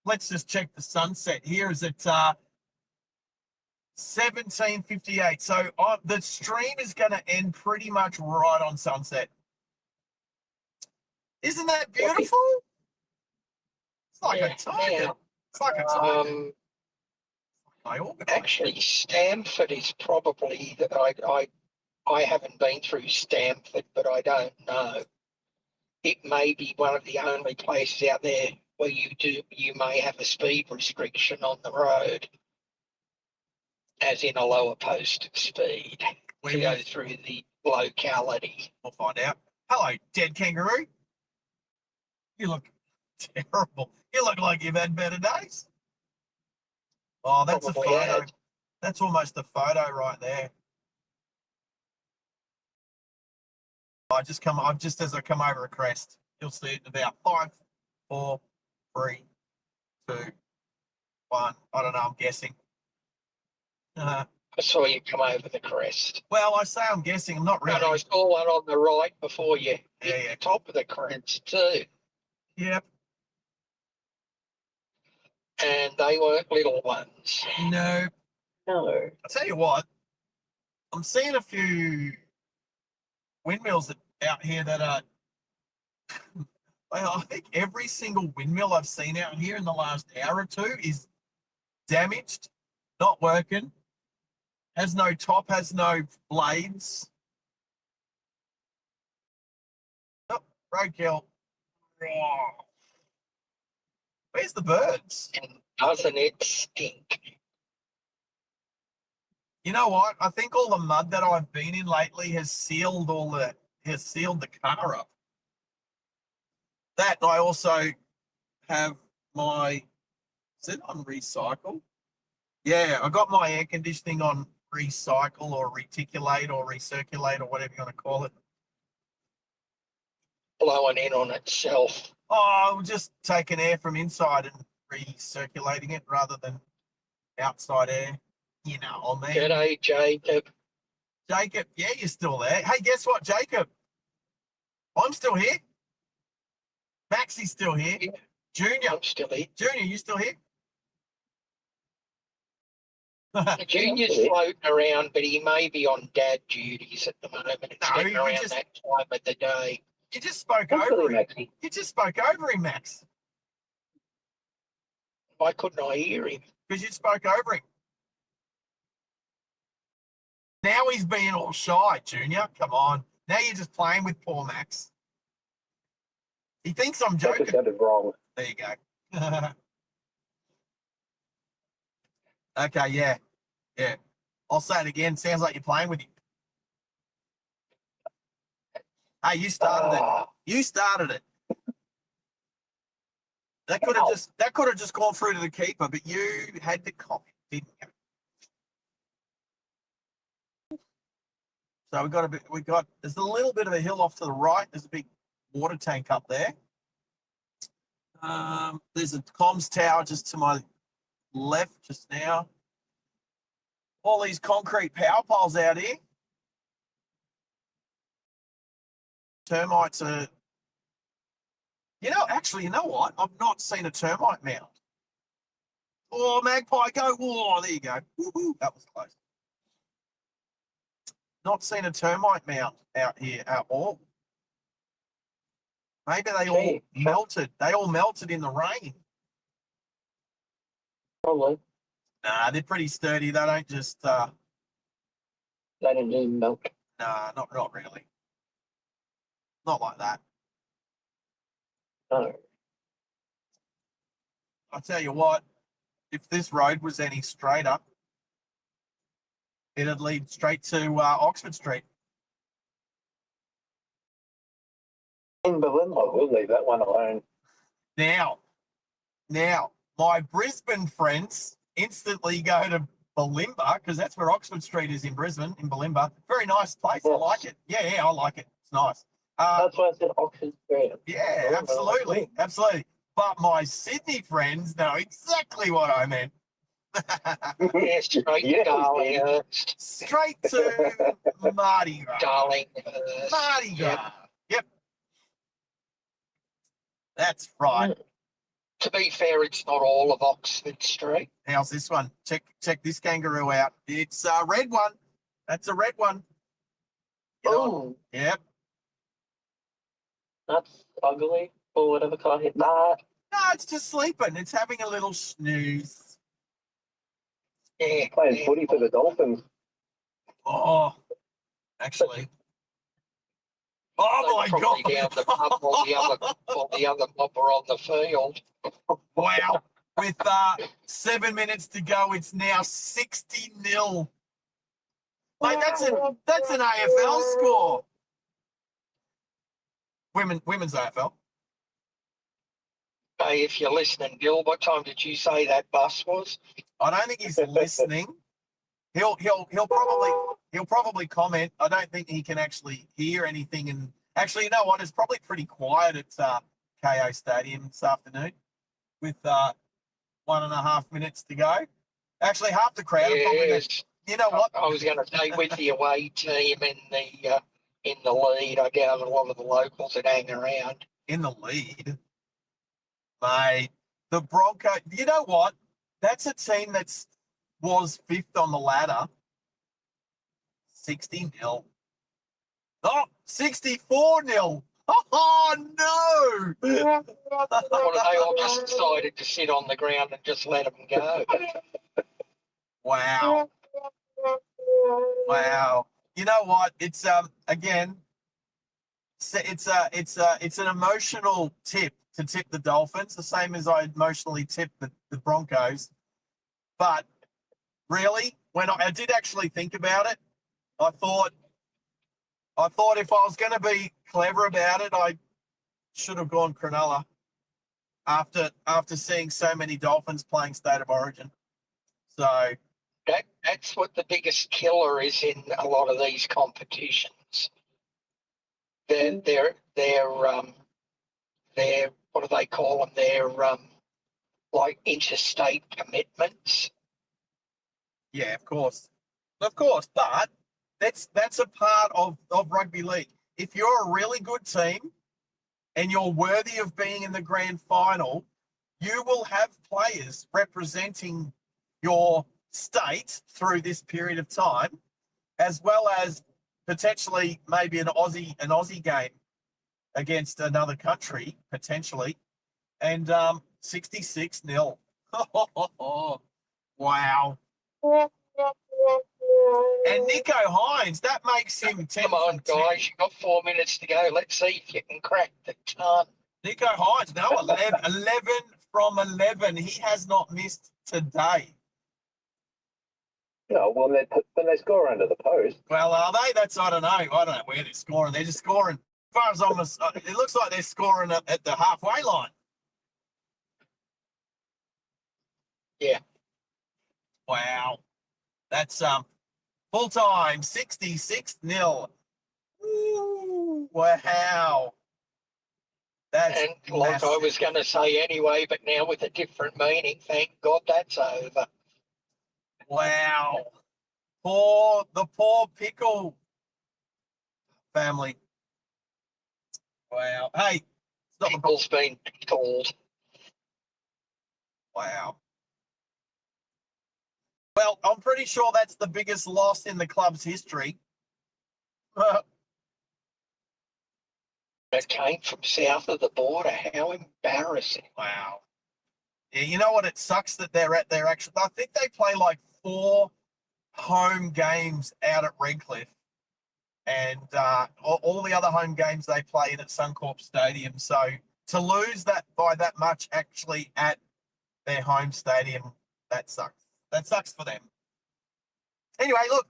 Let's just check the sunset here. Is it 17:58? So the stream is going to end pretty much right on sunset. Isn't that beautiful? It's like a tiger. yeah. It's like a tiger. Actually, Stamford is probably that I haven't been through Stamford, but I don't know. It may be one of the only places out there where you may have a speed restriction on the road, as in a lower posted speed to go through the locality. We'll find out. Hello, dead kangaroo. You look terrible. You look like you've had better days. Oh, that's Probably a photo. had. That's almost a photo right there. Just as I come over a crest, you'll see it in about 5, 4, 3, 2, 1. I don't know. I'm guessing. I saw you come over the crest. Well, I say I'm guessing. I'm not really. And I saw one on the right before you hit Yeah. the top of the crest too. Yep. And they weren't little ones. No. No. I'll tell you what. I'm seeing a few windmills out here that are. I think every single windmill I've seen out here in the last hour or two is damaged, not working, has no top, has no blades. Oh, roadkill. Oh. Where's the birds? And doesn't it stink? You know what? I think all the mud that I've been in lately has sealed the car up. That I also have my, is it on recycle? Yeah, I got my air conditioning on recycle or reticulate or recirculate or whatever you want to call it. Blowing in on itself. Oh, just taking air from inside and recirculating it rather than outside air. You know what I mean? G'day, Jacob. Jacob, yeah, you're still there. Hey, guess what, Jacob? I'm still here. Maxie's still here. Yeah. Junior, I'm still here. Junior, you still here? Junior's floating around, but he may be on dad duties at the moment. It's No, getting you around just- that time of the day. You just spoke Hopefully, over him. Maxie. You just spoke over him, Max, Why couldn't I hear him? because you spoke over him. Now he's being all shy, Junior. Come on. Now you're just playing with poor Max. He thinks I'm That joking. just sounded wrong. There you go. Okay, yeah. Yeah. I'll say it again. Sounds like you're playing with him. Hey, you started it. Ah, You started it. That could have just gone through to the keeper, but you had to comment, didn't you? So there's a little bit of a hill off to the right. There's a big water tank up there. There's a comms tower just to my left just now. All these concrete power poles out here. Termites are, you know what? I've not seen a termite mound. Oh, magpie, go. Oh, there you go. Woo-hoo, that was close. Not seen a termite mound out here at all. Maybe they all melted. They all melted in the rain. probably. Nah, they're pretty sturdy. They don't just, They didn't even melt. nah, not really. Not like that. No. I'll tell you what, if this road was any straighter, it'd lead straight to Oxford Street. In Berlin, I will leave that one alone. Now, my Brisbane friends instantly go to Bulimba because that's where Oxford Street is in Brisbane, in Bulimba. Very nice place. I like it. Yeah, I like it. It's nice. That's why I said Oxford Street. Yeah, absolutely. But my Sydney friends know exactly what I meant. Yeah, straight to Yes, Darlinghurst. Straight to Mardi Gras. Darlinghurst. Mardi Gras. Yep. That's right. To be fair, it's not all of Oxford Street. How's this one? Check this kangaroo out. It's a red one. That's a red one. You know what? Oh, Yep. that's ugly. Or whatever car hit that. No, it's just sleeping. It's having a little snooze. Yeah. Playing footy for the Dolphins. Oh, actually. Oh my Probably God. down the pub while the other mob were on the field. Wow. With 7 minutes to go, it's now 60-0. Mate, that's an AFL score. Women's AFL. Hey, if you're listening, Gil, what time did you say that bus was? I don't think he's listening. He'll probably comment. I don't think he can actually hear anything. And actually, you know what? It's probably pretty quiet at KO Stadium this afternoon with 1.5 minutes to go. Actually, half the crowd are probably. Yes. You know what? I was going to say with the away team in the lead, I gather a lot of the locals would hang around. In the lead, mate. The Bronco. You know what? That's a team was fifth on the ladder. 60-0. Oh, 64-0. Oh no! Or they all just decided to sit on the ground and just let them go. Wow. You know what? It's again, it's an emotional tip to tip the Dolphins, the same as I emotionally tipped the Broncos. But really, when I did actually think about it, I thought if I was going to be clever about it, I should have gone Cronulla after seeing so many Dolphins playing State of Origin. So That's what the biggest killer is in a lot of these competitions. They're what do they call them? They're like interstate commitments. yeah, of course. But that's a part of rugby league. If you're a really good team and you're worthy of being in the grand final, you will have players representing your state through this period of time, as well as potentially maybe an Aussie game against another country, potentially. And 66-0. Wow. And Nico Hines, that makes him 10 Come on, from 10. guys, you've got 4 minutes to go. Let's see if you can crack the ton. Nico Hines, no, 11 from 11. He has not missed today. No, well, they score under the post. Well, are they? I don't know. I don't know where they're scoring. They're just scoring. As far as it looks like they're scoring at the halfway line. Yeah. Wow. That's full time, 66-0. Ooh, wow. That's And like I was going to say anyway, but now with a different meaning, thank God that's over. Wow. The poor Pickle family. Wow. Hey, it's not the Pickle's been called. Wow. Well, I'm pretty sure that's the biggest loss in the club's history. It came from south of the border. How embarrassing. Wow. Yeah, you know what? It sucks that they're at their actual. I think they play like 4 home games out at Redcliffe, and all the other home games they play in at Suncorp Stadium. So to lose that by that much actually at their home stadium, that sucks. That sucks for them. Anyway, look,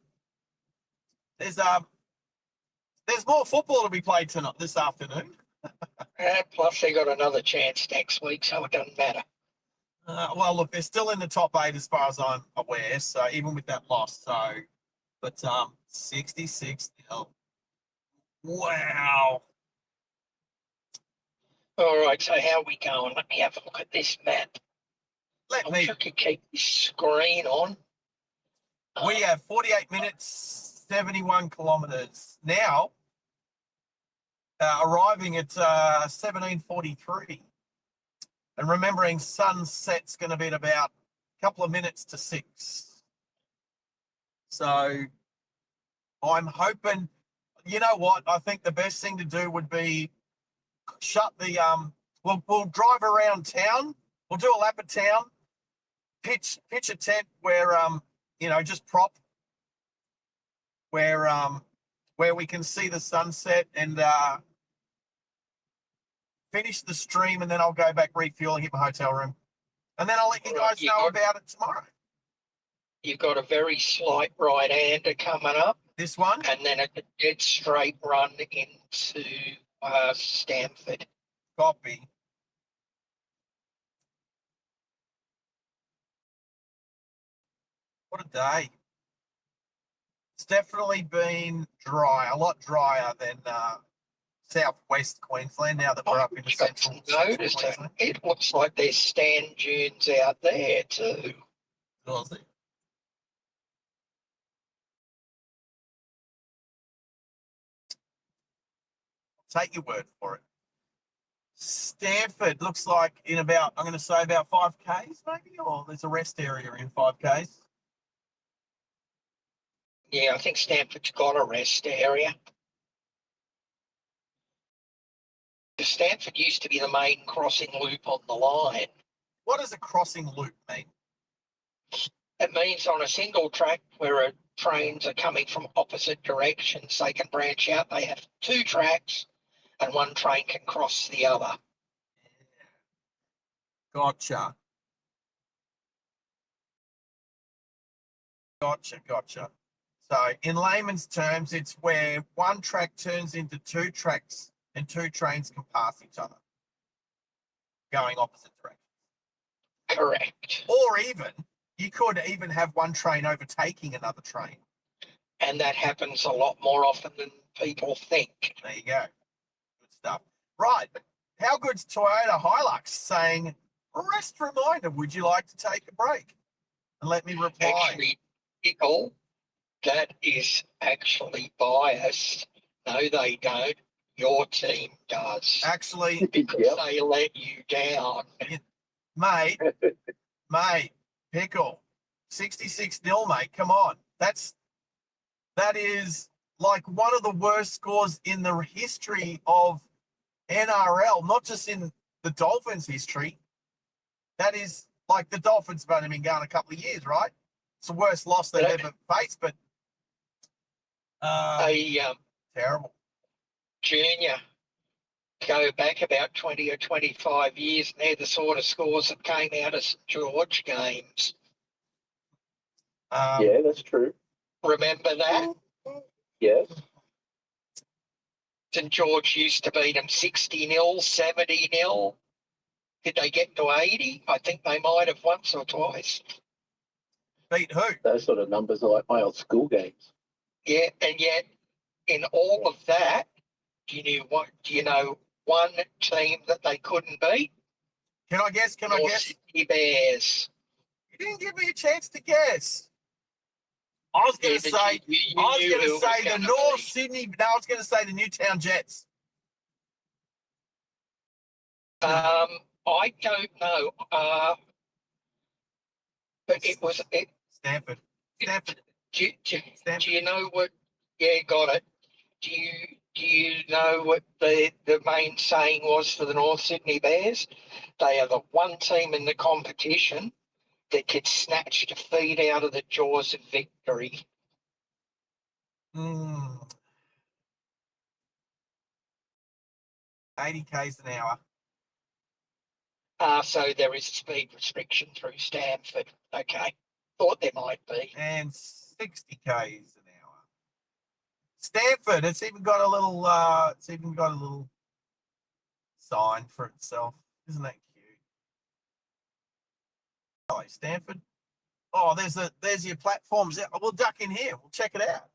there's more football to be played this afternoon. And plus, they got another chance next week, so it doesn't matter. Well, look, they're still in the top 8 as far as I'm aware. So even with that loss, but 66. Wow. All right, so how are we going? Let me have a look at this map. Let I me. wish I could keep this screen on. We have 48 minutes, 71 kilometres. Now, arriving at 17:43. And remembering sunset's going to be at about a couple of minutes to 6. So I'm hoping, you know what, I think the best thing to do would be shut the, we'll drive around town. We'll do a lap of town, pitch a tent where, just prop where we can see the sunset and finish the stream, and then I'll go back, refuel, and hit my hotel room. And then I'll let you guys know about it tomorrow. You've got a very slight right-hander coming up. This one? And then a dead straight run into Stamford. Copy. What a day. It's definitely been dry, a lot drier than southwest Queensland now that we're up in the central Queensland. It looks like there's sand dunes out there too. Does it? Take your word for it. Stamford looks like in about, I'm going to say about 5Ks maybe, or there's a rest area in 5Ks. Yeah, I think Stamford's got a rest area. Stamford used to be the main crossing loop on the line. What does a crossing loop mean? It means on a single track where trains are coming from opposite directions, they can branch out. They have 2 tracks and one train can cross the other. Gotcha. So in layman's terms, it's where one track turns into 2 tracks and 2 trains can pass each other, going opposite directions. Correct. Or even, you could even have one train overtaking another train. And that happens a lot more often than people think. There you go. Good stuff. Right. How good's Toyota Hilux saying, rest reminder, would you like to take a break? And let me reply. Actually, Pickle, that is actually biased. No, they don't. Your team does. Actually, because they let you down. Mate, Pickle, 66-0, mate. Come on. That is like one of the worst scores in the history of NRL, not just in the Dolphins' history. That is like the Dolphins have only been going a couple of years, right? It's the worst loss they've ever faced, but A terrible. junior go back about 20 or 25 years, and they're the sort of scores that came out of St George games. Yeah, that's true. Remember that? Yes. St George used to beat them 60-0, 70-0. Did they get to 80? I think they might have once or twice. Beat who? Those sort of numbers are like my old school games. Yeah, and yet in all of that, do you know one team that they couldn't beat? Can I guess? North Sydney Bears. You didn't give me a chance to guess. I was going to say, the North Sydney. No, I was going to say the Newtown Jets. I don't know. But it was it. Stanford. Do you know what? Yeah, got it. Do you know what the main saying was for the North Sydney Bears? They are the one team in the competition that could snatch defeat out of the jaws of victory. 80 k's an hour. So there is a speed restriction through Stanford. Okay, thought there might be. And 60 k's an hour. Stanford. It's even got a little. Sign for itself. Isn't that cute? Oh, Stanford. Oh, there's your platforms. We'll duck in here. We'll check it out.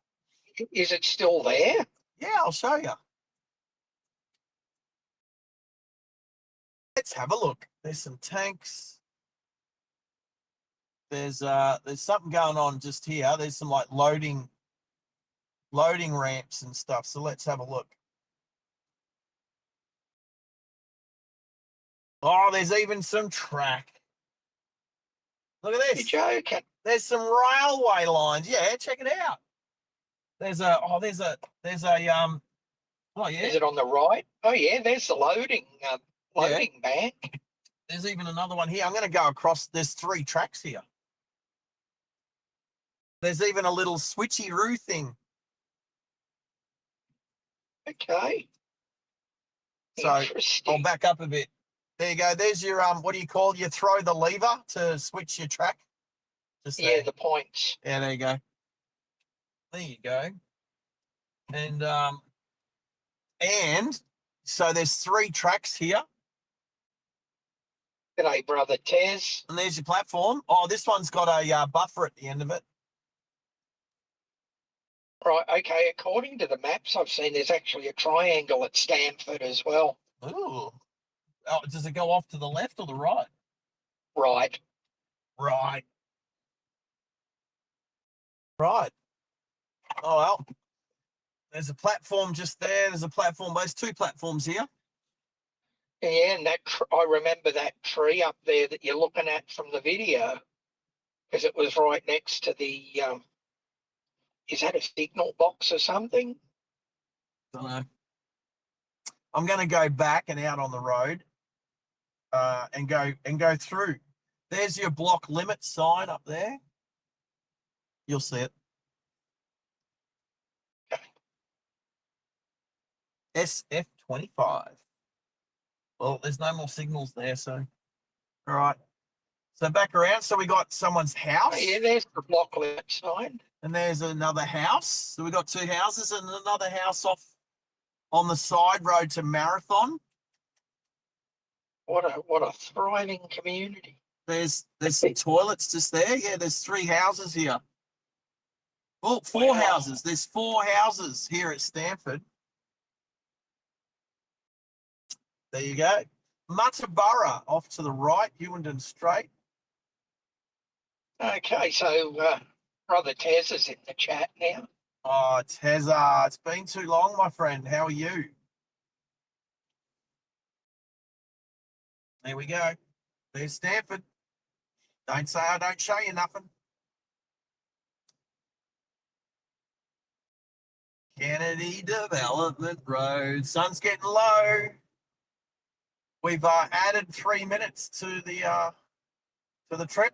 Is it still there? Yeah, I'll show you. Let's have a look. There's some tanks. There's something going on just here. There's some like loading ramps and stuff. So let's have a look. Oh, there's even some track. Look at this. You're joking. There's some railway lines. Yeah, check it out. There's a oh yeah. Is it on the right? Oh yeah, there's the loading bank. There's even another one here. I'm going to go across. There's 3 tracks here. There's even a little switcheroo thing. Okay. So I'll back up a bit. There you go. There's your what do you call? You throw the lever to switch your track. Just yeah, there. the points. Yeah, there you go. There you go. And so there's 3 tracks here. G'day, brother Tez. And there's your platform. Oh, this one's got a buffer at the end of it. Right, okay. According to the maps I've seen, there's actually a triangle at Stanford as well. Ooh. Oh, does it go off to the left or the right? Right. Right. Right. Oh, well. There's a platform just there. There's a platform. There's 2 platforms here. Yeah, and I remember that tree up there that you're looking at from the video, because it was right next to the. Is that a signal box or something? Don't know. I'm going to go back and out on the road, and go through. There's your block limit sign up there. You'll see it. SF25. Well, there's no more signals there, so all right. So back around. So we got someone's house. Oh, yeah, there's the block limit sign. And there's another house. So we got 2 houses and another house off on the side road to Marathon. What a thriving community. There's some toilets just there. Yeah, there's 3 houses here. Oh, 4 houses. There's 4 houses here at Stanford. There you go. Muttaburra off to the right, Hughenden Straight. Okay, so brother Tez is in the chat now. Oh, Tezza, it's been too long, my friend. How are you? There we go. There's Stanford. Don't say I don't show you nothing. Kennedy Development Road. Sun's getting low. We've added 3 minutes to the trip,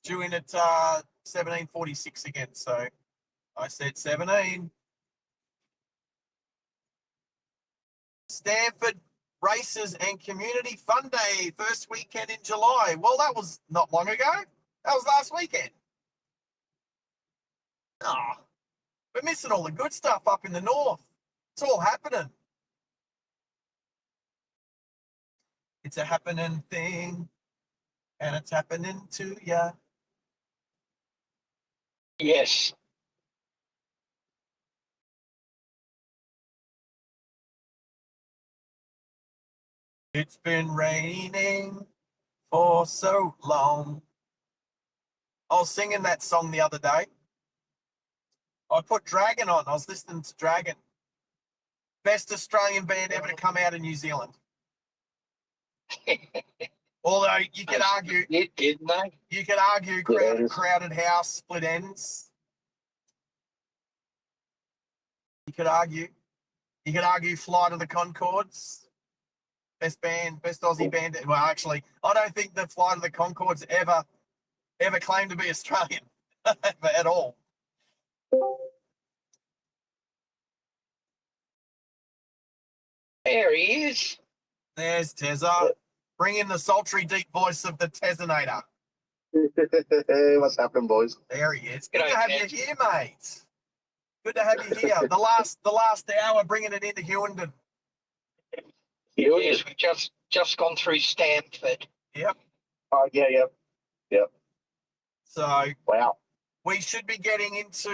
due in at 17:46 again. So I said 17. Stanford Races and Community Fun Day, first weekend in July. Well, that was not long ago. That was last weekend. Ah, we're missing all the good stuff up in the north. It's all happening. It's a happening thing, and it's happening to ya. Yes. It's been raining for so long. I was singing that song the other day. I put Dragon on. I was listening to Dragon. Best Australian band ever to come out of New Zealand. Although you could argue, Didn't they? you could argue crowded house, split ends. You could argue Flight of the Conchords. Best band, best Aussie band. Well, actually, I don't think the Flight of the Conchords ever claimed to be Australian at all. There he is. There's Tezza. Bring in the sultry, deep voice of the Tezzinator. Hey, what's happening, boys? There he is. Good G'day, to have Tez. you here, mate. Good to have you here. The last hour, bringing it into Hughenden. Yes, we've just gone through Stanford. Yep. Oh, yeah. So Wow. we should be getting into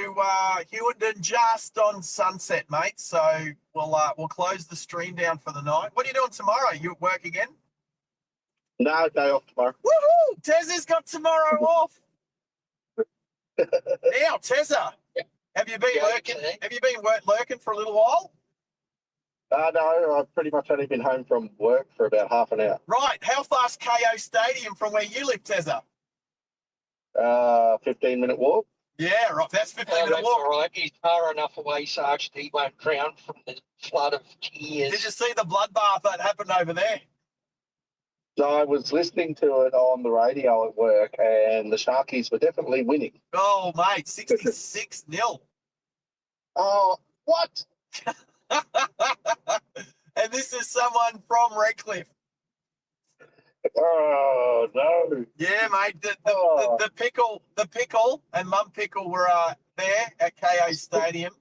Hughenden just on sunset, mate. So we'll close the stream down for the night. What are you doing tomorrow? You at work again? No, day off tomorrow. Woohoo! Tezza's got tomorrow off. Now, Tezza, have you been Yeah, lurking? okay. Have you been lurking for a little while? No, I've pretty much only been home from work for about half an hour. Right. How far's KO Stadium from where you live, Tezza? 15-minute walk. Yeah, right. That's 15 Oh, minute that's walk. all right. He's far enough away, Sarge, that he won't drown from the flood of tears. Did you see the bloodbath that happened over there? So I was listening to it on the radio at work, and the Sharkies were definitely winning. Oh, mate, 66-0. Oh, what? And this is someone from Redcliffe. Oh, no. Yeah, mate. Oh. The pickle, and Mum Pickle were there at KO Stadium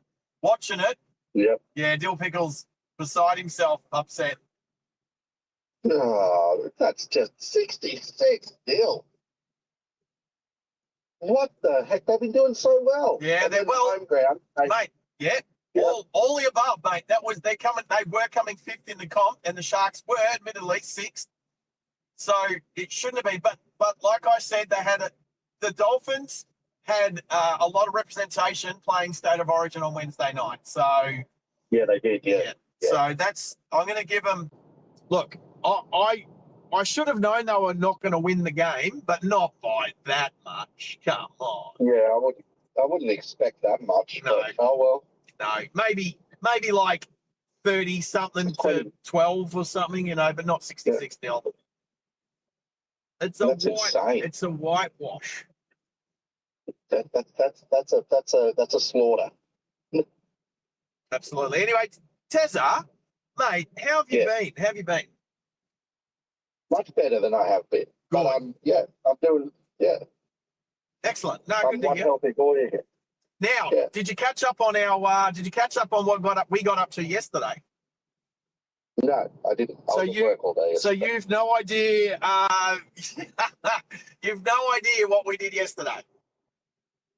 watching it. Yep. Yeah, Dill Pickle's beside himself, upset. Oh, that's just 66 deal. What the heck? They've been doing so well. Yeah, And they're then well, home ground. mate. Yeah, Yeah. all the above, mate. They were coming fifth in the comp, and the Sharks were admittedly sixth. So it shouldn't have been. But like I said, the Dolphins had a lot of representation playing State of Origin on Wednesday night. So Yeah, they did. Yeah. So I'm going to give them. Look, I should have known they were not going to win the game, but not by that much. Come on. Yeah, I wouldn't expect that much. No. But, oh well. No, maybe like 30 something to 12 or something, but not 66-0. That's insane. It's a whitewash. That's a slaughter. Absolutely. Anyway, Tezza, mate, how have you been? How have you been? Much better than I have been. But I'm doing. Excellent. No, I'm good to one hear. healthy boy here. Now, Yeah. did you catch up on what we got up to yesterday? No, I didn't. I So was at work all day. So yesterday. you've no idea. You've no idea what we did yesterday.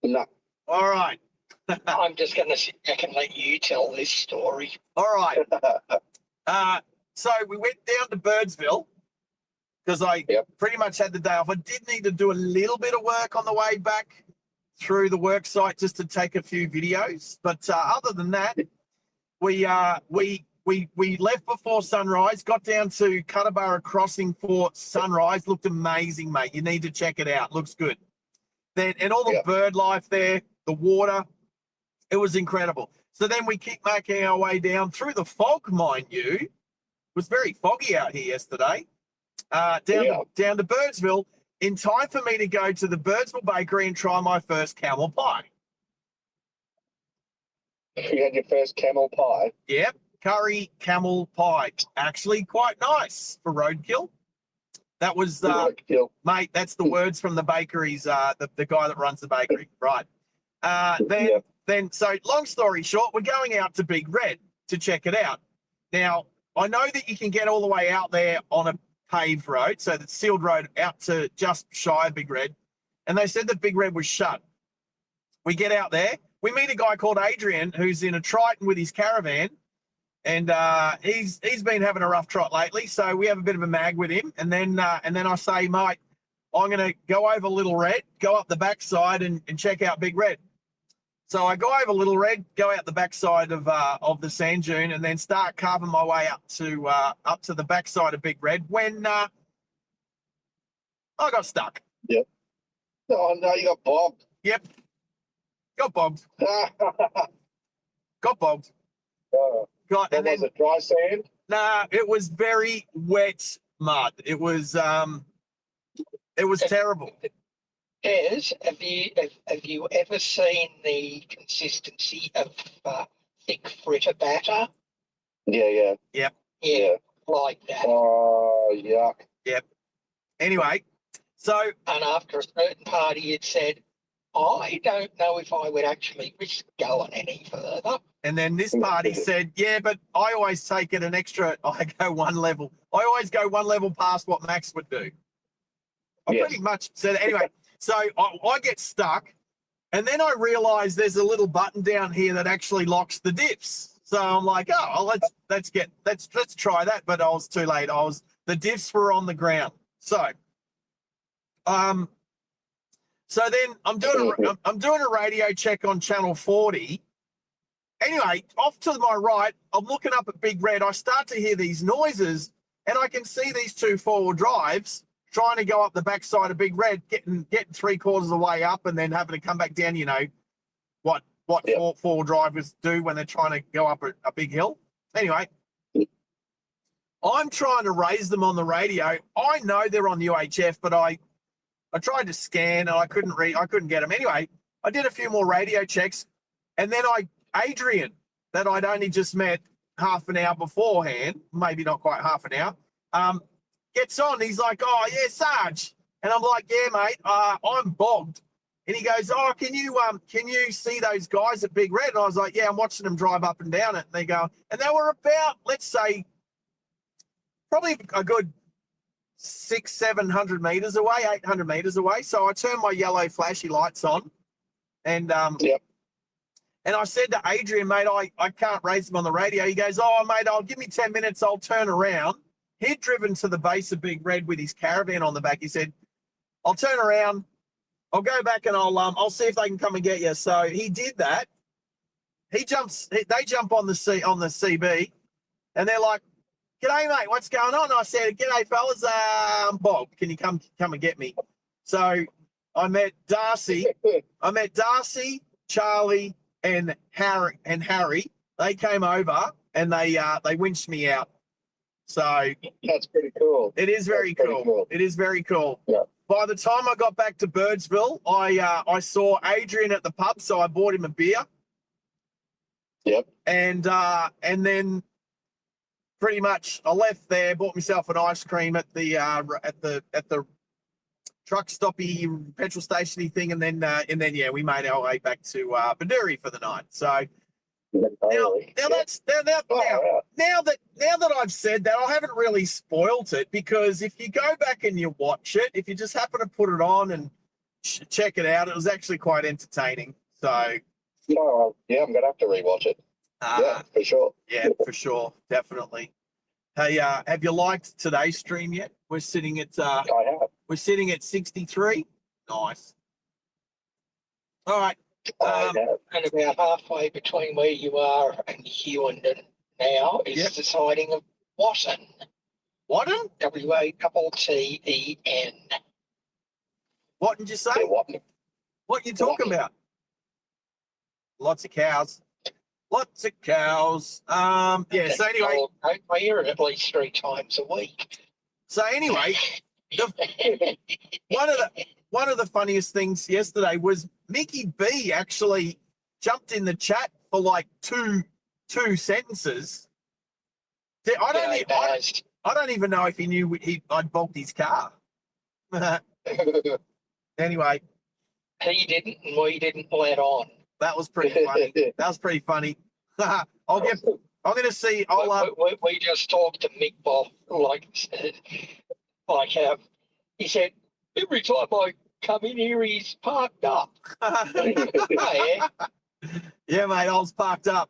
No. All right. I'm just going to sit back and let you tell this story. All right. So we went down to Birdsville because I pretty much had the day off. I did need to do a little bit of work on the way back through the work site just to take a few videos. But other than that, we left before sunrise, got down to Cutterburra Crossing for sunrise. Looked amazing, mate. You need to check it out. Looks good. Then and all the bird life there, the water, it was incredible. So then we keep making our way down through the fog, mind you. It was very foggy out here yesterday. Down to Birdsville in time for me to go to the Birdsville Bakery and try my first camel pie. You had your first camel pie. Yep. curry camel pie. Actually quite nice for roadkill. That was, Roadkill. mate, that's the words from the bakeries, the guy that runs the bakery. Right. So long story short, we're going out to Big Red to check it out. Now, I know that you can get all the way out there on a paved road, so the sealed road out to just shy of Big Red. And they said that Big Red was shut. We get out there. We meet a guy called Adrian who's in a Triton with his caravan. And he's been having a rough trot lately, so we have a bit of a mag with him. And then I say, mate, I'm going to go over Little Red, go up the backside and check out Big Red. So I go over Little Red, go out the backside of the sand dune, and then start carving my way up to the backside of Big Red when I got stuck. Yep. Oh no, you got bogged. Yep. Got bogged. Got bogged. And then, was it dry sand? Nah, it was very wet mud. It was terrible. Des, have you ever seen the consistency of thick fritter batter? Yeah. Yeah, like that. Oh, yuck. Yep. Anyway, so And after a certain party had said, I don't know if I would actually risk going any further. and then this party said, yeah, but I always take it an extra. I go one level. I always go one level past what Max would do. I Yes. pretty much said anyway. So I get stuck, and then I realize there's a little button down here that actually locks the diffs. So I'm like, oh, let's try that. But I was too late. The diffs were on the ground. So then I'm doing a radio check on channel 40. Anyway, off to my right, I'm looking up at Big Red. I start to hear these noises, and I can see these two four-wheel drives trying to go up the backside of Big Red, getting 3/4 of the way up, and then having to come back down. You know what four-wheel drivers do when they're trying to go up a big hill. Anyway, I'm trying to raise them on the radio. I know they're on UHF, but I tried to scan and I couldn't get them. Anyway, I did a few more radio checks, and then Adrian, that I'd only just met half an hour beforehand, maybe not quite half an hour, gets on. He's like, oh, yeah, Sarge. And I'm like, yeah, mate, I'm bogged. And he goes, oh, can you see those guys at Big Red? And I was like, yeah, I'm watching them drive up and down it. And they go, and they were about, let's say, probably a good 600-700 meters away, 800 meters away. So I turned my yellow flashy lights on, and and I said to Adrian, mate, I can't raise them on the radio. He goes, oh, mate, give me 10 minutes. I'll turn around. He'd driven to the base of Big Red with his caravan on the back. He said, I'll turn around. I'll go back and I'll see if they can come and get you. So he did that. They jump on the CB, and they're like, g'day, mate, what's going on? And I said, g'day, fellas, I'm Bob. Can you come and get me? So I met Darcy, Charlie, and Harry. They came over and they winched me out. So That's pretty cool. it is very cool. It is very cool. Yeah. By the time I got back to Birdsville, I saw Adrian at the pub, so I bought him a beer. Yep. And then pretty much I left there, bought myself an ice cream at the truck stoppy petrol stationy thing, and then yeah, we made our way back to Bedourie for the night. So now that I've said that, I haven't really spoilt it, because if you go back and you watch it, if you just happen to put it on and check it out, it was actually quite entertaining. So Oh, yeah, I'm gonna have to rewatch it. Yeah, for sure. Yeah, for sure, definitely. Hey, have you liked today's stream yet? We're sitting at I have. we're sitting at 63. Nice. All right. I have. And about halfway between where you are and Hughenden now is Yep. the siding of Watton. Watton? WATTEN. What did you say? Yeah, what? What you talking about? Lots of cows. Lots of cows. Yeah. So anyway, I hear it at least 3 times a week. One of the funniest things yesterday was Mickey B actually jumped in the chat for like two sentences See, I don't. G'day, e- I, Baz. I don't even know if he knew I'd bogged his car. Anyway, He didn't, and we didn't let on. that was pretty funny. That was pretty funny. I'm going to see. We just talked to Mick Bob he said every time I come in here, he's parked up. Yeah. Yeah, mate, I was parked up.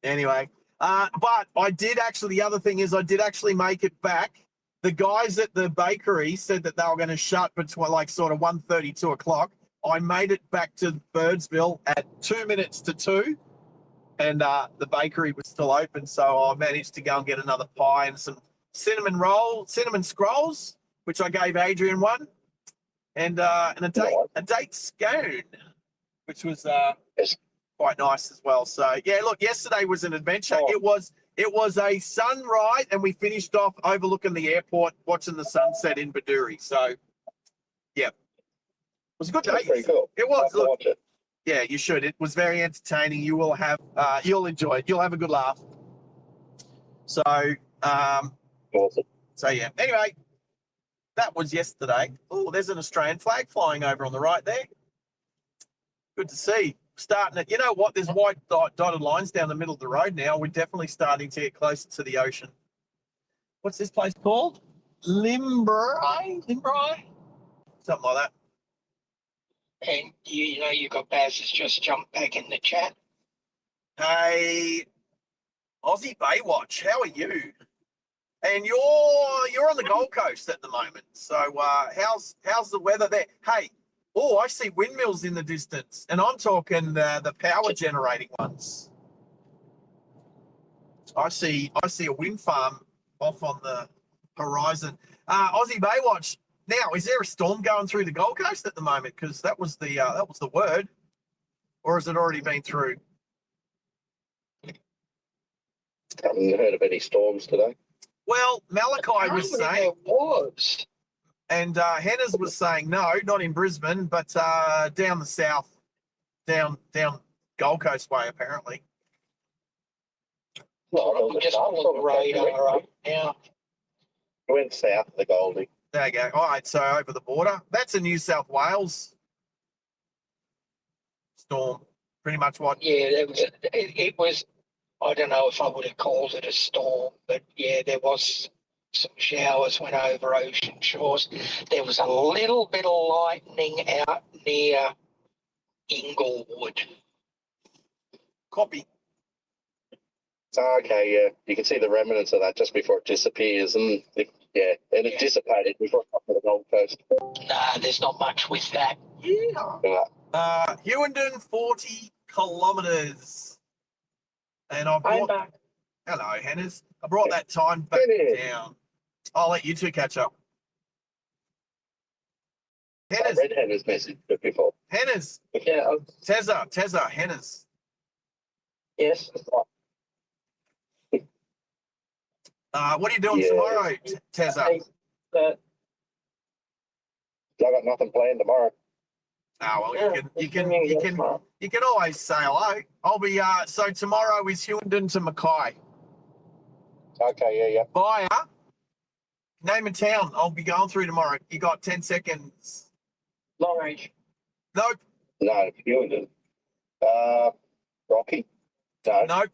Anyway, but I did actually. The other thing is, I did actually make it back. The guys at the bakery said that they were going to shut between like sort of 1:30, 2 o'clock. I made it back to Birdsville at 2 minutes to 2, and the bakery was still open. So I managed to go and get another pie and some cinnamon scrolls, which I gave Adrian one, and a date scone, which was quite nice as well. So yeah, look, yesterday was an adventure. It was a sunrise, and we finished off overlooking the airport, watching the sunset in Bedourie. So yeah, it was a good day. That's pretty cool. It was. I'll Look, watch it. yeah, you should. It was very entertaining. You will have, you'll enjoy it. You'll have a good laugh. So, Awesome. so yeah. Anyway, that was yesterday. Oh, there's an Australian flag flying over on the right there. Good to see. Starting it. You know what? There's white dotted lines down the middle of the road now. We're definitely starting to get closer to the ocean. What's this place called? Limbury? Something like that. And you know, you've got Baz has just jumped back in the chat. Hey, Aussie Baywatch, how are you? And you're on the Gold Coast at the moment. So how's the weather there? Hey, oh, I see windmills in the distance, and I'm talking the power generating ones. I see a wind farm off on the horizon. Aussie Baywatch. Now, is there a storm going through the Gold Coast at the moment? Because that was the word, or has it already been through? Haven't heard of any storms today. Well, Malachi was Apparently saying, there was. and Hannah's was saying no, not in Brisbane, but down the south, down Gold Coast way apparently. Well, I'm just on the radar up now. We went south of the Goldie. There you go. All right, so over the border. That's a New South Wales storm. Pretty much what? Yeah, it was. I don't know if I would have called it a storm, but yeah, there was some showers went over ocean shores. There was a little bit of lightning out near Inglewood. Copy. Okay, yeah. You can see the remnants of that just before it disappears. And it dissipated before it got to the Gold Coast. Nah, there's not much with that. Yeah. Hughenden, 40 kilometres. And I've brought, back. hello, Hannah's. I brought that time back down. I'll let you two catch up. I Hannah's. read Hannah's message before. Hannah's. Yeah. Tezza, Hannah's. Yes. What are you doing tomorrow, Tezza? But I got nothing planned tomorrow. Oh, well, you can always say hello. I'll be so tomorrow is Hughenden to Mackay. Okay, yeah. Via name a town. I'll be going through tomorrow. You got 10 seconds. long range. Nope. No, Hughenden. Rocky? No. Nope.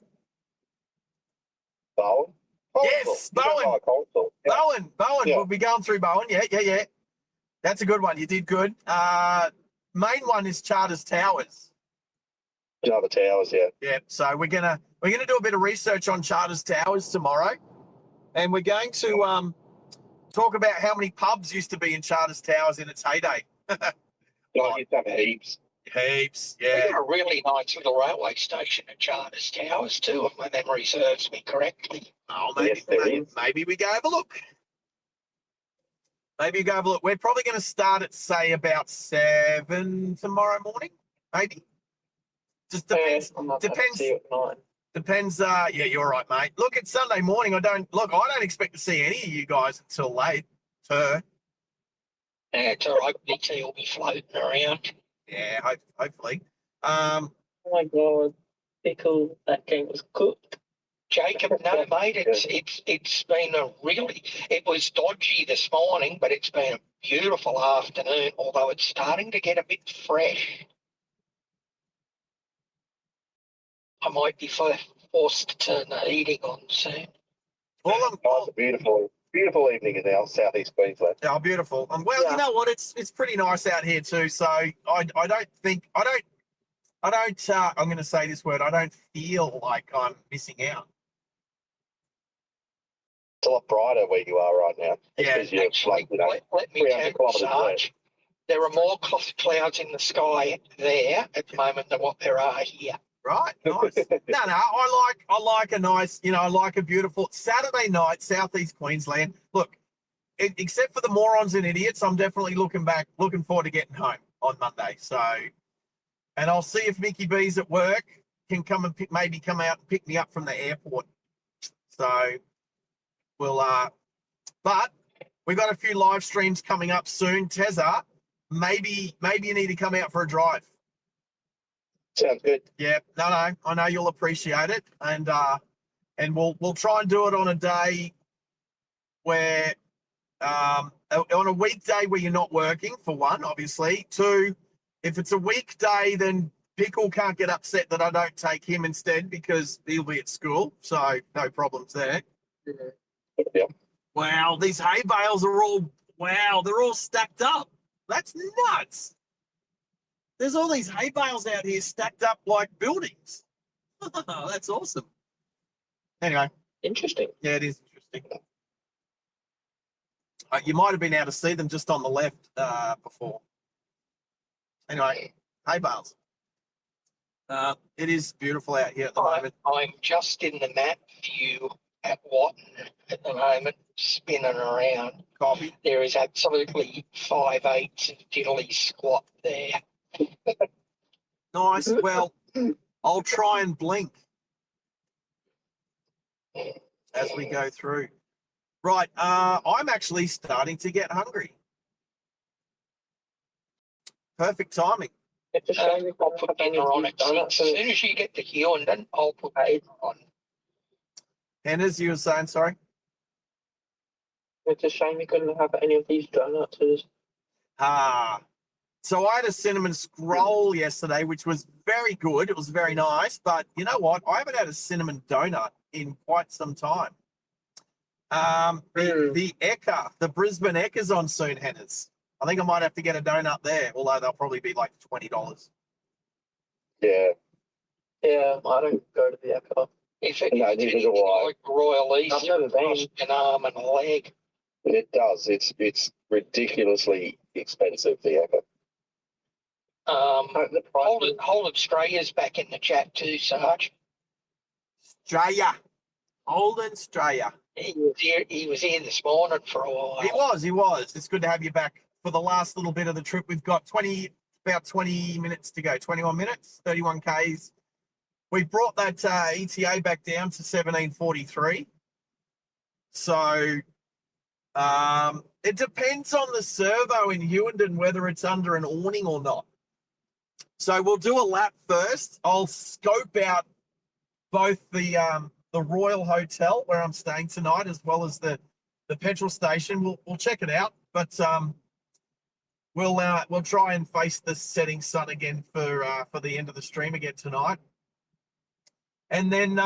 Bowen? Yes, Bowen. Yeah. Bowen. Yeah. We'll be going through Bowen. Yeah. That's a good one. You did good. Main one is Charters Towers. Another Towers, yeah. Yeah. So we're gonna do a bit of research on Charters Towers tomorrow, and we're going to talk about how many pubs used to be in Charters Towers in its heyday. I used to have heaps. Heaps. We Yeah. got a really nice little railway station at Charters Towers too, if my memory serves me correctly. Oh, Yes, there is. maybe we go have a look. We're probably going to start at, say, about 7 tomorrow morning, maybe. Just depends. I'm not Depends. See you at 9. Depends. Yeah, you're right, mate. Look, it's Sunday morning. I don't expect to see any of you guys until late. Yeah, it's all right. BT will be floating around. Yeah, hopefully. Oh my god, pickle! That game was cooked. Jacob, no, mate, it's been it was dodgy this morning, but it's been a beautiful afternoon, although it's starting to get a bit fresh. I might be forced to turn the heating on soon. It's a beautiful evening in our southeast Queensland. Oh, beautiful. And well, you know what? It's pretty nice out here too. So I'm going to say this word. I don't feel like I'm missing out. It's a lot brighter where you are right now. Yeah, You're actually, like, let me tell you, Sarge, there are more clouds in the sky there at the moment than what there are here. Right, nice. No, I like a nice, I like a beautiful Saturday night, southeast Queensland. Look, except for the morons and idiots, I'm definitely looking forward to getting home on Monday. So, and I'll see if Mickey B's at work can come and maybe come out and pick me up from the airport. So we'll, but we've got a few live streams coming up soon. Tezza, maybe you need to come out for a drive. Sounds good. Yeah, no, I know you'll appreciate it, and we'll try and do it on a day where, on a weekday where you're not working, for one, obviously. Two, if it's a weekday, then Pickle can't get upset that I don't take him instead because he'll be at school, so no problems there. Yeah. Wow, these hay bales are they're all stacked up. That's nuts. There's all these hay bales out here stacked up like buildings. That's awesome. Anyway. Interesting. Yeah, it is interesting. You might have been able to see them just on the left before. Anyway, hay bales. It is beautiful out here at the moment. I'm just in the map view at Watton at the moment, spinning around. Copy. There is absolutely 5/8 of diddly squat there. Nice. Well, I'll try and blink as we go through. Right. I'm actually starting to get hungry. Perfect timing. It's a shame we I'll can't put have any dinner of on these at 6. donuts. As soon as you get to Hughenden, I'll put dinner on. And as you were saying, sorry. It's a shame we couldn't have any of these donuts. So I had a cinnamon scroll yesterday, which was very good. It was very nice. But you know what? I haven't had a cinnamon donut in quite some time. The Ekka, the Brisbane Ekka's on soon, Henners. I think I might have to get a donut there, although they'll probably be like $20. Yeah. Yeah, I don't go to the Echo. If it's anything like Royal East, I've never been. cost an arm and a leg. It does. It's ridiculously expensive, the Echo. The price Whole Australia's back in the chat too, Sarge. Australia. Holden Australia. He was here this morning for a while. He was. It's good to have you back for the last little bit of the trip. We've got about 20 minutes to go, 21 minutes, 31 Ks. We've brought that ETA back down to 1743. So it depends on the servo in Hughenden whether it's under an awning or not. So we'll do a lap first. I'll scope out both the Royal Hotel where I'm staying tonight, as well as the petrol station. We'll check it out, but we'll try and face the setting sun again for the end of the stream again tonight. And then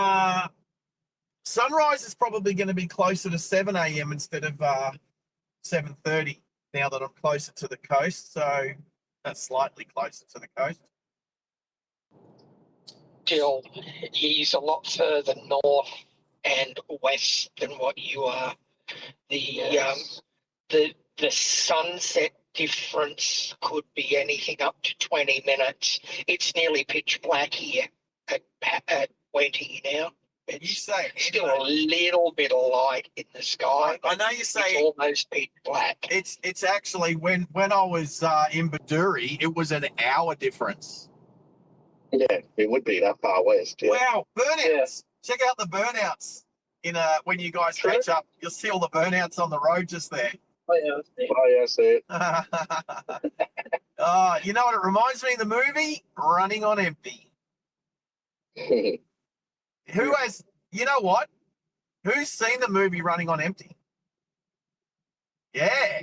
sunrise is probably going to be closer to 7 a.m. instead of 7:30 now that I'm closer to the coast. So that's slightly closer to the coast. Still, he's a lot further north and west than what you are. The sunset difference could be anything up to 20 minutes. It's nearly pitch black here at Wenty now. It's still a little bit of light in the sky. I know you say it's almost pitch black. It's actually when I was in Bedourie, it was an hour difference. Yeah, it would be that far west. Yeah. Wow, burnouts! Yeah. Check out the burnouts when you guys catch up. You'll see all the burnouts on the road just there. Oh yeah, I see it. Oh, you know what it reminds me of the movie? Running on Empty. Who you know what? Who's seen the movie Running on Empty? Yeah.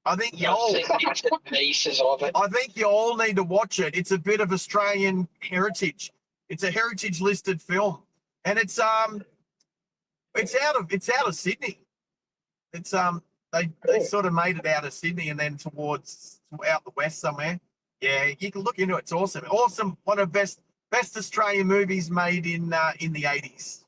I think you I've all seen bits and pieces of it. I think you all need to watch it. It's a bit of Australian heritage. It's a heritage listed film. And it's out of Sydney. It's they sort of made it out of Sydney and then towards out the west somewhere. Yeah, you can look into it. It's awesome. Awesome. One of the best Australian movies made in the 80s.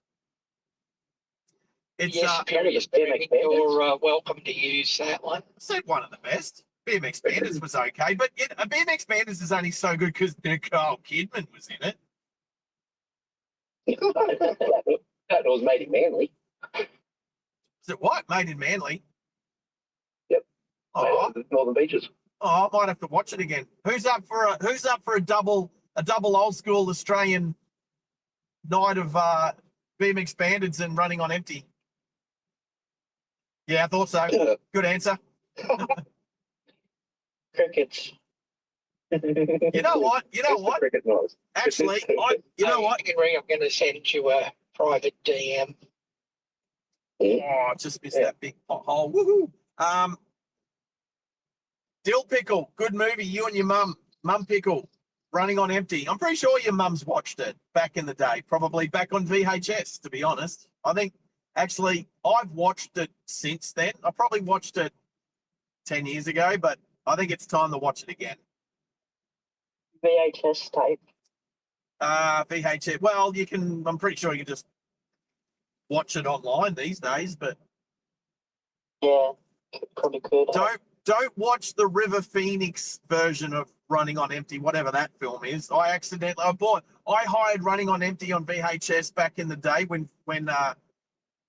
It's Yes, BMX you're welcome to use that one. I said one of the best. BMX Bandits was okay, but BMX Bandits is only so good because Nicole Kidman was in it. That was made in Manly. Is it what? Made in Manly? Yep. Oh, Northern Beaches. I might have to watch it again. Who's up for a double old school Australian night of BMX Bandits and Running on Empty? Yeah, I thought so. Good answer. Crickets. You know what? Cricket noise. Actually, you know what? Henry, I'm going to send you a private DM. Oh, I just missed that big pothole. Woohoo! Dill Pickle, good movie. You and your mum Pickle, Running on Empty. I'm pretty sure your mum's watched it back in the day, probably back on VHS, to be honest. I think, actually, I've watched it since then. I probably watched it 10 years ago, but I think it's time to watch it again. VHS tape. VHS. Well, I'm pretty sure you can just watch it online these days, but Yeah, probably could. don't watch the River Phoenix version of Running on Empty, whatever that film is. I hired Running on Empty on VHS back in the day when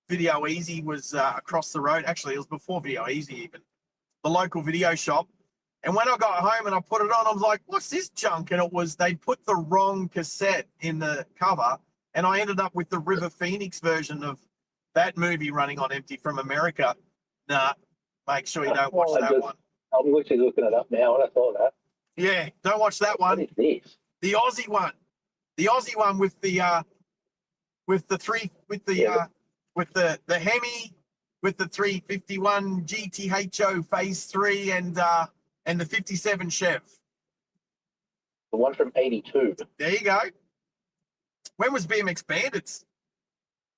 Video Easy was across the road. Actually, it was before Video Easy even. The local video shop. And when I got home and I put it on, I was like, what's this junk? And they put the wrong cassette in the cover. And I ended up with the River Phoenix version of that movie Running on Empty from America. Nah, make sure you don't watch that one. I'm literally looking it up now, and I thought that. Yeah, don't watch that What one. is this? The Aussie one. The Aussie one with the Hemi, with the 351 GTHO Phase 3 and the 57 Chev. The one from 82. There you go. When was BMX Bandits?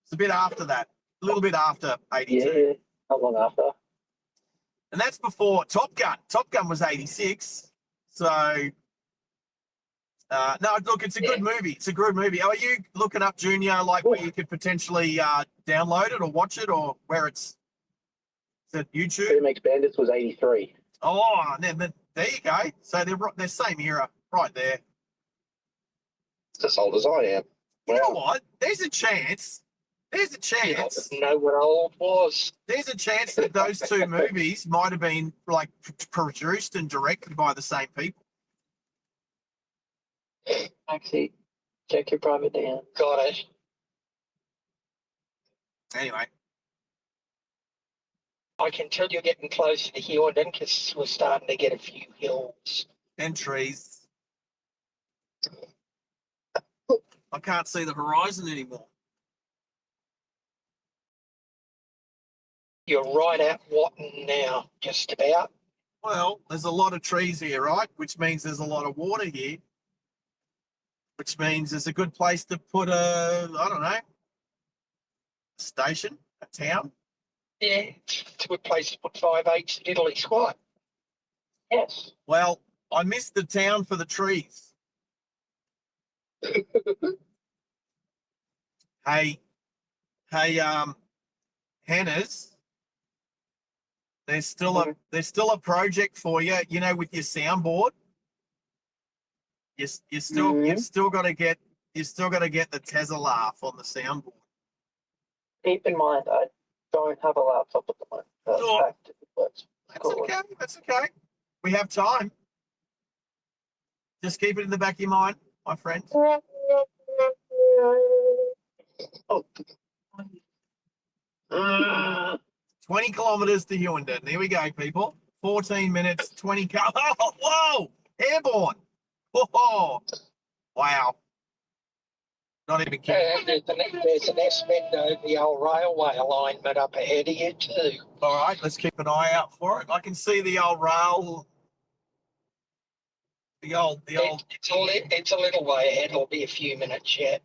It's a bit after that. A little bit after 82. Yeah, not long after. And that's before Top Gun. Top Gun was 86. So, no, look, it's a good movie. It's a good movie. Are you looking up, Junior, like where you could potentially download it or watch it, or where it's at YouTube? BMX Bandits was 83. Oh, there you go. So they're same era right there. It's as old as I am. You know what? There's a chance. I didn't know what old was. There's a chance that those two movies might have been like produced and directed by the same people. Actually, check your private DM. Got it. Anyway, I can tell you're getting closer to Hughenden because we're starting to get a few hills. and trees. I can't see the horizon anymore. You're right at Watton now, just about. Well, there's a lot of trees here, right? Which means there's a lot of water here. Which means it's a good place to put a station, a town. Yeah, it's a good place to put 5/8 Italy squat. Yes. Well, I missed the town for the trees. Hey, Hannah's. There's still a project for you. You know, with your soundboard. You still got to get the Tesla laugh on the soundboard. Keep in mind, I don't have a laptop at the moment. Oh. Back to the works. That's okay. That's okay. We have time. Just keep it in the back of your mind, my friend. Oh. 20 kilometres to Hughenden. There we go, people. 14 minutes, 20 car. Oh, whoa! Airborne. Oh, wow. Not even kidding. And there's an S bend over the old railway alignment up ahead of you too. All right, let's keep an eye out for it. I can see the old rail. It's a little way ahead. It'll be a few minutes yet.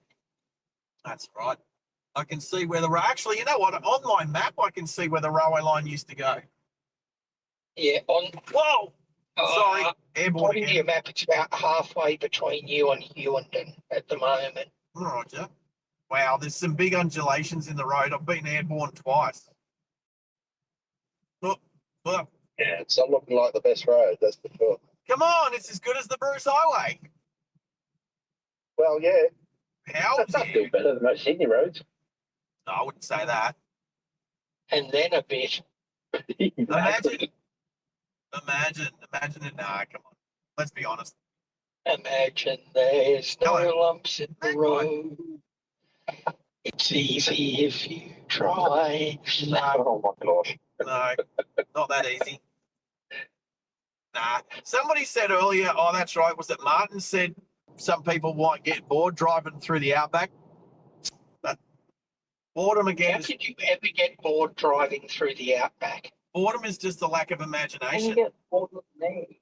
That's right. I can see where actually, you know what? On my map, I can see where the railway line used to go. Yeah. Whoa! Sorry, airborne According to again. your map, it's about halfway between you and Hughenden at the moment. Roger. Wow, there's some big undulations in the road. I've been airborne twice. Look. Yeah, it's not looking like the best road, that's for sure. Come on, it's as good as the Bruce Highway. Well, yeah. How? That's not still better than most Sydney roads. No, I wouldn't say that. And then a bit. Imagine it. Nah, come on. Let's be honest. Imagine there's no Hello. lumps in the road. It's easy if you try. No, Oh my gosh. no, not that easy. Nah. Somebody said earlier, oh, that's right, was it Martin said some people might get bored driving through the Outback? But boredom again How could you ever get bored driving through the Outback? boredom is just a lack of And you imagination. get bored with me.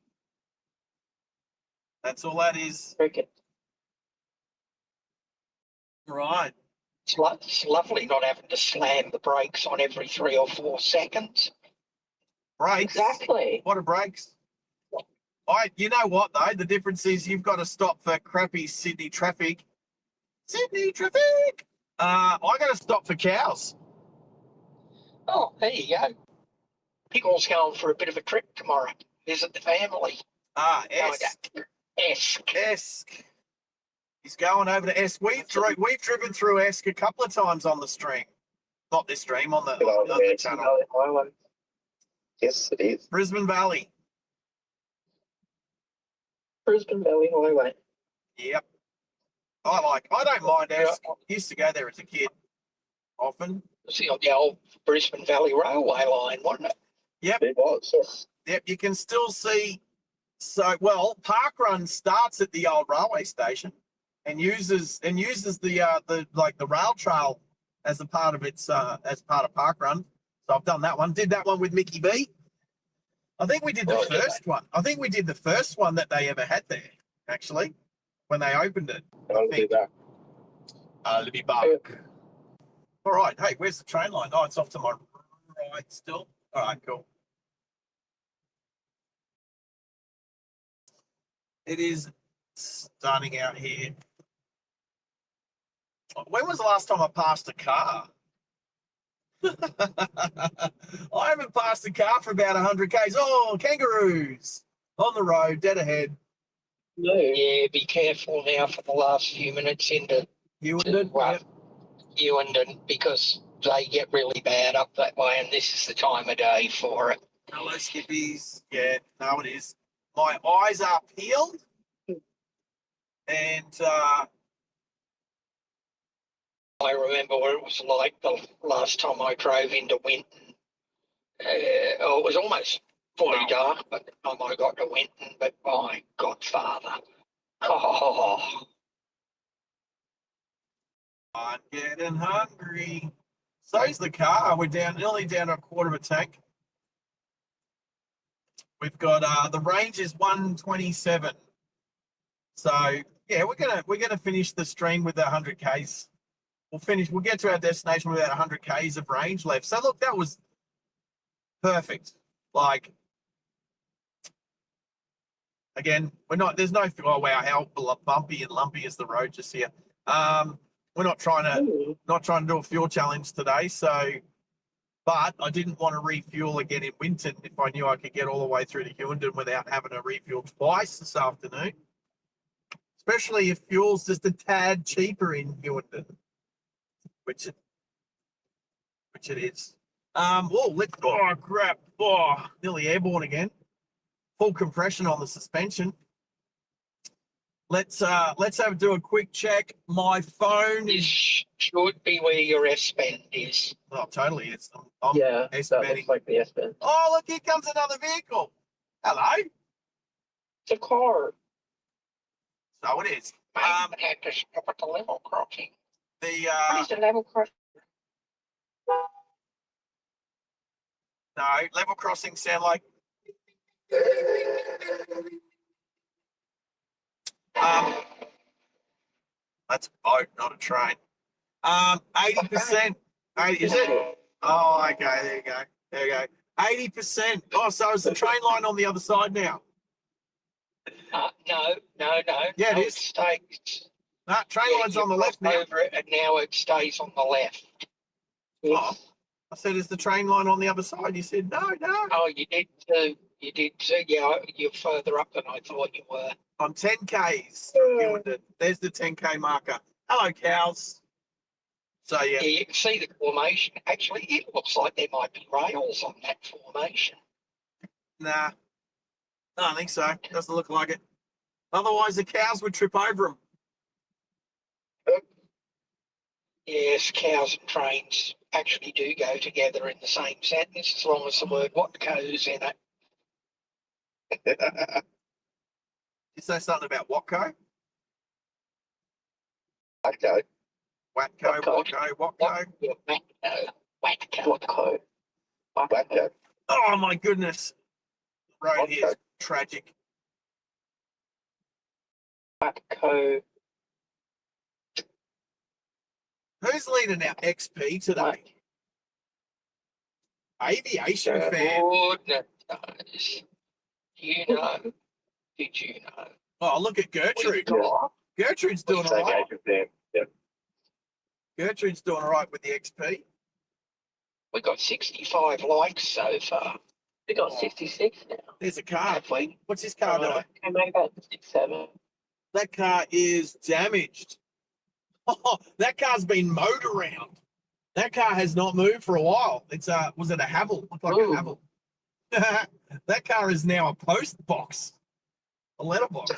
That's all that is. Cricket. Right. It's lovely not having to slam the brakes on every 3 or 4 seconds. Brakes. Exactly. What are brakes? You know what though? The difference is you've got to stop for crappy Sydney traffic. Sydney traffic. I got to stop for cows. Oh, there you go. Pickle's going for a bit of a trip tomorrow. Visit the family. Esk. He's going over to Esk. We've driven through Esk a couple of times on the stream. Not this stream, on the channel. Highway. Yes, it is. Brisbane Valley. Brisbane Valley Highway. Yep. I don't mind Esk. Used to go there as a kid. Often. See on the old Brisbane Valley Railway line, wasn't it? Yep. It was, yes. Yep. You can still see. So, Parkrun starts at the old railway station and uses the rail trail as a part of its as part of Parkrun. So I've done that one. Did that one with Mickey B. I think we did the first one. I think we did the first one that they ever had there, actually, when they opened it. I'll do that. Let me back. All right. Hey, where's the train line? Oh, it's off to my right still. All right, cool. It is starting out here. When was the last time I passed a car? I haven't passed a car for about 100 k's. Oh, kangaroos on the road, dead ahead. No. Yeah, be careful now for the last few minutes into Hughenden, Hughenden, because they get really bad up that way, and this is the time of day for it. Hello, skippies. Yeah, no, it is. My eyes are peeled, and I remember what it was like the last time I drove into Winton. It was almost fully dark by the time I got to Winton, but my Godfather. Oh, I'm getting hungry. So's the car. We're nearly down to a quarter of a tank. We've got the range is 127. So yeah, we're gonna finish the stream with 100 k's. We'll get to our destination with about 100 k's of range left. So look, that was perfect. Like, again, there's no, oh wow, how bumpy and lumpy is the road just here. We're not trying to do a fuel challenge today. So, but I didn't want to refuel again in Winton if I knew I could get all the way through to Hughenden without having to refuel twice this afternoon. Especially if fuel's just a tad cheaper in Hughenden, which it is. Oh crap! Oh, nearly airborne again. Full compression on the suspension. Let's do a quick check. My phone this is should be where your S bend is. oh totally. It's I'm Yeah, that S-bending. looks like the S bend. Oh look, here comes another vehicle. Hello. It's a car. So it is. Mate, I had to stop at the level crossing. The What is a level cross? no, level crossings sound like that's a boat, not a train. 80%. Is it? Oh, okay. There you go. There you go. 80%. Oh, so is the train line on the other side now? No. Yeah, it no, is. stays. No, train line's on the left now. Over it, and now it stays on the left. Oh, I said, is the train line on the other side? You said, no. Oh, you did too. You did too. Yeah, you're further up than I thought you were. I'm 10 Ks from Hughenden. There's the 10K marker. Hello, cows. So, yeah. Yeah, you can see the formation. Actually, it looks like there might be rails on that formation. Nah, I don't think so. Doesn't look like it. Otherwise, the cows would trip over them. Yes, cows and trains actually do go together in the same sentence as long as the word what goes in it. You say something about Watco? Okay. Watco, Watco. Wacko. Wacko. Oh, my goodness. The road here is tragic. Wacko. Who's leading our XP today? Aviation fan. Goodness knows. You know. Did you know? Oh, look at Gertrude. Gertrude's doing all right. Gertrude's doing all right with the XP. We got 65 likes so far. We got 66 now. There's a car. Have we? What's this car doing? Can make that 67. That car is damaged. Oh, that car's been mowed around. That car has not moved for a while. It's was it a Havel? Looked like a Havel. That car is now a post box, a letterbox.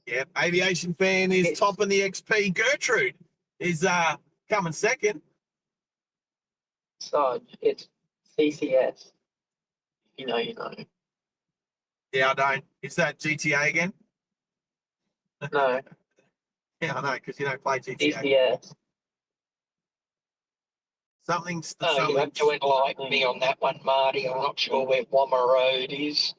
Yep, aviation fan is topping the XP. Gertrude is coming second. Sarge, it's CCS. You know. Yeah, I don't. Is that GTA again? No, Yeah, I know, because you don't play GTA. CCS. Something's Oh, you have to enlighten me on that one, Marty. I'm not sure where Wammer Road is.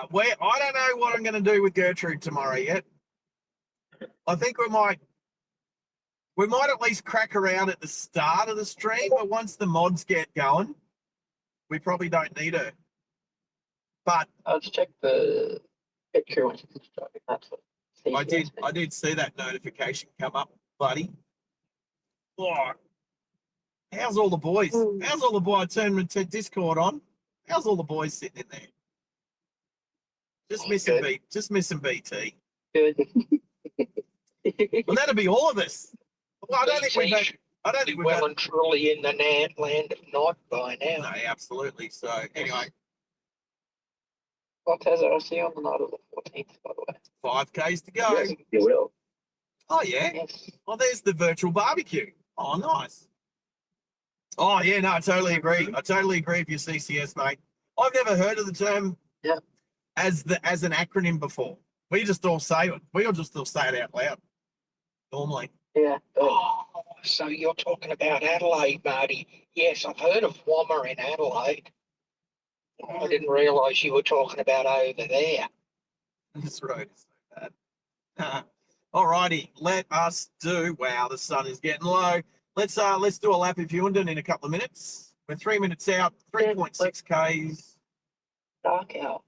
Where I don't know what I'm going to do with Gertrude tomorrow yet. I think we might at least crack around at the start of the stream, but once the mods get going, we probably don't need her. But I'll just check the picture when she's driving. That's what CCS I did see that notification come up, buddy. Oh, how's all the boys? How's all the boys? I turned Discord on. How's all the boys sitting in there? Just missing BT. Good. Well, that'll be all of us. Well, I don't think we've had well and truly in the land of Nod by now. No, absolutely. So anyway, What has I see on the night of the 14th, by the way? 5Ks to go. Yes, you will. Oh yeah. Yes. Oh, there's the virtual barbecue. Oh, nice. Oh yeah, no, I totally agree. I totally agree with your CCS, mate. I've never heard of the term as an acronym before. We just all say it. We all just all say it out loud. Normally. Yeah. Oh, so you're talking about Adelaide, Marty. Yes, I've heard of Wammer in Adelaide. I didn't realise you were talking about over there. This road is so bad. All righty, let us do. Wow, the sun is getting low. Let's do a lap of Hughenden in a couple of minutes. We're 3 minutes out, 3.6 Ks. Dark out.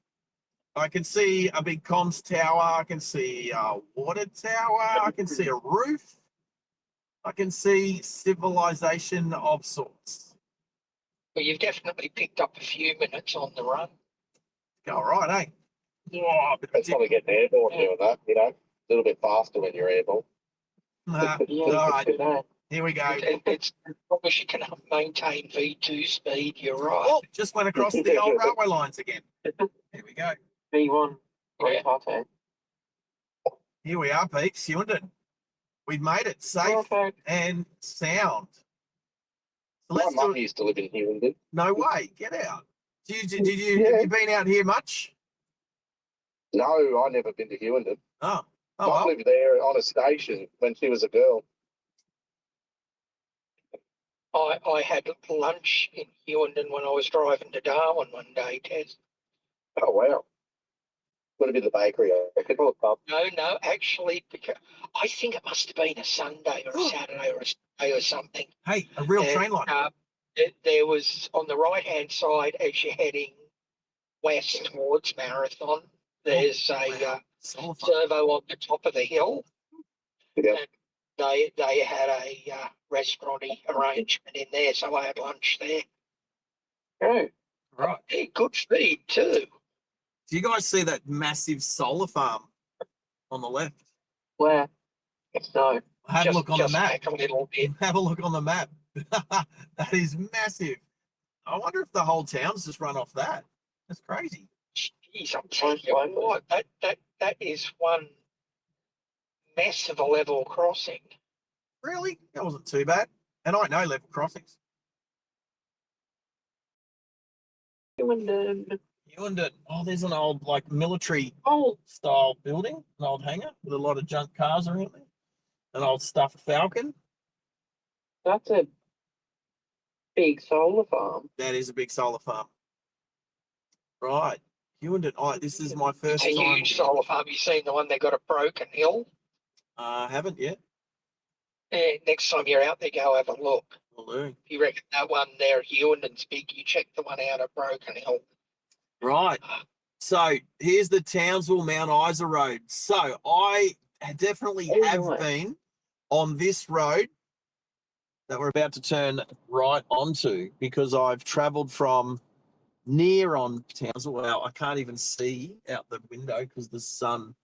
I can see a big comms tower. I can see a water tower. I can see a roof. I can see civilization of sorts. Well, you've definitely picked up a few minutes on the run. All right, eh? Whoa, It's probably getting airborne doing that, a little bit faster when you're airborne. all right, here we go. It's probably you can maintain V2 speed. You're right. Oh, just went across the old railway lines again. Here we go. V1. Yeah. Party. Here we are, peeps. Hughenden. We've made it safe Perfect. and sound. So My let's do mum it. used to live in Hughenden. No way. Get out. Did you Yeah. have you been out here much? No, I never been to Hughenden. Oh, Mum well. lived there on a station when she was a girl. I had lunch in Hughenden when I was driving to Darwin one day, Tez. Oh, wow. Would have been the bakery, I reckon, or the pub. No, actually, because I think it must have been a Sunday or a Saturday or a Sunday or something. Hey, a real And, train line. there was on the right-hand side as you're heading west towards Marathon, there's a Wow. Solar farm. servo on the top of the hill. Yeah. And they had a restauranty arrangement in there, so I had lunch there. Oh, Right. Yeah, good feed too. Do you guys see that massive solar farm on the left? where? No. Have a look on the Just map. back a little bit. Have a look on the map. That is massive. I wonder if the whole town's just run off that. That's crazy. Jeez, I'm telling you what, that is one mess of a level crossing. Really? That wasn't too bad. And I know level crossings. Hughenden. Oh, there's an old like military Oh, style building, an old hangar with a lot of junk cars around there. An old stuffed Falcon. that's a big solar farm. That is a big solar farm. Right. Hughenden. Oh, this is my first It's a time. huge solar farm. You seen the one they got at Broken Hill? Haven't yet. Next time you're out there, go have a look. Will do. If you reckon that one there, Hughenden big, you check the one out at Broken Hill. Right. So here's the Townsville Mount Isa Road. So I definitely Oh, have nice. been on this road that we're about to turn right onto because I've travelled from near on Townsville. Well, I can't even see out the window because the sun.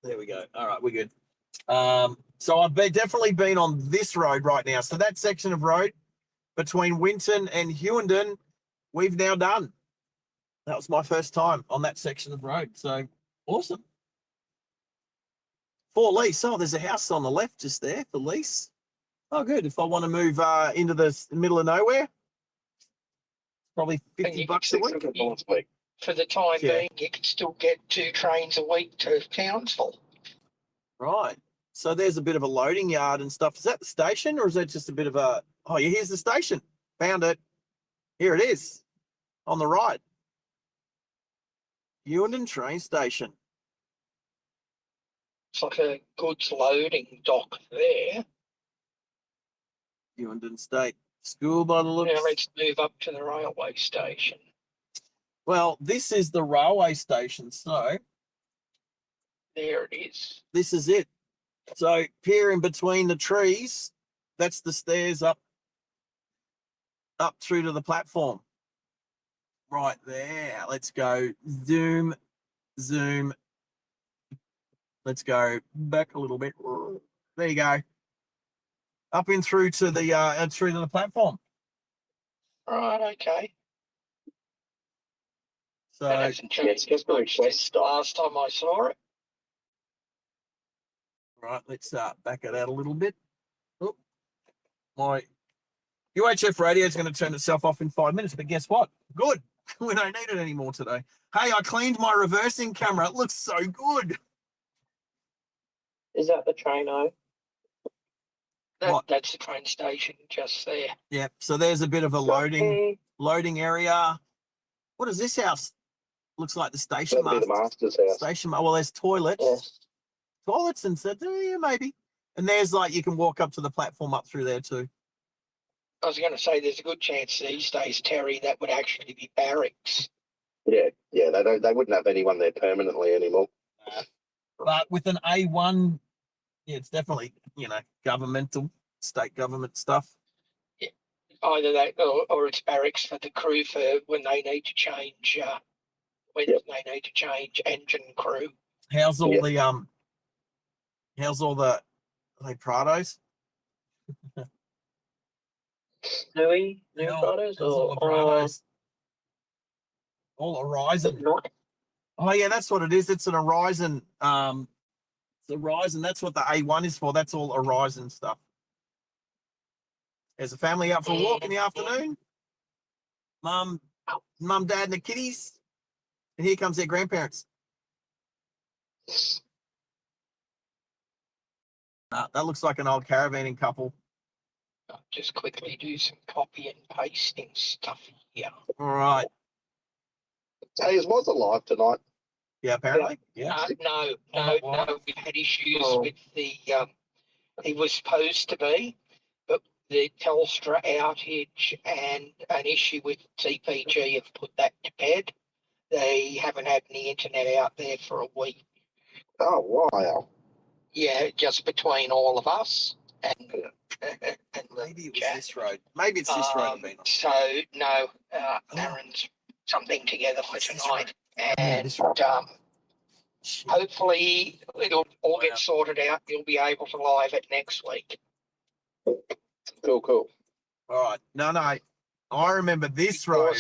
There we go. All right, we're good. So I've definitely been on this road right now. So that section of road between Winton and Hughenden, we've now done. That was my first time on that section of road. So awesome. For lease. Oh, there's a house on the left just there for lease. Oh, good. If I want to move into the middle of nowhere, probably $50 a week. For the time Yeah. being, you can still get 2 trains a week to Townsville. Right. So there's a bit of a loading yard and stuff. Is that the station or is that just a bit of a... Oh, yeah, here's the station. Found it. Here it is on the right. Hughenden train station. It's like a goods loading dock there. Hughenden State School by the looks. Now let's move up to the railway station. Well, this is the railway station. So There it is. this is it. So here in between the trees, that's the stairs up through to the platform. Right there. Let's go zoom. Let's go back a little bit. There you go. Up in through to the platform. Right, okay. So That hasn't changed just a much request since stop. last time I saw it. right, let's back it out a little bit. Oh, my UHF radio is going to turn itself off in 5 minutes, but guess what? Good. We don't need it anymore today. Hey, I cleaned my reversing camera. It looks so good. Is that the traino? What? That's the train station just there. Yeah. So there's a bit of a loading area. What is this house? Looks like the station That'd be the master's house. Station. Well, there's toilets. Yes. Toilets and stuff. Yeah, maybe. And there's like you can walk up to the platform up through there too. I was going to say there's a good chance these days, Terry, that would actually be barracks. Yeah, they wouldn't have anyone there permanently anymore. But with an A1, yeah, it's definitely, governmental, state government stuff. Either that or it's barracks for the crew for when they need to change they need to change engine crew. How's all the are they Prados? New How's photos all the or Prados? All Horizon. not? Oh yeah, that's what it is. It's an Horizon. It's Horizon. That's what the A1 is for. That's all Horizon stuff. There's a family out for a walk in the afternoon. Mum, dad, and the kiddies. And here comes their grandparents. That looks like an old caravanning couple. I'll just quickly do some copy and pasting stuff here. All right. Hey, is Moz alive tonight? Yeah, apparently. Yeah. No. We had issues Oh. with the. He was supposed to be, but the Telstra outage and an issue with TPG have put that to bed. They haven't had any internet out there for a week. Oh, wow. Yeah, just between all of us and Maybe it was this road. Maybe it's this road I've been on. So no, Aaron's something together for tonight, and this road. hopefully it'll all get sorted out. You'll be able to live it next week. Cool. All right. No. I remember this road.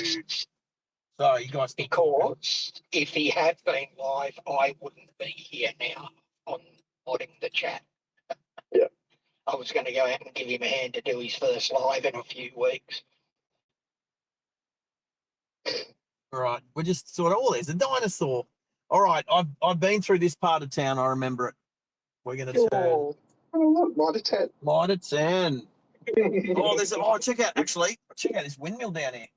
Sorry, you guys. Because if he had been live, I wouldn't be here now on modding the chat. Yeah. I was going to go out and give him a hand to do his first live in a few weeks. All right. We're just sort of, there's a dinosaur. All right. I've been through this part of town. I remember it. We're going to turn. Oh, look, might have 10. Might have 10. Check out this windmill down here.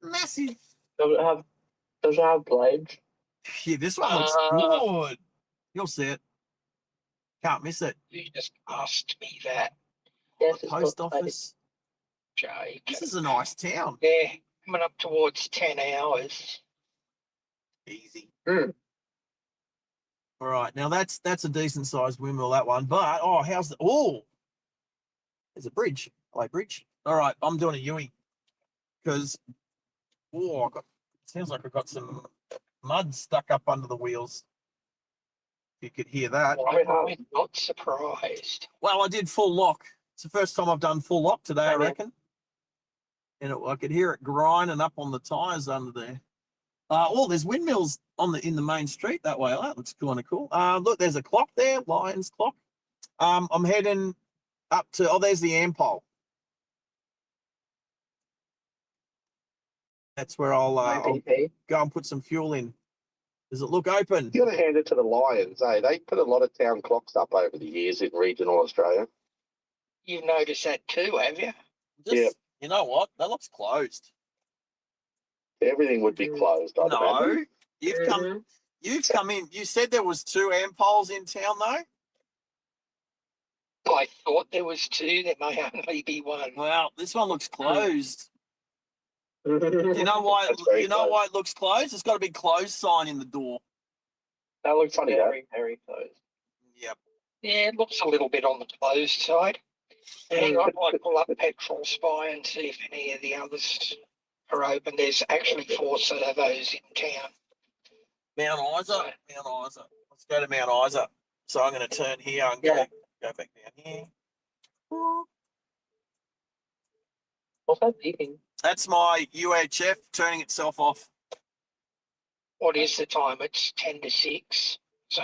Massive. Does it have blades? Yeah, this one looks good. You'll see it. Can't miss it. You just asked me that, Yes, it's Post got office. Jake. This is a nice town. Yeah, coming up towards 10 hours. Easy. Mm. All right. Now that's a decent sized windmill, that one. But there's a bridge. Bridge. All right, I'm doing a Yui. Because sounds like I've got some mud stuck up under the wheels. You could hear that. I'm not surprised. Well, I did full lock. It's the first time I've done full lock today, I reckon. And I could hear it grinding up on the tyres under there. There's windmills in the main street that way. That looks kind of cool. Look, there's a clock there, Lions clock. I'm heading up to. There's the Ampole. That's where I'll go and put some fuel in. Does it look open? You got to hand it to the Lions, eh? They put a lot of town clocks up over the years in regional Australia. You've noticed that too, have you? Yeah. You know what? That looks closed. Everything would be closed. I'd imagine. You've come in. You said there was 2 Ampoles in town, though. I thought there was 2. There may only be 1. Well, this one looks closed. You know why? Why it looks closed? It's got a big closed sign in the door. That looks funny, very close. Yep. Yeah, it looks a little bit on the closed side. Hang on, I'll pull up Petrol Spy and see if any of the others are open. There's actually 4 servos in town. Mount Isa. Let's go to Mount Isa. So I'm going to turn here and go back down here. What's that beeping? That's my UHF turning itself off. What is the time? It's 10 to 6. So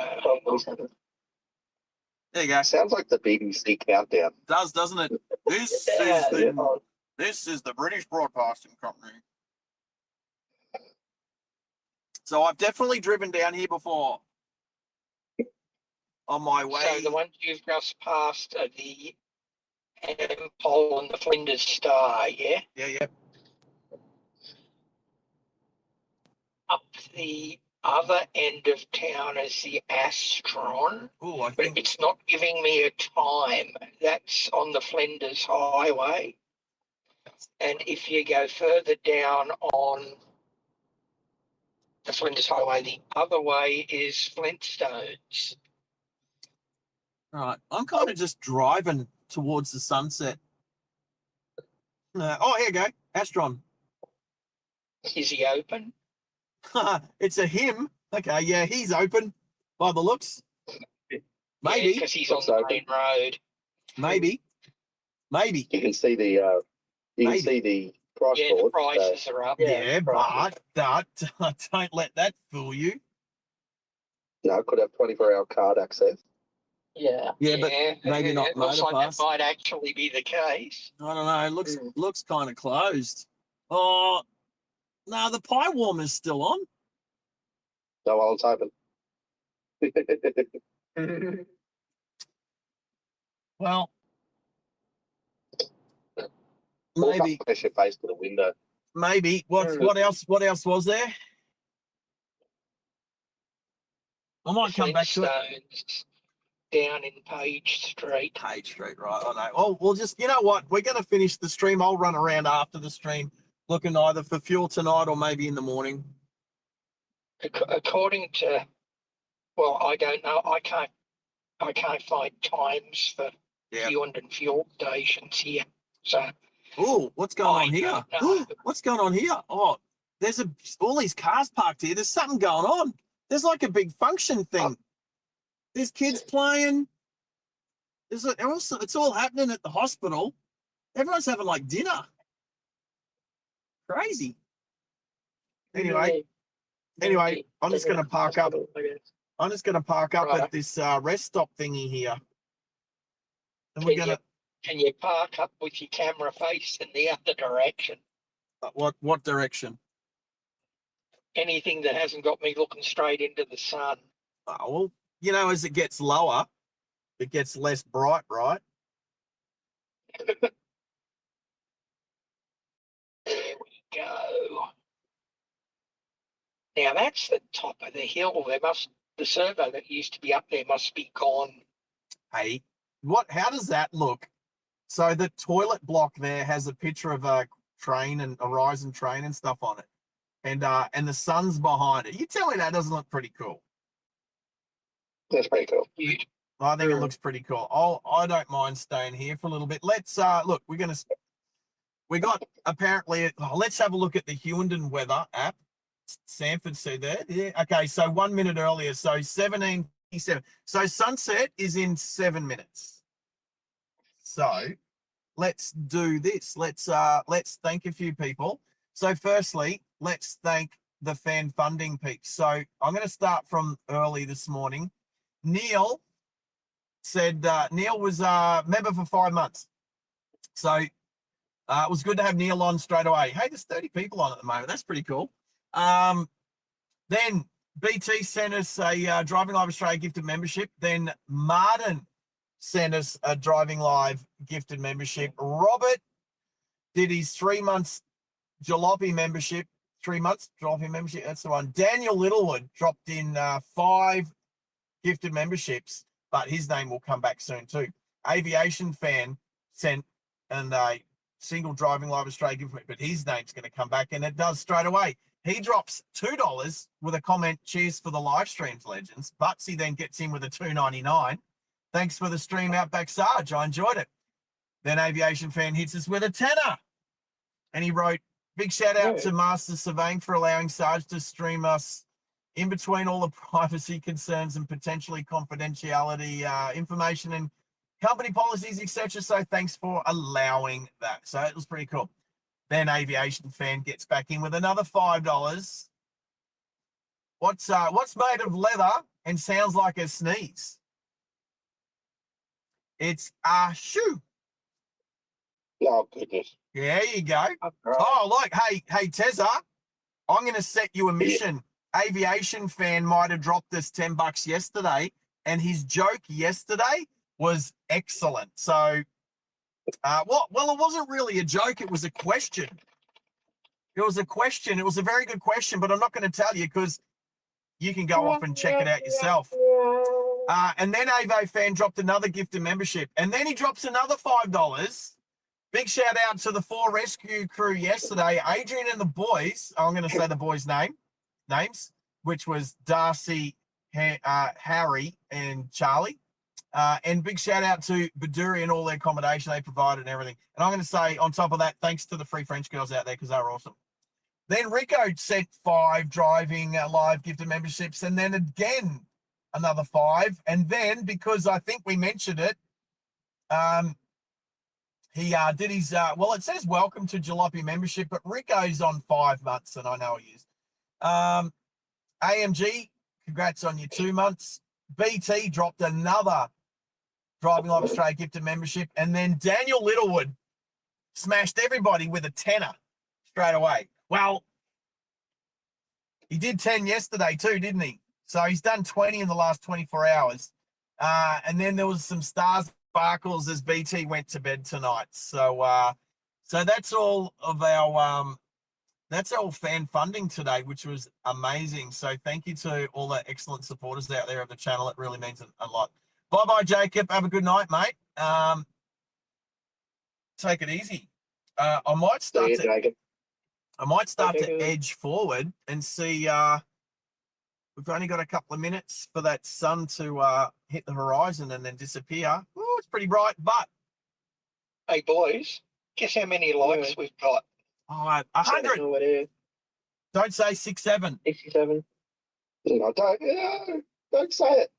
There you go. Sounds like the BBC countdown. Does, doesn't it? This is the British Broadcasting Company. So I've definitely driven down here before. On my way. So the ones you've just passed are the Ampole and the Flinders Star, yeah? Yeah. Up the other end of town is the Astron, Oh, but it's not giving me a time. That's on the Flinders Highway. And if you go further down on the Flinders Highway, the other way is Flintstones. All right. I'm kind of just driving towards the sunset. Here you go. Astron. Is he open? It's a him. Okay, yeah, he's open by the looks. Maybe. Because he's on the main road. Maybe. You can see the price Yeah, the board. prices are up. Yeah, but don't let that fool you. No, could have 24-hour card access. Yeah. Yeah, but maybe not It looks like Motorpass. that might actually be the case. I don't know. It looks kind of closed. Oh no, the pie warmer's still on. No, while it's open. Well, maybe. Press your face to the window. Maybe. What else? What else was there? I might come back to it. Flintstones down in Page Street. Page Street, right? I know. Oh, we'll just. You know what? We're going to finish the stream. I'll run around after the stream, looking either for fuel tonight or maybe in the morning. According to, well, I don't know. I can't find times for Hughenden fuel stations here. So. Oh, what's going on here? No. What's going on here? Oh, there's all these cars parked here. There's something going on. There's like a big function thing. There's kids playing. It's all happening at the hospital. Everyone's having like dinner. Crazy. Anyway, I'm just going to park up. I'm just going to park up at this rest stop thingy here. And we're going to. Can you park up with your camera facing the other direction? What direction? Anything that hasn't got me looking straight into the sun. Oh, well, as it gets lower, it gets less bright, right? There we go. Now that's the top of the hill. The servo that used to be up there must be gone. Hey, how does that look? So the toilet block there has a picture of a train and a Horizon train and stuff on it. And the sun's behind it. You tell me that doesn't look pretty cool. That's pretty cool. I think it looks pretty cool. I don't mind staying here for a little bit. Let's look. Apparently. Let's have a look at the Hughenden weather app. Sanford said there. Yeah. Okay. So 1 minute earlier. So 17:57. So sunset is in 7 minutes. So let's do this. Let's thank a few people. So firstly, let's thank the fan funding peaks. So I'm going to start from early this morning. Neil said Neil was a member for 5 months. So it was good to have Neil on straight away. Hey, there's 30 people on at the moment. That's pretty cool. Then BT sent us a Driving Live Australia gifted membership. Then Martin sent us a Driving Live gifted membership. Robert did his 3 months Jalopy membership. 3 months Jalopy membership. That's the one. Daniel Littlewood dropped in 5 gifted memberships, but his name will come back soon too. Aviation Fan sent a single Driving Live Australia gift, but his name's going to come back, and it does straight away. He drops $2 with a comment, cheers for the live streams, legends. Butsy then gets in with a $2.99. Thanks for the stream, Outback Sarge. I enjoyed it. Then Aviation Fan hits us with a tenner. And he wrote, big shout out to Master Surveying for allowing Sarge to stream us in between all the privacy concerns and potentially confidentiality information and company policies, etc. So thanks for allowing that. So it was pretty cool. Then Aviation Fan gets back in with another $5. What's made of leather and sounds like a sneeze? It's a shoe. Oh, goodness. There you go. Right. Oh, look, hey, Tezza, I'm going to set you a mission. Aviation Fan might have dropped us $10 yesterday, and his joke yesterday was excellent. So, well, it wasn't really a joke. It was a question. It was a question. It was a very good question, but I'm not going to tell you because you can go off and check it out yourself. And then Avo Fan dropped another gift and membership, and then he drops another $5. Big shout out to the 4 rescue crew yesterday, Adrian and the boys. I'm going to say the boys' names, which was Darcy, Harry, and Charlie. And big shout out to Bedourie and all their accommodation they provided and everything. And I'm going to say on top of that, thanks to the free French girls out there because they were awesome. Then Rico sent 5 driving live gifted memberships, and then again another 5. And then because I think we mentioned it, he did his well, it says welcome to Jalopy membership, but Rico's on 5 months, and I know he is. AMG, congrats on your 2 months. BT dropped another Driving Live Australia gifted membership. And then Daniel Littlewood smashed everybody with a tenner straight away. Well, he did 10 yesterday too, didn't he? So he's done 20 in the last 24 hours. And then there was some stars sparkles as BT went to bed tonight. So that's all of our that's our fan funding today, which was amazing. So thank you to all the excellent supporters out there of the channel. It really means a lot. Bye-bye, Jacob. Have a good night, mate. Take it easy. I might start to edge forward and see. We've only got a couple of minutes for that sun to hit the horizon and then disappear. Oh, it's pretty bright, but Hey, boys, guess how many likes we've got? 100. Don't say 67. 67. No, don't say it.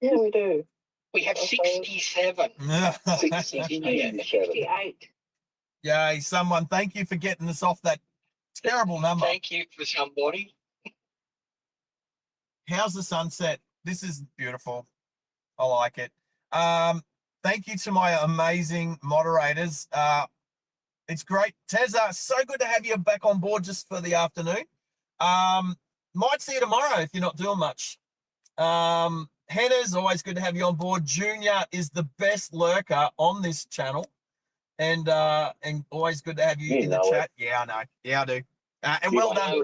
Yeah, we do. We have 67. 68. Yay, someone. Thank you for getting us off that terrible number. Thank you for somebody. How's the sunset? This is beautiful. I like it. Thank you to my amazing moderators. It's great. Tezza, so good to have you back on board just for the afternoon. Might see you tomorrow if you're not doing much. Hannah's always good to have you on board. Junior is the best lurker on this channel. And always good to have you in the chat. Yeah, I know. Yeah, I do. And well done.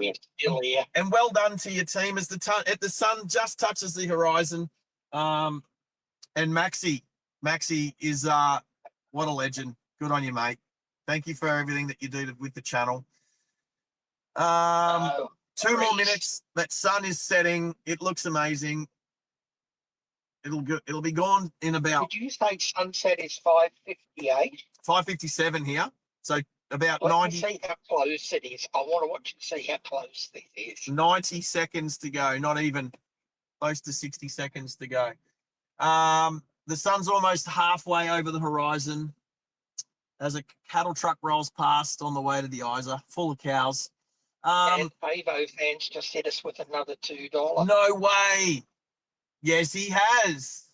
And well done to your team as the sun just touches the horizon. And Maxi is what a legend. Good on you, mate. Thank you for everything that you do with the channel. 2 more minutes. That sun is setting. It looks amazing. It'll be gone in about. Did you say sunset is 5:58? 5:57 here. So about Let 90. me see how close it is. I want to watch and see how close this is. 90 seconds to go. Not even close to 60 seconds to go. The sun's almost halfway over the horizon as a cattle truck rolls past on the way to the Isa, full of cows. And Favo fans just hit us with another $2. No way. Yes, he has.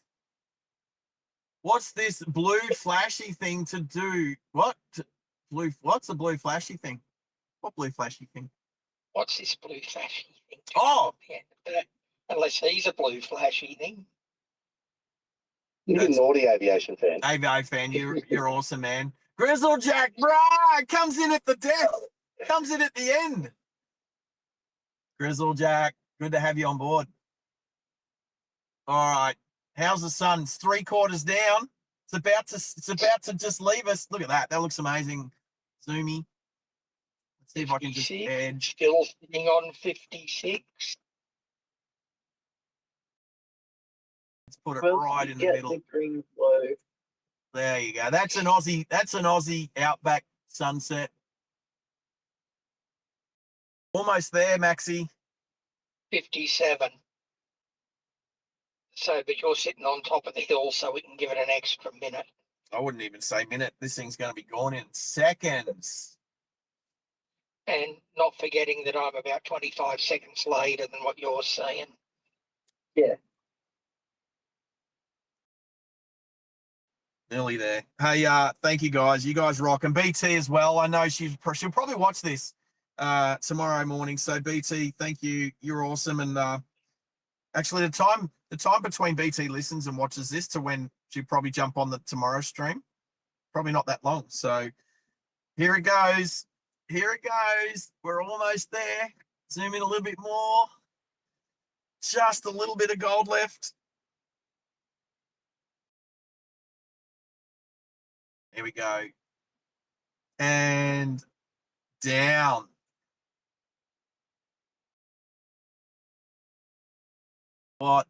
What's this blue flashy thing to do? What's the blue flashy thing? What blue flashy thing? What's this blue flashy thing? Oh, unless he's a blue flashy thing. You're a naughty aviation fan. Avio fan, you're awesome, man. Grizzlejack, bruh, comes in at the death. Comes in at the end. Grizzlejack, good to have you on board. All right. How's the sun? It's 3/4 down. It's about to just leave us. Look at that. That looks amazing. Zoomy. Let's see if I can just edge. Still sitting on 56. Let's put it right in the middle. The green glow. There you go. That's an Aussie Outback sunset. Almost there, Maxi. 57. So, but you're sitting on top of the hill, so we can give it an extra minute. I wouldn't even say minute. This thing's going to be gone in seconds. And not forgetting that I'm about 25 seconds later than what you're saying. Yeah. Nearly there. Hey, thank you guys. You guys rock. And BT as well. I know she'll probably watch this tomorrow morning. So BT, thank you. You're awesome. And actually the time between BT listens and watches this to when she'll probably jump on the tomorrow stream, probably not that long. So here it goes. Here it goes. We're almost there. Zoom in a little bit more. Just a little bit of gold left. Here we go. And down. What?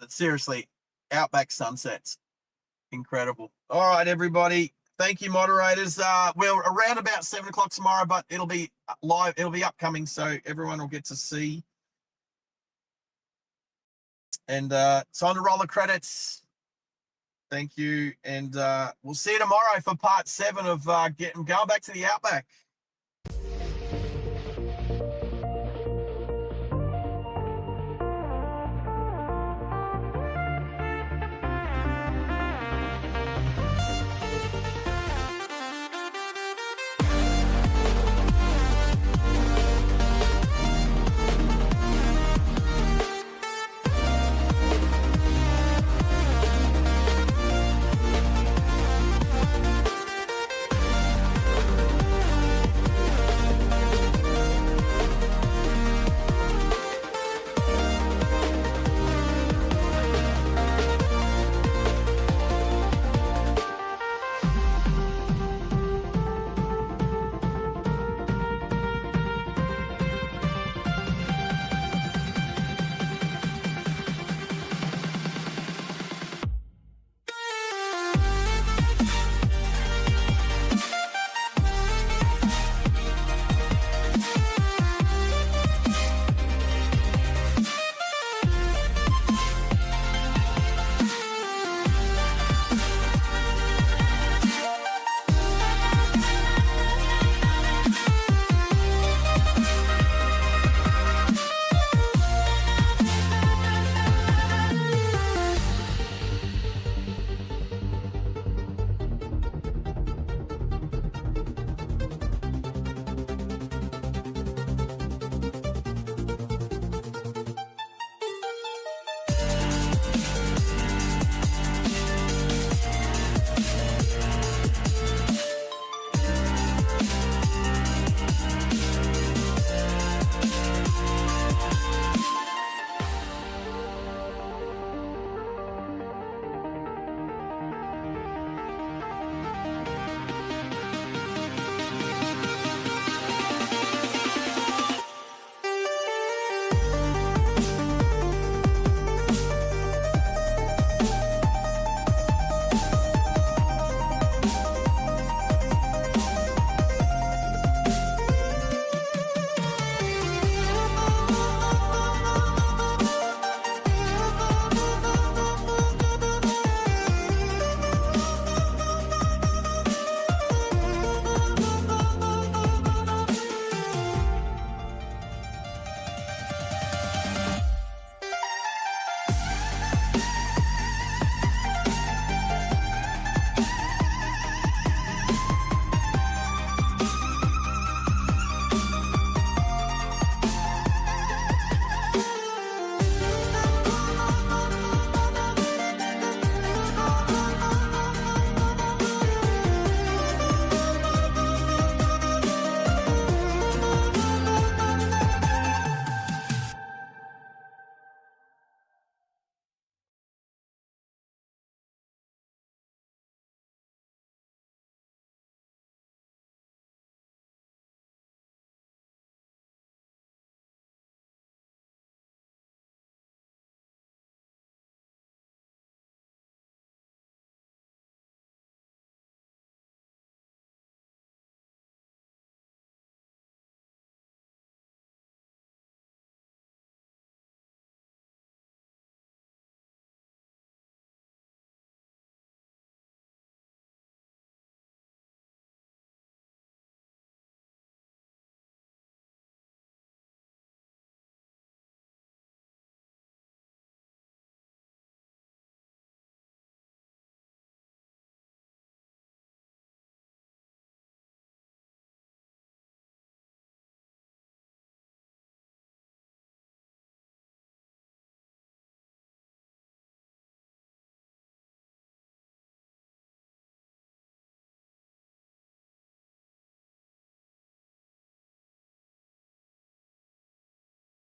Seriously, Outback sunsets. Incredible. All right, everybody. Thank you, moderators. We're around about 7 o'clock tomorrow, but it'll be live. It'll be upcoming, so everyone will get to see. And it's on to roll the credits. Thank you. And we'll see you tomorrow for part 7 of going back to the Outback.